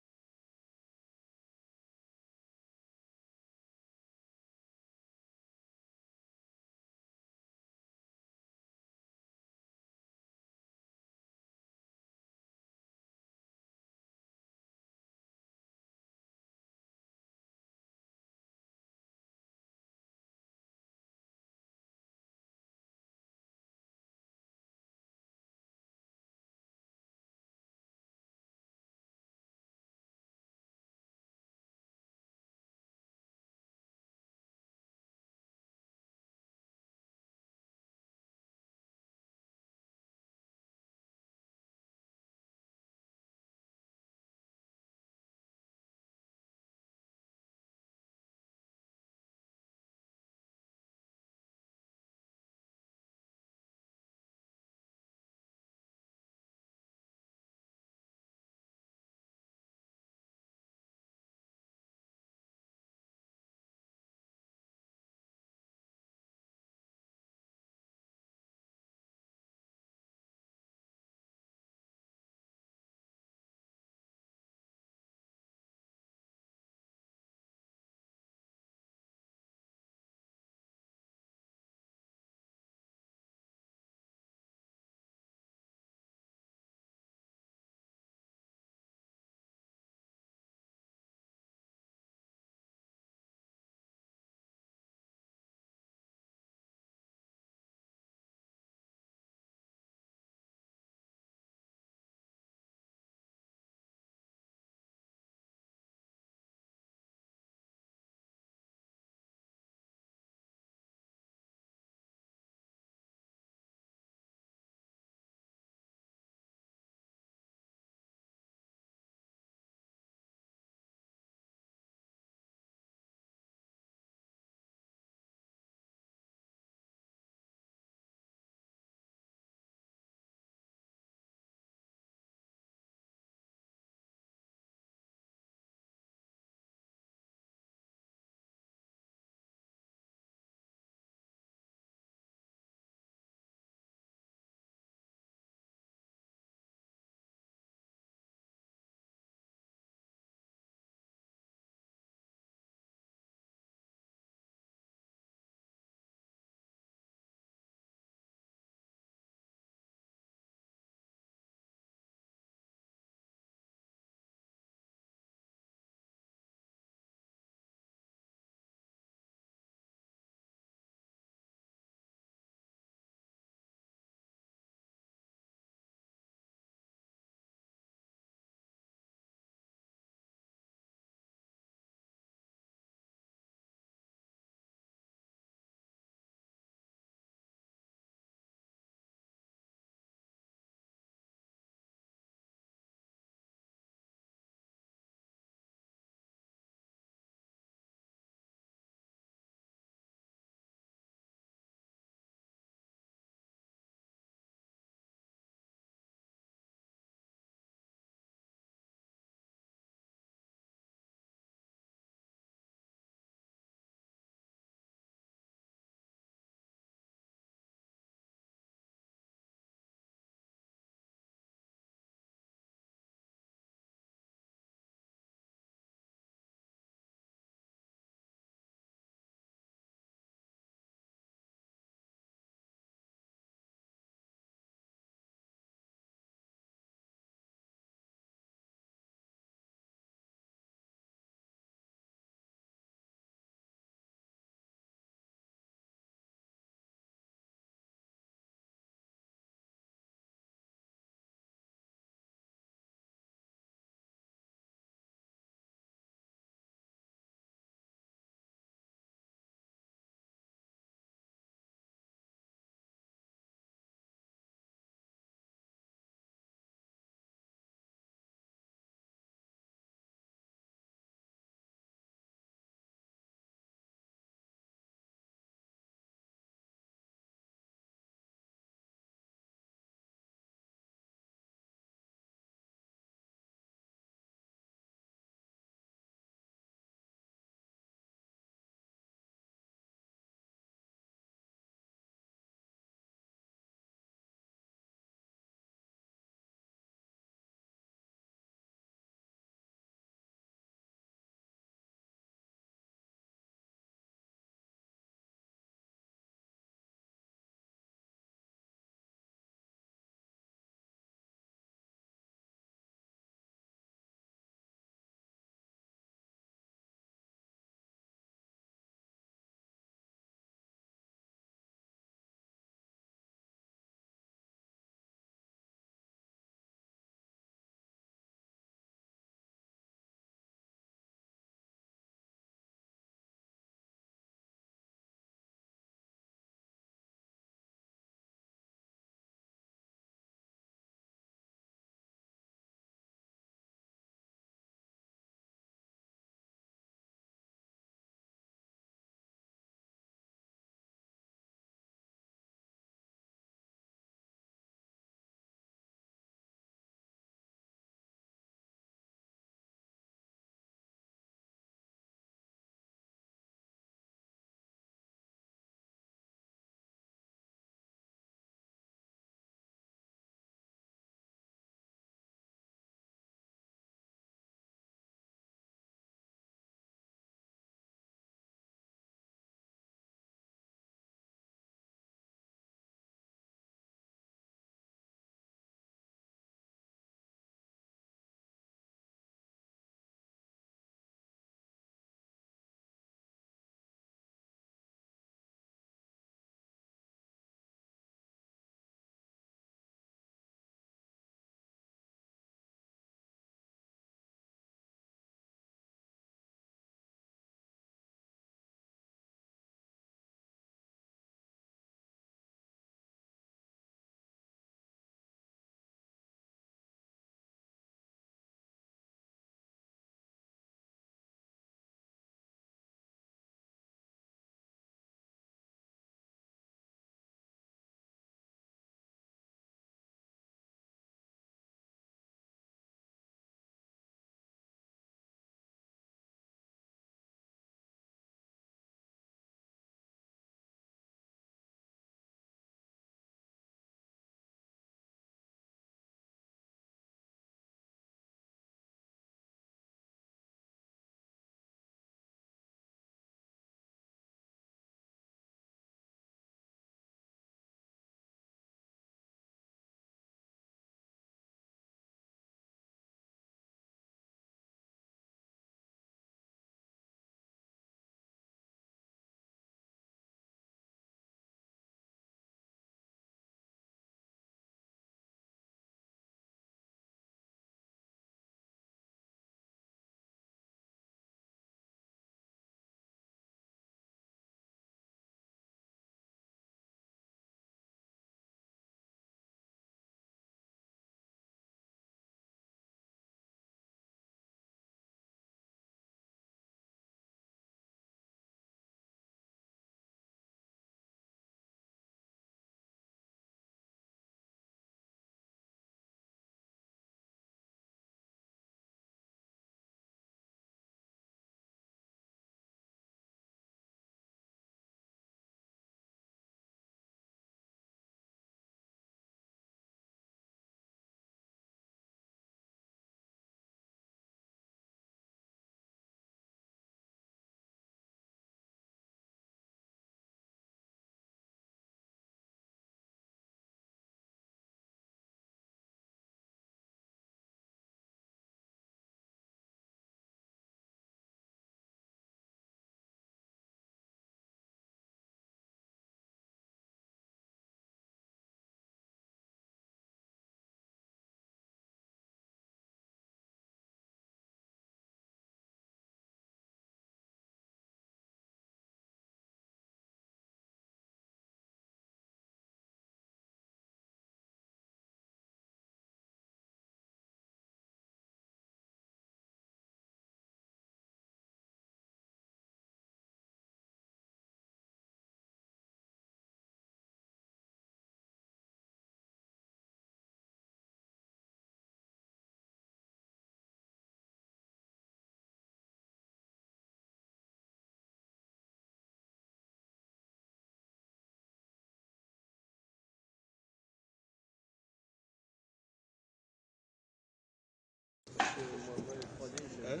Hein?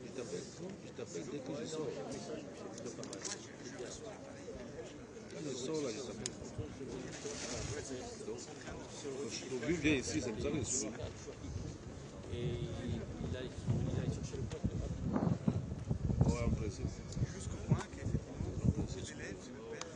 Je t'appelle dès que je sors. Quand je sors là, je t'appelle. Donc lui vient ici, c'est pour ça que je suis là. Et il a cherché le pote. Ouais, en principe. Jusqu'au point qu'effectivement, l'élève, je me perds.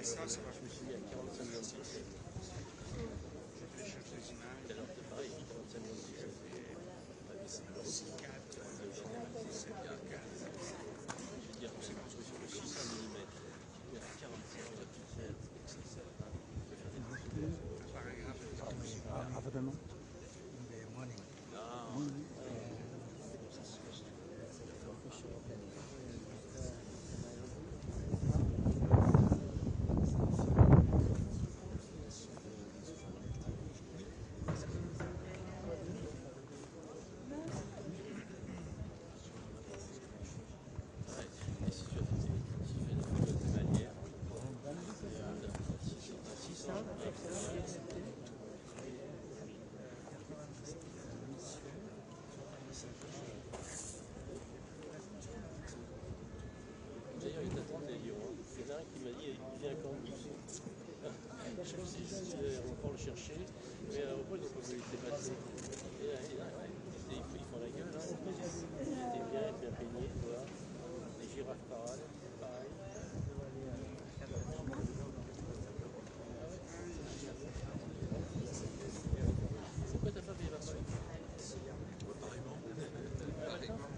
Ça va, je me suis dit à 45 minutes. Je vais chercher les images. Tout à l'heure, c'est pareil, 45 minutes. C'est 4, 7, 4. Je veux dire, c'est construit sur le 600 mm. Il y a 45, 47, un paragraphe. Rapidement. D'ailleurs, il t'attend des livres. Il y en a un qui m'a dit il vient quand je sais pas si on va le chercher, mais à l'aéroport, ils n'ont pas voulu laisser passer. Ils font la gueule, hein. Il était bien peigné, tu vois. Les girafes parades, pareil. Pourquoi t'as pas payé la soirée? Apparemment.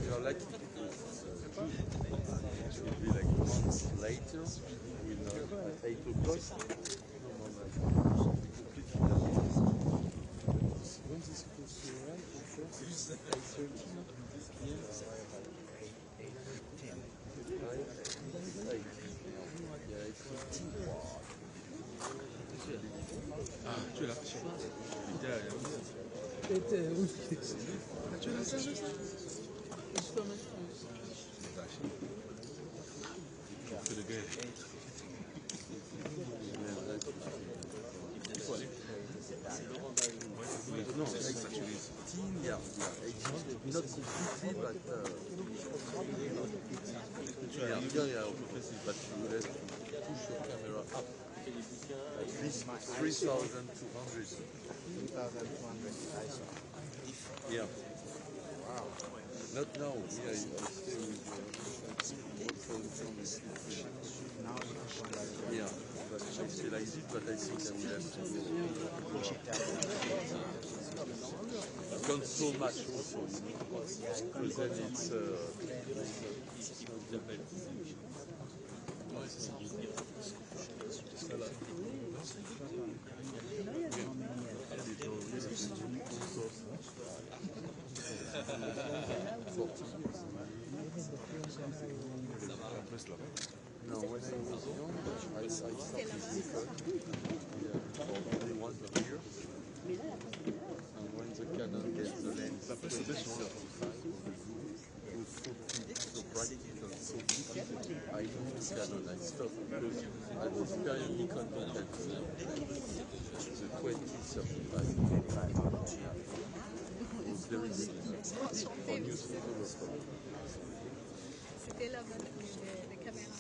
You're like it will be like months later with 8 o'clock. When is it supposed to arrive? It's 8:30. Ah, tu es là. Tu es là, ça? For the game. Il faut aller. No, actually, yeah, not completely, but but you will have to push your camera up at least 3,200. 3,200 ISO. Yeah. Wow. Not now. Yeah, you stay with yeah, but I specialize it, but I think I will have to push it down. Can't so much also, because then it's no, when I was young, I started only one year. And when the Canon gets the lens 35, it was so practical and so difficult. I moved to Canon, I stopped because I was very content at the 26 C'était là-bas, les caméras.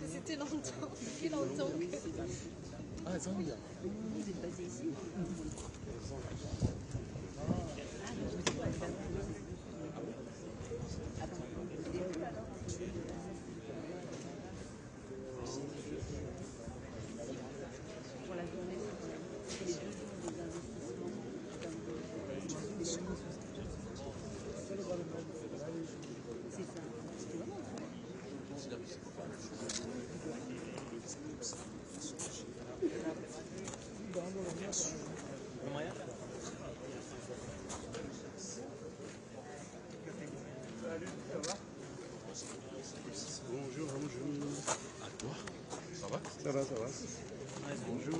C'était longtemps, depuis longtemps que... Ah, Zambia. Vous êtes basé ici? Pour la journée, c'est les 2 jours des investissements. C'est ça. C'était vraiment Bonjour, bonjour. À toi? Ça va? Ça va, ça va. Bonjour.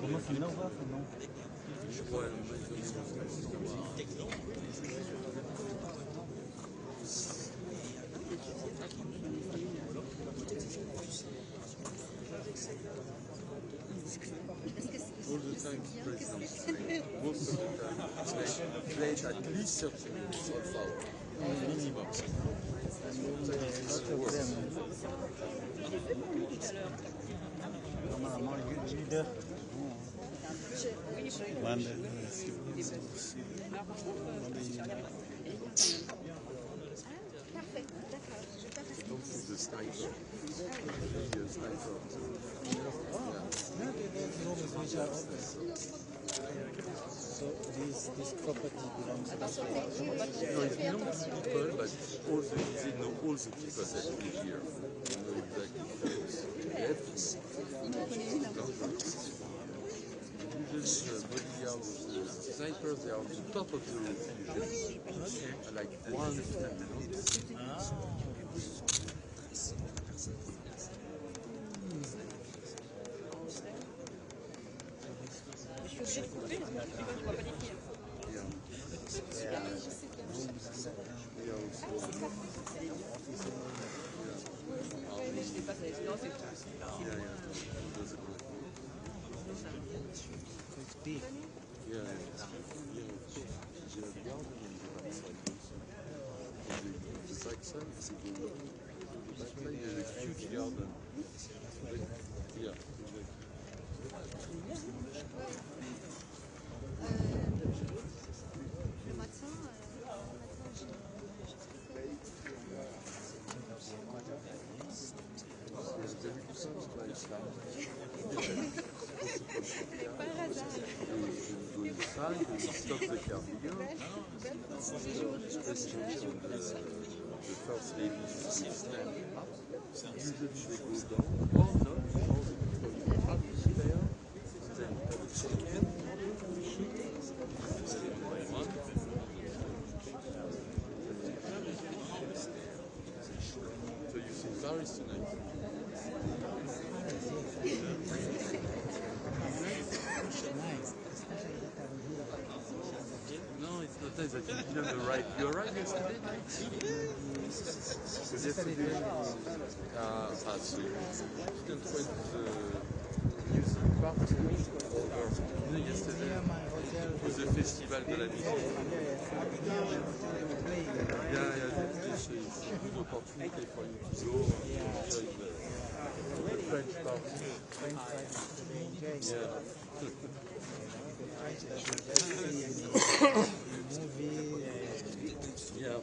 Comment tu l'envoies? Je vois all the time presidents play, most of the time, played at least 30 minutes of foul. Minimum. Sometimes it's worse. Normalement, le leader. Parfait, d'accord. Je vais pas rester. Don't see the sniper. The sniper. So this property belongs to Attention, No, it fais belongs to attention. people, but they know all the people that live here. They know exactly those. They have to know. Usually the bodyguards, the snipers, they are on the top of the roof usually. Like 1 to 10 minutes. Je suis obligée de couper, sinon je ne vois pas les filles. Je dépasse les silences et le matin, par hasard. Inside, we stop the car here. The first lady stand up. Usually they go down or not, or the people up there. Then have a check-in. So you see Paris tonight. No, it's not as surprised that you didn't arrive. You arrived yesterday night? Because yesterday, you didn't went to the music part over yesterday. It was the festival de la musique. Yeah, it's a good opportunity for you to go and enjoy the French part. Yeah. Yeah.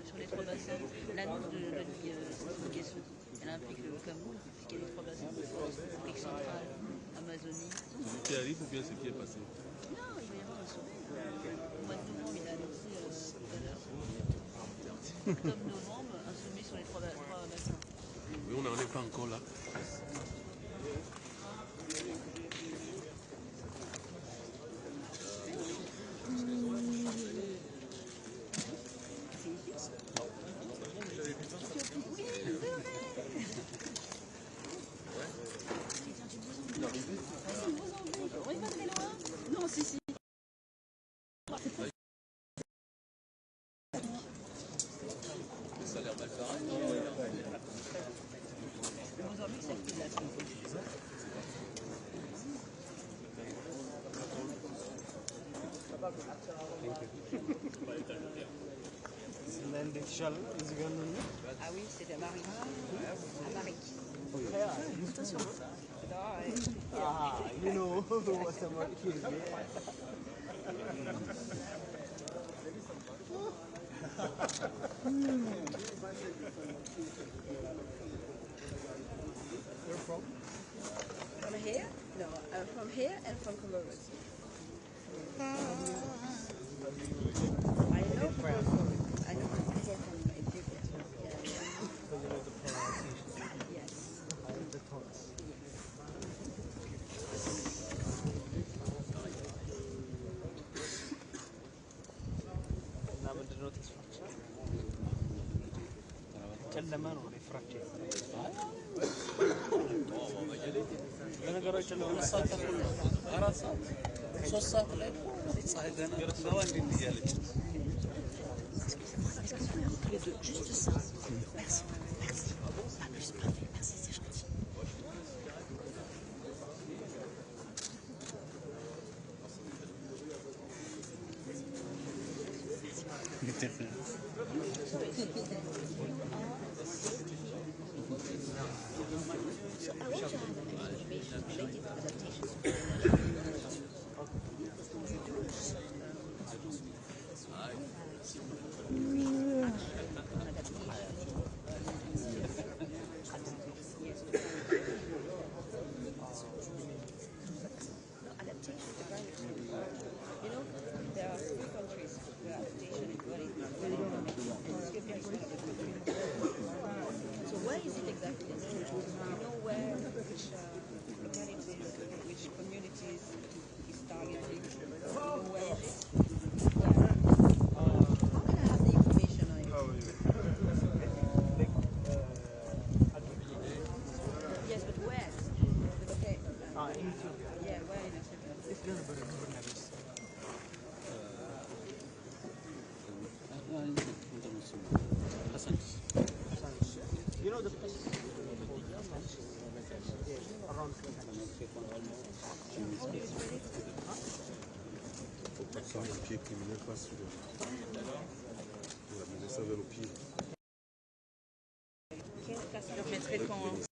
Sur les trois bassins, l'annonce de la syndication, elle implique le Cameroun, puisqu'il y a les trois bassins, Afrique centrale, Amazonie. Ce qui arrive ou bien ce qui est passé? Non, il va y avoir un sommet. Au mois de novembre, il a annoncé tout à l'heure. Octobre-novembre, un sommet sur les trois bassins. Oui, on n'en est pas encore là. Ah oui, c'était à Marie. À Marie. Attention. Ah, you know what's about kids. Where from? From here? No, from here and from Comoros. I know people from Ethiopia. Yes. ጨለማ ነው ፍራክቸር ለነገሮች ነው አራት ሰዓት ሶስት ሰዓት ላይ ፀሐይ ገና ገባ እንዴት እያለች Juste ça. Merci. Merci. Pas plus, pas plus. Merci, c'est gentil. There are pied criminel, pas celui-là. On va mener ça vers le pire. Je le mettrai quand...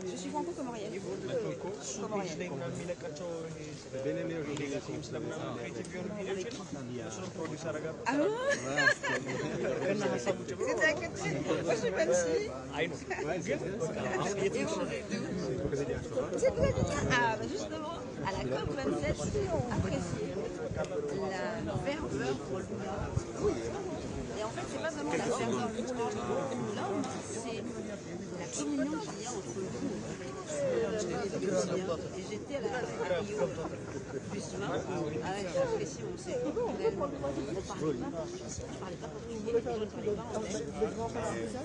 Je suis franco-comorienne. Ah bon? C'était à côté. Moi je suis pas ici. C'est quoi déjà? Ah bah justement, à la COP27, apprécier la ferveur pour le Nord. Et en fait, c'est pas vraiment la ferveur pour l'homme, c'est la communion qu'il y a entre vous. Et j'étais à Rio, justement, j'ai apprécié, on s'est réellement, je parlais pas portugais, je ne parlais pas anglais,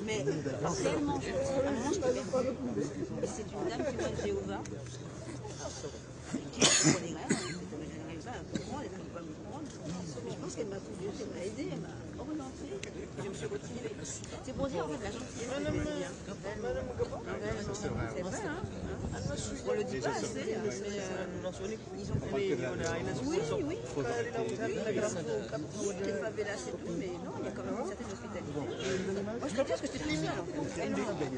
mais tellement gentil, à un moment je m'avais revu, et c'est une dame qui voit de Jéhovah, qui comprenait rien, je n'arrivais pas à comprendre, elle n'arrivait pas à me comprendre, mais je pense qu'elle m'a touchée, elle m'a aidée, elle m'a orientée, et je me suis retirée. C'est pour dire en fait la gentillesse que je dis, c'est vrai, hein. On le dit pas assez, mais ils ont fait... Oui, oui, les favelas et tout, mais non, il y a quand même une certaine hospitalité. Moi je te dis parce que j'étais toute seule en fait.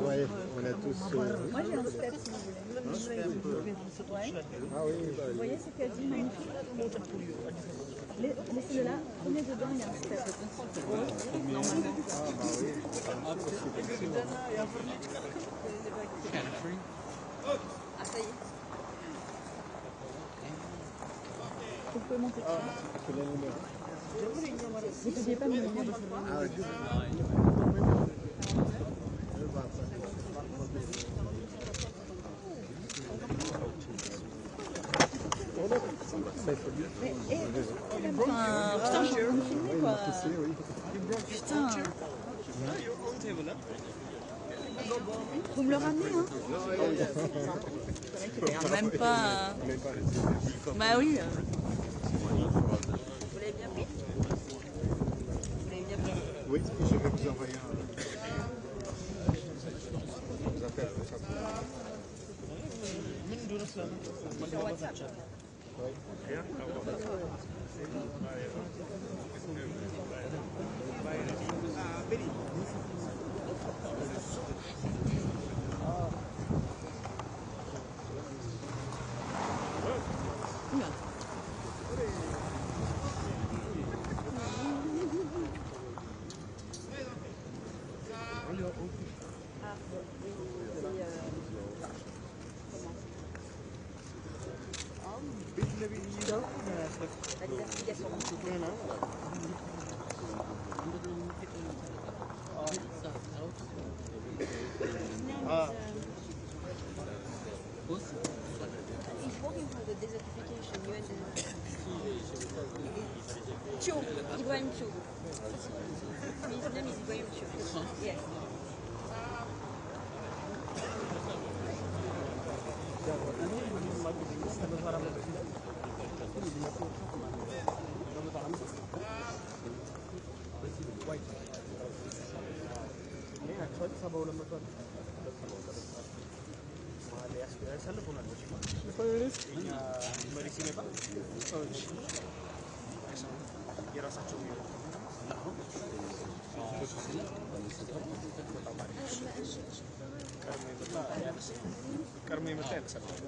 Ouais, on a tous... Moi j'ai un step si vous voulez. Ah oui, vous voyez c'est quasi magnifique. Laissez-le là, prenez dedans, il y a un step. Normalement. Ah ça y est. Vous pouvez monter dessus. Vous ne pouviez pas me le dire. Ah ouais. Putain, je veux me filmer quoi. Putain. Vous me le ramenez, hein? Même pas. Bah oui. Vous l'avez bien pris? Vous l'avez bien pris? Oui, je vais vous envoyer un appel. Sur WhatsApp. He's working for the desertification. Cho, Ibrahim Cho. His name is Ibrahim Cho. Yes. የራሳቸው ቀድሞ የመጣ ያነሳላቸው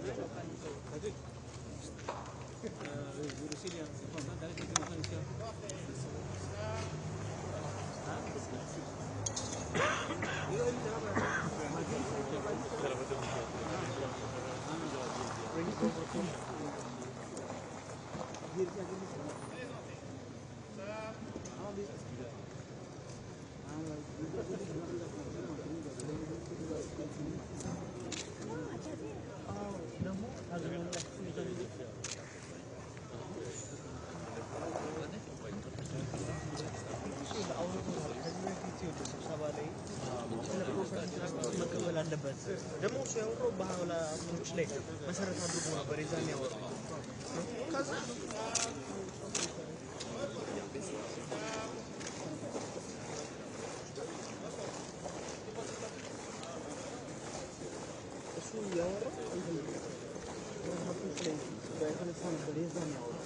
ደግሞ እሱ ያወራው ባህላ ምንጮች ላይ መሰረት አድርጎ ነበር የዛን ያወራው ከዛ እሱ ያወራው ባህሎች ላይ የተነሳ ነበር የዛን ያወራው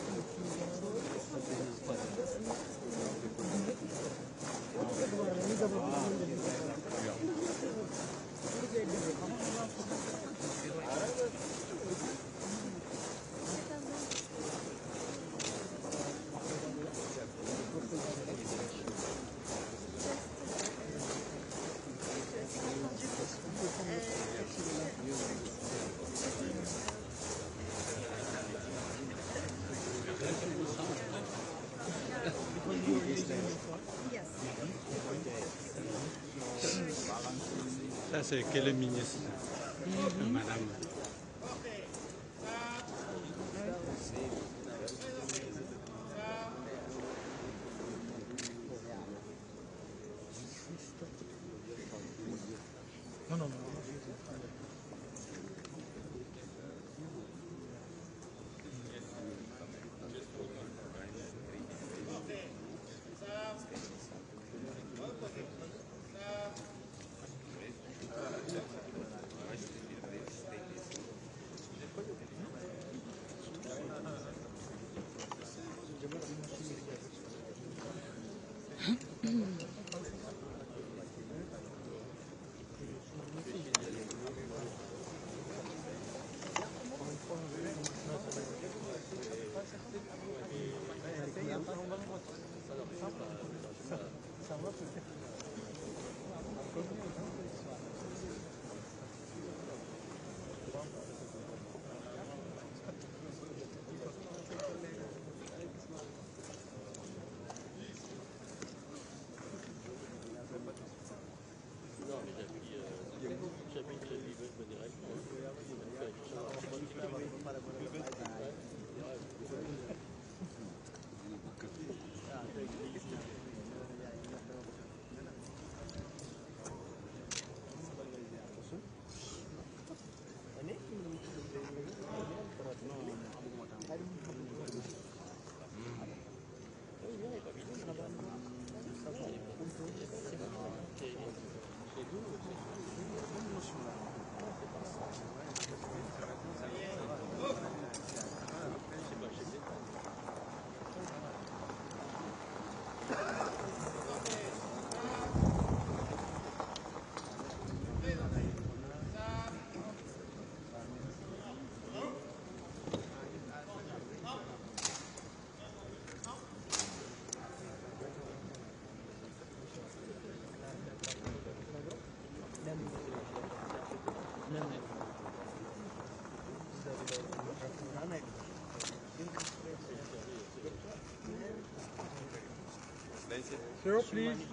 Ça, c'est quel ministre? Madame. No. Zero, please.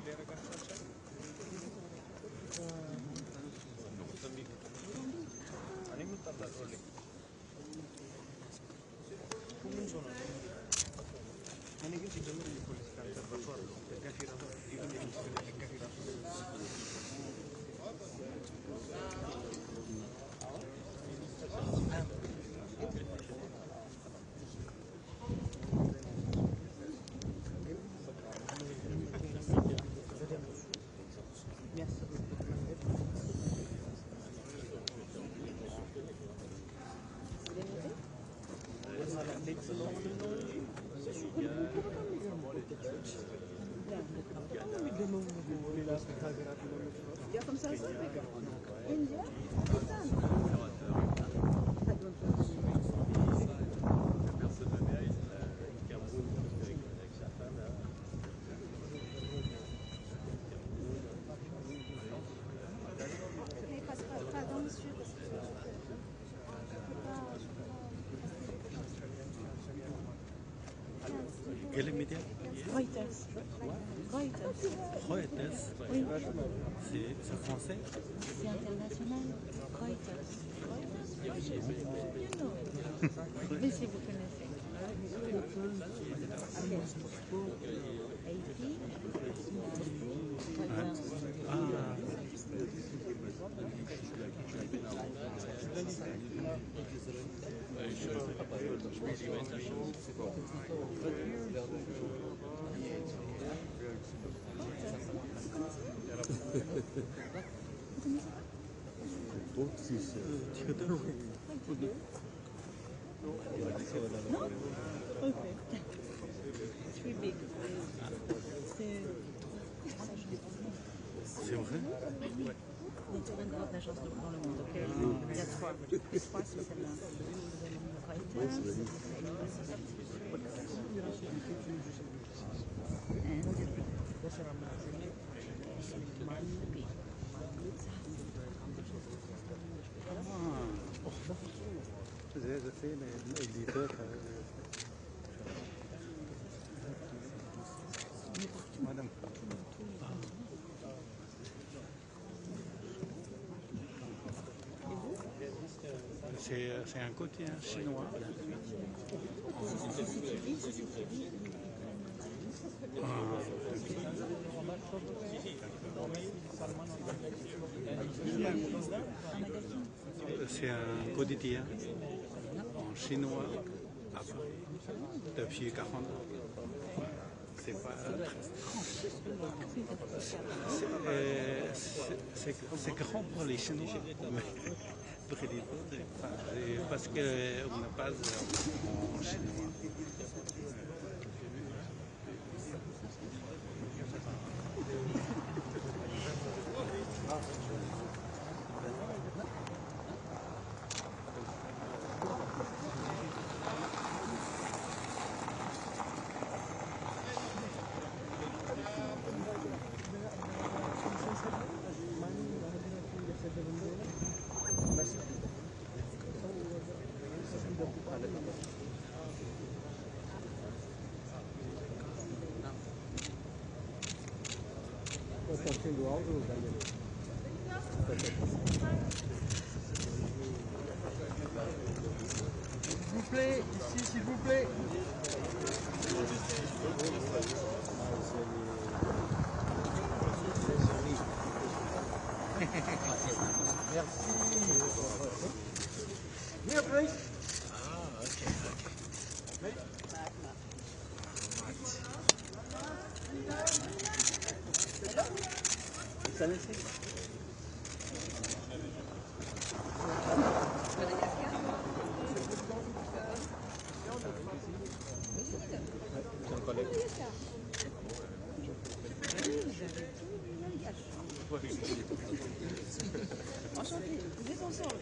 Ja, comme ça, c'est India. Quel est média? Reuters. Reuters. Oui. C'est français? C'est international. Reuters. Mais si vous connaissez. C'est vrai? Il y a une très grande agence dans le monde. Okay? Il y a trois c'est celle-là. Reuters. Je sais, mais l'éditeur. Madame. C'est un quotidien chinois. C'est un quotidien en chinois à Paris depuis 40 ans. C'est pas c'est grand pour les Chinois, mais pour les autres, parce qu'on n'a pas en chinois. S'il vous plaît, ici, s'il vous plaît. Merci. Here, please. Enchanté, vous êtes ensemble.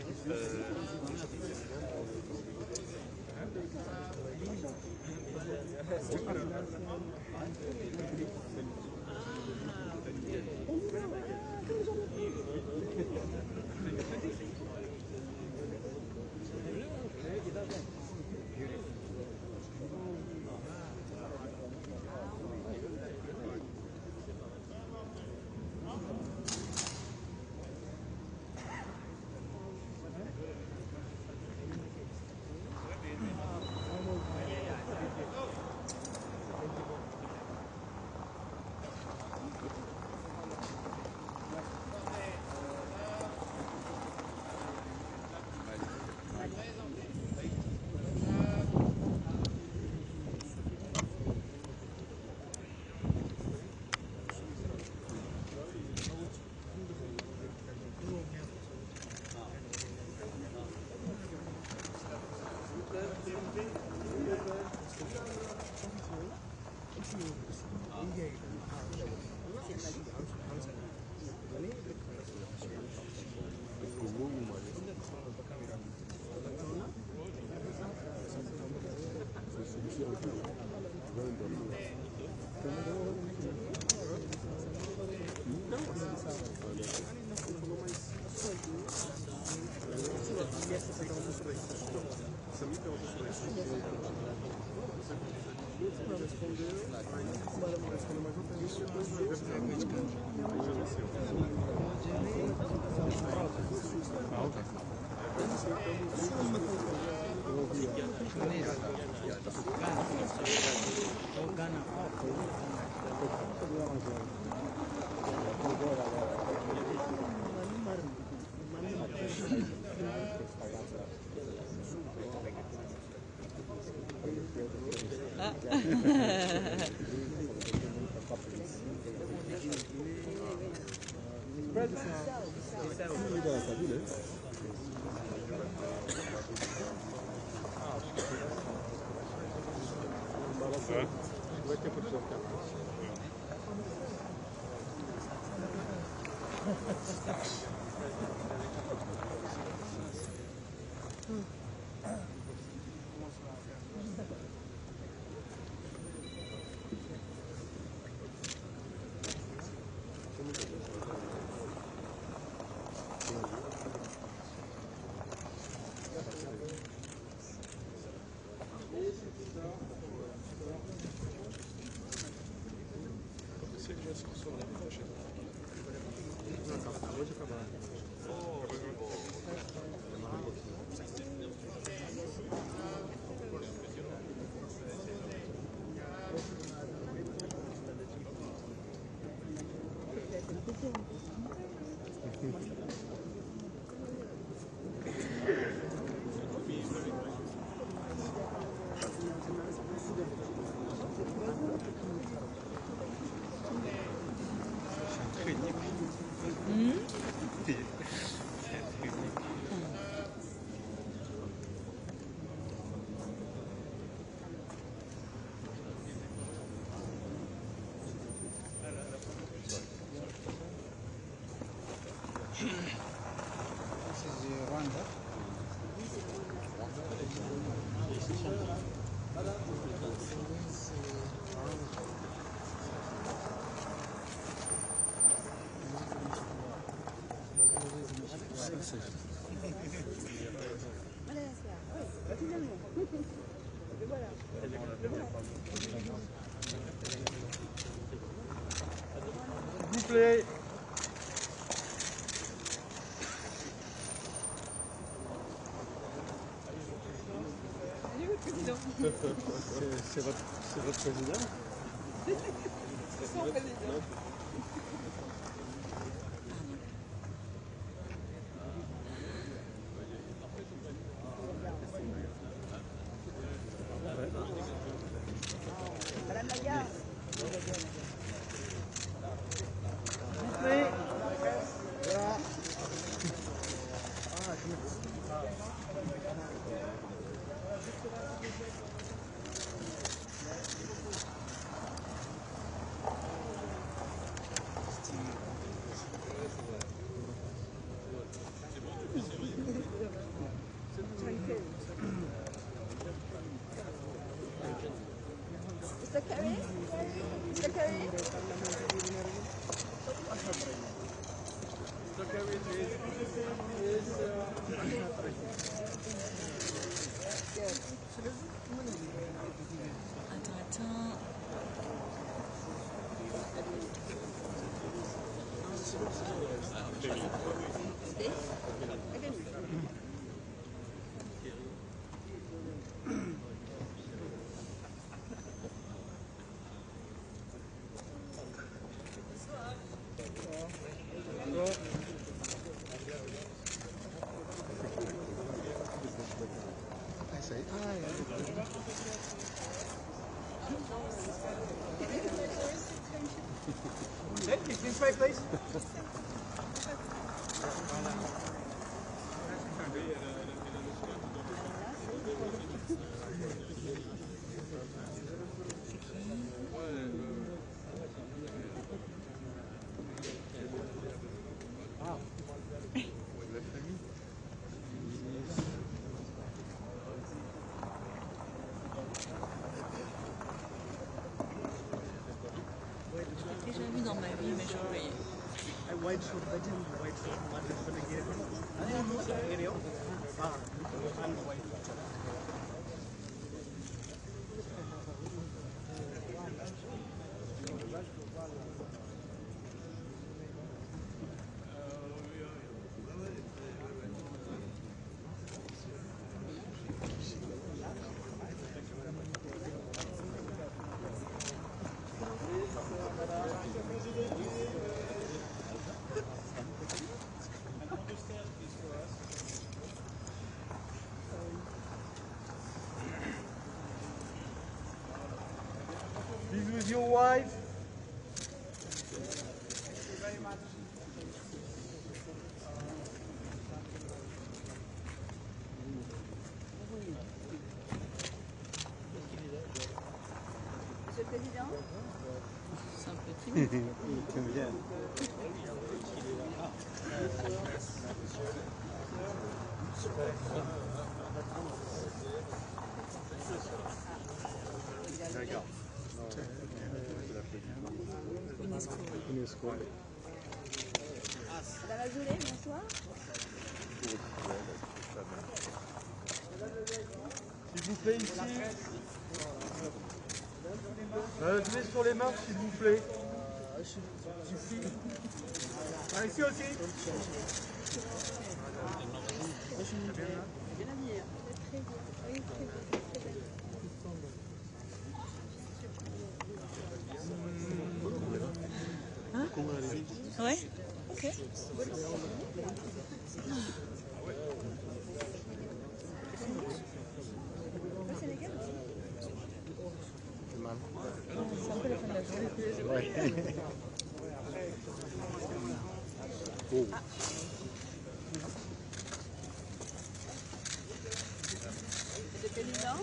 S'il vous plaît. C'est votre président? C'est son président. Madame Lagarde. Voilà. Mr. Kerry? Mr. Kerry? Mr. Kerry, This way, please. J'ai déjà vu dans ma vie, mais j'ai oublié. white shirt, white Please with your wife. Monsieur le Président. C'est un peu timide. Tu viens. D'accord. UNESCO. Madame Azoulay, bonsoir. S'il vous plaît, ici. Levez sur les marches, s'il vous plaît. Ah, ici aussi. Bien habillée. Hein? Ouais. Ok. Oh. Monsieur le Président.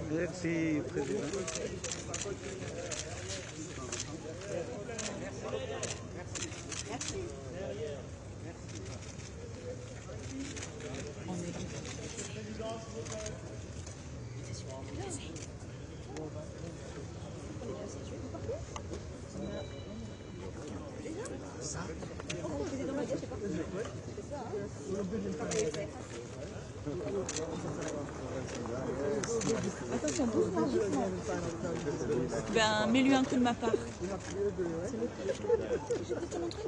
Merci, Président. Attention, doucement, doucement. Ben, mets-lui un coup de ma part. Je peux te montrer?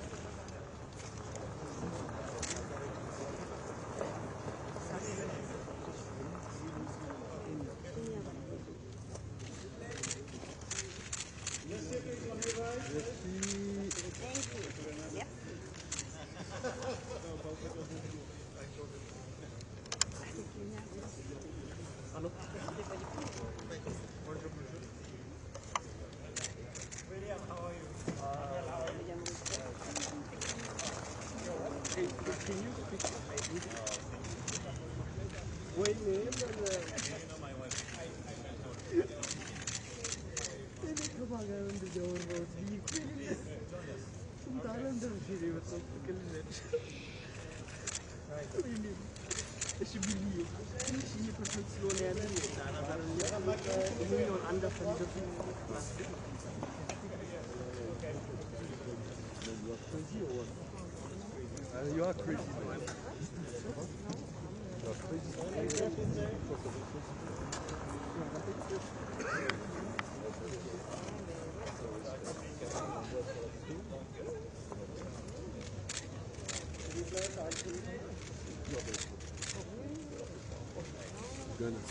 You are crazy. Dois.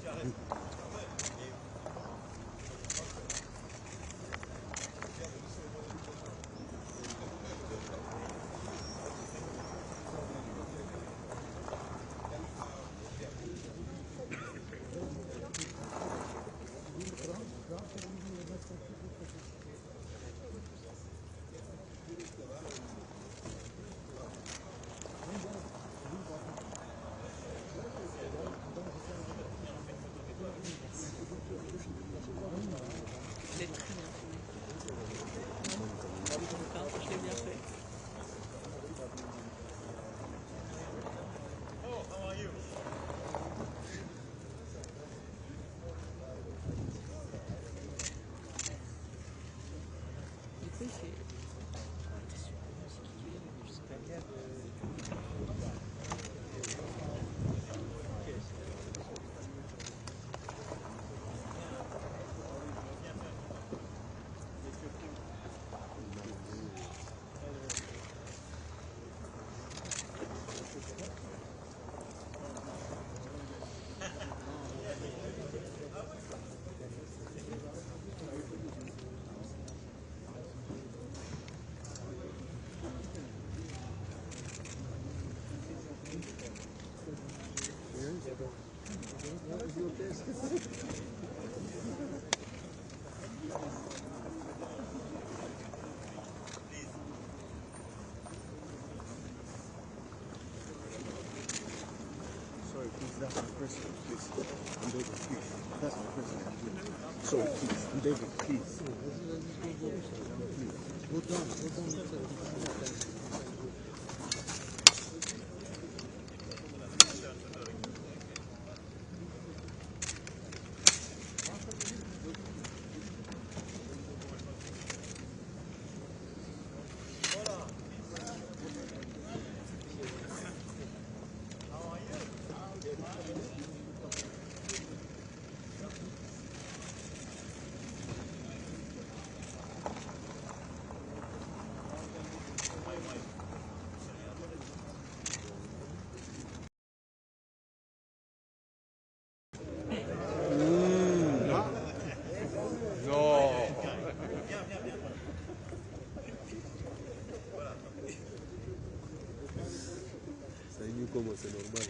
Tu as raison. Sorry, please, that's my president, please. I'm David, please. That's my president, please. Sorry, please. I'm David, please. Hold on, hold on. Como c'est normal.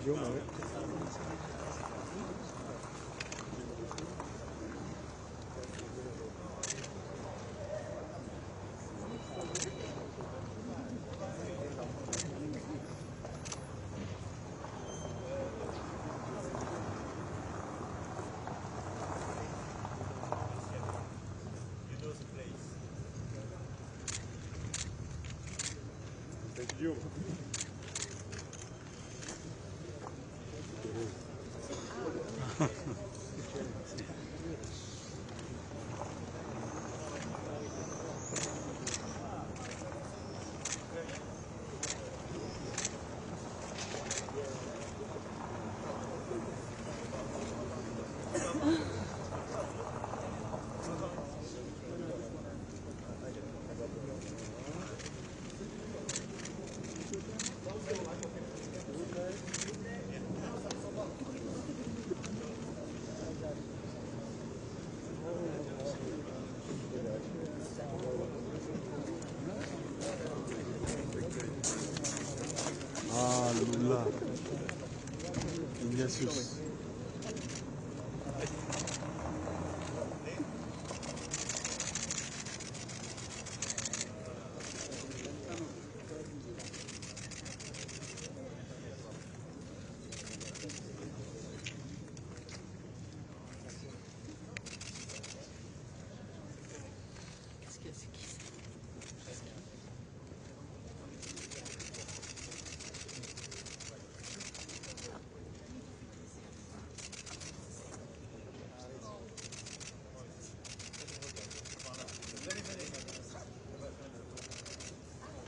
Thank you. Ah, Lula. Ignatius.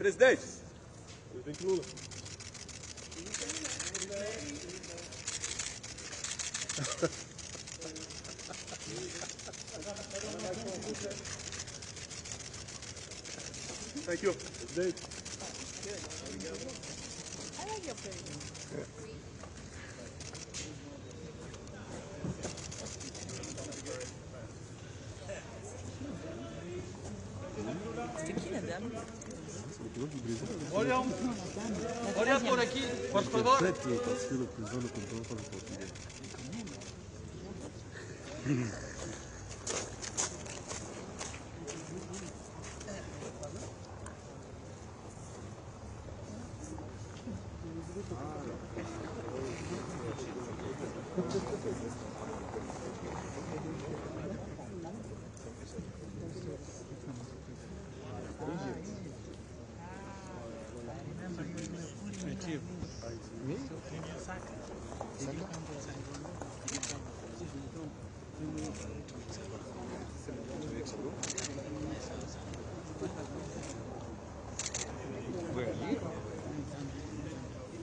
Presidente. Presidente Lula. Thank you. Presidente. I like your face. C'était qui la dame? Olha por aqui, por favor.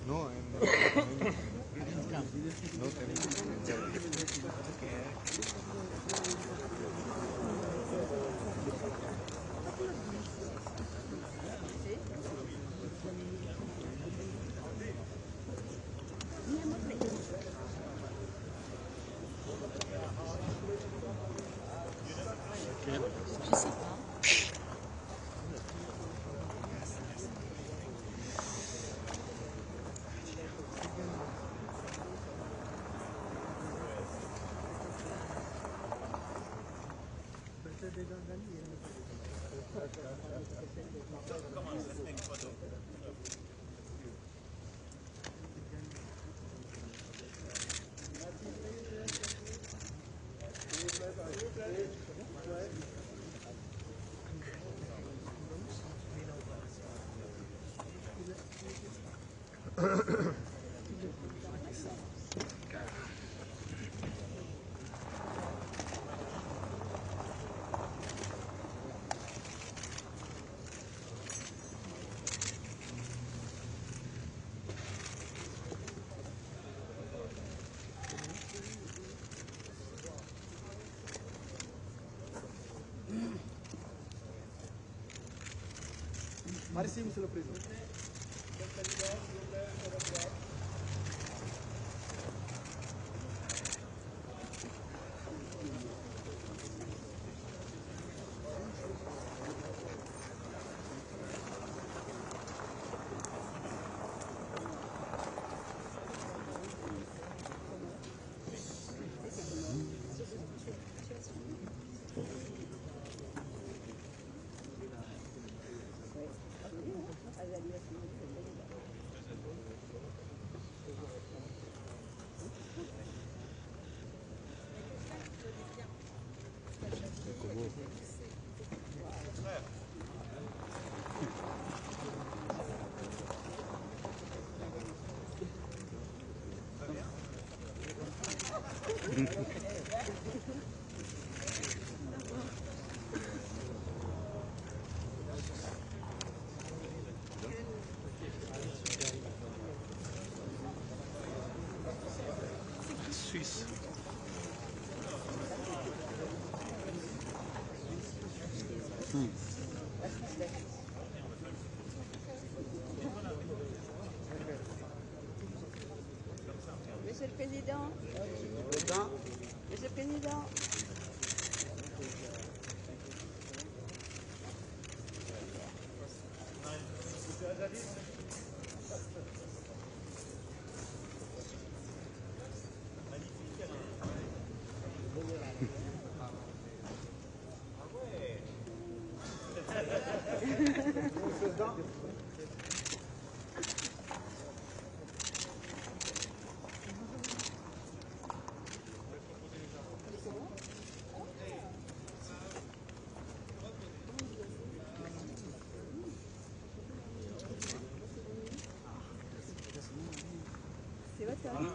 No, Je sais pas. Merci, Monsieur le Président. Suisse. Monsieur le Président. Monsieur le Président. C'est votre temps.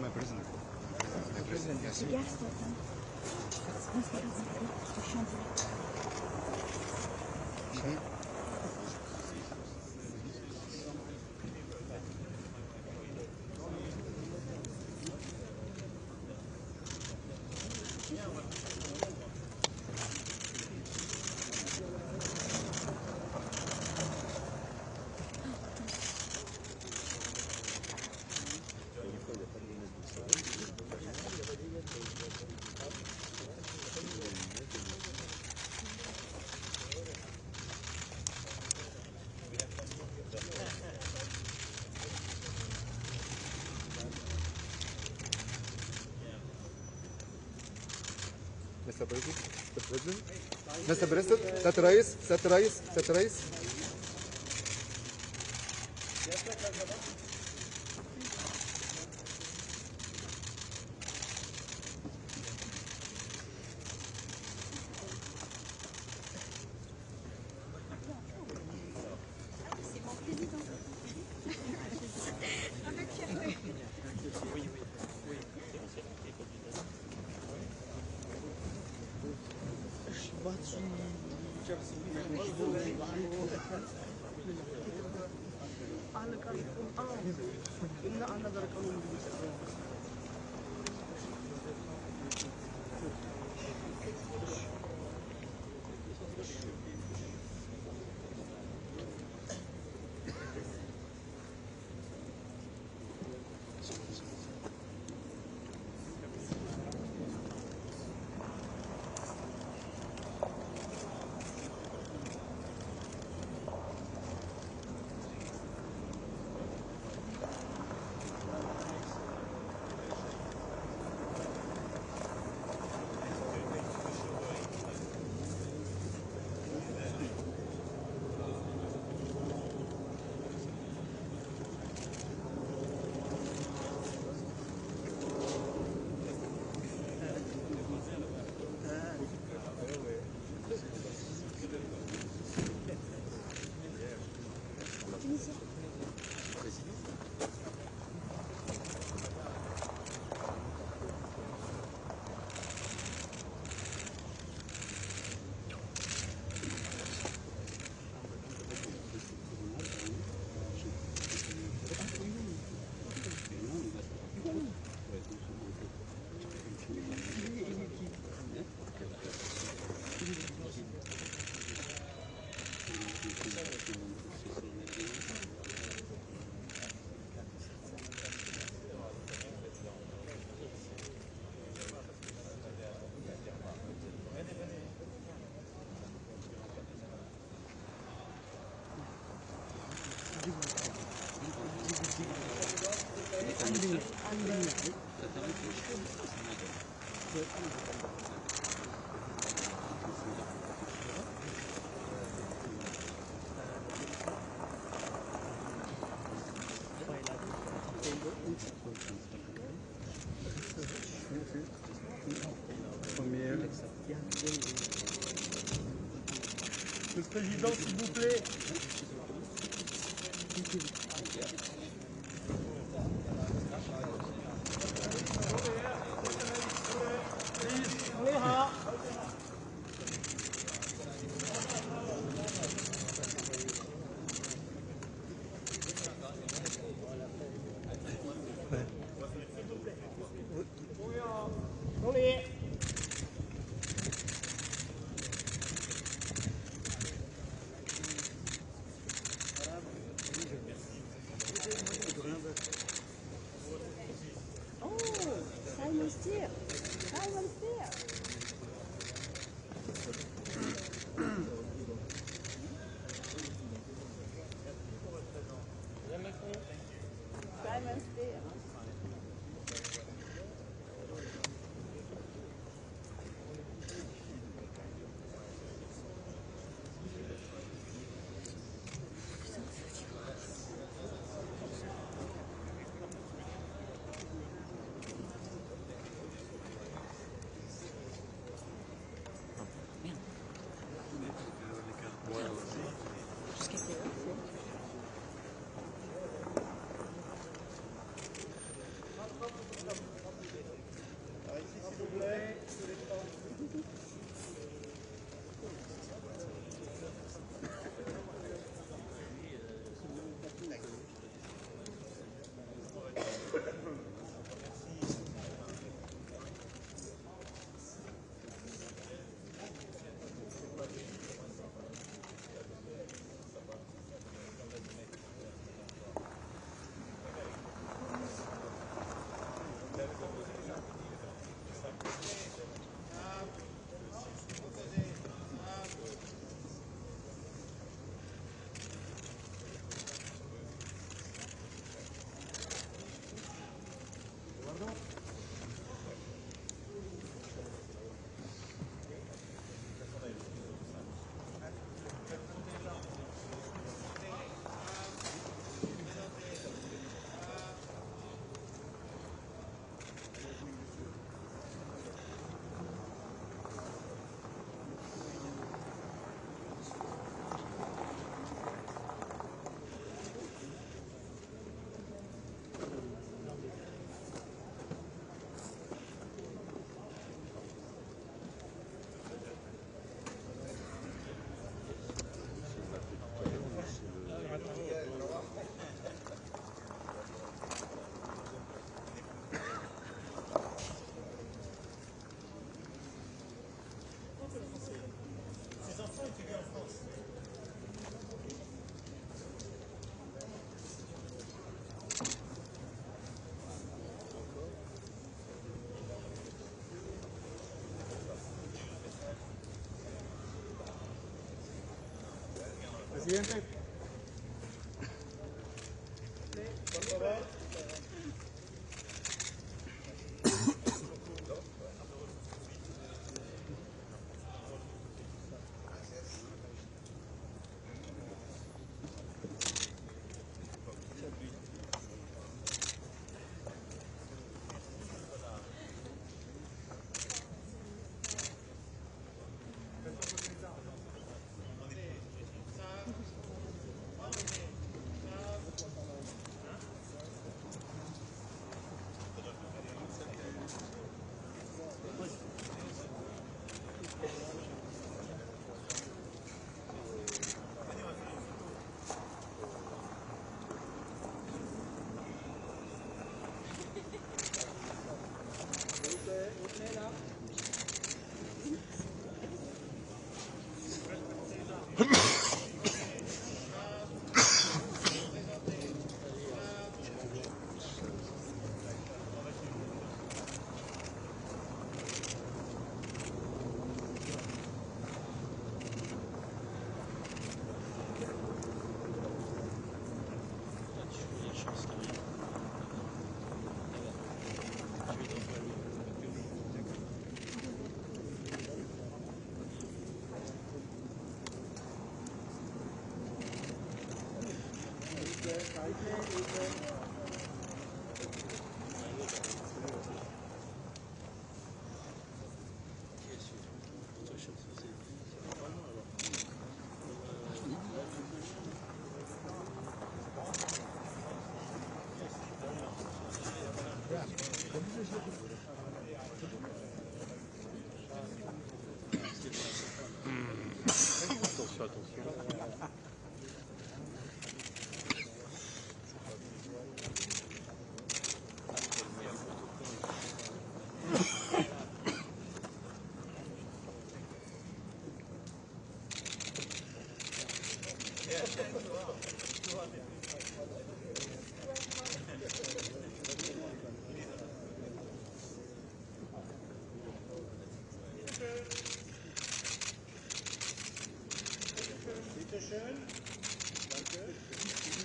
My president. My president, yes. Mr. President, Mr. President, Mr. President, Sat Rais, Sat Rais, Sat Rais. C'est mon président. Avec fierté. Monsieur le Président, s'il vous plaît. Simon Steer. Simon Steer. Simon Steer. Presidente. Por favor. Attention, attention.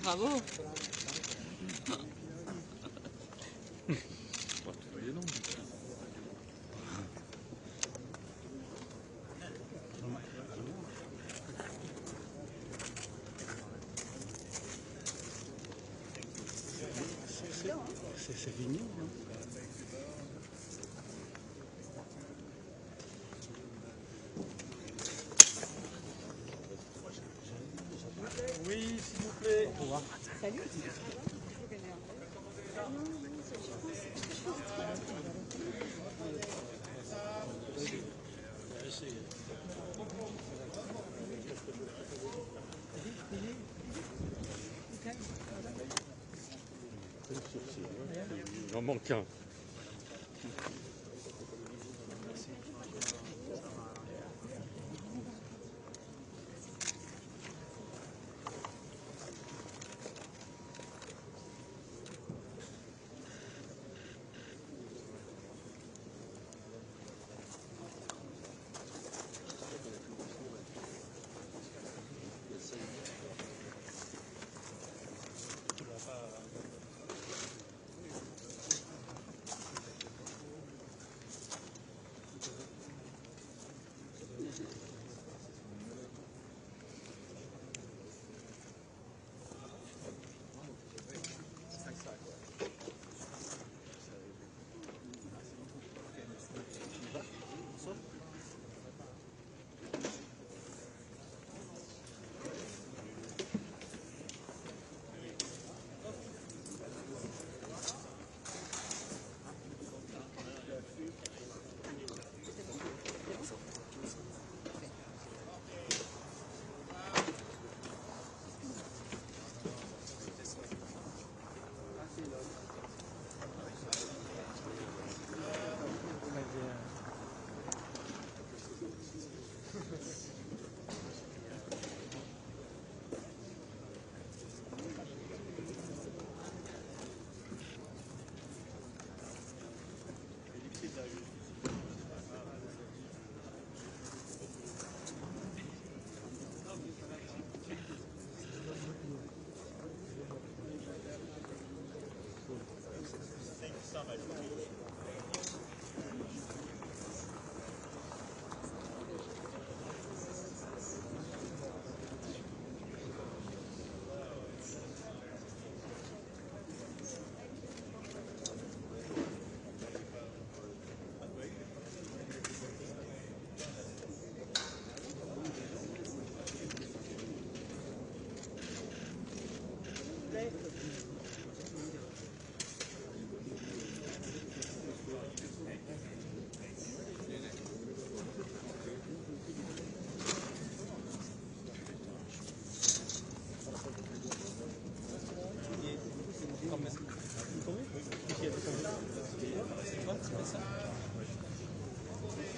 Bravo. C'est fini, non? Oui, s'il vous plaît. Salut. Il en manque un.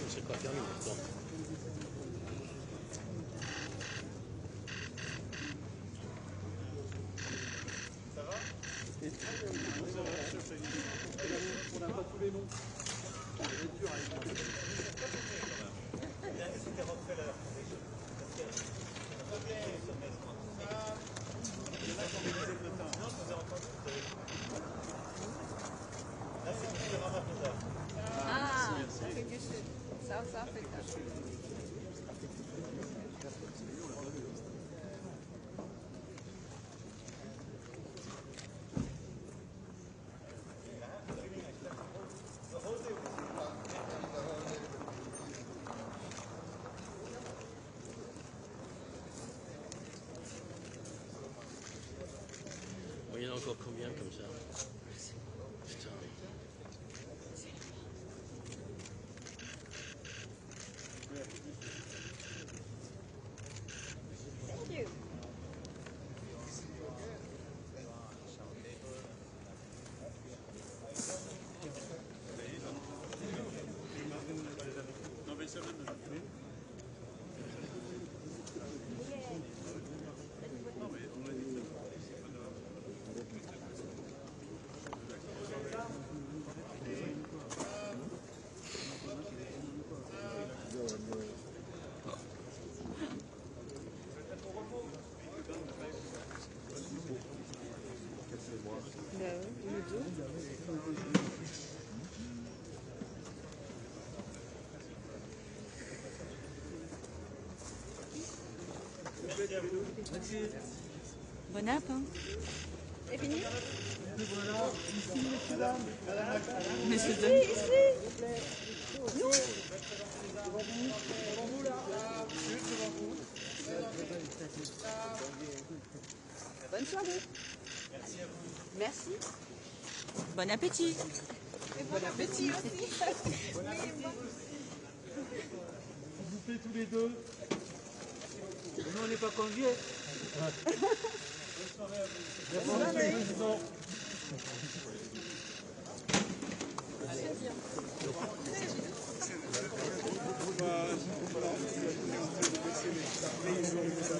C'est pas terminé. Ça va? On n'a pas tous les noms. C'est dur avec moi. C'était Rockefeller. Non, je vous ai entendu. Là, c'est M. Ramaphosa. Ah, c'est du Sud. South Africa. Il y en a encore combien comme ça? Putain. Bon app, hein. C'est fini? Monsieur Ici, Denis. ici. Nous. Bonne soirée. Merci. Bon appétit. Et bon appétit aussi. Vous faites tous les deux. Nous, on n'est pas conviés. Bonne soirée. Président.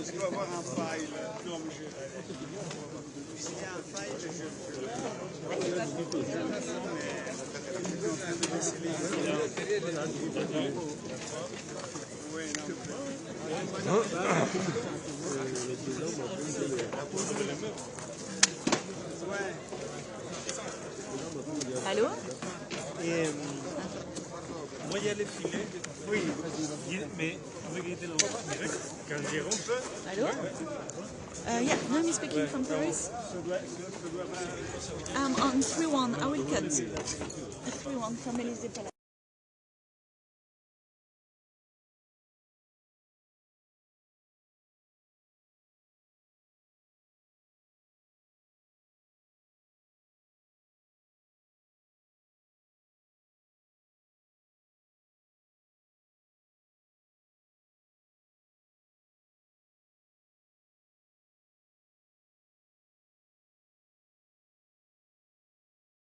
Je dois avoir un file. S'il y a un file, Allô? Et moi, il y a les filets. Oui, mais regardez le direct quand j'ai rompu. Allô? Yeah, Naomi speaking from Paris. On 3-1, I will cut. 3-1 from Elysée Palace.